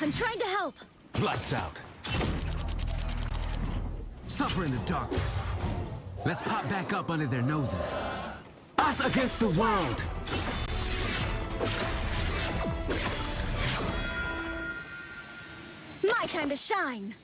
I'm trying to help. Lights out. Suffer in the darkness. Let's pop back up under their noses. Us against the world. My time to shine.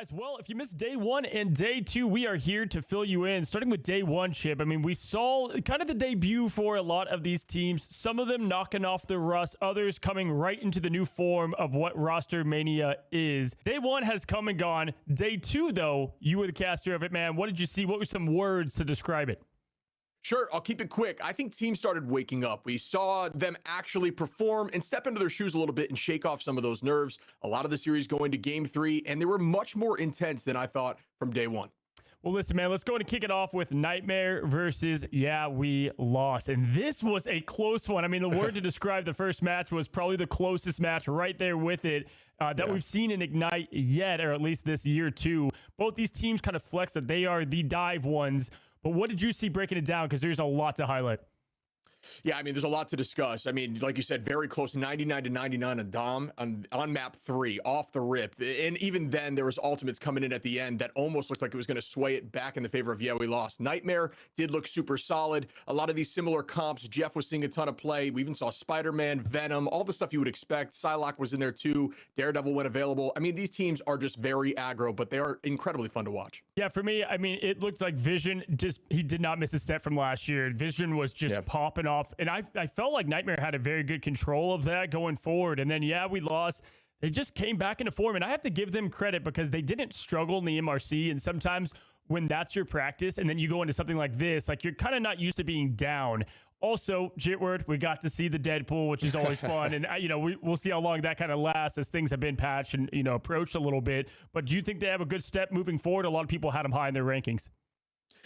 guys. Well, if you missed day one and day two, we are here to fill you in. Starting with day one, Chip. I mean, we saw kind of the debut for a lot of these teams. Some of them knocking off the rust, others coming right into the new form of what roster mania is. Day one has come and gone. Day two, though, you were the caster of it, man. What did you see? What were some words to describe it? Sure, I'll keep it quick. I think teams started waking up. We saw them actually perform and step into their shoes a little bit and shake off some of those nerves. A lot of the series going to game three, and they were much more intense than I thought from day one. Well, listen, man, let's go ahead and kick it off with Nightmare versus Yeah, We Lost. And this was a close one. I mean, the word to describe the first match was probably the closest match right there with it that we've seen in Ignite yet, or at least this year too. Both these teams kind of flex that they are the dive ones. But what did you see breaking it down? Because there's a lot to highlight. Yeah, I mean, there's a lot to discuss. I mean, like you said, very close, 99 to 99 on Dom on map 3, off the rip. And even then, there was ultimates coming in at the end that almost looked like it was going to sway it back in the favor of Yeah, We Lost. Nightmare did look super solid. A lot of these similar comps. Jeff was seeing a ton of play. We even saw Spider-Man, Venom, all the stuff you would expect. Psylocke was in there too. Daredevil went available. I mean, these teams are just very aggro, but they are incredibly fun to watch. Yeah, for me, I mean, it looked like Vision he did not miss a step from last year. Vision was just popping off. And I felt like Nightmare had a very good control of that going forward. And then, Yeah, We Lost. They just came back into form. And I have to give them credit because they didn't struggle in the MRC. And sometimes when that's your practice and then you go into something like this, like you're kind of not used to being down. Also, Jitward, we got to see the Deadpool, which is always fun. And, we'll see how long that kind of lasts as things have been patched and, approached a little bit. But do you think they have a good step moving forward? A lot of people had them high in their rankings.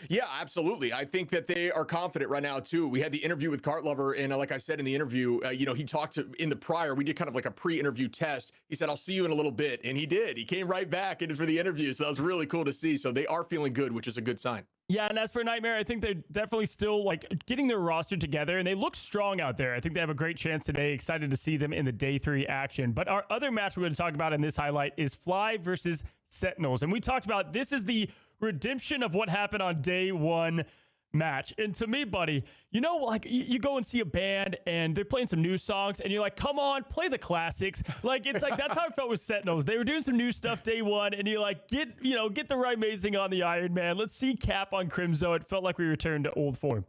Yeah, absolutely. I think that they are confident right now, too. We had the interview with Cartlover, and like I said in the interview, he talked in the prior, we did kind of like a pre-interview test. He said, I'll see you in a little bit. And he did. He came right back in for the interview. So that was really cool to see. So they are feeling good, which is a good sign. Yeah, and as for Nightmare, I think they're definitely still getting their roster together, and they look strong out there. I think they have a great chance today. Excited to see them in the day 3 action. But our other match we're going to talk about in this highlight is Fly versus Sentinels. And we talked about this is the redemption of what happened on day 1 match. And to me, buddy, you go and see a band and they're playing some new songs and you're like, come on, play the classics. It's like that's how I felt with Sentinels. They were doing some new stuff day 1 and you're like, get the right mazing on the Iron Man. Let's see Cap on Crimzo. It felt like we returned to old form.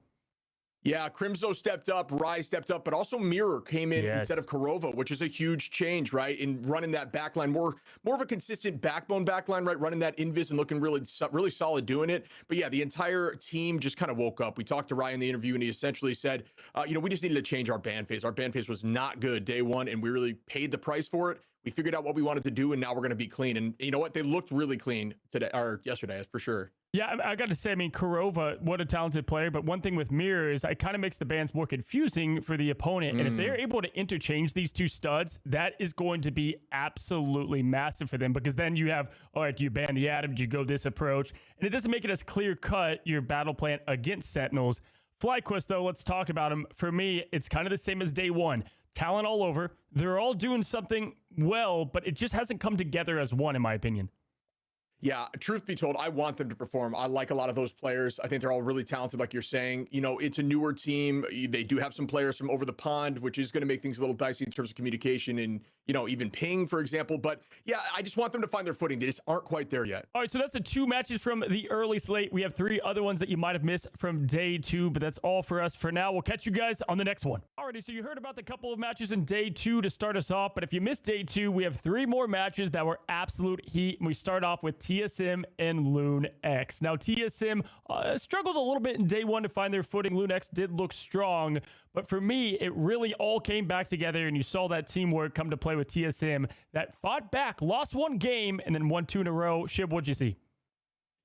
Yeah, Crimzo stepped up, Rise stepped up, but also Mirror came in instead of Kurova, which is a huge change, right? In running that backline, more of a consistent backbone backline, right? Running that invis and looking really solid doing it. But yeah, the entire team just kind of woke up. We talked to Ryan in the interview, and he essentially said, we just needed to change our ban phase. Our ban phase was not good day 1, and we really paid the price for it. We figured out what we wanted to do, and now we're going to be clean. And you know what? They looked really clean today or yesterday, for sure. Yeah, I got to say, Kurova, what a talented player. But one thing with Mirror is it kind of makes the bans more confusing for the opponent. And if they're able to interchange these two studs, that is going to be absolutely massive for them. Because then you have, all right, do you ban the Atom? Do you go this approach? And it doesn't make it as clear-cut, your battle plan against Sentinels. FlyQuest, though, let's talk about him. For me, it's kind of the same as day 1. Talent all over. They're all doing something well, but it just hasn't come together as one, in my opinion. Yeah, truth be told, I want them to perform. I like a lot of those players. I think they're all really talented, like you're saying. It's a newer team. They do have some players from over the pond, which is going to make things a little dicey in terms of communication and, even ping, for example. But yeah, I just want them to find their footing. They just aren't quite there yet. All right, so that's the 2 matches from the early slate. We have 3 other ones that you might have missed from day 2, but that's all for us for now. We'll catch you guys on the next one. Alrighty, so you heard about the couple of matches in day 2 to start us off, but if you missed day 2, we have 3 more matches that were absolute heat, and we start off with TSM and Lunex. Now, TSM struggled a little bit in day 1 to find their footing. Lunex did look strong, but for me, it really all came back together, and you saw that teamwork come to play with TSM that fought back, lost 1 game, and then won 2 in a row. Shib, what'd you see?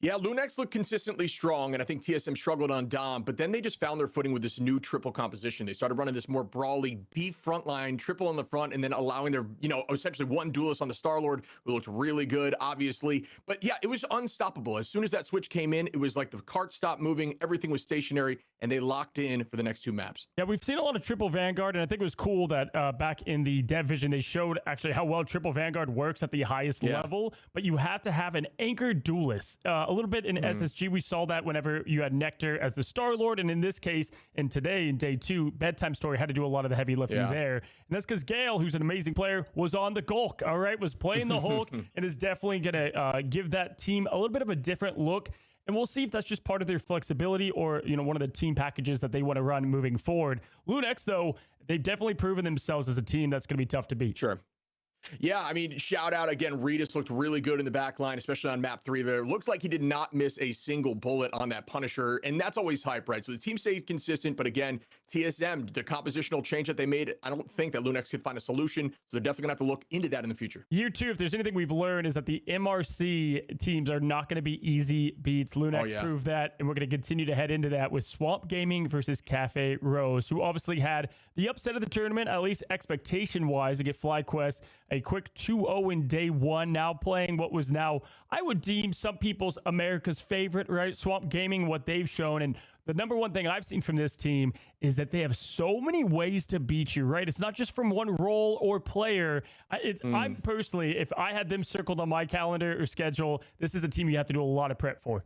Yeah, Lunex looked consistently strong, and I think TSM struggled on Dom, but then they just found their footing with this new triple composition. They started running this more brawly beef front line, triple on the front, and then allowing their, essentially 1 duelist on the Star-Lord, who looked really good, obviously. But yeah, it was unstoppable. As soon as that switch came in, it was like the cart stopped moving, everything was stationary, and they locked in for the next 2 maps. Yeah, we've seen a lot of triple Vanguard, and I think it was cool that back in the dev vision, they showed actually how well triple Vanguard works at the highest level, but you have to have an anchor duelist. A little bit in SSG, we saw that whenever you had Nectar as the Star Lord, and in this case, and today in day 2, Bedtime Story had to do a lot of the heavy lifting there, and that's because Gale, who's an amazing player, was on the Gulk. All right, was playing the Hulk, and is definitely gonna give that team a little bit of a different look. And we'll see if that's just part of their flexibility or, one of the team packages that they want to run moving forward. Lunex, though, they've definitely proven themselves as a team that's going to be tough to beat. Sure. Yeah, I mean, shout out again. Regis looked really good in the back line, especially on map 3 there. Looked like he did not miss a single bullet on that Punisher, and that's always hype, right? So the team stayed consistent, but again, TSM, the compositional change that they made, I don't think that Lunex could find a solution, so they're definitely going to have to look into that in the future. Year 2, if there's anything we've learned, is that the MRC teams are not going to be easy beats. Lunex proved that, and we're going to continue to head into that with Swamp Gaming versus Cafe Rose, who obviously had the upset of the tournament, at least expectation-wise, to get FlyQuest a quick 2-0 in day 1, now playing what was now, I would deem some people's America's favorite, right? Swamp Gaming, what they've shown. And the number one thing I've seen from this team is that they have so many ways to beat you, right? It's not just from one role or player. I'm personally, if I had them circled on my calendar or schedule, this is a team you have to do a lot of prep for.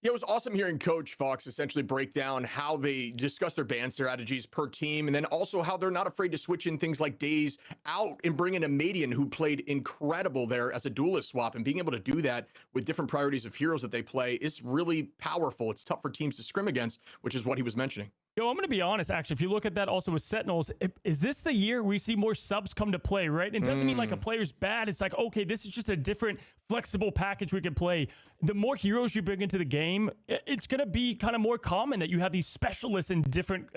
Yeah, it was awesome hearing Coach Fox essentially break down how they discuss their ban strategies per team, and then also how they're not afraid to switch in things like Days out and bring in a Madian who played incredible there as a duelist swap, and being able to do that with different priorities of heroes that they play is really powerful. It's tough for teams to scrim against, which is what he was mentioning. Yo, I'm going to be honest, actually. If you look at that also with Sentinels, is this the year we see more subs come to play, right? It doesn't mean like a player's bad. It's like, okay, this is just a different flexible package we can play. The more heroes you bring into the game, it's going to be kind of more common that you have these specialists in different,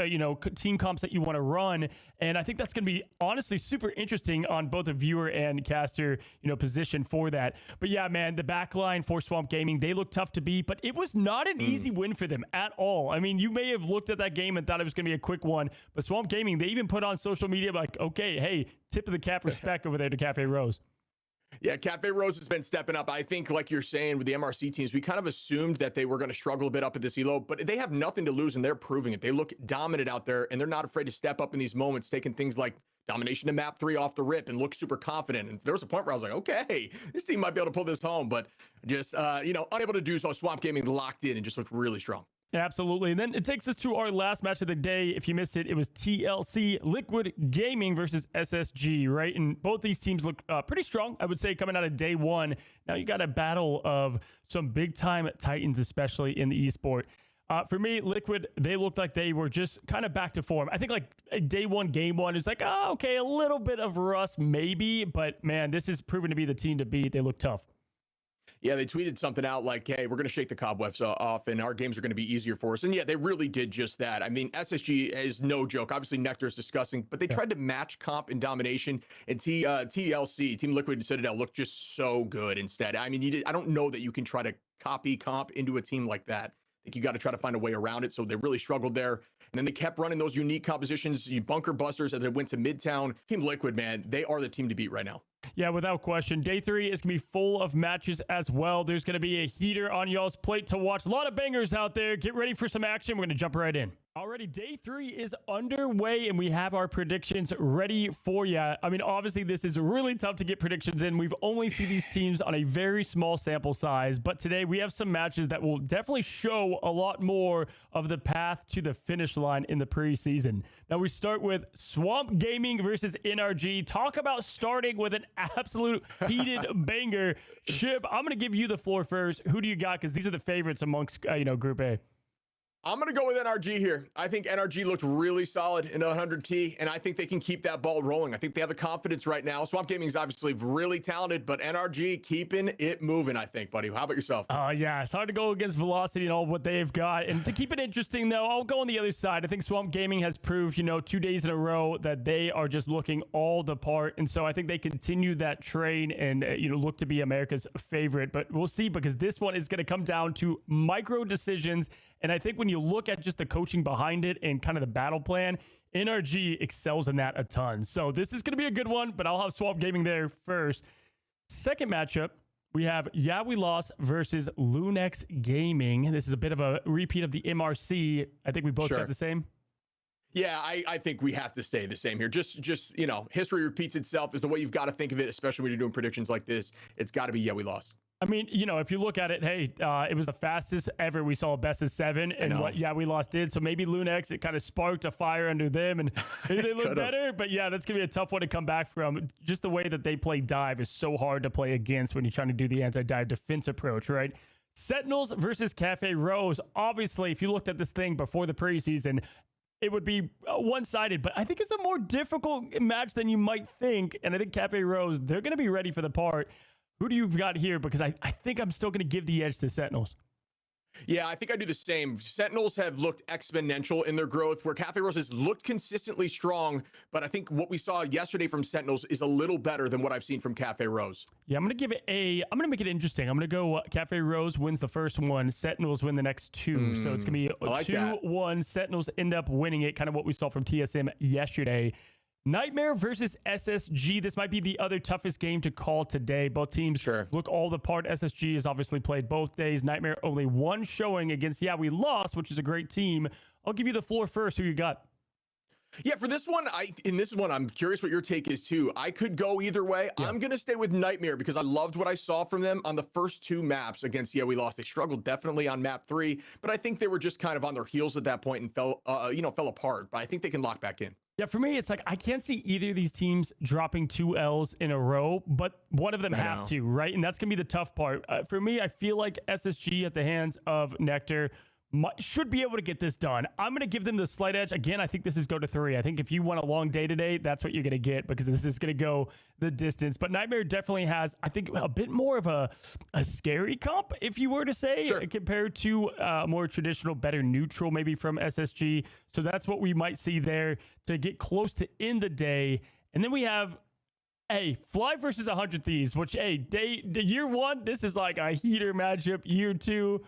team comps that you want to run. And I think that's going to be honestly super interesting on both a viewer and caster, position for that. But yeah, man, the backline for Swamp Gaming, they look tough to beat, but it was not an easy win for them at all. I mean, you may have looked at that game and thought it was going to be a quick one, but Swamp Gaming, they even put on social media like, okay, hey, tip of the cap respect over there to Cafe Rose. Yeah, Cafe Rose has been stepping up. I think, like you're saying, with the MRC teams, we kind of assumed that they were going to struggle a bit up at this elo, but they have nothing to lose, and they're proving it. They look dominant out there, and they're not afraid to step up in these moments, taking things like domination to map 3 off the rip and look super confident. And there was a point where I was like, okay, this team might be able to pull this home, but just, unable to do so. Swamp Gaming locked in and just looked really strong. Absolutely. And then it takes us to our last match of the day. If you missed it, it was TLC Liquid Gaming versus SSG, right? And both these teams look pretty strong, I would say, coming out of day 1. Now you got a battle of some big-time titans, especially in the esport. For me, Liquid, they looked like they were just kind of back to form. I think like day 1, game 1 is like, okay, a little bit of rust maybe, but man, this is proven to be the team to beat. They look tough. Yeah, they tweeted something out like, hey, we're going to shake the cobwebs off and our games are going to be easier for us. And yeah, they really did just that. I mean, SSG is no joke. Obviously, Nectar is disgusting, but they tried to match comp in domination, and TLC, Team Liquid Citadel, looked just so good instead. I mean, I don't know that you can try to copy comp into a team like that. I think you got to try to find a way around it. So they really struggled there. And then they kept running those unique compositions, bunker busters as they went to Midtown. Team Liquid, man, they are the team to beat right now. Yeah, without question. Day 3 is going to be full of matches as well. There's going to be a heater on y'all's plate to watch. A lot of bangers out there. Get ready for some action. We're going to jump right in. Already, day 3 is underway, and we have our predictions ready for you. I mean, obviously, this is really tough to get predictions in. We've only seen these teams on a very small sample size, but today we have some matches that will definitely show a lot more of the path to the finish line in the preseason. Now, we start with Swamp Gaming versus NRG. Talk about starting with an absolute heated banger. Shib, I'm going to give you the floor first. Who do you got? Because these are the favorites amongst, Group A. I'm going to go with NRG here. I think NRG looked really solid in the 100T, and I think they can keep that ball rolling. I think they have the confidence right now. Swamp Gaming is obviously really talented, but NRG keeping it moving, I think, buddy. How about yourself? Yeah, it's hard to go against Velocity and all what they've got. And to keep it interesting, though, I'll go on the other side. I think Swamp Gaming has proved, 2 days in a row that they are just looking all the part. And so I think they continue that train and, look to be America's favorite. But we'll see, because this one is going to come down to micro decisions. And I think when you look at just the coaching behind it and kind of the battle plan, NRG excels in that a ton. So this is going to be a good one, but I'll have Swamp Gaming there first. Second matchup, we have Yeah We Lost versus Lunex Gaming. This is a bit of a repeat of the MRC. I think we both got the same. Yeah, I think we have to stay the same here. Just history repeats itself is the way you've got to think of it, especially when you're doing predictions like this. It's got to be Yeah We Lost. I mean, you know, if you look at it, hey, it was the fastest ever we saw a best of 7, and what we lost did. So maybe Lunex, it kind of sparked a fire under them, and maybe they look better. But yeah, that's gonna be a tough one to come back from. Just the way that they play dive is so hard to play against when you're trying to do the anti-dive defense approach, right? Sentinels versus Cafe Rose. Obviously, if you looked at this thing before the preseason, it would be one-sided, but I think it's a more difficult match than you might think. And I think Cafe Rose, they're going to be ready for the part. Who do you got here? Because I think I'm still going to give the edge to Sentinels. Yeah, I think I do the same. Sentinels have looked exponential in their growth, where Cafe Rose has looked consistently strong, but I think what we saw yesterday from Sentinels is a little better than what I've seen from Cafe Rose. Yeah, I'm going to give it I'm going to make it interesting. I'm going to go Cafe Rose wins the first one, Sentinels win the next 2. So it's going to be 2-1. Sentinels end up winning it, kind of what we saw from TSM yesterday. Nightmare versus SSG. This might be the other toughest game to call today. Both teams look all the part. SSG has obviously played both days. Nightmare only one showing against we lost, which is a great team. I'll give you the floor first. Who you got? Yeah, for this one, I'm curious what your take is too. I could go either way. Yeah. I'm going to stay with Nightmare because I loved what I saw from them on the first 2 maps against we lost. They struggled definitely on map 3, but I think they were just kind of on their heels at that point and fell apart. But I think they can lock back in. Yeah, for me, it's like I can't see either of these teams dropping 2 L's in a row, but one of them have to, right? And that's going to be the tough part. For me, I feel like SSG at the hands of Nectar should be able to get this done. I'm going to give them the slight edge. Again, I think this is go to 3. I think if you want a long day today, that's what you're going to get because this is going to go the distance. But Nightmare definitely has, I think, a bit more of a scary comp, if you were to say, compared to more traditional, better neutral maybe from SSG. So that's what we might see there to get close to in the day. And then we have Fly versus 100 Thieves, which, year 1, this is like a heater matchup. Year 2,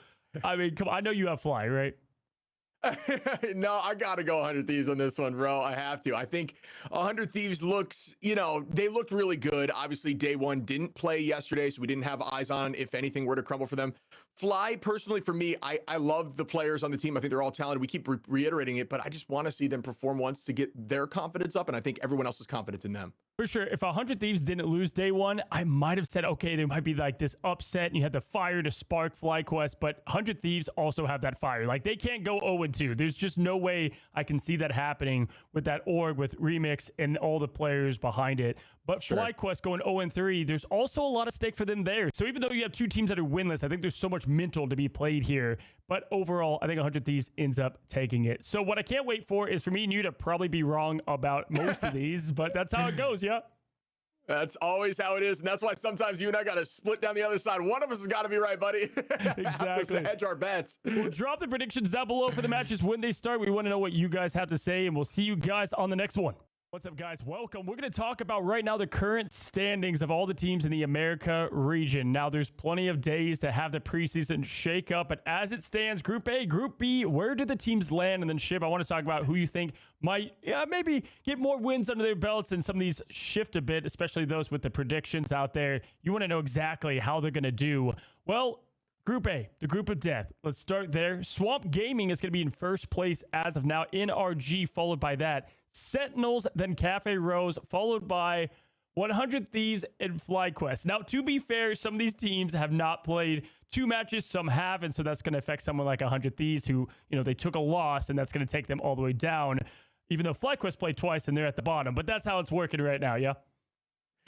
I mean, come on, I know you have Fly, right? No, I got to go 100 Thieves on this one, bro. I have to. I think 100 Thieves looks, they looked really good. Obviously, day 1 didn't play yesterday, so we didn't have eyes on if anything were to crumble for them. Fly, personally, for me, I love the players on the team. I think they're all talented. We keep reiterating it, but I just want to see them perform once to get their confidence up, and I think everyone else's confidence in them. For sure. If 100 Thieves didn't lose day 1, I might have said, okay, there might be like this upset and you had the fire to spark FlyQuest, but 100 Thieves also have that fire. Like they can't go 0-2. There's just no way I can see that happening with that org, with Remix and all the players behind it. But FlyQuest going 0-3, there's also a lot of stake for them there. So even though you have 2 teams that are winless, I think there's so much mental to be played here. But overall, I think 100 Thieves ends up taking it. So what I can't wait for is for me and you to probably be wrong about most of these, but that's how it goes, yeah? That's always how it is, and that's why sometimes you and I got to split down the other side. One of us has got to be right, buddy. Exactly. Have to hedge our bets. We'll drop the predictions down below for the matches when they start. We want to know what you guys have to say, and we'll see you guys on the next one. What's up, guys? Welcome. We're going to talk about right now the current standings of all the teams in the America region. Now, there's plenty of days to have the preseason shake up, but as it stands, Group A, Group B, where did the teams land? And then, Shib, I want to talk about who you think might maybe get more wins under their belts and some of these shift a bit, especially those with the predictions out there. You want to know exactly how they're going to do. Well, Group A, the group of death. Let's start there. Swamp Gaming is going to be in first place as of now. NRG followed by that. Sentinels, then Cafe Rose, followed by 100 Thieves and FlyQuest. Now, to be fair, some of these teams have not played 2 matches, some have, and so that's going to affect someone like 100 Thieves who, they took a loss, and that's going to take them all the way down, even though FlyQuest played twice and they're at the bottom. But that's how it's working right now, yeah?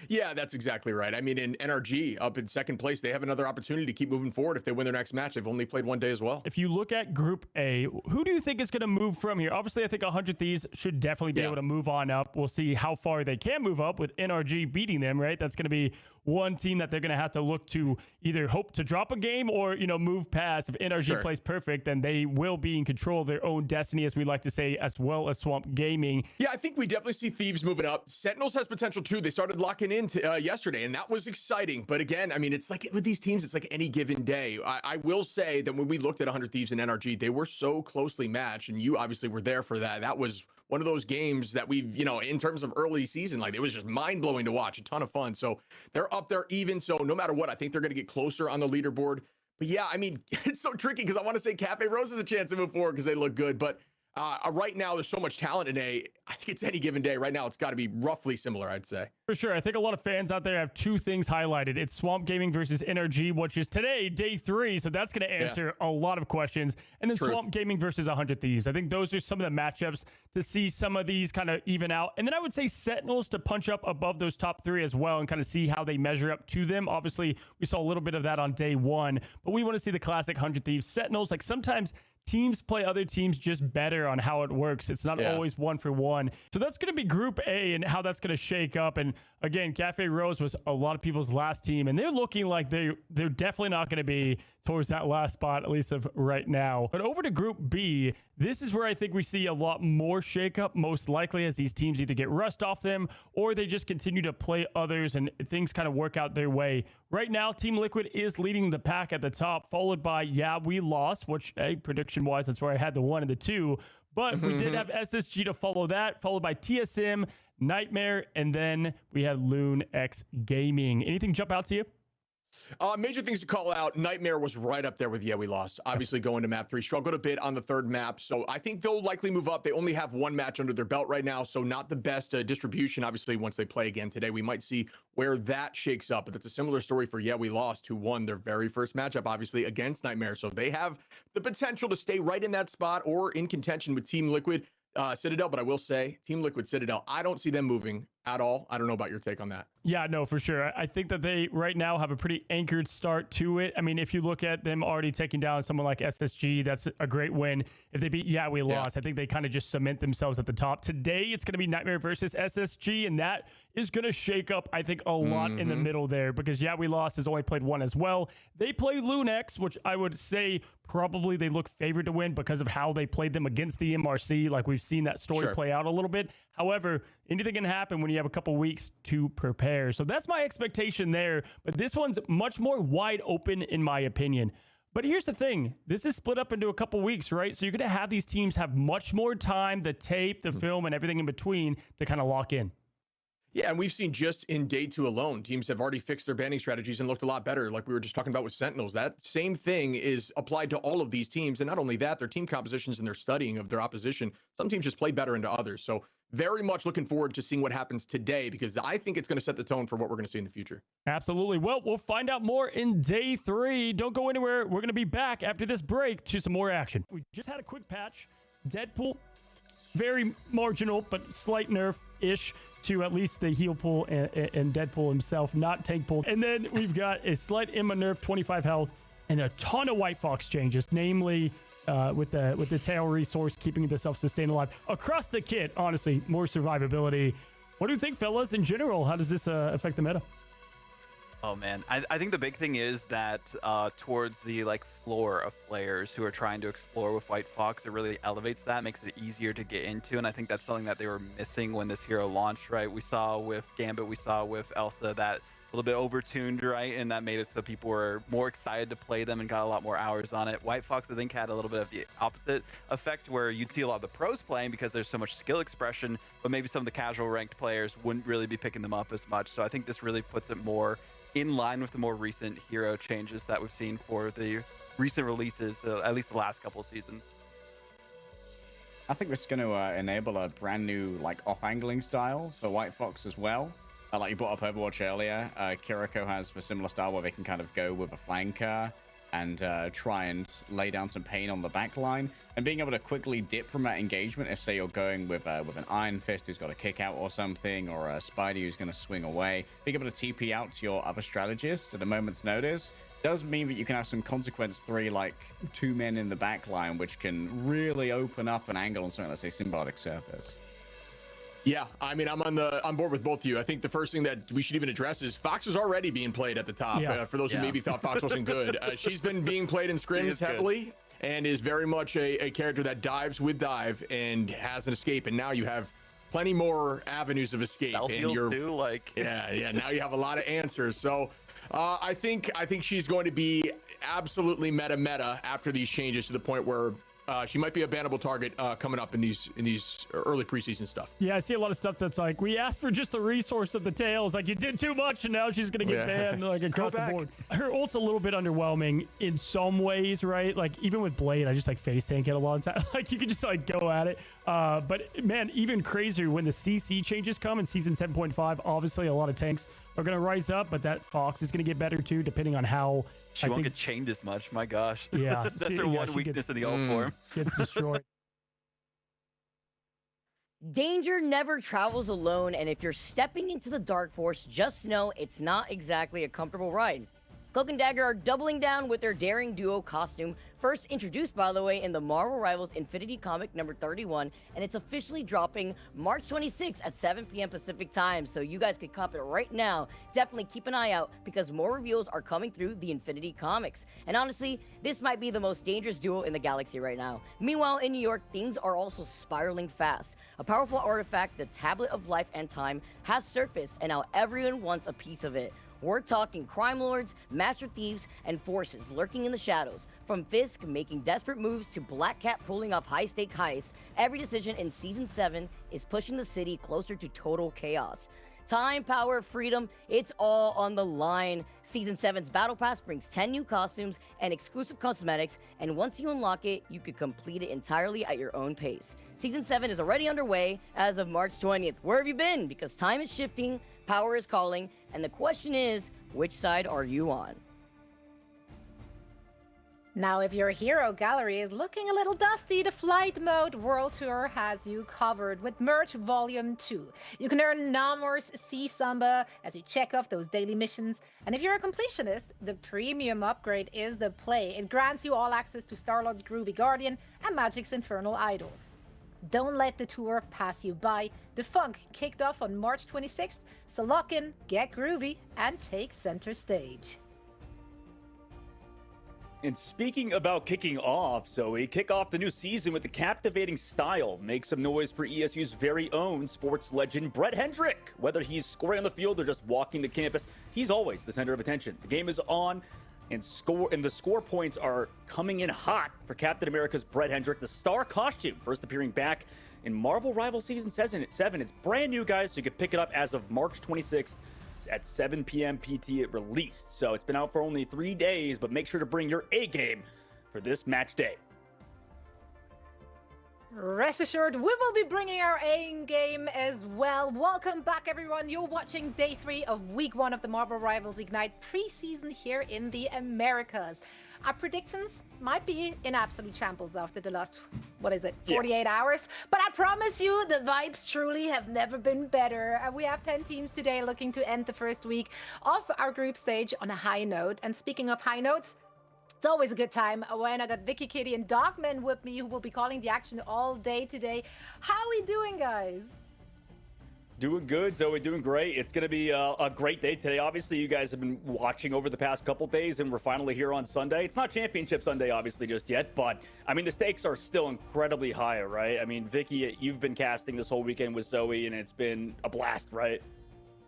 Yeah, that's exactly right. I mean, in NRG up in second place, they have another opportunity to keep moving forward if they win their next match. They've only played 1 day as well. If you look at Group A, who do you think is going to move from here? Obviously, I think 100 Thieves should definitely be able to move on up. We'll see how far they can move up with NRG beating them, right? That's going to be one team that they're going to have to look to either hope to drop a game or, move past. If NRG plays perfect, then they will be in control of their own destiny, as we like to say, as well as Swamp Gaming. Yeah, I think we definitely see Thieves moving up. Sentinels has potential too. They started locking in yesterday, and that was exciting. But again, I mean, it's like with these teams, it's like any given day. I will say that when we looked at 100 Thieves and NRG, they were so closely matched, and you obviously were there for that. That was one of those games that we've, in terms of early season, like it was just mind-blowing to watch, a ton of fun. So they're up there even. So no matter what, I think they're going to get closer on the leaderboard. But yeah, I mean, it's so tricky because I want to say Cafe Rose has a chance to move forward because they look good. But Right now, there's so much talent in A. I think it's any given day. Right now, it's got to be roughly similar, I'd say. For sure. I think a lot of fans out there have two things highlighted. It's Swamp Gaming versus NRG, which is today, day 3. So that's going to answer a lot of questions. And then Swamp Gaming versus 100 Thieves. I think those are some of the matchups to see some of these kind of even out. And then I would say Sentinels to punch up above those top 3 as well and kind of see how they measure up to them. Obviously, we saw a little bit of that on day 1, but we want to see the classic 100 Thieves. Sentinels, like sometimes teams play other teams just better on how it works. It's not always 1-for-1. So that's going to be Group A and how that's going to shake up. And again, Cafe Rose was a lot of people's last team, and they're looking like they're definitely not going to be towards that last spot, at least of right now. But over to Group B, this is where I think we see a lot more shakeup, most likely as these teams either get rust off them or they just continue to play others and things kind of work out their way. Right now, Team Liquid is leading the pack at the top, followed by We Lost, which, prediction-wise, that's where I had the 1 and the 2. But we did have SSG to follow that, followed by TSM, Nightmare, and then we had Lunex Gaming. Anything jump out to you? Major things to call out. Nightmare was right up there with We Lost. Obviously going to map 3. Struggled a bit on the 3rd map. So I think they'll likely move up. They only have 1 match under their belt right now. So not the best distribution. Obviously, once they play again today, we might see where that shakes up. But that's a similar story for We Lost, who won their very first matchup, obviously, against Nightmare. So they have the potential to stay right in that spot or in contention with Team Liquid. Citadel, but I will say Team Liquid Citadel, I don't see them moving at all. I don't know about your take on that. Yeah, no, for sure. I think that they right now have a pretty anchored start to it. I mean, if you look at them already taking down someone like SSG, that's a great win. If they beat We Lost, I think they kind of just cement themselves at the top. Today, it's going to be Nightmare versus SSG, and that is going to shake up, I think, a lot in the middle there because We Lost has only played 1 as well. They play Lunex, which I would say probably they look favored to win because of how they played them against the MRC. Like we've seen that story play out a little bit. However, anything can happen when you have a couple weeks to prepare. So that's my expectation there. But this one's much more wide open in my opinion. But here's the thing. This is split up into a couple weeks, right? So you're going to have these teams have much more time, the tape, the film, and everything in between to kind of lock in. Yeah, and we've seen just in day 2 alone, teams have already fixed their banding strategies and looked a lot better. Like we were just talking about with Sentinels, that same thing is applied to all of these teams. And not only that, their team compositions and their studying of their opposition. Some teams just play better into others. So very much looking forward to seeing what happens today because I think it's going to set the tone for what we're going to see in the future. Absolutely. Well, we'll find out more in day 3. Don't go anywhere. We're going to be back after this break to some more action. We just had a quick patch. Deadpool, very marginal, but slight nerf-ish to at least the heal pool and Deadpool himself, not tank pool. And then we've got a slight Emma nerf, 25 health, and a ton of White Fox changes, namely with the tail resource, keeping the self-sustain alive. Across the kit, honestly, more survivability. What do you think, fellas, in general? How does this affect the meta? Oh man, I think the big thing is that towards the floor of players who are trying to explore with White Fox, it really elevates that, makes it easier to get into, and I think that's something that they were missing when this hero launched, right? We saw with Gambit, we saw with Elsa that a little bit overtuned, right? And that made it so people were more excited to play them and got a lot more hours on it. White Fox, I think, had a little bit of the opposite effect where you'd see a lot of the pros playing because there's so much skill expression, but maybe some of the casual ranked players wouldn't really be picking them up as much. So I think this really puts it more in line with the more recent hero changes that we've seen for the recent releases, at least the last couple of seasons. I think this is going to enable a brand new off-angling style for White Fox as well. Like you brought up Overwatch earlier, Kiriko has a similar style where they can kind of go with a flanker and try and lay down some pain on the back line. And being able to quickly dip from that engagement, if say you're going with an Iron Fist who's got a kick out or something, or a Spidey who's going to swing away, being able to TP out to your other strategists at a moment's notice does mean that you can have some consequence 3, like 2 men in the back line, which can really open up an angle on something, let's say, Symbiotic Surface. Yeah, I mean, I'm on board with both of you. I think the first thing that we should even address is Fox is already being played at the top. For those who maybe thought Fox wasn't good, she's been being played in scrims heavily and is very much a character that dives with dive and has an escape. And now you have plenty more avenues of escape. And you're too, now you have a lot of answers. So I think she's going to be absolutely meta after these changes to the point where She might be a bannable target coming up in these early preseason stuff. Yeah, I see a lot of stuff that's like, we asked for just the resource of the tails. Like, you did too much, and now she's going to get banned like across the board. Her ult's a little bit underwhelming in some ways, right? Like, even with Blade, I just like face tank it a lot of time. Like, you can just like go at it. But man, even crazier when the CC changes come in season 7.5, obviously a lot of tanks are going to rise up, but that Fox is going to get better too, depending on how she won't get chained as much. My gosh. Yeah. That's her one weakness in the ult form. Gets destroyed. Danger never travels alone, and if you're stepping into the Dark Force, just know it's not exactly a comfortable ride. Cloak and Dagger are doubling down with their daring duo costume, first introduced, by the way, in the Marvel Rivals Infinity comic number 31, and it's officially dropping March 26th at 7 p.m. Pacific time, so you guys can cop it right now. Definitely keep an eye out, because more reveals are coming through the Infinity comics. And honestly, this might be the most dangerous duo in the galaxy right now. Meanwhile, in New York, things are also spiraling fast. A powerful artifact, the Tablet of Life and Time, has surfaced, and now everyone wants a piece of it. We're talking crime lords, master thieves, and forces lurking in the shadows. From Fisk making desperate moves to Black Cat pulling off high-stake heists, every decision in Season 7 is pushing the city closer to total chaos. Time, power, freedom, it's all on the line. Season 7's Battle Pass brings 10 new costumes and exclusive cosmetics, and once you unlock it, you can complete it entirely at your own pace. Season 7 is already underway as of March 20th. Where have you been? Because time is shifting, power is calling, and the question is, which side are you on? Now, if your hero gallery is looking a little dusty, the Flight Mode World Tour has you covered with Merch Volume 2. You can earn Namor's Sea Samba as you check off those daily missions. And if you're a completionist, the premium upgrade is the play. It grants you all access to Star-Lord's Groovy Guardian and Magic's Infernal Idol. Don't let the tour pass you by. The Funk kicked off on March 26th, so lock in, get groovy, and take center stage. And speaking about kicking off, Zoe, kick off the new season with a captivating style. Make some noise for ESU's very own sports legend, Brett Hendrick. Whether he's scoring on the field or just walking the campus, he's always the center of attention. The game is on, and the score points are coming in hot for Captain America's Brett Hendrick. The star costume, first appearing back in Marvel Rivals Season 7. It's brand new, guys, so you can pick it up as of March 26th. At 7 p.m. PT it released, so it's been out for only 3 days, but make sure to bring your A game for this match day. Rest assured, we will be bringing our A game as well. Welcome back, everyone. You're watching Day 3 of Week 1 of the Marvel Rivals Ignite Preseason here in the Americas. Our predictions might be in absolute shambles after the last, 48 hours. But I promise you, the vibes truly have never been better. We have 10 teams today looking to end the first week of our group stage on a high note. And speaking of high notes, it's always a good time when I got Vicky, Kitty, and Dogman with me, who will be calling the action all day today. How are we doing, guys? Doing good, Zoe, doing great. It's going to be a great day today. Obviously, you guys have been watching over the past couple days, and we're finally here on Sunday. It's not Championship Sunday, obviously, just yet, but, I mean, the stakes are still incredibly high, right? I mean, Vicky, you've been casting this whole weekend with Zoe, and it's been a blast, right?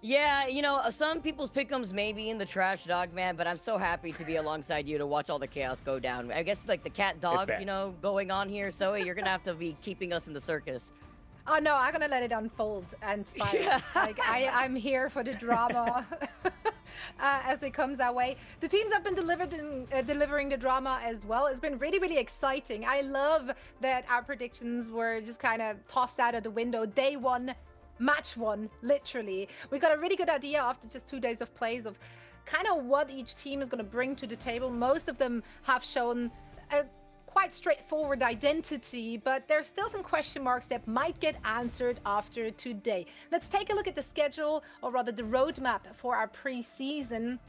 Yeah, you know, some people's pick'ems may be in the trash, Dogman, but I'm so happy to be alongside you to watch all the chaos go down. I guess, like, the cat-dog, you know, going on here. Zoe, you're going to have to be keeping us in the circus. Oh no, I'm gonna let it unfold and spiral. Yeah. Like I'm here for the drama as it comes our way. The teams have been delivering the drama as well. It's been really, really exciting. I love that our predictions were just kind of tossed out of the window. Day 1, match 1, literally. We got a really good idea after just 2 days of plays of kind of what each team is going to bring to the table. Most of them have shown a quite straightforward identity, but there's still some question marks that might get answered after today. Let's take a look at the schedule, or rather the roadmap for our preseason,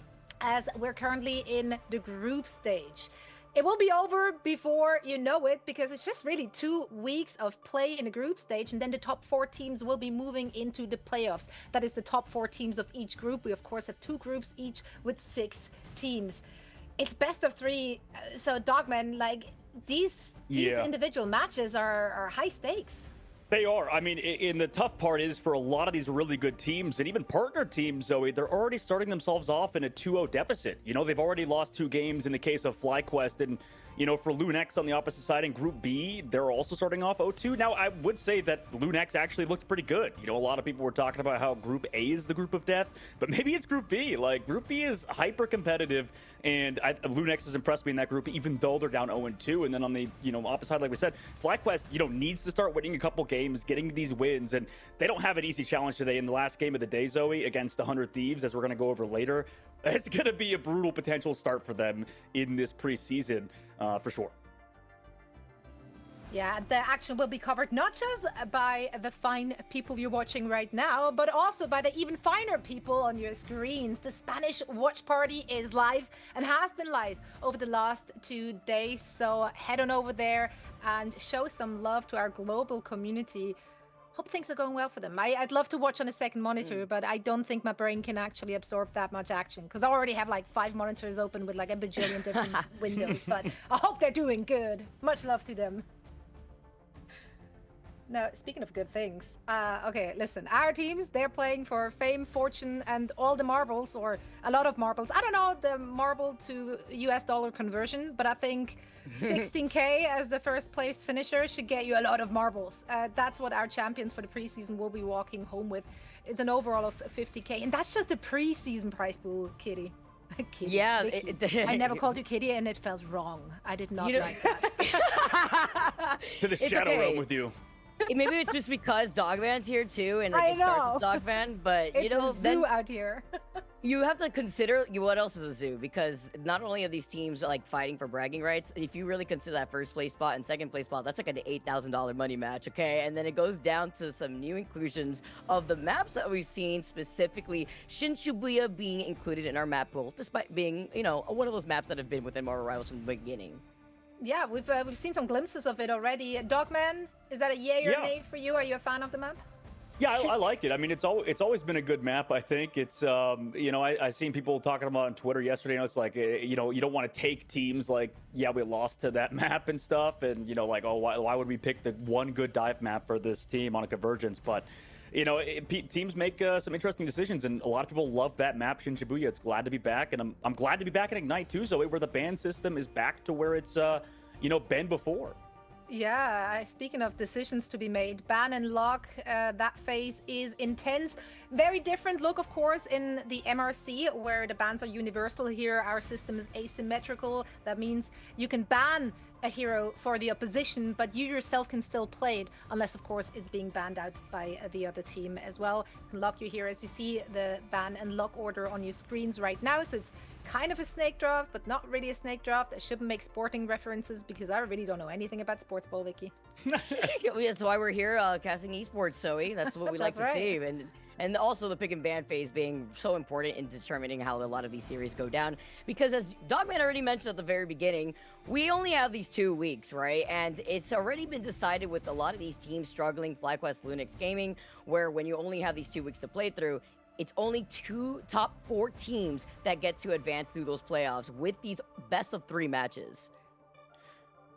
as we're currently in the group stage. It will be over before you know it, because it's just really 2 weeks of play in the group stage, and then the top 4 teams will be moving into the playoffs. That is the top 4 teams of each group. We of course have 2 groups each with 6 teams. It's best of 3, so Dogman, like, these individual matches are high stakes. They are. I mean, and the tough part is for a lot of these really good teams, and even partner teams, Zoe, they're already starting themselves off in a 2-0 deficit. You know, they've already lost 2 games in the case of FlyQuest, and You know, for Lunex on the opposite side in Group B, they're also starting off 0-2. Now, I would say that Lunex actually looked pretty good. You know, a lot of people were talking about how Group A is the group of death, but maybe it's Group B. Like, Group B is hyper competitive, and Lunex has impressed me in that group, even though they're down 0-2. And then on the, you know, opposite side, like we said, FlyQuest, you know, needs to start winning a couple games, getting these wins, and they don't have an easy challenge today in the last game of the day, Zoe, against the 100 Thieves, as we're going to go over later. It's going to be a brutal potential start for them in this preseason, for sure. Yeah, the action will be covered not just by the fine people you're watching right now, but also by the even finer people on your screens. The Spanish watch party is live and has been live over the last 2 days. So head on over there and show some love to our global community. Hope things are going well for them. I'd love to watch on a second monitor, but I don't think my brain can actually absorb that much action because I already have like 5 monitors open with like a bajillion different windows. But I hope they're doing good. Much love to them. Now, speaking of good things, okay, listen, our teams, they're playing for fame, fortune, and all the marbles, or a lot of marbles. I don't know the marble to US dollar conversion, but I think 16K as the first place finisher should get you a lot of marbles. That's what our champions for the preseason will be walking home with. It's an overall of 50K, and that's just the preseason prize pool, Kitty. Kitty, yeah, I never called you Kitty, and it felt wrong. I did not like that. To the shadow realm with you. Maybe it's just because Dogman's here too, and I like, it starts know. with Dogman. But It's you know, a zoo then out here. you have to consider what else is a zoo, because not only are these teams like fighting for bragging rights, if you really consider that first place spot and second place spot, that's like an $8,000 money match, okay? And then it goes down to some new inclusions of the maps that we've seen, specifically Shibuya being included in our map pool, despite being, you know, one of those maps that have been within Marvel Rivals from the beginning. Yeah, we've seen some glimpses of it already. Dogman, is that a yay or nay for you? Are you a fan of the map? Yeah, I like it. I mean, it's always been a good map. I think it's you know, I seen people talking about it on Twitter yesterday. You know, it's like you know, you don't want to take teams like, yeah, we lost to that map and stuff, and you know, like, oh, why would we pick the one good dive map for this team on a convergence? But you know, teams make some interesting decisions, and a lot of people love that map, Shibuya. It's glad to be back, and I'm glad to be back in Ignite too, Zoe, where the ban system is back to where it's you know, been before. Yeah, speaking of decisions to be made, ban and lock, that phase is intense. Very different look, of course, in the MRC, where the bans are universal. Here, our system is asymmetrical. That means you can ban a hero for the opposition, but you yourself can still play it, unless, of course, it's being banned out by the other team as well. You can lock your heroes. You see the ban and lock order on your screens right now, so it's kind of a snake draft, but not really a snake draft. I shouldn't make sporting references because I really don't know anything about sports ball, Vicky. That's why we're here casting esports, Zoe. That's what we like to see. And also the pick and ban phase being so important in determining how a lot of these series go down. Because as Dogman already mentioned at the very beginning, we only have these 2 weeks, right? And it's already been decided with a lot of these teams struggling, FlyQuest, Lunex Gaming, where when you only have these 2 weeks to play through, it's only 2 top 4 teams that get to advance through those playoffs with these best of 3 matches.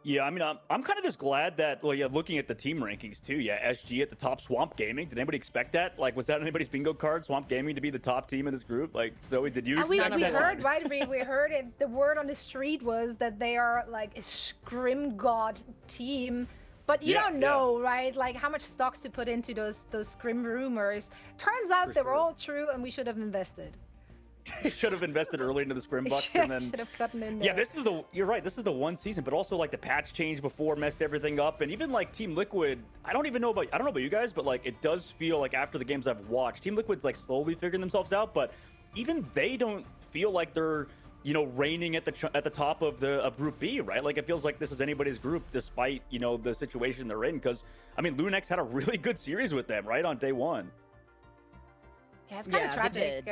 Yeah, I mean, I'm kind of just glad that, well, yeah, looking at the team rankings too. Yeah, SG at the top, Swamp Gaming. Did anybody expect that? Like, was that anybody's bingo card, Swamp Gaming, to be the top team in this group? Like, Zoe, did you expect we that? heard, right? We heard it. The word on the street was that they are like a scrim god team. But you don't know, right? Like how much stocks to put into those scrim rumors. Turns out they were all true, and we should have invested. Should have invested early into the scrim bucks, and then should have gotten in there. Yeah, you're right. This is the one season, but also like the patch change before messed everything up, and even like Team Liquid. I don't know about you guys, but like it does feel like after the games I've watched, Team Liquid's like slowly figuring themselves out, but even they don't feel like they're, you know, reigning at the top of Group B, right? Like it feels like this is anybody's group, despite, you know, the situation they're in. Because I mean, Lunex had a really good series with them, right, on day 1. Yeah, it's kind of tragic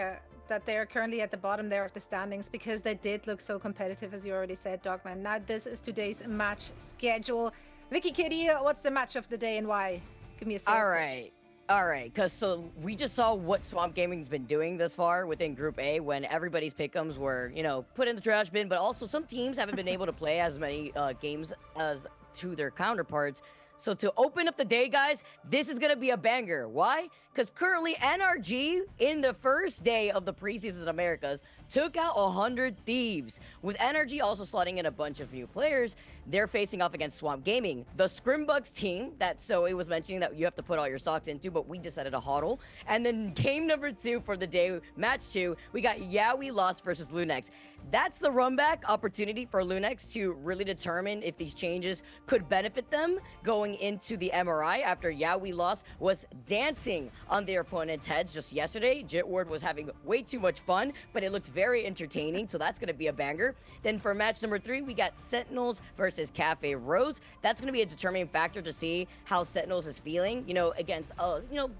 that they're currently at the bottom there of the standings, because they did look so competitive, as you already said, Dogman. Now this is today's match schedule. Vicky, Kitty, what's the match of the day and why? Give me a sales pitch. All right, because so we just saw what Swamp Gaming's been doing thus far within Group A, when everybody's pick'ems were, you know, put in the trash bin, but also some teams haven't been able to play as many games as to their counterparts. So to open up the day, guys, this is going to be a banger. Why? Because currently NRG in the first day of the preseason Americas took out 100 Thieves. With NRG also slotting in a bunch of new players, they're facing off against Swamp Gaming, the Scrimbugs team that Zoe was mentioning that you have to put all your stocks into, but we decided to hodl. And then game number 2 for the day, match 2, we got We Lost versus Lunex. That's the run-back opportunity for Lunex to really determine if these changes could benefit them going into the MRI after We Lost was dancing on their opponent's heads just yesterday. Jitward was having way too much fun, but it looked very entertaining, so that's going to be a banger. Then for match number 3, we got Sentinels versus Cafe Rose. That's going to be a determining factor to see how Sentinels is feeling, against,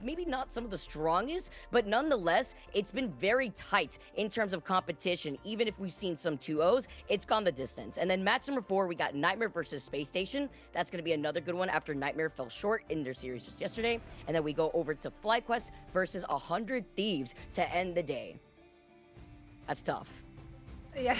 maybe not some of the strongest, but nonetheless, it's been very tight in terms of competition. Even if we've seen some 2-0s, it's gone the distance. And then match number 4, we got Nightmare versus Space Station. That's going to be another good one after Nightmare fell short in their series just yesterday. And then we go over to FlyQuest versus 100 Thieves to end the day. That's tough. Yeah,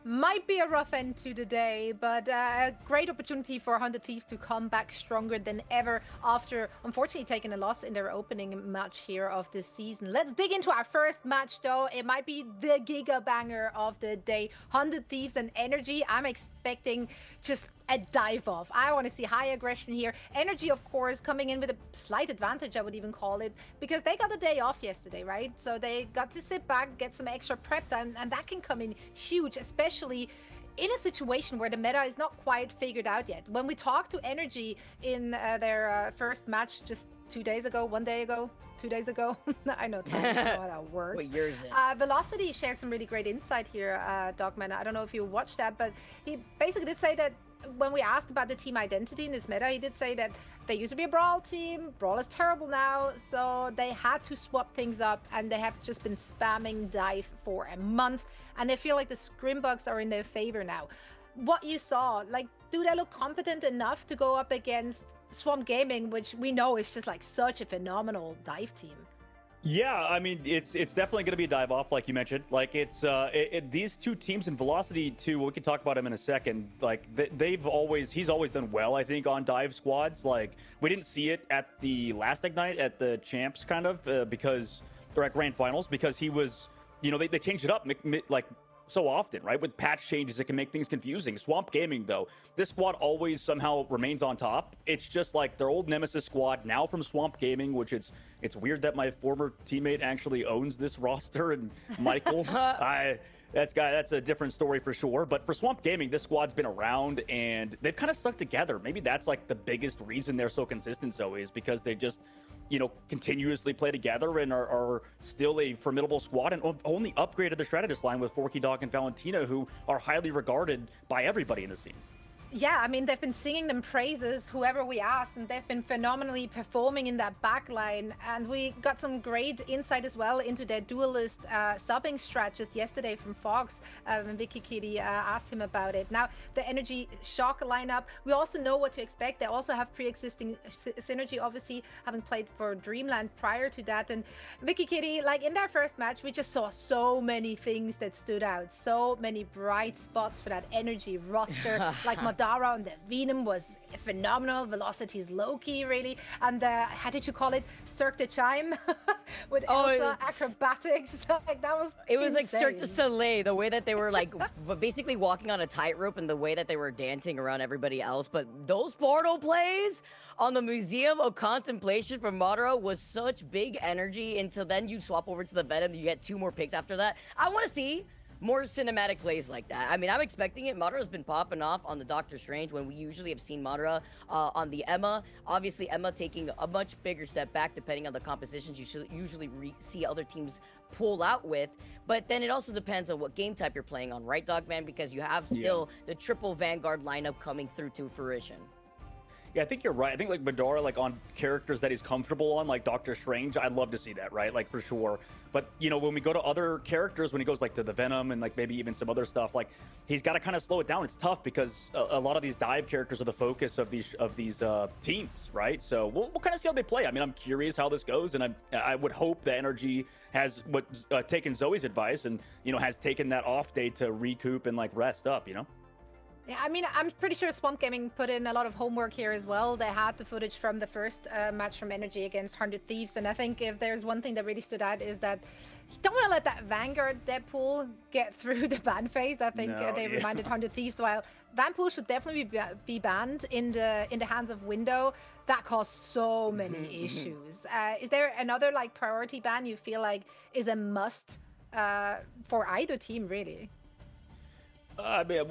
might be a rough end to the day, but a great opportunity for 100 Thieves to come back stronger than ever after, unfortunately, taking a loss in their opening match here of this season. Let's dig into our first match, though. It might be the giga banger of the day. 100 Thieves and Energy. I'm expecting just a dive off. I want to see high aggression here. Energy, of course, coming in with a slight advantage, I would even call it, because they got a day off yesterday, right? So they got to sit back, get some extra prep time, and that can come in huge, especially in a situation where the meta is not quite figured out yet. When we talked to Energy in their first match just 2 days ago, 1 day ago, 2 days ago. I know time, I know how that works. What year is it? Velocity shared some really great insight here, Dogman. I don't know if you watched that, but he basically did say that when we asked about the team identity in this meta, he did say that they used to be a Brawl team. Brawl is terrible now, so they had to swap things up, and they have just been spamming Dive for a month, and they feel like the Scrimbugs are in their favor now. What you saw, do they look competent enough to go up against Swamp Gaming, which we know is just such a phenomenal Dive team? Yeah, I mean, it's definitely going to be a dive off, like you mentioned. These two teams in Velocity too. We can talk about him in a second. He's always done well, I think, on dive squads. We didn't see it at the last Ignite at the champs, kind of, or at grand finals, because he was, they changed it up so often, right? With patch changes, it can make things confusing. Swamp Gaming, though, this squad always somehow remains on top. It's just like their old Nemesis squad, now from Swamp Gaming, which it's weird that my former teammate actually owns this roster, and Michael, that's a different story for sure. But for Swamp Gaming, this squad's been around, and they've kind of stuck together. Maybe that's the biggest reason they're so consistent, Zoe, is because they just continuously play together and are still a formidable squad, and only upgraded the strategist line with Forky Dog and Valentina, who are highly regarded by everybody in the scene. Yeah, I mean, they've been singing them praises, whoever we asked, and they've been phenomenally performing in that back line. And we got some great insight as well into their duelist subbing strat just yesterday from Fox, when Vicky Kitty asked him about it. Now, the Energy Shock lineup, we also know what to expect. They also have pre-existing synergy, obviously, having played for Dreamland prior to that. And Vicky Kitty, in their first match, we just saw so many things that stood out. So many bright spots for that Energy roster, Madara on the Venom was phenomenal. Velocity's Loki, really. And how did you call it? Cirque du Chime with Elsa acrobatics. That was It was insane. like Cirque du Soleil, the way that they were basically walking on a tightrope, and the way that they were dancing around everybody else. But those portal plays on the Museum of Contemplation from Madara was such big energy until then you swap over to the Venom, you get 2 more picks after that. I want to see more cinematic plays like that. I mean, I'm expecting it. Madara's been popping off on the Doctor Strange when we usually have seen Madara on the EMEA. Obviously, EMEA taking a much bigger step back depending on the compositions you should usually see other teams pull out with. But then it also depends on what game type you're playing on, right, Dogman? Because you have still the triple Vanguard lineup coming through to fruition. Yeah, I think you're right. I think Madara, on characters that he's comfortable on, like Doctor Strange, I'd love to see that, right? For sure. But, when we go to other characters, when he goes to the Venom and maybe even some other stuff, he's got to kind of slow it down. It's tough because a lot of these dive characters are the focus of these teams, right? So we'll kind of see how they play. I mean, I'm curious how this goes, and I would hope that Energy has taken Zoe's advice and, has taken that off day to recoup and rest up, Yeah, I mean, I'm pretty sure Swamp Gaming put in a lot of homework here as well. They had the footage from the first match from Energy against 100 Thieves, and I think if there's one thing that really stood out is that you don't want to let that Vanguard Deadpool get through the ban phase. I think they reminded 100 Thieves, while Vanpool should definitely be banned in the hands of Window. That caused so many issues. Is there another like priority ban you feel like is a must for either team, really? I mean,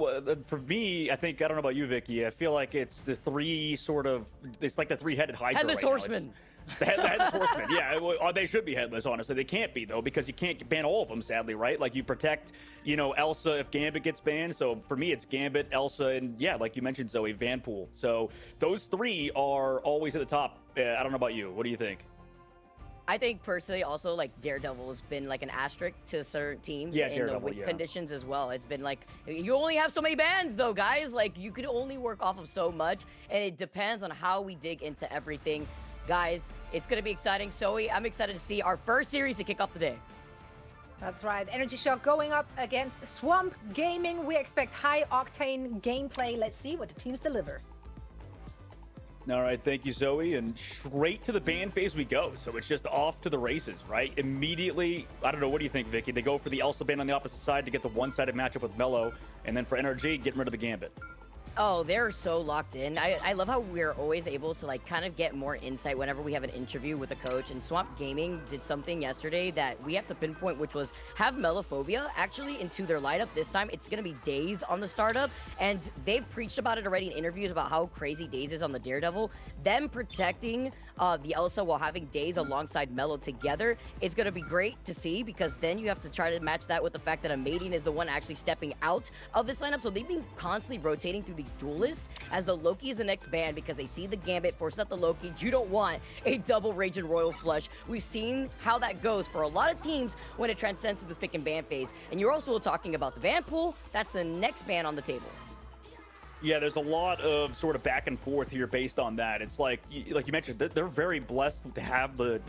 for me, I think, I don't know about you, Vicky, I feel like it's the it's like the three-headed Hydra. Headless Horseman. The headless Horseman, yeah. Well, they should be headless, honestly. They can't be, though, because you can't ban all of them, sadly, right? Like, you protect, Elsa if Gambit gets banned. So, for me, it's Gambit, Elsa, and, yeah, like you mentioned, Zoe, Vanpool. So, those three are always at the top. I don't know about you. What do you think? I think personally also like Daredevil's been like an asterisk to certain teams in the win conditions as well. It's been like, you only have so many bans though, guys. Like you could only work off of so much, and it depends on how we dig into everything. Guys, it's gonna be exciting. Zoe, I'm excited to see our first series to kick off the day. That's right. Energy Shock going up against Swamp Gaming. We expect high octane gameplay. Let's see what the teams deliver. All right, thank you, Zoe. And straight to the ban phase we go. So it's just off to the races, right? Immediately, I don't know, what do you think, Vicky? They go for the Elsa ban on the opposite side to get the one-sided matchup with Mello. And then for NRG, getting rid of the Gambit. Oh, they're so locked in. I love how we're always able to like kind of get more insight whenever we have an interview with a coach. And Swamp Gaming did something yesterday that we have to pinpoint, which was have Mellophobia actually into their lineup this time. It's going to be Daze on the startup, and they've preached about it already in interviews about how crazy Daze is on the Daredevil. Them protecting the Elsa while having Daze alongside Mello together, it's going to be great to see, because then you have to try to match that with the fact that Amadian is the one actually stepping out of this lineup. So they've been constantly rotating through these duelists as the Loki is the next ban, because they see the Gambit force out the Loki. You don't want a double Rage and Royal Flush. We've seen how that goes for a lot of teams when it transcends to this pick and ban phase. And you're also talking about the Vanpool. That's the next ban on the table. Yeah, there's a lot of sort of back and forth here based on that. It's like you mentioned, they're very blessed to have the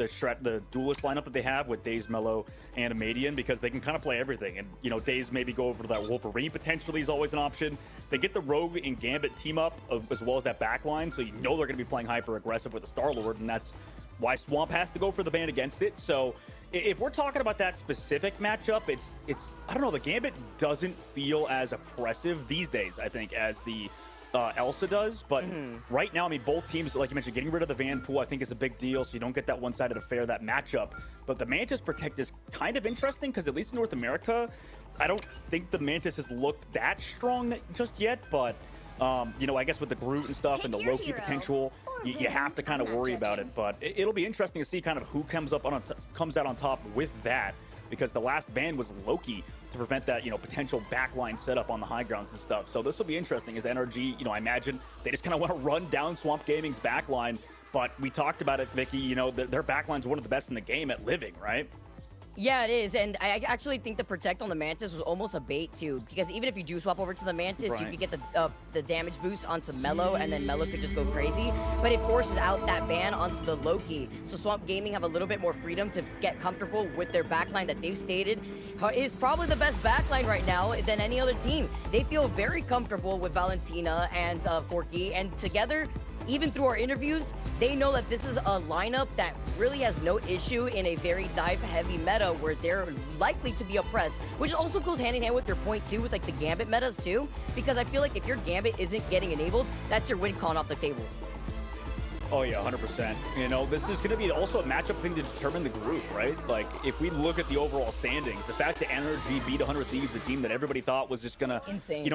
duelist lineup that they have with Daze, Mello, and Amadian, because they can kind of play everything. And, Daze maybe go over to that Wolverine potentially is always an option. They get the Rogue and Gambit team up as well as that backline, so they're going to be playing hyper aggressive with the Star-Lord, and that's why Swamp has to go for the ban against it. So if we're talking about that specific matchup, it's I don't know, the Gambit doesn't feel as oppressive these days, I think, as the Elsa does. But right now, I mean, both teams, like you mentioned, getting rid of the Vanpool, I think, is a big deal, so you don't get that one-sided affair, that matchup. But the Mantis Protect is kind of interesting, because at least in North America, I don't think the Mantis has looked that strong just yet, but I guess with the Groot and stuff and the Loki potential, you have to kind of worry about it. But it'll be interesting to see kind of who comes out on top with that, because the last ban was Loki to prevent that, potential backline setup on the high grounds and stuff. So this will be interesting as NRG, I imagine they just kind of want to run down Swamp Gaming's backline. But we talked about it, Vicky, their backline's one of the best in the game at living, right? Yeah, it is, and I actually think the Protect on the Mantis was almost a bait too, because even if you do swap over to the Mantis, you could get the damage boost onto Mello, and then Mello could just go crazy. But it forces out that ban onto the Loki, so Swamp Gaming have a little bit more freedom to get comfortable with their backline that they've stated is probably the best backline right now than any other team. They feel very comfortable with Valentina and Forky, and together, even through our interviews, they know that this is a lineup that really has no issue in a very dive-heavy meta where they're likely to be oppressed, which also goes hand-in-hand with your point, too, with, like, the Gambit metas, too, because I feel like if your Gambit isn't getting enabled, that's your win con off the table. Oh, yeah, 100%. This is going to be also a matchup thing to determine the group, right? Like, if we look at the overall standings, the fact that NRG beat 100 Thieves, a team that everybody thought was just going to... Insane.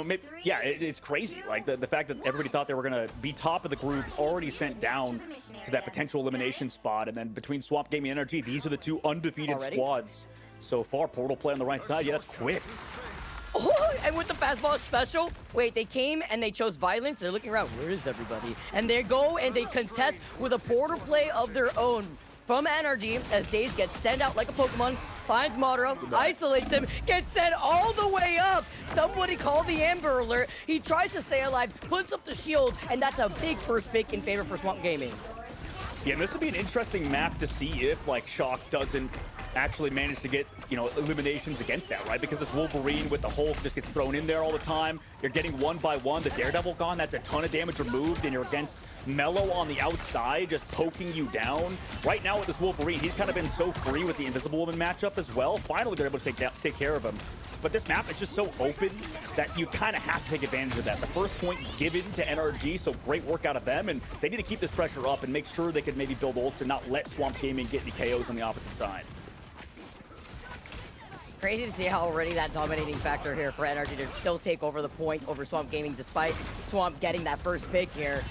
It's crazy. Like, the fact that everybody thought they were going to be top of the group, already sent down to that potential elimination spot. And then between Swamp Gaming and NRG, these are the two undefeated squads so far. Portal play on the right side. Yeah, that's quick. Oh, and with the fastball special, wait, they came and they chose violence. They're looking around, where is everybody? And they go and they contest with a portal play of their own from NRG as Daze gets sent out like a Pokemon, finds Madara, isolates him, gets sent all the way up. Somebody call the Amber Alert. He tries to stay alive, puts up the shield, and that's a big first pick in favor for Swamp Gaming. Yeah, and this would be an interesting map to see if, like, Shock doesn't actually manage to get, you know, eliminations against that, right? Because this Wolverine with the Hulk just gets thrown in there all the time. You're getting one by one. The Daredevil gone, that's a ton of damage removed, and you're against Mello on the outside, just poking you down. Right now with this Wolverine, he's kind of been so free with the Invisible Woman matchup as well. Finally, they're able to take care of him. But this map is just so open that you kind of have to take advantage of that. The first point given to NRG, so great work out of them, and they need to keep this pressure up and make sure they could maybe build ults and not let Swamp Gaming get any KOs on the opposite side. Crazy to see how already that dominating factor here for NRG to still take over the point over Swamp Gaming, despite Swamp getting that first pick here.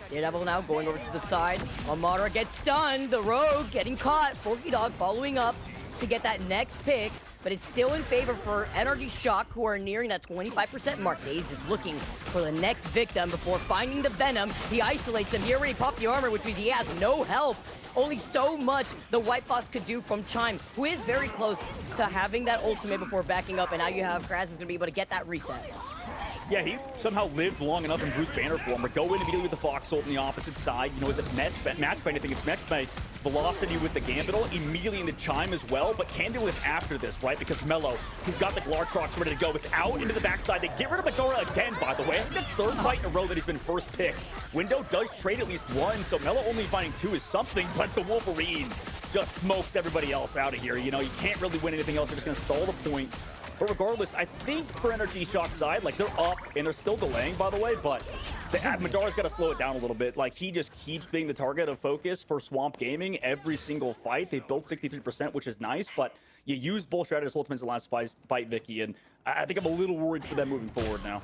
Daredevil now going over to the side. Amara gets stunned. The Rogue getting caught. Forky Dog following up to get that next pick, but it's still in favor for NRG Shock, who are nearing that 25% mark. Daze is looking for the next victim before finding the Venom. He isolates him. He already popped the armor, which means he has no help. Only so much the White Fox could do from Chime, who is very close to having that ultimate before backing up, and now you have Kraz is going to be able to get that reset. Yeah, he somehow lived long enough in Bruce Banner form, but go in immediately with the Fox ult on the opposite side. You know, is it matched by anything? It's matched by velocity with the Gambit ult, immediately in the Chime as well, but can do it after this, right? Because Mello, he's got the Glartrox ready to go. It's out into the backside. They get rid of Medora again, by the way. I think that's third fight in a row that he's been first picked. Window does trade at least one, so Mello only finding two is something, but the Wolverine just smokes everybody else out of here. You know, you can't really win anything else. They're just going to stall the point. But regardless, I think for NRG Shock's side, like, they're up, and they're still delaying, by the way, but Madara's got to slow it down a little bit. Like, he just keeps being the target of focus for Swamp Gaming every single fight. They built 63%, which is nice, but you used both strategies ultimates in the last fight, Vicky, and I think I'm a little worried for them moving forward now.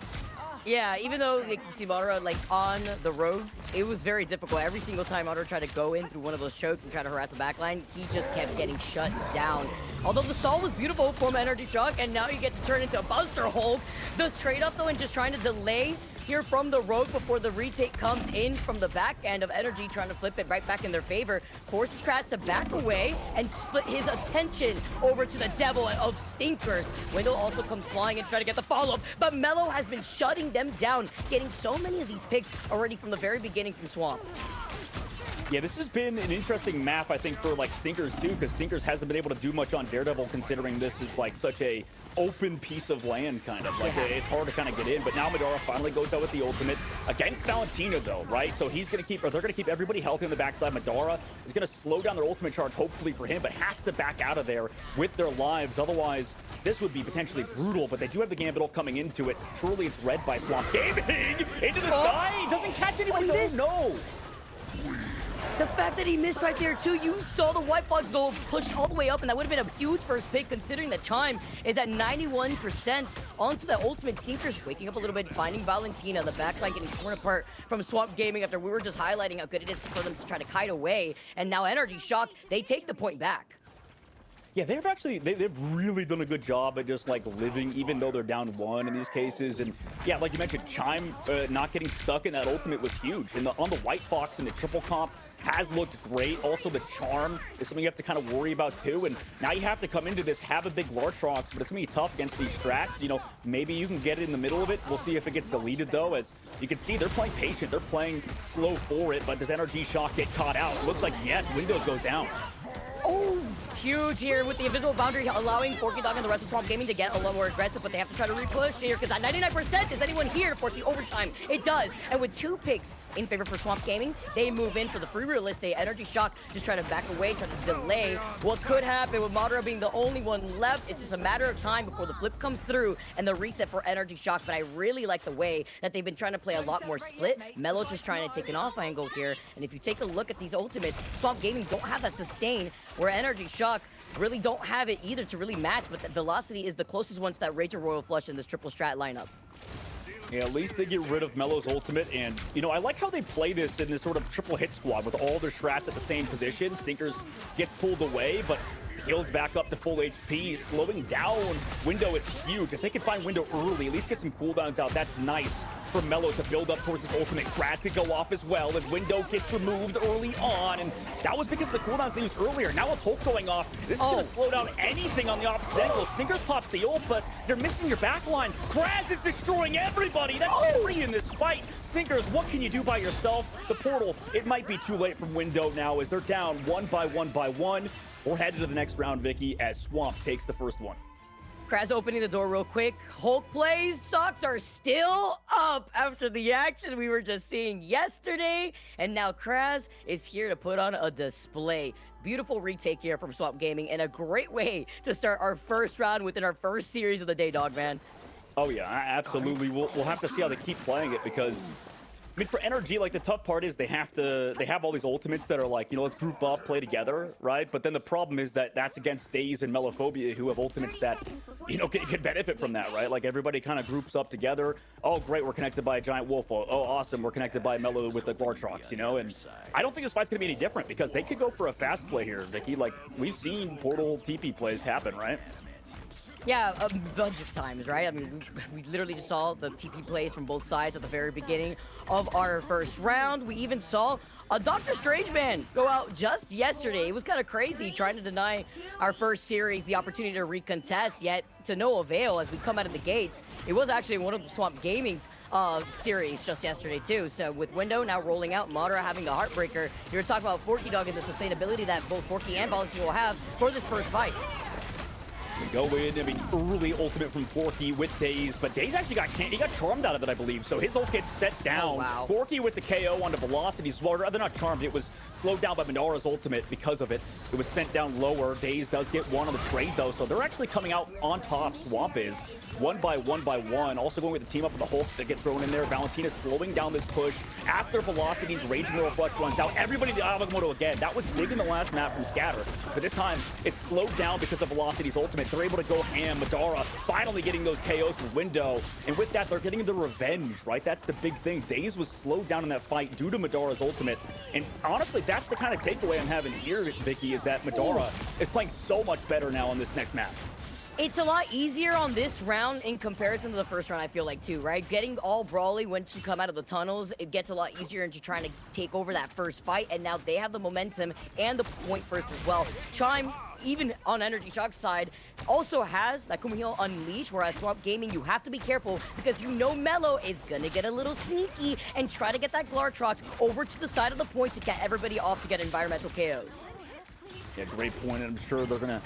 Yeah, even though you see Madara like on the road, it was very difficult. Every single time Madara tried to go in through one of those chokes and try to harass the backline, he just kept getting shut down. Although the stall was beautiful from NRG Shock, and now you get to turn into a Buster Hulk. The trade up though, and just trying to delay here from the Rogue before the retake comes in from the back end of NRG, trying to flip it right back in their favor. Forces Kraz to back away and split his attention over to the Devil of Stinkers. Wendell also comes flying and trying to get the follow-up, but Mello has been shutting them down, getting so many of these picks already from the very beginning from Swamp. Yeah, this has been an interesting map, I think, for, like, Stinkers, too, because Stinkers hasn't been able to do much on Daredevil, considering this is, like, such a open piece of land, kind of. Like, it's hard to kind of get in, but now Madara finally goes out with the ultimate against Valentina, though, right? So he's going to keep, or they're going to keep everybody healthy on the backside. Madara is going to slow down their ultimate charge, hopefully for him, but has to back out of there with their lives. Otherwise, this would be potentially brutal, but they do have the Gambit ult coming into it. Surely it's read by Swamp Gaming into the sky. Doesn't catch anybody, though. No. The fact that he missed right there, too, you saw the White Fox go push all the way up, and that would have been a huge first pick, considering that Chime is at 91% onto the ultimate. Stinkers waking up a little bit, finding Valentina, the backline getting torn apart from Swamp Gaming after we were just highlighting how good it is for them to try to kite away, and now NRG Shock, they take the point back. Yeah, they've really done a good job at just, like, living, even though they're down one in these cases. And yeah, like you mentioned, Chime not getting stuck in that ultimate was huge. And on the White Fox and the triple comp has looked great. Also, the charm is something you have to kind of worry about, too. And now you have to come into this, have a big Lartrox, but it's going to be tough against these strats. You know, maybe you can get it in the middle of it. We'll see if it gets deleted, though. As you can see, they're playing patient. They're playing slow for it, but does NRG Shock get caught out? It looks like, yes, Windows goes down. Oh, huge here with the invisible boundary, allowing Forky Dog and the rest of Swamp Gaming to get a lot more aggressive, but they have to try to re-push here, because at 99%, is anyone here to force the overtime? It does, and with 2 picks in favor for Swamp Gaming, they move in for the free realistic. NRG Shock just trying to back away, trying to delay what could happen with Madara being the only one left. It's just a matter of time before the flip comes through and the reset for NRG Shock, but I really like the way that they've been trying to play a lot more split. Mello just trying to take an off angle here, and if you take a look at these ultimates, Swamp Gaming don't have that sustain, where NRG Shock really don't have it either to really match, but the velocity is the closest one to that Rage and Royal Flush in this triple strat lineup. Yeah, at least they get rid of Mello's ultimate, and, you know, I like how they play this in this sort of triple hit squad with all their strats at the same position. Stinkers gets pulled away, but heals back up to full HP, slowing down Window is huge. If they can find Window early, at least get some cooldowns out, that's nice. for Melo to build up towards his ultimate. Kraz to go off as well as Window gets removed early on, and that was because of the cooldowns they used earlier. Now with Hulk going off, this is going to slow down anything on the opposite angle. Stinkers pops the ult, but they're missing your backline. Kraz is destroying everybody. That's 3 in this fight. Stinkers, what can you do by yourself? The portal, it might be too late from Window now as they're down 1 by 1 by 1. We're headed to the next round, Vicky, as Swamp takes the first one. Kraz opening the door real quick. Hulk plays. Stocks are still up after the action we were just seeing yesterday. And now Kraz is here to put on a display. Beautiful retake here from Swamp Gaming and a great way to start our first round within our first series of the day, dog man. Oh yeah, absolutely. We'll have to see how they keep playing it because, I mean, for NRG, like, the tough part is they have all these ultimates that are like, you know, let's group up, play together, right? But then the problem is that that's against Daze and Melophobia, who have ultimates that, you know, can benefit from that, right? Like, everybody kind of groups up together. Oh, great, we're connected by a giant wolf. Oh, awesome, we're connected by Melo with the Glartrox, you know? And I don't think this fight's gonna be any different because they could go for a fast play here, Vicky. Like, we've seen Portal TP plays happen, right? Yeah, a bunch of times, right? I mean, we literally just saw the TP plays from both sides at the very beginning of our first round. We even saw a Dr. Strange man go out just yesterday. It was kind of crazy trying to deny our first series the opportunity to recontest, yet to no avail as we come out of the gates. It was actually one of the Swamp Gaming's series just yesterday too. So with Window now rolling out, Madara having the Heartbreaker, you're talking about Forky Dog and the sustainability that both Forky and Valentino will have for this first fight. We go in, I mean, early ultimate from Forky with Daze, but Daze actually got charmed out of it, I believe, so his ult gets set down. Oh, wow. Forky with the KO onto Velocity as well. They're not charmed, it was slowed down by Madara's ultimate because of it. It was sent down lower. Daze does get one on the trade, though, so they're actually coming out on top. Swamp is 1 by 1 by 1. Also going with the team up with the Hulk that get thrown in there. Valentina slowing down this push. After Velocity's Raging Royal Flush runs out, everybody in the Avamoto again. That was big in the last map from Scatter, but this time it's slowed down because of Velocity's ultimate. They're able to go ham. Madara finally getting those KOs with Window, and with that, they're getting the revenge, right? That's the big thing. Daze was slowed down in that fight due to Madara's ultimate, and honestly, that's the kind of takeaway I'm having here, Vicky, is that Madara is playing so much better now on this next map. It's a lot easier on this round in comparison to the first round, I feel like, too, right? Getting all brawly once you come out of the tunnels, it gets a lot easier into trying to take over that first fight, and now they have the momentum and the point first as well. Chime, even on Energy Shock's side, also has that Kumihyo Unleash, whereas Swamp Gaming, you have to be careful because you know Melo is gonna get a little sneaky and try to get that Glartrox over to the side of the point to get everybody off to get environmental KOs. Yeah, great point, and I'm sure they're gonna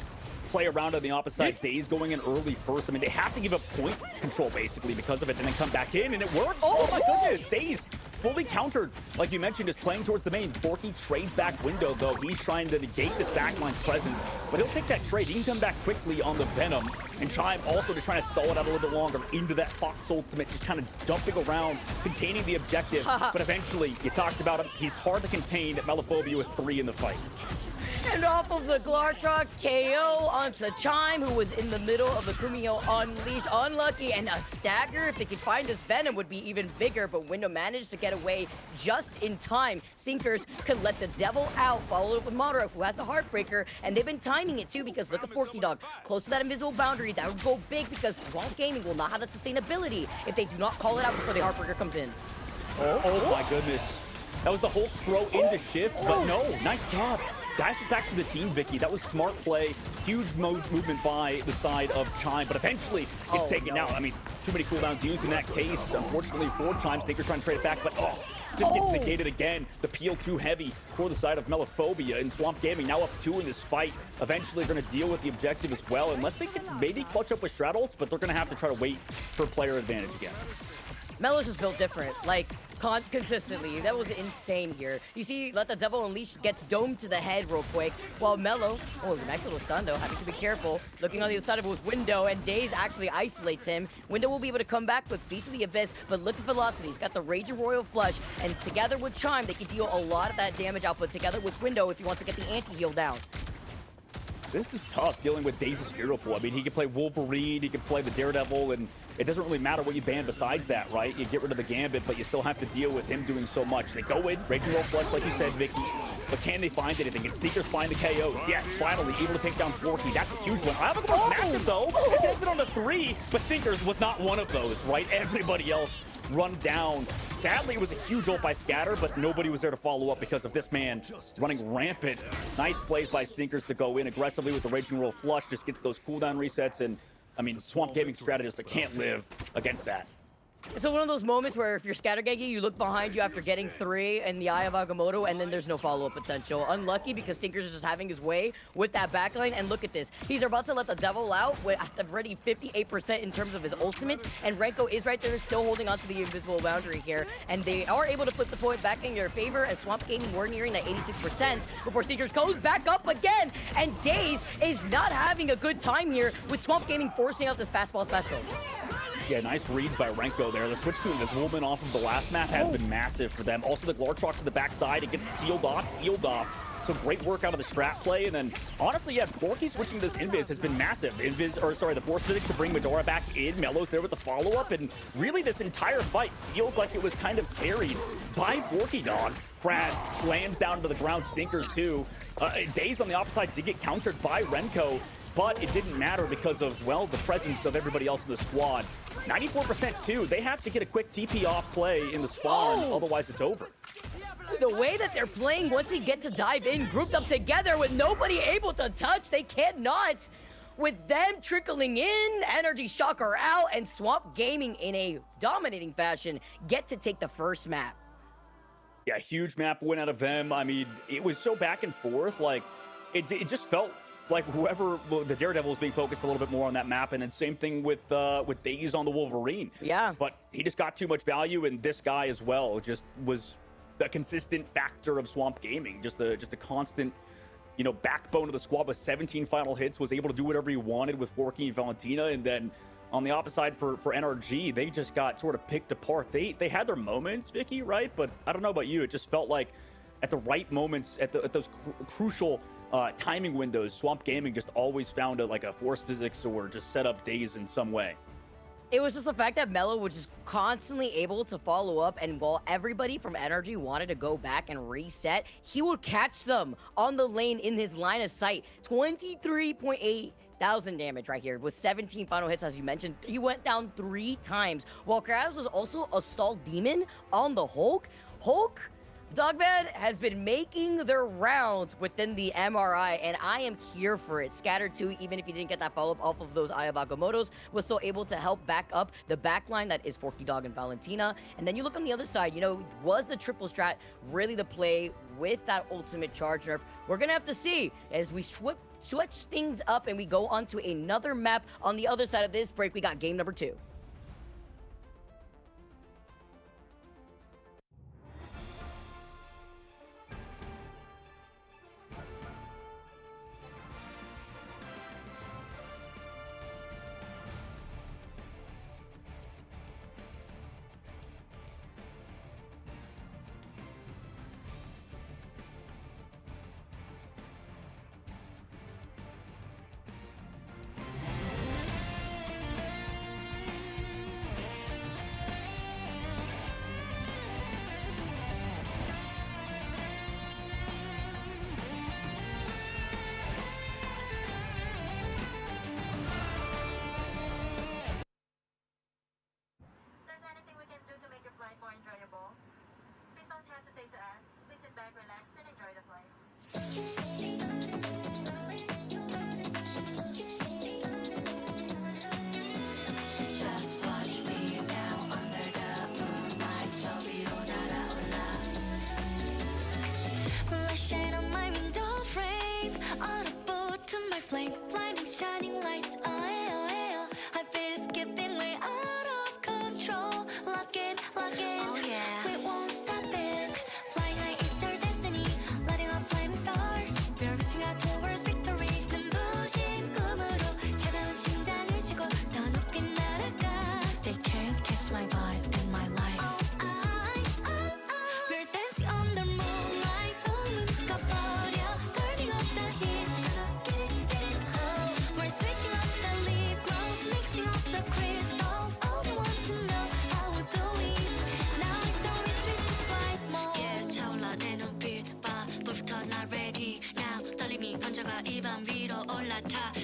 play around on the opposite side. Daze going in early first. I mean, they have to give up point control basically because of it and then come back in, and it works. Oh my goodness, Daze fully countered, like you mentioned, is playing towards the main. Forky trades back Window, though. He's trying to negate this backline presence, but he'll take that trade. He can come back quickly on the Venom, and Chime also to try to stall it out a little bit longer into that Fox ultimate, just kind of dumping around, containing the objective, but eventually, you talked about him, he's hard to contain. Melophobia with 3 in the fight. And off of the Glartrox KO onto Chime, who was in the middle of the Kumihyo Unleash. Unlucky, and a stagger. If they could find his Venom, would be even bigger, but Window managed to get away just in time. Sinkers could let the Devil out, followed up with Madara, who has the Heartbreaker, and they've been timing it too, because look at Forky Dog. Close to that invisible boundary, that would go big, because Swamp Gaming will not have the sustainability if they do not call it out before the Heartbreaker comes in. Oh my goodness. That was the whole throw into shift, but no, nice job. Dash it back to the team, Vicky. That was smart play. Huge movement by the side of Chime, but eventually it's taken out. I mean, too many cooldowns used in that case. Unfortunately, 4 times. Tinker trying to trade it back, but just gets negated again. The peel too heavy for the side of Melophobia, and Swamp Gaming now up 2 in this fight. Eventually, they're going to deal with the objective as well, unless they can maybe clutch up with Strat ults, but they're going to have to try to wait for player advantage again. Melo's just built different, like, consistently. That was insane here. You see, let the Devil Unleash gets domed to the head real quick, while Melo, nice little stun though, having to be careful. Looking on the other side of it with Window, and Daze actually isolates him. Window will be able to come back with Feast of the Abyss, but look at Velocity. He's got the Raging Royal Flush, and together with Chime, they can deal a lot of that damage output together with Window if he wants to get the anti-heal down. This is tough dealing with Daze's Fearful. I mean, he can play Wolverine, he can play the Daredevil, and it doesn't really matter what you ban besides that, right? You get rid of the Gambit, but you still have to deal with him doing so much. They go in, Raging Roll Flush, like you said, Vicky, but can they find anything? Can Sneakers find the KOs? Yes, finally, able to take down Forky. That's a huge one. Avamoto's massive, though. It has been on the 3, but Sneakers was not one of those, right? Everybody else run down. Sadly, it was a huge ult by Scatter, but nobody was there to follow up because of this man running rampant. Nice plays by Stinkers to go in aggressively with the Raging Roll flush, just gets those cooldown resets, and I mean, Swamp Gaming strategists that can't live against that. It's one of those moments where if you're Scattergeggy, you look behind you after getting 3 in the Eye of Agamotto, and then there's no follow-up potential. Unlucky because Stinkers is just having his way with that backline, and look at this. He's about to let the devil out with already 58% in terms of his ultimate, and Renko is right there still holding on to the invisible boundary here, and they are able to flip the point back in their favor as Swamp Gaming were nearing that 86% before Stinkers goes back up again, and Daze is not having a good time here with Swamp Gaming forcing out this fastball special. Yeah, nice reads by Renko there. The switch to Invisible Man off of the last map has been massive for them. Also, the Glortrox to the backside. It gets healed off. So great work out of the strat play. And then, honestly, yeah, Borky switching this Invis has been massive. The Force Physics to bring Medora back in. Melo's there with the follow-up. And really, this entire fight feels like it was kind of carried by Borky Dog. Kraz slams down to the ground. Stinkers, too. Daze on the opposite side did get countered by Renko. But it didn't matter because of, well, the presence of everybody else in the squad. 94% too. They have to get a quick TP off play in the spawn, otherwise it's over. The way that they're playing, once they get to dive in, grouped up together with nobody able to touch, they cannot. With them trickling in, Energy Shocker out, and Swamp Gaming in a dominating fashion get to take the first map. Yeah, huge map win out of them. I mean, it was so back and forth. Like, it just felt like whoever, the Daredevil was being focused a little bit more on that map, and then same thing with Daze on the Wolverine. Yeah. But he just got too much value, and this guy as well just was the consistent factor of Swamp Gaming. Just a constant, you know, backbone of the squad with 17 final hits, was able to do whatever he wanted with Forky and Valentina, and then on the opposite side for NRG, they just got sort of picked apart. They had their moments, Vicky, right? But I don't know about you, it just felt like at the right moments, at those crucial timing windows, Swamp Gaming just always found a Force Physics or just set up Daze in some way. It was just the fact that Melo was just constantly able to follow up, and while everybody from Energy wanted to go back and reset, he would catch them on the lane in his line of sight. 23,800 damage right here with 17 final hits, as you mentioned. He went down 3 times, while Kraz was also a stalled demon on the Hulk. Dogman has been making their rounds within the MRI, and I am here for it. Scatter too, even if he didn't get that follow-up off of those Eye of Agamottos, was still able to help back up the backline that is Forky Dog and Valentina. And then you look on the other side, you know, was the triple strat really the play with that ultimate charge nerf? We're gonna have to see as we switch things up and we go on to another map. On the other side of this break, we got game number 2.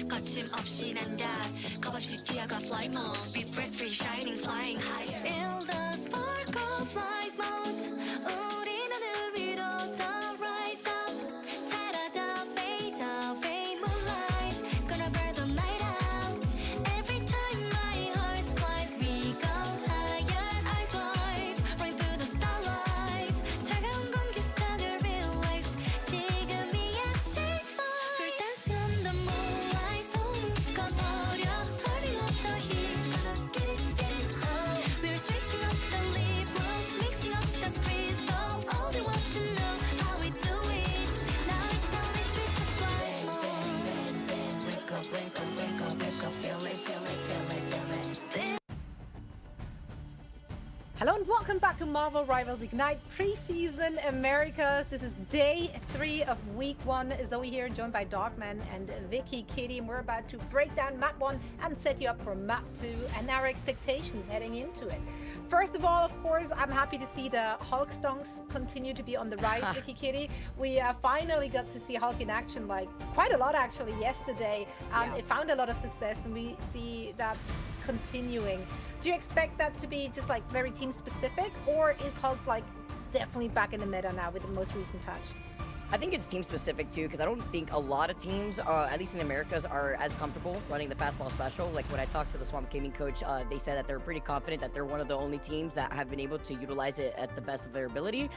거침없이 난다 겁없이 뛰어가 fly more be breath free shining flying higher feel the spark Hello and welcome back to Marvel Rivals Ignite Preseason Americas. This is day 3 of week 1. Zoe here, joined by Darkman and Vicky Kitty, and we're about to break down map 1 and set you up for map 2 and our expectations heading into it. First of all, of course, I'm happy to see the Hulk stonks continue to be on the rise, Vicky Kitty. We finally got to see Hulk in action, like quite a lot actually yesterday. It found a lot of success, and we see that continuing. Do you expect that to be just like very team specific, or is Hulk like definitely back in the meta now with the most recent patch? I think it's team specific too, because I don't think a lot of teams, at least in Americas, are as comfortable running the fastball special. Like when I talked to the Swamp Gaming coach, they said that they're pretty confident that they're one of the only teams that have been able to utilize it at the best of their ability.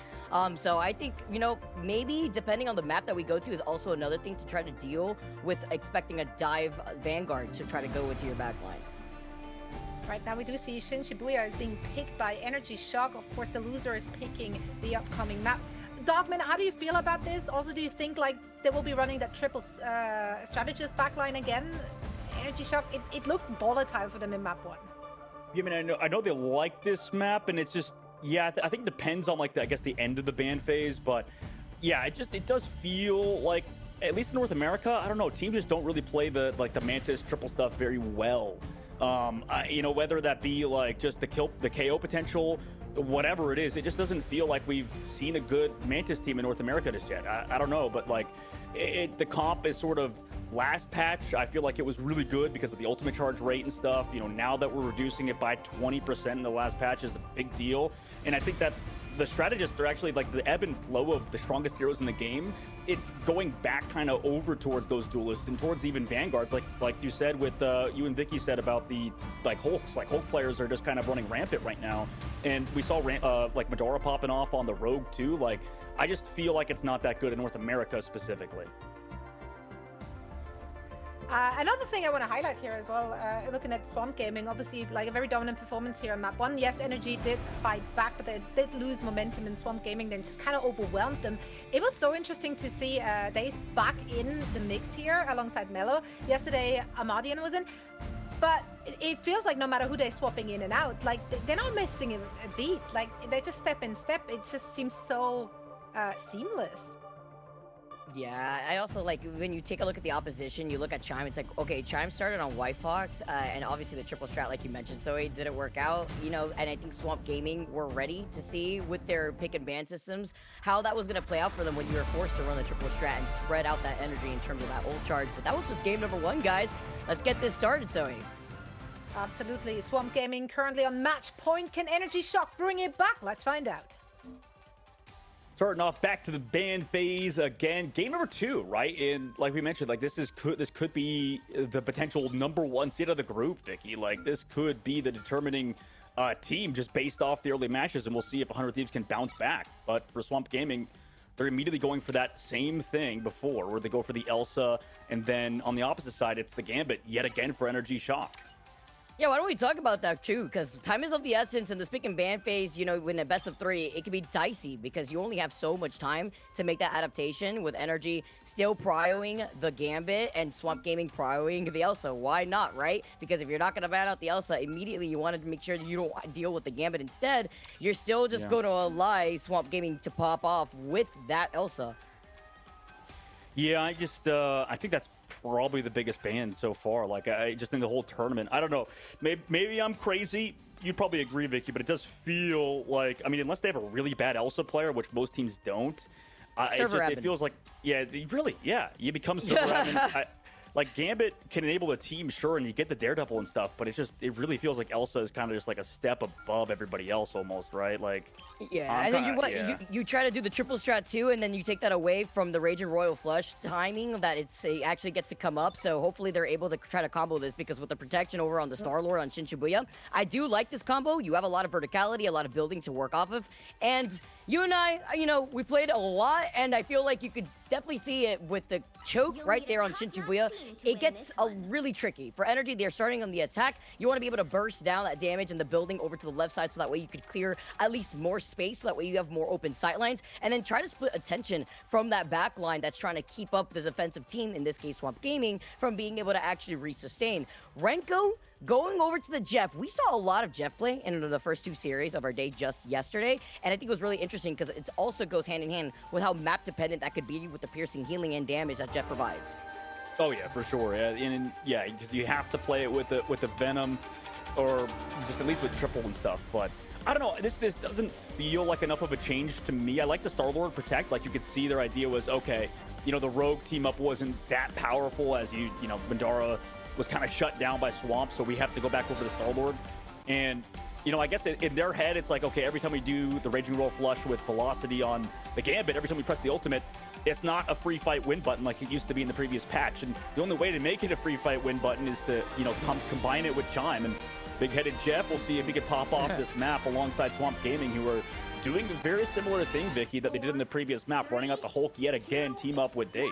So I think, you know, maybe depending on the map that we go to is also another thing to try to deal with expecting a dive Vanguard to try to go into your backline. Right now we do see Shibuya is being picked by Energy Shock. Of course, the loser is picking the upcoming map. Dogman, how do you feel about this? Also, do you think like they will be running that triple strategist backline again? Energy Shock, it looked volatile for them in map 1. Yeah, I mean, I know they like this map, and it's just, yeah, I think it depends on like I guess the end of the ban phase, but yeah, it does feel like, at least in North America, I don't know, teams just don't really play the Mantis triple stuff very well. You know, whether that be like just the KO potential, whatever it is, it just doesn't feel like we've seen a good Mantis team in North America just yet. I don't know, but like the comp is sort of last patch. I feel like it was really good because of the ultimate charge rate and stuff. You know, now that we're reducing it by 20% in the last patch is a big deal. And I think that the strategists are actually like the ebb and flow of the strongest heroes in the game. It's going back kind of over towards those duelists and towards even Vanguards, like you said with you and Vicky said about the Hulks. Like Hulk players are just kind of running rampant right now, and we saw like Medora popping off on the Rogue too. Like I just feel like it's not that good in North America specifically. Another thing I want to highlight here as well, looking at Swamp Gaming, obviously like a very dominant performance here on map 1. Yes, Energy did fight back, but they did lose momentum in Swamp Gaming, then just kind of overwhelmed them. It was so interesting to see Daze back in the mix here alongside Mello. Yesterday, Amadian was in, but it feels like no matter who they're swapping in and out, like they're not missing a beat. Like they just step in step. It just seems so seamless. Yeah, I also like when you take a look at the opposition, you look at Chime, it's like, okay, Chime started on White Fox, and obviously the triple strat, like you mentioned, so it didn't work out, you know, and I think Swamp Gaming were ready to see with their pick and ban systems how that was going to play out for them when you were forced to run the triple strat and spread out that energy in terms of that ult charge. But that was just game number 1, guys. Let's get this started, Zoe. Absolutely. Swamp Gaming currently on match point. Can Energy Shock bring it back? Let's find out. Starting off back to the ban phase again, game number 2, right? And like we mentioned, like this could be the potential #1 seed of the group, Vicky. Like this could be the determining team just based off the early matches, and we'll see if 100 Thieves can bounce back. But for Swamp Gaming, they're immediately going for that same thing before, where they go for the Elsa, and then on the opposite side, it's the Gambit yet again for Energy Shock. Yeah, why don't we talk about that too? Because time is of the essence in this pick and ban phase, you know, when a best of 3, it can be dicey because you only have so much time to make that adaptation with Energy still prioing the Gambit and Swamp Gaming prioing the Elsa. Why not, right? Because if you're not going to ban out the Elsa, immediately you wanted to make sure that you don't deal with the Gambit instead. You're still just going to allow Swamp Gaming to pop off with that Elsa. Yeah, I think that's probably the biggest ban so far. Like, I just think the whole tournament, I don't know. Maybe I'm crazy. You'd probably agree, Vicky, but it does feel like, I mean, unless they have a really bad Elsa player, which most teams don't, it feels like, yeah, you become server admin. Like, Gambit can enable the team, sure, and you get the Daredevil and stuff, but it really feels like Elsa is kind of just like a step above everybody else almost, right? Like, yeah, and then you try to do the triple strat too, and then you take that away from the Rage and Royal Flush timing that it actually gets to come up, so hopefully they're able to try to combo this, because with the protection over on the Star-Lord on Shibuya, I do like this combo. You have a lot of verticality, a lot of building to work off of, and you and I, you know, we played a lot, and I feel like you could definitely see it with the choke right there on Shibuya. it gets really tricky. For Energy, they're starting on the attack. You want to be able to burst down that damage in the building over to the left side so that way you could clear at least more space, so that way you have more open sight lines, and then try to split attention from that back line that's trying to keep up the defensive team, in this case Swamp Gaming, from being able to actually resustain. Renko going over to the Jeff. We saw a lot of Jeff play in the first 2 series of our day just yesterday, and I think it was really interesting because it also goes hand in hand with how map dependent that could be with the piercing healing and damage that Jeff provides. Oh yeah, for sure. And yeah, because you have to play it with the Venom, or just at least with triple and stuff. But I don't know. This doesn't feel like enough of a change to me. I like the Star-Lord Protect. Like, you could see their idea was, okay, you know, the Rogue team up wasn't that powerful, as you know, Bandara was kind of shut down by Swamp, so we have to go back over to Star-Lord. And, you know, I guess in their head, it's like, okay, every time we do the Raging Roll Flush with Velocity on the Gambit, every time we press the ultimate, it's not a free fight win button like it used to be in the previous patch. And the only way to make it a free fight win button is to, you know, combine it with Chime. And Big-Headed Jeff, we'll see if he can pop off this map alongside Swamp Gaming, who are doing a very similar thing, Vicky, that they did in the previous map, running out the Hulk yet again, team up with Daze.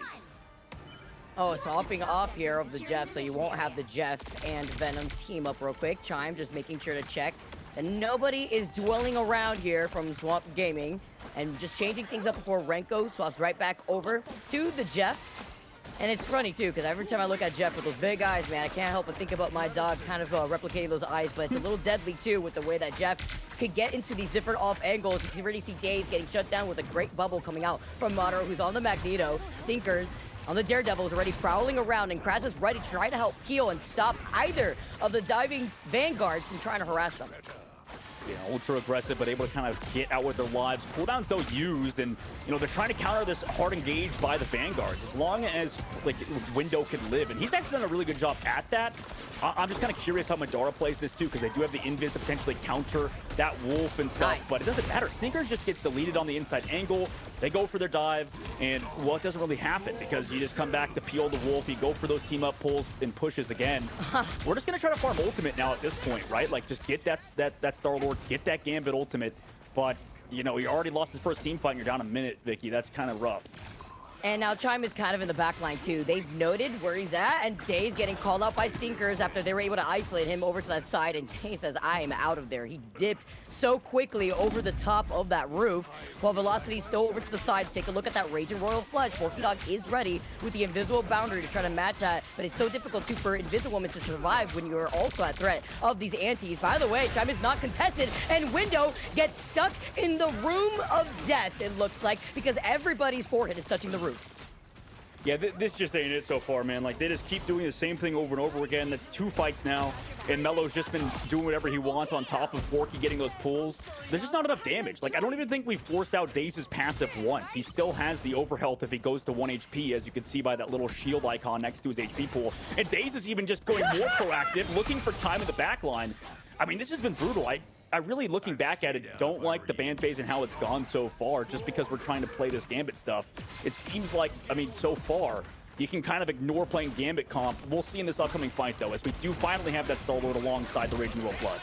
Oh, so hopping off here of the Jeff, so you won't have the Jeff and Venom team up real quick. Chime just making sure to check that nobody is dwelling around here from Swamp Gaming, and just changing things up before Renko swaps right back over to the Jeff. And it's funny too, because every time I look at Jeff with those big eyes, man, I can't help but think about my dog kind of replicating those eyes, but it's a little deadly too with the way that Jeff could get into these different off angles. You can already see Daze getting shut down with a great bubble coming out from Madara, who's on the Magneto. Stinkers on the Daredevil is already prowling around, and Kraz is ready to try to help heal and stop either of the diving Vanguards from trying to harass them. You know, ultra aggressive, but able to kind of get out with their lives. Cooldowns, though, used, and, you know, they're trying to counter this hard engage by the Vanguards as long as, like, Window can live, and he's actually done a really good job at that. I'm just kind of curious how Madara plays this, too, because they do have the invis to potentially counter that Wolf and stuff, but it doesn't matter. Sneakers just gets deleted on the inside angle. They go for their dive, and, well, it doesn't really happen because you just come back to peel the Wolf. You go for those team-up pulls and pushes again. We're just going to try to farm ultimate now at this point, right? Like, just get that Star-Lord, get that Gambit ultimate. But, you know, you already lost the first team fight and you're down a minute, Vicky. That's kind of rough. And now Chime is kind of in the back line too. They've noted where he's at, and Daze getting called out by Stinkers after they were able to isolate him over to that side, and Daze says, I am out of there. He dipped so quickly over the top of that roof, while Velocity still over to the side. Take a look at that Raging Royal Flush. Forky Dog is ready with the invisible boundary to try to match that, but it's so difficult too for Invisible Woman to survive when you're also at threat of these antis. By the way, Chime is not contested, and Window gets stuck in the room of death, it looks like, because everybody's forehead is touching the roof. Yeah, this just ain't it so far, man. Like, they just keep doing the same thing over and over again. That's 2 fights now, and Melo's just been doing whatever he wants on top of Forky getting those pulls. There's just not enough damage. Like, I don't even think we forced out Daze's passive once. He still has the overhealth if he goes to 1 HP, as you can see by that little shield icon next to his HP pool. And Daze is even just going more proactive, looking for time in the back line. I mean, this has been brutal. I really, looking back at it, don't like the ban phase and how it's gone so far, just because we're trying to play this Gambit stuff. It seems like, I mean, so far, you can kind of ignore playing Gambit comp. We'll see in this upcoming fight, though, as we do finally have that Star-Lord alongside the Raging Roll Flush.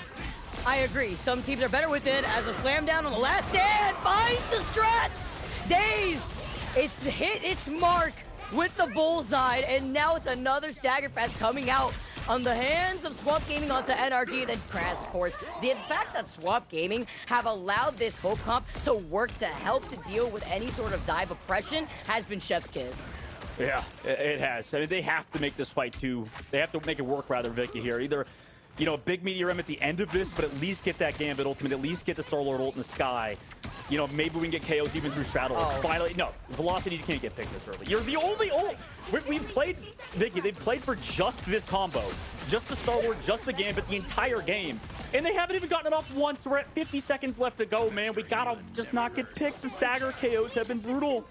I agree. Some teams are better with it, as a slam down on the last stand finds the strats. Daze, it's hit its mark with the bullseye, and now it's another Stagger Fest coming out on the hands of Swamp Gaming onto NRG, and then Kraz, of course. The fact that Swamp Gaming have allowed this whole comp to work to help to deal with any sort of dive oppression has been chef's kiss. Yeah, it has. I mean, they have to make this fight too. They have to make it work, rather, Vicky, here. Either, you know, a big Meteor M at the end of this, but at least get that Gambit ultimate, at least get the Star-Lord ult in the sky. You know, maybe we can get KOs even through Straddle. Finally, no, Velocity, you can't get picked this early. You're the only ult. We've played, Vicky, they've played for just this combo. Just the Star-Lord, just the Gambit, the entire game. And they haven't even gotten it off once. We're at 50 seconds left to go, man. We gotta just not get picked. The stagger KOs have been brutal.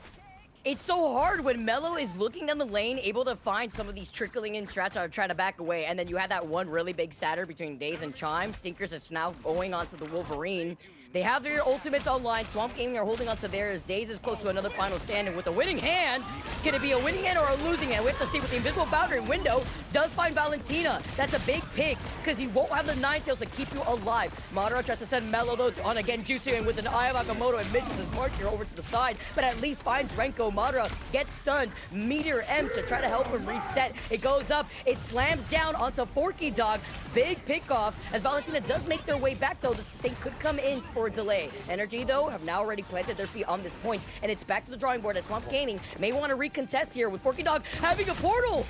It's so hard when Melo is looking down the lane, able to find some of these trickling in strats are trying to back away, and then you had that one really big statter between Daze and Chime. Stinkers is now going onto the Wolverine. They have their ultimates online. Swamp Gaming are holding on to theirs. Daze is close to another final stand, and with a winning hand, can it be a winning hand or a losing hand? We have to see. With the invisible boundary window, does find Valentina. That's a big pick, because he won't have the Ninetales to keep you alive. Madara tries to send Melo, though, on again Jutsu, and with an Eye of Agamotto, and misses his mark here over to the side, but at least finds Renko. Madara gets stunned. Meteor M to try to help him reset. It goes up. It slams down onto Forky Dog. Big pick off, as Valentina does make their way back, though. The thing could come in for a delay. Energy, though, have now already planted their feet on this point, and it's back to the drawing board as Swamp Gaming may want to recontest here with Forky Dog having a portal.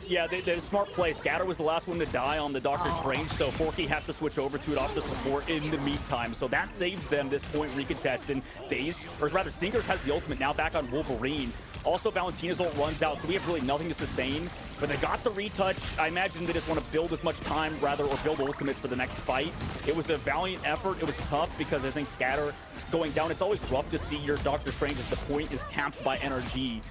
Yeah, they smart play. Scatter was the last one to die on the Doctor Strange, so Forky has to switch over to it off the support in the meantime. So that saves them this point recontest. And Daze, or rather Stinkers has the ultimate now back on Wolverine. Also, Valentina's ult runs out, so we have really nothing to sustain. But they got the retouch. I imagine they just want to build as much time, rather, or build ultimates for the next fight. It was a valiant effort. It was tough because I think Scatter going down, it's always rough to see your Doctor Strange as the point is camped by NRG.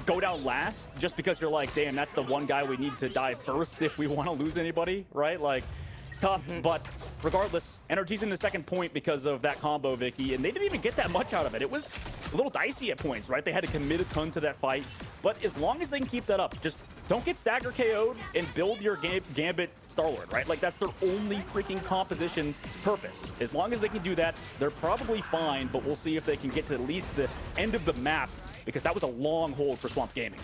Go down last, just because you're like, damn, that's the one guy we need to die first if we want to lose anybody, right? Like, it's tough, but regardless, NRG's in the second point because of that combo, Vicky, and they didn't even get that much out of it. It was a little dicey at points, right? They had to commit a ton to that fight, but as long as they can keep that up, just don't get stagger KO'd and build your Gambit Star-Lord, right? Like, that's their only freaking composition purpose. As long as they can do that, they're probably fine, but we'll see if they can get to at least the end of the map, because that was a long hold for Swamp Gaming.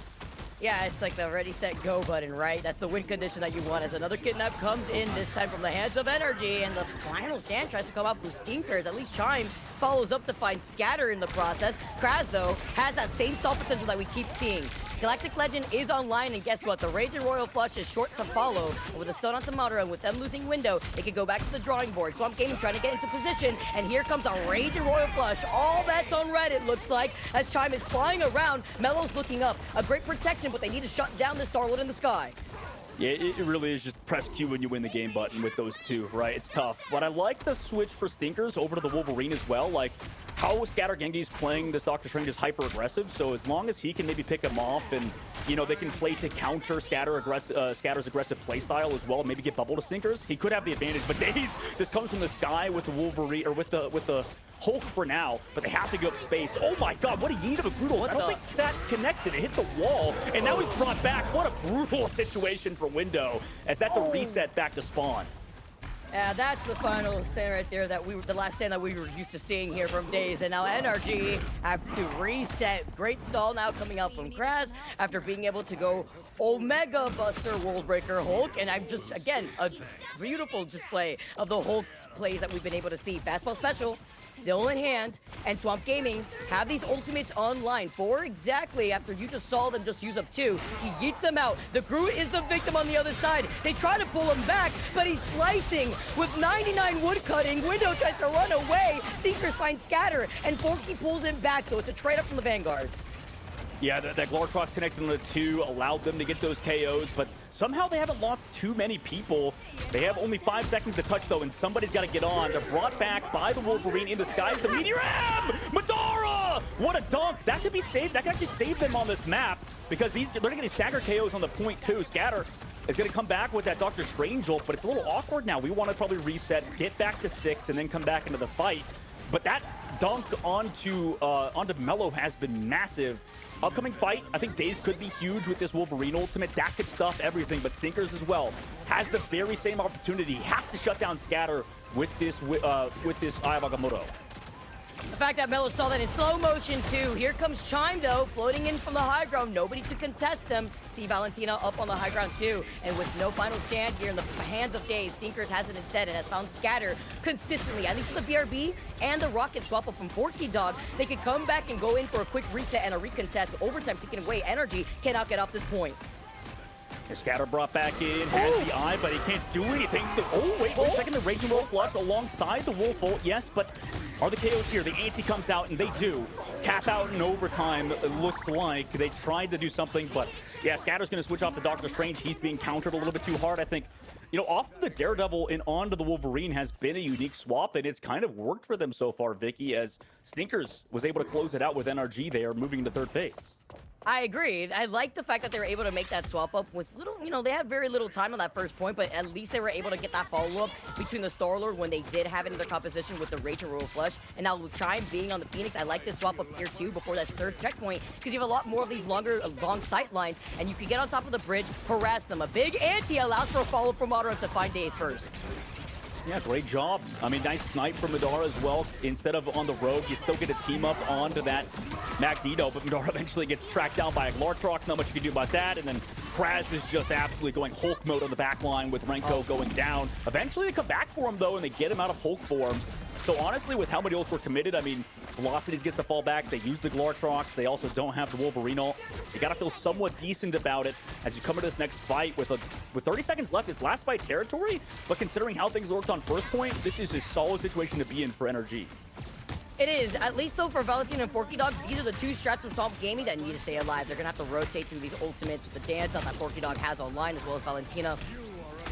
Yeah, it's like the ready, set, go button, right? That's the win condition that you want as another kidnap comes in, this time from the hands of Energy, and the final stand tries to come out from Stinkers. At least Chime follows up to find Scatter in the process. Kraz, though, has that same stall potential that we keep seeing. Galactic Legend is online, and guess what? The Rage and Royal Flush is short to follow. With a stun onto Madara, and with them losing window, they can go back to the drawing board. Swamp Gaming trying to get into position, and here comes a Rage and Royal Flush. All that's on red, it looks like, as Chime is flying around. Melo's looking up. A great protection, but they need to shut down the Star-Lord in the sky. Yeah, it really is just press Q when you win the game button with those two, right? It's tough. But I like the switch for Stinkers over to the Wolverine as well. Like, how Scatter Genji's playing this Doctor Strange is hyper-aggressive, so as long as he can maybe pick him off and, you know, they can play to counter Scatter's aggressive playstyle as well, maybe get bubble to Stinkers, he could have the advantage. But Daze just comes from the sky with the Wolverine, or with the Hulk for now, but they have to give up space. Oh my god, what a yeet of a brutal. I don't think that connected. It hit the wall, and now he's brought back. What a brutal situation for Window, as that's a reset back to spawn. Yeah, that's the final stand right there that the last stand that we were used to seeing here from Daze, and now NRG have to reset. Great stall now coming out from Kraz after being able to go Omega Buster World Breaker Hulk, and I'm just, again, a beautiful display of the Hulk's plays that we've been able to see. Fastball special still in hand, and Swamp Gaming have these ultimates online. 4 exactly after you just saw them just use up 2. He yeets them out. The Groot is the victim on the other side. They try to pull him back, but he's slicing with 99 wood cutting. Window tries to run away. Seekers find Scatter, and Forky pulls him back, so it's a trade up from the Vanguards. Yeah, that Glortrox connecting on the 2 allowed them to get those KOs, but somehow they haven't lost too many people. They have only 5 seconds to touch, though, and somebody's got to get on. They're brought back by the Wolverine in the skies. The Meteor M! Madara! What a dunk! That could be saved. That could actually save them on this map, because they're going to get these stagger KOs on the point, too. Scatter is going to come back with that Doctor Strange ult, but it's a little awkward now. We want to probably reset, get back to 6, and then come back into the fight. But that dunk onto Melo has been massive. Upcoming fight, I think Daze could be huge with this Wolverine ultimate. That could stuff everything, but Stinkers as well has the very same opportunity. Has to shut down Scatter with this Eye of Agamotto. The fact that Melo saw that in slow motion, too. Here comes Chime, though, floating in from the high ground. Nobody to contest them. See Valentina up on the high ground, too. And with no final stand here in the hands of Daze, Stinkers has it instead and has found Scatter consistently, at least with the BRB and the rocket swap up from Forky Dog. They could come back and go in for a quick reset and a recontest. Overtime taking away. Energy cannot get off this point. Scatter brought back in, has the eye, but he can't do anything. Oh, wait a second. The Raging Wolf Flush alongside the Wolf ult, yes, but are the KOs here? The ante comes out, and they do. Cap out in overtime, it looks like. They tried to do something, but yeah, Scatter's going to switch off the Doctor Strange. He's being countered a little bit too hard, I think. You know, off the Daredevil and onto the Wolverine has been a unique swap, and it's kind of worked for them so far, Vicky, as Stinkers was able to close it out with NRG there, moving into third phase. I agree. I like the fact that they were able to make that swap up with little, you know, they had very little time on that first point, but at least they were able to get that follow-up between the Star-Lord when they did have it in their composition with the Rage and Royal Flush. And now Chime being on the Phoenix, I like this swap up here too before that third checkpoint because you have a lot more of these long sight lines and you can get on top of the bridge, harass them. A big anti allows for a follow-up from Madara to find Days first. Yeah, great job. I mean, nice snipe from Madara as well. Instead of on the road, you still get a team up onto that Magneto, but Madara eventually gets tracked down by a Glartrox. Not much you can do about that. And then Kraz is just absolutely going Hulk mode on the back line with Renko going down. Eventually they come back for him though, and they get him out of Hulk form. So honestly, with how many ults were committed, I mean, Velocities gets the fall back. They use the Glartrox. They also don't have the Wolverine ult. You got to feel somewhat decent about it as you come into this next fight with 30 seconds left. It's last fight territory, but considering how things looked on first point, this is a solid situation to be in for NRG. It is. At least, though, for Valentina and Forky Dog, these are the two strats from Swamp Gaming that need to stay alive. They're going to have to rotate through these ultimates with the dance that Forky Dog has online, as well as Valentina.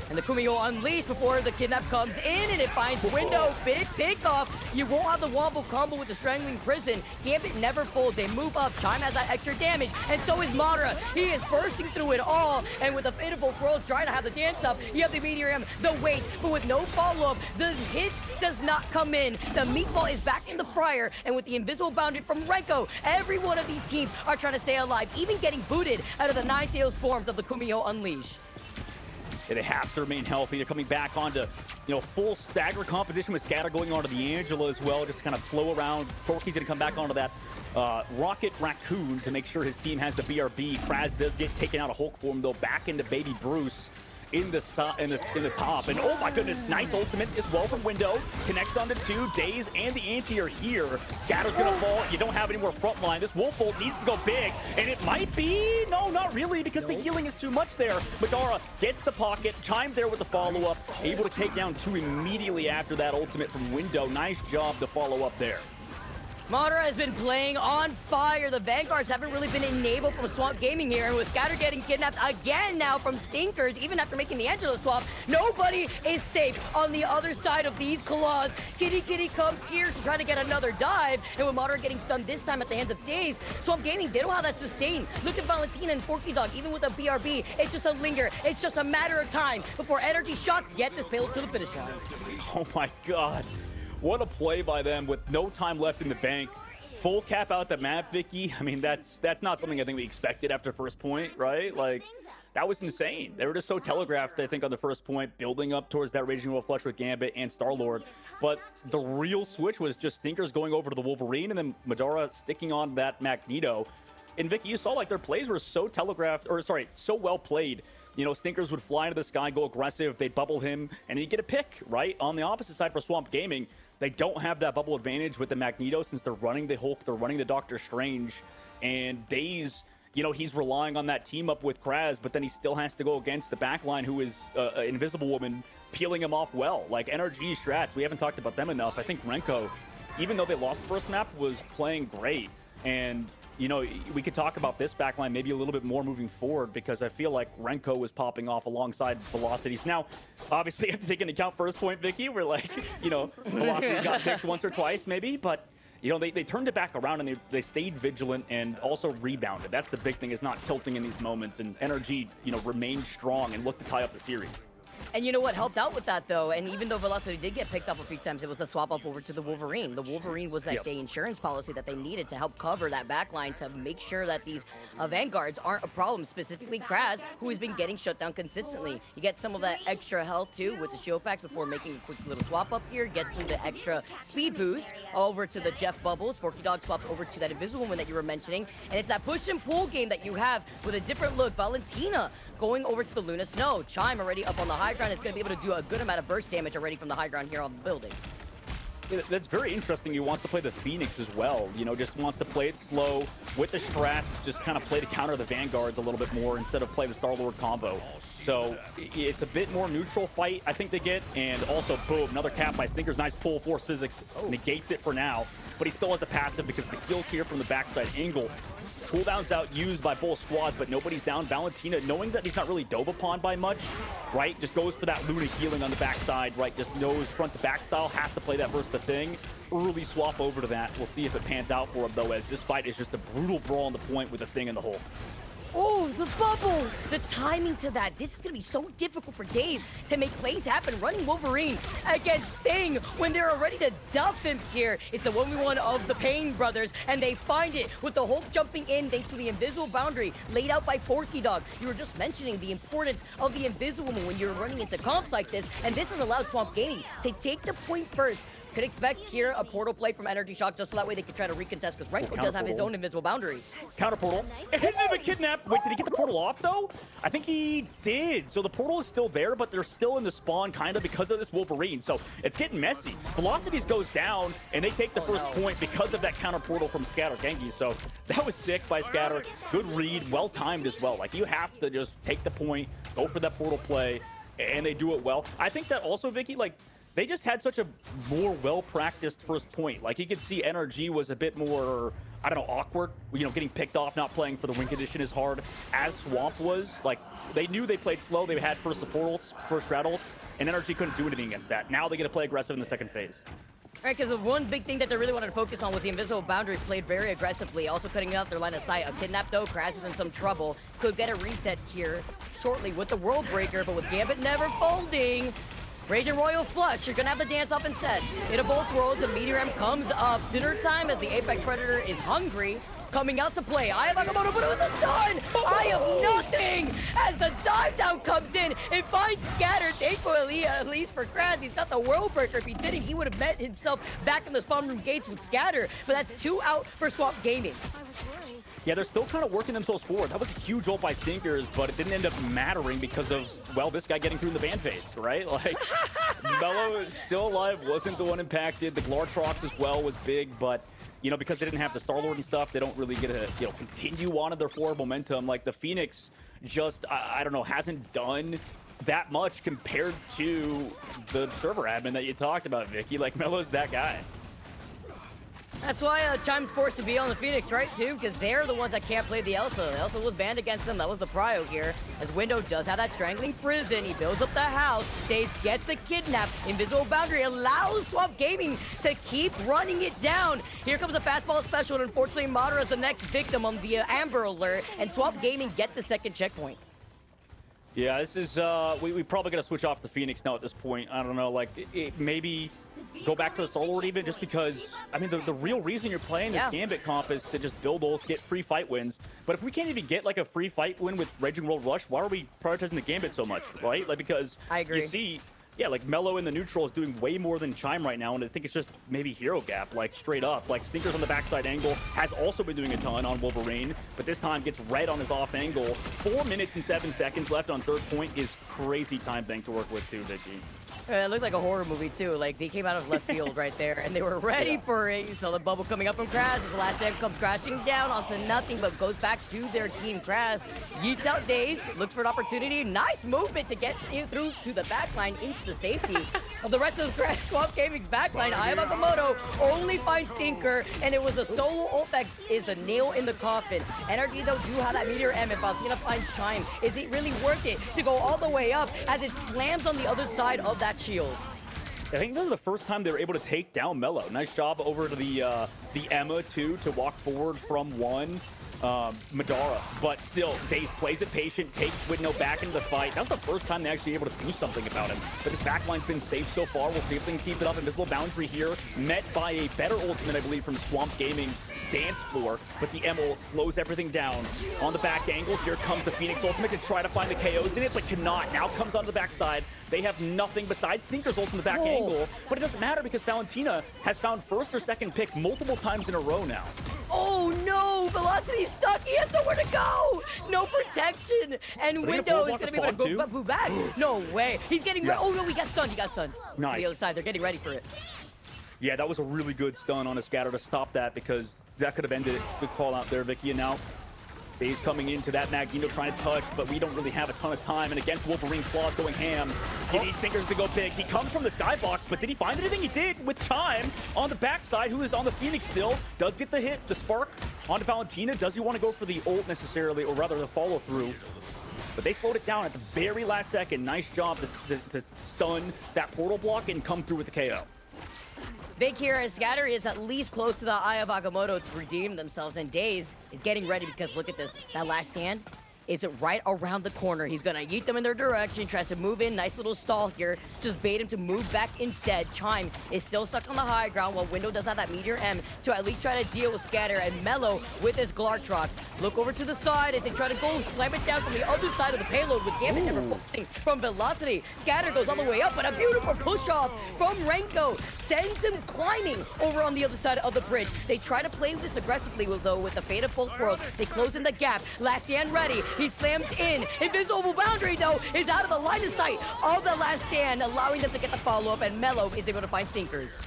And the Kumiho unleashed before the kidnap comes in, and it finds Window. Big pickoff. You won't have the wombo combo with the Strangling Prison. Gambit never folds. They move up. Chime has that extra damage, and so is Madara. He is bursting through it all, and with a Fatal Throw trying to have the dance up, you have the Meteorium, the weight, but with no follow-up, the hit does not come in. The meatball is back in the fryer, and with the invisible bounded from Renko, every one of these teams are trying to stay alive, even getting booted out of the Nine Tails forms of the Kumiho Unleash. Yeah, they have to remain healthy. They're coming back onto, you know, full stagger composition with Scatter going onto the Angela as well, just to kind of flow around. Forky's going to come back onto that Rocket Raccoon to make sure his team has the BRB. Kraz does get taken out of Hulk form, though, back into Baby Bruce in the top. And oh my goodness, nice ultimate as well from Window. Connects onto two. Days and the Anti are here. Scatter's going to fall. You don't have any more front line. This Wolf ult needs to go big. And it might be, no, not really, because the healing is too much there. Madara gets the pocket. Chime there with the follow-up. Able to take down two immediately after that ultimate from Window. Nice job to follow up there. Madara has been playing on fire. The Vanguards haven't really been enabled from Swamp Gaming here, and with Scatter getting kidnapped again now from Stinkers, even after making the Angela swap, nobody is safe on the other side of these claws. Kitty comes here to try to get another dive, and with Madara getting stunned this time at the hands of Days, Swamp Gaming, they don't have that sustain. Look at Valentina and Forky Dog, even with a BRB, it's just a linger. It's just a matter of time before Energy Shock get this payload to the finish line. Oh my god. What a play by them with no time left in the bank. Full cap out the map, Vicky. I mean, that's not something I think we expected after first point, right? Like, that was insane. They were just so telegraphed, I think, on the first point, building up towards that Raging Wolf flush with Gambit and Star-Lord. But the real switch was just Stinkers going over to the Wolverine and then Madara sticking on that Magneto. And Vicky, you saw like their plays were so telegraphed, or sorry, so well played. You know, Stinkers would fly into the sky, go aggressive, they'd bubble him, and he'd get a pick, right? On the opposite side for Swamp Gaming, they don't have that bubble advantage with the Magneto since they're running the Hulk, they're running the Doctor Strange, and Days, you know, he's relying on that team up with Kraz, but then he still has to go against the backline who is Invisible Woman, peeling him off well. Like, NRG strats, we haven't talked about them enough. I think Renko, even though they lost the first map, was playing great, and you know, we could talk about this backline maybe a little bit more moving forward because I feel like Renko was popping off alongside Velocities. Now, obviously, you have to take into account first point, Vicky, where, like, you know, Velocities got picked once or twice maybe, but, you know, they turned it back around and they stayed vigilant and also rebounded. That's the big thing, is not tilting in these moments, and NRG, you know, remained strong and looked to tie up the series. And you know what helped out with that, though? And even though Velocity did get picked up a few times, it was the swap up over to the Wolverine. The Wolverine was that day insurance policy that they needed to help cover that backline to make sure that these Vanguards aren't a problem, specifically Kraz, who has been getting shut down consistently. You get some of that extra health, too, with the shield packs before making a quick little swap up here, get the extra speed boost over to the Jeff Bubbles. Forky Dog swapped over to that Invisible Woman that you were mentioning. And it's that push and pull game that you have with a different look. Valentina going over to the Luna Snow. Chime already up on the high ground. It's going to be able to do a good amount of burst damage already from the high ground here on the building. Yeah, that's very interesting. He wants to play the Phoenix as well. You know, just wants to play it slow with the strats, just kind of play to counter the Vanguards a little bit more instead of play the Star-Lord combo. So it's a bit more neutral fight, I think they get. And also, boom, another cap by Stinkers. Nice pull, Force Physics negates it for now. But he still has the passive because the heals here from the backside angle. Cooldowns out used by both squads, but nobody's down. Valentina, knowing that he's not really dove upon by much, right, just goes for that Luna healing on the backside, right, just knows front to back style, has to play that versus the thing. early swap over to that. We'll see if it pans out for him, though, as this fight is just a brutal brawl on the point with the thing in the hole. Oh, the bubble! The timing to that. This is going to be so difficult for Days to make plays happen. Running Wolverine against Thing when they're ready to duff him here. It's the 1v1 of the Payne brothers, and they find it with the Hulk jumping in thanks to the invisible boundary laid out by Forky Dog. You were just mentioning the importance of the invisible when you're running into comps like this, and this has allowed Swamp Gaming to take the point first. Could expect here a portal play from Energy Shock just so that way they could try to recontest because Renko does have his own invisible boundary. Counter portal. And the kidnap. Wait, did he get the portal off though? I think he did. So the portal is still there, but they're still in the spawn kind of because of this Wolverine. So it's getting messy. Velocities goes down and they take the first point because of that counter portal from Scatter Genki. So that was sick by Scatter. Good read, well timed as well. Like you have to just take the point, go for that portal play, and they do it well. I think that also, Vicky, like, they just had such a more well-practiced first point. Like, you could see NRG was a bit more, I don't know, awkward. You know, getting picked off, not playing for the win condition as hard as Swamp was. Like, they knew they played slow. They had first support ults, first strat ults, and NRG couldn't do anything against that. Now they get to play aggressive in the second phase. Right, because the one big thing that they really wanted to focus on was the invisible boundary played very aggressively, also cutting out their line of sight. A kidnap though, Kraz is in some trouble. Could get a reset here shortly with the World Breaker, but with Gambit never folding. Raging Royal Flush, you're gonna have the dance off and set. Into both worlds, the Meteor M comes up. Dinner time as the Apex Predator is hungry. Coming out to play. I have Akamoto, but with the stun! I have nothing! As the dive down comes in, it finds Scatter. Thankfully, at least for Kraz, he's got the World Breaker. If he didn't, he would have met himself back in the spawn room gates with Scatter. But that's 2 out for Swamp Gaming. Yeah, they're still kind of working themselves forward. That was a huge ult by Stinkers, but it didn't end up mattering because of, well, this guy getting through the ban phase, right? Like, Mello is still alive, wasn't the one impacted. The Glartrox as well was big, but, you know, because they didn't have the Star-Lord and stuff, they don't really get to, you know, continue on in their forward momentum. Like, the Phoenix just, I don't know, hasn't done that much compared to the server admin that you talked about, Vicky. Like, Mello's that guy. That's why Chime's forced to be on the Phoenix, right, too? Because they're the ones that can't play the Elsa. Elsa was banned against them. That was the prio here. As Window does have that strangling prison. He builds up the house. Daze gets the kidnap. Invisible boundary allows Swamp Gaming to keep running it down. Here comes a fastball special, and unfortunately, Madara is the next victim on the Amber Alert, and Swamp Gaming get the second checkpoint. Yeah, this is, we probably got to switch off the Phoenix now at this point. I don't know, like, maybe go back to the Star-Lord even, just because, I mean, the real reason you're playing this Gambit comp is to just build ults, get free fight wins. But if we can't even get, like, a free fight win with Raging World Rush, why are we prioritizing the Gambit so much, right? Like, because I agree. You see, yeah, like, Mello in the neutral is doing way more than Chime right now, and I think it's just maybe hero gap, like, straight up. Like, Stinkers on the backside angle has also been doing a ton on Wolverine, but this time gets red on his off angle. 4 minutes and 7 seconds left on third point is crazy time bank to work with, too, Vicky. It looked like a horror movie, too. Like, they came out of left field right there, and they were ready for it. You saw the bubble coming up from Kraz as the last damn comes crashing down onto nothing, but goes back to their team. Kraz yeets out Daze, looks for an opportunity. Nice movement to get in through to the backline into the safety of the rest of the Kraz Swamp Gaming's backline. Ayabakamoto only finds Stinker, and it was a solo ult that is the nail in the coffin. NRG, though, do have that Meteor M. If Valentina finds Chime, is it really worth it to go all the way up as it slams on the other side of that shield? I think this is the first time they were able to take down Mello. Nice job over to the EMEA, too, to walk forward from one. Madara, but still, Daze plays it patient, takes Window back into the fight. That's the first time they're actually able to do something about him. But his backline's been safe so far. We'll see if they can keep it up. Invisible boundary here, met by a better ultimate, I believe, from Swamp Gaming's dance floor. But the M ult slows everything down. On the back angle, here comes the Phoenix ultimate to try to find the KOs in it, but cannot. Now comes on the backside. They have nothing besides Stinker's ult in the back angle, but it doesn't matter because Valentina has found first or second pick multiple times in a row now. Oh no! Velocity's stuck. He has nowhere to go. No protection, and Window is going to be able to go back. No way. He's getting. Oh no! He got stunned. He got stunned. Nice. To the other side. They're getting ready for it. Yeah, that was a really good stun on a scatter to stop that because that could have ended it. Good call out there, Vicky. And now Daze coming into that Magneto trying to touch, but we don't really have a ton of time. And against Wolverine, Claws going ham. He needs Stinkers to go big. He comes from the skybox, but did he find anything? He did with Chime on the backside, who is on the Phoenix still. Does get the hit, the spark onto Valentina. Does he want to go for the ult necessarily, or rather the follow through? But they slowed it down at the very last second. Nice job to stun that portal block and come through with the KO. Big here as Scatter is at least close to the Eye of Agamotto to redeem themselves, and Daze is getting ready because look at this. That last stand is right around the corner. He's gonna yeet them in their direction, tries to move in, nice little stall here, just bait him to move back instead. Chime is still stuck on the high ground while Window does have that Meteor M to at least try to deal with Scatter, and Mellow with his Glartrox. Look over to the side as they try to go slam it down from the other side of the payload with Gambit never focusing from Velocity. Scatter goes all the way up, but a beautiful push off from Renko sends him climbing over on the other side of the bridge. They try to play this aggressively though with the Fate of Both Worlds. They close in the gap. Last stand ready. He slams in. Invisible Boundary, though, is out of the line of sight of the last stand, allowing them to get the follow-up, and Mellow is able to find Stinkers.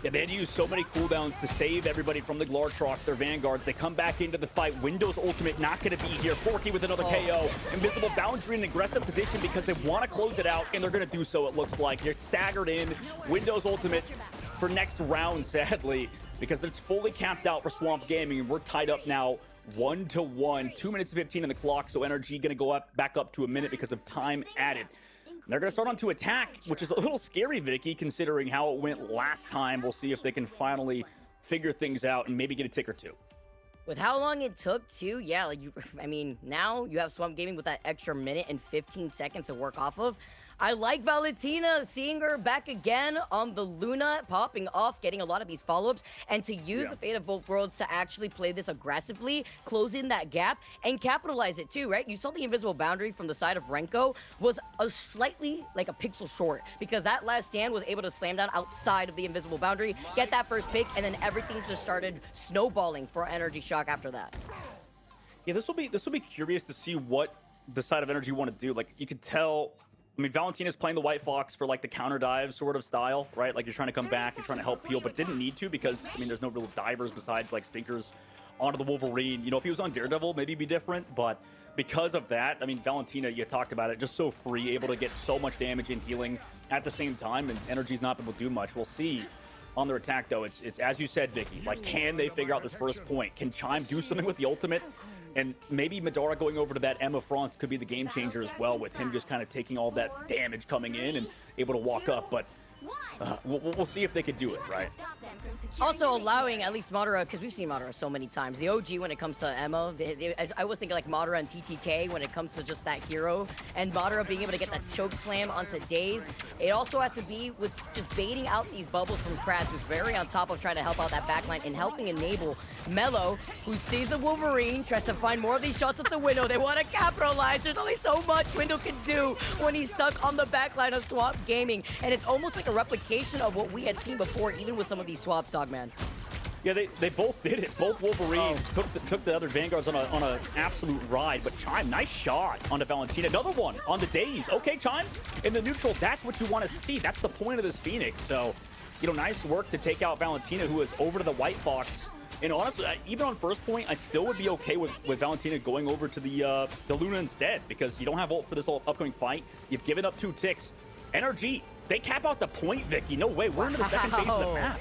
Yeah, they had to use so many cooldowns to save everybody from the Glartrox, their Vanguards. They come back into the fight. Windows ultimate not going to be here. Forky with another KO. Invisible Boundary in an aggressive position because they want to close it out, and they're going to do so, it looks like. They're staggered in. Windows ultimate for next round, sadly, because it's fully capped out for Swamp Gaming, and we're tied up now 1-1, 2 minutes and 15 on the clock, so energy gonna go back up to a minute because of time added. They're gonna start on to attack, which is a little scary, Vicky, considering how it went last time. We'll see if they can finally figure things out and maybe get a tick or two. With how long it took too, yeah, like I mean, now you have Swamp Gaming with that extra minute and 15 seconds to work off of. I like Valentina, seeing her back again on the Luna, popping off, getting a lot of these follow-ups, and to use the Fate of Both Worlds to actually play this aggressively, close in that gap, and capitalize it too, right? You saw the Invisible Boundary from the side of Renko was a slightly, like a pixel short, because that last stand was able to slam down outside of the Invisible Boundary, get that first pick, and then everything just started snowballing for Energy Shock after that. Yeah, this will be curious to see what the side of Energy want to do. Like, you could tell, I mean, Valentina's playing the White Fox for like the counter dive sort of style, right? Like, you're trying to come back, you're trying to help peel, but didn't need to because, I mean, there's no real divers besides like Stinkers onto the Wolverine. You know, if he was on Daredevil, maybe it'd be different, but because of that, I mean, Valentina, you talked about it, just so free, able to get so much damage and healing at the same time, and Energy's not able to do much. We'll see on their attack, though. It's as you said, Vicky, like, can they figure out this first point? Can Chime do something with the ultimate? And maybe Madara going over to that Emma France could be the game changer as well, with him just kind of taking all that damage coming in and able to walk up. But we'll see if they could do it, right? Also allowing at least Madara, because we've seen Madara so many times. The OG when it comes to Emma, I always think like Madara and TTK when it comes to just that hero. And Madara being able to get that choke slam onto Daze. It also has to be with just baiting out these bubbles from Kraz, who's very on top of trying to help out that backline and helping enable Mellow, who sees the Wolverine, tries to find more of these shots at the Window. They want to capitalize. There's only so much Window can do when he's stuck on the backline of Swamp Gaming. And it's almost like a replication of what we had seen before, even with some of these swaps, Dogman. Yeah, they both did it. Both Wolverines took the other Vanguards on a absolute ride. But Chime, nice shot onto Valentina. Another one on the Daze. Okay, Chime, in the neutral, that's what you want to see. That's the point of this Phoenix. So, you know, nice work to take out Valentina, who is over to the White Fox. And honestly, even on first point, I still would be okay with Valentina going over to the Luna instead, because you don't have ult for this upcoming fight. You've given up 2 ticks. NRG, they cap out the point, Vicky. No way. We're into the second phase of the map.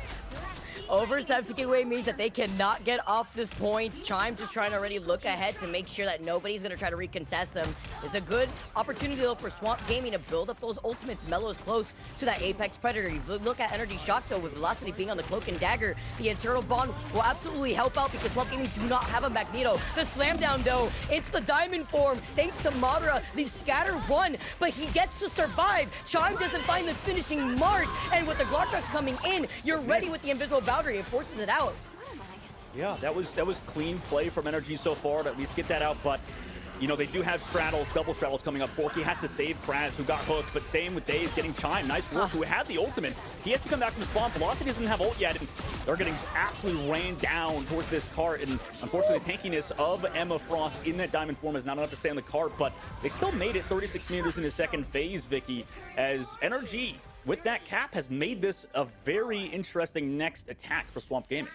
Overtime takeaway means that they cannot get off this point. Chime just trying to already look ahead to make sure that nobody's going to try to recontest them. It's a good opportunity, though, for Swamp Gaming to build up those ultimates. Mellow is close to that Apex Predator. You look at Energy Shock, though, with Velocity being on the Cloak and Dagger. The internal bond will absolutely help out because Swamp Gaming do not have a Magneto. The slam down, though, it's the diamond form. Thanks to Madara, the Scatter one, but he gets to survive. Chime doesn't find the finishing mark, and with the Glartrox coming in, you're ready with the Invisible Boundary. It forces it out. Yeah, that was clean play from Energy so far to at least get that out, but you know, they do have straddles, double straddles coming up. Forky has to save Kraz, who got hooked, but same with Daze getting Chime. Nice work, who had the ultimate. He has to come back from the spawn. Velocity doesn't have ult yet, and they're getting absolutely rained down towards this cart, and unfortunately the tankiness of Emma Frost in that diamond form is not enough to stay on the cart, but they still made it 36 meters in the second phase, Vicky, as Energy with that cap has made this a very interesting next attack for Swamp Gaming.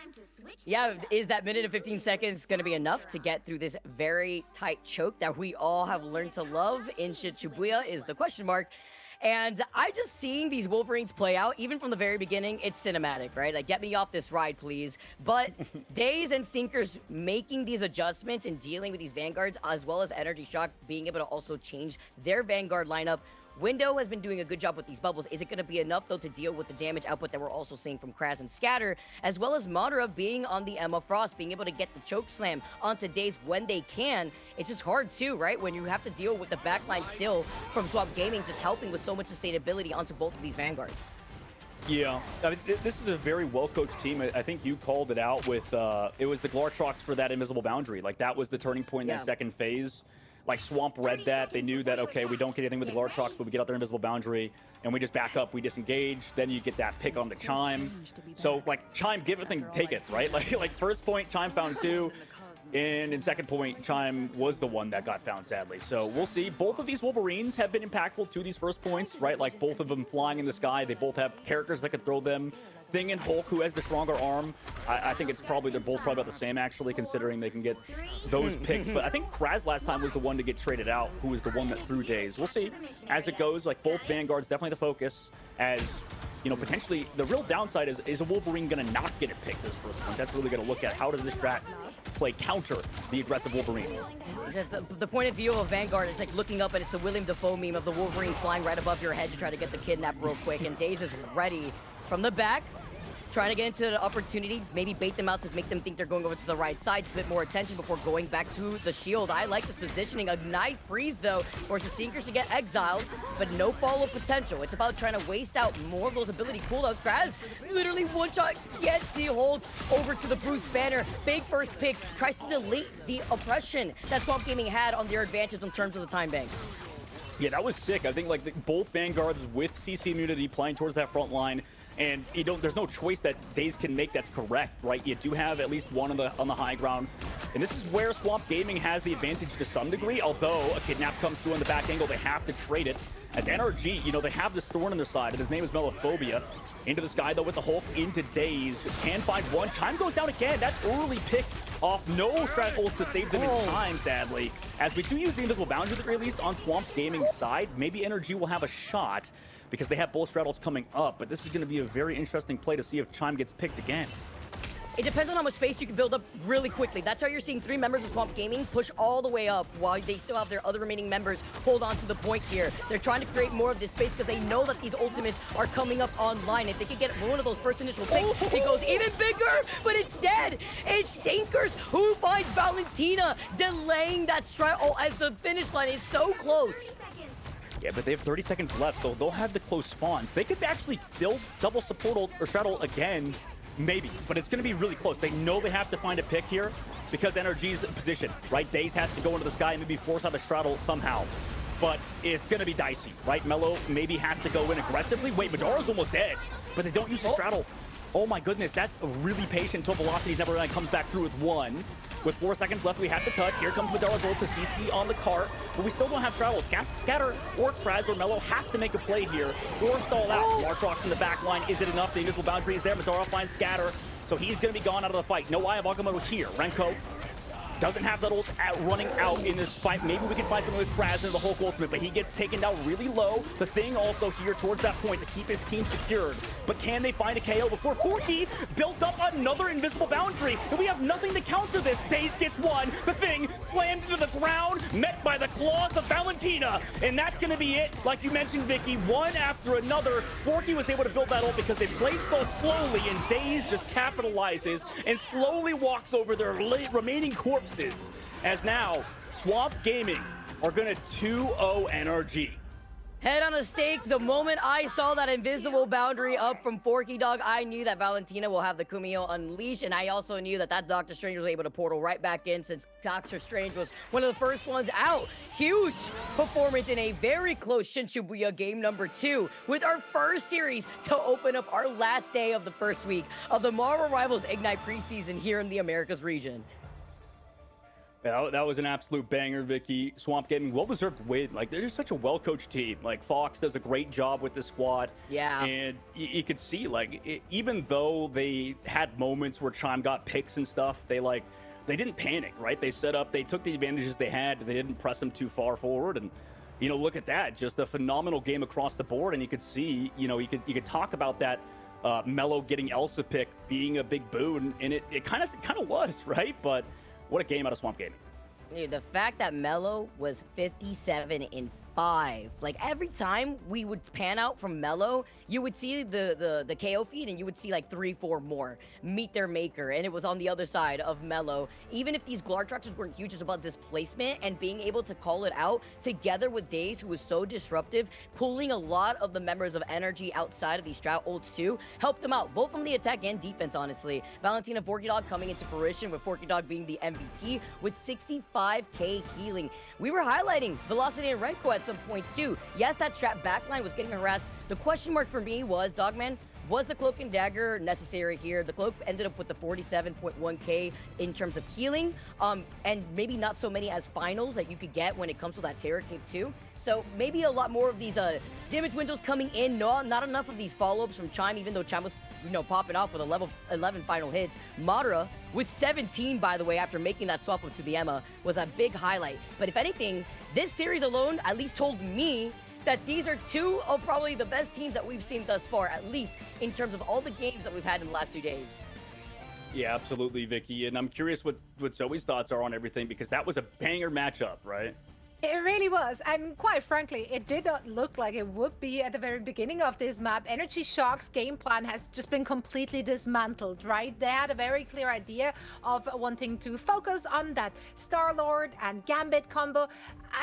Yeah, is that minute and 15 seconds going to be enough to get through this very tight choke that we all have learned to love in Shibuya is the question mark. And I just seeing these Wolverines play out, even from the very beginning, it's cinematic, right? Like, get me off this ride, please. But Daze and Stinkers making these adjustments and dealing with these Vanguards, as well as Energy Shock being able to also change their Vanguard lineup, Window has been doing a good job with these bubbles. Is it going to be enough, though, to deal with the damage output that we're also seeing from Kraz and Scatter, as well as Madara being on the Emma Frost, being able to get the choke slam onto Days when they can? It's just hard, too, right? When you have to deal with the backline still from Swamp Gaming, just helping with so much sustainability onto both of these Vanguards. Yeah, I mean, this is a very well-coached team. I think you called it out with, it was the Glartrox for that invisible boundary. Like, that was the turning point in that second phase. Like, Swamp read that. They knew that, okay, we don't get anything with the Glartrox, but we get out their invisible boundary, and we just back up, we disengage. Then you get that pick on the Chime. So, like, Chime, give it thing, take it, right? Like first point, Chime found 2. And in second point, Chime was the one that got found, sadly. So we'll see. Both of these Wolverines have been impactful to these first points, right? Like, both of them flying in the sky. They both have characters that can throw them. Thing and Hulk, who has the stronger arm. I think it's probably, they're both probably about the same, actually, considering they can get those picks. But I think Kraz last time was the one to get traded out, who was the one that threw Days. We'll see as it goes. Like, both Vanguards, definitely the focus, as, you know, potentially the real downside is a Wolverine going to not get it picked this first point. That's really going to look at how does this strat play counter the aggressive Wolverine. The point of view of Vanguard, it's like looking up and it's the William Dafoe meme of the Wolverine flying right above your head to try to get the kidnap real quick, and Days is ready from the back, trying to get into the opportunity, maybe bait them out to make them think they're going over to the right side, to get more attention before going back to the shield. I like this positioning. A nice freeze, though, forces Sinkers to get exiled, but no follow potential. It's about trying to waste out more of those ability cooldowns. Kraz literally one-shot gets the hold over to the Bruce Banner. Big first pick, tries to delete the oppression that Swamp Gaming had on their advantage in terms of the time bank. Yeah, that was sick. I think, like, both Vanguards with CC immunity playing towards that front line. And you don't, there's no choice that Days can make that's correct, right? You do have at least one on the high ground. And this is where Swamp Gaming has the advantage to some degree, although a kidnap comes through on the back angle, they have to trade it. As NRG, you know, they have this thorn on their side, and his name is Melophobia. Into the sky, though, with the Hulk, into Days. Can find one. Chime goes down again. That's early pick off. No strat to save them in time, sadly. As we do use the invisible boundary at the very least on Swamp Gaming's side, maybe NRG will have a shot, because they have both straddles coming up, but this is going to be a very interesting play to see if Chime gets picked again. It depends on how much space you can build up really quickly. That's how you're seeing 3 members of Swamp Gaming push all the way up while they still have their other remaining members hold on to the point here. They're trying to create more of this space because they know that these ultimates are coming up online. If they could get one of those first initial picks, it goes even bigger, but instead, it's Stinkers who finds Valentina, delaying that straddle as the finish line is so close. Yeah, but they have 30 seconds left, so they'll have the close spawns. They could actually build double support or straddle again, maybe, but it's going to be really close. They know they have to find a pick here because NRG's position, right? Days has to go into the sky and maybe force out a straddle somehow, but it's going to be dicey, right? Melo maybe has to go in aggressively. Wait, Madara's almost dead, but they don't use the straddle. Oh my goodness, that's really patient until Velocity's never really comes back through with 1. With 4 seconds left, we have to touch. Here comes Madara's ult to CC on the cart, but we still don't have straddles. Scatter or Kraz or Melo have to make a play here or stall out. Lartrox in the back line. Is it enough? The invisible boundary is there. Madara finds Scatter, so he's going to be gone out of the fight. No Eye of Agamotto here. Renko doesn't have that ult running out in this fight. Maybe we can find something with Kraz into the Hulk ultimate, but he gets taken down really low. The Thing also here towards that point to keep his team secured. But can they find a KO before Forky built up another invisible boundary? And we have nothing to counter this. Days gets 1. The Thing slammed into the ground, met by the claws of Valentina. And that's going to be it. Like you mentioned, Vicky, one after another. Forky was able to build that ult because they played so slowly, and Days just capitalizes and slowly walks over their remaining corpses. As now, Swamp Gaming are going to 2-0 NRG. Head on a stake. The moment I saw that invisible boundary up from Forky Dog, I knew that Valentina will have the Kumio unleashed, and I also knew that Doctor Strange was able to portal right back in since Doctor Strange was one of the first ones out. Huge performance in a very close Shibuya game number 2 with our first series to open up our last day of the first week of the Marvel Rivals Ignite Preseason here in the Americas region. Yeah, that was an absolute banger, Vicky. Swamp Gaming, well-deserved win. Like, they're just such a well-coached team. Like, Fox does a great job with the squad. Yeah. And you could see, like, even though they had moments where Chime got picks and stuff, they didn't panic, right? They set up, they took the advantages they had. They didn't press them too far forward. And, you know, look at that. Just a phenomenal game across the board. And you could see, you know, you could talk about that Melo getting Elsa pick being a big boon. And it kind of was, right? But what a game out of Swamp Gaming. Dude, the fact that Melo was 57 in 5. Like, every time we would pan out from Mello, you would see the KO feed, and you would see like 3-4 more meet their maker, and it was on the other side of Mello. Even if these Glar Trucks weren't huge, it's about displacement and being able to call it out together with Daze, who was so disruptive, pulling a lot of the members of Energy outside of these Strat ults too, helped them out, both on the attack and defense, honestly. Valentina Forky Dog coming into fruition, with Forky Dog being the MVP with 65k healing. We were highlighting Velocity and Renko at some points too. Yes, that Strat backline was getting harassed. The question mark for me was, Dogman, was the Cloak and Dagger necessary here? The Cloak ended up with the 47.1k in terms of healing, and maybe not so many as finals that you could get when it comes to that Terror Cape too. So maybe a lot more of these damage windows coming in. No, not enough of these follow-ups from Chime, even though Chime was, you know, popping off with 11 final hits. Madara with 17, by the way, after making that swap up to the Emma, was a big highlight. But if anything, this series alone at least told me that these are two of probably the best teams that we've seen thus far, at least in terms of all the games that we've had in the last 2 days. Yeah, absolutely, Vicky. And I'm curious what Zoe's thoughts are on everything, because that was a banger matchup, right? It really was, and quite frankly, it did not look like it would be at the very beginning of this map. Energy Shock's game plan has just been completely dismantled, right? They had a very clear idea of wanting to focus on that Star-Lord and Gambit combo,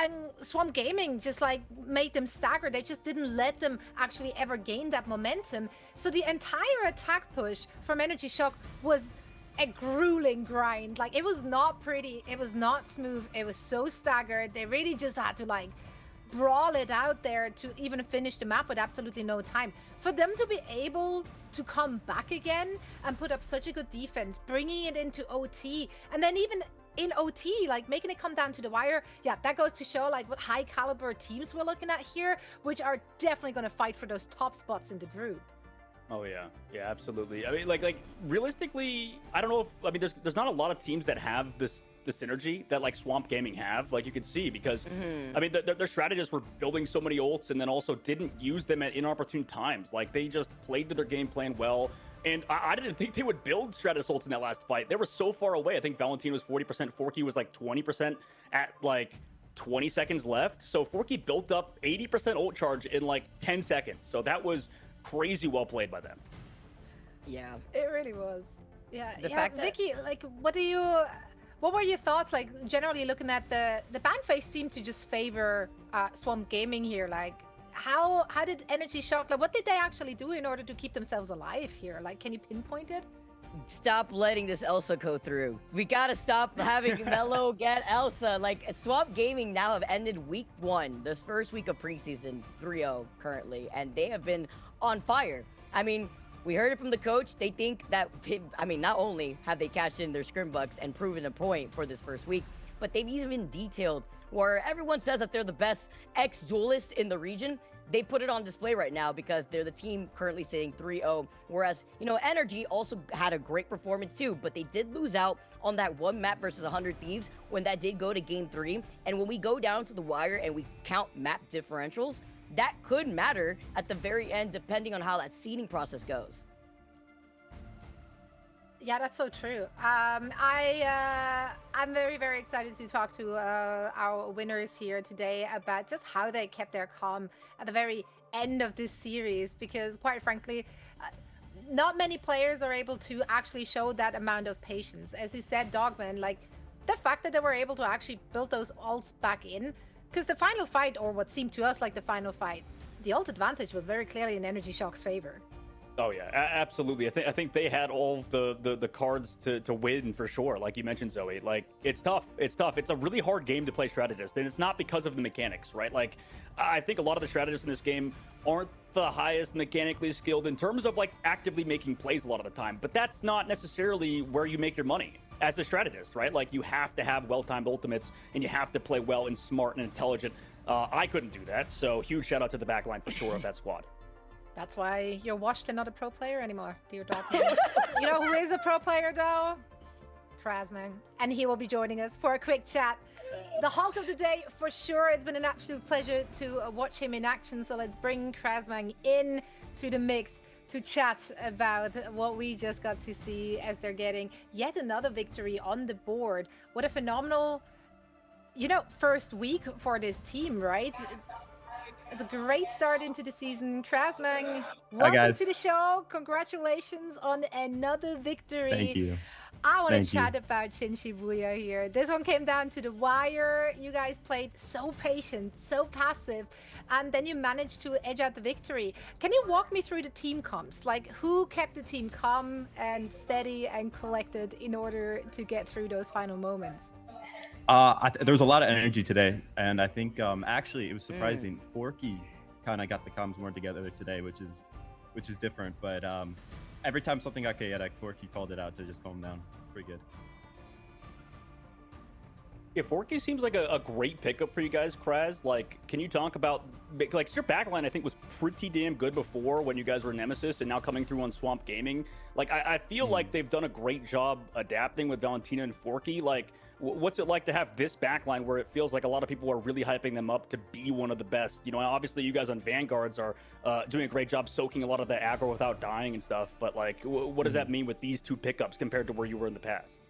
and Swamp Gaming just like made them stagger. They just didn't let them actually ever gain that momentum. So the entire attack push from Energy Shock was a grueling grind. Like, it was not pretty, it was not smooth, it was so staggered. They really just had to like brawl it out there to even finish the map with absolutely no time. For them to be able to come back again and put up such a good defense, bringing it into OT, and then even in OT, like making it come down to the wire, yeah, that goes to show like what high caliber teams we're looking at here, which are definitely going to fight for those top spots in the group. Oh yeah, yeah, absolutely. I mean, like realistically, I don't know if, I mean, there's not a lot of teams that have the synergy that like Swamp Gaming have, like you can see, because I mean, their strategists were building so many ults and then also didn't use them at inopportune times. Like, they just played to their game plan well. And I didn't think they would build Stratus ults in that last fight. They were so far away. I think Valentina was 40%, Forky was like 20% at like 20 seconds left. So Forky built up 80% ult charge in like 10 seconds. So that was crazy well played by them. Yeah, it really was. Yeah, the fact that... Vicky, like, what were your thoughts, like, generally looking at the ban phase seemed to just favor Swamp Gaming here? Like, how did Energy Shock, like, what did they actually do in order to keep themselves alive here? Like, can you pinpoint it? Stop letting this Elsa go through. We gotta stop having Mello get Elsa. Like, Swamp Gaming now have ended week 1, this first week of preseason, 3-0 currently, and they have been on fire. I mean, we heard it from the coach. They think that, not only have they cashed in their scrim bucks and proven a point for this first week, but they've even detailed where everyone says that they're the best ex-duelist in the region. They put it on display right now because they're the team currently sitting 3-0. Whereas, you know, Energy also had a great performance too, but they did lose out on that one map versus 100 Thieves when that did go to game 3. And when we go down to the wire and we count map differentials, that could matter at the very end depending on how that seeding process goes. Yeah, that's so true. I'm very, very excited to talk to our winners here today about just how they kept their calm at the very end of this series, because quite frankly, not many players are able to actually show that amount of patience. As you said, Dogman, like, the fact that they were able to actually build those ults back in, because the final fight, or what seemed to us like the final fight, the ult advantage was very clearly in Energy Shock's favor. Oh yeah, absolutely. I think they had all the cards to win for sure. Like you mentioned, Zoe, like, it's tough. It's tough. It's a really hard game to play strategist, and it's not because of the mechanics, right? Like, I think a lot of the strategists in this game aren't the highest mechanically skilled in terms of like actively making plays a lot of the time, but that's not necessarily where you make your money as a strategist, right? Like, you have to have well-timed ultimates, and you have to play well and smart and intelligent. I couldn't do that, so huge shout out to the backline for sure of that squad. That's why you're washed and not a pro player anymore, dear Dogman. You know who is a pro player, though? Krasman. And he will be joining us for a quick chat. The Hulk of the day, for sure. It's been an absolute pleasure to watch him in action. So let's bring Krasman in to the mix to chat about what we just got to see as they're getting yet another victory on the board. What a phenomenal, you know, first week for this team, right? It's a great start into the season. Krasmang, Hi, welcome guys. to the show. Congratulations on another victory. Thank you. I want to Thank you. chat about Shin Shibuya here. This one came down to the wire. You guys played so patient, so passive, and then you managed to edge out the victory. Can you walk me through the team comps? Like, who kept the team calm and steady and collected in order to get through those final moments? There was a lot of energy today, and I think actually it was surprising. Forky kind of got the comms more together today, which is different. But every time something got chaotic, Forky called it out to just calm down. Pretty good. Yeah, Forky seems like a great pickup for you guys, Kraz. Like, can you talk about, like, your backline I think was pretty damn good before when you guys were Nemesis, and now coming through on Swamp Gaming. Like, I feel like they've done a great job adapting with Valentina and Forky. Like, what's it like to have this backline where it feels like a lot of people are really hyping them up to be one of the best? You know, obviously you guys on Vanguards are doing a great job soaking a lot of the aggro without dying and stuff, but like, what does that mean with these two pickups compared to where you were in the past?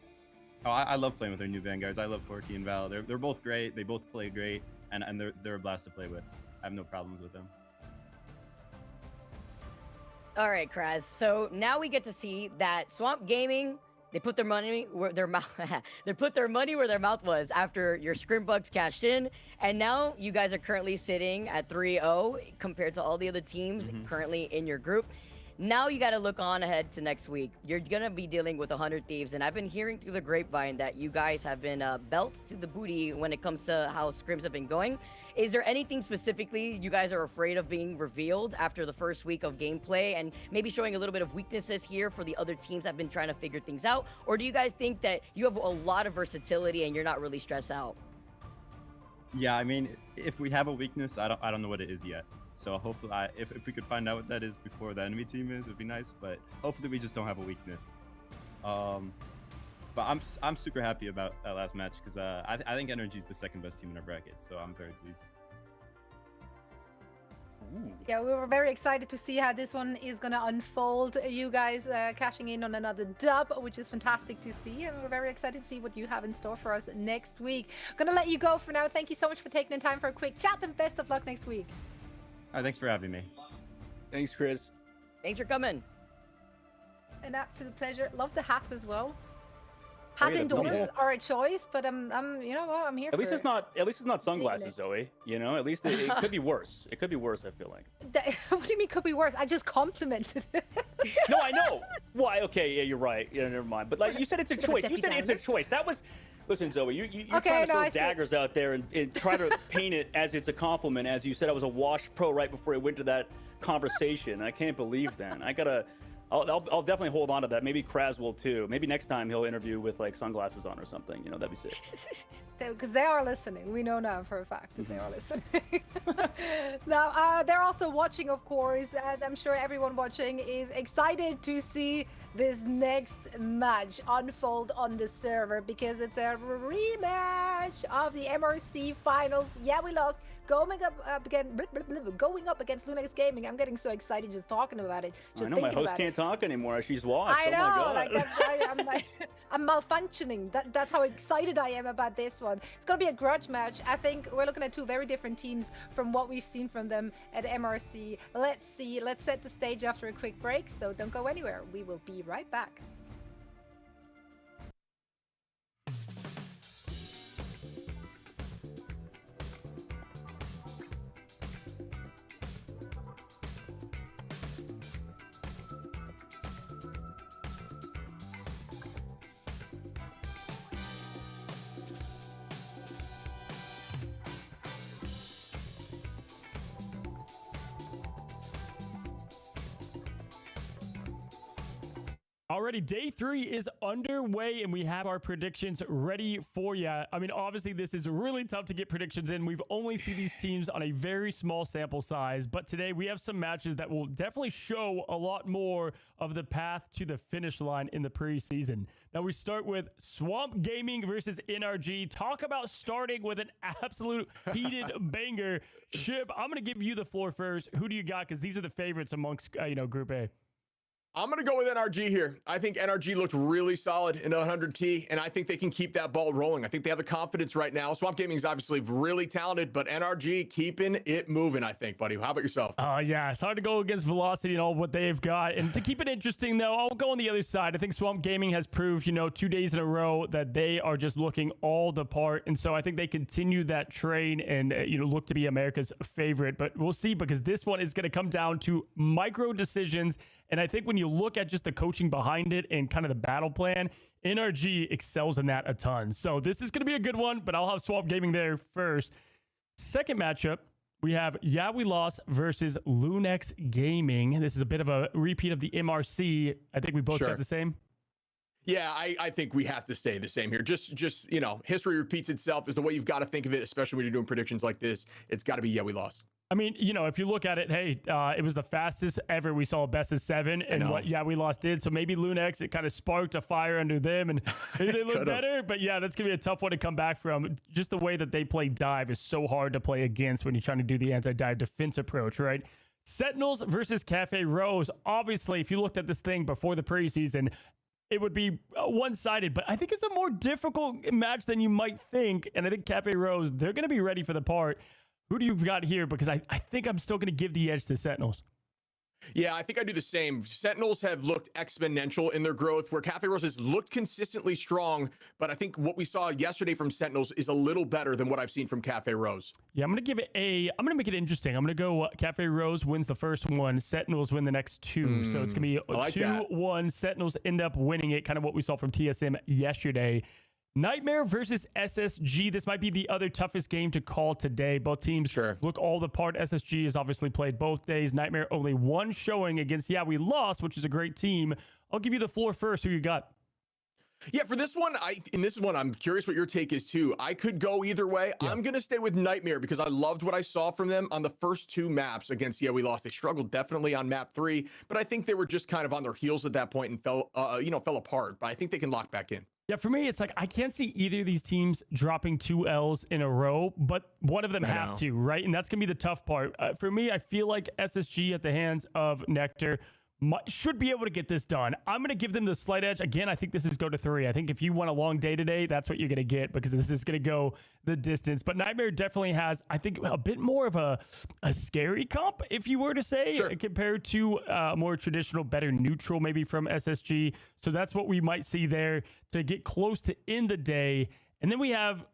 Oh, I love playing with their new Vanguards. I love Forky and Val. They're both great. They both play great, and they're a blast to play with. I have no problems with them. All right, Kraz. So now we get to see that Swamp Gaming, they put their money where their mouth they put their money where their mouth was after your scrim bucks cashed in, and now you guys are currently sitting at 3-0 compared to all the other teams currently in your group. Now you got to look on ahead to next week. You're going to be dealing with 100 Thieves, and I've been hearing through the grapevine that you guys have been belt to the booty when it comes to how scrims have been going. Is there anything specifically you guys are afraid of being revealed after the first week of gameplay, and maybe showing a little bit of weaknesses here for the other teams that have been trying to figure things out? Or do you guys think that you have a lot of versatility and you're not really stressed out? Yeah, I mean, if we have a weakness, I don't know what it is yet. So hopefully, if we could find out what that is before the enemy team is, it'd be nice. But hopefully, we just don't have a weakness. But I'm super happy about that last match because I think Energy is the second best team in our bracket, so I'm very pleased. Ooh. Yeah, we were very excited to see how this one is going to unfold. You guys cashing in on another dub, which is fantastic to see. And we're very excited to see what you have in store for us next week. Going to let you go for now. Thank you so much for taking the time for a quick chat, and best of luck next week. All right, thanks for having me. Thanks, Chris. Thanks for coming. An absolute pleasure. Love the hats as well. Oh, Hat yeah, indoors are a choice, but I'm you know what, I'm here At for least it's not. At least it's not sunglasses, Zoe. You know, at least it could be worse. It could be worse. I feel like. What do you mean could be worse? I just complimented it. No, I know. Why? Okay, yeah, you're right. Yeah, never mind. But like you said, it's a choice. You said it's a choice. That was. Listen, Zoe, you're trying to throw daggers out there and try to paint it as it's a compliment. As you said, I was a wash pro right before I went to that conversation. I can't believe that. I'll definitely hold on to that. Maybe Kraz will too. Maybe next time he'll interview with like sunglasses on or something. You know, that'd be sick. Because they are listening. We know now for a fact that they are listening. Now, they're also watching, of course, and I'm sure everyone watching is excited to see this next match unfold on the server because it's a rematch of the MRC finals. Yeah, we lost. Going up against Lunex Gaming. I'm getting so excited just talking about it. I know my host can't talk anymore. She's washed. I know, oh my God. I'm malfunctioning. That's how excited I am about this one. It's gonna be a grudge match. I think we're looking at two very different teams from what we've seen from them at MRC. Let's see. Let's set the stage after a quick break. So don't go anywhere. We will be right back. Already, day 3 is underway, and we have our predictions ready for you. I mean, obviously, this is really tough to get predictions in. We've only seen these teams on a very small sample size, but today we have some matches that will definitely show a lot more of the path to the finish line in the preseason. Now, we start with Swamp Gaming versus NRG. Talk about starting with an absolute heated banger. Shib, I'm going to give you the floor first. Who do you got? Because these are the favorites amongst, Group A. I'm going to go with NRG here. I think NRG looked really solid in 100T, and I think they can keep that ball rolling. I think they have the confidence right now. Swamp Gaming is obviously really talented, but NRG keeping it moving, I think, buddy. How about yourself? Yeah, it's hard to go against Velocity and all what they've got. And to keep it interesting, though, I'll go on the other side. I think Swamp Gaming has proved, 2 days in a row that they are just looking all the part. And so I think they continue that train and, look to be America's favorite. But we'll see, because this one is going to come down to micro decisions. And I think when you look at just the coaching behind it and kind of the battle plan, NRG excels in that a ton. So this is going to be a good one, but I'll have Swamp Gaming there first. Second matchup, we have Yeah We Lost versus Lunex Gaming. This is a bit of a repeat of the MRC. I think we both got the same. Yeah, I think we have to stay the same here. Just history repeats itself is the way you've got to think of it, especially when you're doing predictions like this. It's got to be Yeah We Lost. I mean, if you look at it, hey, it was the fastest ever we saw best of 7, and what Yeah We Lost did. So maybe Lunex, it kind of sparked a fire under them, and maybe they look better. But yeah, that's gonna be a tough one to come back from. Just the way that they play dive is so hard to play against when you're trying to do the anti-dive defense approach, right? Sentinels versus Cafe Rose. Obviously, if you looked at this thing before the preseason, it would be one-sided, but I think it's a more difficult match than you might think. And I think Cafe Rose, they're going to be ready for the part. Who do you got here? Because I think I'm still going to give the edge to Sentinels. Yeah, I think I do the same. Sentinels have looked exponential in their growth, where Cafe Rose has looked consistently strong, but I think what we saw yesterday from Sentinels is a little better than what I've seen from Cafe Rose. Yeah, I'm going to give it I'm going to make it interesting. I'm going to go Cafe Rose wins the first one, Sentinels win the next 2. So it's going to be 2-1. Sentinels end up winning it, kind of what we saw from TSM yesterday. Nightmare versus SSG. This might be the other toughest game to call today. Both teams look all the part. SSG has obviously played both days. Nightmare only one showing against Yeah We Lost, which is a great team. I'll give you the floor first. Who you got? Yeah, for this one, I'm curious what your take is too. I could go either way. Yeah. I'm going to stay with Nightmare because I loved what I saw from them on the first 2 maps against Yeah We Lost. They struggled definitely on map 3, but I think they were just kind of on their heels at that point and fell apart. But I think they can lock back in. Yeah, for me, it's like I can't see either of these teams dropping 2 L's in a row, but one of them have to, right? And that's going to be the tough part. For me, I feel like SSG at the hands of Nectar should be able to get this done. I'm going to give them the slight edge. Again, I think this is go to 3. I think if you want a long day today, that's what you're going to get, because this is going to go the distance. But Nightmare definitely has, I think, a bit more of a scary comp, if you were to say, compared to more traditional, better neutral maybe from SSG. So that's what we might see there to get close to end the day. And then we have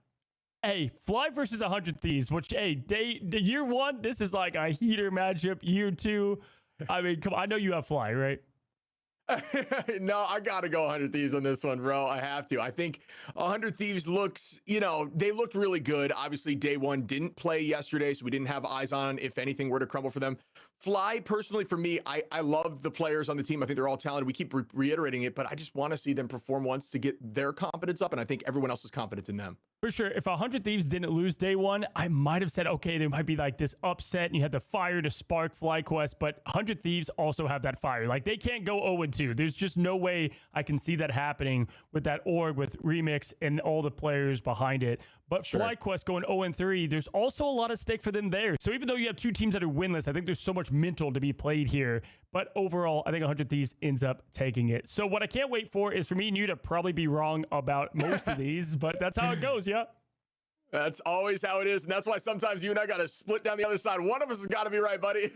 Fly versus 100 Thieves, which, year 1, this is like a heater matchup. Year 2, I mean, come on, I know you have Fly, right? No, I got to go 100 Thieves on this one, bro. I have to. I think 100 Thieves looks, they looked really good. Obviously, day 1 didn't play yesterday, so we didn't have eyes on if anything were to crumble for them. Fly, personally, for me, I love the players on the team. I think they're all talented. We keep reiterating it, but I just want to see them perform once to get their confidence up, and I think everyone else's confidence in them. For sure. If 100 Thieves didn't lose day 1, I might have said, okay, there might be like this upset and you had the fire to spark FlyQuest, but 100 Thieves also have that fire. Like, they can't go 0-2. There's just no way I can see that happening with that org, with Remix and all the players behind it. But FlyQuest going 0-3, there's also a lot at stake for them there. So even though you have 2 teams that are winless, I think there's so much mental to be played here. But overall, I think 100 Thieves ends up taking it. So what I can't wait for is for me and you to probably be wrong about most of these, but that's how it goes, yeah? That's always how it is, and that's why sometimes you and I got to split down the other side. One of us has got to be right, buddy.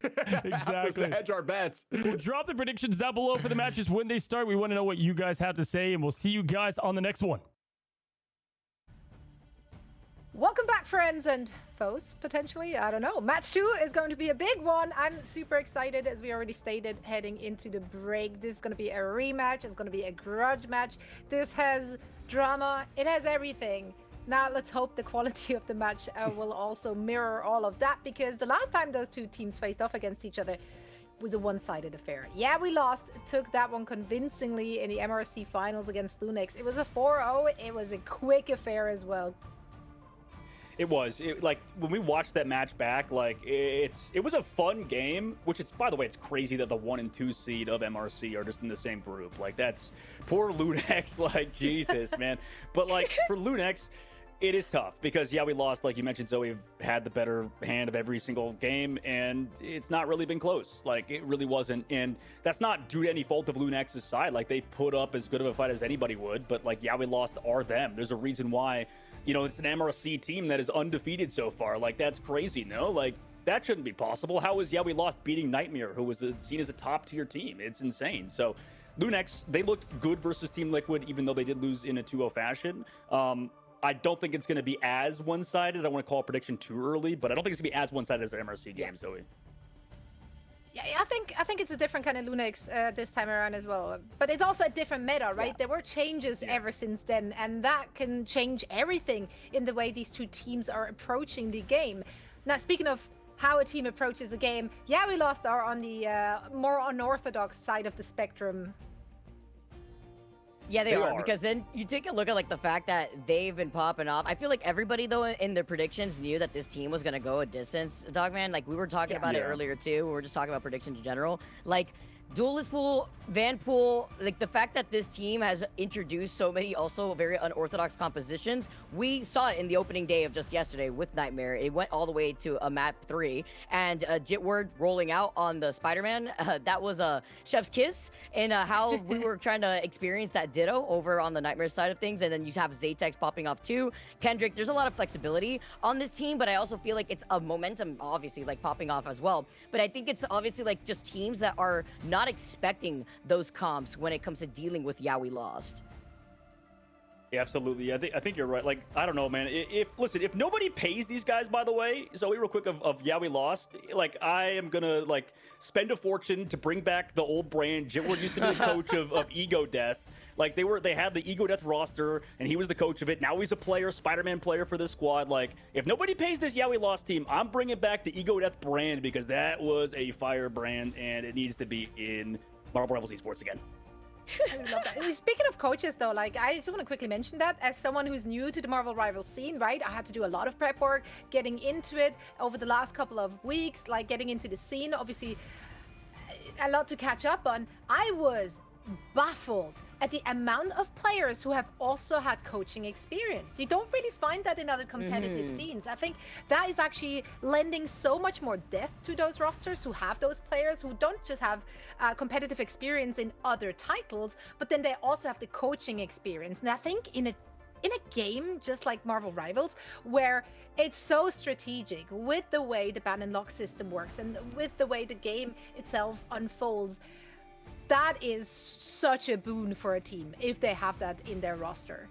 Exactly. Have to hedge our bets. We'll drop the predictions down below for the matches when they start. We want to know what you guys have to say, and we'll see you guys on the next one. Welcome back, friends and foes, potentially. I don't know. Match 2 is going to be a big one. I'm super excited, as we already stated, heading into the break. This is going to be a rematch. It's going to be a grudge match. This has drama. It has everything. Now, let's hope the quality of the match will also mirror all of that, because the last time those 2 teams faced off against each other was a one-sided affair. Yeah, we lost. Took that one convincingly in the MRC finals against Lunex. It was a 4-0. It was a quick affair as well. It was. Like, when we watched that match back, like, it was a fun game, which it's, by the way, it's crazy that the 1 and 2 seed of MRC are just in the same group. Like, that's poor Lunex, like, Jesus, man. But, like, for Lunex, It is tough because, yeah, we lost, like you mentioned, Zoe, we've had the better hand of every single game, and it's not really been close. Like, it really wasn't. And that's not due to any fault of Lunex's side. Like, they put up as good of a fight as anybody would, but, like, yeah, we lost are them. There's a reason why, you know, it's an MRC team that is undefeated so far. Like, that's crazy, no? Like, that shouldn't be possible. How is, yeah, we lost beating Nightmare, who was seen as a top-tier team? It's insane. So, Lunex, they looked good versus Team Liquid, even though they did lose in a 2-0 fashion. I don't think it's going to be as one-sided. I don't want to call a prediction too early, but I don't think it's going to be as one-sided as their MRC game, Zoe. Yeah, I think it's a different kind of Lunex this time around as well. But it's also a different meta, right? There were changes ever since then, and that can change everything in the way these two teams are approaching the game. Now, speaking of how a team approaches a game, yeah, we lost are on the more unorthodox side of the spectrum. Yeah, they are, because then you take a look at like the fact that they've been popping off. I feel like everybody though in their predictions knew that this team was gonna go a distance, Dogman. Like we were talking about it earlier too. We were just talking about predictions in general. Like Duelist Pool, Vanpool, like the fact that this team has introduced so many also very unorthodox compositions, we saw it in the opening day of just yesterday with Nightmare. It went all the way to a map 3, and Jitward rolling out on the Spider-Man, that was a chef's kiss, and how we were trying to experience that ditto over on the Nightmare side of things, and then you have Zatex popping off too. Kendrick, there's a lot of flexibility on this team, but I also feel like it's a momentum, obviously, like popping off as well. But I think it's obviously like just teams that are not expecting those comps when it comes to dealing with Yeah, we lost. Yeah, absolutely. I think you're right. Like, I don't know, man. Listen, if nobody pays these guys, by the way, so real quick of yeah, we lost. Like, I am gonna like spend a fortune to bring back the old brand. Jitward used to be the coach of Ego Death. Like they had the Ego Death roster, and he was the coach of it. Now he's a player, Spider-Man player for this squad. Like, if nobody pays this Yeah, we lost team, I'm bringing back the Ego Death brand because that was a fire brand, and it needs to be in Marvel Rivals Esports again. I love that. Speaking of coaches, though, like I just want to quickly mention that as someone who's new to the Marvel Rivals scene, right? I had to do a lot of prep work, getting into it over the last couple of weeks, like getting into the scene. Obviously, a lot to catch up on. I was baffled at the amount of players who have also had coaching experience. You don't really find that in other competitive scenes. I think that is actually lending so much more depth to those rosters who have those players who don't just have competitive experience in other titles, but then they also have the coaching experience. And I think in a game just like Marvel Rivals, where it's so strategic with the way the ban and lock system works and with the way the game itself unfolds, that is such a boon for a team if they have that in their roster.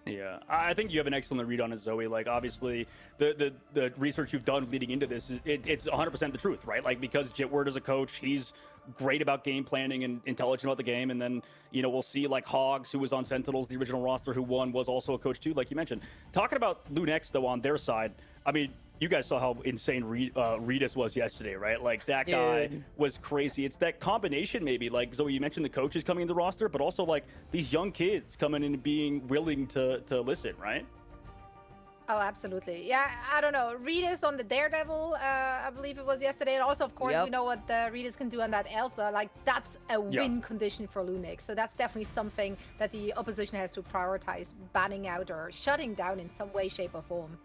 Yeah, I think you have an excellent read on it, Zoe. Like, obviously, the research you've done leading into this, it's 100% the truth, right? Like, because Jitward is a coach, he's great about game planning and intelligent about the game. And then, you know, we'll see, like, Hogs, who was on Sentinels, the original roster, who won, was also a coach, too, like you mentioned. Talking about Lunex, though, on their side, I mean, you guys saw how insane Redis was yesterday, right? Like, that guy was crazy. It's that combination, maybe. Like, Zoe, you mentioned the coaches coming in the roster, but also, like, these young kids coming in and being willing to listen, right? Oh, absolutely. Yeah, I don't know. Redis on the Daredevil, I believe it was yesterday. And also, of course, we know what the Redis can do on that Elsa. Like, that's a win condition for Lunex. So that's definitely something that the opposition has to prioritize, banning out or shutting down in some way, shape, or form.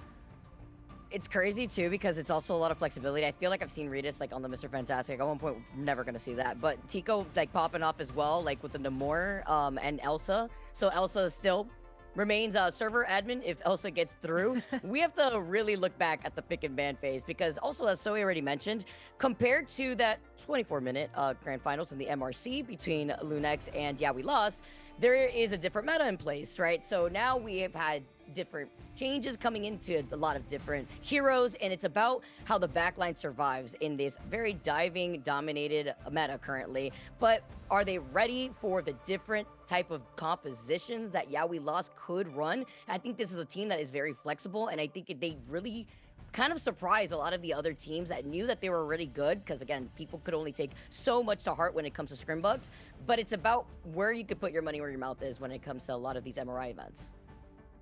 It's crazy too because it's also a lot of flexibility. I feel like I've seen Redis like on the Mr. Fantastic. At one point, we're never gonna see that. But Tico like popping off as well, like with the Namor and Elsa. So Elsa still remains server admin if Elsa gets through. We have to really look back at the pick and ban phase because also, as Zoe already mentioned, compared to that 24-minute grand finals in the MRC between Lunex and Yeah, we lost, there is a different meta in place, right? So now we have had different changes coming into a lot of different heroes, and it's about how the backline survives in this very diving dominated meta currently. But are they ready for the different type of compositions that Yeah, we lost could run? I think this is a team that is very flexible, and I think they really kind of surprised a lot of the other teams that knew that they were really good, because again, people could only take so much to heart when it comes to scrimbugs, but it's about where you could put your money where your mouth is when it comes to a lot of these MRI events.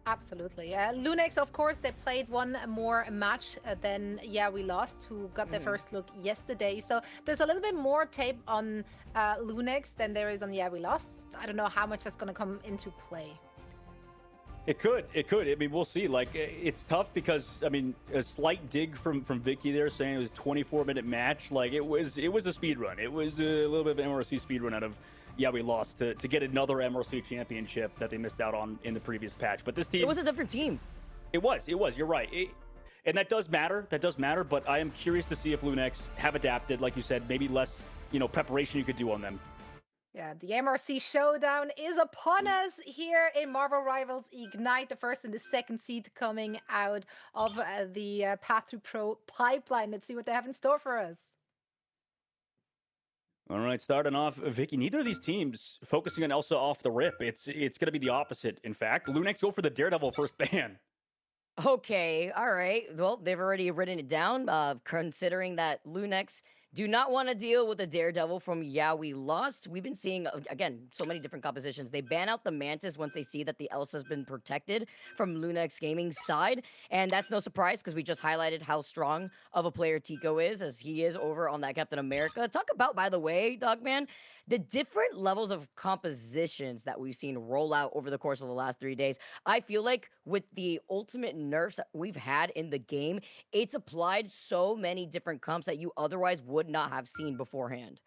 Absolutely. Lunex, of course, they played one more match than Yeah, we lost, who got their first look yesterday. So there's a little bit more tape on Lunex than there is on Yeah, we lost. I don't know how much that's going to come into play. It could. I mean, we'll see. Like, it's tough because, I mean, a slight dig from Vicky there saying it was a 24-minute match. Like, it was a speed run. It was a little bit of an MRC speed run out of, yeah, we lost to get another MRC championship that they missed out on in the previous patch. But this team... It was a different team. It was. You're right. And that does matter. But I am curious to see if Lunex have adapted, like you said, maybe less, preparation you could do on them. Yeah, the MRC showdown is upon us here in Marvel Rivals Ignite, the first and the second seed coming out of the Path to Pro pipeline. Let's see what they have in store for us. All right, starting off, Vicky, neither of these teams focusing on Elsa off the rip. It's going to be the opposite, in fact. Lunex go for the Daredevil first ban. Okay, all right. Well, they've already written it down, considering that Lunex do not want to deal with the Daredevil from Yeah, We Lost. We've been seeing, again, so many different compositions. They ban out the Mantis once they see that the Elsa's been protected from Lunex Gaming's side. And that's no surprise because we just highlighted how strong of a player Tico is, as he is over on that Captain America. Talk about, by the way, Dogman, the different levels of compositions that we've seen roll out over the course of the last 3 days. I feel like with the ultimate nerfs that we've had in the game, it's applied so many different comps that you otherwise would not have seen beforehand.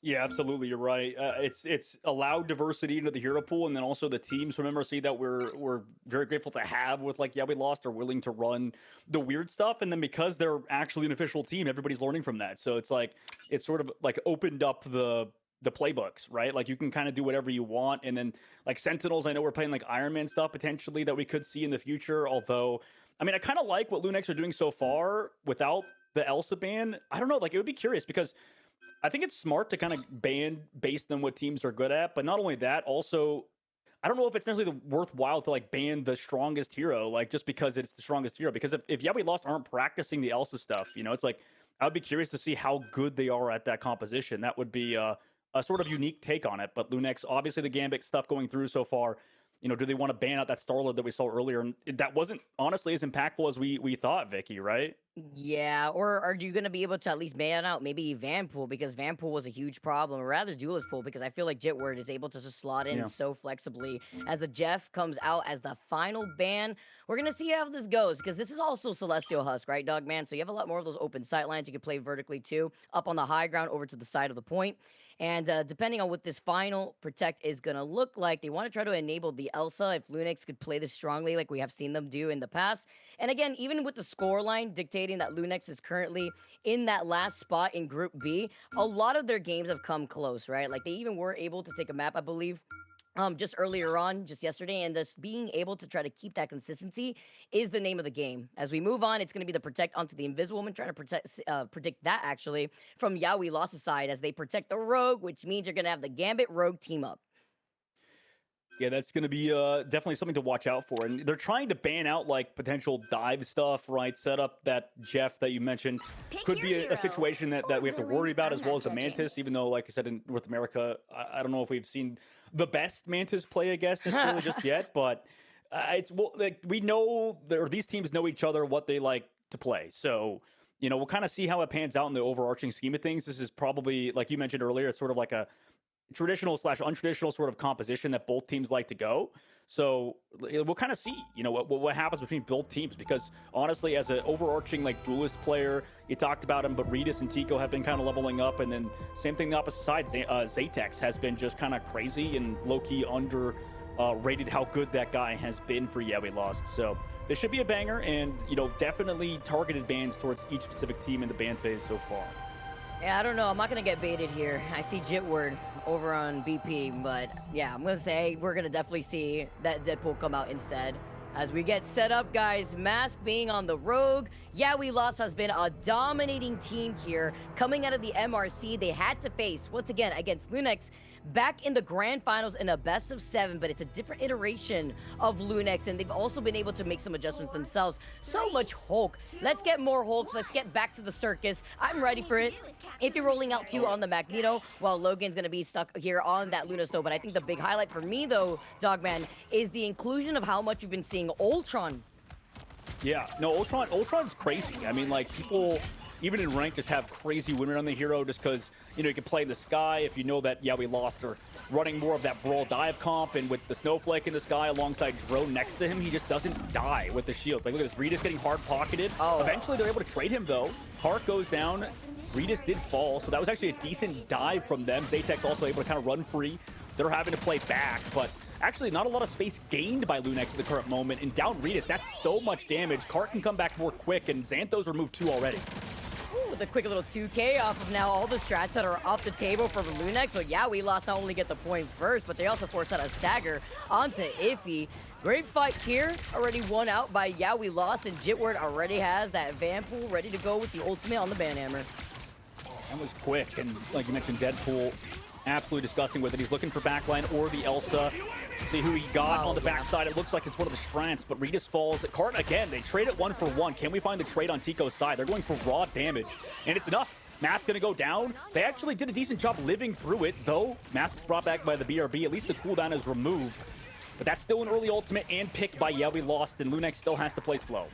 Yeah, absolutely. You're right. It's allowed diversity into the hero pool, and then also the teams from MRC that we're very grateful to have with, like, Yeah, We Lost are willing to run the weird stuff, and then because they're actually an official team, everybody's learning from that. So it's sort of like opened up the playbooks, right? Like, you can kind of do whatever you want. And then, like, Sentinels, I know we're playing, like, Iron Man stuff potentially that we could see in the future. Although, I mean, I kind of like what Lunex are doing so far without the Elsa ban. I don't know, like, it would be curious because I think it's smart to kind of ban based on what teams are good at. But not only that, also, I don't know if it's necessarily worthwhile to, like, ban the strongest hero, like, just because it's the strongest hero. Because if Yeah, We Lost aren't practicing the Elsa stuff, it's like, I would be curious to see how good they are at that composition. That would be a sort of unique take on it. But Lunex, obviously the Gambit stuff going through so far, do they want to ban out that Star-Lord that we saw earlier? And that wasn't honestly as impactful as we thought, Vicky, right? Yeah, or are you going to be able to at least ban out maybe Vanpool, because Vanpool was a huge problem, or rather Duelist Pool, because I feel like Jitward is able to just slot in so flexibly. As the Jeff comes out as the final ban, we're going to see how this goes, because this is also Celestial Husk, right, Dogman? So you have a lot more of those open sight lines. You can play vertically too, up on the high ground over to the side of the point. And depending on what this final Protect is going to look like, they want to try to enable the Elsa if Lunex could play this strongly like we have seen them do in the past. And again, even with the scoreline dictating that Lunex is currently in that last spot in Group B, a lot of their games have come close, right? Like, they even were able to take a map, I believe, just earlier on, just yesterday, and just being able to try to keep that consistency is the name of the game. As we move on, it's going to be the Protect onto the Invisible Woman, trying to predict that, actually, from Yeah, We Lost side, as they protect the Rogue, which means you're going to have the Gambit Rogue team up. Yeah, that's going to be definitely something to watch out for. And they're trying to ban out, like, potential dive stuff, right? Set up that Jeff that you mentioned could be a situation that we have to worry about, as well as the Mantis, even though, like I said, in North America, I don't know if we've seen the best Mantis play, I guess, necessarily just yet. But we know, or these teams know each other, what they like to play. So, we'll kind of see how it pans out in the overarching scheme of things. This is probably, like you mentioned earlier, it's sort of like a traditional/untraditional sort of composition that both teams like to go. So we'll kind of see, what happens between both teams, because honestly, as an overarching, like, duelist player, you talked about him, but Redis and Tico have been kind of leveling up, and then same thing the opposite side, Zatex has been just kind of crazy and low-key rated how good that guy has been for Yeah, We Lost. So this should be a banger, and definitely targeted bans towards each specific team in the ban phase so far. Yeah, I don't know. I'm not going to get baited here. I see Jitward over on BP, but yeah, I'm going to say we're going to definitely see that Deadpool come out instead. As we get set up, guys, Mask being on the Rogue. Yeah, We Lost has been a dominating team here. Coming out of the MRC, they had to face, once again, against Lunex, back in the grand finals in a best of 7, but it's a different iteration of Lunex, and they've also been able to make some adjustments themselves. So much Hulk. Let's get more Hulks. Let's get back to the circus. I'm ready for it. If you're rolling out 2 on the Magneto, well, Logan's going to be stuck here on that Luna Stone. But I think the big highlight for me, though, Dogman, is the inclusion of how much we've been seeing Ultron. Yeah, no, Ultron's crazy. I mean, like, people even in rank, just have crazy win rate on the hero just because, you know, you can play in the sky. If you know that, yeah, we lost, or running more of that brawl dive comp, and with the snowflake in the sky alongside drone next to him, he just doesn't die with the shields. Like, look at this, Regis getting hard pocketed. Eventually they're able to trade him though. Hart goes down, Regis did fall, so that was actually a decent dive from them. Zaytec's also able to kind of run free. They're having to play back, but actually not a lot of space gained by Lunex at the current moment. And down Regis, that's so much damage. Cart can come back more quick, and Xanthos removed 2 already. Ooh, with a quick little 2K off of now all the strats that are off the table for Lunex. So yeah, we lost not only get the point first, but they also forced out a stagger onto Iffy. Great fight here, already won out by Yeah We Lost, and Jitward already has that Vanpool ready to go with the ultimate on the Banhammer. That was quick, and like you mentioned, Deadpool, absolutely disgusting with it. He's looking for backline or the Elsa. See who he got on the backside. It looks like it's one of the strats, but Regis falls. Cart, again, they trade it 1 for 1. Can we find the trade on Tico's side? They're going for raw damage, and it's enough. Mask gonna go down. They actually did a decent job living through it, though. Mask's brought back by the BRB. At least the cooldown is removed. But that's still an early ultimate and picked by Yeah We Lost, and Lunex still has to play slow.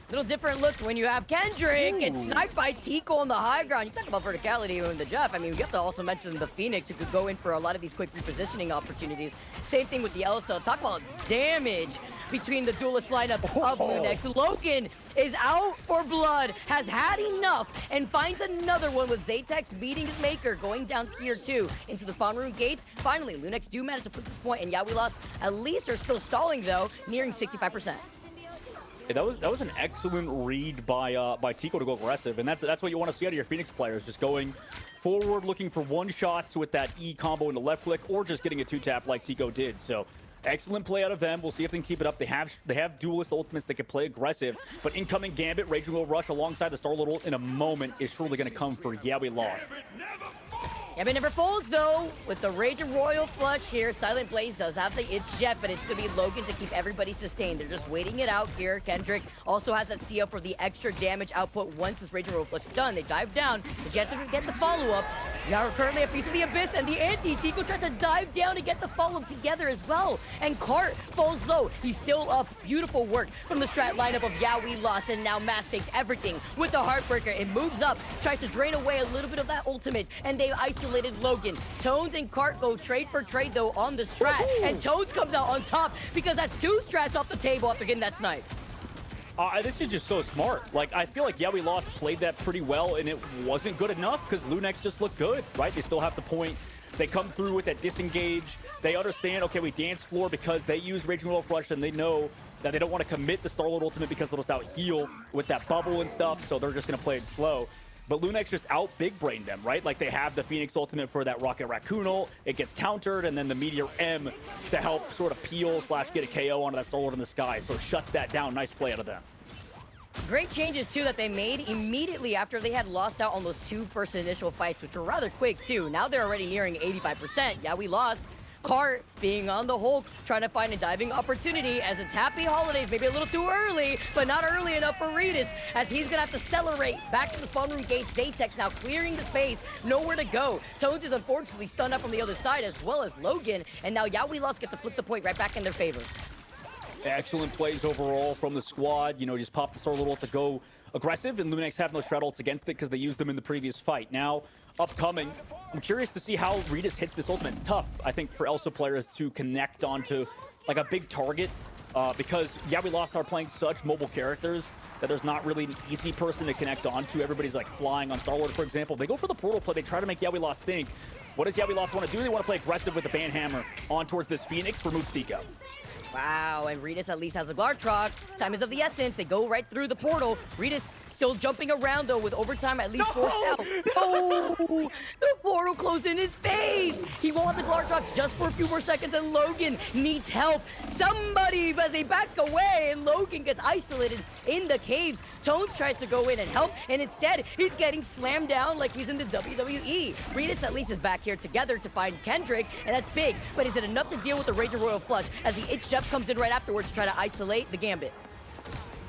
Little different look when you have Kendrick and sniped by Tico on the high ground. You talk about verticality in the Jeff. I mean, we have to also mention the Phoenix, who could go in for a lot of these quick repositioning opportunities. Same thing with the Elsa. Talk about damage between the duelist lineup of Lunex. Logan is out for blood, has had enough, and finds another one with Zaytec's beating his maker, going down tier 2 into the spawn room gates. Finally, Lunex do manage to put this point, and Yeah We Lost at least are still stalling, though, nearing 65%. That was an excellent read by Tico to go aggressive, and that's what you want to see out of your Phoenix players, just going forward, looking for one-shots with that E combo in the left click, or just getting a 2-tap like Tico did. So excellent play out of them. We'll see if they can keep it up. They have duelist ultimates that can play aggressive, but incoming Gambit, Raging Will Rush alongside the Star Little in a moment is surely going to come for Yeah We Lost. Gambit never folds, though, with the Rage and Royal Flush here. Silent Blaze does have the It's Jet, but it's going to be Logan to keep everybody sustained. They're just waiting it out here. Kendrick also has that CO for the extra damage output once this Rage and Royal Flush is done. They dive down to get the follow-up. Now we're currently a piece of the Abyss, and the anti-Tico tries to dive down to get the follow-up together as well. And Cart falls low. He's still up. Beautiful work from the strat lineup of Yeah We Lost, and now Matt takes everything with the Heartbreaker. It moves up, tries to drain away a little bit of that ultimate, and they isolated Logan. Tones and Cart go trade for trade, though, on the strat, and Tones comes out on top because that's 2 strats off the table after getting that snipe. This is just so smart. Like, I feel like Yeah We Lost played that pretty well, and it wasn't good enough because Lunex just looked good, right? They still have the point. They come through with that disengage. They understand, okay, we dance floor because they use Raging Royal Flush, and they know that they don't want to commit the Starlord ultimate because they'll just out heal with that bubble and stuff, so they're just going to play it slow. But Lunex just out big brained them, right? Like, they have the Phoenix ultimate for that Rocket Raccoon ult. It gets countered, and then the Meteor M to help sort of peel / get a KO onto that Starlord in the sky. So it shuts that down. Nice play out of them. Great changes, too, that they made immediately after they had lost out on those 2 first initial fights, which were rather quick, too. Now they're already nearing 85%. Yeah, we lost. Cart being on the Hulk, trying to find a diving opportunity as it's Happy Holidays, maybe a little too early, but not early enough for Regis, as he's gonna have to accelerate back to the spawn room gates. Zaytec now clearing the space, nowhere to go. Tones is unfortunately stunned up on the other side, as well as Logan, and now Yeah We Lost get to flip the point right back in their favor. Excellent plays overall from the squad. You know, just pop the Star Little to go aggressive, and Lunex have no shred ults against it because they used them in the previous fight. Now, upcoming, I'm curious to see how Regis hits this ultimate. It's tough, I think, for Elsa players to connect onto like a big target because Yeah We Lost are playing such mobile characters that there's not really an easy person to connect onto. Everybody's like flying on Star-Lord, for example. They go for the portal play. They try to make Yeah We Lost think. What does Yeah We Lost want to do? They want to play aggressive with the Banhammer on towards this Phoenix, remove Tico. Wow, and Regis at least has a Glartrox. Time is of the essence. They go right through the portal. Regis still jumping around, though, with overtime at least forced out. Oh, the portal closed in his face. He won't have the Glartrox just for a few more seconds, and Logan needs help. Somebody, as they back away, and Logan gets isolated in the caves. Tones tries to go in and help, and instead, he's getting slammed down like he's in the WWE. Regis at least is back here together to find Kendrick, and that's big. But is it enough to deal with the Rage of Royal Flush as the Itch Jeff comes in right afterwards to try to isolate the Gambit?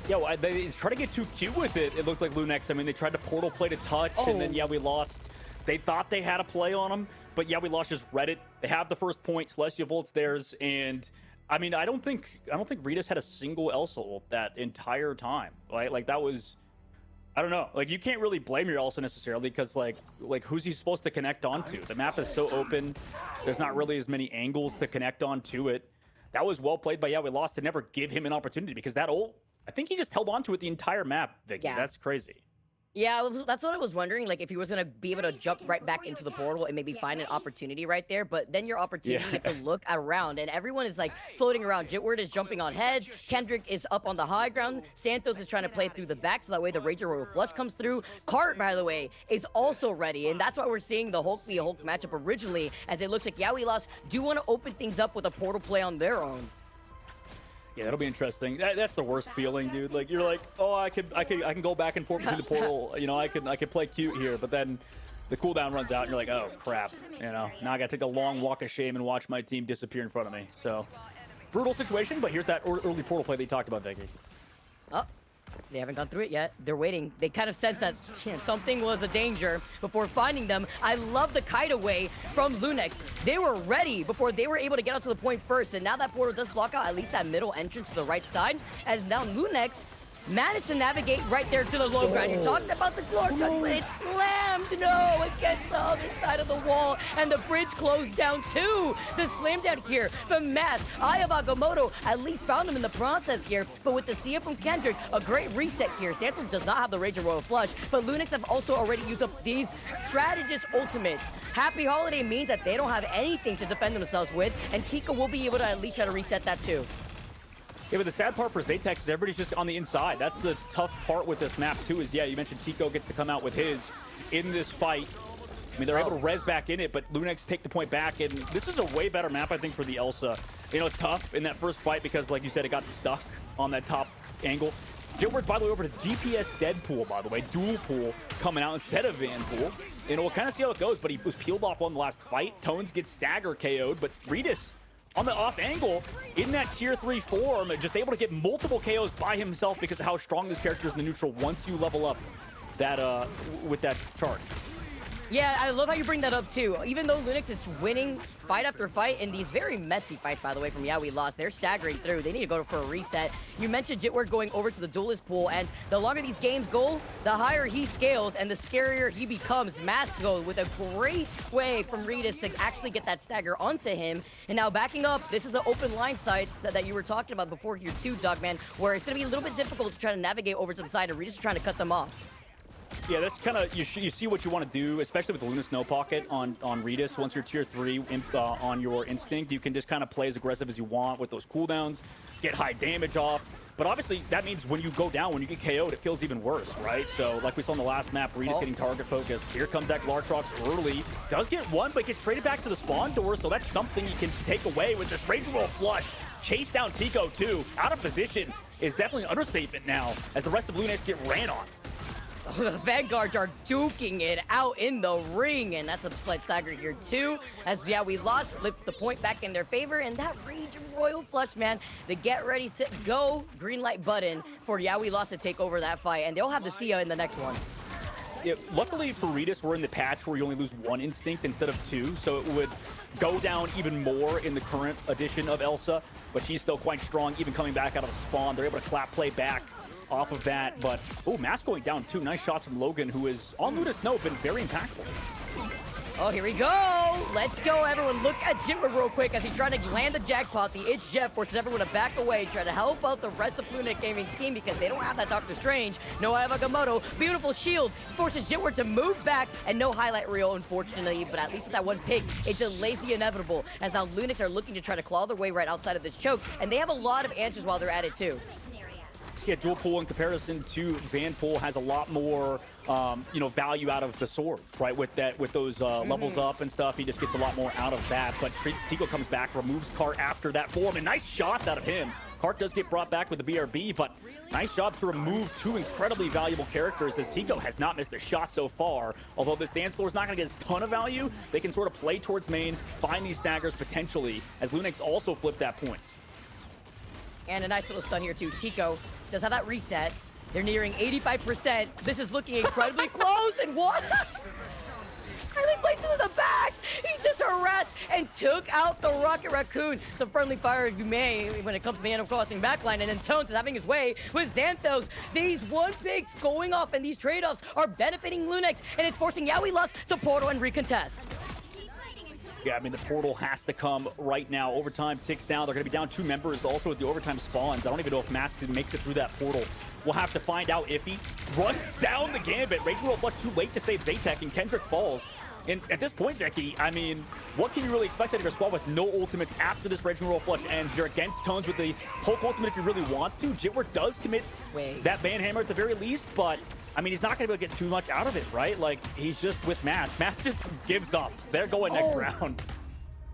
Yeah, well, they try to get too cute with it. It looked like Lunex. I mean, they tried to portal play to touch, and then Yeah We Lost. They thought they had a play on him, but Yeah We Lost just read it. They have the first point. Celestia Volt's theirs, and I mean, I don't think Regis had a single Elsa ult that entire time. Right? Like that was I don't know. Like, you can't really blame your Elsa necessarily because, like who's he supposed to connect onto? The map is so open. There's not really as many angles to connect onto it. That was well played by We Lost to never give him an opportunity because that ult, I think he just held on to it the entire map, Vicky. Yeah. That's crazy. Yeah, that's what I was wondering. Like, if he was going to be able to jump right back into the portal and maybe find an opportunity right there. But then your opportunity, you have to look around. And everyone is, like, floating around. Jitward is jumping on heads. Kendrick is up on the high ground. Santos is trying to play through the back so that way the Rager Royal Flush comes through. Cart, by the way, is also ready. And that's why we're seeing the Hulk v Hulk matchup originally, as it looks like We Lost do want to open things up with a portal play on their own. Yeah, that'll be interesting. That's the worst feeling, dude. Like, you're like, oh, I can go back and forth between the portal. You know, I can play cute here, but then the cooldown runs out, and you're like, oh crap. You know, now I gotta take a long walk of shame and watch my team disappear in front of me. So, brutal situation. But here's that early portal play they talked about, Vicky. Oh, they haven't gone through it yet. They're waiting. They kind of sensed that something was a danger before finding them. I love the kite away from Lunex. They were ready before they were able to get out to the point first, and now that portal does block out at least that middle entrance to the right side, as now Lunex managed to navigate right there to the low ground. You talked about the floor cut, but it's slammed, no, against the other side of the wall, and the bridge closed down too. The slam down here from Matt. Eye of Agamotto at least found him in the process here, but with the CF from Kendrick, a great reset here. Santos does not have the Rager Royal Flush, but Lunex have also already used up these strategist ultimates. Happy Holiday means that they don't have anything to defend themselves with, and Tico will be able to at least try to reset that too. Yeah, but the sad part for Zatex is everybody's just on the inside. That's the tough part with this map, too, is, yeah, you mentioned Tico gets to come out with his in this fight. I mean, they're able to res back in it, but Lunex take the point back, and this is a way better map, I think, for the Elsa. You know, it's tough in that first fight because, like you said, it got stuck on that top angle. Jitward's, by the way, over to GPS Deadpool, by the way, dual pool coming out instead of Vanpool. And we'll kind of see how it goes, but he was peeled off on the last fight. Tones gets stagger KO'd, but Redis on the off angle in that tier 3 form, just able to get multiple KOs by himself because of how strong this character is in the neutral once you level up that with that charge. Yeah, I love how you bring that up too. Even though Lunex is winning fight after fight in these very messy fights, by the way, from We Lost, they're staggering through. They need to go for a reset. You mentioned Jitward going over to the duelist pool, and the longer these games go, the higher he scales and the scarier he becomes. Mask goes with a great way from Redis to actually get that stagger onto him. And now backing up, this is the open line side that you were talking about before here too, Dogman, where it's going to be a little bit difficult to try to navigate over to the side, and Redis is trying to cut them off. Yeah, that's kind of, you see what you want to do, especially with the Luna Snow Pocket on Redis. Once you're tier 3 on your Instinct, you can just kind of play as aggressive as you want with those cooldowns, get high damage off. But obviously, that means when you go down, when you get KO'd, it feels even worse, right? So, like we saw in the last map, Redis getting target focused. Here comes that Lartrox early. Does get one, but gets traded back to the spawn door, so that's something you can take away with this Rager Roll Flush. Chase down Tico, too. Out of position is definitely an understatement now, as the rest of Lunex get ran on. The Vanguards are duking it out in the ring, and that's a slight stagger here too. As We Lost, flipped the point back in their favor, and that Rager Royal Flush, man, the get ready, set, go green light button for We Lost to take over that fight, and they'll have to see ya in the next one. Yeah, luckily for Redis, we're in the patch where you only lose 1 instinct instead of 2, so it would go down even more in the current edition of Elsa, but she's still quite strong, even coming back out of the spawn. They're able to clap play back off of that, but Mask going down too. Nice shots from Logan, who is on Luna Snow, been very impactful. Oh, here we go. Let's go, everyone. Look at Jitward real quick as he tried to land the jackpot. The It's Jeff forces everyone to back away, try to help out the rest of Lunex Gaming team because they don't have that Doctor Strange. No Agamotto. Beautiful shield forces Jitward to move back, and no highlight reel, unfortunately, but at least with that one pick, it delays the inevitable, as now Lunex are looking to try to claw their way right outside of this choke, and they have a lot of answers while they're at it, too. Yeah, dual pool in comparison to Vanpool has a lot more, you know, value out of the swords, right? With those levels up and stuff, he just gets a lot more out of that. But Tico comes back, removes Cart after that form, and nice shots out of him. Cart does get brought back with the BRB, but nice job to remove 2 incredibly valuable characters, as Tico has not missed a shot so far. Although this dance floor is not going to get a ton of value, they can sort of play towards main, find these staggers potentially, as Lunex also flipped that point. And a nice little stun here, too. Tico does have that reset. They're nearing 85%. This is looking incredibly close, and what? Silent places in the back. He just harassed, and took out the Rocket Raccoon. Some friendly fire, if you may, when it comes to the Animal Crossing backline. And then Tones is having his way with Xanthos. These one pigs going off and these trade-offs are benefiting Lunex, and it's forcing Yaoi Lost to portal and recontest. Yeah, I mean, the portal has to come right now. Overtime ticks down. They're going to be down 2 members also with the overtime spawns. I don't even know if Mask makes it through that portal. We'll have to find out if he runs down the Gambit. Raging Roll Flush too late to save Zaytek, and Kendrick falls. And at this point, Vicky, I mean, what can you really expect out of your squad with no ultimates after this Raging Roll Flush ends? You're against Tones with the poke ultimate if he really wants to. Jitward does commit that Banhammer at the very least, but I mean, he's not going to be able to get too much out of it, right? Like, he's just with Mask. Mask just gives up. They're going next round.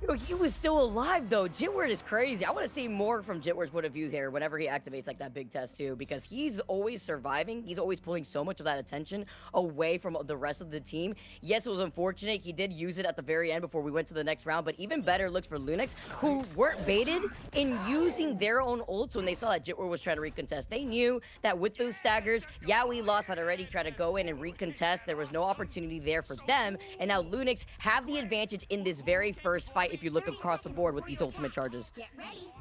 Yo, he was still alive, though. Jitward is crazy. I want to see more from Jitward's point of view here whenever he activates like that big test, too, because he's always surviving. He's always pulling so much of that attention away from the rest of the team. Yes, it was unfortunate. He did use it at the very end before we went to the next round, but even better looks for Lunex, who weren't baited in using their own ults when they saw that Jitward was trying to recontest. They knew that with those staggers, Yaoi Lost had already tried to go in and recontest. There was no opportunity there for them, and now Lunex have the advantage in this very first fight if you look across the board with these ultimate charges.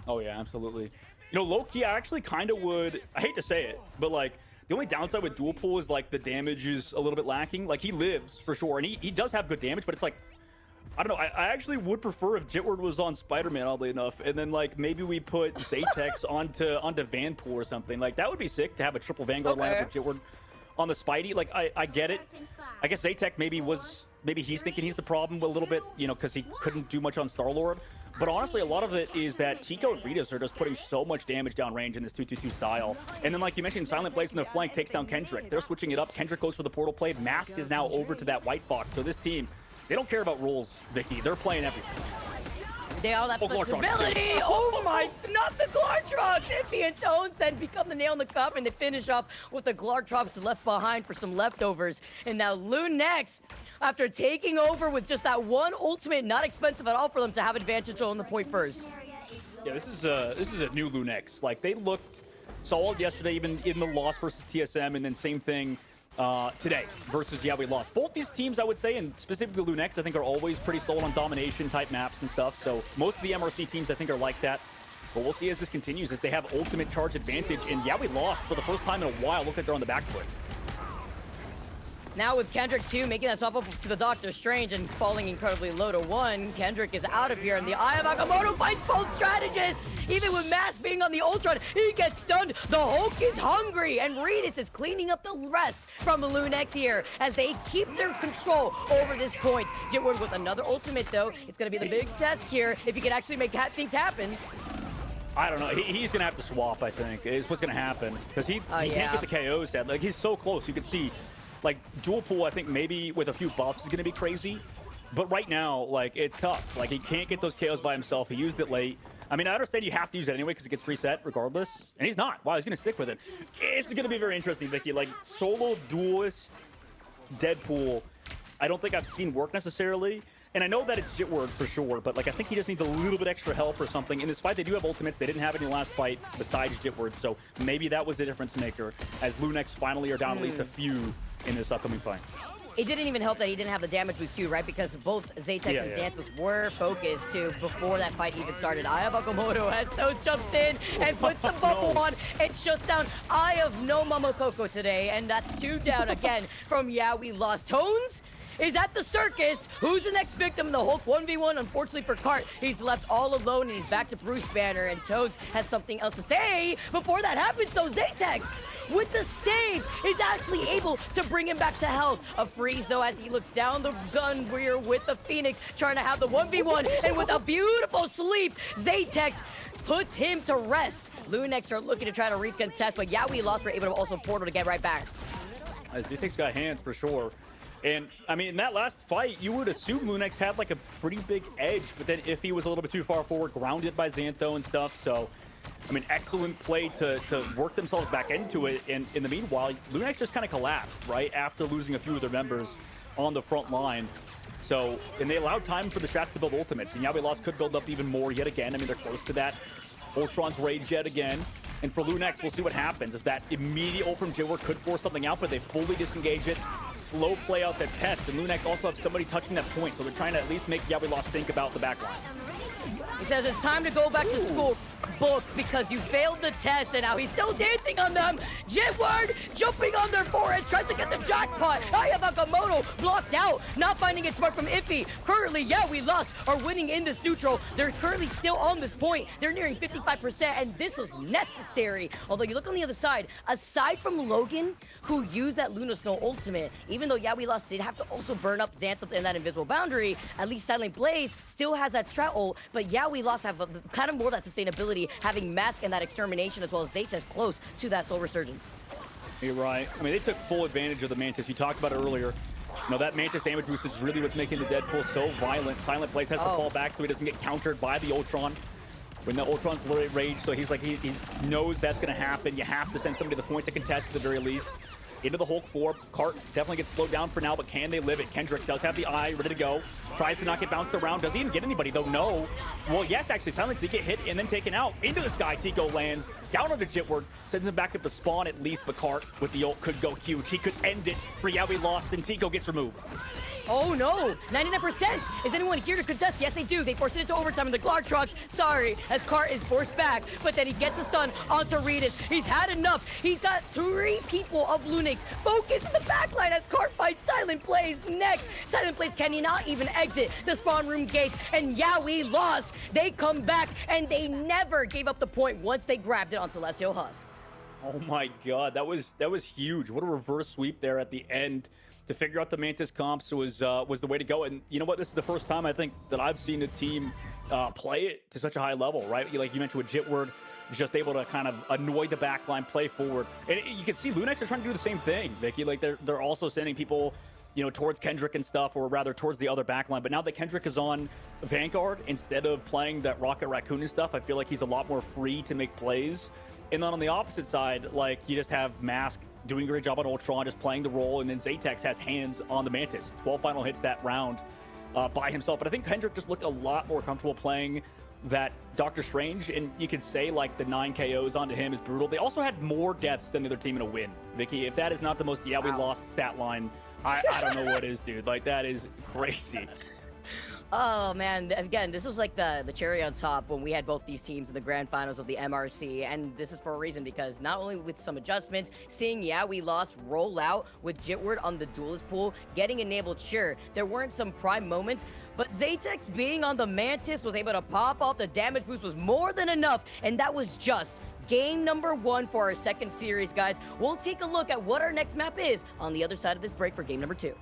Oh yeah, absolutely. You know, low-key, I actually kind of would, I hate to say it, but like, the only downside with dual pool is like the damage is a little bit lacking. Like, he lives for sure, and he does have good damage, but it's like, I don't know, I actually would prefer if Jitward was on Spider-Man, oddly enough, and then like maybe we put Zaytex onto Vanpool or something. Like, that would be sick to have a triple Vanguard lineup with Jitward on the Spidey. Like, I get it. I guess Zaytek maybe he's thinking he's the problem a little bit, you know, because he couldn't do much on Star-Lord. But honestly, a lot of it is that Tico and Ritas are just putting so much damage downrange in this 2-2-2 style. And then, like you mentioned, Silent Blaze in the flank takes down Kendrick. They're switching it up. Kendrick goes for the portal play. Mask is now over to that White Fox. So this team, they don't care about roles, Vicky. They're playing everything. They all have flexibility. Oh my, not the Glartrops. Iffy and Tones then become the nail in the coffin. They finish off with the Glartrops left behind for some leftovers. And now Lunex, after taking over with just that one ultimate, not expensive at all for them to have advantage on the point first. Yeah, this is a new Lunex. Like, they looked solid yesterday, even in the loss versus TSM, and then same thing today versus Yaoi Lost. Both these teams, I would say, and specifically Lunex, I think are always pretty solid on domination type maps and stuff. So most of the MRC teams, I think, are like that. But we'll see as this continues, as they have ultimate charge advantage. And Yaoi Lost, for the first time in a while, look like they're on the back foot. Now with Kendrick, too, making that swap up to the Doctor Strange and falling incredibly low to 1, Kendrick is out of here, and the Eye of Agamotto fights both strategists! Even with Mask being on the Ultron, he gets stunned! The Hulk is hungry, and Ritas is cleaning up the rest from the Lunex here as they keep their control over this point. Jitward with another ultimate, though. It's going to be the big test here if he can actually make things happen. I don't know. He's going to have to swap, I think, is what's going to happen. Because he can't get the KOs yet. Like, he's so close. You can see... Like, dual pool, I think maybe with a few buffs is going to be crazy. But right now, like, it's tough. Like, he can't get those KOs by himself. He used it late. I mean, I understand you have to use it anyway because it gets reset regardless. And he's not. Wow, he's going to stick with it. This is going to be very interesting, Vicky. Like, solo duelist Deadpool, I don't think I've seen work necessarily. And I know that it's Jitward for sure, but like I think he just needs a little bit extra help or something. In this fight, they do have ultimates. They didn't have any last fight besides Jitward, so maybe that was the difference maker as Lunex finally are down at least a few in this upcoming fight. It didn't even help that he didn't have the damage boost too, right? Because both Zaytex and Xanthos were focused too before that fight even started. Eye of Agamotto as Toes jumps in and puts the bubble on and shuts down Eye of No Momokoko today. And that's 2 down again from Yaoi Lost. Tones is at the circus. Who's the next victim? The Hulk 1v1. Unfortunately for Cart, he's left all alone and he's back to Bruce Banner, and Toads has something else to say. Before that happens though, Zaytex with the save is actually able to bring him back to health. A freeze though as he looks down the gun rear with the Phoenix trying to have the 1v1, and with a beautiful sleep, Zaytex puts him to rest. Lunex are looking to try to recontest, but Yaoi Lost were able to also portal to get right back. Zaytex got hands for sure. And, I mean, in that last fight, you would assume Lunex had, like, a pretty big edge, but then Iffy was a little bit too far forward, grounded by Xantho and stuff, so, I mean, excellent play to work themselves back into it, and in the meanwhile, Lunex just kind of collapsed, right, after losing a few of their members on the front line. So, and they allowed time for the strats to build ultimates, and Yaoi Lost could build up even more yet again. I mean, they're close to that Ultron's Rage yet again. And for Lunex, we'll see what happens, as that immediate ult from Jitward could force something out, but they fully disengage it. slow play out that test, and Lunex also have somebody touching that point, so they're trying to at least make Yeah We Lost think about the backline. He says it's time to go back to school, book, because you failed the test, and now he's still dancing on them. Jitward jumping on their foreheads, tries to get the jackpot. Ayabakamoto blocked out, not finding it smart from Iffy. Currently, Yeah We Lost are winning in this neutral. They're currently still on this point. They're nearing 55%, and this was necessary. Although you look on the other side, aside from Logan, who used that Luna Snow ultimate, even though Yeah We Lost did have to also burn up Xanthos in that invisible boundary, at least Silent Blaze still has that strat ult, but Yeah We Lost have kind of more of that sustainability, having Mask and that extermination, as well as Zaytas close to that Soul Resurgence. You're right. I mean, they took full advantage of the Mantis. You talked about it earlier. You know, that Mantis damage boost is really what's making the Deadpool so violent. Silent Blaze has to fall back so he doesn't get countered by the Ultron. When the Ultron's literally rage, so he's like, he knows that's going to happen. You have to send somebody to the point to contest at the very least. Into the Hulk 4. Cart definitely gets slowed down for now, but can they live it? Kendrick does have the eye ready to go. Tries to not get bounced around. Does he even get anybody, though? No. Well, yes, actually. Silent did get hit and then taken out. Into the sky, Tico lands. Down on the Jitward. Sends him back up to spawn at least, but Cart with the ult could go huge. He could end it for Yeah We Lost, and Tico gets removed. Oh no, 99%. Is anyone here to contest? Yes, they do. They forced it into overtime in the Clark trucks. Sorry, as Cart is forced back, but then he gets a stun onto Redis. He's had enough. He's got 3 people of Lunex focused in the backline as Cart fights Silent Blaze next. Silent Blaze cannot even exit the spawn room gates, and Yeah We Lost. They come back, and they never gave up the point once they grabbed it on Celestial Husk. Oh my god, that was huge. What a reverse sweep there at the end to figure out the Mantis comps was the way to go. And you know what? This is the first time I think that I've seen the team play it to such a high level, right? Like you mentioned with Jitward, just able to kind of annoy the backline, play forward. And you can see Lunex are trying to do the same thing, Vicky. Like they're also sending people, you know, towards Kendrick and stuff, or rather towards the other backline. But now that Kendrick is on Vanguard, instead of playing that Rocket Raccoon and stuff, I feel like he's a lot more free to make plays. And then on the opposite side, like you just have Mask doing a great job on Ultron, just playing the role, and then Zaytex has hands on the Mantis. 12 final hits that round by himself. But I think Kendrick just looked a lot more comfortable playing that Doctor Strange, and you could say like the 9 KOs onto him is brutal. They also had more deaths than the other team in a win. Vicky, if that is not the most Yeah We Lost stat line, I don't know what is, dude. Like that is crazy. Oh man, again, this was like the cherry on top when we had both these teams in the grand finals of the MRC, and this is for a reason, because not only with some adjustments, seeing Yeah We Lost roll out with Jitward on the duelist pool, getting enabled, sure, there weren't some prime moments, but Zaytex being on the Mantis was able to pop off the damage boost was more than enough, and that was just game number 1 for our second series, guys. We'll take a look at what our next map is on the other side of this break for game number 2.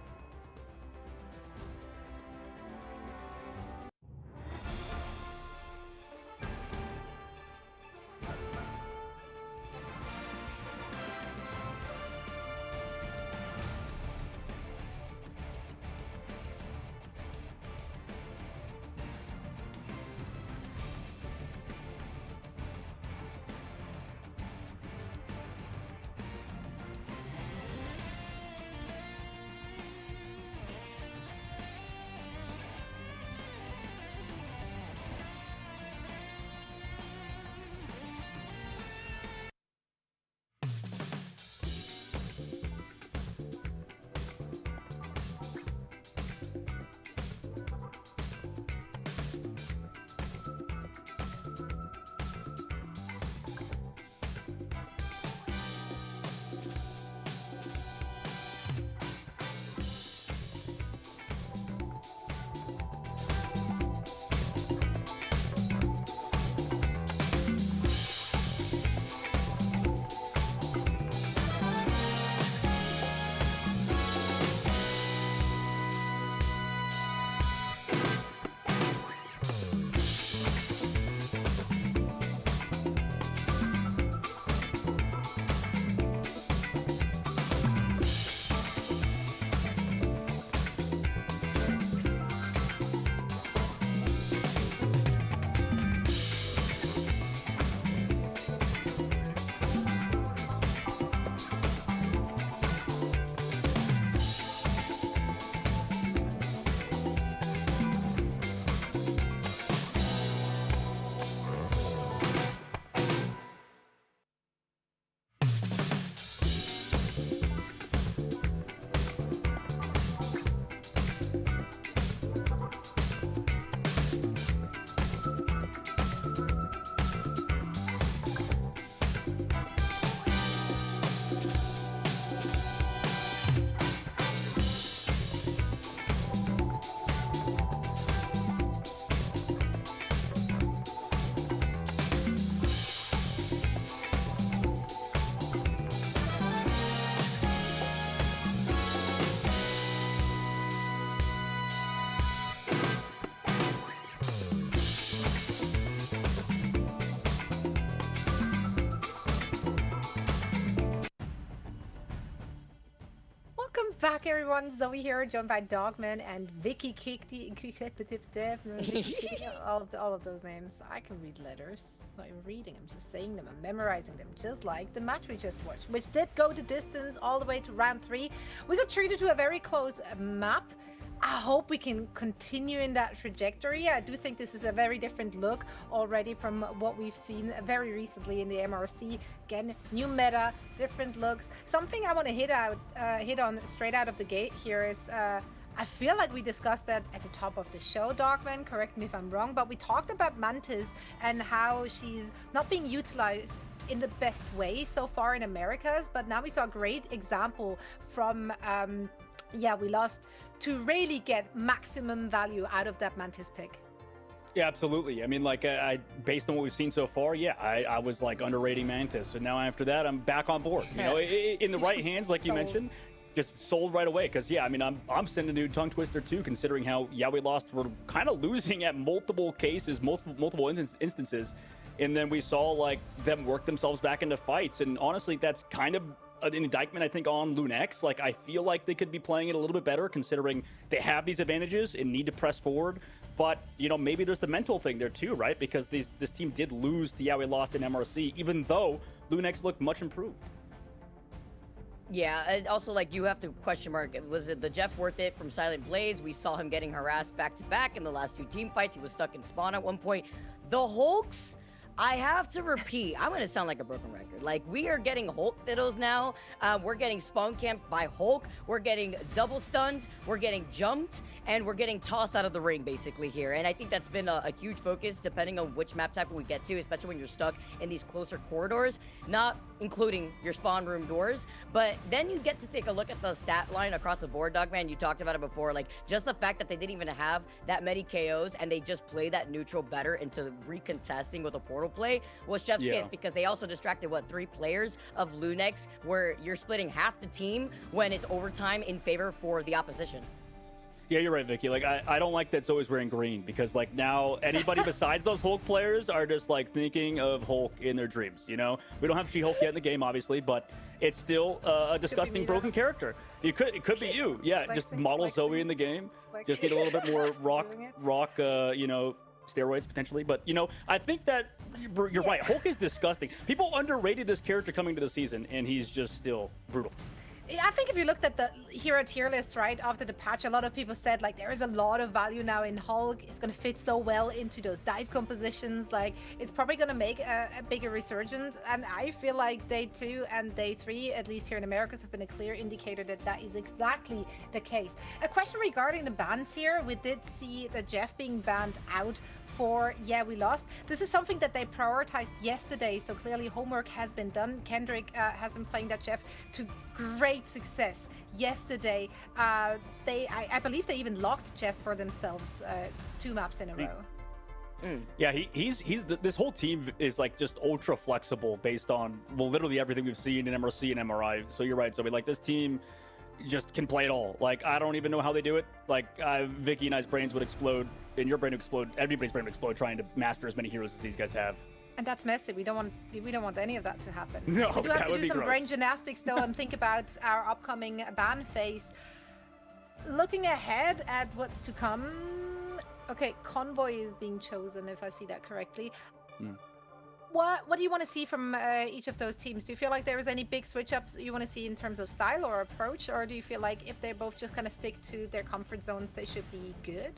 back, everyone. Zoe here, joined by Dogman and Vicky all of those names. I can read letters. Not even reading, I'm just saying them. I'm memorizing them, just like the match we just watched, which did go the distance all the way to round 3. We got treated to a very close map. I hope we can continue in that trajectory. I do think this is a very different look already from what we've seen very recently in the MRC. Again, new meta, different looks. Something I want to hit on straight out of the gate here is I feel like we discussed that at the top of the show, Dogman, correct me if I'm wrong, but we talked about Mantis and how she's not being utilized in the best way so far in Americas, but now we saw a great example from we lost to really get maximum value out of that Mantis pick. Yeah, absolutely. I mean, like, I based on what we've seen so far, yeah, I was like underrating Mantis, and now after that, I'm back on board. You know, in the right hands, like you mentioned, just sold right away. Because yeah, I mean, I'm sending a new tongue twister too, considering how we lost. We're kind of losing at multiple cases, multiple instances, and then we saw like them work themselves back into fights. And honestly, that's kind of an indictment, I think, on Lunex. Like, I feel like they could be playing it a little bit better, considering they have these advantages and need to press forward. But, you know, maybe there's the mental thing there too, right? Because this team did lose to we lost in MRC, even though Lunex looked much improved. Yeah, and also, like, you have to question mark, was it the Jeff worth it from Silent Blaze? We saw him getting harassed back-to-back in the last 2 team fights. He was stuck in spawn at one point. The Hulks, I have to repeat, I'm going to sound like a broken record. Like, we are getting Hulk diddles now. We're getting spawn camped by Hulk. We're getting double stunned. We're getting jumped. And we're getting tossed out of the ring, basically, here. And I think that's been a huge focus, depending on which map type we get to, especially when you're stuck in these closer corridors, not including your spawn room doors. But then you get to take a look at the stat line across the board, Dogman. You talked about it before. Like, just the fact that they didn't even have that many KOs and they just play that neutral better into recontesting with a portal play was Chef's kiss, because they also distracted 3 players of Lunex, where you're splitting half the team when it's overtime in favor for the opposition. Yeah, you're right, Vicky. Like, I don't like that Zoe's wearing green, because like now anybody besides those Hulk players are just like thinking of Hulk in their dreams. You know, we don't have She-Hulk yet in the game, obviously, but it's still a disgusting broken character. It could be you. Yeah, just model Zoe in the game. Just need a little bit more rock you know, steroids potentially. But you know, I think that you're right. Hulk is disgusting. People underrated this character coming to the season, and he's just still brutal. I think if you looked at the hero tier list, right, after the patch, a lot of people said, like, there is a lot of value now in Hulk. It's going to fit so well into those dive compositions. Like, it's probably going to make a bigger resurgence. And I feel like day 2 and day 3, at least here in Americas, have been a clear indicator that that is exactly the case. A question regarding the bans here. We did see the Jeff being banned out for we lost. This is something that they prioritized yesterday, so clearly homework has been done. Kendrick has been playing that Jeff to great success yesterday. I believe they even locked Jeff for themselves 2 maps in a row. Yeah, this whole team is like just ultra flexible based on, well, literally everything we've seen in MRC and MRI. So you're right, so like this team just can play it all. Like, I don't even know how they do it. Like, Vicky and I's brains would explode, and your brain would explode, everybody's brain would explode trying to master as many heroes as these guys have. And that's messy. We don't want any of that to happen. No, we do have to do some gross. brain gymnastics though, and think about our upcoming ban phase. Looking ahead at what's to come. Okay, Convoy is being chosen, if I see that correctly. What do you want to see from each of those teams? Do you feel like there is any big switch-ups you want to see in terms of style or approach? Or do you feel like if they both just kind of stick to their comfort zones, they should be good?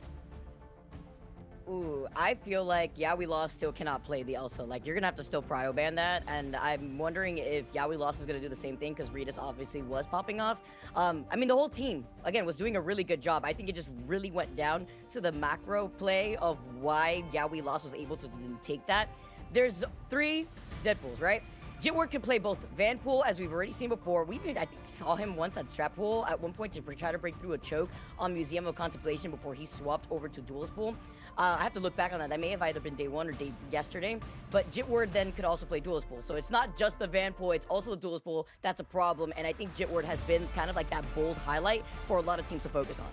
Ooh, I feel like we lost still cannot play the Elsa. Like, you're going to have to still prio ban that. And I'm wondering if we lost is going to do the same thing, because Ritas obviously was popping off. I mean, the whole team, again, was doing a really good job. I think it just really went down to the macro play of why we lost was able to take that. There's 3 Deadpools, right? Jitward can play both Vanpool, as we've already seen before. I think saw him once at Strappool at one point to try to break through a choke on Museum of Contemplation before he swapped over to Duelist Pool. I have to look back on that. That may have either been day 1 or day yesterday. But Jitward then could also play Duelist Pool. So it's not just the Vanpool, it's also the Duelist Pool. That's a problem. And I think Jitward has been kind of like that bold highlight for a lot of teams to focus on.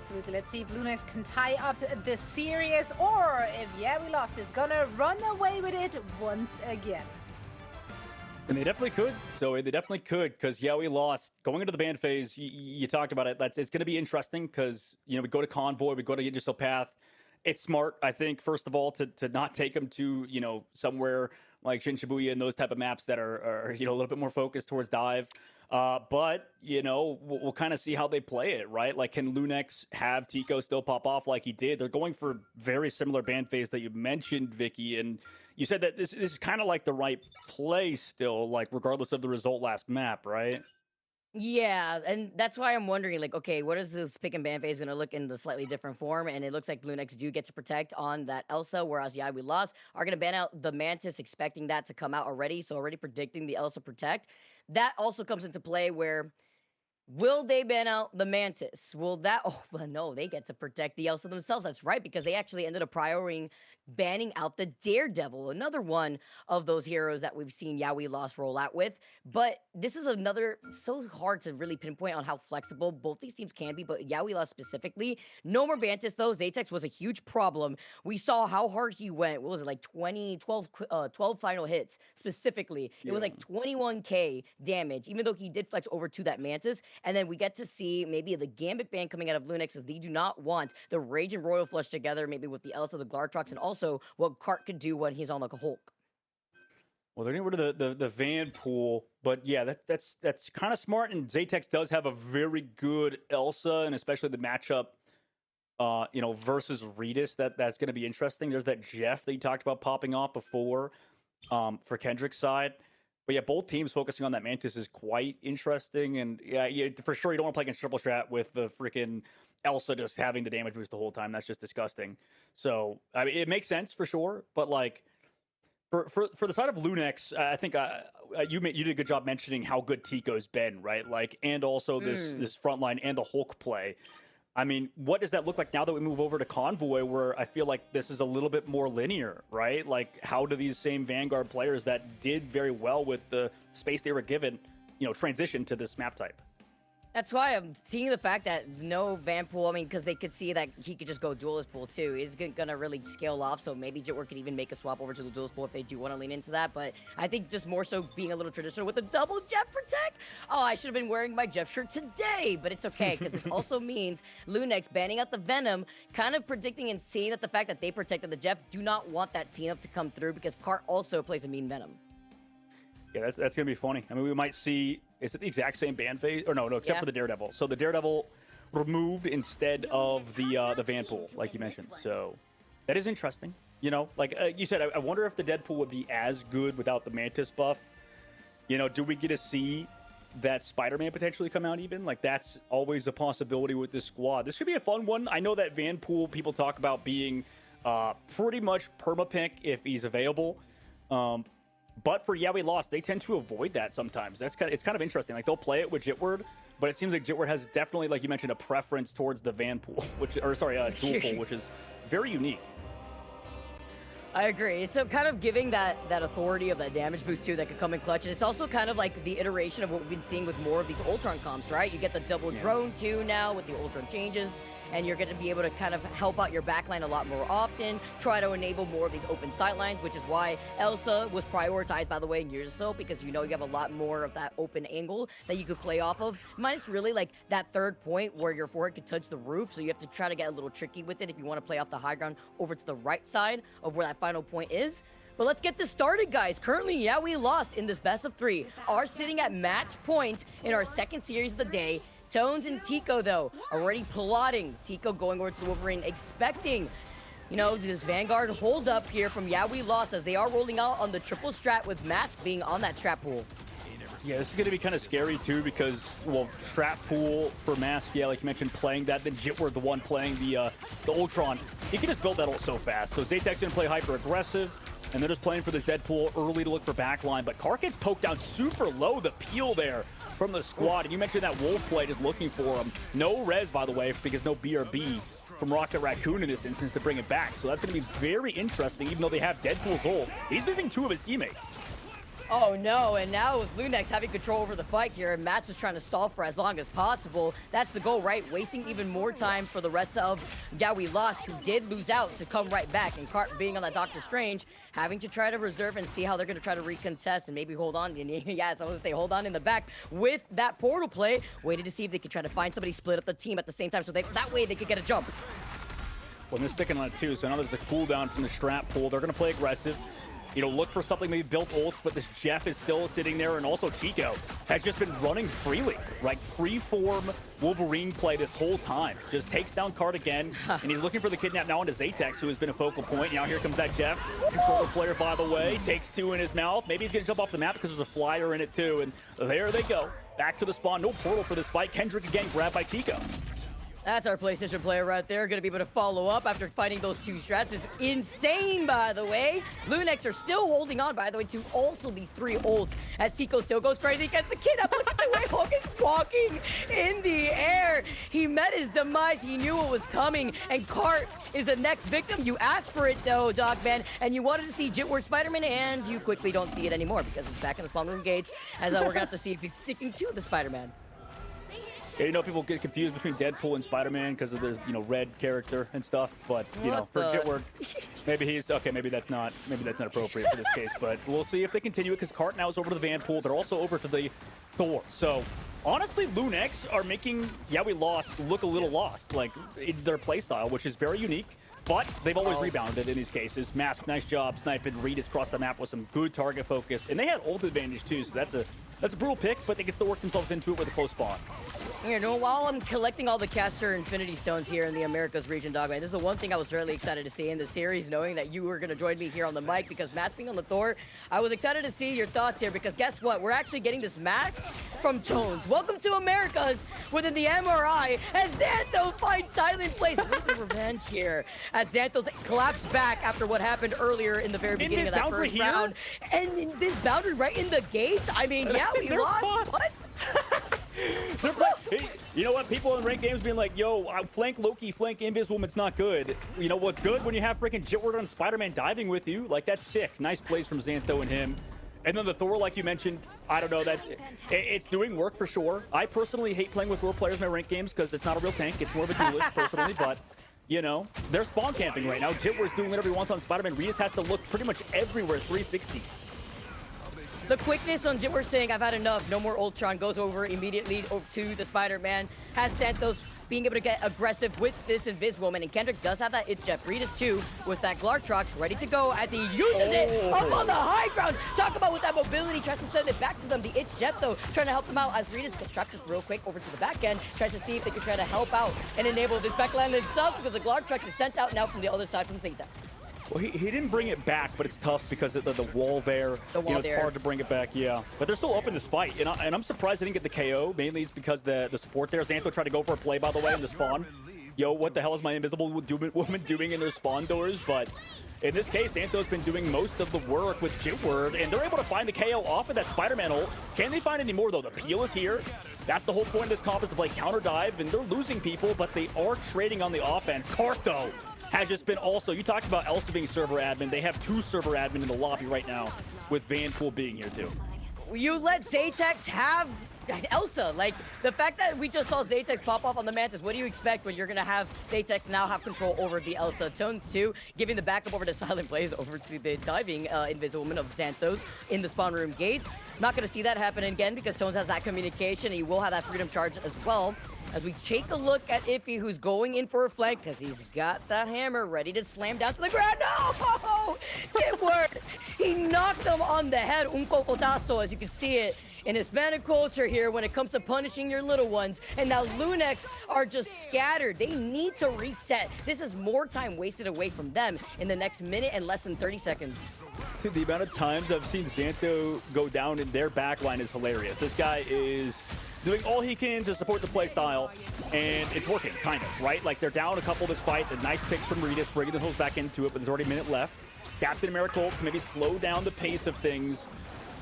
Absolutely. Let's see if Lunex can tie up the series, or if we lost is gonna run away with it once again. And they definitely could. So they definitely could, because yeah, we lost going into the ban phase. You talked about it. It's going to be interesting because we go to Convoy, we go to Yggdrasil Path. It's smart, I think, first of all, to not take them to somewhere like Shibuya and those type of maps that are a little bit more focused towards dive. But we'll kind of see how they play it, right? Like, can Lunex have Tico still pop off like he did? They're going for very similar ban phase that you mentioned, Vicky, and you said that this is kind of like the right play still, like regardless of the result last map, right? Yeah, and that's why I'm wondering, like, okay, what is this pick and ban phase going to look in the slightly different form? And it looks like Lunex do get to protect on that Elsa, whereas we lost are going to ban out the Mantis, expecting that to come out already. So already predicting the Elsa protect. That also comes into play where, will they ban out the Mantis? Will that... Oh, well, no, they get to protect the Elsa themselves. That's right, because they actually ended up prioritizing banning out the Daredevil, another one of those heroes that we've seen we lost roll out with. But this is another... So hard to really pinpoint on how flexible both these teams can be, but we lost specifically. No more Mantis, though. Zatex was a huge problem. We saw how hard he went. What was it, like 12 final hits, specifically. It was like 21k damage, even though he did flex over to that Mantis. And then we get to see maybe the Gambit ban coming out of Lunex, as they do not want the Rage and Royal Flush together, maybe with the Elsa, the Glartrox, and also what Cart could do when he's on like a Hulk. Well, they're getting rid of the Van pool, but yeah, that's kind of smart. And Zatex does have a very good Elsa, and especially the matchup, versus Regis. That's going to be interesting. There's that Jeff that you talked about popping off before, for Kendrick's side. But yeah, both teams focusing on that Mantis is quite interesting. And yeah, for sure, you don't want to play against triple strat with the freaking Elsa just having the damage boost the whole time. That's just disgusting. So I mean, it makes sense for sure. But like for the side of Lunex, I think you did a good job mentioning how good Tico's been, right? Like, and also this front line and the Hulk play. I mean, what does that look like now that we move over to Convoy, where I feel like this is a little bit more linear, right? Like, how do these same Vanguard players that did very well with the space they were given, transition to this map type? That's why I'm seeing the fact that no Van pool, I mean, because they could see that he could just go duelist pool too. He's going to really scale off, so maybe Jitward could even make a swap over to the duelist pool if they do want to lean into that. But I think just more so being a little traditional with the double Jeff protect. Oh, I should have been wearing my Jeff shirt today, but it's okay, because this also means Lunex banning out the Venom, kind of predicting and seeing that the fact that they protected the Jeff do not want that team up to come through, because Cart also plays a mean Venom. Yeah, that's going to be funny. I mean, we might see... Is it the exact same ban phase? Or no, except for the Daredevil. So the Daredevil removed instead of the Van pool, like you mentioned. So that is interesting. Like you said, I wonder if the Deadpool would be as good without the Mantis buff. Do we get to see that Spider-Man potentially come out even? Like, that's always a possibility with this squad. This should be a fun one. I know that Van pool people talk about being pretty much perma-pick if he's available. But for we lost, they tend to avoid that sometimes. It's kind of interesting. Like, they'll play it with Jitward, but it seems like Jitward has definitely, like you mentioned, a preference towards the Van pool, dual pool, which is very unique. I agree. So kind of giving that authority of that damage boost too that could come in clutch. And it's also kind of like the iteration of what we've been seeing with more of these Ultron comps, right? You get the double drone too now with the Ultron changes, and you're going to be able to kind of help out your backline a lot more often, try to enable more of these open sightlines, which is why Elsa was prioritized, by the way, in years or so, because you have a lot more of that open angle that you could play off of. Minus really like that third point where your forward could touch the roof, so you have to try to get a little tricky with it if you want to play off the high ground over to the right side of where that final point is. But let's get this started, guys. Currently, we lost in this best of 3. Are sitting at match point in our second series of the day. Tones and Tico, though, already plotting. Tico going over to the Wolverine, expecting, this Vanguard hold up here from we lost, as they are rolling out on the triple strat with Mask being on that trap pool. Yeah, this is going to be kind of scary, too, because, strat pool for Mask, like you mentioned, playing that, then Jitward, the one playing the Ultron. He can just build that ult so fast. So Zatex going to play hyper-aggressive, and they're just playing for this Deadpool early to look for backline. But Cart gets poked down super low, the peel there from the squad. And you mentioned that Wolf play just looking for him. No res, by the way, because no BRB from Rocket Raccoon in this instance to bring it back. So that's going to be very interesting, even though they have Deadpool's ult. He's missing 2 of his teammates. Oh no, and now with Lunex having control over the fight here, and Matt's just trying to stall for as long as possible. That's the goal, right? Wasting even more time for the rest of We Lost, who did lose out, to come right back. And Cart being on that Doctor Strange, having to try to reserve and see how they're going to try to recontest and maybe hold on. Yes, I was going to say hold on in the back with that portal play. Waited to see if they could try to find somebody split up the team at the same time, so that way they could get a jump. Well, they're sticking on it too, so now there's the cooldown from the strap pull. They're going to play aggressive. You know, look for something, maybe built ults, but this Jeff is still sitting there, and also Tico has just been running freely, like free-form Wolverine play this whole time. Just takes down Card again, and he's looking for the kidnap now into Zatex, who has been a focal point. Now here comes that Jeff, controller player, by the way, takes 2 in his mouth. Maybe he's gonna jump off the map because there's a flyer in it too, and there they go. Back to the spawn, no portal for this fight. Kendrick again grabbed by Tico. That's our PlayStation player right there. Going to be able to follow up after fighting those 2 strats. Is insane, by the way. Lunex are still holding on, by the way, to also these 3 ults as Tico still goes crazy, gets the kid up. Look at the way Hulk is walking in the air. He met his demise. He knew it was coming. And Cart is the next victim. You asked for it, though, Dogman, and you wanted to see Jitward Spider-Man, and you quickly don't see it anymore because it's back in the spawn room gates, as we're going to have to see if he's sticking to the Spider-Man. Yeah, you know, people get confused between Deadpool and Spider-Man because of the, you know, red character and stuff. But you know, for Jitward, maybe he's okay. Maybe that's not appropriate for this case. But we'll see if they continue it because Cart now is over to the Vanpool. They're also over to the Thor. So honestly, Lunex are making We Lost look a little lost, like in their playstyle, which is very unique. But they've always rebounded in these cases. Mask, nice job sniping Reedus across the map with some good target focus, and they had ult advantage too. So that's a brutal pick, but they can still work themselves into it with a close spawn. You know, while I'm collecting all the caster Infinity Stones here in the Americas region, Dogman, this is the one thing I was really excited to see in the series, knowing that you were going to join me here on the mic, because Matt's being on the Thor, I was excited to see your thoughts here, because guess what? We're actually getting this match from Tones. Welcome to Americas within the MRI, as Xantho finds Silent Place. Where's the revenge here? As Xanthos collapsed back after what happened earlier in the very beginning of that first round. And in this boundary right in the gate? I mean, yeah, we lost. What? You know what? People in ranked games being like, yo, flank Loki, flank Inviswoman's not good. You know what's good? When you have freaking Jitward on Spider-Man diving with you. Like, that's sick. Nice plays from Xantho and him. And then the Thor, like you mentioned, I don't know, it's doing work for sure. I personally hate playing with role players in my ranked games because it's not a real tank. It's more of a duelist, personally, but you know, they're spawn camping right now. Jitward's doing whatever he wants on Spider-Man. Reedus has to look pretty much everywhere, 360. The quickness on Jitward saying, I've had enough, no more Ultron, goes over immediately to the Spider-Man, has Santos being able to get aggressive with this Inviswoman, and Kendrick does have that It's Jeff. Reedus too, with that Glartrox ready to go as he uses it up on the high ground. Talk about with that mobility, tries to send it back to them. The It's Jeff though, trying to help them out as Reedus gets trapped just real quick over to the back end, tries to see if they can try to help out and enable this backline themselves, because the Glartrox is sent out now from the other side from Zeta. Well, he didn't bring it back, but it's tough because of the wall there. It's hard to bring it back, yeah. But they're still up in this fight, and I'm surprised they didn't get the KO. Mainly it's because the support there. Xantho tried to go for a play, by the way, in the spawn. Yo, what the hell is my invisible woman doing in their spawn doors? But in this case, Xantho's been doing most of the work with Jitward, and they're able to find the KO off of that Spider-Man ult. Can they find any more, though? The peel is here. That's the whole point of this comp, is to play counter dive, and they're losing people, but they are trading on the offense. Cart, though, has just been also, you talked about Elsa being server admin. They have 2 server admin in the lobby right now, with Vanpool being here too. You let Zatex have Elsa. Like, the fact that we just saw Zatex pop off on the Mantis, what do you expect when you're going to have Zatex now have control over the Elsa? Tones too, giving the backup over to Silent Blaze, over to the diving Inviswoman of Xanthos in the spawn room gates. Not going to see that happen again because Tones has that communication. He will have that freedom charge as well. As we take a look at Iffy, who's going in for a flank because he's got that hammer ready to slam down to the ground. No! Jitward! He knocked him on the head. Un cocotazo, as you can see it in Hispanic culture here when it comes to punishing your little ones. And now Lunex are just scattered. They need to reset. This is more time wasted away from them in the next minute and less than 30 seconds. The amount of times I've seen Xantho go down in their backline is hilarious. This guy is doing all he can to support the play style, and it's working, kind of, right? Like, they're down a couple this fight. The nice picks from Reedus, bringing the hills back into it, but there's already a minute left. Captain America to maybe slow down the pace of things.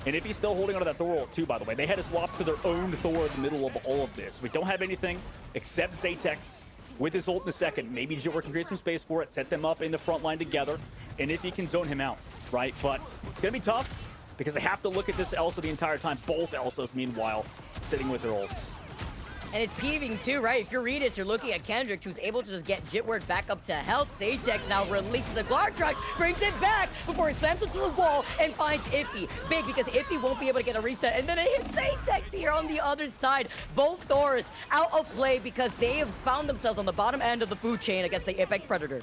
And if he's still holding onto that Thor ult too, by the way, they had to swap to their own Thor in the middle of all of this. We don't have anything except Zatex with his ult in a second. Maybe Jitward can create some space for it, set them up in the front line together, and if he can zone him out, right? But it's going to be tough. because they have to look at this Elsa the entire time. Both Elsas, meanwhile, sitting with their ults. And it's peeving too, right? If you're Regis, you're looking at Kendrick, who's able to just get Jitward back up to health. Zatex now releases the Glartrax, brings it back before he slams into the wall and finds Iffy. Big, because Iffy won't be able to get a reset. And then it hits Zatex here on the other side. Both Thors out of play because they have found themselves on the bottom end of the food chain against the Apex Predator.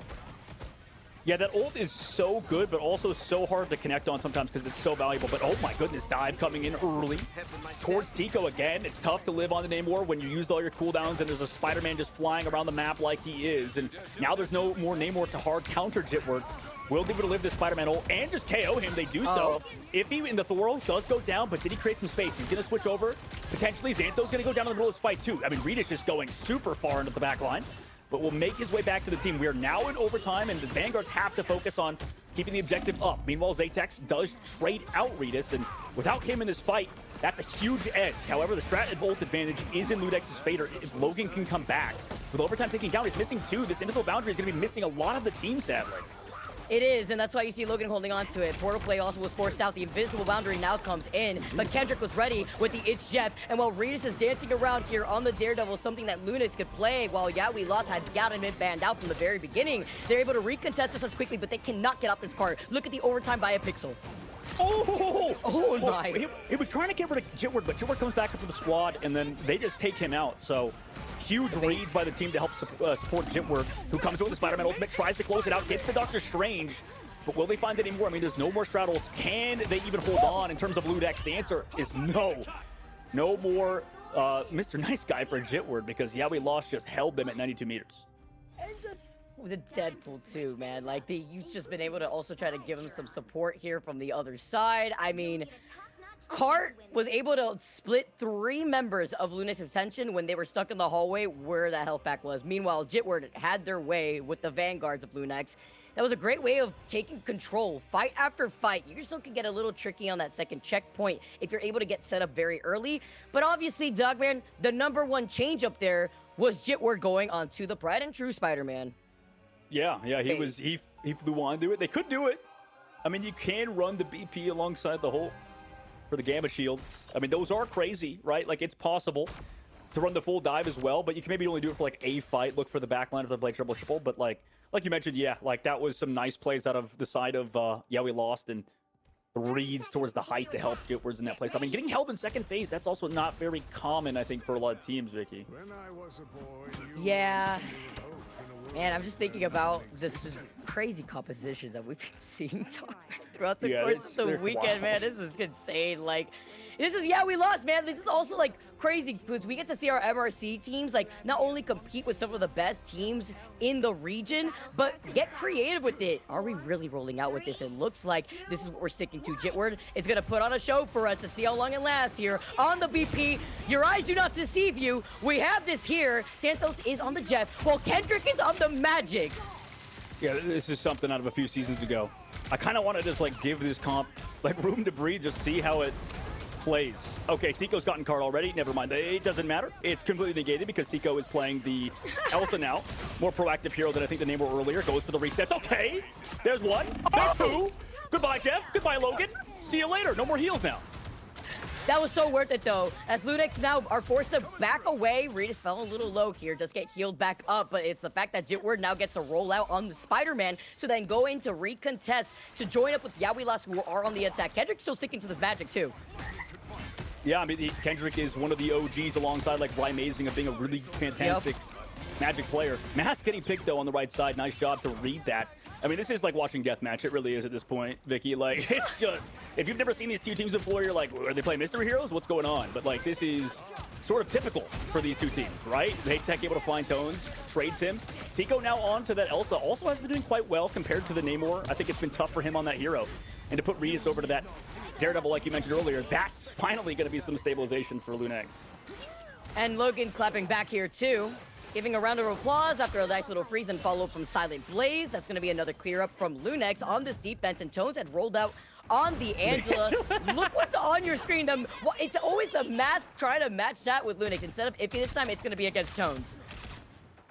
Yeah, that ult is so good, but also so hard to connect on sometimes because it's so valuable. But oh my goodness, dive coming in early towards Tico again. It's tough to live on the Namor when you used all your cooldowns and there's a Spider-Man just flying around the map like he is. And now there's no more Namor to hard counter Jitward. Will they be able to live this Spider-Man ult and just KO him? They do so. Iffy in the Thor does go down, but did he create some space? He's going to switch over. Potentially, Xantho's going to go down in the middle of this fight too. I mean, Reed is just going super far into the back line, but will make his way back to the team. We are now in overtime, and the Vanguards have to focus on keeping the objective up. Meanwhile, Zatex does trade out Redis, and without him in this fight, that's a huge edge. However, the strat ult advantage is in Lunex's favor if Logan can come back. With overtime taking down, he's missing 2. This invisible boundary is going to be missing a lot of the team, sadly. It is, and that's why you see Logan holding on to it. Portal play also was forced out. The invisible boundary now comes in, but Kendrick was ready with the It's Jeff. And while Regis is dancing around here on the Daredevil, something that Lunex could play, while Yeah We Lost had gotten him banned out from the very beginning, they're able to recontest this as quickly, but they cannot get off this card. Look at the overtime by a pixel. Oh my. He was trying to get rid of Jitward, but Jitward comes back up to the squad, and then they just take him out. So huge reads by the team to help support Jitward, who comes in with the Spider-Man ultimate, tries to close it out, gets the Doctor Strange. But will they find any more? I mean, there's no more straddles. Can they even hold on in terms of Lunex? The answer is no. No more Mr. Nice Guy for Jitward, because Yeah We Lost just held them at 92 meters. And the Deadpool too, man. Like, you've just been able to also try to give him some support here from the other side. I mean, Cart was able to split 3 members of Lunex's attention when they were stuck in the hallway where that health pack was. Meanwhile, Jitward had their way with the Vanguards of Lunex. That was a great way of taking control, fight after fight. You still can get a little tricky on that second checkpoint if you're able to get set up very early. But obviously, Dogman, the #1 change up there was Jitward going onto the Pride and True Spider-Man. Yeah, he flew on to it. They could do it. I mean, you can run the BP alongside the Hulk for the Gamma Shields. I mean, those are crazy, right? Like, it's possible to run the full dive as well, but you can maybe only do it for like a fight. Look for the backline if they play triple. But like you mentioned, yeah, like that was some nice plays out of the side of Yeah We Lost, and the reads towards the height to help Jitwards in that place. I mean, getting held in second phase, that's also not very common, I think, for a lot of teams, Vicky. Yeah. Man, I'm just thinking about this crazy compositions that we've been seeing throughout the course of the weekend, wild. man. This is insane. Like, this is Yeah We Lost, man. This is also like crazy because we get to see our MRC teams like not only compete with some of the best teams in the region, but get creative with it. Are we really rolling out with this? It looks like this is what we're sticking to. Jitward is gonna put on a show for us and see how long it lasts here on the BP. Your eyes do not deceive you. We have this here. Santos is on the Jet, while Kendrick is on the Magic. Yeah, this is something out of a few seasons ago. I kind of want to just like give this comp like room to breathe, just see how it plays. Okay, Tico's gotten card already. Never mind. It doesn't matter. It's completely negated because Tico is playing the Elsa now. More proactive hero than I think the name were earlier. Goes for the resets. Okay, there's 1. There's 2. Goodbye, Jeff. Goodbye, Logan. See you later. No more heals now. That was so worth it, though, as Lunex now are forced to back away. Regis fell a little low here, does get healed back up, but it's the fact that Jitward now gets to roll out on the Spider-Man to then go in to recontest to join up with Yeah We Lost, who are on the attack. Kendrick's still sticking to this Magic, too. Yeah, I mean, Kendrick is one of the OGs alongside, like, Bly Amazing of being a really fantastic Magic player. Mask getting picked, though, on the right side. Nice job to read that. I mean, this is like watching Deathmatch. It really is at this point, Vicky. Like, it's just, if you've never seen these two teams before, you're like, are they playing Mystery Heroes? What's going on? But, like, this is sort of typical for these two teams, right? Tech able to find Tones, trades him. Tico now on to that Elsa. Also has been doing quite well compared to the Namor. I think it's been tough for him on that hero. And to put Regis over to that Daredevil, like you mentioned earlier, that's finally going to be some stabilization for Lunex. And Logan clapping back here, too. Giving a round of applause after a nice little freeze and follow from Silent Blaze. That's going to be another clear up from Lunex on this defense. And Tones had rolled out on the Angela. Look what's on your screen. It's always the Mask trying to match that with Lunex. Instead of Iffy this time, it's going to be against Tones.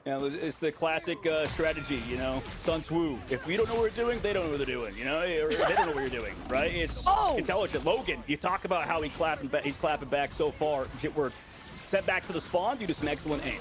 You know, it's the classic strategy, you know, Sun Tzu. If we don't know what we're doing, they don't know what they're doing, you know, or they don't know what you're doing, right? It's intelligent. Logan, you talk about how he's clapping back so far. We're sent back to the spawn due to some excellent aim.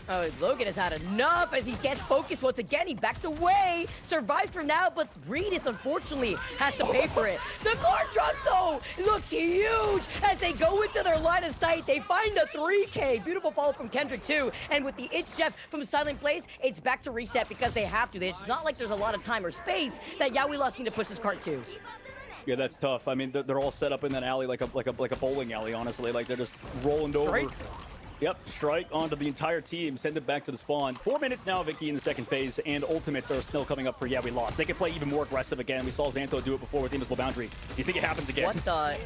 Oh, Logan has had enough as he gets focused once again. He backs away, survives for now, but Regis unfortunately has to pay for it. The car trucks, though, looks huge as they go into their line of sight. They find the 3K. Beautiful follow from Kendrick, too. And with the It's Chef from Silent Place, it's back to reset because they have to. It's not like there's a lot of time or space that Yaoi Lost need to push this cart to. Yeah, that's tough. I mean, they're all set up in that alley like a bowling alley, honestly. Like, they're just rolling over. Right. Yep, strike onto the entire team, send it back to the spawn. 4 minutes now, Vicky, in the second phase, and ultimates are still coming up for Yeah We Lost. They can play even more aggressive again. We saw Xanto do it before with Invisible Boundary. Do you think it happens again? What the?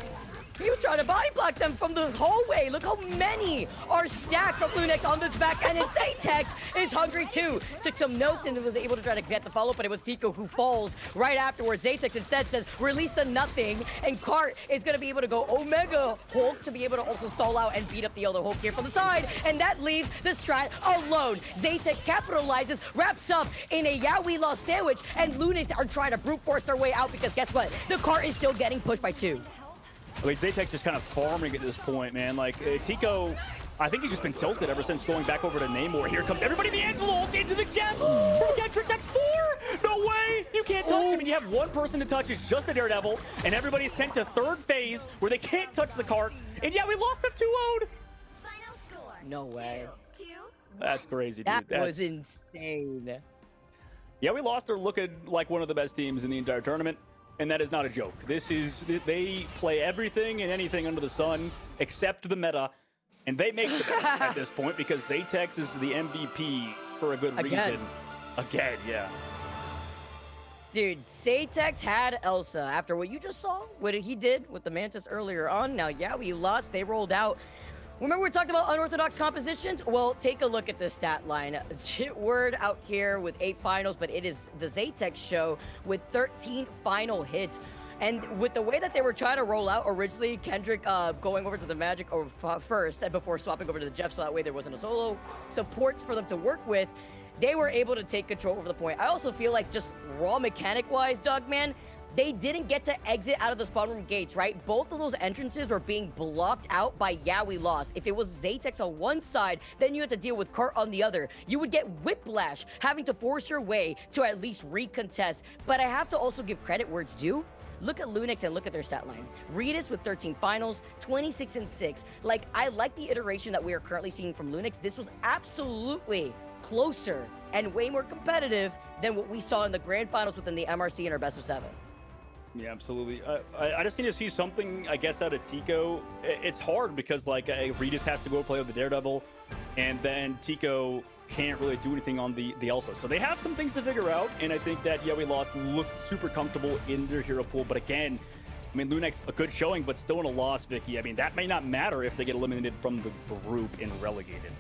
He was trying to body block them from the hallway. Look how many are stacked from Lunex on this back, and then Zatex is hungry too. Took some notes and was able to try to get the follow, but it was Tico who falls right afterwards. Zatex instead says, release the nothing, and Cart is going to be able to go Omega Hulk to be able to also stall out and beat up the other Hulk here from the side, and that leaves the strat alone. Zatex capitalizes, wraps up in a Yeah We Lost sandwich, and Lunex are trying to brute force their way out because guess what? The Cart is still getting pushed by 2. I mean, Zatex just kind of farming at this point, man. Like, Tico, I think he's just been tilted ever since going back over to Namor. Here comes everybody, the Angelo into the gem. From Kendrick, that's 4. No way. You can't touch him. And you have one person to touch. It's just the Daredevil. And everybody's sent to third phase where they can't touch the cart. And yeah, we lost them 2-0'd. No way. That's crazy, dude. That was insane. Yeah, we lost. They're looking like one of the best teams in the entire tournament. And that is not a joke. They play everything and anything under the sun except the meta, and they make the meta at this point because Zatex is the MVP for a good reason. Again, yeah. Dude, Zatex had Elsa after what you just saw, what he did with the Mantis earlier on. Now, yeah, we lost. They rolled out. Remember we talked about unorthodox compositions? Well, take a look at this stat line. Word out here with 8 finals, but it is the Zatex show with 13 final hits. And with the way that they were trying to roll out originally, Kendrick going over to the Magic first and before swapping over to the Jeff, so that way there wasn't a solo supports for them to work with, they were able to take control over the point. I also feel like just raw mechanic-wise, Doug, man, they didn't get to exit out of the spawn room gates, right? Both of those entrances were being blocked out by Yeah We Lost. If it was Zatex on one side, then you had to deal with Cart on the other. You would get whiplash, having to force your way to at least recontest. But I have to also give credit where it's due. Look at Lunex and look at their stat line. Regis with 13 finals, 26-6. Like, I like the iteration that we are currently seeing from Lunex. This was absolutely closer and way more competitive than what we saw in the grand finals within the MRC and our best of 7. Yeah, absolutely. I just need to see something, I guess, out of Tico. It's hard because, like, Regis has to go play with the Daredevil, and then Tico can't really do anything on the Elsa. So they have some things to figure out, and I think that, yeah, we lost, looked super comfortable in their hero pool. But again, I mean, Lunex, a good showing, but still in a loss, Vicky. I mean, that may not matter if they get eliminated from the group and relegated.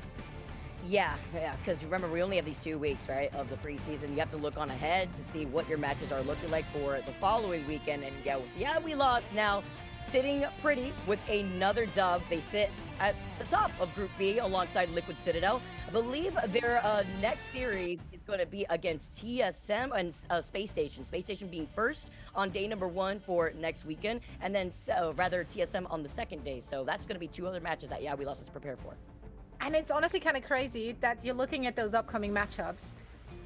Yeah, because remember, we only have these 2 weeks, right, of the preseason. You have to look on ahead to see what your matches are looking like for the following weekend. And yeah, we lost now, sitting pretty with another dub. They sit at the top of Group B alongside Liquid Citadel. I believe their next series is going to be against TSM and Space Station. Space Station being first on day number 1 for next weekend, and then rather TSM on the second day. So that's going to be 2 other matches that, yeah, we lost us to prepare for. And it's honestly kind of crazy that you're looking at those upcoming matchups,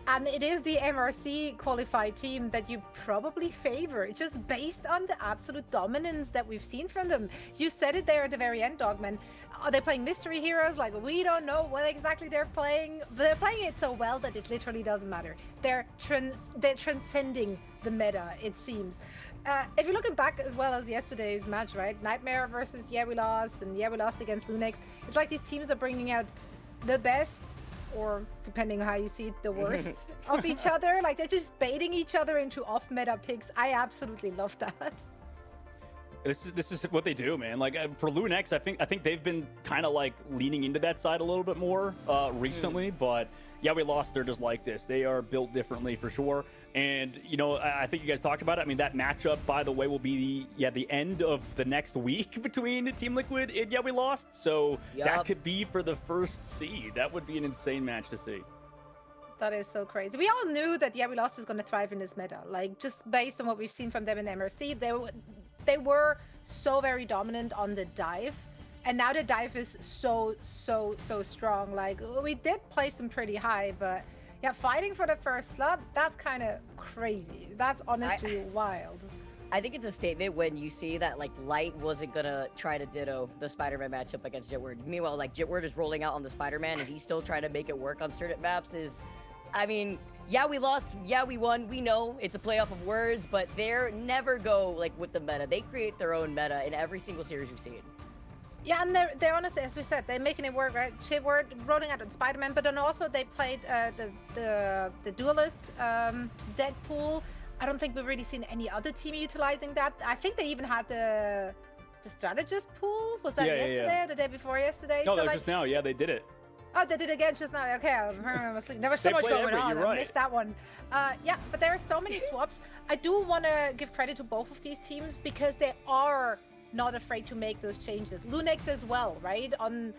and it is the MRC qualified team that you probably favor, just based on the absolute dominance that we've seen from them. You said it there at the very end, Dogman. Are they playing mystery heroes? Like, we don't know what exactly they're playing. They're playing it so well that it literally doesn't matter. They're transcending the meta, it seems. If you're looking back as well as yesterday's match, right? Nightmare versus Yeah We Lost, and Yeah We Lost against Lunex. It's like these teams are bringing out the best, or depending on how you see it, the worst of each other. Like, they're just baiting each other into off-meta picks. I absolutely love that. This is what they do, man. Like for Lunex, I think they've been kind of like leaning into that side a little bit more recently. But yeah, we lost. They're just like this. They are built differently for sure. And you know, I think you guys talked about it. I mean, that matchup, by the way, will be the end of the next week between Team Liquid and Yeah We Lost. So that could be for the first seed. That would be an insane match to see. That is so crazy. We all knew that Yeah We Lost is going to thrive in this meta. Like just based on what we've seen from them in MRC, they were so very dominant on the dive, and now the dive is so strong. Like we did place them pretty high, but yeah, fighting for the first slot, that's kind of crazy. That's honestly wild. I think it's a statement when you see that like Light wasn't gonna try to ditto the Spider-Man matchup against Jitward. Meanwhile, like Jitward is rolling out on the Spider-Man and he's still trying to make it work on certain maps. I mean, yeah, we lost, yeah, we won. We know it's a playoff of words, but they're never go like with the meta. They create their own meta in every single series you've seen. Yeah, and they're honestly, as we said, they're making it work, right? Jitward rolling out on Spider-Man, but then also they played the Duelist, Deadpool. I don't think we've really seen any other team utilizing that. I think they even had the Strategist pool. Was that yesterday or the day before yesterday? No, so, that was like, just now. Yeah, they did it. Oh, they did it again just now. Okay, I was sleeping. There was so much going on. I missed that one. Yeah, but there are so many swaps. I do want to give credit to both of these teams because they are not afraid to make those changes. Lunex as well, right? On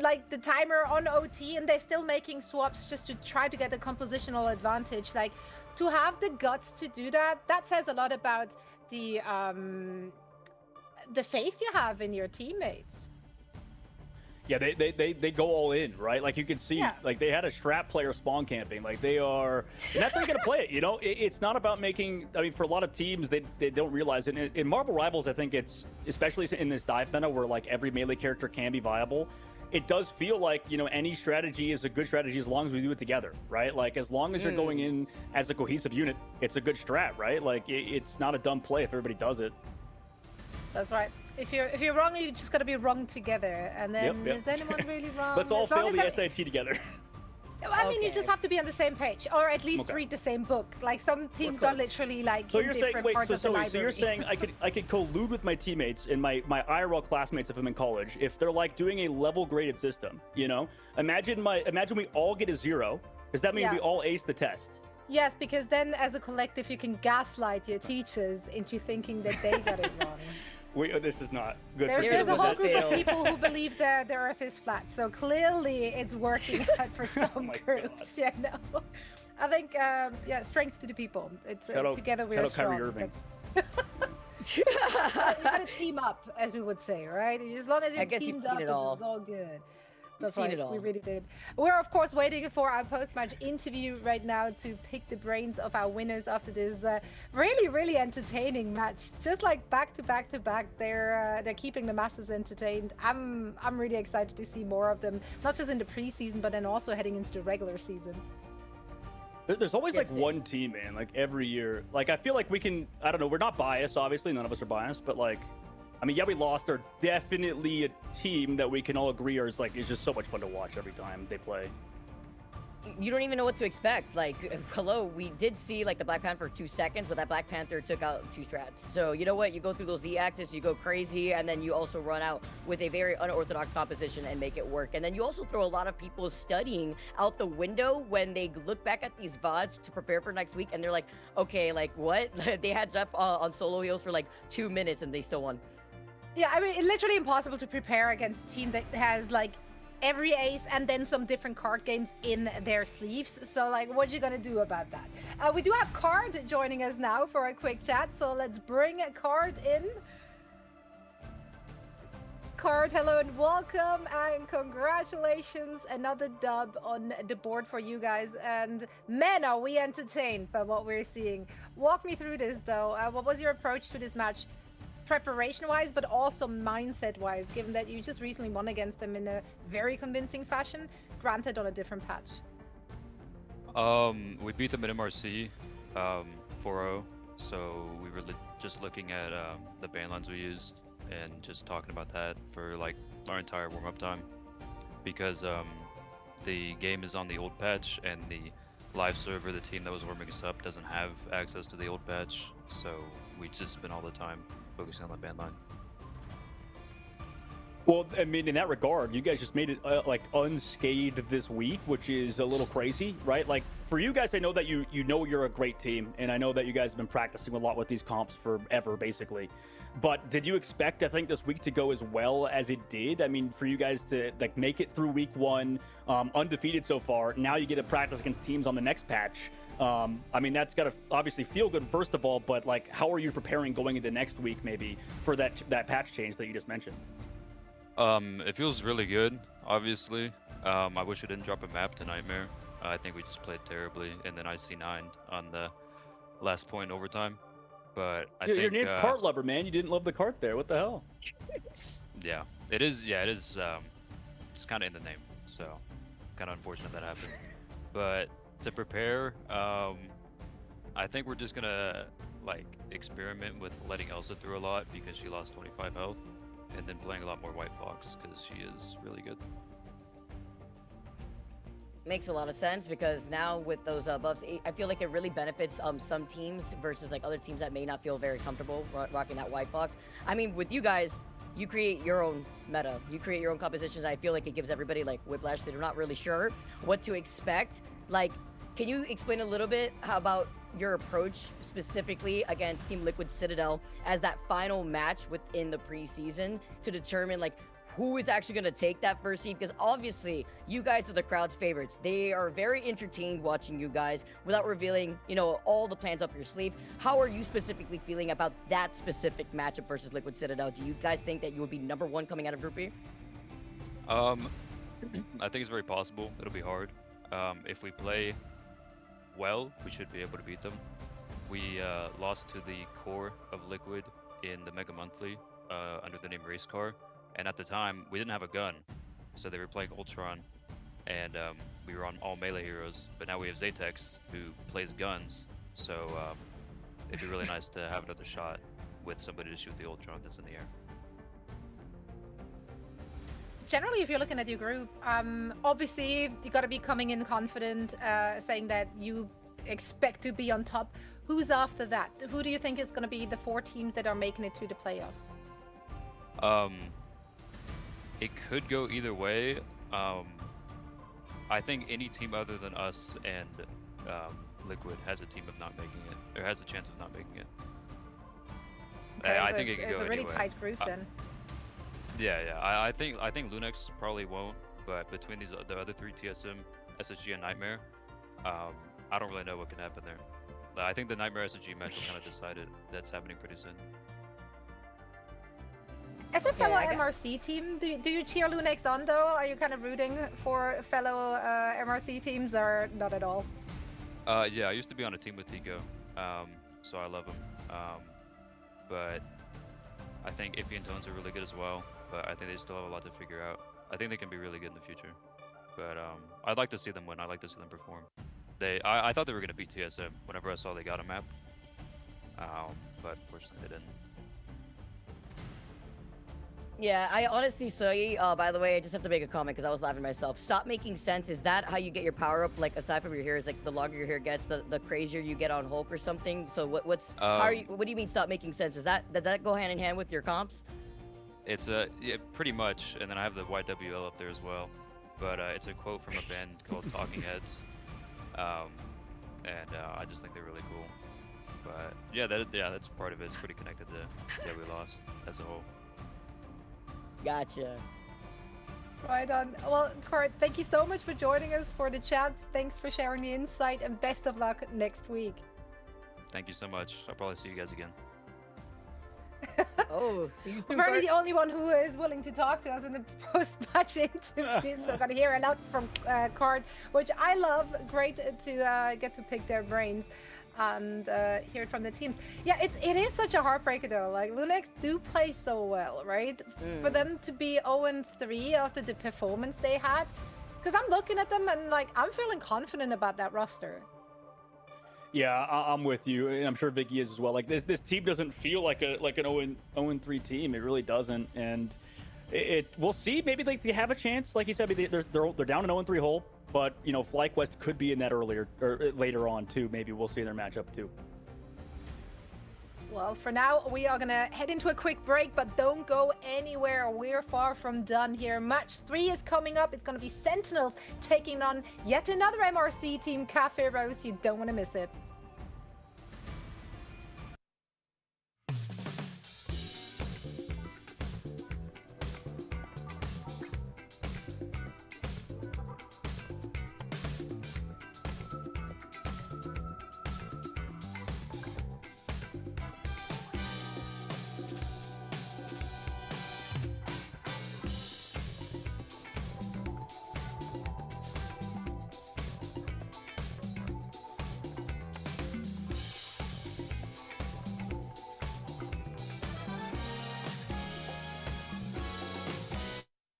like the timer on OT, and they're still making swaps just to try to get the compositional advantage. Like to have the guts to do that, that says a lot about the faith you have in your teammates. Yeah, they go all in, right? Like you can see, like they had a Strap player spawn camping. Like they are, and that's how you're gonna play it. You know, it's not about making. I mean, for a lot of teams, they don't realize it. In Marvel Rivals, I think it's especially in this dive meta where like every melee character can be viable. It does feel like, you know, any strategy is a good strategy as long as we do it together, right? Like as long as you're going in as a cohesive unit, it's a good strat, right? Like it's not a dumb play if everybody does it. That's right. If you're wrong, you just gotta be wrong together. And then is anyone really wrong? Let's all fail the SAT together. I mean, you just have to be on the same page, or at least read the same book. Like some teams are literally like so in you're different saying, wait, parts of the library. So you're saying I could collude with my teammates and my IRL classmates if I'm in college if they're like doing a level graded system, you know? Imagine we all get a 0. Does that mean we all ace the test? Yes, because then as a collective you can gaslight your teachers into thinking that they got it wrong. This is not good. There's a whole group of people who believe the Earth is flat, so clearly it's working out for some groups. Yeah, no. I think, strength to the people. It's together we are strong. Kyrie Irving. You gotta team up, as we would say, right? As long as you're teamed up, it's all good. That's right, we really did. We're, of course, waiting for our post-match interview right now to pick the brains of our winners after this really, really entertaining match. Just like back to back to back, they're keeping the masses entertained. I'm really excited to see more of them, not just in the preseason, but then also heading into the regular season. There's always like one team, man, like every year. Like I feel like we can, I don't know, we're not biased, obviously, none of us are biased, but like, I mean, yeah, we lost. Are definitely a team that we can all agree is just so much fun to watch every time they play. You don't even know what to expect. Like, hello, we did see like the Black Panther for 2 seconds, but that Black Panther took out 2 strats. So you know what? You go through those Z-axis, you go crazy, and then you also run out with a very unorthodox composition and make it work. And then you also throw a lot of people studying out the window when they look back at these VODs to prepare for next week, and they're like, okay, like what? They had Jeff on solo heals for like 2 minutes, and they still won. Yeah, I mean, it's literally impossible to prepare against a team that has like every ace and then some different card games in their sleeves. So like, what you gonna do about that? We do have Card joining us now for a quick chat, so let's bring Card in. Card, hello and welcome, and congratulations, another dub on the board for you guys. And man, are we entertained by what we're seeing. Walk me through this though. What was your approach to this match? Preparation-wise, but also mindset-wise, given that you just recently won against them in a very convincing fashion, granted on a different patch. We beat them in MRC 4-0, so we were just looking at the ban lines we used and just talking about that for like our entire warm-up time, because the game is on the old patch and the live server, the team that was warming us up doesn't have access to the old patch, so we just spend all the time focusing on the ban line. Well, I mean, in that regard, you guys just made it like unscathed this week, which is a little crazy, right? Like for you guys, I know that you know you're a great team, and I know that you guys have been practicing a lot with these comps forever, basically. But did you expect, I think, this week to go as well as it did? I mean, for you guys to like make it through week 1, undefeated so far. Now you get to practice against teams on the next patch. I mean, that's got to obviously feel good, first of all. But like, how are you preparing going into next week, maybe for that patch change that you just mentioned? It feels really good, obviously. I wish we didn't drop a map to Nightmare. I think we just played terribly, and then I C9'd on the last point overtime. But I think your name's cart lover, man. You didn't love the cart there. What the hell? Yeah, it is. Yeah, it is. It's kind of in the name, so kind of unfortunate that happened. But to prepare, I think we're just gonna like experiment with letting Elsa through a lot because she lost 25 health. And then playing a lot more White Fox because she is really good. Makes a lot of sense because now with those buffs, I feel like it really benefits some teams versus like other teams that may not feel very comfortable rocking that White Fox. I mean, with you guys, you create your own meta, you create your own compositions. I feel like it gives everybody like whiplash. They're not really sure what to expect. Like, can you explain a little bit how about your approach specifically against Team Liquid Citadel as that final match within the preseason to determine like who is actually going to take that first seed? Because obviously you guys are the crowd's favorites. They are very entertained watching you guys without revealing, you know, all the plans up your sleeve. How are you specifically feeling about that specific matchup versus Liquid Citadel? Do you guys think that you would be #1 coming out of Group B? I think it's very possible. It'll be hard. If we play well, we should be able to beat them. We lost to the core of Liquid in the Mega Monthly under the name Race Car, and at the time we didn't have a gun, so they were playing Ultron, and we were on all melee heroes. But now we have Zatex who plays guns, so it'd be really nice to have another shot with somebody to shoot the Ultron that's in the air. Generally, if you're looking at your group, obviously you got to be coming in confident, saying that you expect to be on top. Who's after that? Who do you think is going to be the 4 teams that are making it to the playoffs? It could go either way. I think any team other than us and Liquid has a team of not making it, or has a chance of not making it. Okay, I so think it could go it's a really anyway. tight group then. Yeah. I think Lunex probably won't, but between the other 3 TSM, SSG, and Nightmare, I don't really know what can happen there. I think the Nightmare SSG match will kind of decide it. That's happening pretty soon. As a fellow MRC team, do you cheer Lunex on though? Are you kind of rooting for fellow MRC teams or not at all? Yeah, I used to be on a team with Tico, so I love him. But I think Iffy and Tones are really good as well, but I think they still have a lot to figure out. I think they can be really good in the future, but I'd like to see them win. I'd like to see them perform. I thought they were going to beat TSM whenever I saw they got a map, but fortunately they didn't. Yeah, I honestly saw by the way, I just have to make a comment because I was laughing myself. Stop making sense. Is that how you get your power up? Like aside from your hair, is like the longer your hair gets, the crazier you get on Hulk or something. So what do you mean stop making sense? Does that go hand in hand with your comps? It's yeah, pretty much, and then I have the YWL up there as well. But it's a quote from a band called Talking Heads, and I just think they're really cool. But yeah, that's part of it. It's pretty connected to we lost as a whole. Gotcha. Right on. Well, Kurt, thank you so much for joining us for the chat. Thanks for sharing the insight, and best of luck next week. Thank you so much. I'll probably see you guys again. Oh, see you soon. Apparently the only one who is willing to talk to us in the post-match interview. So got to hear a lot from Kurt, which I love. Great to get to pick their brains and hear it from the teams. Yeah, it is such a heartbreaker though. Like Lunex do play so well, right? For them to be 0-3 after the performance they had, because I'm looking at them and like I'm feeling confident about that roster. Yeah, I'm with you, and I'm sure Vicky is as well. Like this team doesn't feel like an 0-3 team. It really doesn't, and we'll see. Maybe they have a chance. Like you said, they're down an 0-3 hole. But, you know, FlyQuest could be in that earlier or later on too. Maybe we'll see in their matchup too. Well, for now, we are going to head into a quick break, but don't go anywhere. We're far from done here. Match 3 is coming up. It's going to be Sentinels taking on yet another MRC team, Cafe Rose. You don't want to miss it.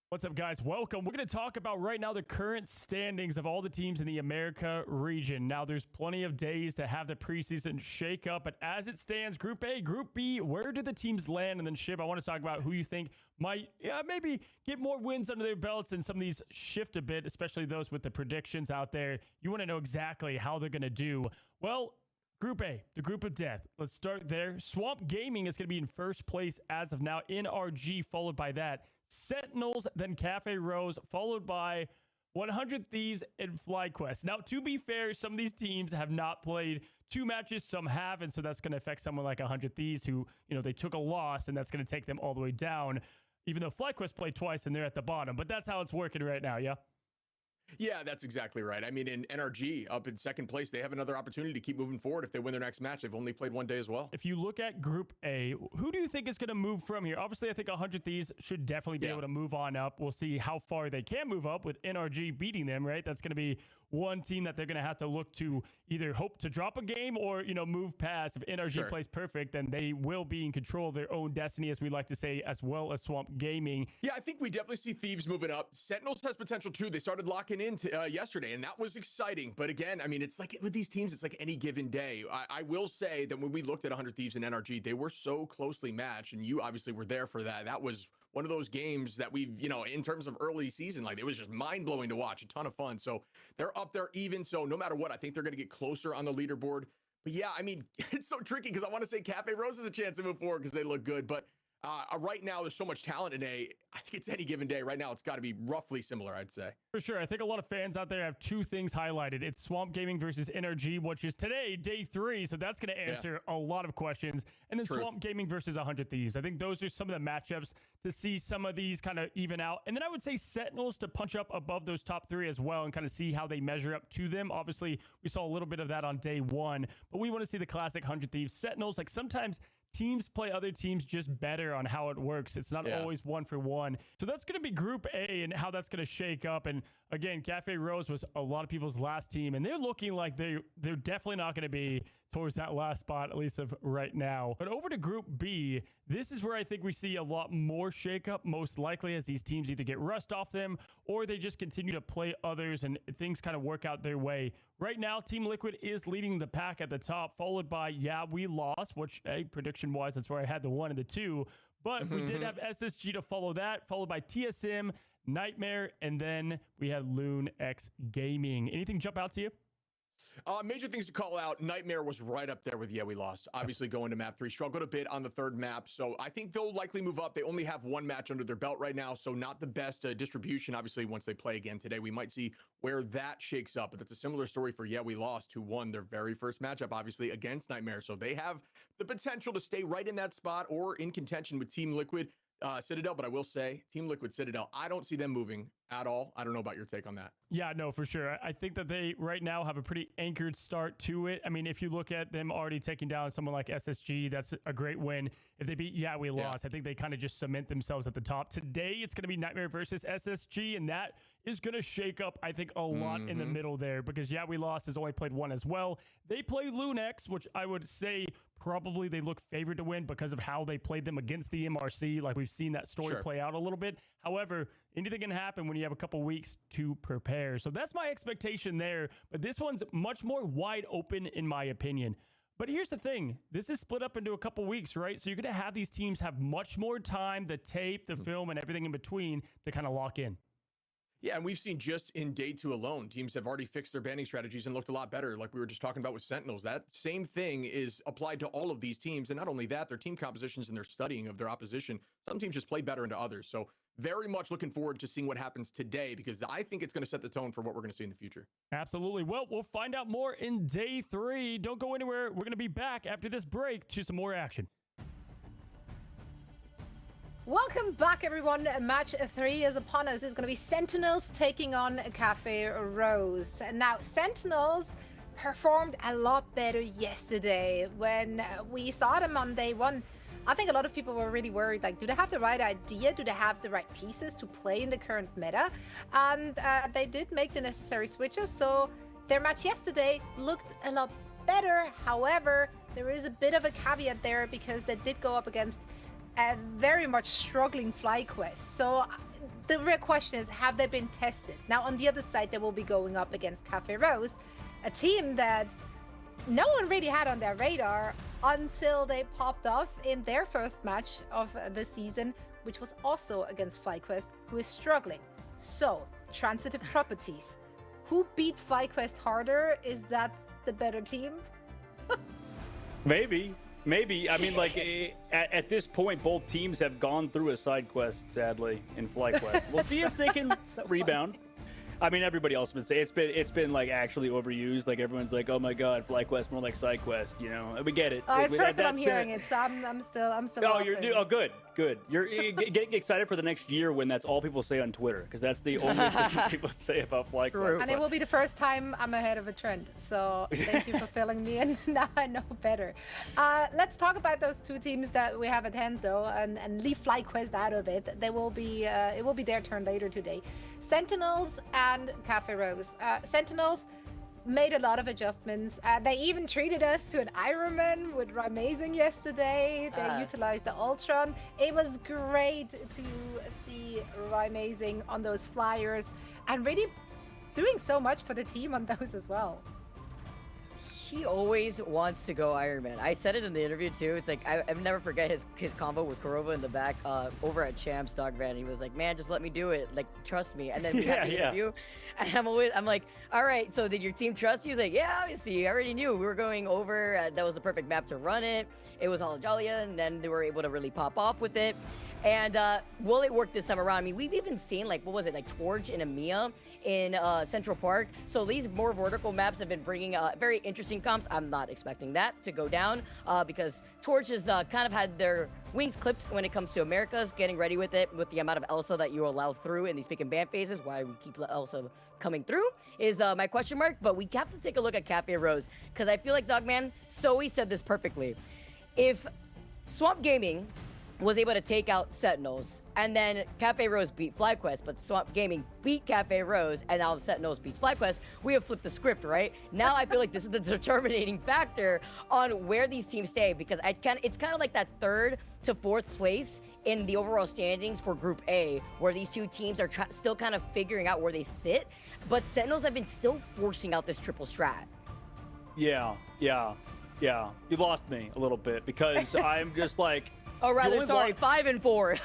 What's up, guys? Welcome. We're going to talk about right now the current standings of all the teams in the America region. Now, there's plenty of days to have the preseason shake up, but as it stands, Group A, Group B, where do the teams land? And then, Shib, I want to talk about who you think might maybe get more wins under their belts, and some of these shift a bit, especially those with the predictions out there. You want to know exactly how they're going to do. Well, Group A, the group of death. Let's start there. Swamp Gaming is going to be in first place as of now. NRG followed by that. Sentinels, then Cafe Rose, followed by 100 Thieves and FlyQuest. Now, to be fair, some of these teams have not played 2 matches, some have, and so that's going to affect someone like 100 Thieves who, you know, they took a loss, and that's going to take them all the way down, even though FlyQuest played twice and they're at the bottom. But that's how it's working right now, yeah? Yeah, that's exactly right. I mean, in NRG up in second place, they have another opportunity to keep moving forward if they win their next match. They've only played 1 day as well. If you look at Group A, who do you think is going to move from here? Obviously, I think 100 Thieves should definitely be able to move on up. We'll see how far they can move up with NRG beating them, right? That's going to be one team that they're going to have to look to either hope to drop a game or, you know, move past. If NRG plays perfect, then they will be in control of their own destiny, as we like to say, as well as Swamp Gaming. Yeah, I think we definitely see Thieves moving up. Sentinels has potential too. They started locking in yesterday, and that was exciting. But again, I mean, it's like with these teams, it's like any given day. I will say that when we looked at 100 Thieves and NRG, they were so closely matched, and you obviously were there for that. That was one of those games that we've, you know, in terms of early season, like it was just mind-blowing to watch, a ton of fun. So they're up there even. So no matter what, I think they're going to get closer on the leaderboard. But yeah, I mean, it's so tricky because I want to say Cafe Rose has a chance to move forward because they look good. But right now, there's so much talent in A. I think it's any given day. Right now, it's got to be roughly similar, I'd say. For sure. I think a lot of fans out there have 2 things highlighted. It's Swamp Gaming versus NRG, which is today, day 3. So that's going to answer a lot of questions. And then Swamp Gaming versus 100 Thieves. I think those are some of the matchups to see some of these kind of even out. And then I would say Sentinels to punch up above those top 3 as well and kind of see how they measure up to them. Obviously, we saw a little bit of that on day 1, but we want to see the classic 100 Thieves. Sentinels, like sometimes teams play other teams just better on how it works. It's not always 1 for 1. So that's going to be Group A and how that's going to shake up. And again, Cafe Rose was a lot of people's last team, and they're looking like they're definitely not going to be towards that last spot, at least of right now. But over to Group B, this is where I think we see a lot more shakeup, most likely as these teams either get rust off them or they just continue to play others and things kind of work out their way. Right now, Team Liquid is leading the pack at the top, followed by Yeah We Lost, which, hey, prediction-wise, that's where I had the 1 and the 2. But we did have SSG to follow that, followed by TSM, Nightmare, and then we had Lunex Gaming. Anything jump out to you? Major things to call out. Nightmare was right up there with Yeah We Lost. Obviously going to map 3. Struggled a bit on the 3rd map. So I think they'll likely move up. They only have 1 match under their belt right now. So not the best distribution. Obviously, once they play again today, we might see where that shakes up. But that's a similar story for Yeah We Lost, who won their very first matchup, obviously, against Nightmare. So they have the potential to stay right in that spot or in contention with Team Liquid. Citadel, but I will say Team Liquid Citadel, I don't see them moving at all. I don't know about your take on that. Yeah, no, for sure. I think that they right now have a pretty anchored start to it. I mean, if you look at them already taking down someone like SSG, that's a great win. If they beat Yeah We Lost, I think they kind of just cement themselves at the top. Today, it's going to be Nightmare versus SSG, and that is going to shake up, I think, a lot in the middle there because Yeah We Lost has only played 1 as well. They play Lunex, which I would say probably they look favored to win because of how they played them against the MRC. Like we've seen that story play out a little bit. However, anything can happen when you have a couple weeks to prepare. So that's my expectation there. But this one's much more wide open in my opinion. But here's the thing. This is split up into a couple weeks, right? So you're going to have these teams have much more time, the tape, the film, and everything in between to kind of lock in. Yeah, and we've seen just in day 2 alone, teams have already fixed their banning strategies and looked a lot better, like we were just talking about with Sentinels. That same thing is applied to all of these teams, and not only that, their team compositions and their studying of their opposition. Some teams just play better into others. So very much looking forward to seeing what happens today, because I think it's going to set the tone for what we're going to see in the future. Absolutely. Well, we'll find out more in day 3. Don't go anywhere. We're going to be back after this break to some more action. Welcome back, everyone. Match 3 is upon us. It's going to be Sentinels taking on Cafe Rose. Now, Sentinels performed a lot better yesterday. When we saw them on day 1, I think a lot of people were really worried, like, do they have the right idea? Do they have the right pieces to play in the current meta? And they did make the necessary switches, so their match yesterday looked a lot better. However, there is a bit of a caveat there, because they did go up against a very much struggling FlyQuest. So the real question is, have they been tested? Now, on the other side, they will be going up against Cafe Rose, a team that no one really had on their radar until they popped off in their first match of the season, which was also against FlyQuest, who is struggling. So, transitive properties. Who beat FlyQuest harder? Is that the better team? Maybe. I mean, like, at this point, both teams have gone through a side quest, sadly, in FlyQuest. We'll see if they can so rebound. I mean, everybody else would say it's been like actually overused. Like, everyone's like, oh my god, FlyQuest more like side quest. You know, we get it. It's first time I'm hearing it, so I'm still. Oh, good. You're getting excited for the next year when that's all people say on Twitter, because that's the only thing people say about FlyQuest. And it will be the first time I'm ahead of a trend. So thank you for filling me in. Now I know better. Let's talk about those two teams that we have at hand, though, and leave FlyQuest out of it. They will be. It will be their turn later today. Sentinels and Cafe Rose. Sentinels made a lot of adjustments. They even treated us to an Ironman with Amazing yesterday. They utilized the Ultron. It was great to see Amazing on those flyers and really doing so much for the team on those as well. He always wants to go Iron Man. I said it in the interview too. It's like I've never forget his combo with Kurova in the back over at Champs Dogman. He was like, "Man, just let me do it. Like, trust me." And then we had the interview, and I'm like, "All right. So did your team trust you?" He's like, "Yeah, obviously. I already knew we were going over. That was the perfect map to run it. It was all Jalia, and then they were able to really pop off with it." And will it work this time around? I mean, we've even seen, like, what was it, like Torch and EMEA in Central Park. So these more vertical maps have been bringing very interesting comps. I'm not expecting that to go down because Torch has kind of had their wings clipped when it comes to Americas, getting ready with it, with the amount of Elsa that you allow through in these pick and ban phases. Why we keep Elsa coming through is my question mark. But we have to take a look at Cafe Rose, because I feel like Dogman, Zoe said this perfectly. If Swamp Gaming was able to take out Sentinels, and then Cafe Rose beat FlyQuest, but Swamp Gaming beat Cafe Rose, and now Sentinels beats FlyQuest, we have flipped the script, right? Now I feel like this is the determining factor on where these teams stay, because it's kind of like that 3rd to 4th place in the overall standings for Group A, where these two teams are still kind of figuring out where they sit, but Sentinels have been still forcing out this triple strat. Yeah. You lost me a little bit, because I'm just like, oh, rather, sorry, 5 and 4.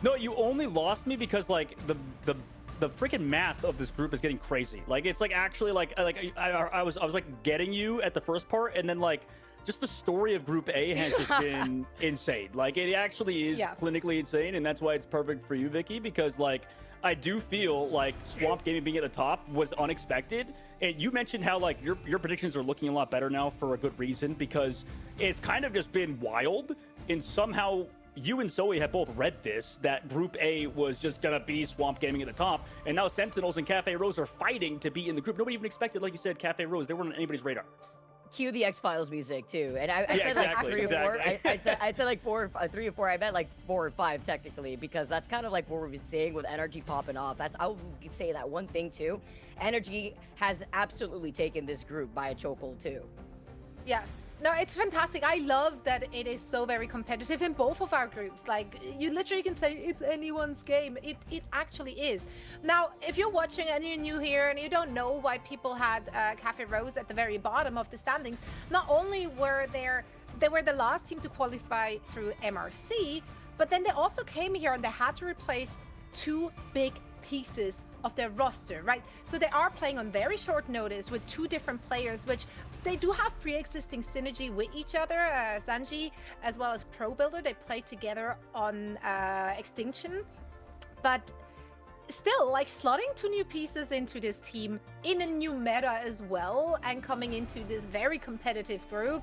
No, you only lost me because, like, the freaking math of this group is getting crazy. Like, it's like actually like I was like getting you at the first part, and then like just the story of Group A has just been insane. Like, it actually is clinically insane, and that's why it's perfect for you, Vicky, because like I do feel like Swamp Gaming being at the top was unexpected. And you mentioned how like your predictions are looking a lot better now for a good reason, because it's kind of just been wild. And somehow you and Zoe have both read this, that Group A was just going to be Swamp Gaming at the top. And now Sentinels and Cafe Rose are fighting to be in the group. Nobody even expected, like you said, Cafe Rose. They weren't on anybody's radar. Cue the X-Files music, too. And I said like 3 or 4. I said like 3 or 4. I bet like 4 or 5, technically, because that's kind of like what we've been seeing with Energy popping off. I would say that one thing, too. Energy has absolutely taken this group by a chokehold, too. Yeah. No, it's fantastic. I love that it is so very competitive in both of our groups. Like, you literally can say it's anyone's game. It actually is. Now, if you're watching and you're new here and you don't know why people had Cafe Rose at the very bottom of the standings, not only were they were the last team to qualify through MRC, but then they also came here and they had to replace 2 big pieces of their roster, right? So they are playing on very short notice with 2 different players, which they do have pre-existing synergy with each other. Sanji, as well as Pro Builder, they played together on Extinction. But still, like, slotting 2 new pieces into this team in a new meta as well, and coming into this very competitive group,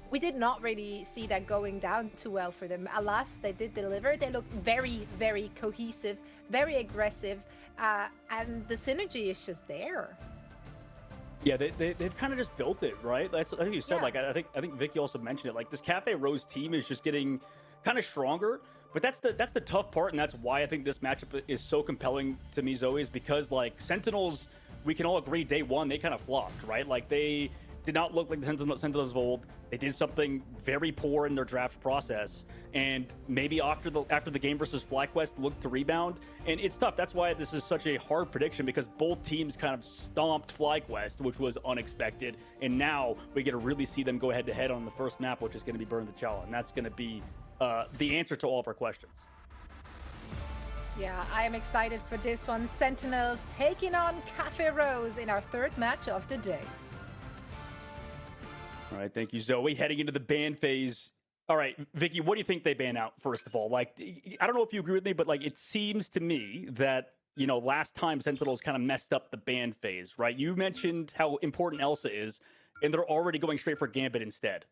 we did not really see that going down too well for them. Alas, they did deliver. They look very, very cohesive, very aggressive, and the synergy is just there. Yeah, they've kind of just built it, right? That's, I think you said, like, I think Vicky also mentioned it. Like, this Cafe Rose team is just getting kind of stronger. But that's the tough part, and that's why I think this matchup is so compelling to me, Zoe, is because, like, Sentinels, we can all agree day one, they kind of flopped, right? Like, they did not look like the Sentinels of old. They did something very poor in their draft process, and maybe after the game versus FlyQuest looked to rebound, and it's tough. That's why this is such a hard prediction, because both teams kind of stomped FlyQuest, which was unexpected, and now we get to really see them go head-to-head on the first map, which is going to be Burn the Chala, and that's going to be the answer to all of our questions. Yeah, I am excited for this one. Sentinels taking on Cafe Rose in our 3rd match of the day. All right, thank you, Zoe. Heading into the ban phase. All right, Vicky, what do you think they ban out, first of all? Like, I don't know if you agree with me, but, like, it seems to me that, you know, last time Sentinels kind of messed up the ban phase, right? You mentioned how important Elsa is, and they're already going straight for Gambit instead.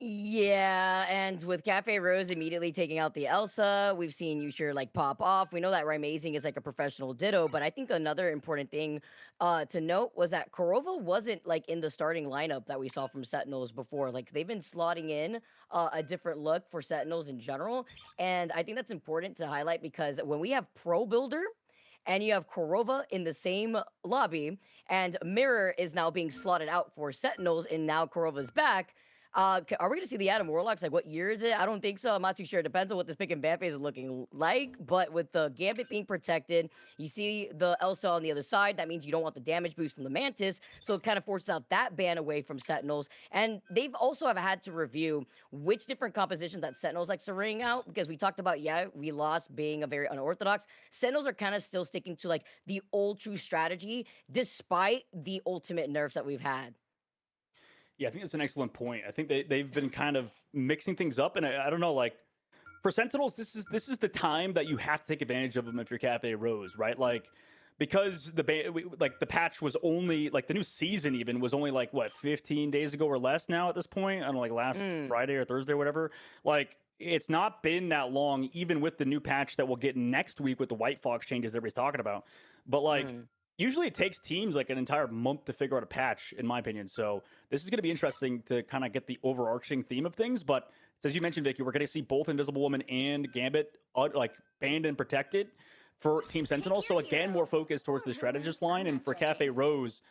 Yeah, and with Cafe Rose immediately taking out the Elsa, we've seen Yushir like pop off. We know that Raimazing is like a professional Ditto, but I think another important thing to note was that Korova wasn't like in the starting lineup that we saw from Sentinels before. Like, they've been slotting in a different look for Sentinels in general, and I think that's important to highlight, because when we have Pro Builder and you have Korova in the same lobby, and Mirror is now being slotted out for Sentinels, and now Korova's back. Are we going to see the Adam Warlocks? Like, what year is it? I don't think so. I'm not too sure. It depends on what this pick and ban phase is looking like. But with the Gambit being protected, you see the Elsa on the other side. That means you don't want the damage boost from the Mantis. So it kind of forces out that ban away from Sentinels. And they've also have had to review which different compositions that Sentinels likes to ring out. Because we talked about, yeah, we lost being a very unorthodox. Sentinels are kind of still sticking to, like, the old true strategy, despite the ultimate nerfs that we've had. Yeah, I think that's an excellent point. I think they've been kind of mixing things up, and I don't know, like, for Sentinels, this is the time that you have to take advantage of them if you're Cafe Rose, right? Like, because the patch was only, like, the new season even was only, like, what, 15 days ago or less now at this point? I don't know, like, last Friday or Thursday or whatever. Like, it's not been that long, even with the new patch that we'll get next week with the White Fox changes everybody's talking about. But, like, usually it takes teams like an entire month to figure out a patch, in my opinion. So this is going to be interesting to kind of get the overarching theme of things. But as you mentioned, Vicky, we're going to see both Invisible Woman and Gambit like banned and protected for Team Sentinel. So again, more focused towards the strategist line. And for Cafe Rose,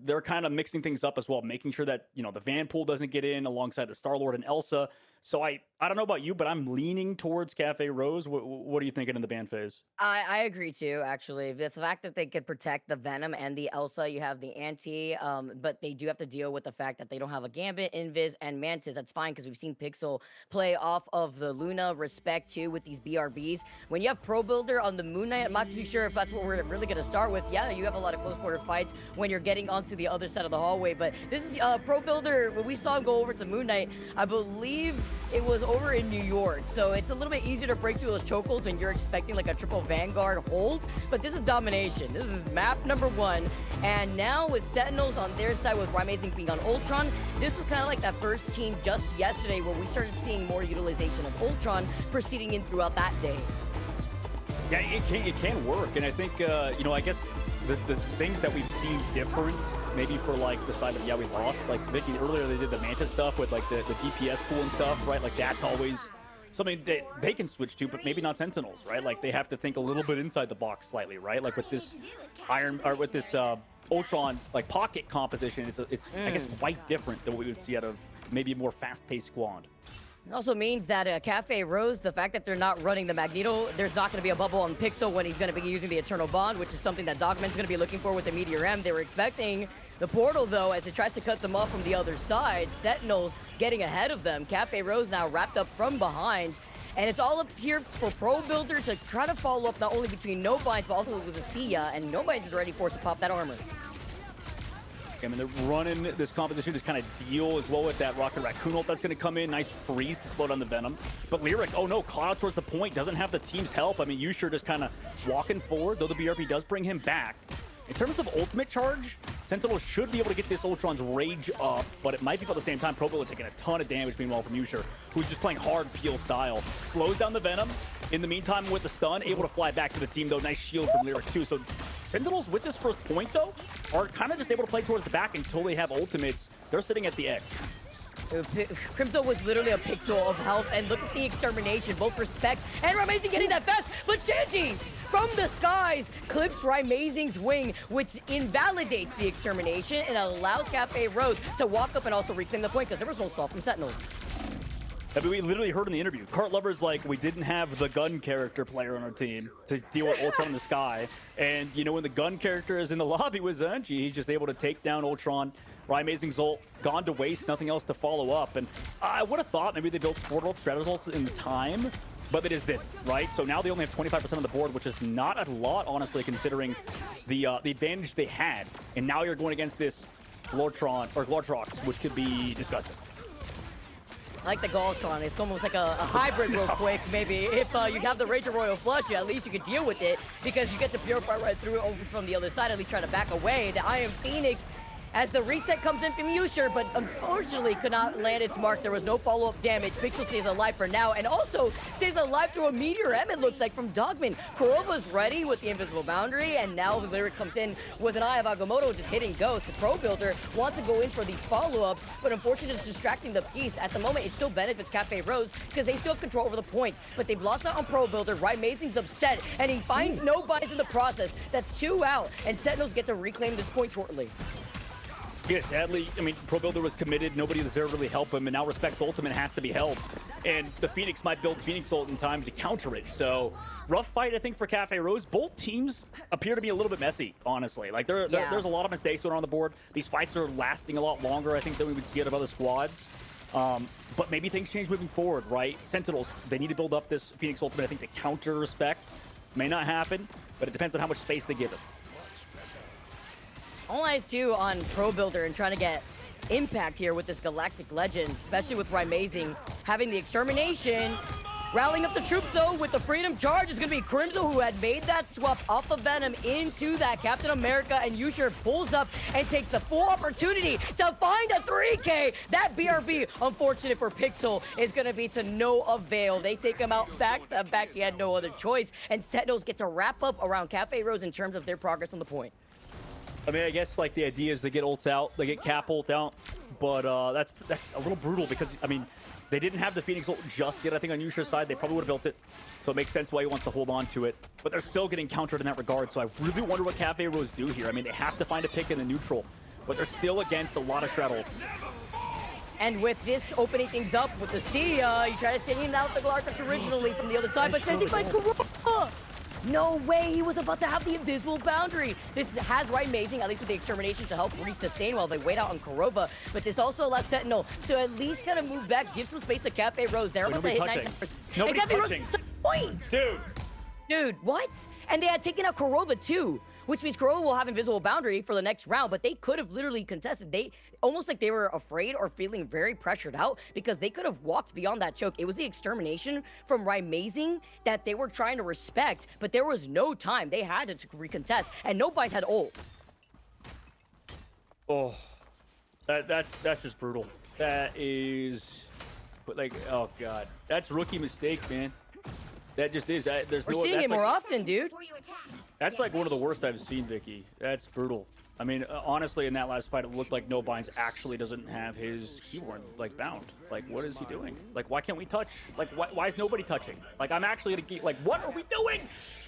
they're kind of mixing things up as well, making sure that, you know, the Vanpool doesn't get in alongside the Star-Lord and Elsa. So I don't know about you, but I'm leaning towards Cafe Rose. What are you thinking in the ban phase? I agree too, actually. The fact that they could protect the Venom and the Elsa, you have the Anti, but they do have to deal with the fact that they don't have a Gambit, Invis, and Mantis. That's fine, because we've seen Pixel play off of the Luna respect too with these BRBs. When you have Pro Builder on the Moon Knight, I'm not too sure if that's what we're really going to start with. Yeah, you have a lot of close quarter fights when you're getting onto the other side of the hallway, but this is Pro Builder. When we saw him go over to Moon Knight, I believe it was over in New York, so it's a little bit easier to break through those chokeholds when you're expecting like a triple Vanguard hold, but this is domination. This is map number 1, and now with Sentinels on their side with Raimazing being on Ultron, this was kind of like that first team just yesterday where we started seeing more utilization of Ultron proceeding in throughout that day. Yeah, it can work, and I think, you know, I guess the things that we've seen different, maybe for like the side of, yeah, we lost, like Vicky, earlier they did the Mantis stuff with like the DPS pool and stuff, right? Like that's always something that they can switch to, but maybe not Sentinels, right? Like they have to think a little bit inside the box slightly, right? Like with this Ultron like pocket composition, it's I guess quite different than what we would see out of maybe a more fast-paced squad. It also means that Cafe Rose, the fact that they're not running the Magneto, there's not going to be a bubble on Pixel when he's going to be using the Eternal Bond, which is something that Dogman's going to be looking for with the Meteor M. They were expecting the portal, though, as it tries to cut them off from the other side. Sentinels getting ahead of them. Cafe Rose now wrapped up from behind. And it's all up here for Pro Builder to try to follow up not only between No Binds, but also with Sia, and No Binds is ready for it to pop that armor. I mean, they're running this composition to kind of deal as well with that Rocket Raccoon ult that's going to come in. Nice freeze to slow down the Venom. But Lyric, oh no, caught out towards the point, doesn't have the team's help. I mean, Yusher just kind of walking forward, though the BRB does bring him back. In terms of ultimate charge, Sentinel should be able to get this Ultron's rage up, but it might be at the same time. Pro Builder taking a ton of damage, meanwhile, from Yusher, who's just playing hard peel style. Slows down the Venom. In the meantime, with the stun, able to fly back to the team, though. Nice shield from Lyric, too. So Sentinels, with this first point, though, are kind of just able to play towards the back until they have ultimates. They're sitting at the edge. Crimzo was literally a pixel of health, and look at the extermination, both respect and Ramazing getting that fast, but Shanji from the skies clips Ramazing's wing, which invalidates the extermination and allows Cafe Rose to walk up and also reclaim the point because there was no stall from Sentinels. I mean, we literally heard in the interview, Cart Lover's like, we didn't have the gun character player on our team to deal with Ultron in the sky. And, you know, when the gun character is in the lobby with Zenji, he's just able to take down Ultron. Amazing's ult gone to waste, nothing else to follow up. And I would have thought maybe they built Sport ult, Stratos ults in the time, but they just didn't, right? So now they only have 25% of the board, which is not a lot, honestly, considering the advantage they had. And now you're going against this Glortron, or Glortrox, which could be disgusting. I like the Galtron. It's almost like a hybrid real quick, maybe. If you have the Ranger Royal Flush, at least you can deal with it because you get to purify right through it over from the other side, at least try to back away. The Iron Phoenix, as the reset comes in from Yusher, but unfortunately could not land its mark. There was no follow-up damage. Pixel stays alive for now, and also stays alive through a Meteor M, it looks like, from Dogman. Kurova's ready with the Invisible Boundary, and now the Lyric comes in with an Eye of Agamotto just hitting Ghost. The Pro Builder wants to go in for these follow-ups, but unfortunately it's distracting the piece. At the moment, it still benefits Cafe Rose because they still have control over the point, but they've lost out on Pro Builder. Amazing's upset, and he finds no binds in the process. That's 2 out, and Sentinels get to reclaim this point shortly. Yeah, sadly, I mean, Pro Builder was committed. Nobody was there to really help him, and now Respect's ultimate has to be held. And the Phoenix might build Phoenix ult in time to counter it. So, rough fight, I think, for Cafe Rose. Both teams appear to be a little bit messy, honestly. Like, there's a lot of mistakes going on the board. These fights are lasting a lot longer, I think, than we would see out of other squads. But maybe things change moving forward, right? Sentinels, they need to build up this Phoenix ultimate, I think, to counter Respect. May not happen, but it depends on how much space they give it. All eyes too on Pro Builder and trying to get impact here with this Galactic Legend, especially with Amazing having the extermination. Rallying up the troops though with the Freedom Charge is going to be Crimzo, who had made that swap off of Venom into that Captain America, and Yusher pulls up and takes the full opportunity to find a 3K. That BRB, unfortunate for Pixel, is going to be to no avail. They take him out back to back. He had no other choice, and Sentinels get to wrap up around Cafe Rose in terms of their progress on the point. I mean, I guess, like, the idea is they get ults out, they get Cap ult out, but that's a little brutal because, I mean, they didn't have the Phoenix ult just yet, I think, on Yusher's side. They probably would have built it, so it makes sense why he wants to hold on to it. But they're still getting countered in that regard, so I really wonder what Cafe Rose do here. I mean, they have to find a pick in the neutral, but they're still against a lot of Shred ults. And with this opening things up with the Sia, you try to send him out the Galactus originally from the other side, but Senji finds Kuruma! No way, he was about to have the Invisible Boundary. This has Amazing, at least with the extermination, to help resustain while they wait out on Kurova. But this also allows Sentinel to at least kind of move back, give some space to Cafe Rose. They're about to hit 9 numbers. Nobody and Cafe Rose touching. took a point! Dude, what? And they had taken out Kurova too, which means Kurova will have Invisible Boundary for the next round, but they could have literally contested. They almost like they were afraid or feeling very pressured out because they could have walked beyond that choke. It was the extermination from Amazing that they were trying to respect, but there was no time. They had to recontest, and no binds had ult. Oh, that's just brutal. That is, but like, oh god, that's rookie mistake, man. That just is. There's We're no. seeing it more like, often, dude. That's like one of the worst I've seen, Vicky. That's brutal. I mean, honestly, in that last fight, it looked like No Binds actually doesn't have his keyboard, like, bound. Like, what is he doing? Like, why can't we touch? Like, why is nobody touching? Like, I'm actually gonna like, what are we doing?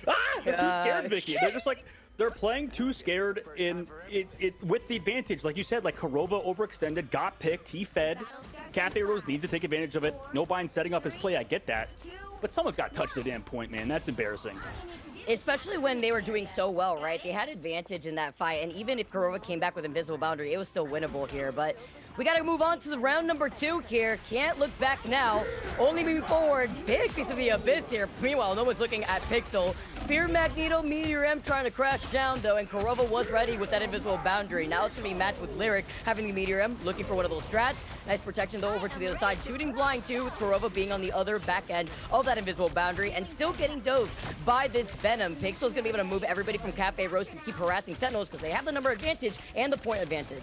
Ah! They're too scared, Vicky. Shit. They're just like, they're playing too scared in it with the advantage. Like you said, like, Kurova overextended, got picked, he fed. Cafe Rose needs to take advantage of it. No Binds setting up his play, I get that. But someone's got to touch the damn point, man. That's embarrassing. especially when they were doing so well, right? They had advantage in that fight, and even if Kurova came back with Invisible Boundary, it was still winnable here, but we gotta move on to the round number 2 here. Can't look back now, only moving forward. Big piece of the abyss here. Meanwhile, no one's looking at Pixel. Fear Magneto, Meteor M trying to crash down though, and Kurova was ready with that Invisible Boundary. Now it's gonna be matched with Lyric, having the Meteor M, looking for one of those strats. Nice protection though over to the other side, shooting blind too, with Kurova being on the other back end of that Invisible Boundary, and still getting dove by this Venom. Pixel's gonna be able to move everybody from Cafe Rose and keep harassing Sentinels because they have the number advantage and the point advantage.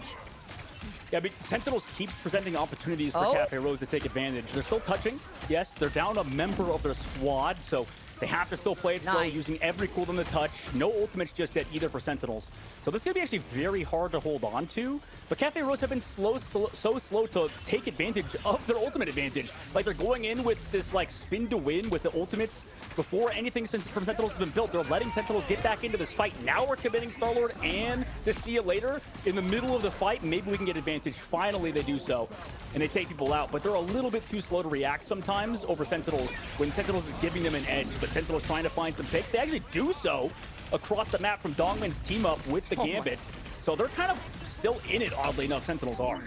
Yeah, but Sentinels keep presenting opportunities for Cafe Rose to take advantage. They're still touching. Yes, they're down a member of their squad, so they have to still play it slow, using every cooldown to touch. No ultimates just yet either for Sentinels. So this is going to be actually very hard to hold on to. But Cafe Rose have been so slow to take advantage of their ultimate advantage. Like, they're going in with this, like, spin to win with the ultimates before anything from Sentinels has been built. They're letting Sentinels get back into this fight. Now we're committing Star-Lord and the See Ya Later in the middle of the fight. Maybe we can get advantage. Finally, they do so, and they take people out. But they're a little bit too slow to react sometimes over Sentinels when Sentinels is giving them an edge. But Sentinels trying to find some picks. They actually do so across the map from Dongman's team up with the Gambit. So they're kind of still in it, oddly enough, Sentinels are.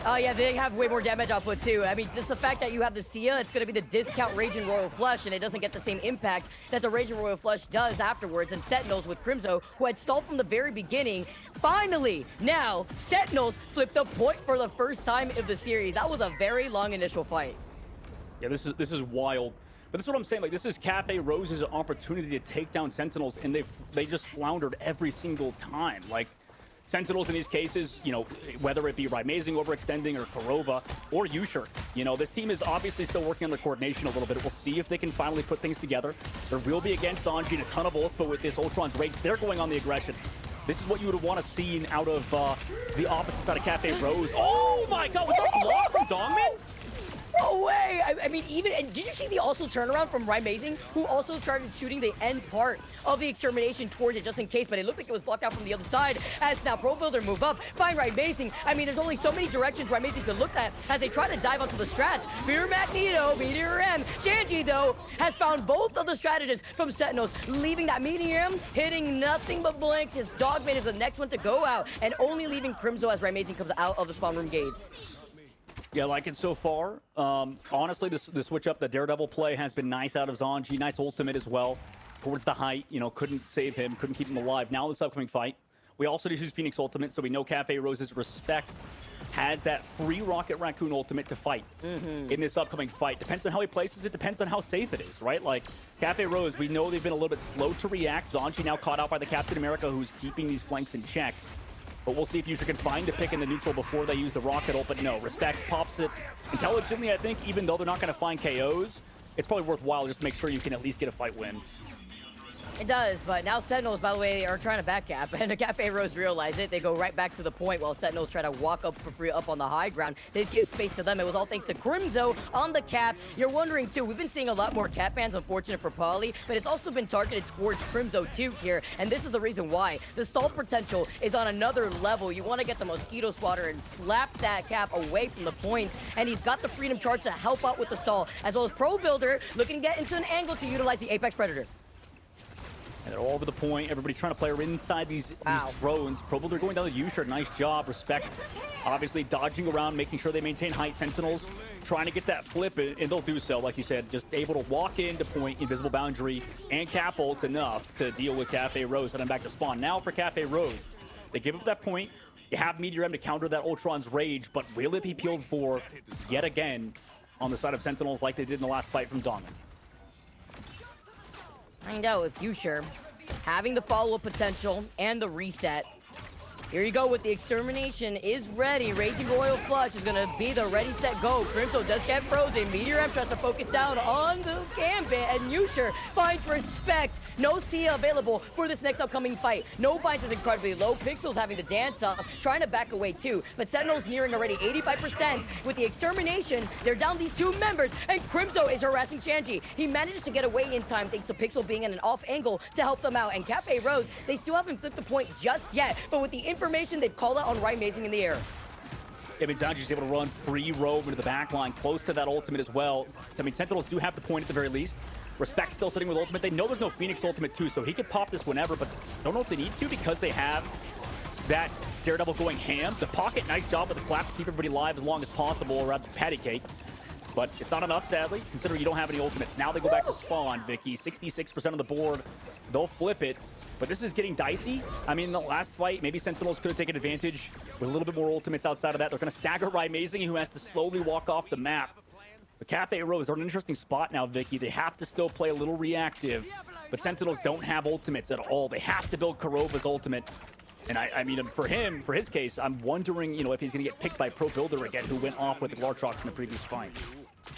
Oh yeah, they have way more damage output too. I mean, just the fact that you have the Sia, it's going to be the discount Raging Royal Flush, and it doesn't get the same impact that the Raging Royal Flush does afterwards. And Sentinels with Crimzo, who had stalled from the very beginning, finally, now, Sentinels flipped the point for the first time of the series. That was a very long initial fight. Yeah, this is wild. But that's what I'm saying. Like, this is Cafe Rose's opportunity to take down Sentinels, and they just floundered every single time. Like, Sentinels in these cases, you know, whether it be Amazing overextending or Kurova or Yusher, you know, this team is obviously still working on their coordination a little bit. We'll see if they can finally put things together. There will be against Sanji and a ton of ults, but with this Ultron's Rage, they're going on the aggression. This is what you would want to see out of the opposite side of Cafe Rose. Oh my god, was that block from Dongman? No way! I mean, even, and did you see the also turnaround from Amazing, who also started shooting the end part of the extermination towards it just in case, but it looked like it was blocked out from the other side as now Pro Builder move up, find Amazing. I mean, there's only so many directions Amazing could look at as they try to dive onto the strats. Fear Magneto, Meteor M. Shanji, though, has found both of the strategists from Sentinels, leaving that Meteor M, hitting nothing but blanks. His Dogman is the next one to go out, and only leaving Crimzo as Amazing comes out of the spawn room gates. Yeah, I like it so far. Honestly, the switch up, the Daredevil play has been nice out of Zanji. Nice ultimate as well. Towards the height, you know, couldn't save him, couldn't keep him alive. Now this upcoming fight, we also did use Phoenix ultimate, so we know Cafe Rose's Respect has that free Rocket Raccoon ultimate to fight in this upcoming fight. Depends on how he places it, depends on how safe it is, right? Like, Cafe Rose, we know they've been a little bit slow to react. Zanji now caught out by the Captain America, who's keeping these flanks in check. But we'll see if Yusha can find the pick in the neutral before they use the rocket ult. But no, Respect pops it intelligently, I think, even though they're not going to find KOs. It's probably worthwhile just to make sure you can at least get a fight win. It does, but now Sentinels, by the way, are trying to back cap, and the Cafe Rose realize it. They go right back to the point while Sentinels try to walk up for free up on the high ground. They just give space to them. It was all thanks to Crimzo on the cap. You're wondering, too, we've been seeing a lot more cap bans, unfortunate for Poly, but it's also been targeted towards Crimzo, too, here, and this is the reason why. The stall potential is on another level. You want to get the Mosquito Swatter and slap that cap away from the points, and he's got the Freedom Charge to help out with the stall, as well as Pro Builder looking to get into an angle to utilize the Apex Predator. And they're all over the point. Everybody trying to play her inside these drones. Pro Builder going down the Yusha. Nice job. Respect. Obviously dodging around, making sure they maintain height. Sentinels trying to get that flip, and they'll do so. Like you said, just able to walk into point, Invisible Boundary, and cap ults enough to deal with Cafe Rose. And I'm back to spawn. Now for Cafe Rose. They give up that point. You have Meteor M to counter that Ultron's Rage, but will it be peeled for yet again on the side of Sentinels like they did in the last fight from Dongman? Find out with Yusher having the follow-up potential and the reset. Here you go with the extermination is ready. Raging Royal Flush is going to be the ready, set, go. Crimzo does get frozen. Meteor M tries to focus down on the Gambit, and Yusher finds Respect. No Sia available for this next upcoming fight. No binds is incredibly low. Pixel's having the dance up, trying to back away too. But Sentinel's nearing already 85%. With the extermination, they're down these two members, and Crimzo is harassing Shanji. He manages to get away in time thanks to Pixel being in an off angle to help them out. And Cafe Rose, they still haven't flipped the point just yet, but with the information they've called out on Amazing in the air. I mean, Zanji's able to run free roam into the back line, close to that ultimate as well. I mean, Sentinels do have the point at the very least. Respect still sitting with ultimate. They know there's no Phoenix ultimate too, so he could pop this whenever, but don't know if they need to because they have that Daredevil going ham. The Pocket, nice job with the clap to keep everybody alive as long as possible around the patty cake. But it's not enough, sadly, considering you don't have any ultimates. Now they go back to spawn, Vicky. 66% of the board. They'll flip it. But this is getting dicey. I mean, the last fight, maybe Sentinels could have taken advantage with a little bit more ultimates outside of that. They're going to stagger Raimazing, who has to slowly walk off the map. The Cafe Rose are in an interesting spot now, Vicky. They have to still play a little reactive, but Sentinels don't have ultimates at all. They have to build Kurova's ultimate. And I mean, for his case, I'm wondering, you know, if he's going to get picked by Pro Builder again, who went off with the Glartrox in the previous fight.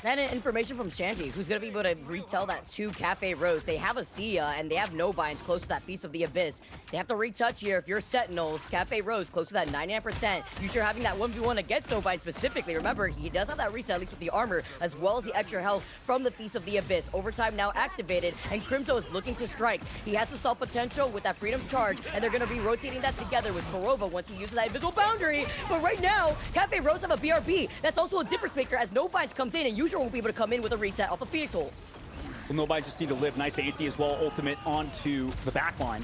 And information from Shanji, who's going to be able to retell that to Cafe Rose. They have a Sia, and they have no binds close to that piece of the Abyss. They have to retouch here if you're Sentinels. Cafe Rose close to that 99%. You sure having that 1v1 against no bind specifically. Remember, he does have that reset, at least with the armor, as well as the extra health from the piece of the Abyss. Overtime now activated, and Crimzo is looking to strike. He has to stall potential with that Freedom Charge, and they're going to be rotating that together with Kurova once he uses that Invisible Boundary. But right now, Cafe Rose have a BRB. That's also a difference maker as no binds comes in, and Usual won't be able to come in with a reset off the Phoenix ult. Well, nobody just need to live. Nice anti as well, ultimate onto the backline.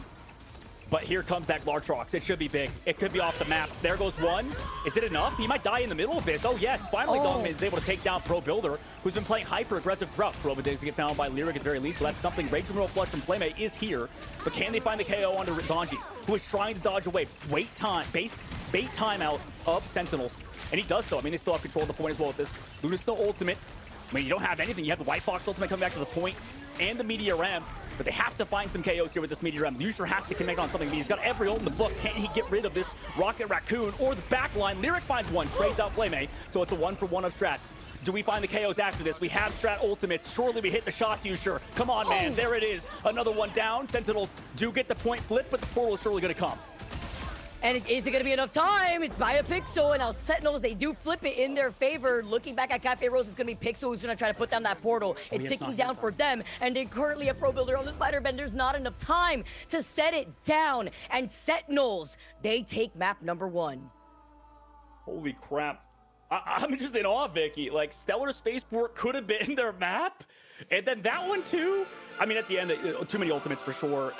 But here comes that Glartrox. It should be big. It could be off the map. There goes one. Is it enough? He might die in the middle of this. Oh, yes. Finally, Dongmin is able to take down Pro Builder, who's been playing hyper-aggressive throughout. Kurova days to get found by Lyric at the very least, so that's something. Rage Removal Flush from Playmate is here. But can they find the KO onto Zanji, who is trying to dodge away? Bait timeout of Sentinels. And he does so. I mean, they still have control of the point as well with this. Luna's no ultimate. I mean, you don't have anything. You have the White Fox ultimate coming back to the point and the Meteor M, but they have to find some KOs here with this Meteor M. User has to connect on something. He's got every ult in the book. Can he get rid of this Rocket Raccoon or the backline? Lyric finds one, trades out Playmate, so it's a 1-for-1 of strats. Do we find the KOs after this? We have strat ultimates. Surely we hit the shots, User. Come on, man. There it is. Another one down. Sentinels do get the point flip, but the portal is surely going to come. And is it going to be enough time? It's by a Pixel, and now Sentinels, they do flip it in their favor. Looking back at Cafe Rose, it's going to be Pixel who's going to try to put down that portal. It's ticking down for them, and they currently a Pro Builder on the Spider Bend. There's not enough time to set it down, and Sentinels, they take map number 1. Holy crap. I'm just in awe, Vicky. Like, Stellar Spaceport could have been their map, and then that one too. I mean, at the end, too many ultimates for sure.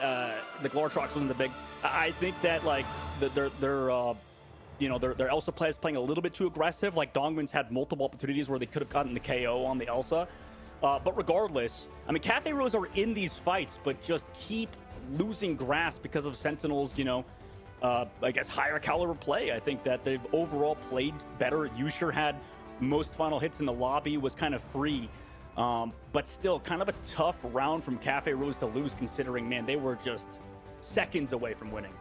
The Glartrox wasn't the big. I think that like their Elsa play is playing a little bit too aggressive. Like Dongmin's had multiple opportunities where they could have gotten the KO on the Elsa. But regardless, I mean, Cafe Rose are in these fights, but just keep losing grasp because of Sentinels. I guess higher caliber play. I think that they've overall played better. Yusher had most final hits in the lobby, was kind of free. But still kind of a tough round from Cafe Rose to lose, considering, man, they were just seconds away from winning.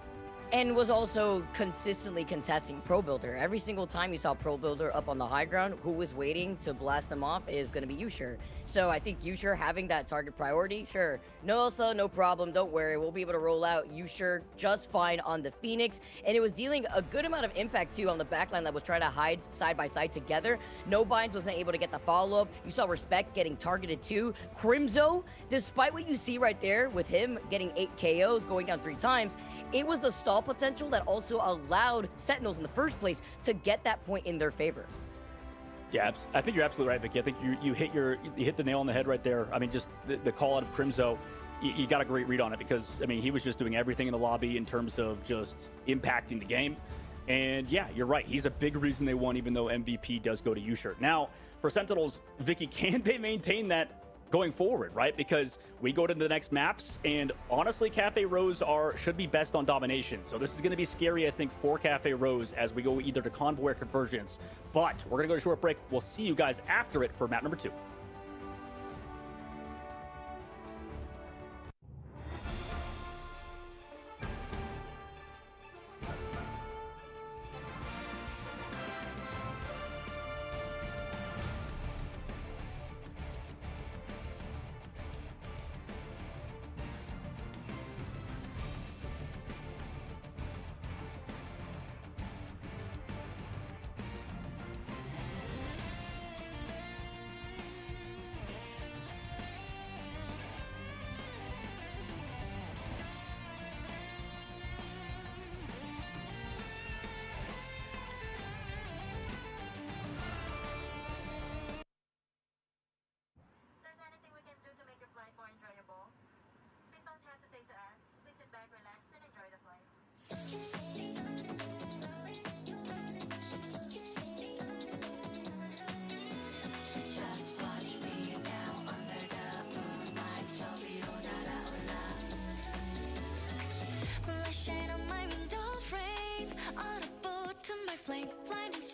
And was also consistently contesting Pro Builder. Every single time you saw Pro Builder up on the high ground, who was waiting to blast them off is going to be Yusher. So I think Yusher having that target priority, sure. No Elsa, no problem. Don't worry. We'll be able to roll out Yusher just fine on the Phoenix. And it was dealing a good amount of impact, too, on the backline that was trying to hide side by side together. No Binds wasn't able to get the follow-up. You saw Respect getting targeted, too. Crimzo, despite what you see right there with him getting 8 KOs, going down 3 times, it was the stall potential that also allowed Sentinels in the first place to get that point in their favor. Yeah, I think you're absolutely right, Vicky. I think you hit the nail on the head right there. I mean, just the call out of Crimzo, you got a great read on it because, I mean, he was just doing everything in the lobby in terms of just impacting the game. And yeah, you're right. He's a big reason they won, even though MVP does go to Yusher. Now, for Sentinels, Vicky, can they maintain that going forward, right? Because we go to the next maps, and honestly, Cafe Rose should be best on domination. So this is going to be scary, I think, for Cafe Rose as we go either to Convoy or Convergence. But we're going to go to a short break. We'll see you guys after it for map number 2.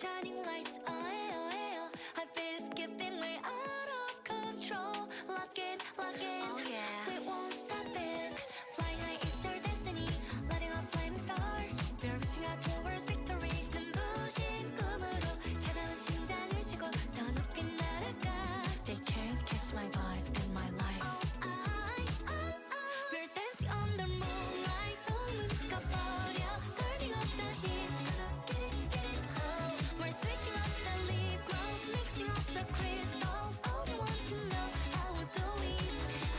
shining lights. I feel skipping way out of control. Lock in, oh yeah. We won't stop it. Flying high is our destiny. Lighting up flaming stars. We're reaching out towards victory. 눈부신 꿈으로 차가운 심장을 쉬고 더 높게 날아가. They can't catch my vibe in my life. We're dancing under moonlight. 소문 꺼버려. Turning up the heat. Get it, oh. We're switching up the lip gloss. Mixing up the crystals. All they want to know how we do it.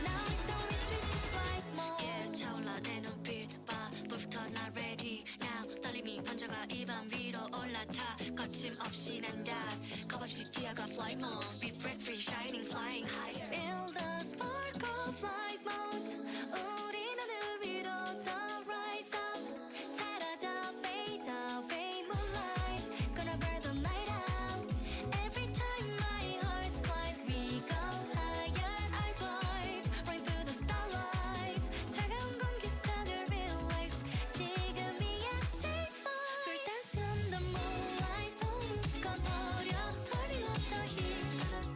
Now it's time we switch to flight mode. Yeah, 차올라 내 눈빛 봐. 불부터 나 ready now. 떨림이 번져가 입안 위로 올라타. 거침없이 난 dive. 겁없이 뛰어가 flight mode. Be breath-free, shining, flying high. Feel the spark of flight mode. 우리 하늘 위로 더 rise up. 사라져 fade away moonlight. Gonna burn the night out. Every time my heart's flight, we go higher, eyes wide. Right through the starlights. 차가운 공기속을 realize. 지금이야, take flight. We're dancing on the moonlight. 소문 꺼버려. Turning up the heat.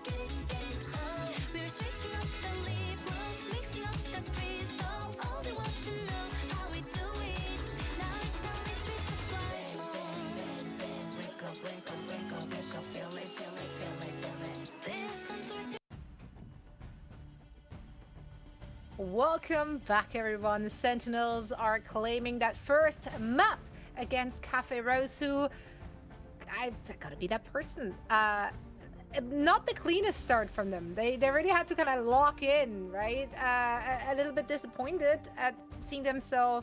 Gonna get it, oh. We're switching up the lip gloss. Mixing up the crystals. All they want to know how we do it. Now it's time we switch to flight mode. Wake up, wake up, wake up, wake up. Feel it, feel it, feel it, feel it. This I'm so Welcome back, everyone. Sentinels are claiming that first map against Cafe Rose, who I gotta be that person. Not the cleanest start from them. They really had to kind of lock in, right? A little bit disappointed at seeing them so,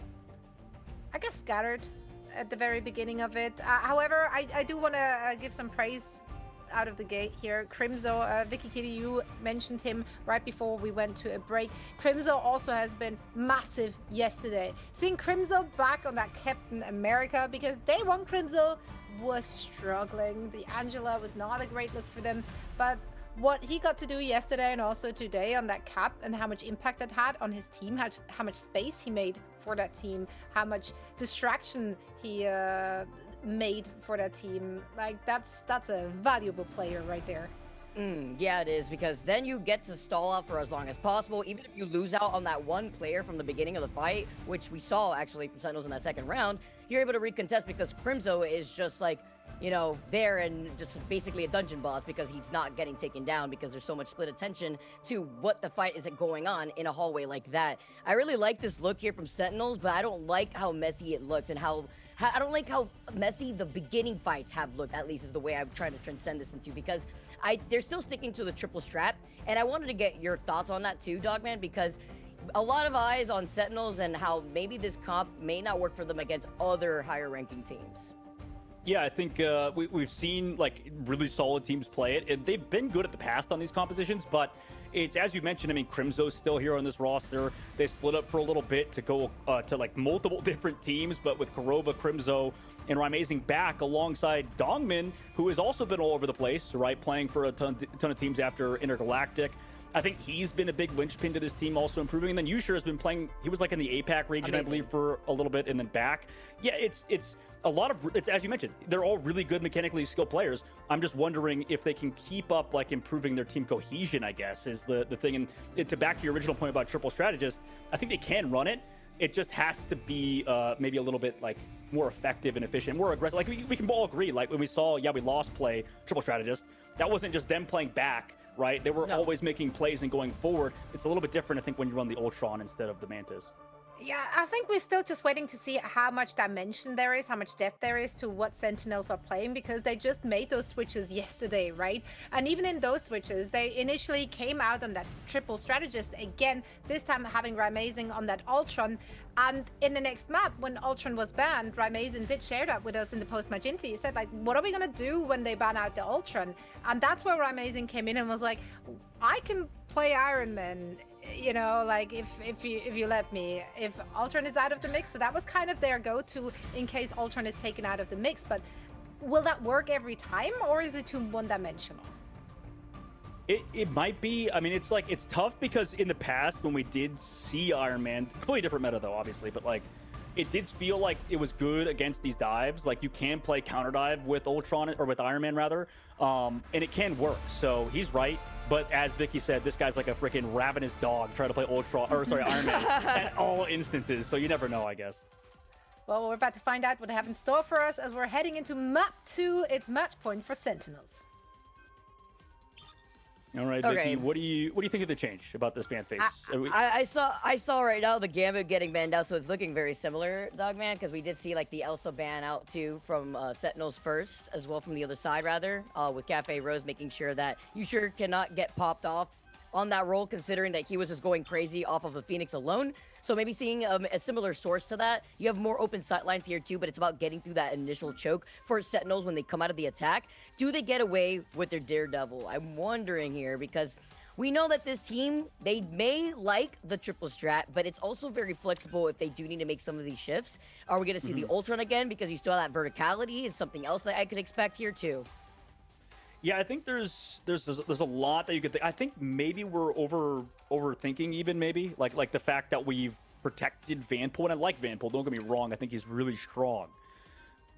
I guess, scattered at the very beginning of it. However, I do want to give some praise out of the gate here. Crimzo, Vicky Kitty, you mentioned him right before we went to a break. Crimzo also has been massive yesterday. Seeing Crimzo back on that Captain America, because day one Crimzo was struggling. The Angela was not a great look for them, but what he got to do yesterday and also today on that cap and how much impact that had on his team, how much space he made for that team, how much distraction he made for that team, like that's a valuable player right there. Yeah, it is, because then you get to stall out for as long as possible. Even if you lose out on that one player from the beginning of the fight, which we saw actually from Sentinels in that second round, you're able to recontest because Crimzo is just like, you know, there and just basically a dungeon boss because he's not getting taken down because there's so much split attention to what the fight is going on in a hallway like that. I really like this look here from Sentinels, but I don't like how messy it looks and how I don't like how messy the beginning fights have looked, at least is the way I'm trying to transcend this into, because they're still sticking to the triple strat, and I wanted to get your thoughts on that too, Dogman, because a lot of eyes on Sentinels and how maybe this comp may not work for them against other higher ranking teams. Yeah, I think we've seen like really solid teams play it, and they've been good at the past on these compositions, but it's, as you mentioned, I mean, Crimzo's still here on this roster. They split up for a little bit to go to like multiple different teams, but with Korova, Crimzo, and Ramazing back alongside Dongmin, who has also been all over the place, right, playing for a ton of teams after Intergalactic. I think he's been a big linchpin to this team, also improving. And then Yusher has been playing, he was like in the APAC region, I believe, for a little bit, and then back. Yeah, it's a lot of, it's, as you mentioned, they're all really good mechanically skilled players. I'm just wondering if they can keep up, like, improving their team cohesion, I guess, is the thing. And to back to your original point about triple strategist, I think they can run it. It just has to be maybe a little bit, like, more effective and efficient, more aggressive. Like, we can all agree, like, when we saw, yeah, we lost play triple strategist, that wasn't just them playing back, right? They were always making plays and going forward. It's a little bit different, I think, when you run the Ultron instead of the Mantis. Yeah, I think we're still just waiting to see how much dimension there is, how much depth there is to what Sentinels are playing, because they just made those switches yesterday, right? And even in those switches, they initially came out on that triple strategist again, this time having Ramazing on that Ultron. And in the next map, when Ultron was banned, Ramazing did share that with us in the post-match interview. He said, like, what are we going to do when they ban out the Ultron? And that's where Ramazing came in and was like, I can play Iron Man, you know, like if you let me, if Ultron is out of the mix. So that was kind of their go-to in case Ultron is taken out of the mix. But will that work every time, or is it too one-dimensional? It might be. I mean, it's like, it's tough because in the past when we did see Iron Man, completely different meta though, obviously, but like it did feel like it was good against these dives. Like, you can play counter dive with Ultron, or with Iron Man rather, and it can work. So he's right. But as Vicky said, this guy's like a freaking ravenous dog trying to play Iron Man at all instances. So you never know, I guess. Well, we're about to find out what they have in store for us as we're heading into map 2. It's match point for Sentinels. All right, Vicky, what do you think of the change about this ban phase? I saw right now the Gambit getting banned out, so it's looking very similar, Dogman, because we did see like the Elsa ban out too from Sentinels first, as well from the other side rather, with Cafe Rose making sure that you cannot get popped off on that role, considering that he was just going crazy off of the Phoenix alone. So maybe seeing a similar source to that. You have more open sight lines here too, but it's about getting through that initial choke for Sentinels when they come out of the attack. Do they get away with their Daredevil? I'm wondering here, because we know that this team, they may like the triple strat, but it's also very flexible if they do need to make some of these shifts. Are we going to see the Ultron again, because you still have that verticality? Is something else that I could expect here too? Yeah, I think there's a lot that you could think. I think maybe we're overthinking even, maybe like the fact that we've protected Vanpool, and I like Vanpool, don't get me wrong, I think he's really strong.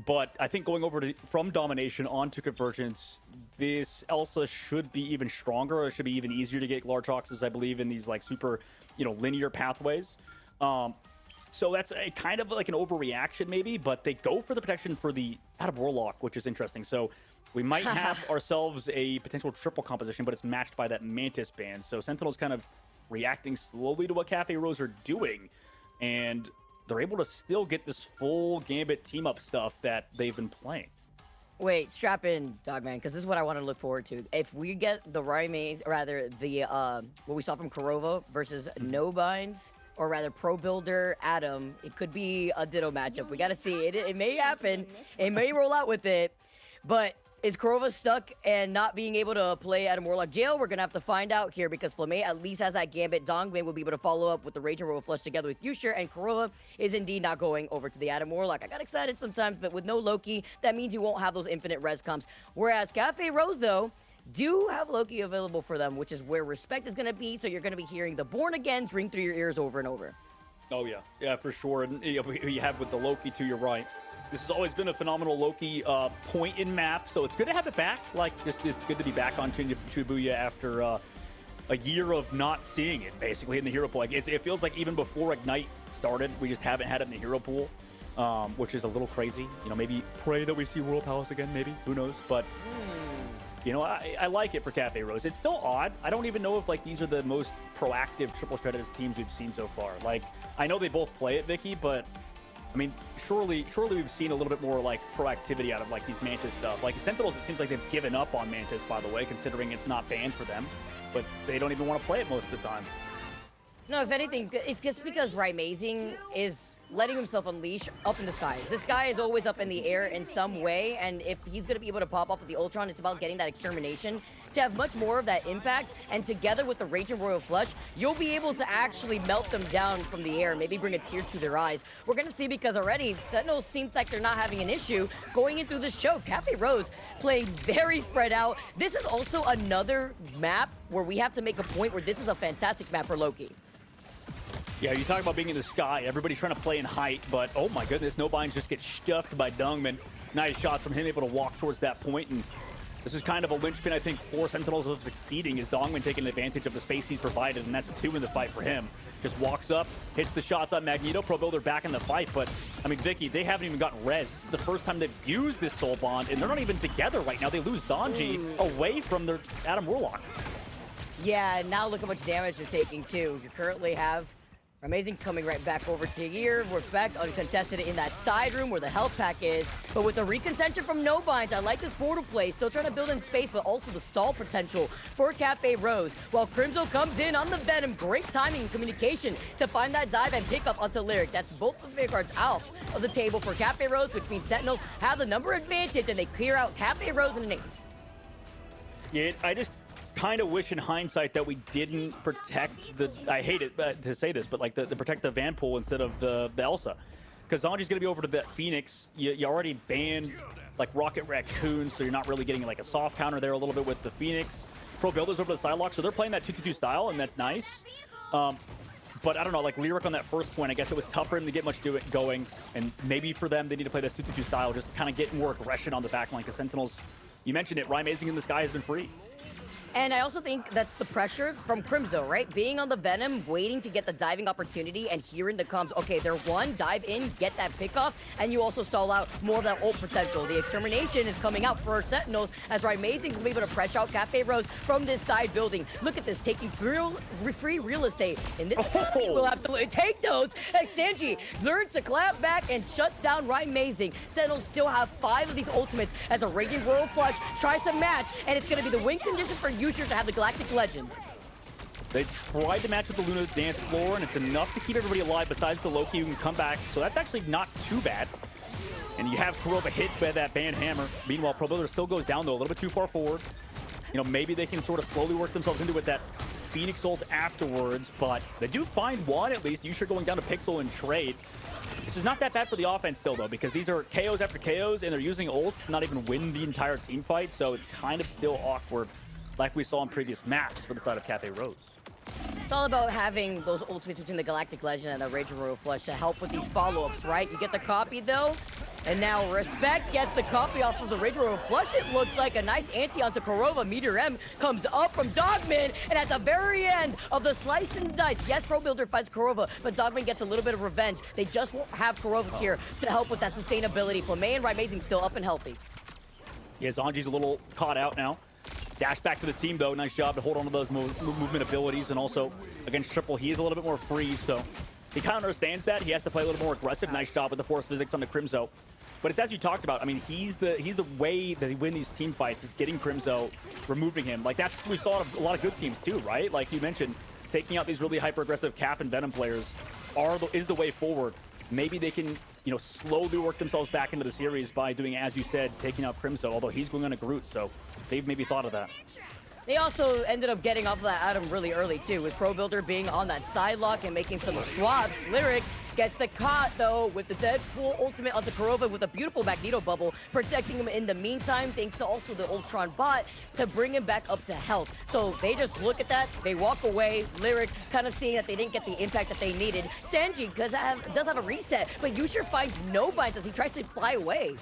But I think going over from domination onto convergence, this Elsa should be even stronger. It should be even easier to get large Hoxes, I believe, in these like super, linear pathways. So that's a kind of like an overreaction maybe, but they go for the protection for the Adam Warlock, which is interesting. So we might have ourselves a potential triple composition, but it's matched by that Mantis ban. So Sentinel's kind of reacting slowly to what Cafe Rose are doing, and they're able to still get this full Gambit team-up stuff that they've been playing. Wait, strap in, Dogman, because this is what I want to look forward to. If we get the what we saw from Kurova versus No Binds, or rather Pro Builder Adam, it could be a Ditto matchup. We got to see. It may happen. It may roll out with it, but is Kurova stuck and not being able to play Adam Warlock jail? We're going to have to find out here, because Flamme at least has that Gambit. Dongman will be able to follow up with the Rage and Royal Flush together with Yusher, and Kurova is indeed not going over to the Adam Warlock. I got excited sometimes, but with no Loki, that means you won't have those infinite res comps. Whereas Cafe Rose, though, do have Loki available for them, which is where respect is going to be, so you're going to be hearing the Born Agains ring through your ears over and over. Oh, yeah. Yeah, for sure. And you have with the Loki, too, you're right. This has always been a phenomenal Loki point in map, so it's good to have it back. Like, it's good to be back on Shibuya after a year of not seeing it, basically, in the hero pool. Like, it feels like even before Ignite started, we just haven't had it in the hero pool, which is a little crazy. Maybe pray that we see World Palace again, maybe. Who knows? But, I like it for Cafe Rose. It's still odd. I don't even know if, like, these are the most proactive triple strategist teams we've seen so far. Like, I know they both play it, Vicky, but I mean, surely we've seen a little bit more like proactivity out of like these Mantis stuff. Like Sentinels, it seems like they've given up on Mantis, by the way, considering it's not banned for them, but they don't even want to play it most of the time. No, if anything, it's just because Raimazing is letting himself unleash up in the skies. This guy is always up in the air in some way, and if he's going to be able to pop off with the Ultron, it's about getting that extermination to have much more of that impact, and together with the Rage and Royal Flush, you'll be able to actually melt them down from the air, maybe bring a tear to their eyes. We're going to see, because already Sentinels seems like they're not having an issue going in through this show. Cafe Rose playing very spread out. This is also another map where we have to make a point where this is a fantastic map for Loki. Yeah, you talk about being in the sky. Everybody's trying to play in height, but oh my goodness, No Binds just gets stuffed by Dungman. Nice shot from him, able to walk towards that point, and this is kind of a linchpin, I think, for Sentinels of succeeding, is Dongman taking advantage of the space he's provided, and that's 2 in the fight for him. Just walks up, hits the shots on Magneto, Pro Builder back in the fight, but, I mean, Vicky, they haven't even gotten res. This is the first time they've used this Soul Bond, and they're not even together right now. They lose Zanji away from their Adam Warlock. Yeah, now look how much damage they're taking, too. You currently have Amazing coming right back over to here. Respect uncontested in that side room where the health pack is. But with the recontention from No Binds, I like this portal play. Still trying to build in space, but also the stall potential for Cafe Rose. While Crimzo comes in on the Venom. Great timing and communication to find that dive and pick up onto Lyric. That's both the Vanguards out of the table for Cafe Rose, which means Sentinels have the number advantage and they clear out Cafe Rose and an ace. Yeah, I just kind of wish in hindsight that we didn't protect the, I hate it to say this, but like the protect the Vanpool instead of the Elsa. Because Zanji's going to be over to that Phoenix. You already banned like Rocket Raccoon, so you're not really getting like a soft counter there a little bit with the Phoenix. Pro Builder's over the Psylocke, so they're playing that 2-2-2 style, and that's nice. But I don't know, like Lyric on that first point, I guess it was tough for him to get much going. And maybe for them, they need to play this 2-2 style, just kind of get more aggression on the backline. Because Sentinels, you mentioned it, Amazing in the Sky has been free. And I also think that's the pressure from Crimzo, right? Being on the Venom, waiting to get the diving opportunity, and hearing the comms, okay, they're one, dive in, get that pick off, and you also stall out more of that ult potential. The Extermination is coming out for Sentinels, as Amazing's gonna be able to pressure out Cafe Rose from this side building. Look at this, taking free real estate. In this economy, we'll absolutely take those. As Sanji learns to clap back and shuts down Amazing. Sentinels still have 5 of these ultimates as a Raging Royal Flush tries to match, and it's gonna be the win condition for Usher to have the Galactic Legend. They tried to match with the Luna dance floor, and it's enough to keep everybody alive besides the Loki who can come back. So that's actually not too bad. And you have Kurova hit by that band hammer. Meanwhile, Pro Builder still goes down, though, a little bit too far forward. You know, maybe they can sort of slowly work themselves into it, that Phoenix ult afterwards, but they do find one at least. Usher going down to Pixel and trade. This is not that bad for the offense still, though, because these are KOs after KOs, and they're using ults to not even win the entire team fight, so it's kind of still awkward, like we saw in previous maps for the side of Cafe Rose. It's all about having those ultimates between the Galactic Legend and the Raging Royal Flush to help with these follow-ups, right? You get the copy, though, and now Respect gets the copy off of the Raging Royal Flush. It looks like a nice anti onto Kurova. Meteor M comes up from Dogman, and at the very end of the slice and dice, yes, Pro Builder fights Kurova, but Dogman gets a little bit of revenge. They just won't have Kurova here to help with that sustainability. Flamay and Amazing still up and healthy. Yeah, Zanji's a little caught out now. Dash back to the team, though. Nice job to hold on to those movement abilities. And also, against Triple, he is a little bit more free, so he kind of understands that. He has to play a little more aggressive. Nice job with the force physics on the Crimzo. But it's as you talked about. I mean, he's the way that he win these team fights is getting Crimzo, removing him. Like, that's we saw a lot of good teams, too, right? Like you mentioned, taking out these really hyper-aggressive Cap and Venom players is the way forward. Maybe they can, you know, slowly work themselves back into the series by doing, as you said, taking out Crimzo, although he's going on a Groot, so they've maybe thought of that. They also ended up getting off of that Atom really early, too, with Pro Builder being on that side lock and making some swaps. Lyric gets the caught, though, with the Deadpool ultimate onto Kurova with a beautiful Magneto bubble, protecting him in the meantime, thanks to also the Ultron bot to bring him back up to health. So they just look at that, they walk away. Lyric kind of seeing that they didn't get the impact that they needed. Sanji does have a reset, but Usher finds no binds as he tries to fly away.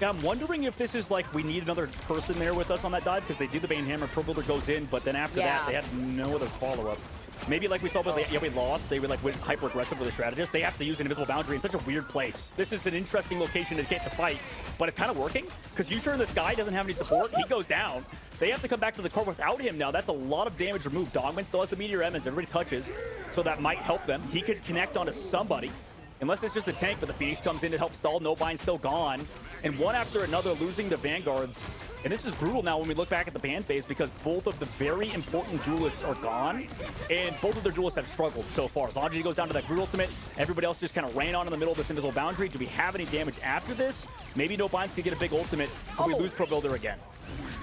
Yeah, I'm wondering if this is like we need another person there with us on that dive, because they do the Bane Hammer, Pro Builder goes in, but then after that, they have no other follow-up. Maybe like we saw with we lost, they were like went hyper-aggressive with the strategist. They have to use an invisible boundary in such a weird place. This is an interesting location to get the fight, but it's kind of working, because Usher in the sky doesn't have any support. He goes down. They have to come back to the core without him now. That's a lot of damage removed. Dogman still has the Meteor M as everybody touches, so that might help them. He could connect onto somebody. Unless it's just a tank, but the Phoenix comes in to help stall. No bind still gone. And one after another losing the Vanguards. And this is brutal now when we look back at the ban phase, because both of the very important duelists are gone. And both of their duelists have struggled so far. Zanji goes down to that Groot ultimate. Everybody else just kind of ran on in the middle of this invisible boundary. Do we have any damage after this? Maybe no binds could get a big ultimate. Could we lose Pro Builder again?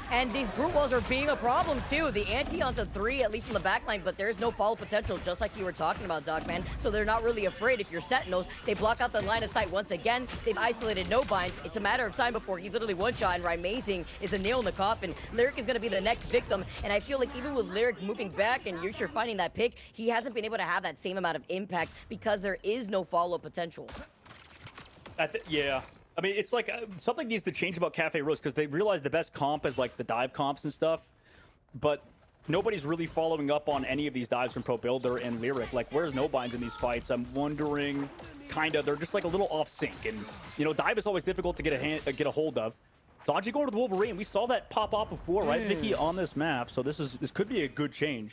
And these group walls are being a problem too. The anti onto 3, at least in the backline, but there's no follow potential, just like you were talking about, Dogman. So they're not really afraid. If you're Sentinels, they block out the line of sight once again. They've isolated no binds. It's a matter of time before he's literally one-shot, and Amazing is a nail in the coffin. Lyric is going to be the next victim, and I feel like even with Lyric moving back and Usher finding that pick, he hasn't been able to have that same amount of impact because there is no follow potential. Yeah. I mean, it's like something needs to change about Cafe Rose, because they realize the best comp is like the dive comps and stuff, but nobody's really following up on any of these dives from Pro Builder and Lyric. Like, where's no binds in these fights? I'm wondering, kind of, they're just like a little off sync, and you know, dive is always difficult to get a hold of. Zanji going to the Wolverine. We saw that pop off before, right, Vicky, on this map. So this could be a good change.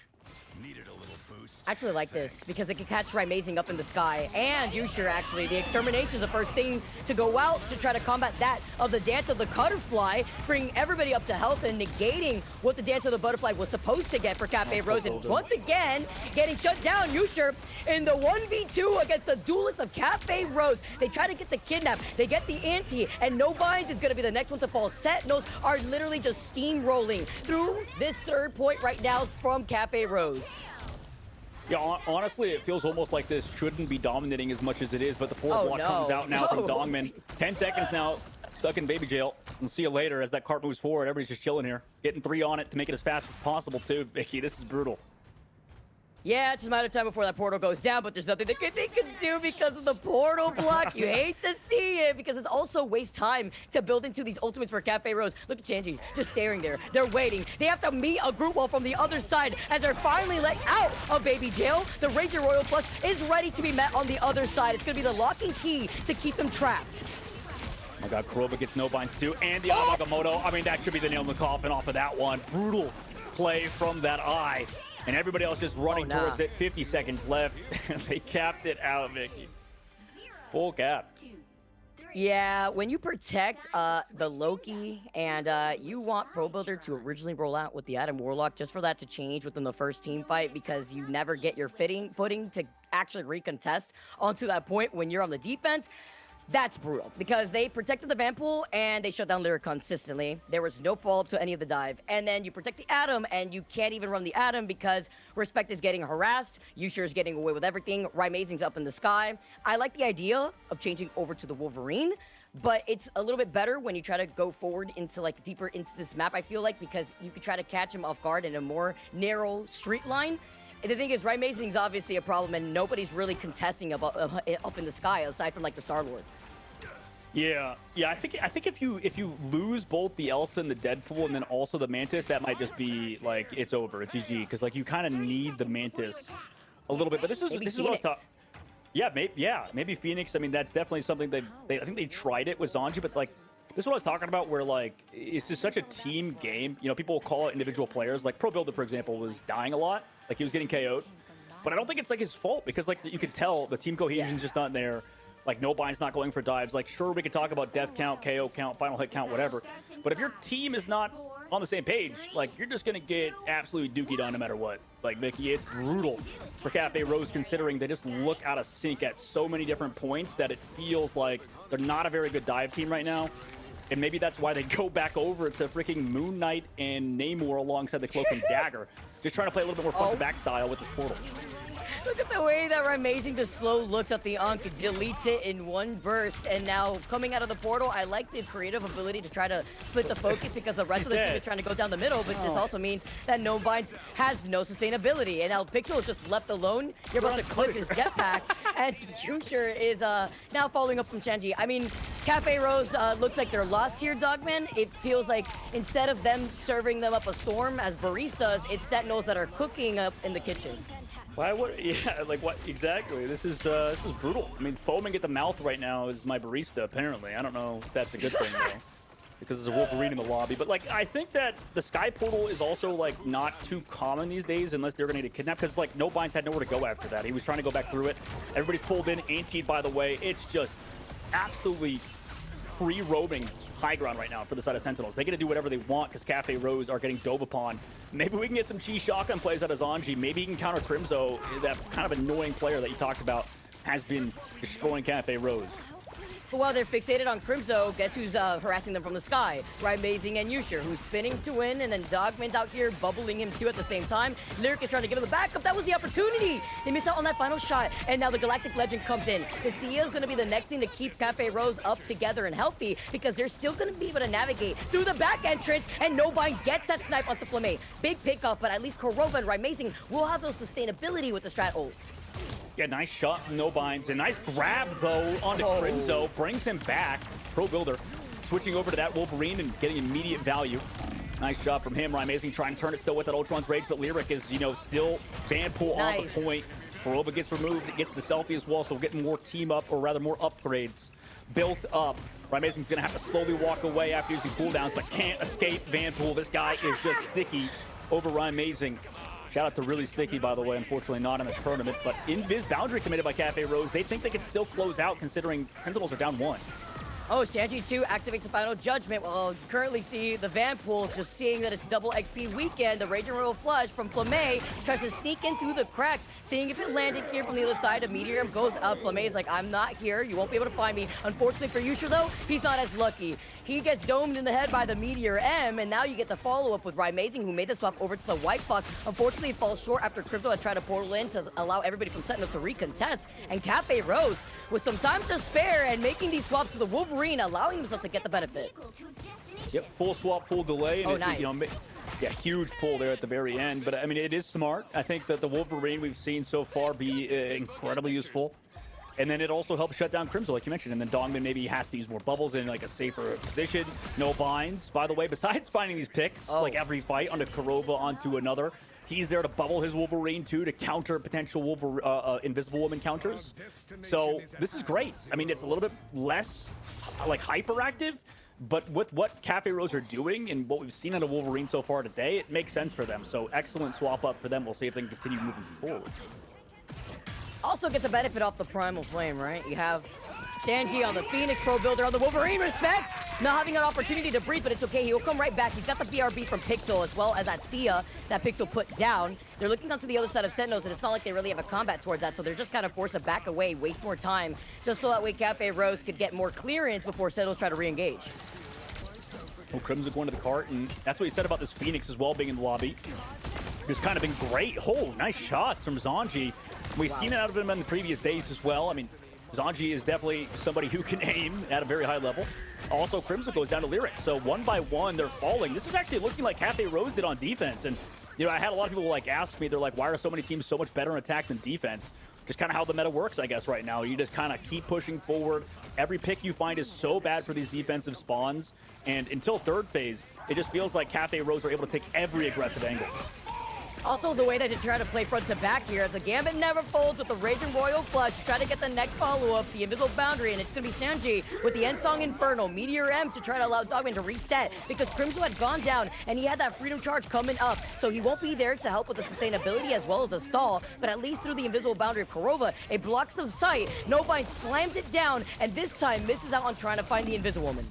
I actually like this because they can catch Amazing up in the sky, and Usher actually. The Extermination is the first thing to go out to try to combat that of the Dance of the Butterfly, bring everybody up to health and negating what the Dance of the Butterfly was supposed to get for Cafe Rose. And once again, getting shut down, Usher in the 1v2 against the duelists of Cafe Rose. They try to get the kidnap, they get the anti, and no binds is going to be the next one to fall. Sentinels are literally just steamrolling through this third point right now from Cafe Rose. Yeah, honestly, it feels almost like this shouldn't be dominating as much as it is, but the forward block comes out now from Dongman. 10 seconds now, stuck in baby jail. We'll see you later as that cart moves forward. Everybody's just chilling here. Getting 3 on it to make it as fast as possible, too. Vicky, this is brutal. Yeah, it's just a matter of time before that portal goes down, but there's nothing they can do because of the portal block. You hate to see it because it's also waste time to build into these ultimates for Cafe Rose. Look at Changi just staring there. They're waiting. They have to meet a group wall from the other side as they're finally let out of Baby Jail. The Ranger Royal Flush is ready to be met on the other side. It's going to be the locking key to keep them trapped. Oh my god, Kurova gets no binds too, and the Nagamoto. I mean, that should be the nail in the coffin off of that one. Brutal play from that eye. And everybody else just running towards it. 50 seconds left. They capped it out, Vicky. Full cap. Yeah, when you protect the Loki and you want Pro Builder to originally roll out with the Adam Warlock just for that to change within the first team fight because you never get your footing to actually recontest onto that point when you're on the defense, that's brutal because they protected the Vanpool and they shut down Lyric consistently. There was no follow-up to any of the dive. And then you protect the Atom and you can't even run the Atom because Respect is getting harassed. Yusher is getting away with everything. Rymazing's up in the sky. I like the idea of changing over to the Wolverine, but it's a little bit better when you try to go forward into like deeper into this map, I feel like, because you could try to catch him off guard in a more narrow street line. The thing is, Rymazing's obviously a problem, and nobody's really contesting up in the sky aside from like the Star-Lord. Yeah. I think if you lose both the Elsa and the Deadpool, and then also the Mantis, that might just be like it's over, it's GG, because like you kind of need the Mantis a little bit. But this is what I was talking. Yeah, maybe Phoenix. I mean, that's definitely something I think they tried it with Zanji, but like. This is what I was talking about, where, like, it's just such a team game. You know, people will call it individual players. Like, Pro Builder, for example, was dying a lot. Like, he was getting KO'd. But I don't think it's, like, his fault, because, like, you could tell the team cohesion's just not there. Like, no bind's not going for dives. Like, sure, we could talk about death count, KO count, final hit count, whatever. But if your team is not on the same page, like, you're just going to get absolutely dookied on no matter what. Like, Vicky, it's brutal for Cafe Rose, considering they just look out of sync at so many different points that it feels like they're not a very good dive team right now. And maybe that's why they go back over to freaking Moon Knight and Namor alongside the Cloak and Dagger. Just trying to play a little bit more front-to-back style with this portal. Look at the way that Rymazing just slow looks at the Ankh, deletes it in one burst, and now coming out of the portal, I like the creative ability to try to split the focus because the rest of the team is trying to go down the middle, but this also means that No Binds has no sustainability, and now Pixel is just left alone. You're about to clip his jetpack, and Yusher is now following up from Shenji. I mean, Cafe Rose looks like they're lost here, Dogman. It feels like instead of them serving them up a storm as baristas, it's Sentinels that are cooking up in the kitchen. Why would, yeah, like what exactly? This is brutal. I mean, foaming at the mouth right now is my barista, apparently. I don't know if that's a good thing though, because there's a Wolverine in the lobby. But like, I think that the Sky Portal is also like not too common these days, unless they're gonna get kidnapped. Because like, No Binds had nowhere to go after that. He was trying to go back through it. Everybody's pulled in, antied by the way. It's just absolutely free roaming high ground right now for the side of Sentinels. They get to do whatever they want because Cafe Rose are getting dove upon. Maybe we can get some cheese shotgun plays out of Zanji. Maybe he can counter Crimzo, that kind of annoying player that you talked about has been destroying Cafe Rose. But while they're fixated on Crimzo, guess who's harassing them from the sky? Rymazing and Yusher, who's spinning to win, and then Dogman's out here bubbling him too at the same time. Lyric is trying to give him the backup. That was the opportunity. They miss out on that final shot, and now the Galactic Legend comes in. The Sia is going to be the next thing to keep Cafe Rose up together and healthy because they're still going to be able to navigate through the back entrance, and No Bind gets that snipe onto Flamme. Big pickup, but at least Kurova and Rymazing will have those sustainability with the strat ult. Yeah, nice shot from No Binds. A nice grab, though, onto Crimzo. Brings him back. Pro Builder switching over to that Wolverine and getting immediate value. Nice job from him. Rymazing trying to turn it still with that Ultron's Rage, but Lyric is, you know, still Vanpool on the point. Kurova gets removed. It gets the selfie as well, so we're getting more team up, or rather more upgrades built up. Rymazing's going to have to slowly walk away after using cooldowns, but can't escape Vanpool. This guy is just sticky over Rymazing. Shout out to Really Sticky, by the way. Unfortunately, not in the tournament. But Invis Boundary committed by Cafe Rose. They think they can still close out, considering Sentinels are down 1. Oh, Shanji 2 activates the final judgment. Well, currently see the Vanpool just seeing that it's double XP weekend. The Raging Royal Flush from Flamme tries to sneak in through the cracks, seeing if it landed here from the other side. A Meteor goes up. Flamme is like, I'm not here. You won't be able to find me. Unfortunately for Yusher, though, he's not as lucky. He gets domed in the head by the Meteor M, and now you get the follow-up with Rymazing, who made the swap over to the White Fox. Unfortunately, it falls short after Crypto had tried to portal in to allow everybody from Sentinel to recontest. And Cafe Rose, with some time to spare and making these swaps to the Wolverine, allowing himself to get the benefit. Yep, full swap, full delay. And nice. You know, Yeah, huge pull there at the very end. But I mean, it is smart. I think that the Wolverine we've seen so far be incredibly useful. And then it also helps shut down Crimzo, like you mentioned. And then Dongman maybe has to use more bubbles in like a safer position. No binds, by the way. Besides finding these picks, like every fight onto Kurova, onto another, he's there to bubble his Wolverine too, to counter potential Invisible Woman counters. So this is great. I mean, it's a little bit less like hyperactive, but with what Cafe Rose are doing and what we've seen out of Wolverine so far today, it makes sense for them. So excellent swap up for them. We'll see if they can continue moving forward. Also get the benefit off the Primal Flame, right? You have Shanji on the Phoenix Pro Builder on the Wolverine. Respect! Not having an opportunity to breathe, but it's okay. He'll come right back. He's got the BRB from Pixel as well as that Sia that Pixel put down. They're looking onto the other side of Sentinels, and it's not like they really have a combat towards that, so they're just kind of forced to back away, waste more time, just so that way Cafe Rose could get more clearance before Sentinels try to re-engage. Oh, Crimson going to the cart, and that's what he said about this Phoenix as well being in the lobby. It's kind of been great. Oh, nice shots from Zanji. We've seen it out of him in the previous days as well. I mean, Zanji is definitely somebody who can aim at a very high level. Also, Crimson goes down to Lyric. So one by one, they're falling. This is actually looking like Cafe Rose did on defense. And, you know, I had a lot of people like ask me, they're like, why are so many teams so much better in attack than defense? Just kind of how the meta works, I guess, right now. You just kind of keep pushing forward. Every pick you find is so bad for these defensive spawns. And until third phase, it just feels like Cafe Rose are able to take every aggressive angle. Also, the way that they try to play front to back here, the Gambit never folds with the Raging Royal Flush to try to get the next follow-up, the Invisible Boundary, and it's going to be Sanji with the End Song Inferno, Meteor M to try to allow Dogman to reset because Crimson had gone down and he had that Freedom Charge coming up, so he won't be there to help with the sustainability as well as the stall, but at least through the Invisible Boundary of Kurova, it blocks the sight, Nobind slams it down, and this time misses out on trying to find the Invisible Woman.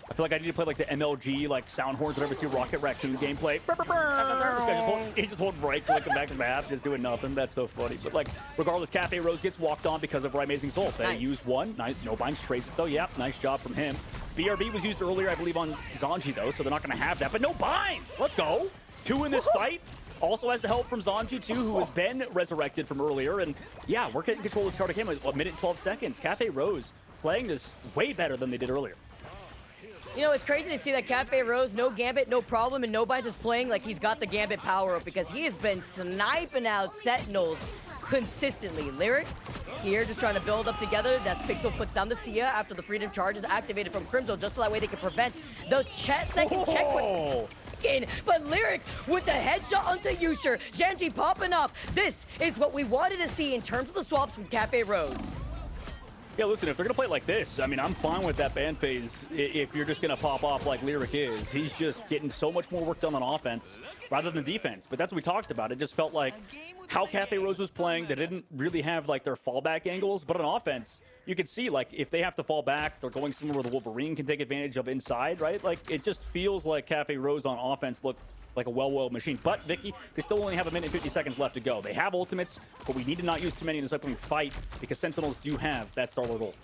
I feel like I need to play like the MLG, like sound horns whenever I see Rocket Raccoon gameplay. This guy just holding break, looking back to map, just doing nothing. That's so funny. But like, regardless, Cafe Rose gets walked on because of Amazing Soul. They used one. Nice. No binds trace it though. Yep, nice job from him. BRB was used earlier, I believe, on Zanji though, so they're not going to have that. But no binds. Let's go. 2 in this fight. Also has the help from Zanji too, who has been resurrected from earlier. And yeah, we're getting control of the start of game with 1 minute and 12 seconds. Cafe Rose playing this way better than they did earlier. You know, it's crazy to see that Cafe Rose, no Gambit, no problem, and Nobind just playing like he's got the Gambit power up because he has been sniping out Sentinels consistently. Lyric here just trying to build up together. That's Pixel puts down the Sia after the Freedom Charge is activated from Crimson, just so that way they can prevent the second check. But Lyric with the headshot onto Yusher. Janji popping off. This is what we wanted to see in terms of the swaps from Cafe Rose. Yeah, listen, if they're going to play like this, I mean, I'm fine with that ban phase if you're just going to pop off like Lyric is. He's just getting so much more work done on offense rather than defense. But that's what we talked about. It just felt like how Cafe Rose was playing, they didn't really have like their fallback angles. But on offense, you could see like if they have to fall back, they're going somewhere where the Wolverine can take advantage of inside, right? Like it just feels like Cafe Rose on offense looked like a well-oiled machine. But, Vicky, they still only have 1 minute and 50 seconds left to go. They have ultimates, but we need to not use too many in this upcoming fight because Sentinels do have that Star-Lord ult.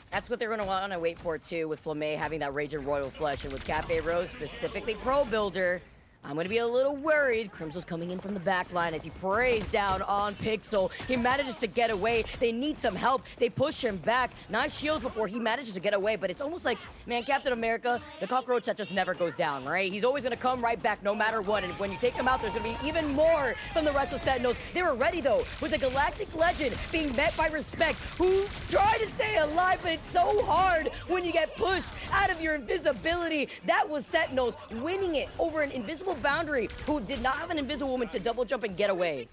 That's what they're going to want to wait for, too, with Flamme having that Raging Royal Flush. And with Cafe Rose, specifically Pro Builder, I'm going to be a little worried. Crimson's coming in from the back line as he prays down on Pixel. He manages to get away. They need some help. They push him back. Nice shields before he manages to get away, but it's almost like, man, Captain America, the cockroach that just never goes down, right? He's always going to come right back no matter what, and when you take him out, there's going to be even more from the rest of Sentinels. They were ready, though, with the Galactic Legend being met by Respect, who tried to stay alive, but it's so hard when you get pushed out of your invisibility. That was Sentinels winning it over an invisible Boundary, who did not have an Invisible Woman to double jump and get away.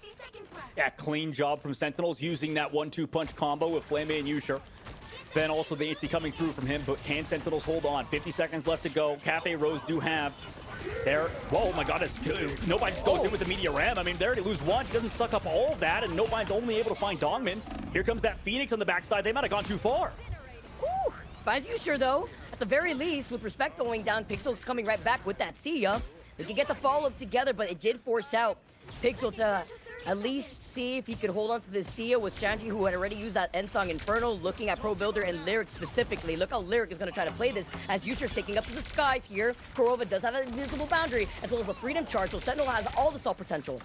Yeah, clean job from Sentinels using that 1-2 punch combo with Flame and Yusher. Then also the anti coming through from him, but can Sentinels hold on? 50 seconds left to go. Cafe Rose do have there. Whoa, my God, Nobody just goes in with the Meteor Ram. I mean, they already lose one. He doesn't suck up all of that, and Nobine's only able to find Dongman. Here comes that Phoenix on the backside. They might have gone too far. Whew. Finds Yusher, though. At the very least, with Respect going down, Pixel's coming right back with that Sia. They could get the follow-up together, but it did force out Pixel to at least see if he could hold on to this Sia with Shanji, who had already used that End Song Inferno, looking at Pro Builder and Lyric specifically. Look how Lyric is going to try to play this as Yusher's taking up to the skies here. Kurova does have an invisible boundary, as well as the Freedom Charge, so Sentinel has all the assault potential.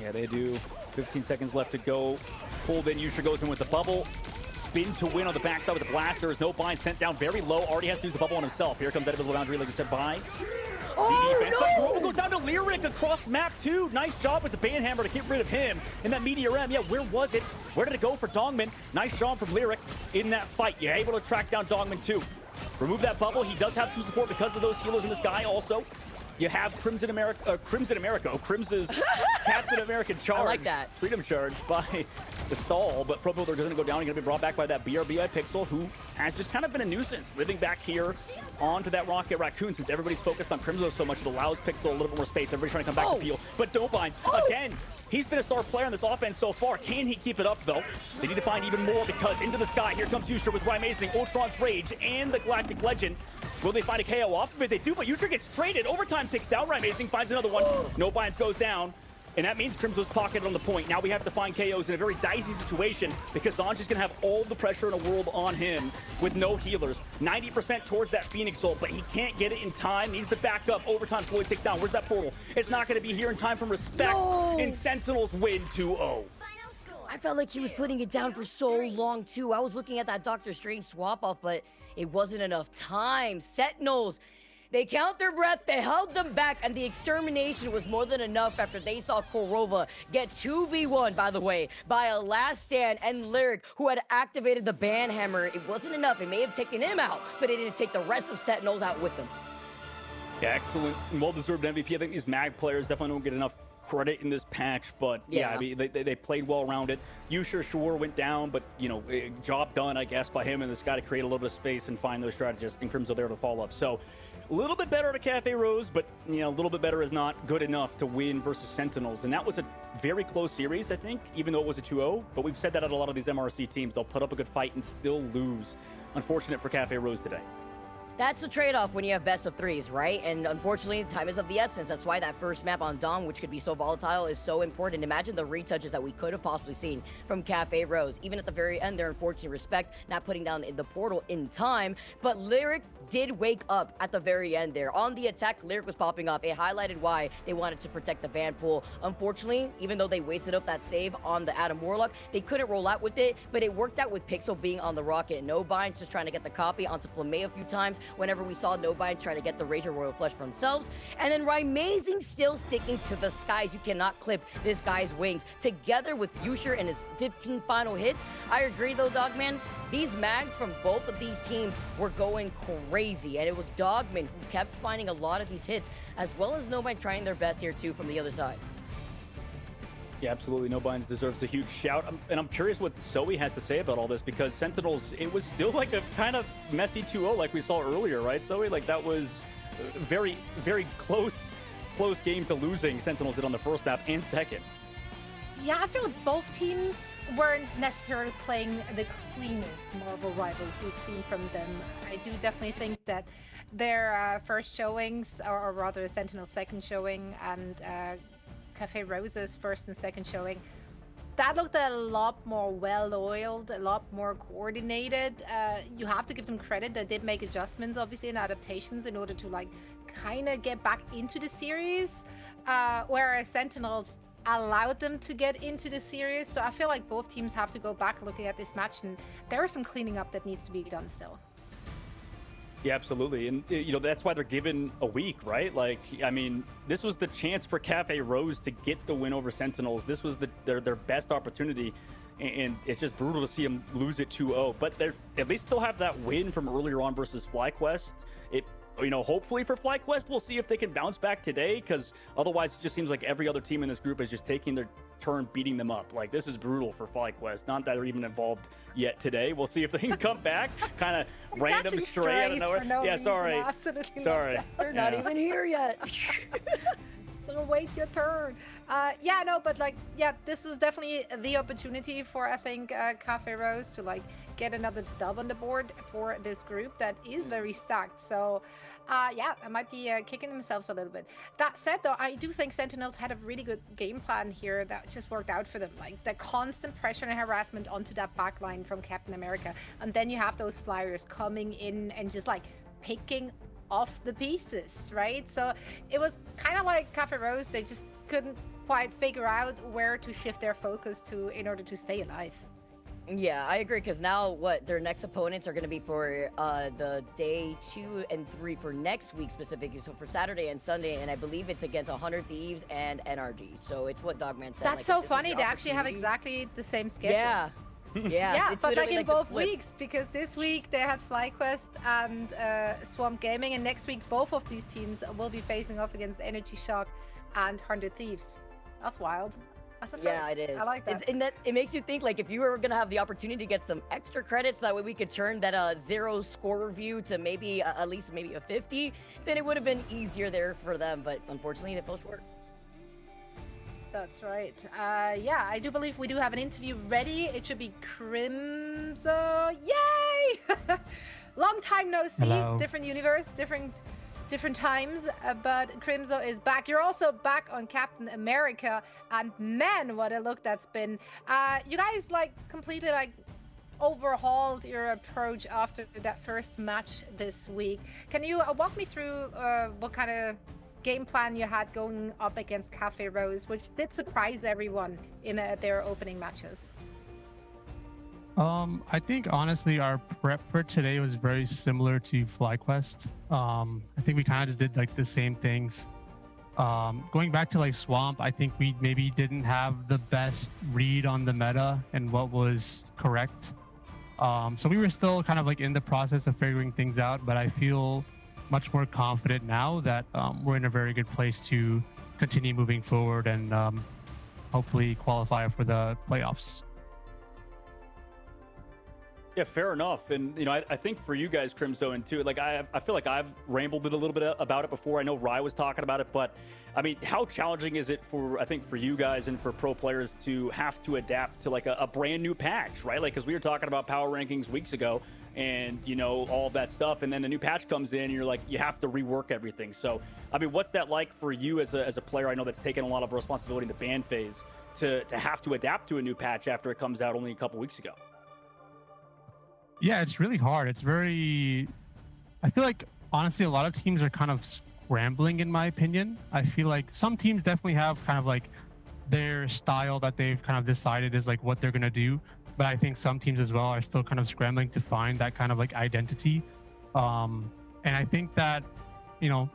Yeah, they do. 15 seconds left to go. Pulled in, Yusher goes in with the bubble. Spin to win on the backside with the blaster. There's no bind sent down very low. Already has to use the bubble on himself. Here comes that invisible boundary, like you said, by. Oh, defense. no! But Corova goes down to Lyric across map 2. Nice job with the Banhammer to get rid of him. And that Meteor M, yeah, where was it? Where did it go for Dongman? Nice job from Lyric in that fight. You're able to track down Dongman too. Remove that bubble. He does have some support because of those healers in the sky also. You have Crimson America, Crimson's Captain American charge. I like that. Freedom charge by the stall, but Pro Builder doesn't go down. He's going to be brought back by that BRBI Pixel, who has just kind of been a nuisance, living back here onto that Rocket Raccoon. Since everybody's focused on Crimson so much, it allows Pixel a little bit more space. Everybody's trying to come back to Peel, but no binds. Again, he's been a star player in this offense so far. Can he keep it up, though? They need to find even more, because into the sky, here comes Yusha with Amazing, Ultron's Rage, and the Galactic Legend. Will they find a KO off of it? They do, but Yusha gets traded. Overtime takes down Amazing, finds another one. No binds goes down. And that means Crimso's pocketed on the point. Now we have to find KOs in a very dicey situation, because Zanj is going to have all the pressure in the world on him with no healers. 90% towards that Phoenix ult, but he can't get it in time. Needs to back up. Overtime slowly takes down. Where's that portal? It's not going to be here in time from Respect. No. And Sentinels win 2-0. I felt like he was putting it down for so long, too. I was looking at that Doctor Strange swap-off, but it wasn't enough time. Sentinels, they count their breath, they held them back, and the extermination was more than enough after they saw Corova get 2v1, by the way, by a Last Stand and Lyric, who had activated the Banhammer. It wasn't enough. It may have taken him out, but it didn't take the rest of Sentinels out with them. Yeah, excellent. Well-deserved MVP. I think these MAG players definitely don't get enough credit in this patch, but yeah, I mean, they played well around it. Yusha sure went down, but you know, job done, I guess, by him and this guy to create a little bit of space and find those strategists, and Crimson there to follow up. So a little bit better at a Cafe Rose, but you know, a little bit better is not good enough to win versus Sentinels. And that was a very close series, I think, even though it was a 2-0. But we've said that at a lot of these MRC teams, they'll put up a good fight and still lose. Unfortunate for Cafe Rose today. That's the trade-off when you have best of threes, right? And unfortunately, time is of the essence. That's why that first map on Dom, which could be so volatile, is so important. Imagine the retouches that we could have possibly seen from Cafe Rose. Even at the very end there, unfortunately, Respect not putting down the portal in time. But Lyric did wake up at the very end there. On the attack, Lyric was popping up. It highlighted why they wanted to protect the Van pool. Unfortunately, even though they wasted up that save on the Adam Warlock, they couldn't roll out with it, but it worked out with Pixel being on the Rocket. No binds, just trying to get the copy onto Flamé a few times whenever we saw No Bind trying to get the Rager Royal Flush for themselves. And then Amazing still sticking to the skies. You cannot clip this guy's wings. Together with Yusha and his 15 final hits. I agree though, Dogman. These mags from both of these teams were going crazy, and it was Dogman who kept finding a lot of these hits, as well as No Bind trying their best here too from the other side. Yeah, absolutely. No Binds deserves a huge shout. And I'm curious what Zoe has to say about all this, because Sentinels, it was still like a kind of messy 2-0 like we saw earlier, right, Zoe? Like that was very, very close game to losing. Sentinels did on the first map and second. Yeah, I feel like both teams weren't necessarily playing the cleanest Marvel Rivals we've seen from them. I do definitely think that their first showings, or rather Sentinel's second showing, and Cafe Rose's first and second showing, that looked a lot more well-oiled, a lot more coordinated. You have to give them credit. They did make adjustments, obviously, and adaptations in order to like kind of get back into the series, whereas Sentinels allowed them to get into the series. So I feel like both teams have to go back looking at this match, and there is some cleaning up that needs to be done still. Yeah, absolutely. And, you know, that's why they're given a week, right? Like, I mean, this was the chance for Cafe Rose to get the win over Sentinels. This was their best opportunity, and it's just brutal to see them lose it 2-0. But they at least still have that win from earlier on versus FlyQuest. You know, hopefully for FlyQuest, we'll see if they can bounce back today, because otherwise it just seems like every other team in this group is just taking their turn beating them up. Like, this is brutal for FlyQuest. Not that they're even involved yet today. We'll see if they can come back. Kind of random stray out of nowhere. No yeah, sorry. Absolutely sorry. They're not even here yet. So wait your turn. Yeah, no, but like, yeah, this is definitely the opportunity for, I think, Cafe Rose to like get another dub on the board for this group that is very stacked. So yeah, I might be kicking themselves a little bit. That said, though, I do think Sentinels had a really good game plan here that just worked out for them. Like the constant pressure and harassment onto that backline from Captain America, and then you have those flyers coming in and just like picking off the pieces, right? So it was kind of like Cafe Rose. They just couldn't quite figure out where to shift their focus to in order to stay alive. Yeah, I agree, because now what their next opponents are going to be for the day 2 and 3 for next week specifically, so for Saturday and Sunday, and I believe it's against 100 Thieves and NRG. So it's what Dogman said. That's like, so if this is funny. your They actually have opportunity- exactly the same schedule. Yeah. Yeah, it's but like literally in just both flipped. weeks, because this week they had FlyQuest and Swamp Gaming, and next week both of these teams will be facing off against Energy Shock and 100 Thieves. That's wild. That's a first. Yeah, it is. I like that. And that it makes you think, like, if you were gonna have the opportunity to get some extra credits, that way we could turn that 0 score review to maybe at least maybe a 50, then it would have been easier there for them. But unfortunately, it fell short. That's right. Yeah, I do believe we do have an interview ready. It should be Crimson. Yay! Long time no see. Hello. Different universe, different times. But Crimson is back. You're also back on Captain America, and man, what a look that's been. You guys like completely like overhauled your approach after that first match this week. Can you walk me through what kind of game plan you had going up against Cafe Rose, which did surprise everyone in their opening matches? I think honestly our prep for today was very similar to FlyQuest. I think we kind of just did like the same things. Going back to like Swamp, I think we maybe didn't have the best read on the meta and what was correct. So we were still kind of like in the process of figuring things out, but I feel much more confident now that we're in a very good place to continue moving forward and hopefully qualify for the playoffs. Yeah, fair enough. And, you know, I think for you guys, Crimson, too, like, I feel like I've rambled it a little bit about it before. I know Rye was talking about it, but, I mean, how challenging is it for, I think, for you guys and for pro players to have to adapt to, like, a brand new patch, right? Like, because we were talking about power rankings weeks ago and, you know, all of that stuff, and then a new patch comes in and you're like, you have to rework everything. So, I mean, what's that like for you as a player? I know that's taken a lot of responsibility in the ban phase to have to adapt to a new patch after it comes out only a couple weeks ago. Yeah, it's really hard. It's very, I feel like honestly a lot of teams are kind of scrambling in my opinion. I feel like some teams definitely have kind of like their style that they've kind of decided is like what they're going to do, but I think some teams as well are still kind of scrambling to find that kind of like identity. And I think that, you know,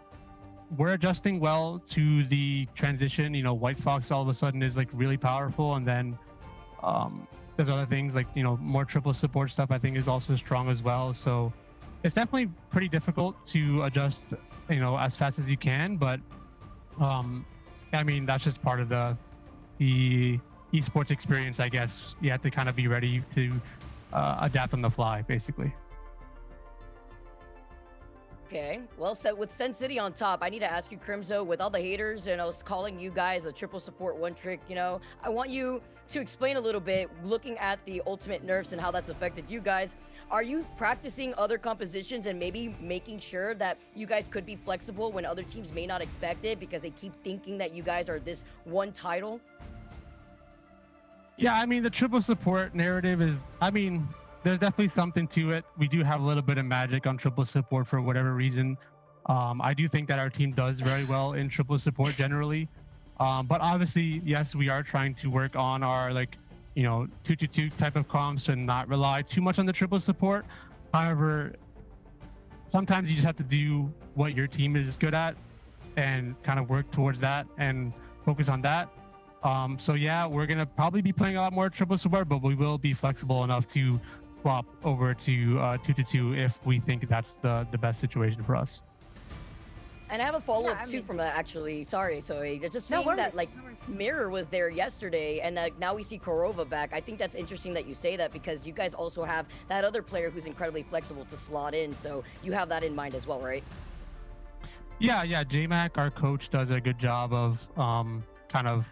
we're adjusting well to the transition. You know, White Fox all of a sudden is like really powerful, and then there's other things like, you know, more triple support stuff I think is also strong as well. So it's definitely pretty difficult to adjust, you know, as fast as you can. But I mean, that's just part of the esports experience, I guess. You have to kind of be ready to adapt on the fly, basically. Okay, well, so with Sen City on top, I need to ask you, Crimzo, with all the haters and us calling you guys a triple support one trick, you know, I want you to explain a little bit, looking at the ultimate nerfs and how that's affected you guys. Are you practicing other compositions and maybe making sure that you guys could be flexible when other teams may not expect it because they keep thinking that you guys are this one title? Yeah, I mean, the triple support narrative is, I mean, there's definitely something to it. We do have a little bit of magic on triple support for whatever reason. I do think that our team does very well in triple support generally. But obviously, yes, we are trying to work on our, like, you know, 2-2-2 type of comps and not rely too much on the triple support. However, sometimes you just have to do what your team is good at and kind of work towards that and focus on that. So yeah, we're going to probably be playing a lot more triple support, but we will be flexible enough to swap over to 2-2 if we think that's the best situation for us. And I have a follow-up too from that, actually. Sorry, so just seeing that, like, Mirror was there yesterday, and now we see Korova back. I think that's interesting that you say that because you guys also have that other player who's incredibly flexible to slot in, so you have that in mind as well, right? Yeah, JMac, our coach, does a good job of kind of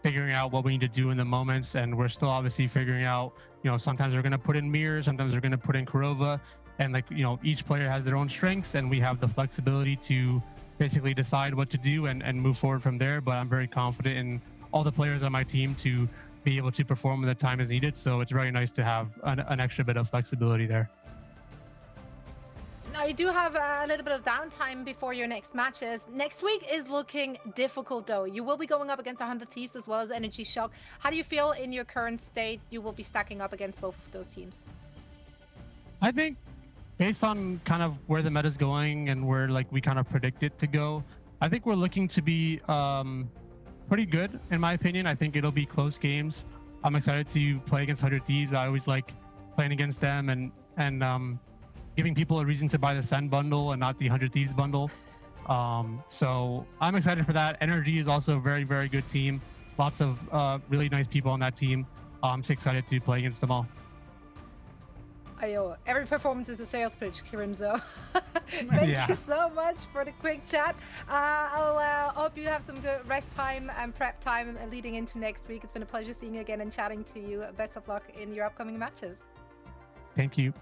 figuring out what we need to do in the moments, and we're still obviously figuring out, you know, sometimes we're going to put in Mirror, sometimes we're going to put in Korova, and, like, you know, each player has their own strengths and we have the flexibility to basically decide what to do and move forward from there. But I'm very confident in all the players on my team to be able to perform when the time is needed, so it's very nice to have an extra bit of flexibility there. Now Now, you do have a little bit of downtime before your next matches. Next week is looking difficult, though. You will be going up against 100 Thieves as well as Energy Shock. How do you feel in your current state you will be stacking up against both of those teams? I think based on kind of where the meta is going and where like we kind of predict it to go, I think we're looking to be pretty good in my opinion. I think it'll be close games. I'm excited to play against 100 Thieves. I always like playing against them and giving people a reason to buy the Send bundle and not the 100 Thieves bundle. So I'm excited for that. Energy is also a very, very good team. Lots of really nice people on that team. I'm so excited to play against them all. Ayo, every performance is a sales pitch, Crimzo. Thank you so much for the quick chat. I'll hope you have some good rest time and prep time leading into next week. It's been a pleasure seeing you again and chatting to you. Best of luck in your upcoming matches. Thank you.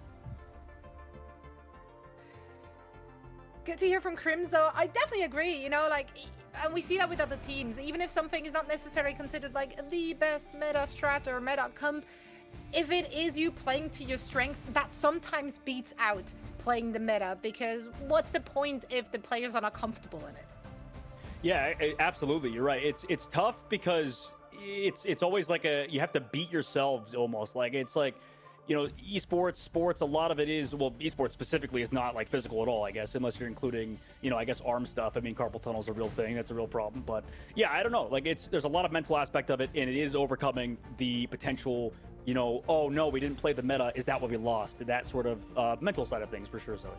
Good to hear from Crimzo. I definitely agree, you know, like, and we see that with other teams. Even if something is not necessarily considered like the best meta strat or meta comp, if it is you playing to your strength, that sometimes beats out playing the meta, because what's the point if the players are not comfortable in it? Yeah, absolutely. You're right. It's tough because it's always like you have to beat yourselves almost. Like it's like, you know, esports, sports, a lot of it is, well, esports specifically is not like physical at all, I guess, unless you're including, you know, I guess arm stuff. I mean, carpal tunnel's a real thing. That's a real problem. But yeah, I don't know. Like there's a lot of mental aspect of it, and it is overcoming the potential, you know, oh no, we didn't play the meta. Is that what we lost? That sort of mental side of things for sure, Zoe.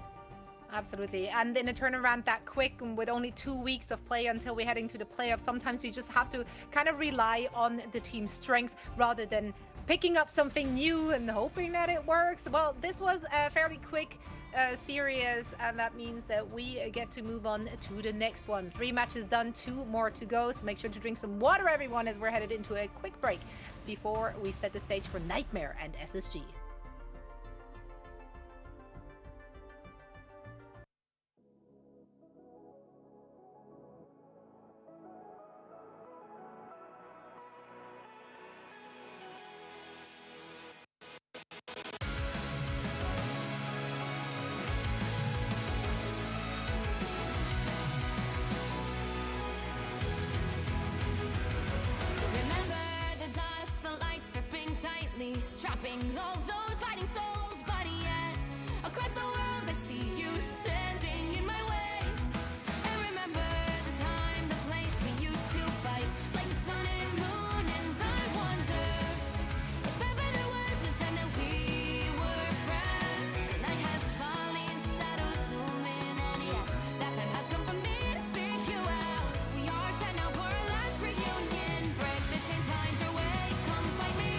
Absolutely. And in a turnaround that quick, and with only 2 weeks of play until we're heading to the playoffs, sometimes you just have to kind of rely on the team's strength rather than picking up something new and hoping that it works. Well, this was a fairly quick series, and that means that we get to move on to the next one. 3 matches done, 2 more to go, so make sure to drink some water, everyone, as we're headed into a quick break before we set the stage for Nightmare and SSG. Remember the dusk, the lights gripping tightly, trapping all those fighting souls. But yet, across the world, I see you standing in my way. And remember the time, the place we used to fight, like the sun and moon. And I wonder if ever there was a time that we were friends. The night has fallen, shadows looming, and yes, that time has come for me to seek you out. We are set now for our last reunion. Break the chains, find your way, come find me.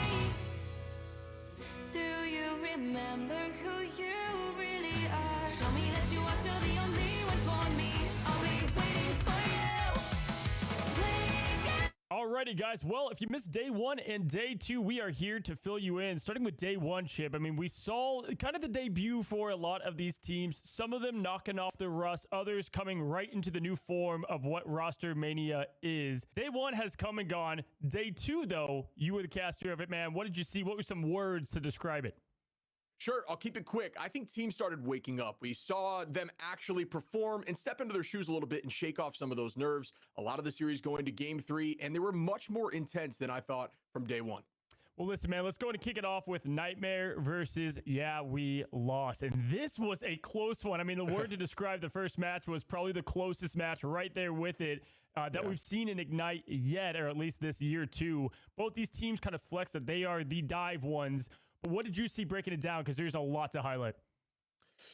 Do you remember who you really are? Show me that you are still the only one for me. I'll be waiting for you. Alrighty, guys. Well, if you missed day 1 and day 2, we are here to fill you in. Starting with day 1, Chip. I mean, we saw kind of the debut for a lot of these teams. Some of them knocking off the rust, others coming right into the new form of what roster mania is. Day 1 has come and gone. Day 2, though, you were the caster of it, man. What did you see? What were some words to describe it? Sure, I'll keep it quick. I think teams started waking up. We saw them actually perform and step into their shoes a little bit and shake off some of those nerves. A lot of the series going to game 3, and they were much more intense than I thought from day 1. Well, listen, man, let's go ahead and kick it off with Nightmare versus Yeah, We Lost. And this was a close one. I mean, the word to describe the first match was probably the closest match right there with it that we've seen in Ignite yet, or at least this year too. Both these teams kind of flex that they are the dive ones. But what did you see breaking it down? Because there's a lot to highlight.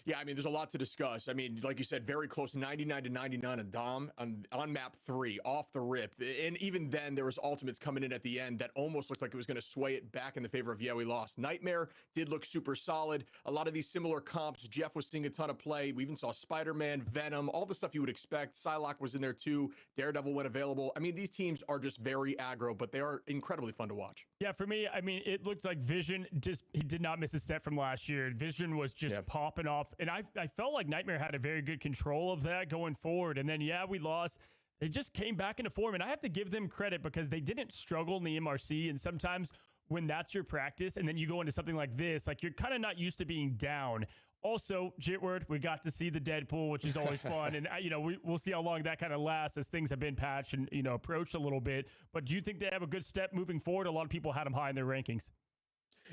Yeah, I mean, there's a lot to discuss. I mean, like you said, very close, 99 to 99 on Dom on map 3, off the rip. And even then, there was ultimates coming in at the end that almost looked like it was going to sway it back in the favor of Yeah, We Lost. Nightmare did look super solid. A lot of these similar comps. Jeff was seeing a ton of play. We even saw Spider-Man, Venom, all the stuff you would expect. Psylocke was in there too. Daredevil went available. I mean, these teams are just very aggro, but they are incredibly fun to watch. Yeah, for me, I mean, it looked like Vision he did not miss a step from last year. Vision was just popping off. And I felt like Nightmare had a very good control of that going forward. And then, Yeah, We Lost. They just came back into form. And I have to give them credit because they didn't struggle in the MRC. And sometimes when that's your practice and then you go into something like this, like you're kind of not used to being down. Also, Jitward, we got to see the Deadpool, which is always fun. And, we'll see how long that kind of lasts as things have been patched and, approached a little bit. But do you think they have a good step moving forward? A lot of people had them high in their rankings.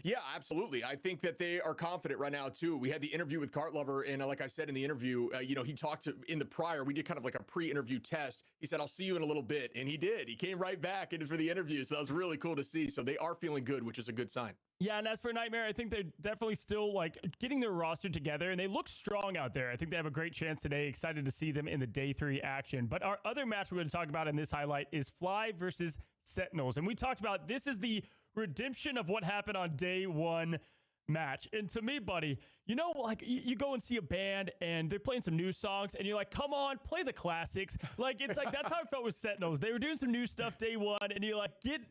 Yeah, absolutely. I think that they are confident right now, too. We had the interview with Cartlover, and like I said in the interview, he talked in the prior, we did kind of like a pre-interview test. He said, I'll see you in a little bit. And he did. He came right back in for the interview. So that was really cool to see. So they are feeling good, which is a good sign. Yeah, and as for Nightmare, I think they're definitely still getting their roster together, and they look strong out there. I think they have a great chance today. Excited to see them in the day 3 action. But our other match we're going to talk about in this highlight is Fly versus Sentinels. And we talked about this is the redemption of what happened on day 1 match. And to me, buddy, you go and see a band and they're playing some new songs and you're like, come on, play the classics. It's like that's how I felt with Sentinels. They were doing some new stuff day 1 and you're like, get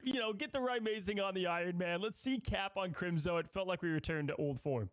the right amazing on the Iron Man. Let's see Cap on Crimzo. It felt like we returned to old form.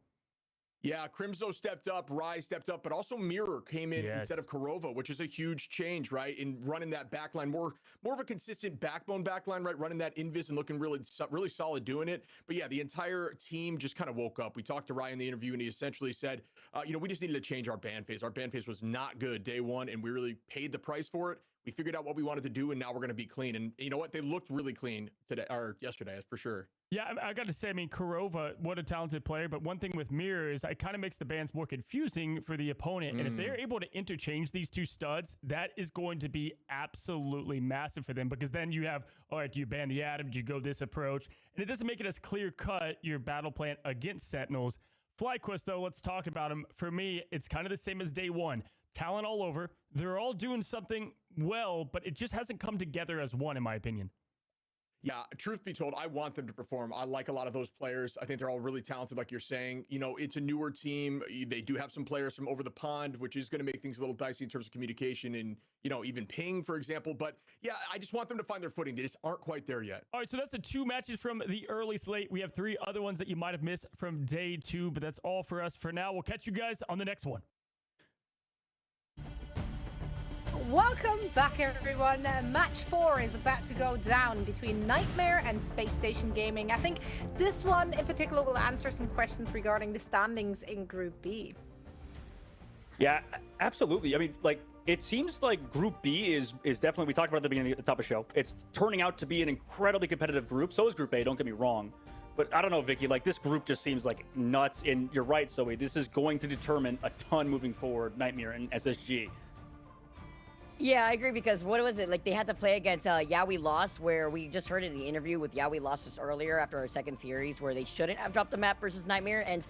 Yeah, Crimzo stepped up, Rise stepped up, but also Mirror came in instead of Kurova, which is a huge change, right? In running that backline, more of a consistent backbone backline, right? Running that invis and looking really solid doing it. But yeah, the entire team just kind of woke up. We talked to Ryan in the interview, and he essentially said, we just needed to change our ban phase. Our ban phase was not good day 1, and we really paid the price for it. We figured out what we wanted to do, and now we're going to be clean. And you know what? They looked really clean today or yesterday, for sure. Yeah, I got to say, Kurova, what a talented player. But one thing with Mirror is it kind of makes the bans more confusing for the opponent. And if they're able to interchange these two studs, that is going to be absolutely massive for them. Because then you have, all right, do you ban the Atom? Do you go this approach? And it doesn't make it as clear-cut, your battle plan against Sentinels. FlyQuest, though, let's talk about him. For me, it's kind of the same as day 1. Talent all over. They're all doing something well, but it just hasn't come together as one, in my opinion. Yeah, truth be told, I want them to perform. I like a lot of those players. I think they're all really talented, like you're saying. It's a newer team. They do have some players from over the pond, which is going to make things a little dicey in terms of communication and, even ping, for example. But yeah, I just want them to find their footing. They just aren't quite there yet. All right, so that's the 2 matches from the early slate. We have 3 other ones that you might have missed from day 2, but that's all for us for now. We'll catch you guys on the next one. Welcome back, everyone. Match 4 is about to go down between Nightmare and Space Station Gaming. I think this one in particular will answer some questions regarding the standings in Group B. Yeah, absolutely. It seems like Group B is definitely, we talked about it at the beginning at the top of the show, it's turning out to be an incredibly competitive group. So is Group A, don't get me wrong. But I don't know, Vicky, this group just seems like nuts. And you're right, Zoe, this is going to determine a ton moving forward, Nightmare and SSG. Yeah, I agree, because what was it? They had to play against Yeah We Lost, where we just heard in the interview with Yeah We Lost just earlier after our second series, where they shouldn't have dropped the map versus Nightmare. And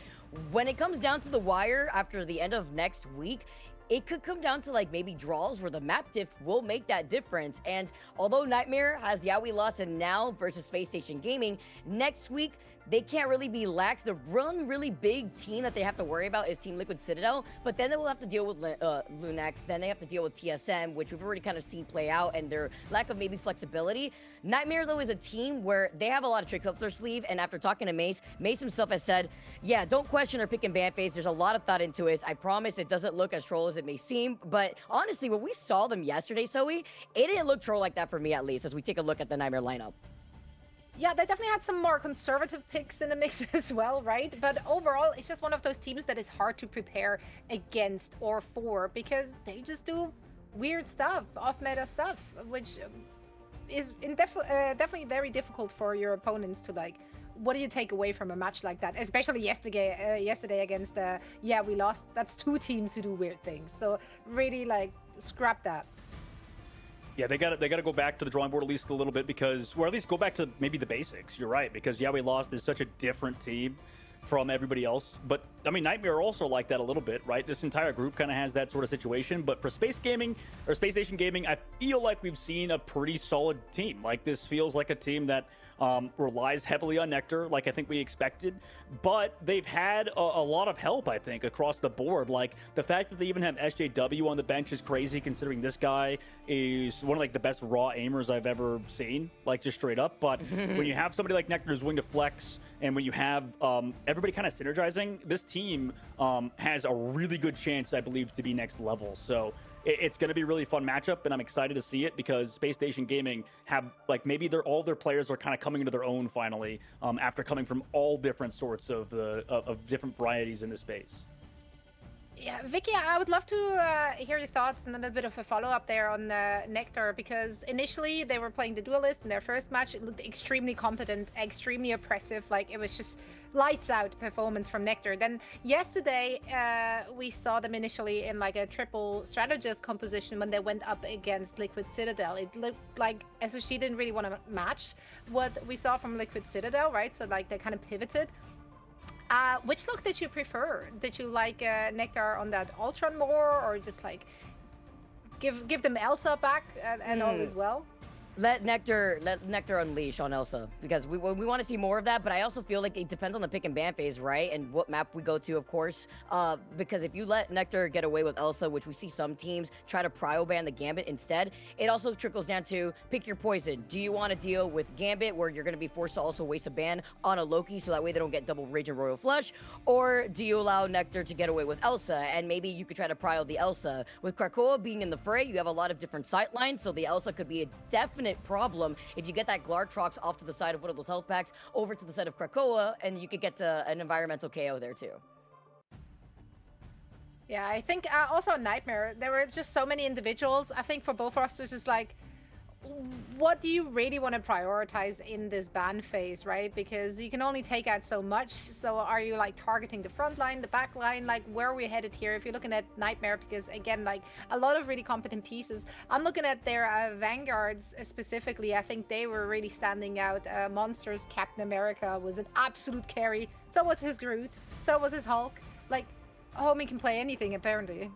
when it comes down to the wire after the end of next week, it could come down to maybe draws where the map diff will make that difference. And although Nightmare has Yeah We Lost and now versus Space Station Gaming, next week they can't really be lax. The one really big team that they have to worry about is Team Liquid Citadel, but then they will have to deal with Lunex, then they have to deal with TSM, which we've already kind of seen play out, and their lack of maybe flexibility. Nightmare, though, is a team where they have a lot of tricks up their sleeve, and after talking to Mace himself has said, yeah, don't question our pick and ban phase. There's a lot of thought into it. I promise it doesn't look as troll as it may seem, but honestly, when we saw them yesterday, Zoe, it didn't look troll like that for me, at least, as we take a look at the Nightmare lineup. Yeah, they definitely had some more conservative picks in the mix as well, right? But overall, it's just one of those teams that is hard to prepare against or for, because they just do weird stuff, off-meta stuff, which is definitely very difficult for your opponents to what do you take away from a match like that? Especially yesterday against Yeah We Lost. That's 2 teams who do weird things. So really scrap that. Yeah, they got to go back to the drawing board at least a little bit, because, or at least go back to maybe the basics. You're right, because Yeah We Lost is such a different team from everybody else. But Nightmare are also like that a little bit, right? This entire group kind of has that sort of situation. But for Space Station Gaming, I feel like we've seen a pretty solid team. This feels like a team that relies heavily on Nectar, like I think we expected. But they've had a lot of help, I think, across the board. The fact that they even have SJW on the bench is crazy, considering this guy is one of the best raw aimers I've ever seen, just straight up. But when you have somebody like Nectar who's willing to flex, and when you have everybody kind of synergizing, this team has a really good chance, I believe, to be next level. So it's going to be a really fun matchup, and I'm excited to see it, because Space Station Gaming have maybe all their players are kind of coming into their own finally, after coming from all different sorts of different varieties in this space. Yeah, Vicky, I would love to hear your thoughts and a little bit of a follow-up there on Nectar, because initially they were playing the Duelist in their first match. It looked extremely competent, extremely oppressive. Like, it was just lights out performance from Nectar. Then yesterday we saw them initially in like a triple strategist composition when they went up against Liquid Citadel. It looked like SSG didn't really want to match what we saw from Liquid Citadel, right? So like they kind of pivoted. Which look did you prefer? Did you like Nectar on that Ultron more, or just like give them Elsa back and all as well? Let Nectar unleash on Elsa, because we want to see more of that. But I also feel like it depends on the pick and ban phase, right? And what map we go to, of course. Because if you let Nectar get away with Elsa, which we see some teams try to prio ban the Gambit instead, it also trickles down to pick your poison. Do you want to deal with Gambit, where you're going to be forced to also waste a ban on a Loki, so that way they don't get double Rage and Royal Flush? Or do you allow Nectar to get away with Elsa, and maybe you could try to prio the Elsa? With Krakoa being in the fray, you have a lot of different sight lines, so the Elsa could be a definite problem if you get that Glartrox off to the side of one of those health packs over to the side of Krakoa, and you could get to an environmental KO there too. Yeah, I think also Nightmare, there were just so many individuals. I think for both rosters, it's like, what do you really want to prioritize in this ban phase, right? Because you can only take out so much. So are you like targeting the front line, the back line? Like, where are we headed here? If you're looking at Nightmare, because again, like a lot of really competent pieces. I'm looking at their Vanguards specifically. I think they were really standing out. Monsters Captain America was an absolute carry. So was his Groot. So was his Hulk. Like, homie can play anything apparently.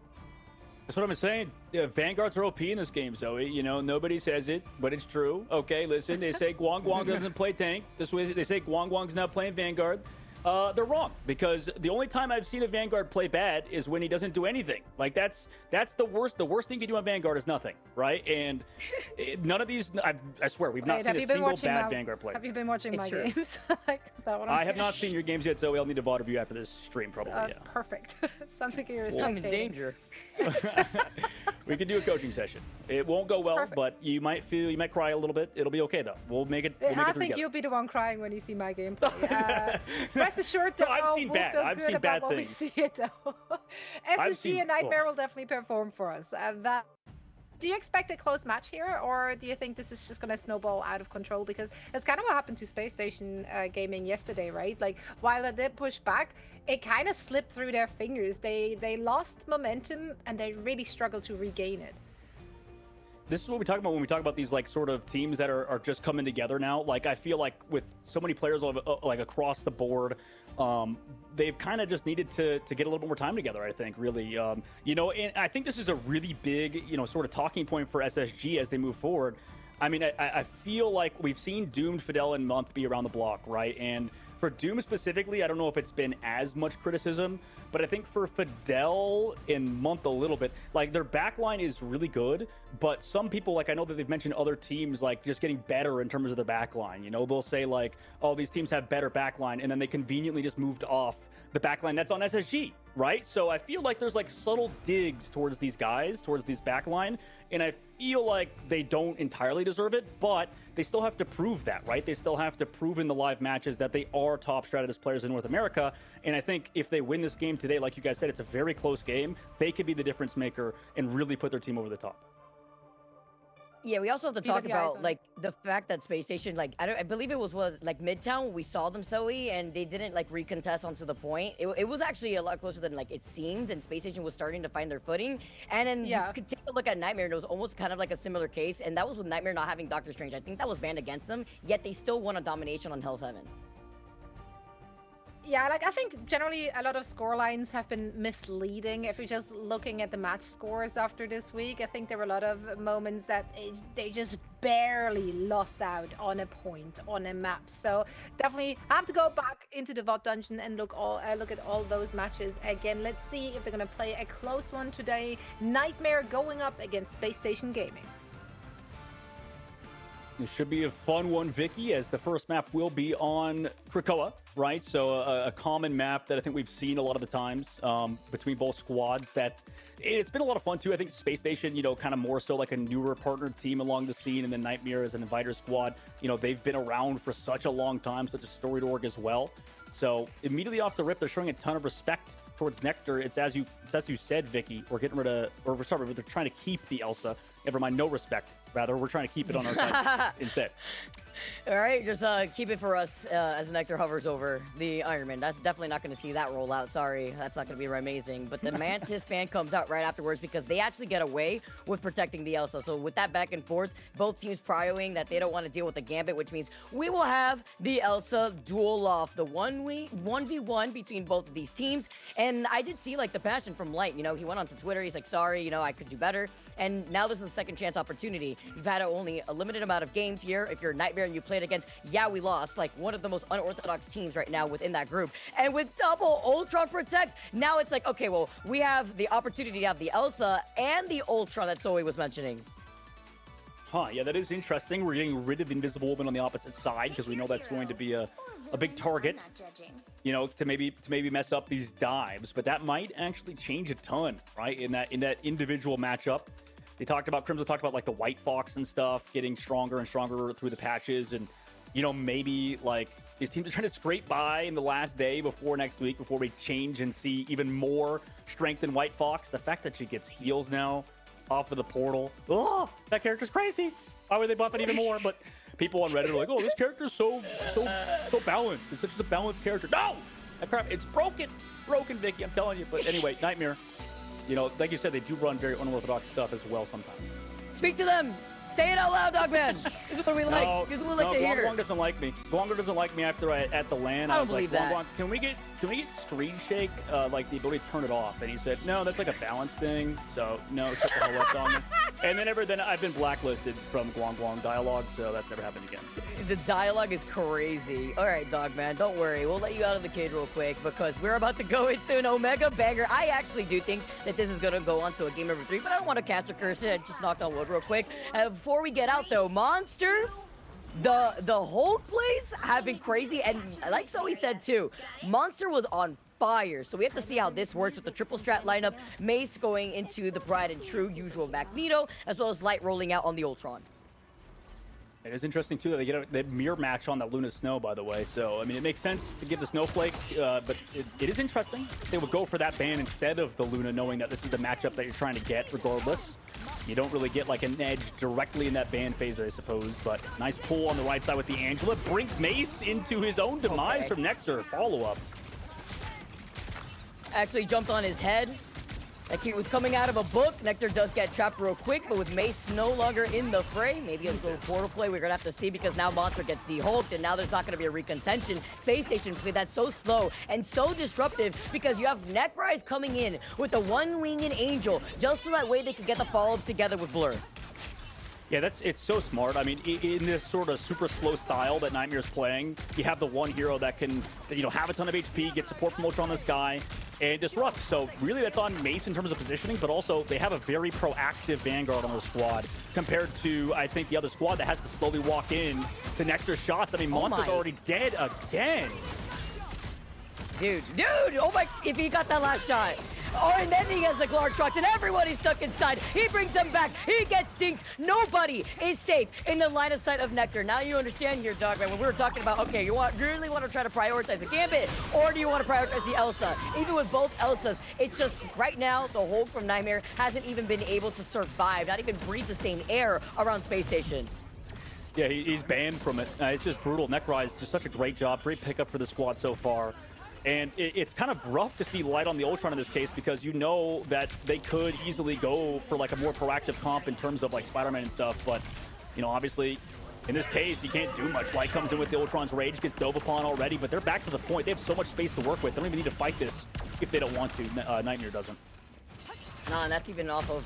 That's what I'm saying. Vanguards are OP in this game, Zoe. You know, nobody says it, but it's true. Okay, listen, they say Guang Guang doesn't play tank. This way, they say Guang Guang's not playing Vanguard. They're wrong, because the only time I've seen a Vanguard play bad is when he doesn't do anything. Like, that's the worst. The worst thing you can do on Vanguard is nothing, right? And none of these, I swear, we've not seen a single bad Vanguard play. Have you been watching my games? Like, is that what I have not seen your games yet, Zoe. I'll need a VOD review after this stream, probably. Yeah. Perfect. Sounds like you're I'm in danger. We could do a coaching session. It won't go well, but you might cry a little bit. It'll be okay though. We'll make it. We'll make it I think together. you'll be the one crying when you see my gameplay. Rest assured, though, I've seen we'll bad. feel I've good seen about bad what things. we see it though. SSG and Nightmare will definitely perform for us. That. Do you expect a close match here, or do you think this is just going to snowball out of control? Because that's kind of what happened to Space Station Gaming yesterday, right? Like, while they did push back, it kind of slipped through their fingers. They lost momentum, and they really struggled to regain it. This is what we talk about when we talk about these like sort of teams that are just coming together now. Like, I feel like with so many players like across the board, they've kind of just needed to get a little bit more time together, I think, really. You know, and I think this is a really big, you know, sort of talking point for SSG as they move forward. I mean, I feel like we've seen Doomed, Fidel, and Month be around the block, right? And for Doom specifically, I don't know if it's been as much criticism, but I think for Fidel and Month a little bit, like their backline is really good, but some people, like I know that they've mentioned other teams like just getting better in terms of their backline. You know, they'll say like, oh, these teams have better backline, and then they conveniently just moved off the backline that's on SSG, right? So I feel like there's like subtle digs towards these guys, towards these backline, and I feel like they don't entirely deserve it, but they still have to prove that, right? They still have to prove in the live matches that they are top strategist players in North America, and I think if they win this game today, like you guys said, it's a very close game. They could be the difference maker and really put their team over the top. Yeah, we also have to talk about like the fact that Space Station, like I believe it was like Midtown. We saw them, Zoe, and they didn't like recontest onto the point. It was actually a lot closer than like it seemed, and Space Station was starting to find their footing. And then you could take a look at Nightmare, and it was almost kind of like a similar case, and that was with Nightmare not having Doctor Strange. I think that was banned against them, yet they still won a domination on Hell's Heaven. Yeah, like I think generally a lot of score lines have been misleading. If you're just looking at the match scores after this week, I think there were a lot of moments that they just barely lost out on a point on a map. So definitely have to go back into the VOD dungeon and look at all those matches again. Let's see if they're gonna play a close one today. Nightmare going up against Space Station Gaming. It should be a fun one, Vicky, as the first map will be on Krakoa, right? So a common map that I think we've seen a lot of the times between both squads. That it's been a lot of fun too. I think Space Station, you know, kind of more so like a newer partnered team along the scene, and then Nightmare as an inviter squad. You know, they've been around for such a long time, such a storied org as well. So immediately off the rip, they're showing a ton of respect towards Nectar, it's as you said, Vicky. We're getting rid of, or we're sorry, they're trying to keep the Elsa. Never mind, no respect. Rather, we're trying to keep it on our side instead. All right, just keep it for us as Nectar hovers over the Iron Man. That's definitely not going to see that roll out. Sorry, that's not going to be amazing. But the Mantis ban comes out right afterwards because they actually get away with protecting the Elsa. So with that back and forth, both teams prioing that they don't want to deal with the Gambit, which means we will have the Elsa duel off, the 1v1 between both of these teams. And I did see like the passion from Light. You know, he went onto Twitter. He's like, sorry, you know, I could do better. And now this is a second chance opportunity. You've had only a limited amount of games here. If you're Nightmare and you played against, yeah, we lost, like one of the most unorthodox teams right now within that group. And with double Ultron Protect, now it's like, okay, well, we have the opportunity to have the Elsa and the Ultron that Zoe was mentioning. Huh, yeah, that is interesting. We're getting rid of Invisible Woman on the opposite side because we know that's going to be a big target, you know, to maybe mess up these dives. But that might actually change a ton, right? In that individual matchup. They talked about, Crimson talked about like the White Fox and stuff getting stronger and stronger through the patches. And, you know, maybe like these teams are trying to scrape by in the last day before next week, before we change and see even more strength in White Fox. The fact that she gets heals now off of the portal. Oh, that character's crazy. Why would they buff it even more? But people on Reddit are like, oh, this character's so balanced. It's such a balanced character. No! That crap, it's broken. It's broken, Vicky, I'm telling you. But anyway, Nightmare. You know, like you said, they do run very unorthodox stuff as well sometimes. Speak to them. Say it out loud, Dogman. This is what we like. This is what we like to hear. Guang doesn't like me. Guang doesn't like me after at the LAN. I was don't like, believe that. Guang, can we get screen shake, like the ability to turn it off? And he said, no, that's like a balance thing. So no, shut the hell up, Dogman. And then I've been blacklisted from Guang dialogue, so that's never happened again. The dialogue is crazy. All right, Dogman, don't worry. We'll let you out of the cage real quick because we're about to go into an Omega banger. I actually do think that this is going to go on to a game number 3, but I don't want to cast a curse. I just knocked on wood real quick. Before we get out, though, Monster, the Hulk plays have been crazy. And like Zoe said, too, Monster was on fire. So we have to see how this works with the triple strat lineup. Mace going into the Pride and True usual Magneto, as well as Light rolling out on the Ultron. It is interesting, too, that they get the mirror match on that Luna Snow, by the way. So, I mean, it makes sense to give the Snowflake, but it is interesting. They would go for that ban instead of the Luna, knowing that this is the matchup that you're trying to get regardless. You don't really get, like, an edge directly in that ban phase, I suppose. But nice pull on the right side with the Angela. Brings Mace into his own demise from Nectar. Follow-up. Actually jumped on his head. Like he was coming out of a book. Nectar does get trapped real quick, but with Mace no longer in the fray, maybe a little portal play we're going to have to see because now Monster gets de-hulked and now there's not going to be a recontention. Space Station play that's so slow and so disruptive because you have Necrise coming in with the one-winged Angel just so that way they could get the follow-ups together with Blur. Yeah, it's so smart. I mean, in this sort of super slow style that Nightmare's playing, you have the one hero that can, you know, have a ton of HP, get support from Ultron on the sky, and disrupt. So really that's on Mace in terms of positioning, but also they have a very proactive Vanguard on their squad compared to, I think, the other squad that has to slowly walk in to Nectar's shots. I mean, Monster's already dead again. Dude, oh my, if he got that last shot. Oh, and then he has the Clark trucks, and everybody's stuck inside. He brings them back. He gets stinks. Nobody is safe in the line of sight of Nectar. Now you understand here, Dogman, when we were talking about, okay, you really want to try to prioritize the Gambit, or do you want to prioritize the Elsa? Even with both Elsas, it's just right now, the Hulk from Nightmare hasn't even been able to survive, not even breathe the same air around Space Station. Yeah, he's banned from it. It's just brutal. Necrise, just such a great job. Great pickup for the squad so far. And it's kind of rough to see Light on the Ultron in this case because you know that they could easily go for like a more proactive comp in terms of like Spider-Man and stuff. But, you know, obviously in this case, you can't do much. Light comes in with the Ultron's Rage, gets dove upon already, but they're back to the point. They have so much space to work with. They don't even need to fight this if they don't want to. Nightmare doesn't. Nah, and that's even off of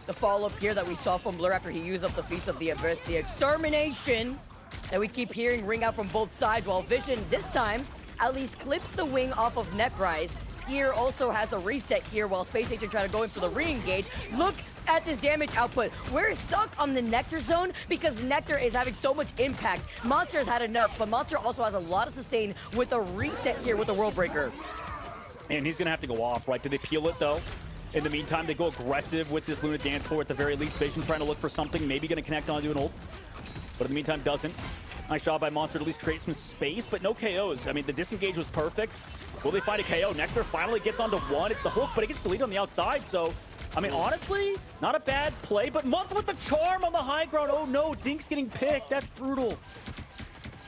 the follow-up here that we saw from Blur after he used up the Feast of the Abyss. The extermination that we keep hearing ring out from both sides, while Vision this time at least clips the wing off of Necrise. Skier also has a reset here while Space Agent trying to go in for the re-engage. Look at this damage output. We're stuck on the Nectar zone because Nectar is having so much impact. Monster has had enough, but Monster also has a lot of sustain with a reset here with the World Breaker. And he's gonna have to go off, right? Did they peel it though? In the meantime, they go aggressive with this Luna dance floor at the very least. Vision trying to look for something, maybe gonna connect onto an ult, but in the meantime doesn't. Nice job by Monster to at least create some space, but no KOs. I mean, the disengage was perfect. Will they find a KO? Nectar finally gets onto one. It's the hook, but it gets the lead on the outside. So, I mean, honestly, not a bad play, but Month with the charm on the high ground. Oh no, Dink's getting picked. That's brutal.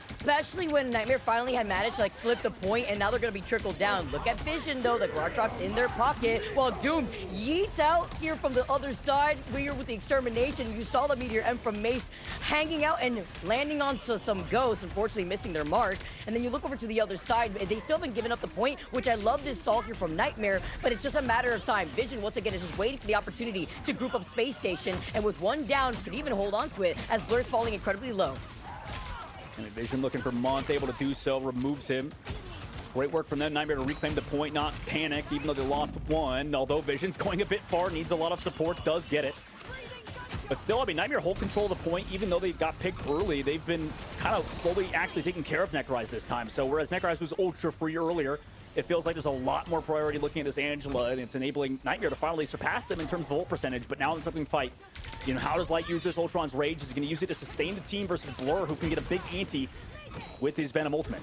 Especially when Nightmare finally had managed to like flip the point, and now they're gonna be trickled down. Look at Vision though, the Glartrox in their pocket, while Doom yeets out here from the other side. Here with the extermination, you saw the Meteor M from Mace hanging out and landing onto some ghosts, unfortunately missing their mark. And then you look over to the other side, they still haven't given up the point, which I love this stall here from Nightmare, but it's just a matter of time. Vision once again is just waiting for the opportunity to group up Space Station, and with one down, could even hold on to it as Blur's falling incredibly low. And Vision looking for Mont, able to do so, removes him. Great work from them. Nightmare to reclaim the point, not panic, even though they lost one. Although Vision's going a bit far, needs a lot of support, does get it. But still, I mean, Nightmare hold control of the point, even though they got picked early. They've been kind of slowly actually taking care of Necrise this time. So whereas Necrise was ultra free earlier, it feels like there's a lot more priority looking at this Angela, and it's enabling Nightmare to finally surpass them in terms of ult percentage. But now in something fight, you know, how does Light use this Ultron's Rage? Is he going to use it to sustain the team versus Blur, who can get a big ante with his Venom ultimate?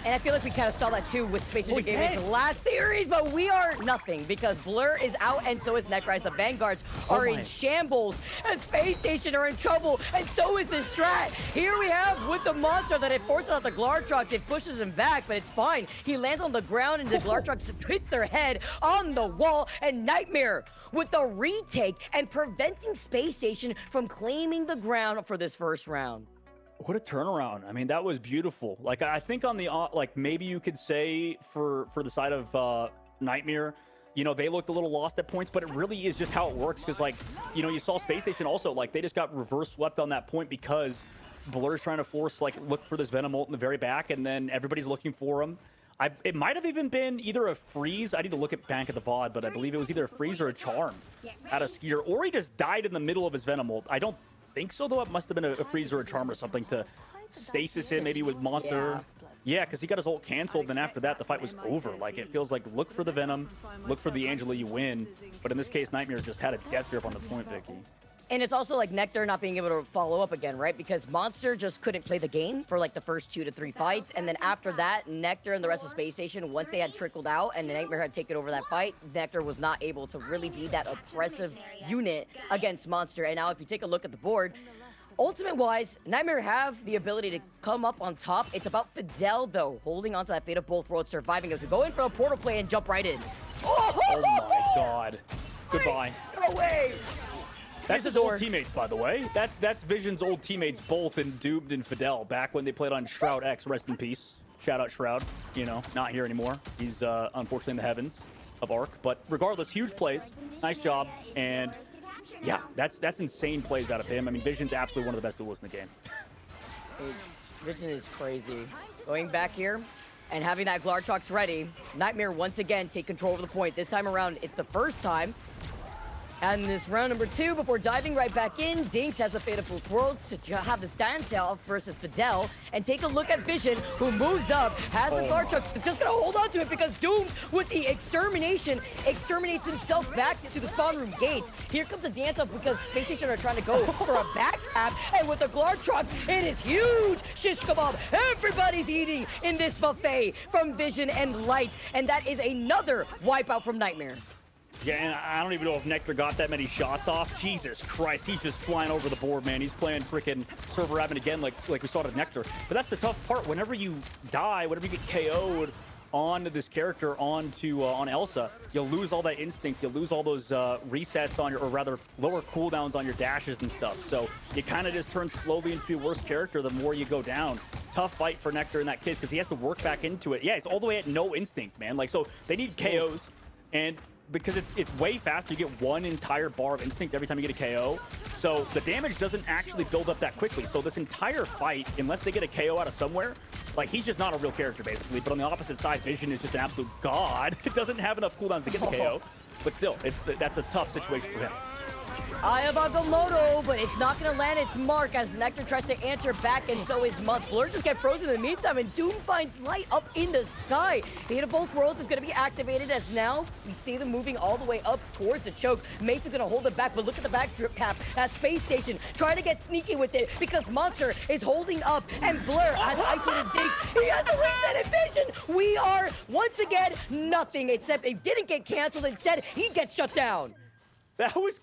And I feel like we kind of saw that too with Space Station Gaming's last series, but we are nothing because Blur is out and so is Necrise. The Vanguards are in shambles and Space Station are in trouble, and so is the Strat. Here we have with the Monster that it forces out the Glartrox. It pushes him back, but it's fine. He lands on the ground and the Glartrox hits their head on the wall, and Nightmare with the retake and preventing Space Station from claiming the ground for this first round. What a turnaround. I mean, that was beautiful. Like, I think on the, like, maybe you could say for the side of Nightmare, you know, they looked a little lost at points, but it really is just how it works. Because, like, you know, you saw Space Station also, like, they just got reverse swept on that point because Blur's trying to force, like, look for this Venom ult in the very back, and then everybody's looking for him. It might have even been either a freeze. I need to look back at the VOD, but I believe it was either a freeze or a charm out of Skeeter, or he just died in the middle of his Venom ult. I don't think so, though. It must have been a freeze or a charm or something to stasis him, maybe with Monster. Yeah, because he got his ult canceled, then after that, the fight was over. Like, it feels like look for the Venom, look for the Angela, you win. But in this case, Nightmare just had a death grip on the point, Vicky. And it's also like Nectar not being able to follow up again, right? Because Monster just couldn't play the game for like the first 2 to 3 fights. And then after that, Nectar and the rest of Space Station, once they had trickled out and the Nightmare had taken over that fight, Nectar was not able to really be that oppressive unit against Monster. And now if you take a look at the board, ultimate-wise, Nightmare have the ability to come up on top. It's about Fidel, though, holding onto that Fate of Both Worlds, surviving as we go in for a portal play and jump right in. Oh my god. Goodbye. No way! That's his old teammates, by the way. That's Vision's old teammates, both in Doomed and Fidel, back when they played on Shroud X. Rest in peace. Shout out Shroud. You know, not here anymore. He's unfortunately in the heavens of Arc. But regardless, huge plays. Nice job. And yeah, that's insane plays out of him. I mean, Vision's absolutely one of the best duelists in the game. Vision is crazy. Going back here and having that Glartrox ready, Nightmare once again take control of the point. This time around, it's the first time. And this round number 2, before diving right back in, Dinks has the Fate of Both Worlds to have this standout versus Fidel. And take a look at Vision, who moves up, has the Glartrox, is just going to hold on to it because Doom, with the extermination, exterminates himself back to the spawn room gate. Here comes a dance up because Space Station are trying to go for a back tap, and with the Glartrox, it is huge shish kebab. Everybody's eating in this buffet from Vision and Light, and that is another wipeout from Nightmare. Yeah, and I don't even know if Nectar got that many shots off. Jesus Christ, he's just flying over the board, man. He's playing freaking server admin again like we saw to Nectar. But that's the tough part. Whenever you die, whenever you get KO'd on this character, on Elsa, you'll lose all that instinct. You'll lose all those resets on your, or rather, lower cooldowns on your dashes and stuff. So you kind of just turn slowly into a worse character the more you go down. Tough fight for Nectar in that case because he has to work back into it. Yeah, he's all the way at no instinct, man. Like, so they need KOs, and because it's way faster. You get one entire bar of instinct every time you get a KO. So the damage doesn't actually build up that quickly. So this entire fight, unless they get a KO out of somewhere, like, he's just not a real character, basically. But on the opposite side, Vision is just an absolute god. It doesn't have enough cooldowns to get the KO. But still, that's a tough situation for him. Eye about the moto, but it's not going to land its mark as Nectar tries to answer back, and so is Month. Blur just get frozen in the meantime, and Doom finds light up in the sky. Fate of both worlds is going to be activated as now we see them moving all the way up towards the choke. Mace is going to hold it back, but look at the back drip cap at Space Station, trying to get sneaky with it because Monster is holding up, and Blur has isolated Diggs. He has the reset vision. We are, once again, nothing, except they didn't get canceled. Instead, he gets shut down. That was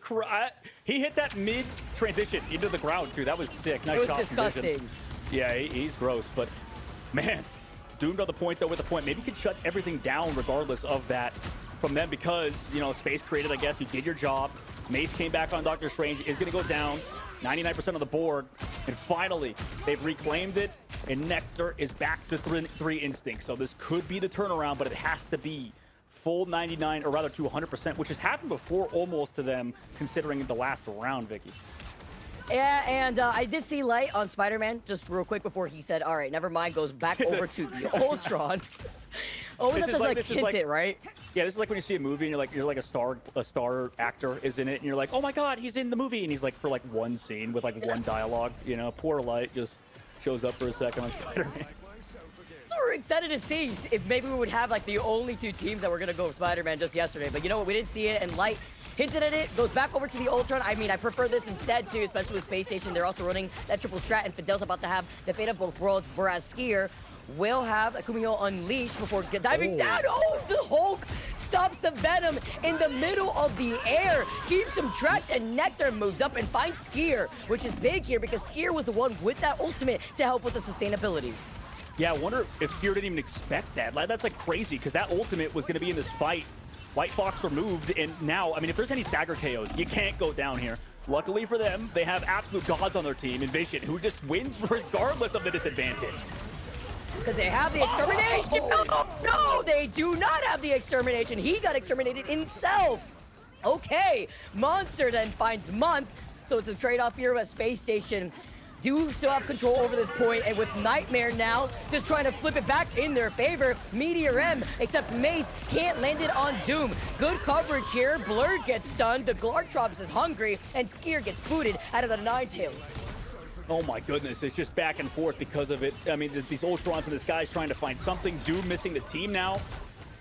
he hit that mid transition into the ground too. That was sick. Nice It was shot from Vision. disgusting. Yeah, he's gross, but man, Doomed on the point though with the point. Maybe you can shut everything down regardless of that from them because, you know, space created, I guess. You did your job. Mace came back on Doctor Strange, is going to go down. 99% of the board. And finally, they've reclaimed it. And Nectar is back to 3 instincts. So this could be the turnaround, but it has to be full 99, or rather to 100%, which has happened before almost to them, considering the last round, Vicky. Yeah, and I did see light on Spider-Man just real quick before he said, all right, never mind, goes back over to the Ultron. Always have to like hint it, right? Yeah, this is like when you see a movie and you're like a star actor is in it and you're like, oh my god, he's in the movie, and he's like for like one scene with like one dialogue, you know. Poor Light just shows up for a second on Spider-Man. So we're excited to see if maybe we would have like the only 2 teams that were gonna go with Spider-Man just yesterday, but you know what, we didn't see it, and Light hinted at it, goes back over to the Ultron. I mean, I prefer this instead too, especially with Space Station. They're also running that triple strat, and Fidel's about to have the fate of both worlds, whereas Skier will have Kumio unleashed before diving down. Oh, the Hulk stops the Venom in the middle of the air, keeps him trapped, and Nectar moves up and finds Skier, which is big here because Skier was the one with that ultimate to help with the sustainability. Yeah, I wonder if Skier didn't even expect that. That's like crazy because that ultimate was going to be in this fight. White Fox removed, and now, I mean, if there's any stagger KOs, you can't go down here. Luckily for them, they have absolute gods on their team in Vision, who just wins regardless of the disadvantage. Because they have the extermination. Oh, no, they do not have the extermination. He got exterminated himself. Okay, Monster then finds Month. So it's a trade-off here with Space Station. Do still have control over this point, and with Nightmare now just trying to flip it back in their favor. Meteor M, except Mace can't land it on Doom. Good coverage here. Blur gets stunned, the Glartrops is hungry, and Skier gets booted out of the Ninetales. Oh my goodness, it's just back and forth because of it. I mean, these Ultrons in the sky is trying to find something. Doom missing the team now.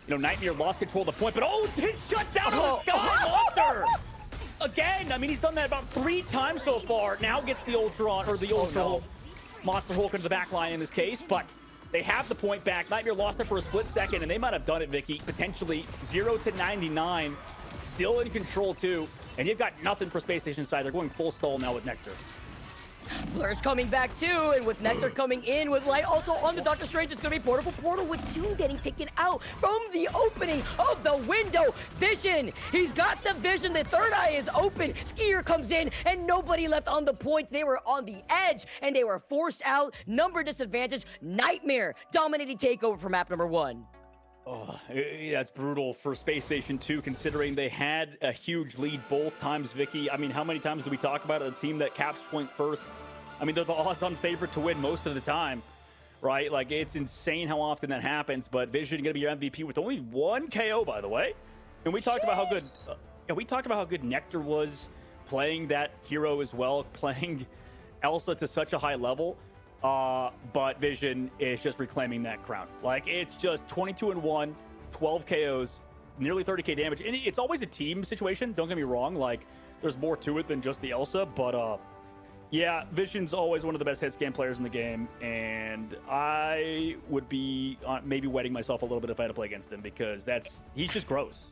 You know, Nightmare lost control of the point, but did shut down in the sky, Monster! Again, I mean, he's done that about 3 times so far. Now gets the Ultron, or the Ultra Monster Hulk into the back line in this case, but they have the point back. Nightmare lost it for a split second, and they might have done it, Vicky. Potentially 0 to 99. Still in control, too. And you've got nothing for Space Station side. They're going full stall now with Nectar. Blur's coming back too, and with Nectar coming in with Light also on the Doctor Strange, it's gonna be portal with Doom getting taken out from the opening of the window. Vision, he's got the vision, the third eye is open. Skier comes in, and nobody left on the point. They were on the edge, and they were forced out. Number disadvantage, Nightmare dominating takeover for map number 1. Oh, that's brutal for Space Station 2, considering they had a huge lead both times, Vicky. I mean, how many times do we talk about a team that caps point first? I mean, they're the odds-on favorite to win most of the time, right? Like, it's insane how often that happens, but Vision going to be your MVP with only 1 KO, by the way. And we talked about how good, Nectar was playing that hero as well, playing Elsa to such a high level. But Vision is just reclaiming that crown. Like, it's just 22-1, 12 KOs, nearly 30k damage. And it's always a team situation, don't get me wrong. Like, there's more to it than just the Elsa. But, yeah, Vision's always one of the best hit scan players in the game. And I would be maybe wetting myself a little bit if I had to play against him because he's just gross.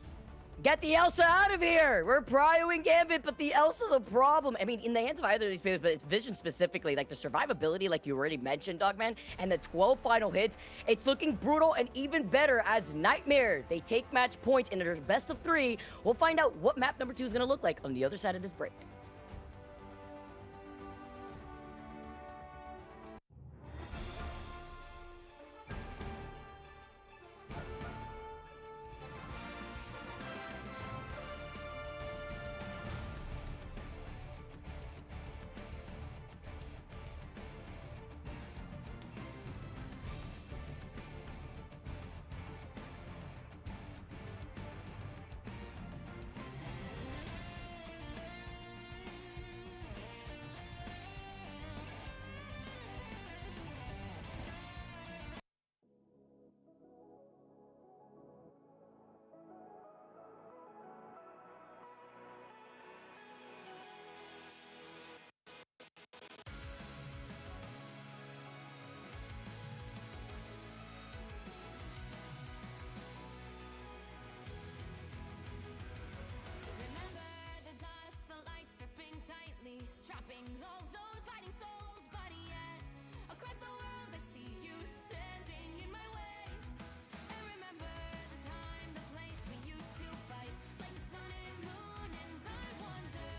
Get the Elsa out of here! We're prioing Gambit, but the Elsa's a problem. I mean, in the hands of either of these players, but it's Vision specifically, like the survivability, like you already mentioned, Dogman, and the 12 final hits, it's looking brutal and even better as Nightmare. They take match points in their best of 3. We'll find out what map number 2 is going to look like on the other side of this break. Stopping all those fighting souls, but yet across the world I see you standing in my way. And remember the time, the place we used to fight like the sun and moon, and I wonder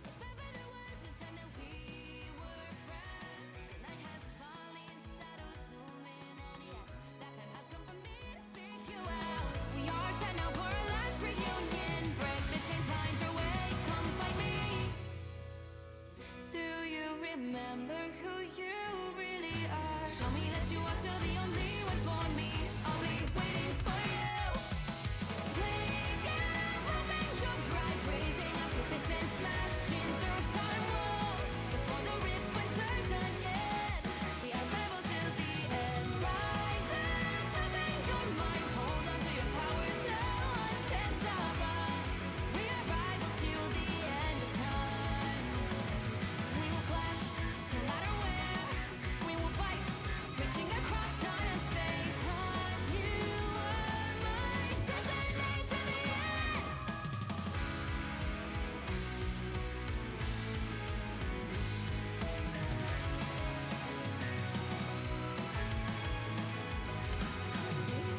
if ever there was a time that we were friends. The night has fallen, shadows looming, and yes, that time has come for me to seek you out. We are set now for our last reunion. Break the chains, find your way, come fight me. Do you remember who you really are? Show me that you are still the only one for me. I'll be waiting for you. Playing out, hoping your rise, raising up your fists and smashing through time walls. Before the rift splinters again, we are rebels till the end. Rise up, hoping your minds hold on to your powers. No one can stop us. We are rivals till the end of time. We will clash, no matter where. We will fight, reaching across time and space. 'Cause you are my destiny to the end.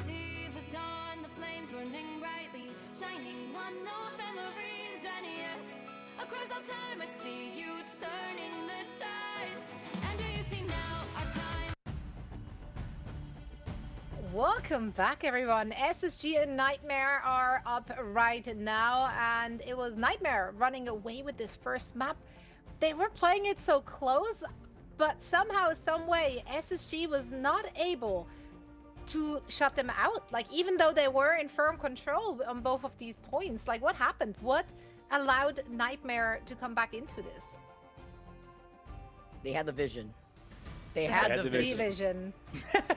See the dawn, the flames burning brightly, shining on those memories. And yes, across all time I see you turning the tides. And do you see now our time? Welcome back, everyone. SSG and Nightmare are up right now, and it was Nightmare running away with this first map. They were playing it so close, but somehow, some way, SSG was not able to shut them out. Like, even though they were in firm control on both of these points, like, what happened? What allowed Nightmare to come back into this? They had the vision. They had the vision. Vision.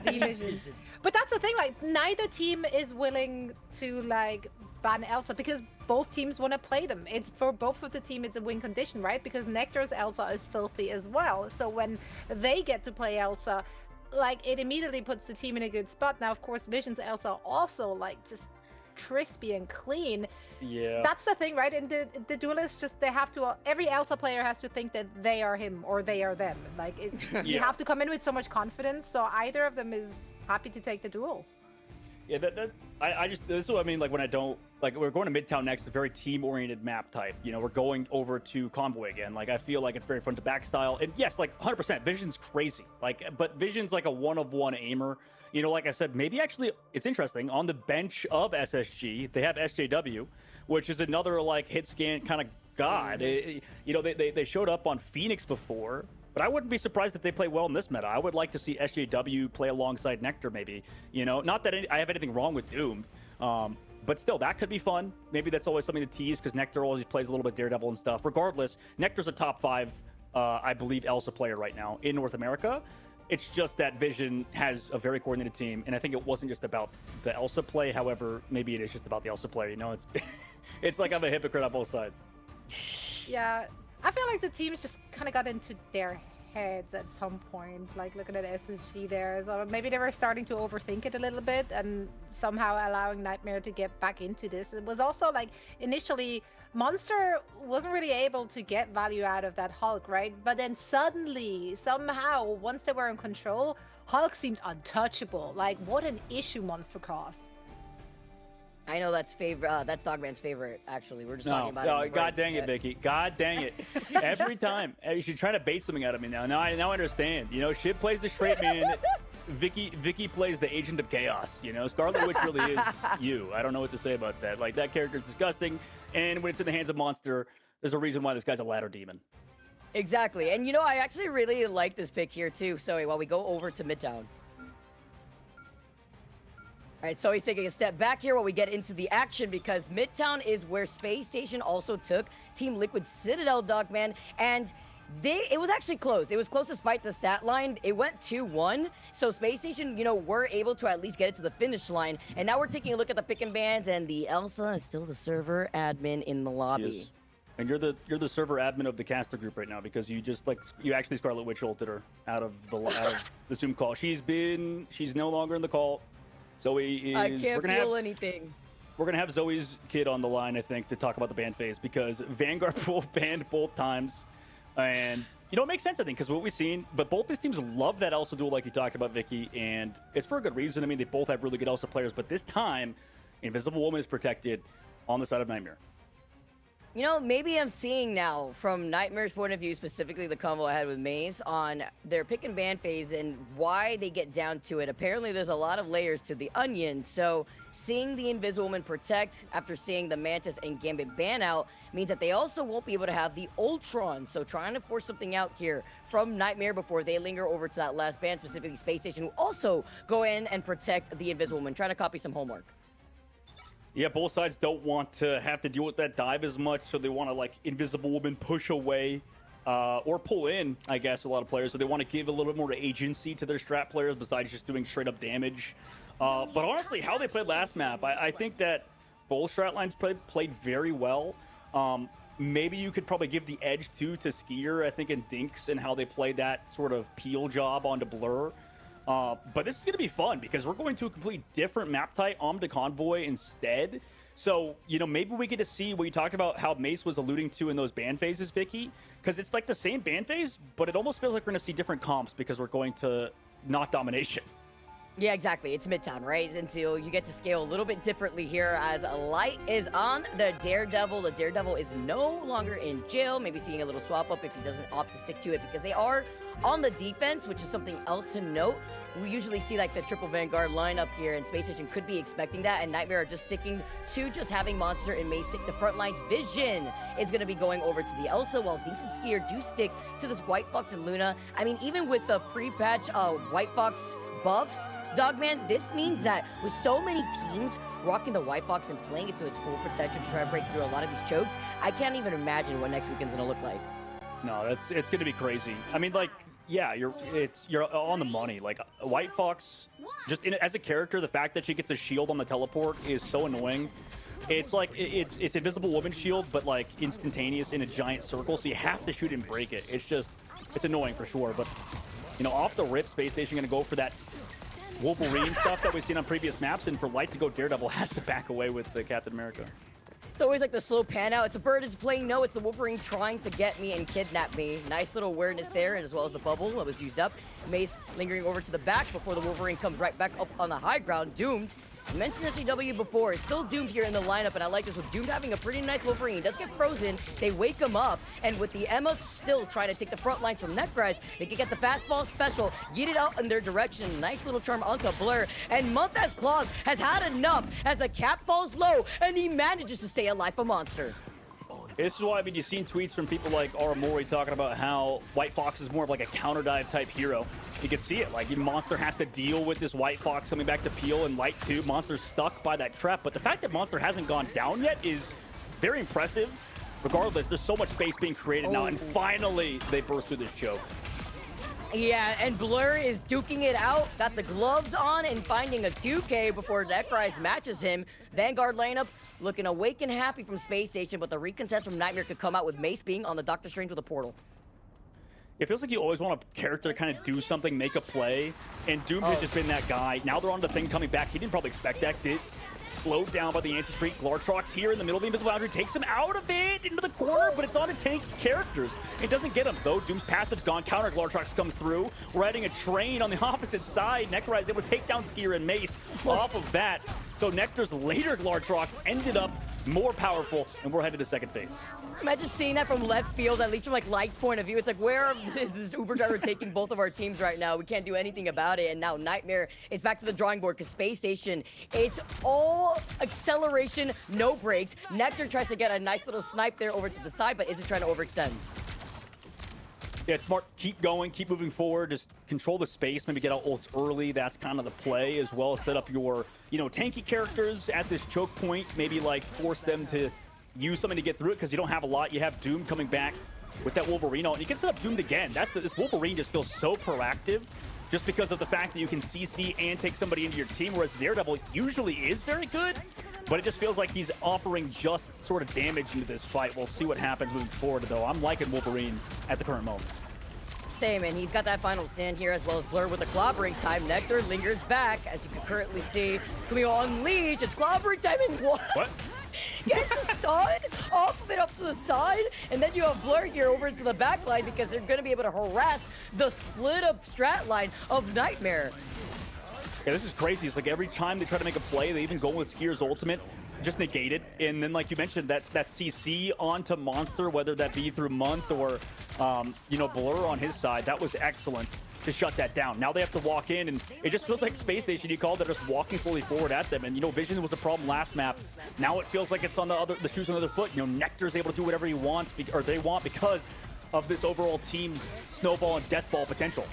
The vision. But that's the thing, like, neither team is willing to, like, ban Elsa because both teams want to play them. It's for both of the team, it's a win condition, right? Because Nectar's Elsa is filthy as well. So when they get to play Elsa, like, it immediately puts the team in a good spot. Now, of course, Vision's Elsa also, like, just crispy and clean. Yeah. That's the thing, right? And the duelists just, they have to, every Elsa player has to think that they are him or they are them. Like, you have to come in with so much confidence, so either of them is happy to take the duel. Yeah, I just, this is what I mean, like, when I don't, like, we're going to Midtown next, a very team-oriented map type. You know, we're going over to Convoy again. Like, I feel like it's very front-to-back style. And yes, like, 100%, Vision's crazy. Like, but Vision's like a one-of-one aimer. You know, like I said, maybe actually, it's interesting, on the bench of SSG, they have SJW, which is another, like, hit scan kind of god. You know, they showed up on Phoenix before, but I wouldn't be surprised if they play well in this meta. I would like to see SJW play alongside Nectar, maybe. You know, not that I have anything wrong with Doom, but still, that could be fun. Maybe that's always something to tease, because Nectar always plays a little bit Daredevil and stuff. Regardless, Nectar's a top 5, I believe, Elsa player right now in North America. It's just that Vision has a very coordinated team, and I think it wasn't just about the Elsa play. However, maybe it is just about the Elsa player. You know, it's like I'm a hypocrite on both sides. Yeah, I feel like the teams just kind of got into their heads at some point, like looking at SSG there. So maybe they were starting to overthink it a little bit and somehow allowing Nightmare to get back into this. It was also like initially Monster wasn't really able to get value out of that Hulk, right? But then suddenly, somehow, once they were in control, Hulk seemed untouchable. Like, what an issue Monster caused. I know that's that's Dogman's favorite, actually. We're just talking about it. No, God dang it, Vicky. God dang it. Every time. You're trying to bait something out of me now. Now I understand. You know, Shib plays the straight man. Vicky plays the agent of chaos. You know, Scarlet Witch really is you. I don't know what to say about that. Like, that character's disgusting. And when it's in the hands of Monster, there's a reason why this guy's a ladder demon. Exactly. And, you know, I actually really like this pick here, too. So while we go over to Midtown. All right, so he's taking a step back here while we get into the action, because Midtown is where Space Station also took Team Liquid Citadel, Dogman, and it was actually close. It was close despite the stat line. It went 2-1, so Space Station, you know, were able to at least get it to the finish line. And now we're taking a look at the pick and bans, and the Elsa is still the server admin in the lobby. And you're the server admin of the caster group right now, because you just, like, you actually Scarlet Witch ulted her out of the Zoom call. She's no longer in the call. Zoe is. I can't feel anything. We're gonna have Zoe's kid on the line, I think, to talk about the ban phase, because Vanguard pool banned both times. And, you know, it makes sense, I think, because what we've seen, but both these teams love that Elsa duel like you talked about, Vicky, and it's for a good reason. I mean, they both have really good Elsa players, but this time, Invisible Woman is protected on the side of Nightmare. You know, maybe I'm seeing now from Nightmare's point of view, specifically the combo I had with Mace on their pick and ban phase and why they get down to it. Apparently, there's a lot of layers to the onion. So seeing the Invisible Woman protect after seeing the Mantis and Gambit ban out means that they also won't be able to have the Ultron. So trying to force something out here from Nightmare before they linger over to that last ban, specifically Space Station, who also go in and protect the Invisible Woman, trying to copy some homework. Yeah, both sides don't want to have to deal with that dive as much, so they want to, like, Invisible Woman push away or pull in, I guess, a lot of players. So they want to give a little bit more agency to their strat players besides just doing straight-up damage. But honestly, how they played last map, I think that both strat lines played very well. Maybe you could probably give the edge, too, to Skier, I think, and Dinks, and how they played that sort of peel job onto Blur. But this is going to be fun because we're going to a completely different map type, to Convoy instead. So, you know, maybe we get to see what you talked about, how Mace was alluding to in those ban phases, Vicky, because it's like the same ban phase, but it almost feels like we're going to see different comps because we're going to not domination. Yeah, exactly. It's Midtown, right? And so you get to scale a little bit differently here as a light is on the Daredevil. The Daredevil is no longer in jail. Maybe seeing a little swap up if he doesn't opt to stick to it because they are on the defense, which is something else to note. We usually see like the triple Vanguard lineup here, and Space Station could be expecting that, and Nightmare are just sticking to just having Monster and Mace take the front lines. Vision is going to be going over to the Elsa, while Dinks and Skier do stick to this White Fox and Luna. I mean, even with the pre-patch White Fox buffs, Dogman, this means that with so many teams rocking the White Fox and playing it to its full potential to try to break through a lot of these chokes, I can't even imagine what next weekend's going to look like. No, it's going to be crazy. I mean, like, yeah, you're on the money. Like, White Fox, just as a character, the fact that she gets a shield on the teleport is so annoying. It's like it's Invisible Woman shield, but like instantaneous in a giant circle, so you have to shoot and break it. It's annoying for sure. But you know, off the rip, Space Station going to go for that Wolverine stuff that we've seen on previous maps, and for Light to go Daredevil has to back away with the Captain America. It's always like the slow pan out. It's a bird is playing no. It's the Wolverine trying to get me and kidnap me. Nice little awareness there, and as well as the bubble that was used up. Mace lingering over to the back before the Wolverine comes right back up on the high ground. Doomed. I mentioned SCW before. It's still Doomed here in the lineup, and I like this with Doomed having a pretty nice Wolverine. He does get frozen. They wake him up, and with the Emma still trying to take the front lines from Netfries, they can get the fastball special, get it out in their direction. Nice little charm onto Blur, and Monthas Claus has had enough as the cap falls low, and he manages to stay alive for Monster. This is why, I mean, you've seen tweets from people like Aramori talking about how White Fox is more of like a counter dive type hero. You can see it, like Monster has to deal with this White Fox coming back to peel, and Light too. Monster's stuck by that trap, but the fact that Monster hasn't gone down yet is very impressive. Regardless, there's so much space being created now, and finally they burst through this choke. Yeah, and Blur is duking it out, got the gloves on and finding a 2K before Necrise matches him. Vanguard lineup looking awake and happy from Space Station, but the recontest from Nightmare could come out with Mace being on the Doctor Strange with a portal. It feels like you always want a character to kind of do something, make a play, and Doom has just been that guy. Now they're on the thing coming back. He didn't probably expect that. It's slowed down by the anti-streak. Glartrox here in the middle of the invisible boundary takes him out of it into the corner, but it's on to tank characters. It doesn't get him, though. Doom's passive's gone. Counter Glartrox comes through. We're adding a train on the opposite side. Nectar is able to take down Skier and Mace off of that. So Nectar's later Glartrox ended up more powerful, and we're headed to second phase. Imagine seeing that from left field, at least from like Light's point of view. It's like, where is this Uber driver taking both of our teams right now? We can't do anything about it. And now Nightmare is back to the drawing board because Space Station, it's all acceleration, no brakes. Nectar tries to get a nice little snipe there over to the side, but isn't trying to overextend. Yeah, it's smart. Keep going, keep moving forward. Just control the space, maybe get out ults early. That's kind of the play, as well as set up your, tanky characters at this choke point. Maybe like force them to use something to get through it because you don't have a lot. You have Doom coming back with that Wolverine, and you can set up Doomed again. This Wolverine just feels so proactive just because of the fact that you can CC and take somebody into your team, whereas Daredevil usually is very good, but it just feels like he's offering just sort of damage into this fight. We'll see what happens moving forward, though. I'm liking Wolverine at the current moment. Same, and he's got that final stand here, as well as Blur with the clobbering time. Nectar lingers back, as you can currently see. Can we all unleash? It's clobbering time and what? What? Gets the stun off of it up to the side, and then you have Blur here over into the back line because they're going to be able to harass the split-up strat line of Nightmare. Yeah, this is crazy. It's like every time they try to make a play, they even go with Skier's ultimate, just negate it. And then, like you mentioned, that CC onto Monster, whether that be through Month or, you know, Blur on his side, that was excellent to shut that down. Now they have to walk in, and it just feels like Space Station, you called, they're just walking slowly forward at them. And, you know, Vision was a problem last map. Now it feels like it's on the shoes on the other foot. You know, Nectar's able to do whatever he wants, or they want, because of this overall team's snowball and deathball potential.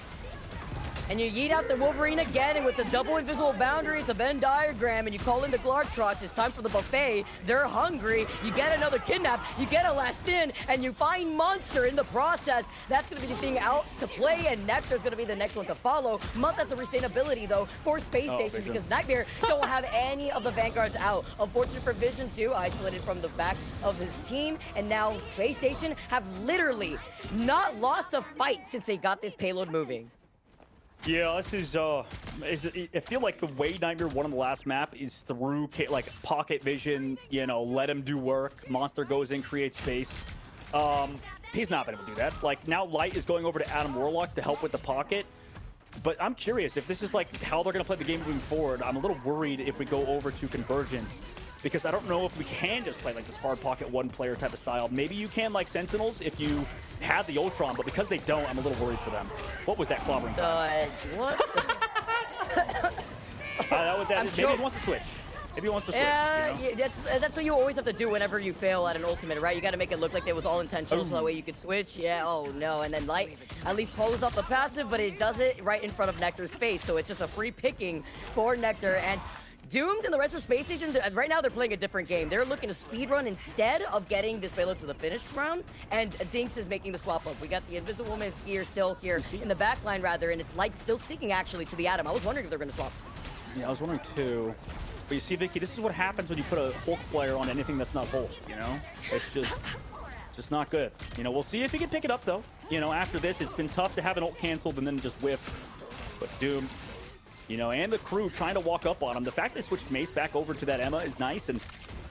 And you yeet out the Wolverine again, and with the double invisible boundary, it's a Venn diagram, and you call in the Glartrox. It's time for the buffet. They're hungry. You get another kidnap. You get a last in, and you find Monster in the process. That's going to be the thing out to play, and Nectar's going to be the next one to follow. Month has a sustainability, though, for Space Station, because Nightmare don't have any of the Vanguards out. Unfortunate for Vision, too, isolated from the back of his team, and now Space Station have literally not lost a fight since they got this payload moving. Yeah, this is, I feel like the way Nightmare won on the last map is through, like, pocket vision, you know, let him do work. Monster goes in, creates space. He's not been able to do that. Like, now Light is going over to Adam Warlock to help with the pocket. But I'm curious, if this is, like, how they're going to play the game moving forward, I'm a little worried if we go over to Convergence. Because I don't know if we can just play, like, this hard pocket one-player type of style. Maybe you can, like Sentinels, if you had the Ultron, but because they don't, I'm a little worried for them. What was that clobbering time? What? Maybe he wants to switch. Maybe he wants to switch. You know? Yeah, that's what you always have to do whenever you fail at an ultimate, right? You got to make it look like it was all intentional, so that way you could switch. Yeah, oh no, and then Light at least pulls up the passive, but it does it right in front of Nectar's face, so it's just a free picking for Nectar. And Doomed and the rest of Space Station, right now they're playing a different game. They're looking to speedrun instead of getting this payload to the finish round, and Dinks is making the swap up. We got the Invisible Man Skier still here in the back line, rather, and it's Light still sticking actually to the Atom. I was wondering if they're going to swap. Yeah, I was wondering too. But you see, Vicky, this is what happens when you put a Hulk player on anything that's not Hulk, you know? It's just not good. You know, we'll see if he can pick it up, though. You know, after this, it's been tough to have an ult canceled and then just whiff. But Doom, you know, and the crew trying to walk up on him. The fact they switched Mace back over to that Emma is nice, and,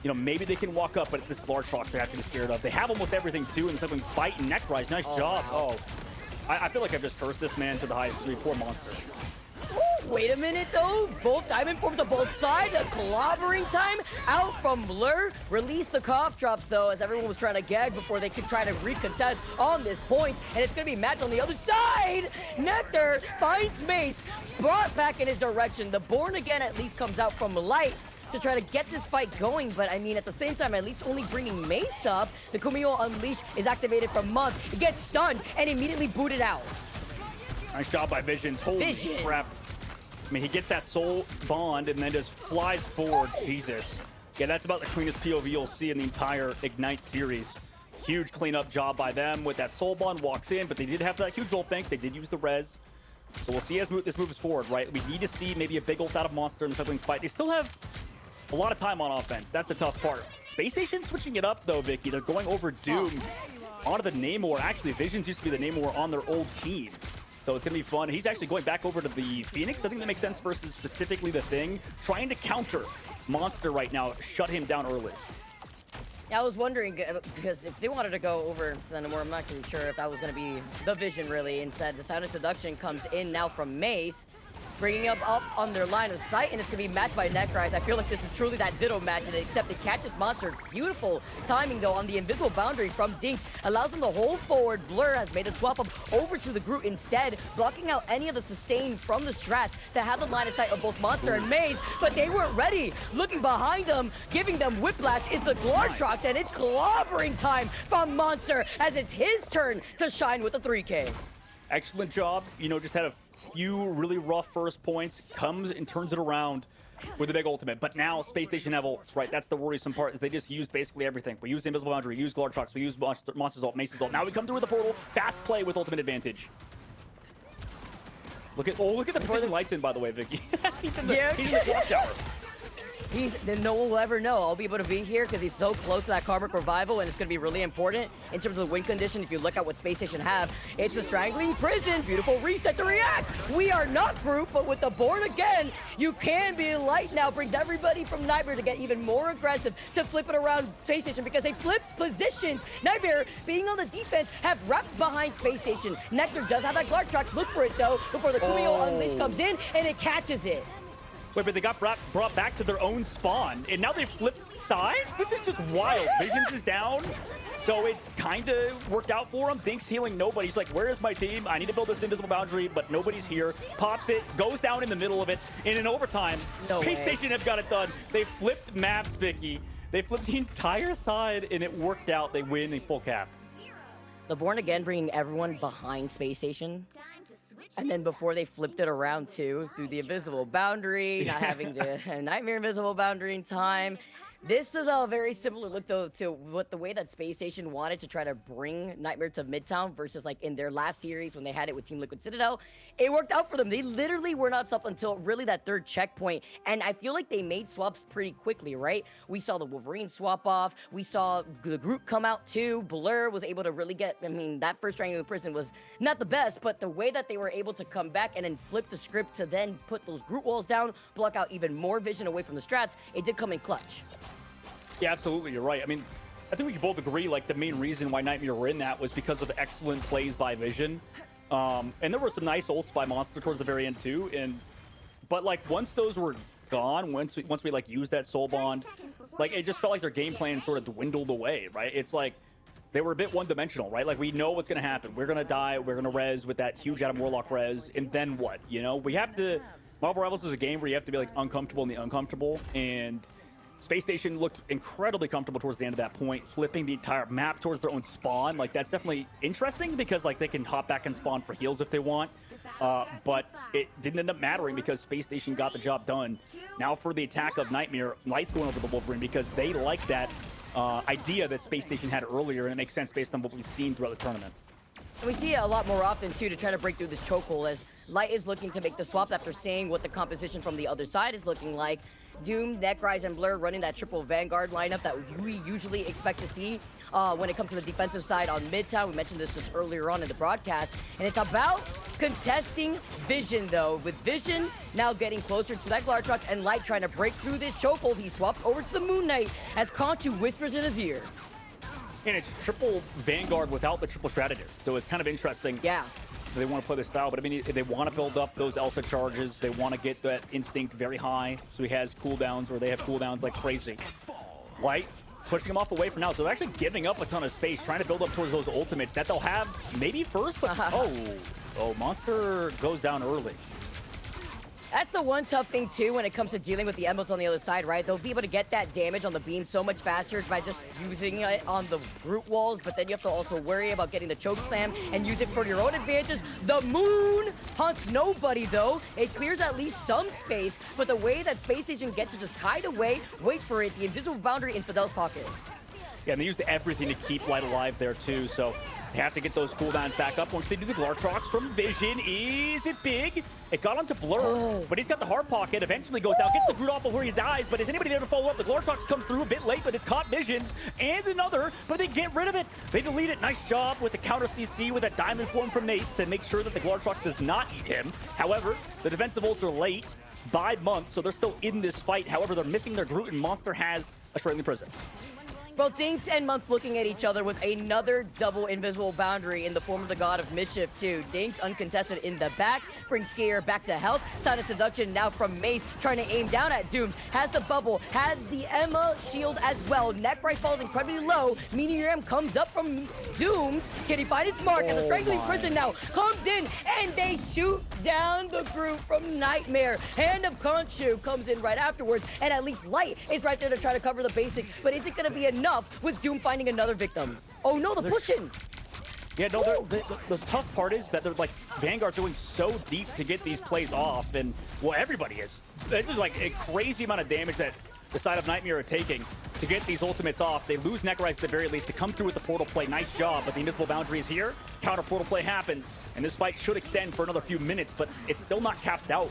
you know, maybe they can walk up, but it's this Glartrox they have to be scared of. They have almost everything, too, and something fight and neck rise. Nice job. Wow. Oh, I feel like I've just cursed this man to the highest degree. Poor Monster. Ooh, wait a minute, though. Both diamond forms on both sides. A clobbering time out from Blur. Release the cough drops, though, as everyone was trying to gag before they could try to recontest on this point. And it's going to be matched on the other side. Nectar finds Mace, brought back in his direction. The Born Again at least comes out from Light to try to get this fight going, but I mean, at the same time, at least only bringing Mace up. The Kumiho Unleash is activated from Month. It gets stunned and immediately booted out. Nice job by Visions. Holy crap. I mean, he gets that soul bond and then just flies forward. Jesus. Yeah, that's about the cleanest POV you'll see in the entire Ignite series. Huge cleanup job by them with that soul bond. Walks in, but they did have that huge ult bank. They did use the res. So we'll see as this moves forward, right? We need to see maybe a big ult out of Monster in the second fight. They still have a lot of time on offense. That's the tough part. Space Station switching it up, though, Vicky. They're going over Doom onto the Namor. Actually, Visions used to be the Namor on their old team. So it's going to be fun. He's actually going back over to the Phoenix. I think that makes sense versus specifically the Thing. Trying to counter Monster right now. Shut him down early. Yeah, I was wondering, because if they wanted to go over to the Namor, I'm not really sure if that was going to be the vision, really. Instead, the Sound of Seduction comes in now from Mace, bringing up on their line of sight, and it's going to be matched by Necrise. I feel like this is truly that Zitto match, and except it catches Monster. Beautiful timing, though, on the invisible boundary from Dinks. Allows him to hold forward. Blur has made a swap up over to the Groot instead, blocking out any of the sustain from the strats that had the line of sight of both Monster and Maze, but they weren't ready. Looking behind them, giving them whiplash is the Glartrox, and it's clobbering time from Monster as it's his turn to shine with the 3K. Excellent job. You know, just had a few really rough first points, comes and turns it around with a big ultimate. But now Space Station have ults, right? That's the worrisome part, is they just use basically everything. We use the Invisible Boundary, we use Glartrox, we use Monster's ult, Mace's ult. Now we come through with the portal, fast play with ultimate advantage. Look at the precision lights in, by the way, Vicky. he's in the clock tower. then no one will ever know. I'll be able to be here because he's so close to that Karmic Revival, and it's going to be really important in terms of the win condition. If you look at what Space Station have, it's the Strangling Prison. Beautiful reset to react. We are not proof, but with the Born Again, you can be light now. Brings everybody from Nightmare to get even more aggressive to flip it around Space Station because they flip positions. Nightmare, being on the defense, have wrapped behind Space Station. Nectar does have that Glartrox. Look for it, though, before the Kumio Unleash comes in, and it catches it. Wait, but they got brought back to their own spawn, and now they flipped sides? This is just wild. Visions is down, so it's kind of worked out for him. Dinks healing nobody. He's like, where is my team? I need to build this invisible boundary, but nobody's here. Pops it, goes down in the middle of it, and in overtime, Space Station have got it done. They flipped maps, Vicky. They flipped the entire side, and it worked out. They win in full cap. The Born Again bringing everyone behind Space Station. And then before they flipped it around too, through the invisible boundary, not having the Nightmare invisible boundary in time. This is a very similar look though to what the way that Space Station wanted to try to bring Nightmare to Midtown versus like in their last series when they had it with Team Liquid Citadel. It worked out for them. They literally were not stopped until really that third checkpoint. And I feel like they made swaps pretty quickly, right? We saw the Wolverine swap off. We saw the group come out too. Blur was able to really get, I mean, that first Strangling Prison was not the best, but the way that they were able to come back and then flip the script to then put those group walls down, block out even more vision away from the strats, it did come in clutch. Yeah, absolutely. You're right. I mean, I think we can both agree, like, the main reason why Nightmare were in that was because of excellent plays by Vision. And there were some nice ults by Monster towards the very end, too. But, like, once those were gone, once we like, used that Soul Bond, like, it just felt like their game plan sort of dwindled away, right? It's like they were a bit one-dimensional, right? Like, we know what's going to happen. We're going to die. We're going to res with that huge Adam Warlock res. And then what? You know? We have to... Marvel Rivals is a game where you have to be, like, uncomfortable in the uncomfortable. And... Space Station looked incredibly comfortable towards the end of that point, flipping the entire map towards their own spawn. Like, that's definitely interesting because, like, they can hop back and spawn for heals if they want. But it didn't end up mattering because Space Station got the job done. Now for the attack of Nightmare, Light's going over the Wolverine because they like that idea that Space Station had earlier, and it makes sense based on what we've seen throughout the tournament. And we see it a lot more often, too, to try to break through this chokehold as Light is looking to make the swap after seeing what the composition from the other side is looking like. Doom, Necrise, and Blur running that triple Vanguard lineup that we usually expect to see when it comes to the defensive side on Midtown. We mentioned this just earlier on in the broadcast. And it's about contesting Vision, though. With Vision now getting closer to that Glartrox and Light trying to break through this chokehold. He swapped over to the Moon Knight as Conchu whispers in his ear. And it's triple Vanguard without the triple strategist. So it's kind of interesting. Yeah. They want to play this style, but I mean, they want to build up those Elsa charges. They want to get that instinct very high, so he has cooldowns, or they have cooldowns like crazy. Light pushing him off away from now, so they're actually giving up a ton of space, trying to build up towards those ultimates that they'll have maybe first, but oh, Monster goes down early. That's the one tough thing, too, when it comes to dealing with the Emeralds on the other side, right? They'll be able to get that damage on the beam so much faster by just using it on the group walls, but then you have to also worry about getting the choke slam and use it for your own advantage. The Moon haunts nobody, though. It clears at least some space, but the way that Space Station gets to just hide away, wait for it, the invisible boundary in Fidel's pocket. Yeah, and they used everything to keep Light alive there, too, so they have to get those cooldowns back up. Once they do the Glartrox from Vision, is it big? It got onto Blur, but he's got the hard pocket, eventually goes down, gets the Groot off before he dies, but is anybody there to follow up? The Glartrox comes through a bit late, but it's caught Visions, and another, but they get rid of it. They delete it. Nice job with the counter CC with that diamond form from Nace to make sure that the Glartrox does not eat him. However, the defensive ults are late by month, so they're still in this fight. However, they're missing their Groot, and Monster has a Strangling Prison. Both Dinks and Month looking at each other with another double invisible boundary in the form of the God of Mischief, too. Dinks uncontested in the back, brings Skier back to health. Sign of Seduction now from Mace, trying to aim down at Doom. Has the bubble, had the Emma shield as well. Necrise falls incredibly low. Meteor M comes up from Doomed. Can he find its mark? And the Strangling Prison now comes in, and they shoot down the group from Nightmare. Hand of Conchu comes in right afterwards, and at least Light is right there to try to cover the basics. But is it going to be enough with Doom finding another victim? Oh no, the pushing! Yeah, no, the tough part is that they're like, Vanguard's going so deep to get these plays off, and well, everybody is. It's just like a crazy amount of damage that the side of Nightmare are taking to get these ultimates off. They lose Necrise at the very least to come through with the portal play. Nice job, but the invisible boundary is here. Counter portal play happens, and this fight should extend for another few minutes, but it's still not capped out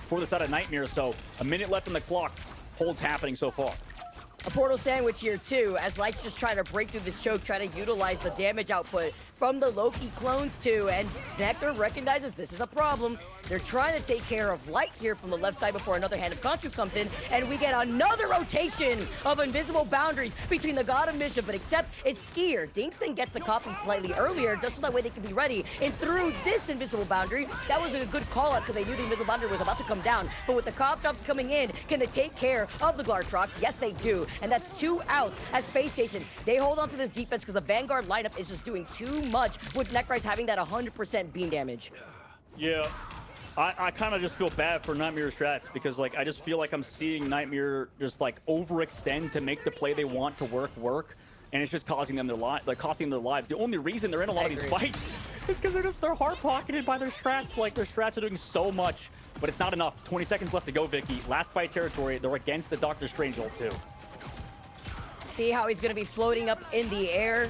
for the side of Nightmare, so a minute left on the clock. holds happening so far. A portal sandwich here too, as Light's just trying to break through this choke, trying to utilize the damage output from the Loki clones too, and Nectar recognizes this is a problem. They're trying to take care of Light here from the left side before another hand of Conchu comes in, and we get another rotation of invisible boundaries between the God of Mischief, but except it's Skier. Dinks then gets the copy slightly earlier, just so that way they can be ready, and through this invisible boundary, that was a good call out because they knew the invisible boundary was about to come down, but with the cop drops coming in, can they take care of the Glartrox? Yes, they do, and that's 2 outs at Space Station. They hold on to this defense because the Vanguard lineup is just doing too much with Necrise having that 100% beam damage. Yeah. I kind of just feel bad for Nightmare strats because, like, I just feel like I'm seeing Nightmare just, like, overextend to make the play they want to work, and it's just causing them costing them their lives. The only reason they're in a lot of these fights is because they're hard-pocketed by their strats. Like, their strats are doing so much, but it's not enough. 20 seconds left to go, Vicky. Last fight territory. They're against the Doctor Strange ult, too. See how he's going to be floating up in the air,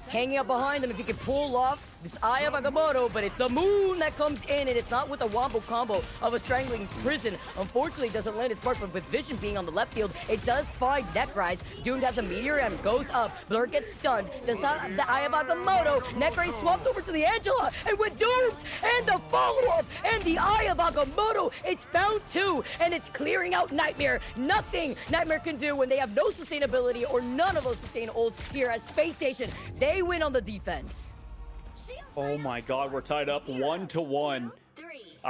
hanging up behind him if he can pull off this Eye of Agamotto, but it's the Moon that comes in, and it's not with a wombo combo of a Strangling Prison. Unfortunately, it doesn't land its mark, but with Vision being on the left field, it does find Necrise. Doomed has a Meteor and goes up. Blur gets stunned. Just the Eye of Agamotto. Necrise swaps over to the Angela, and with Doomed, and the follow-up, and the Eye of Agamotto, it's found 2, and it's clearing out Nightmare. Nothing Nightmare can do when they have no sustainability or none of those sustain ults here at Space Station. They win on the defense. Oh my god, we're tied up 1-1.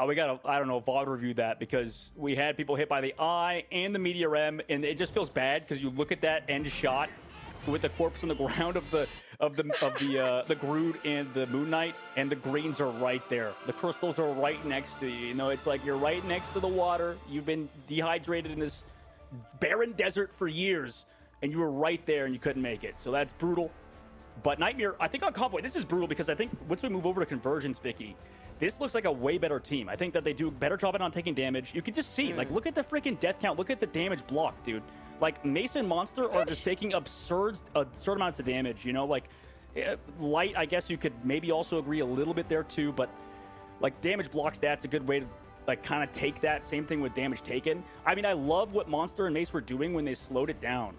We gotta, I don't know, VOD review that because we had people hit by the Eye and the Meteor M, and it just feels bad because you look at that end shot with the corpse on the ground of the Groot and the Moon Knight, and the greens are right there. The crystals are right next to you. You know, it's like you're right next to the water. You've been dehydrated in this barren desert for years, and you were right there and you couldn't make it. So that's brutal. But Nightmare, I think on Convoy, this is brutal because I think once we move over to Convergence, Vicky, this looks like a way better team. I think that they do a better job at not taking damage. You can just see, like, look at the freaking death count. Look at the damage block, dude. Like, Mace and Monster are just taking absurd amounts of damage, you know? Like, Light, I guess you could maybe also agree a little bit there, too. But, like, damage block stats a good way to, like, kind of take that. Same thing with damage taken. I mean, I love what Monster and Mace were doing when they slowed it down.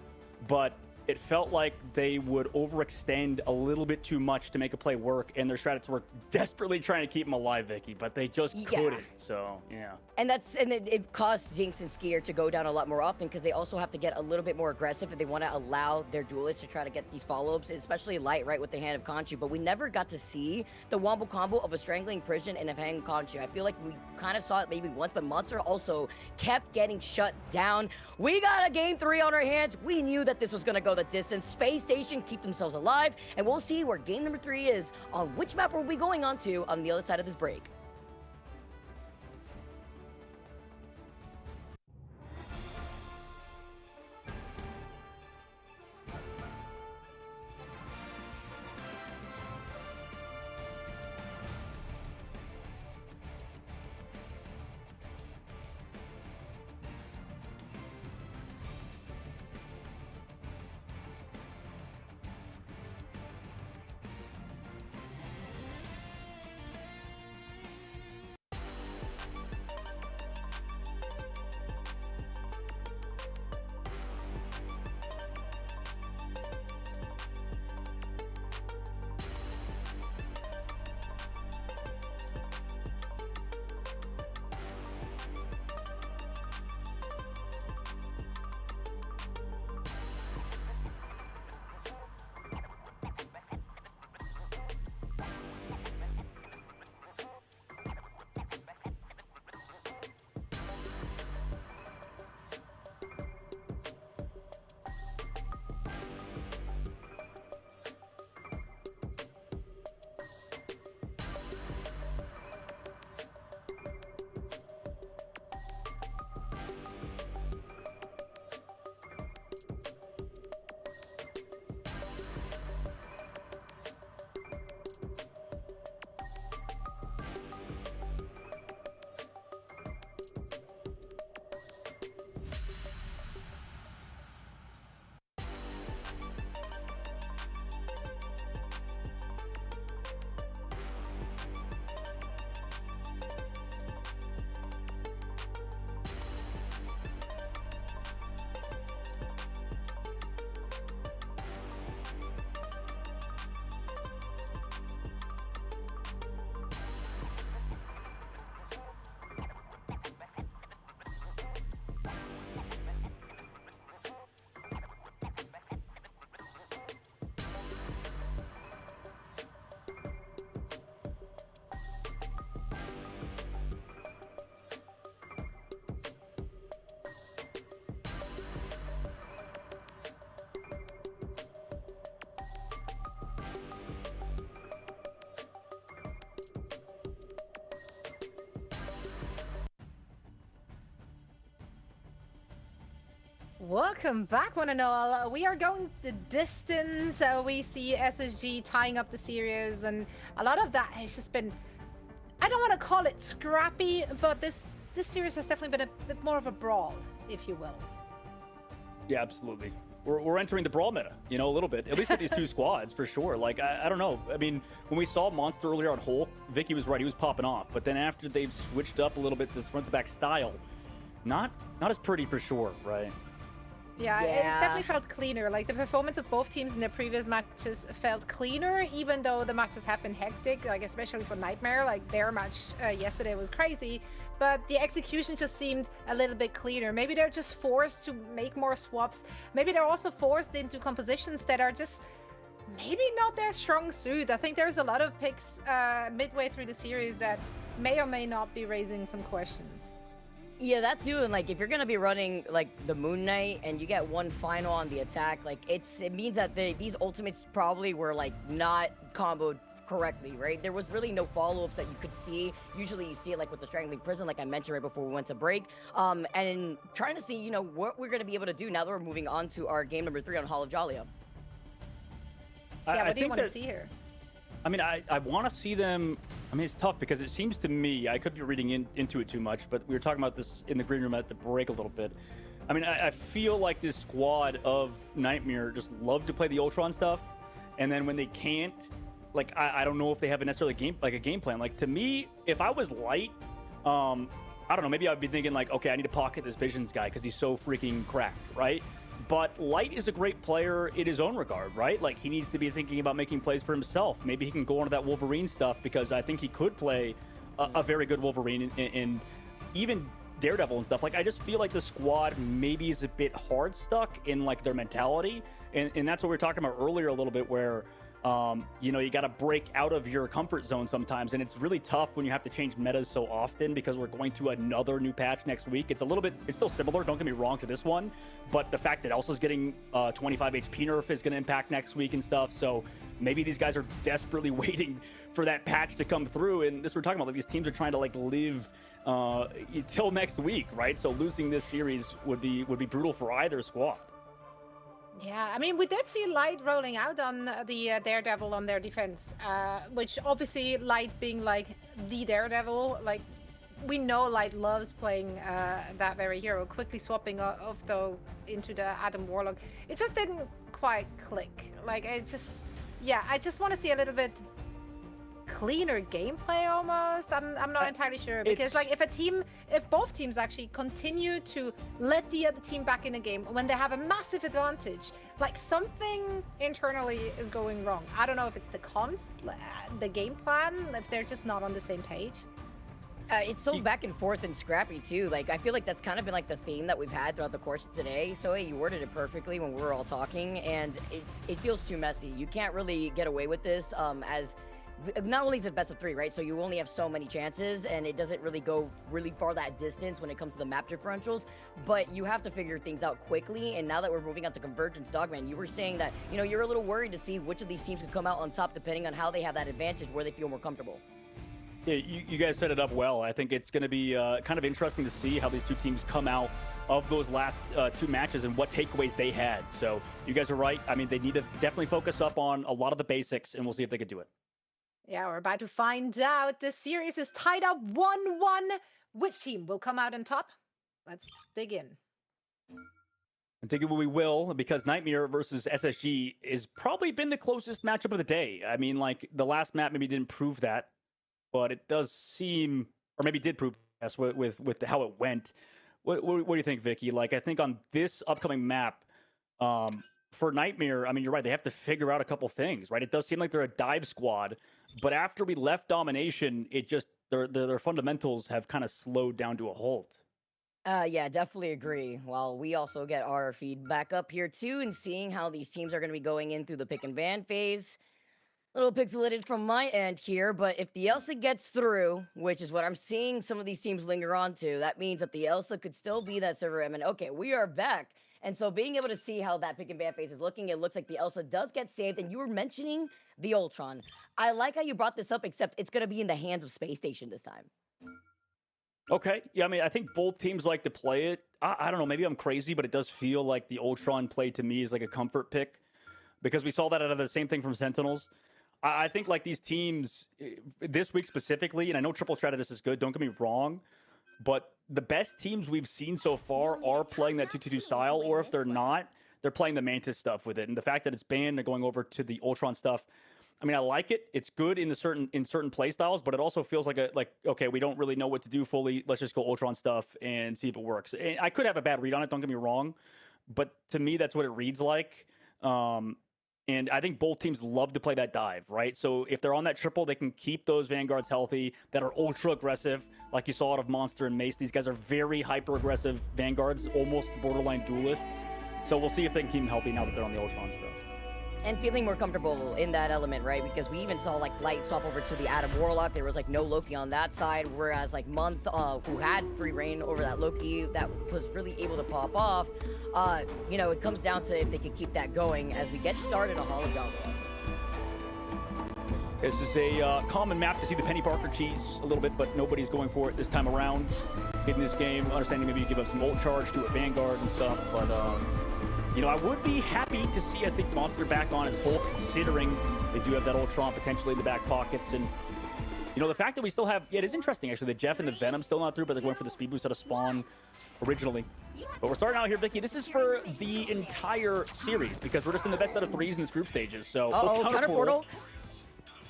But it felt like they would overextend a little bit too much to make a play work, and their strategists were desperately trying to keep them alive, Vicky, but they just couldn't. So, yeah. And it caused Jinx and Skier to go down a lot more often because they also have to get a little bit more aggressive if they want to allow their duelists to try to get these follow-ups, especially Light, right, with the Hand of Conchu. But we never got to see the wombo combo of a Strangling Prison and a Hand of Conchu. I feel like we kind of saw it maybe once, but Monster also kept getting shut down. We got a game 3 on our hands. We knew that this was going to go the distance. Space Station keep themselves alive, and we'll see where game number 3 is on which map we'll be going on to on the other side of this break. Welcome back, one and all. We are going the distance. We see SSG tying up the series, and a lot of that has just been, I don't want to call it scrappy, but this series has definitely been a bit more of a brawl, if you will. Yeah, absolutely. We're entering the brawl meta, you know, a little bit, at least with these two squads, for sure. Like, I don't know. I mean, when we saw Monster earlier on Hulk, Vicky was right. He was popping off. But then after they've switched up a little bit, this front-to-back style, not as pretty for sure, right? Yeah, it definitely felt cleaner. Like, the performance of both teams in their previous matches felt cleaner, even though the matches have been hectic, like, especially for Nightmare. Like, their match yesterday was crazy, but the execution just seemed a little bit cleaner. Maybe they're just forced to make more swaps. Maybe they're also forced into compositions that are just maybe not their strong suit. I think there's a lot of picks midway through the series that may or may not be raising some questions. Yeah, that too. And like, if you're gonna be running like the Moon Knight and you get one final on the attack, like it means that these ultimates probably were like not comboed correctly, right? There was really no follow-ups that you could see. Usually you see it like with the Strangling Prison, like I mentioned right before we went to break. And trying to see, you know, what we're gonna be able to do now that we're moving on to our game number 3 on Hall of Jalia. Yeah, what do you want to see here? I mean, I want to see them. I mean, it's tough because it seems to me, I could be reading into it too much, but we were talking about this in the green room at the break a little bit. I mean, I feel like this squad of Nightmare just love to play the Ultron stuff, and then when they can't, like, I don't know if they have a necessarily a game plan. Like, to me, if I was Light, I don't know, maybe I'd be thinking like, okay, I need to pocket this Visions guy because he's so freaking cracked, right? But Light is a great player in his own regard, right? Like, he needs to be thinking about making plays for himself. Maybe he can go into that Wolverine stuff because I think he could play a very good Wolverine and even Daredevil and stuff. Like, I just feel like the squad maybe is a bit hard stuck in like their mentality. And that's what we were talking about earlier a little bit where, you know, you got to break out of your comfort zone sometimes. And it's really tough when you have to change metas so often because we're going to another new patch next week. It's a little bit, it's still similar, don't get me wrong, to this one. But the fact that Elsa's getting 25 HP nerf is going to impact next week and stuff. So maybe these guys are desperately waiting for that patch to come through. And this we're talking about, like, these teams are trying to like live till next week, right? So losing this series would be brutal for either squad. Yeah, I mean, we did see Light rolling out on the Daredevil on their defense, which obviously Light being like the Daredevil, like we know Light loves playing that very hero, quickly swapping off though into the Adam Warlock. It just didn't quite click. Like, it just, yeah, I just want to see a little bit cleaner gameplay almost. I'm not entirely sure because like if both teams actually continue to let the other team back in the game when they have a massive advantage, like something internally is going wrong. I don't know if it's the comms, the game plan, if they're just not on the same page. It's so back and forth and scrappy too. Like, I feel like that's kind of been like the theme that we've had throughout the course of today. So hey, you worded it perfectly when we were all talking, and it feels too messy. You can't really get away with this as not only is it best of 3, right? So you only have so many chances, and it doesn't really go really far that distance when it comes to the map differentials, but you have to figure things out quickly. And now that we're moving on to Convergence, Dogman, you were saying that, you know, you're a little worried to see which of these teams could come out on top depending on how they have that advantage, where they feel more comfortable. Yeah, you guys set it up well. I think it's going to be kind of interesting to see how these two teams come out of those last 2 matches and what takeaways they had. So you guys are right. I mean, they need to definitely focus up on a lot of the basics, and we'll see if they can do it. Yeah, we're about to find out. The series is tied up 1-1. Which team will come out on top? Let's dig in. I think we will, because Nightmare versus SSG has probably been the closest matchup of the day. I mean, like, the last map maybe didn't prove that, but it does seem, or maybe did prove yes, with how it went. What do you think, Vicky? Like, I think on this upcoming map, for Nightmare, I mean, you're right. They have to figure out a couple things, right? It does seem like they're a dive squad, but after we left Domination, it just their fundamentals have kind of slowed down to a halt. Yeah, definitely agree. While we also get our feedback up here too, and seeing how these teams are going to be going in through the pick and ban phase. A little pixelated from my end here, but if the Elsa gets through, which is what I'm seeing some of these teams linger on to, that means that the Elsa could still be that server M. And okay, we are back. And so being able to see how that pick and ban phase is looking, it looks like the Elsa does get saved. And you were mentioning the Ultron. I like how you brought this up, except it's going to be in the hands of Space Station this time. Okay. Yeah, I mean, I think both teams like to play it. I don't know. Maybe I'm crazy, but it does feel like the Ultron play to me is like a comfort pick because we saw that out of the same thing from Sentinels. I think like these teams this week specifically, and I know Triple Stratus is good. Don't get me wrong, but the best teams we've seen so far are playing that 2-2-2 style, or if they're not, they're playing the Mantis stuff with it. And the fact that it's banned, they're going over to the Ultron stuff. I mean, I like it. It's good in certain play styles, but it also feels like okay, we don't really know what to do fully. Let's just go Ultron stuff and see if it works. And I could have a bad read on it. Don't get me wrong, but to me, that's what it reads like. And I think both teams love to play that dive, right? So if they're on that triple, they can keep those Vanguards healthy that are ultra aggressive, like you saw out of Monster and Mace. These guys are very hyper aggressive Vanguards, almost borderline duelists. So we'll see if they can keep them healthy now that they're on the Ultron stuff. And feeling more comfortable in that element, right? Because we even saw like Light swap over to the Adam Warlock. There was like no Loki on that side, whereas like Month, who had free reign over that Loki, that was really able to pop off. You know, it comes down to if they can keep that going as we get started on Hologram. This is a common map to see the Penny Parker cheese a little bit, but nobody's going for it this time around in this game. Understanding maybe you give up some ult charge to a Vanguard and stuff, but you know, I would be happy to see, I think, Monster back on his Hulk, considering they do have that Ultron potentially in the back pockets. And, you know, the fact that we still have, yeah, it is interesting, actually. The Jeff and the Venom still not through, but they're going for the speed boost out of Spawn originally. But we're starting out here, Vicky. This is for the entire series, because we're just in the best out of threes in this group stages. So, Counter portal.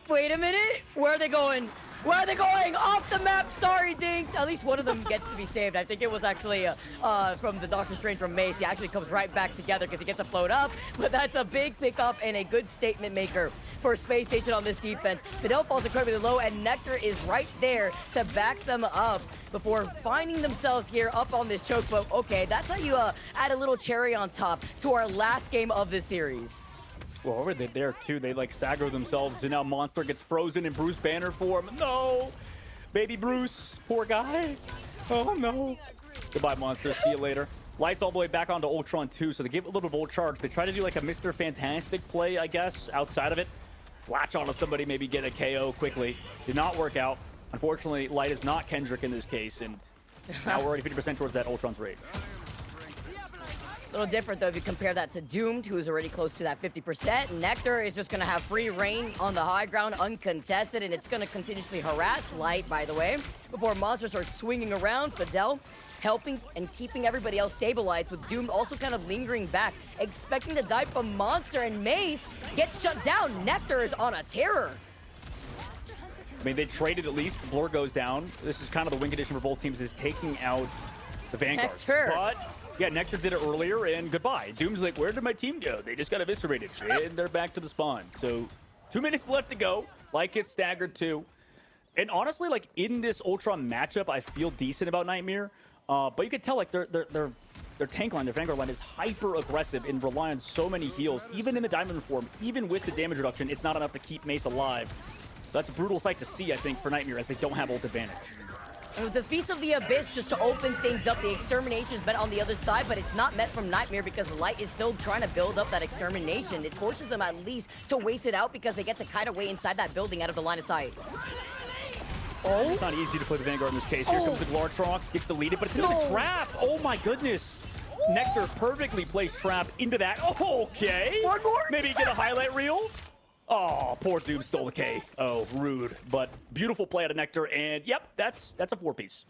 Wait a minute. Where are they going? Where are they going? Off the map. Sorry, Dinks. At least one of them gets to be saved. I think it was actually from the Doctor Strange from Mace. He actually comes right back together because he gets a float up. But that's a big pickup and a good statement maker for Space Station on this defense. Fidel falls incredibly low, and Nectar is right there to back them up before finding themselves here up on this choke. But okay, that's how you add a little cherry on top to our last game of this series. Well, over there, too, they, like, stagger themselves, and now Monster gets frozen, and Bruce banner for him. No! Baby Bruce, poor guy. Oh, no. Goodbye, Monster. See you later. Lights all the way back onto Ultron, too, so they give a little bit of ult charge. They try to do, like, a Mr. Fantastic play, I guess, outside of it. Latch onto somebody, maybe get a KO quickly. Did not work out. Unfortunately, Light is not Kendrick in this case, and now we're already 50% towards that Ultron's rate. A little different though if you compare that to Doomed, who's already close to that 50%. Nectar is just gonna have free reign on the high ground, uncontested, and it's gonna continuously harass Light, by the way, before Monster starts swinging around. Fidel helping and keeping everybody else stabilized, with Doomed also kind of lingering back, expecting to die from Monster, and Mace gets shut down. Nectar is on a terror. I mean, they traded at least. Blur goes down. This is kind of the win condition for both teams, is taking out the Vanguards. Nectar. But yeah, Nectar did it earlier, and goodbye. Doom's like, where did my team go? They just got eviscerated, and they're back to the spawn. So 2 minutes left to go. Like it's staggered too. And honestly, like in this Ultron matchup, I feel decent about Nightmare. But you can tell like their tank line, their Vanguard line is hyper aggressive and rely on so many heals. Even in the diamond form, even with the damage reduction, it's not enough to keep Mace alive. That's a brutal sight to see, I think, for Nightmare, as they don't have ult advantage. And with the Feast of the Abyss just to open things up, the Extermination's met on the other side, but it's not met from Nightmare because Light is still trying to build up that Extermination. It forces them at least to waste it out because they get to kite away inside that building out of the line of sight. Oh. It's not easy to play the Vanguard in this case. Here comes the Glartrox, gets deleted, but it's into the trap. Oh my goodness. Nectar perfectly placed trap into that. Oh, okay. One more. Maybe get a highlight reel. Oh, poor Doom stole the K. Oh, rude. But beautiful play out of Nectar, and yep, that's a 4-piece.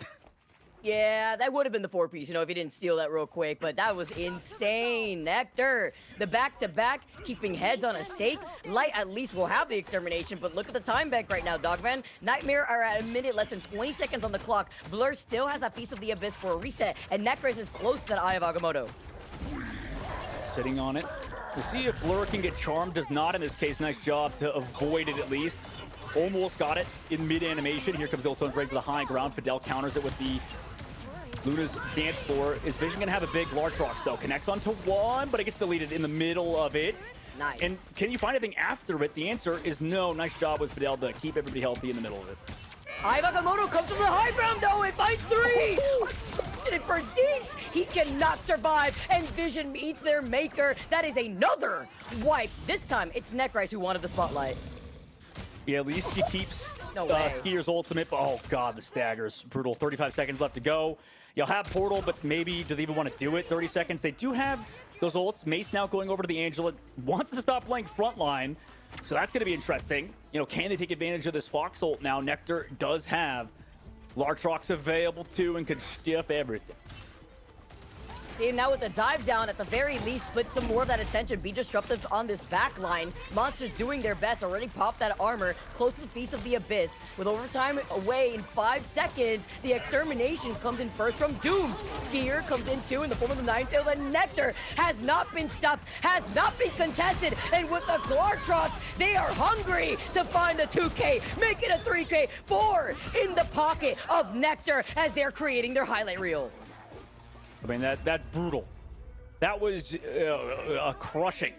Yeah, that would have been the 4-piece, you know, if he didn't steal that real quick, but that was insane. Nectar, the back-to-back, keeping heads on a stake. Light at least will have the Extermination, but look at the time bank right now, Dogman. Nightmare are at a minute, less than 20 seconds on the clock. Blur still has a Feast of the Abyss for a reset, and Nectar is close to that Eye of Agamotto. Sitting on it. We'll see if Blur can get charmed. Does not in this case. Nice job to avoid it at least. Almost got it in mid-animation. Here comes Ultron's right to the high ground. Fidel counters it with the Luna's dance floor. Is Vision going to have a big Glartrox though? Connects onto one, but it gets deleted in the middle of it. Nice. And can you find anything after it? The answer is no. Nice job with Fidel to keep everybody healthy in the middle of it. Eye of Agamotto comes from the high ground though. It finds 3. And for Dinks, he cannot survive, and Vision meets their maker. That is another wipe. This time, it's Necrise who wanted the spotlight. Yeah, at least he keeps No way. Skier's ultimate. But, oh, God, the staggers. Brutal. 35 seconds left to go. You'll have Portal, but maybe do they even want to do it? 30 seconds. They do have those ults. Mace now going over to the Angela. Wants to stop playing frontline. So that's going to be interesting. You know, can they take advantage of this Fox ult now? Nectar does have Lartrox available too and can stiff everything. See, now with the dive down, at the very least, split some more of that attention. Be disruptive on this back line. Monsters doing their best. Already popped that armor. Close to the Feast of the Abyss. With overtime away in 5 seconds, the extermination comes in first from Doom. Skier comes in too in the form of the Ninetale. And Nectar has not been stopped, has not been contested. And with the Glartrox, they are hungry to find the 2K. Make it a 3K. 4 in the pocket of Nectar as they're creating their highlight reel. I mean, that's brutal. That was a crushing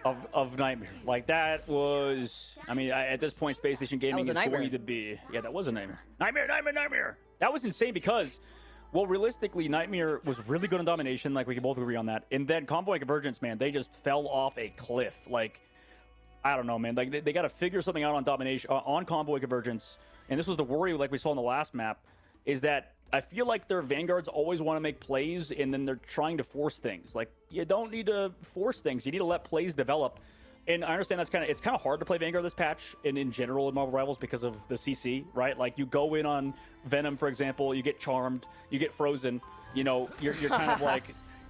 of Nightmare. Like, that was... I mean, at this point, Space Station Gaming is going to be... Yeah, that was a Nightmare. Nightmare! That was insane because, well, realistically, Nightmare was really good on domination. Like, we can both agree on that. And then Convoy and Convergence, man, they just fell off a cliff. Like, I don't know, man. Like, they got to figure something out on domination, on Convoy Convergence. And this was the worry, like we saw in the last map, is that I feel like their Vanguards always want to make plays, and then they're trying to force things. Like, you don't need to force things. You need to let plays develop. And I understand it's kind of hard to play Vanguard this patch, and in general in Marvel Rivals because of the CC, right? Like, you go in on Venom, for example, you get charmed, you get frozen. You know, you're kind of like...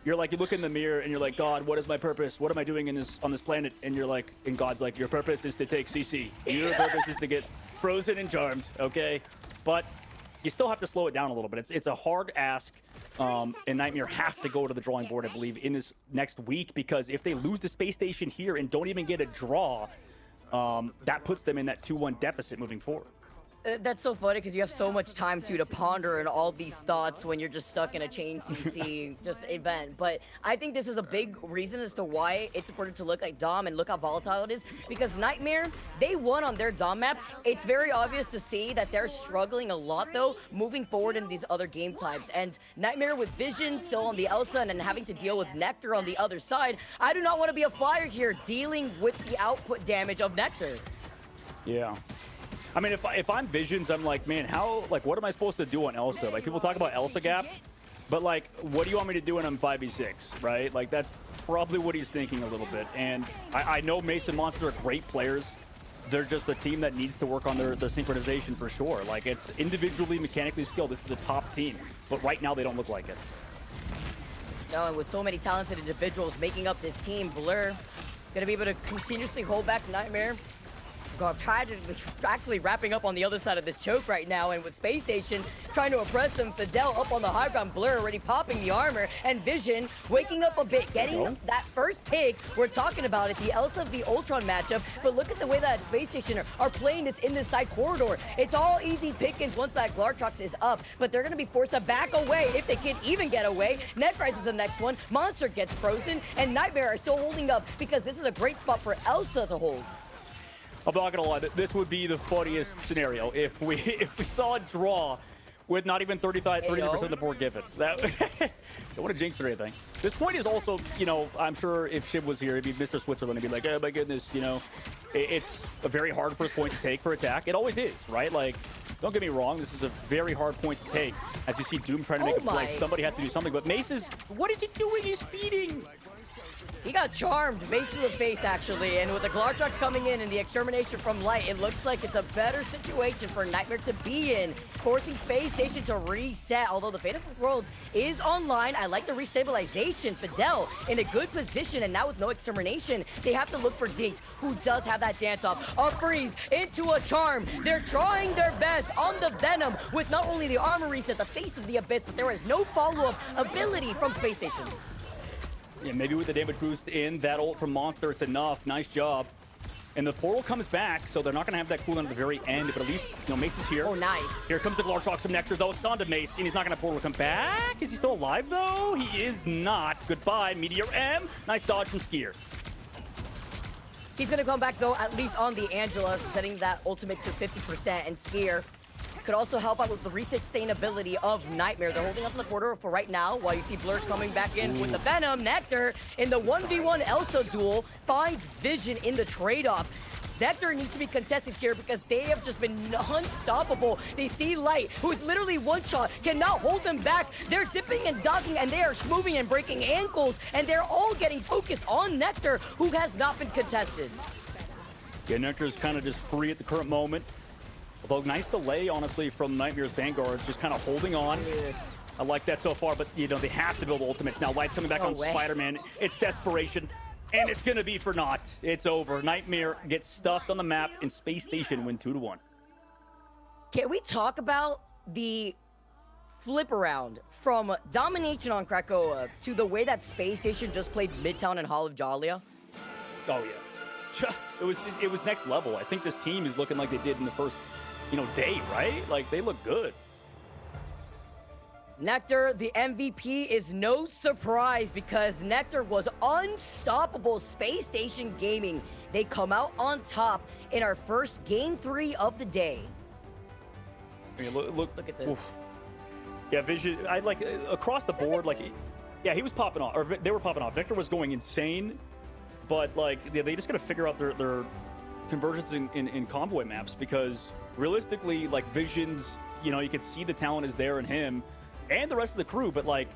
You look in the mirror and you're like, God, what is my purpose? What am I doing on this planet? And you're like, and God's like, your purpose is to take CC. Your purpose is to get frozen and charmed, okay? But you still have to slow it down a little bit. It's a hard ask, and Nightmare have to go to the drawing board, I believe, in this next week, because if they lose the space station here and don't even get a draw, that puts them in that 2-1 deficit moving forward. That's so funny because you have so much time to ponder and all these thoughts when you're just stuck in a chain CC just event. But I think this is a big reason as to why it's important to look like Dom and look how volatile it is. Because Nightmare, they won on their Dom map. It's very obvious to see that they're struggling a lot though moving forward in these other game types. And Nightmare with Vision still on the Elsa and then having to deal with Nectar on the other side. I do not want to be a flyer here dealing with the output damage of Nectar. Yeah. I mean, if I'm Visions, I'm like, man, what am I supposed to do on Elsa? Like, people talk about Elsa gap, but like, what do you want me to do when I'm 5v6, right? Like, that's probably what he's thinking a little bit. And I know Mace and Monster are great players. They're just a team that needs to work on their synchronization for sure. Like, it's individually, mechanically skilled. This is a top team, but right now they don't look like it. No, and with so many talented individuals making up this team, Blur gonna be able to continuously hold back Nightmare. Tried to actually wrapping up on the other side of this choke right now, and with Space Station trying to oppress them, Fidel up on the high ground, Blur already popping the armor, and Vision waking up a bit, getting that first pick. We're talking about it, the Elsa v Ultron matchup, but look at the way that Space Station are playing this in this side corridor. It's all easy pickings once that Glartrox is up, but they're going to be forced to back away if they can even get away. Netrise is the next one, Monster gets frozen, and Nightmare are still holding up because this is a great spot for Elsa to hold. I'm not gonna lie, this would be the funniest scenario if we saw a draw with not even 30% of the board given. That don't want to jinx or anything. This point is also, you know, I'm sure if Shib was here, it'd be Mr. Switzerland and be like, oh my goodness, you know, it's a very hard first point to take for attack. It always is, right? Like, don't get me wrong, this is a very hard point to take. As you see Doom trying to make a play, somebody has to do something. But Mace is, what is he doing? He's feeding. He got charmed, Mace to the face, actually, and with the Glartrox coming in and the extermination from Light, it looks like it's a better situation for Nightmare to be in, forcing Space Station to reset, although the Fate of Worlds is online. I like the restabilization. Fidel in a good position, and now with no extermination, they have to look for Dinks, who does have that dance-off. A freeze into a charm. They're trying their best on the Venom with not only the armor reset, the Face of the Abyss, but there is no follow-up ability from Space Station. Yeah, maybe with the damage boost in that ult from Monster, it's enough. Nice job. And the portal comes back, so they're not going to have that cooldown at the very end, but at least, you know, Mace is here. Oh, nice. Here comes the Glartrox from Nectar, though. It's on to Mace, and he's not going to portal come back. Is he still alive, though? He is not. Goodbye, Meteor M. Nice dodge from Skier. He's going to come back, though, at least on the Angela, setting that ultimate to 50%, and Skier could also help out with the resustainability of Nightmare. They're holding up in the corner for right now while you see Blur coming back in with the Venom. Nectar in the 1v1 Elsa duel finds Vision in the trade-off. Nectar needs to be contested here because they have just been unstoppable. They see Light, who is literally one shot, cannot hold them back. They're dipping and dodging, and they are moving and breaking ankles, and they're all getting focused on Nectar, who has not been contested. Yeah, Nectar's kind of just free at the current moment. Although nice delay, honestly, from Nightmare's Vanguard, just kind of holding on. I like that so far, but, you know, they have to build ultimates. Now, Light's coming back on Spider-Man. It's desperation. And it's gonna be for naught. It's over. Nightmare gets stuffed on the map, and Space Station win 2-1. Can we talk about the flip around from domination on Krakoa to the way that Space Station just played Midtown and Hall of Jollia? Oh yeah, it was next level. I think this team is looking like they did in the first, day, right? Like they look good. Nectar, the MVP, is no surprise because Nectar was unstoppable. Space Station Gaming, they come out on top in our first game 3 of the day. I mean, look at this. Oof. Yeah, Vision. I like across the board. Like, yeah, he was popping off, or they were popping off. Victor was going insane, but like they just got to figure out their conversions in convoy maps because realistically, like Vision's, you can see the talent is there in him. And the rest of the crew, but like,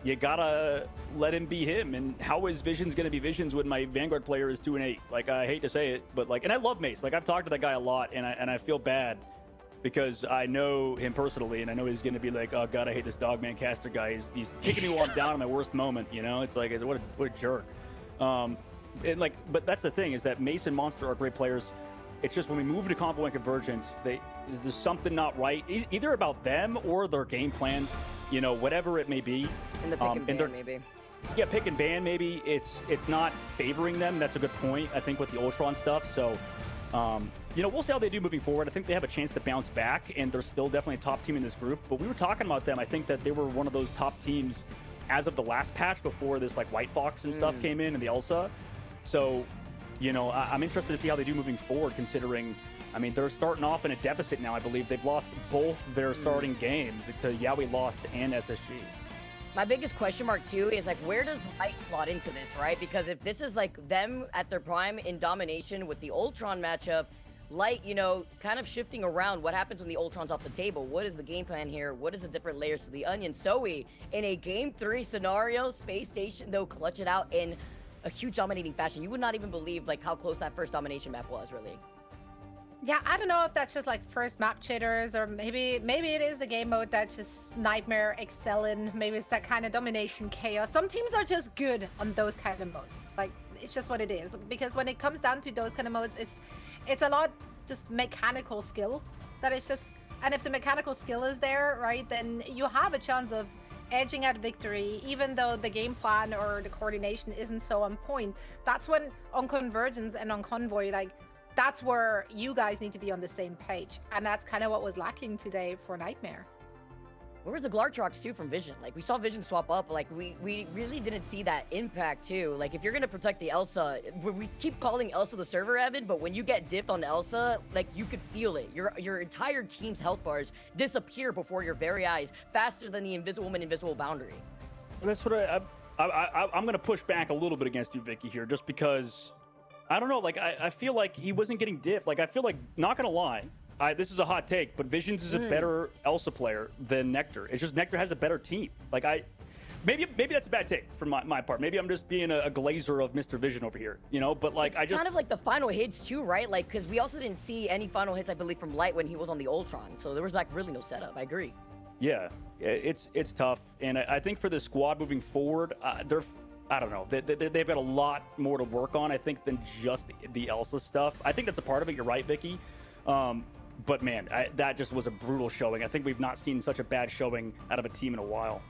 you gotta let him be him. And how is Visions gonna be Visions when my Vanguard player is 2-8? Like, I hate to say it, but like, and I love Mace. Like, I've talked to that guy a lot, and I feel bad because I know him personally, and I know he's gonna be like, oh god, I hate this Dogman caster guy. He's kicking me while I'm down in my worst moment. It's like, what a jerk. And like, but that's the thing is that Mace and Monster are great players. It's just when we move to Convo and Convergence, there's something not right, either about them or their game plans, whatever it may be. And the pick and ban, maybe. Yeah, pick and ban, maybe. It's not favoring them. That's a good point, I think, with the Ultron stuff. So, we'll see how they do moving forward. I think they have a chance to bounce back, and they're still definitely a top team in this group. But we were talking about them. I think that they were one of those top teams as of the last patch before this, like, White Fox and stuff came in and the Elsa. So, I'm interested to see how they do moving forward, considering, they're starting off in a deficit now, I believe. They've lost both their starting games to Yaoi Lost and SSG. My biggest question mark, too, is, like, where does Light slot into this, right? Because if this is, like, them at their prime in domination with the Ultron matchup, Light, kind of shifting around what happens when the Ultron's off the table. What is the game plan here? What is the different layers to the onion? Zoe, in a Game 3 scenario, Space Station, though, clutch it out in a huge dominating fashion. You would not even believe like how close that first domination map was, really. Yeah, I don't know if that's just like first map jitters, or maybe it is the game mode that just Nightmare excel in. Maybe it's that kind of domination chaos. Some teams are just good on those kind of modes. Like, it's just what it is. Because when it comes down to those kind of modes, it's a lot just mechanical skill that is just, and if the mechanical skill is there, right, then you have a chance of edging at victory, even though the game plan or the coordination isn't so on point. That's when on Convergence and on Convoy, like, that's where you guys need to be on the same page. And that's kind of what was lacking today for Nightmare. Where was the Glartrox too from Vision? Like, we saw Vision swap up, like, we really didn't see that impact too. Like, if you're gonna protect the Elsa, we keep calling Elsa the server, Evan, but when you get diffed on Elsa, like, you could feel it. Your entire team's health bars disappear before your very eyes, faster than the Invisible Woman Invisible Boundary. That's what I'm gonna push back a little bit against you, Vicky, here, just because, I don't know, like, I feel like he wasn't getting diffed. Like, I feel like, not gonna lie, this is a hot take, but Visions is a better Elsa player than Nectar. It's just Nectar has a better team. Like, maybe that's a bad take from my part. Maybe I'm just being a glazer of Mr. Vision over here, But like, it's kind of like the final hits too, right? Like, because we also didn't see any final hits, I believe, from Light when he was on the Ultron. So there was like really no setup. I agree. Yeah, it's tough, and I think for the squad moving forward, I don't know. They've got a lot more to work on, I think, than just the Elsa stuff. I think that's a part of it. You're right, Vicky. But man, that just was a brutal showing. I think we've not seen such a bad showing out of a team in a while.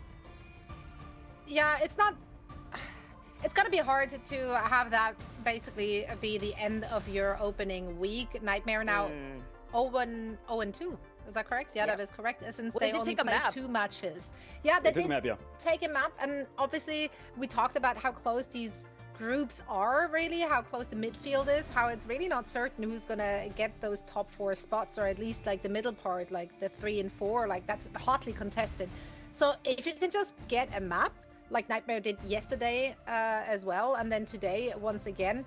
Yeah, it's gonna be hard to have that basically be the end of your opening week. Nightmare now 0-2. Is that correct? Yeah, that is correct. Since they only played 2 matches. Yeah, they did map, take a map, and obviously we talked about how close these groups are really, how close the midfield is, how it's really not certain who's gonna get those top 4 spots, or at least like the middle part, like the 3 and 4, like that's hotly contested. So if you can just get a map like Nightmare did yesterday as well, and then today once again,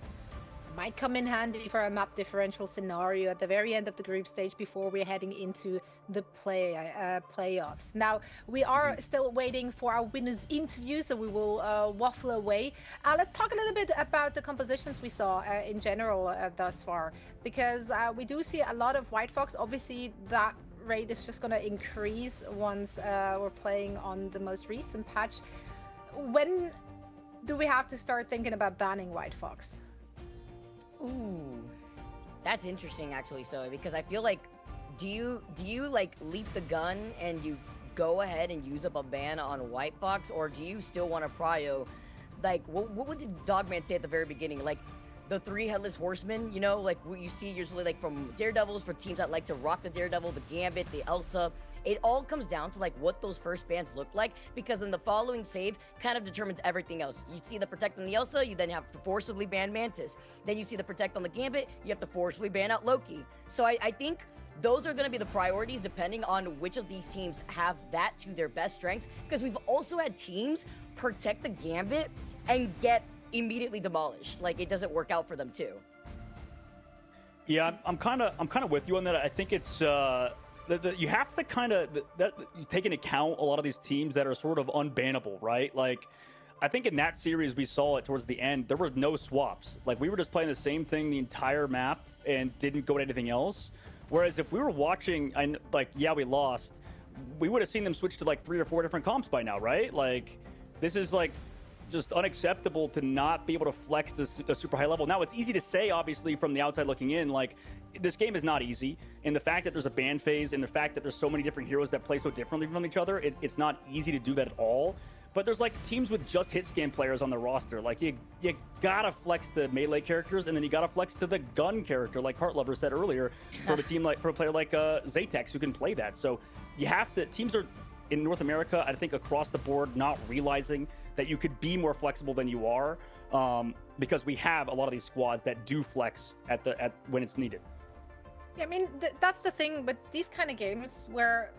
might come in handy for a map differential scenario at the very end of the group stage before we're heading into the playoffs. Now, we are still waiting for our winners' interview, so we will waffle away. Let's talk a little bit about the compositions we saw in general thus far, because we do see a lot of White Fox. Obviously, that rate is just going to increase once we're playing on the most recent patch. When do we have to start thinking about banning White Fox? Ooh, that's interesting actually. So because I feel like, do you like leap the gun and you go ahead and use up a ban on White Fox, or do you still want to prio? Like what did Dogman say at the very beginning? Like the 3 headless horsemen, you know, like what you see usually like from Daredevils for teams that like to rock the Daredevil, the Gambit, the Elsa. It all comes down to like what those first bans look like, because then the following save kind of determines everything else. You see the Protect on the Elsa, you then have to forcibly ban Mantis. Then you see the Protect on the Gambit, you have to forcibly ban out Loki. So I think those are going to be the priorities depending on which of these teams have that to their best strength, because we've also had teams protect the Gambit and get immediately demolished. Like it doesn't work out for them too. Yeah, I'm kind of with you on that. I think it's you have to kind of you take into account a lot of these teams that are sort of unbannable, right? Like, I think in that series we saw it towards the end, there were no swaps. Like, we were just playing the same thing the entire map and didn't go to anything else. Whereas if we were watching, like, yeah, we lost, we would have seen them switch to like 3 or 4 different comps by now, right? Like, this is like just unacceptable to not be able to flex this a super high level. Now, it's easy to say, obviously, from the outside looking in, like, this game is not easy. And the fact that there's a ban phase and the fact that there's so many different heroes that play so differently from each other, it's not easy to do that at all. But there's like teams with just hit scan players on their roster. Like, you gotta flex the melee characters, and then you gotta flex to the gun character, like Heartlover said earlier, for a player like Zatex who can play that. So you have to, teams are in North America, I think across the board, not realizing that you could be more flexible than you are, because we have a lot of these squads that do flex at when it's needed. Yeah, I mean, that's the thing with these kind of games where,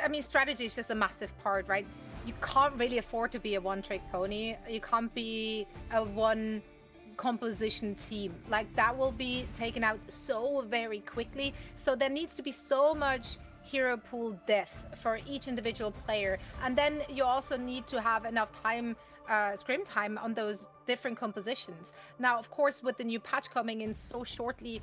I mean, strategy is just a massive part, right? You can't really afford to be a one-trick pony. You can't be a one composition team. Like, that will be taken out so very quickly. So there needs to be so much hero pool depth for each individual player, and then you also need to have enough time, scrim time on those different compositions. Now, of course, with the new patch coming in so shortly,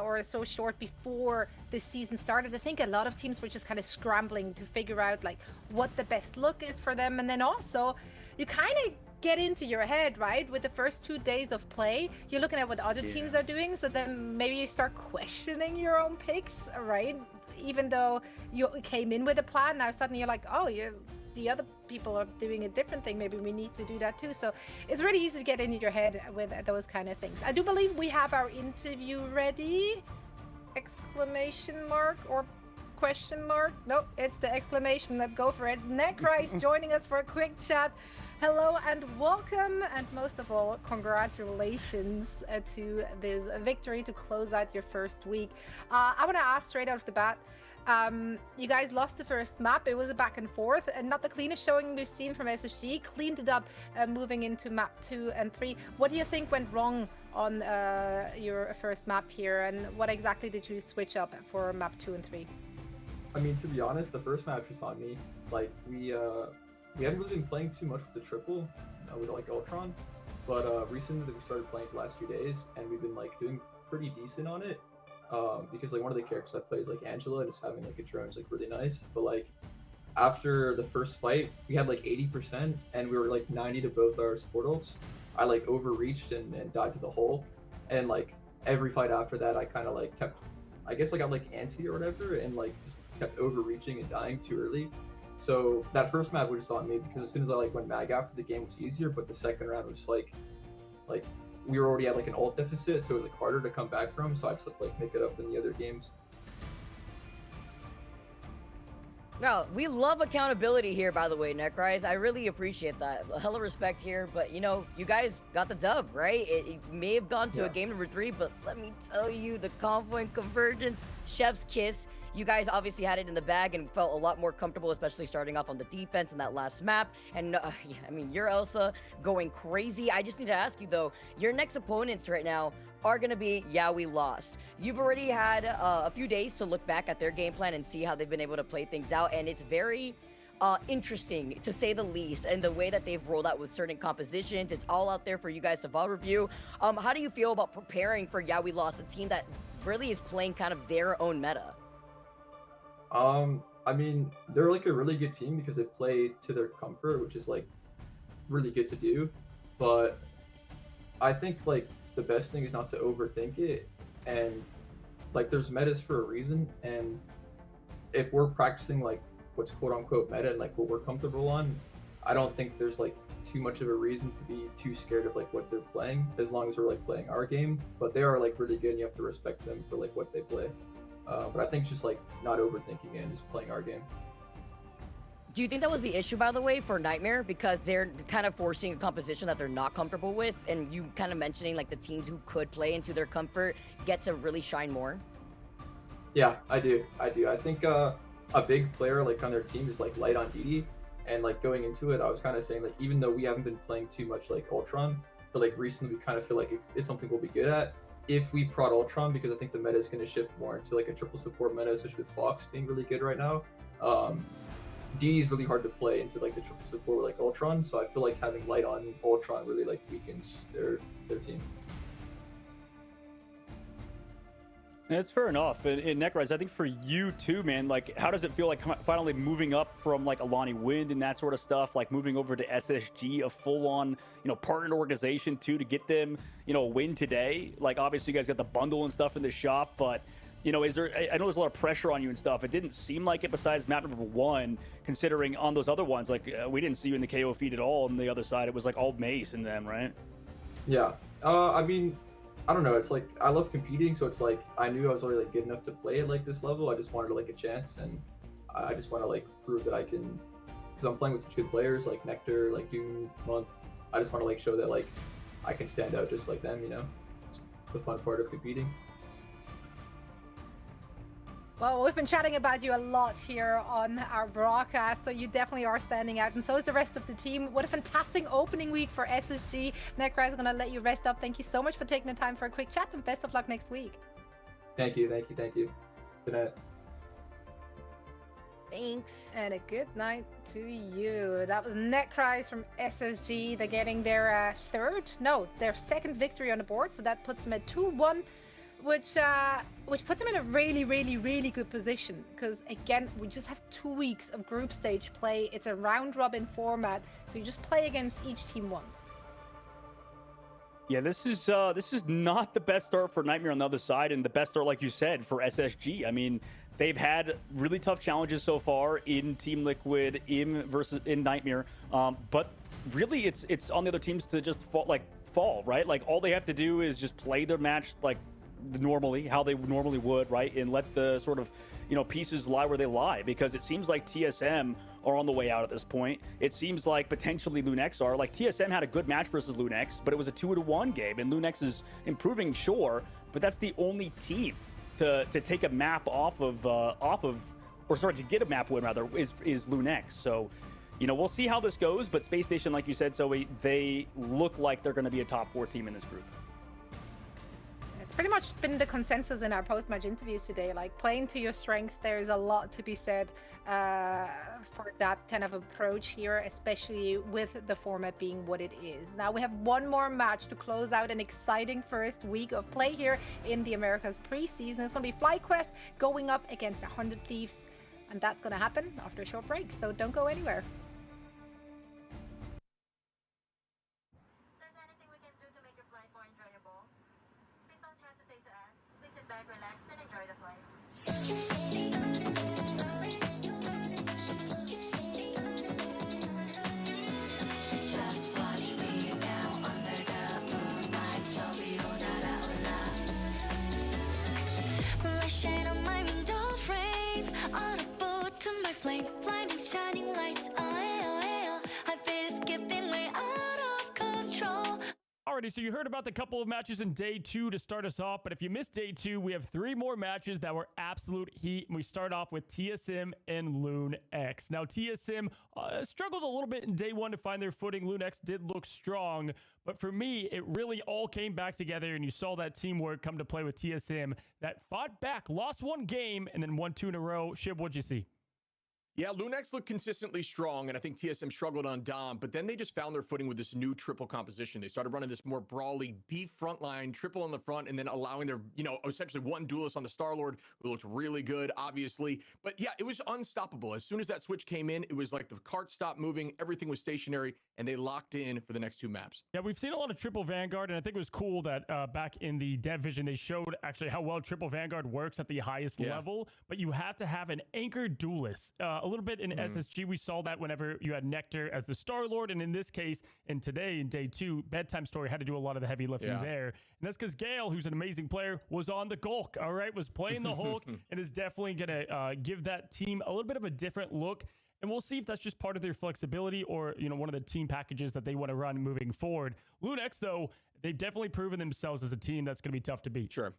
or so short before the season started, I think a lot of teams were just kind of scrambling to figure out like what the best look is for them. And then also you kind of get into your head, right? With the first 2 days of play, you're looking at what other teams are doing, so then maybe you start questioning your own picks, right? Even though you came in with a plan, now suddenly you're like, oh, the other people are doing a different thing, maybe we need to do that too. So it's really easy to get into your head with those kind of things. I do believe we have our interview ready. Exclamation mark or question mark? Nope, it's the exclamation. Let's go for it. Necra is joining us for a quick chat. Hello and welcome, and most of all, congratulations to this victory to close out your first week. I want to ask straight out of the bat, you guys lost the first map. It was a back and forth, and not the cleanest showing we've seen from SSG. Cleaned it up moving into map 2 and 3. What do you think went wrong on your first map here, and what exactly did you switch up for map 2 and 3? I mean, to be honest, the first match was on me. Like, we haven't really been playing too much with the triple, with like Ultron, but recently we started playing the last few days, and we've been like doing pretty decent on it. Because like one of the characters I play is like Angela, and just having like a drone is like really nice. But like after the first fight, we had like 80%, and we were like 90 to both our support ults. I like overreached and died to the hole, and like every fight after that, I kind of like kept, I guess like I'm like antsy or whatever, and like just kept overreaching and dying too early. So that first map was just on me, because as soon as I like went mag after, the game was easier, but the second round was like we were already at like an ult deficit, so it was like harder to come back from, so I just had to like make it up in the other games. No, we love accountability here, by the way, Necrise. I really appreciate that. A hella respect here, but you know, you guys got the dub, right? It may have gone to a game number 3, but let me tell you, the combo and convergence, chef's kiss. You guys obviously had it in the bag and felt a lot more comfortable, especially starting off on the defense in that last map. And yeah, I mean, your Elsa going crazy. I just need to ask you though, your next opponents right now are going to be, yeah, we lost. You've already had a few days to look back at their game plan and see how they've been able to play things out, and it's very interesting, to say the least, and the way that they've rolled out with certain compositions. It's all out there for you guys to vol review. How do you feel about preparing for Yeah We Lost, a team that really is playing kind of their own meta? I mean, they're like a really good team because they play to their comfort, which is like really good to do. But I think like the best thing is not to overthink it, and like there's metas for a reason, and if we're practicing like what's quote unquote meta and like what we're comfortable on, I don't think there's like too much of a reason to be too scared of like what they're playing, as long as we're like playing our game. But they are like really good and you have to respect them for like what they play. But I think it's just like not overthinking it and just playing our game. Do you think that was the issue, by the way, for Nightmare? Because they're kind of forcing a composition that they're not comfortable with, and you kind of mentioning like the teams who could play into their comfort get to really shine more? Yeah, I do. I think a big player like on their team is like light on DD, and like going into it, I was kind of saying like even though we haven't been playing too much like Ultron, but like recently we kind of feel like it's something we'll be good at if we prod Ultron, because I think the meta is going to shift more into like a triple support meta, especially with Fox being really good right now. DD is really hard to play into like the triple support with like Ultron, so I feel like having light on Ultron really like weakens their team. It's fair enough. And Necrise, I think for you too, man, like how does it feel like finally moving up from like Alani Wind and that sort of stuff, like moving over to SSG, a full-on, you know, partnered organization too, to get them, you know, a win today? Like obviously you guys got the bundle and stuff in the shop, but you know, is there, I know there's a lot of pressure on you and stuff. It didn't seem like it besides map number 1, considering on those other ones, like we didn't see you in the KO feed at all. On the other side, it was like all Mace and them, right? Yeah. I mean, I don't know. It's like, I love competing. So it's like, I knew I was already like good enough to play at like this level. I just wanted like a chance. And I just want to like prove that I can, because I'm playing with such good players like Nectar, like Doom, Month. I just want to like show that like I can stand out just like them, you know? It's the fun part of competing. Well, we've been chatting about you a lot here on our broadcast, so you definitely are standing out, and so is the rest of the team. What a fantastic opening week for SSG. Necra is going to let you rest up. Thank you so much for taking the time for a quick chat, and best of luck next week. Thank you. Good night. Thanks. And a good night to you. That was Necrise from SSG. They're getting their their second victory on the board, so that puts them at 2-1. Which puts them in a really, really, really good position, because again, we just have 2 weeks of group stage play. It's a round robin format, so you just play against each team once. Yeah, this is not the best start for Nightmare on the other side, and the best start, like you said, for SSG. I mean, they've had really tough challenges so far in Team Liquid, in Nightmare, but really it's on the other teams to just fall, right? Like all they have to do is just play their match like normally, how they normally would, right? And let the sort of, you know, pieces lie where they lie, because it seems like TSM are on the way out at this point. It seems like potentially Lunex are. Like TSM had a good match versus Lunex, but it was a 2-1 game, and Lunex is improving, sure, but that's the only team to take a map to get a map win rather is Lunex. So, you know, we'll see how this goes, but Space Station, like you said, Zoe, they look like they're going to be a top 4 team in this group. It's pretty much been the consensus in our post-match interviews today. Like, playing to your strength, there's a lot to be said for that kind of approach here, especially with the format being what it is. Now we have one more match to close out an exciting first week of play here in the Americas preseason. It's going to be FlyQuest going up against 100 Thieves, and that's going to happen after a short break, so don't go anywhere. Shade on my window frame, on a boat to my flame, blinding, shining lights. I bet it's skipping way out of control. Alrighty, so you heard about the couple of matches in day 2 to start us off, but if you missed day 2, we have 3 more matches that were absolute heat, and we start off with TSM and Lunex. Now, TSM struggled a little bit in day 1 to find their footing. Lunex did look strong, but for me, it really all came back together, and you saw that teamwork come to play with TSM that fought back, lost 1 game, and then won 2 in a row. Shib, what'd you see? Yeah, Lunex looked consistently strong, and I think TSM struggled on Dom, but then they just found their footing with this new triple composition. They started running this more brawly beef front line, triple on the front, and then allowing their, essentially one duelist on the Star-Lord, who looked really good, obviously. But yeah, it was unstoppable. As soon as that switch came in, it was like the cart stopped moving, everything was stationary, and they locked in for the next 2 maps. Yeah, we've seen a lot of triple Vanguard, and I think it was cool that back in the dev vision, they showed actually how well triple Vanguard works at the highest level, but you have to have an anchor duelist. A little bit in SSG, we saw that whenever you had Nectar as the Star-Lord, and in this case, and today in day 2, Bedtime Story had to do a lot of the heavy lifting there. And that's because Gale, who's an amazing player, was on the Gulk, all right, was playing the Hulk, and is definitely going to give that team a little bit of a different look. And we'll see if that's just part of their flexibility or, one of the team packages that they want to run moving forward. Lunex, though, they've definitely proven themselves as a team that's going to be tough to beat. Sure.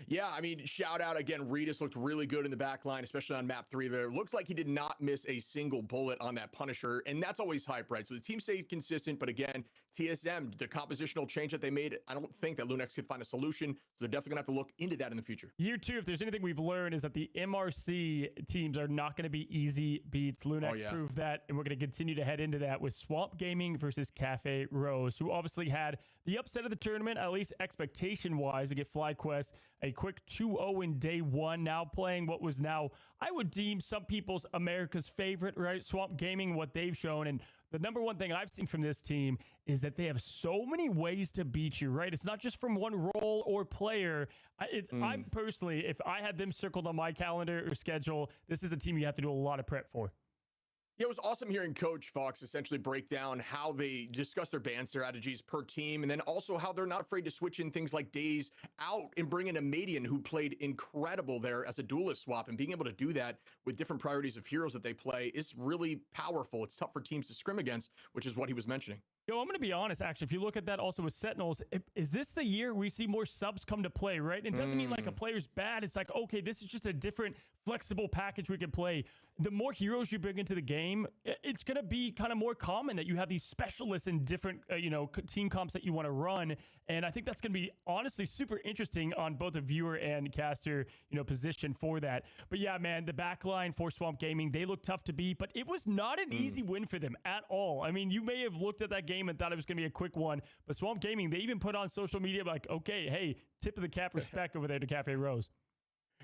Yeah, I mean, shout out again. Regis looked really good in the back line, especially on map 3 there. Looked like he did not miss a single bullet on that Punisher, and that's always hype, right? So the team stayed consistent, but again, TSM, the compositional change that they made, I don't think that Lunex could find a solution, so they're definitely going to have to look into that in the future. Year 2, if there's anything we've learned, is that the MRC teams are not going to be easy beats. Lunex proved that, and we're going to continue to head into that with Swamp Gaming versus Cafe Rose, who obviously had the upset of the tournament, at least expectation-wise, to get FlyQuest a quick 2-0 in day 1, now playing what was now, I would deem some people's America's favorite, right? Swamp Gaming, what they've shown. And the number one thing I've seen from this team is that they have so many ways to beat you, right? It's not just from one role or player. I'm personally, if I had them circled on my calendar or schedule, this is a team you have to do a lot of prep for. Yeah, it was awesome hearing Coach Fox essentially break down how they discuss their ban strategies per team, and then also how they're not afraid to switch in things like Days out and bring in a Madian who played incredible there as a duelist swap, and being able to do that with different priorities of heroes that they play is really powerful. It's tough for teams to scrim against, which is what he was mentioning. Yo, I'm going to be honest, actually. If you look at that also with Sentinels, is this the year we see more subs come to play, right? It doesn't mean like a player's bad. It's like, okay, this is just a different flexible package we can play. The more heroes you bring into the game, it's going to be kind of more common that you have these specialists in different, team comps that you want to run. And I think that's going to be honestly super interesting on both a viewer and caster, position for that. But yeah, man, the backline for Swamp Gaming, they look tough to beat, but it was not an easy win for them at all. I mean, you may have looked at that game and thought it was going to be a quick one, but Swamp Gaming, they even put on social media like, okay, hey, tip of the cap respect over there to Cafe Rose.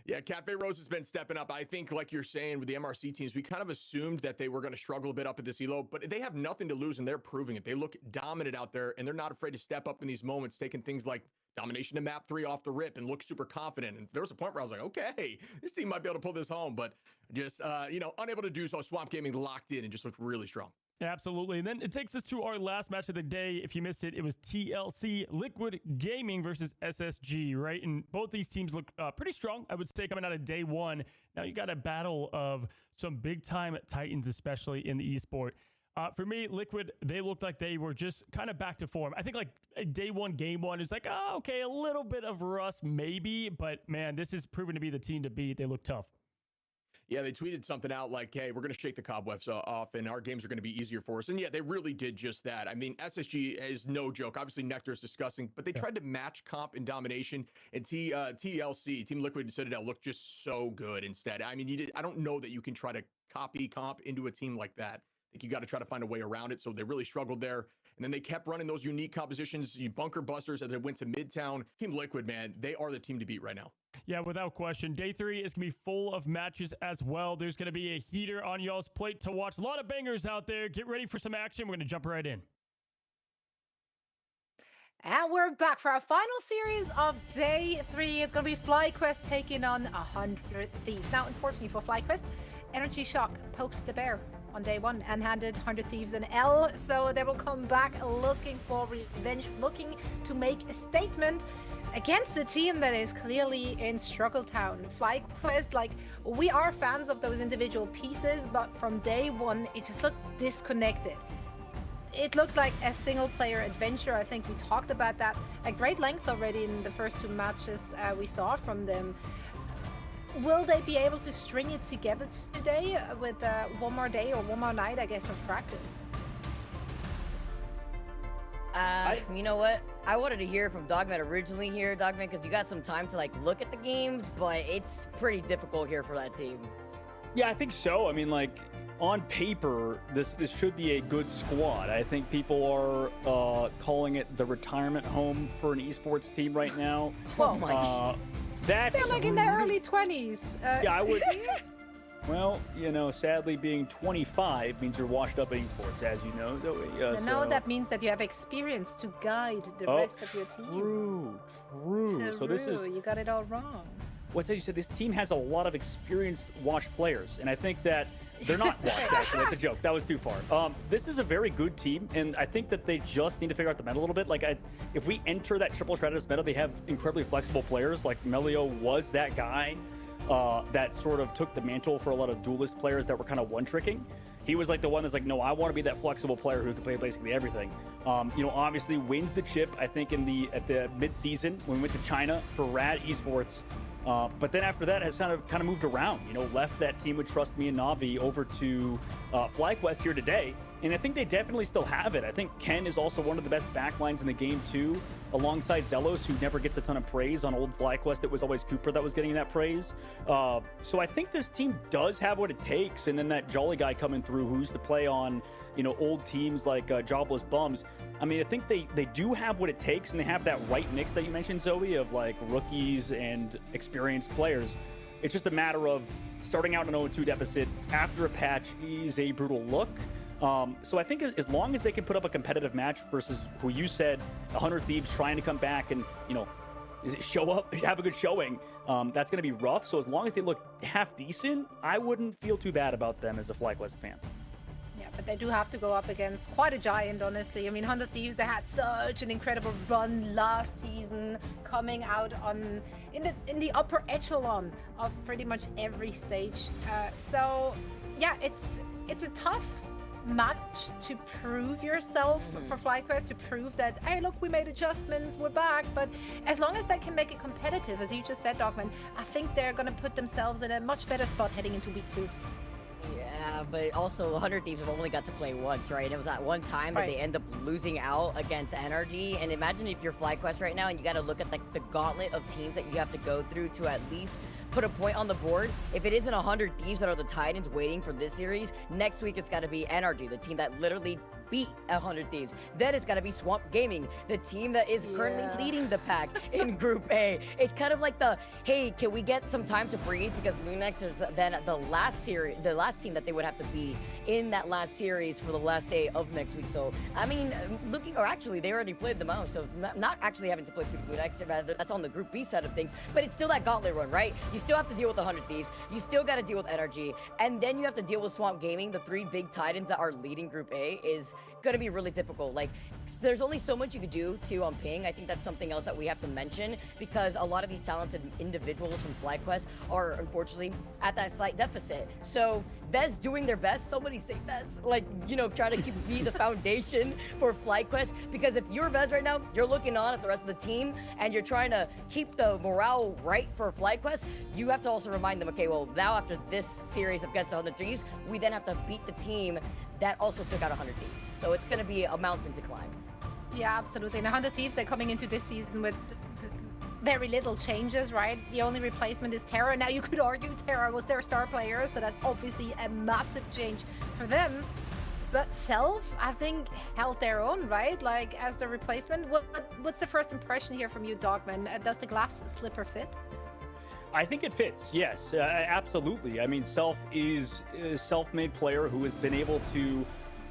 Yeah, Cafe Rose has been stepping up. I think, like you're saying, with the MRC teams, we kind of assumed that they were going to struggle a bit up at this elo, but they have nothing to lose, and they're proving it. They look dominant out there, and they're not afraid to step up in these moments, taking things like domination to map 3 off the rip and look super confident. And there was a point where I was like, okay, this team might be able to pull this home, but just, unable to do so. Swamp Gaming locked in and just looked really strong. Absolutely. And then it takes us to our last match of the day. If you missed it, it was TLC Liquid Gaming versus SSG, right? And both these teams look pretty strong, I would say, coming out of day 1. Now you got a battle of some big-time titans, especially in the esport. For me, Liquid, they looked like they were just kind of back to form. I think like day 1, game 1, is like, oh, okay, a little bit of rust maybe, but man, this is proven to be the team to beat. They look tough. Yeah, they tweeted something out like, hey, we're going to shake the cobwebs off and our games are going to be easier for us. And yeah, they really did just that. I mean, SSG is no joke. Obviously, Nectar is disgusting, but they tried to match comp and domination. And TLC, Team Liquid Citadel, looked just so good instead. I mean, I don't know that you can try to copy comp into a team like that. I think you got to try to find a way around it. So they really struggled there. And then they kept running those unique compositions, bunker busters, as they went to Midtown. Team Liquid, man, they are the team to beat right now. Yeah, without question. Day 3 is going to be full of matches as well. There's going to be a heater on y'all's plate to watch. A lot of bangers out there. Get ready for some action. We're going to jump right in. And we're back for our final series of day 3. It's going to be FlyQuest taking on 100 Thieves. Now, unfortunately for FlyQuest, Energy Shock poked the bear on day 1 and handed 100 Thieves an L. So they will come back looking for revenge, looking to make a statement. against a team that is clearly in struggle town. FlyQuest, like, we are fans of those individual pieces, but from day one, it just looked disconnected. It looked like a single-player adventure. I think we talked about that at great length already in the first 2 matches we saw from them. Will they be able to string it together today with one more day or one more night, I guess, of practice? You know what? I wanted to hear from Dogman originally here, Dogman, because you got some time to like look at the games, but it's pretty difficult here for that team. Yeah, I think so. I mean, like, on paper, this should be a good squad. I think people are calling it the retirement home for an esports team right now. Oh my! That's They're like in their early 20s. Yeah, I would. Well, you know, sadly, being 25 means you're washed up in esports, as you know. No, that means that you have experience to guide the rest of your team. True. So this is. You got it all wrong. What's that you said? This team has a lot of experienced washed players, and I think that they're not washed. Actually, that's a joke. That was too far. This is a very good team, and I think that they just need to figure out the meta a little bit. Like, if we enter that triple strategist meta, they have incredibly flexible players. Like Melio was that guy that sort of took the mantle for a lot of duelist players that were kind of one-tricking. He was like the one that's like, no, I want to be that flexible player who can play basically everything. You know, obviously wins the chip, I think, at the mid-season when we went to China for Rad Esports. But then after that has kind of moved around, you know, left that team with Trust Me and Navi over to FlyQuest here today. And I think they definitely still have it. I think Ken is also one of the best backlines in the game too, alongside Zelos, who never gets a ton of praise. On old FlyQuest, it was always Cooper that was getting that praise. So I think this team does have what it takes. And then that Jolly guy coming through who's to play on, you know, old teams like Jobless Bums. I mean, I think they do have what it takes, and they have that right mix that you mentioned, Zoe, of like rookies and experienced players. It's just a matter of starting out an 0-2 deficit after a patch is a brutal look. So I think as long as they can put up a competitive match versus who you said, 100 Thieves trying to come back and, you know, show up, have a good showing, that's going to be rough. So as long as they look half decent, I wouldn't feel too bad about them as a FlyQuest fan. Yeah, but they do have to go up against quite a giant, honestly. I mean, 100 Thieves, they had such an incredible run last season, coming out in the upper echelon of pretty much every stage. So yeah, it's a tough match to prove yourself for FlyQuest, to prove that, hey, look, we made adjustments, we're back. But as long as they can make it competitive, as you just said, Dogman, I think they're going to put themselves in a much better spot heading into week 2. Yeah, but also 100 Thieves have only got to play once, right? It was at one time that they end up losing out against Energy. And imagine if you're FlyQuest right now and you got to look at the gauntlet of teams that you have to go through to at least put a point on the board. If it isn't 100 Thieves that are the Titans waiting for this series, next week it's got to be Energy, the team that literally beat 100 Thieves. Then it's got to be Swamp Gaming, the team that is currently leading the pack in Group A. It's kind of like hey, can we get some time to breathe? Because Lunex is then the last team that they would have to be in that last series for the last day of next week. So, I mean, actually, they already played them out. So, not actually having to play through Lunex, rather, that's on the Group B side of things. But it's still that gauntlet run, right? You still have to deal with 100 Thieves. You still got to deal with Energy. And then you have to deal with Swamp Gaming. The 3 big Titans that are leading Group A is going to be really difficult. Like, there's only so much you could do to ping. I think that's something else that we have to mention, because a lot of these talented individuals from FlyQuest are unfortunately at that slight deficit. So Bez doing their best, somebody say Bez, like, you know, try to be the foundation for FlyQuest, because if you're Bez right now, you're looking on at the rest of the team and you're trying to keep the morale right for FlyQuest, you have to also remind them, okay, well, now after this series against 100 Thieves, we then have to beat the team that also took out 100 Thieves. So it's going to be a mountain to climb. Yeah, absolutely. And 100 Thieves, they're coming into this season with very little changes, right? The only replacement is Terra. Now, you could argue Terra was their star player, so that's obviously a massive change for them. But Self, I think, held their own, right? Like, as the replacement. What's the first impression here from you, Dogman? Does the glass slipper fit? I think it fits, yes, absolutely. I mean, Self is a self-made player who has been able to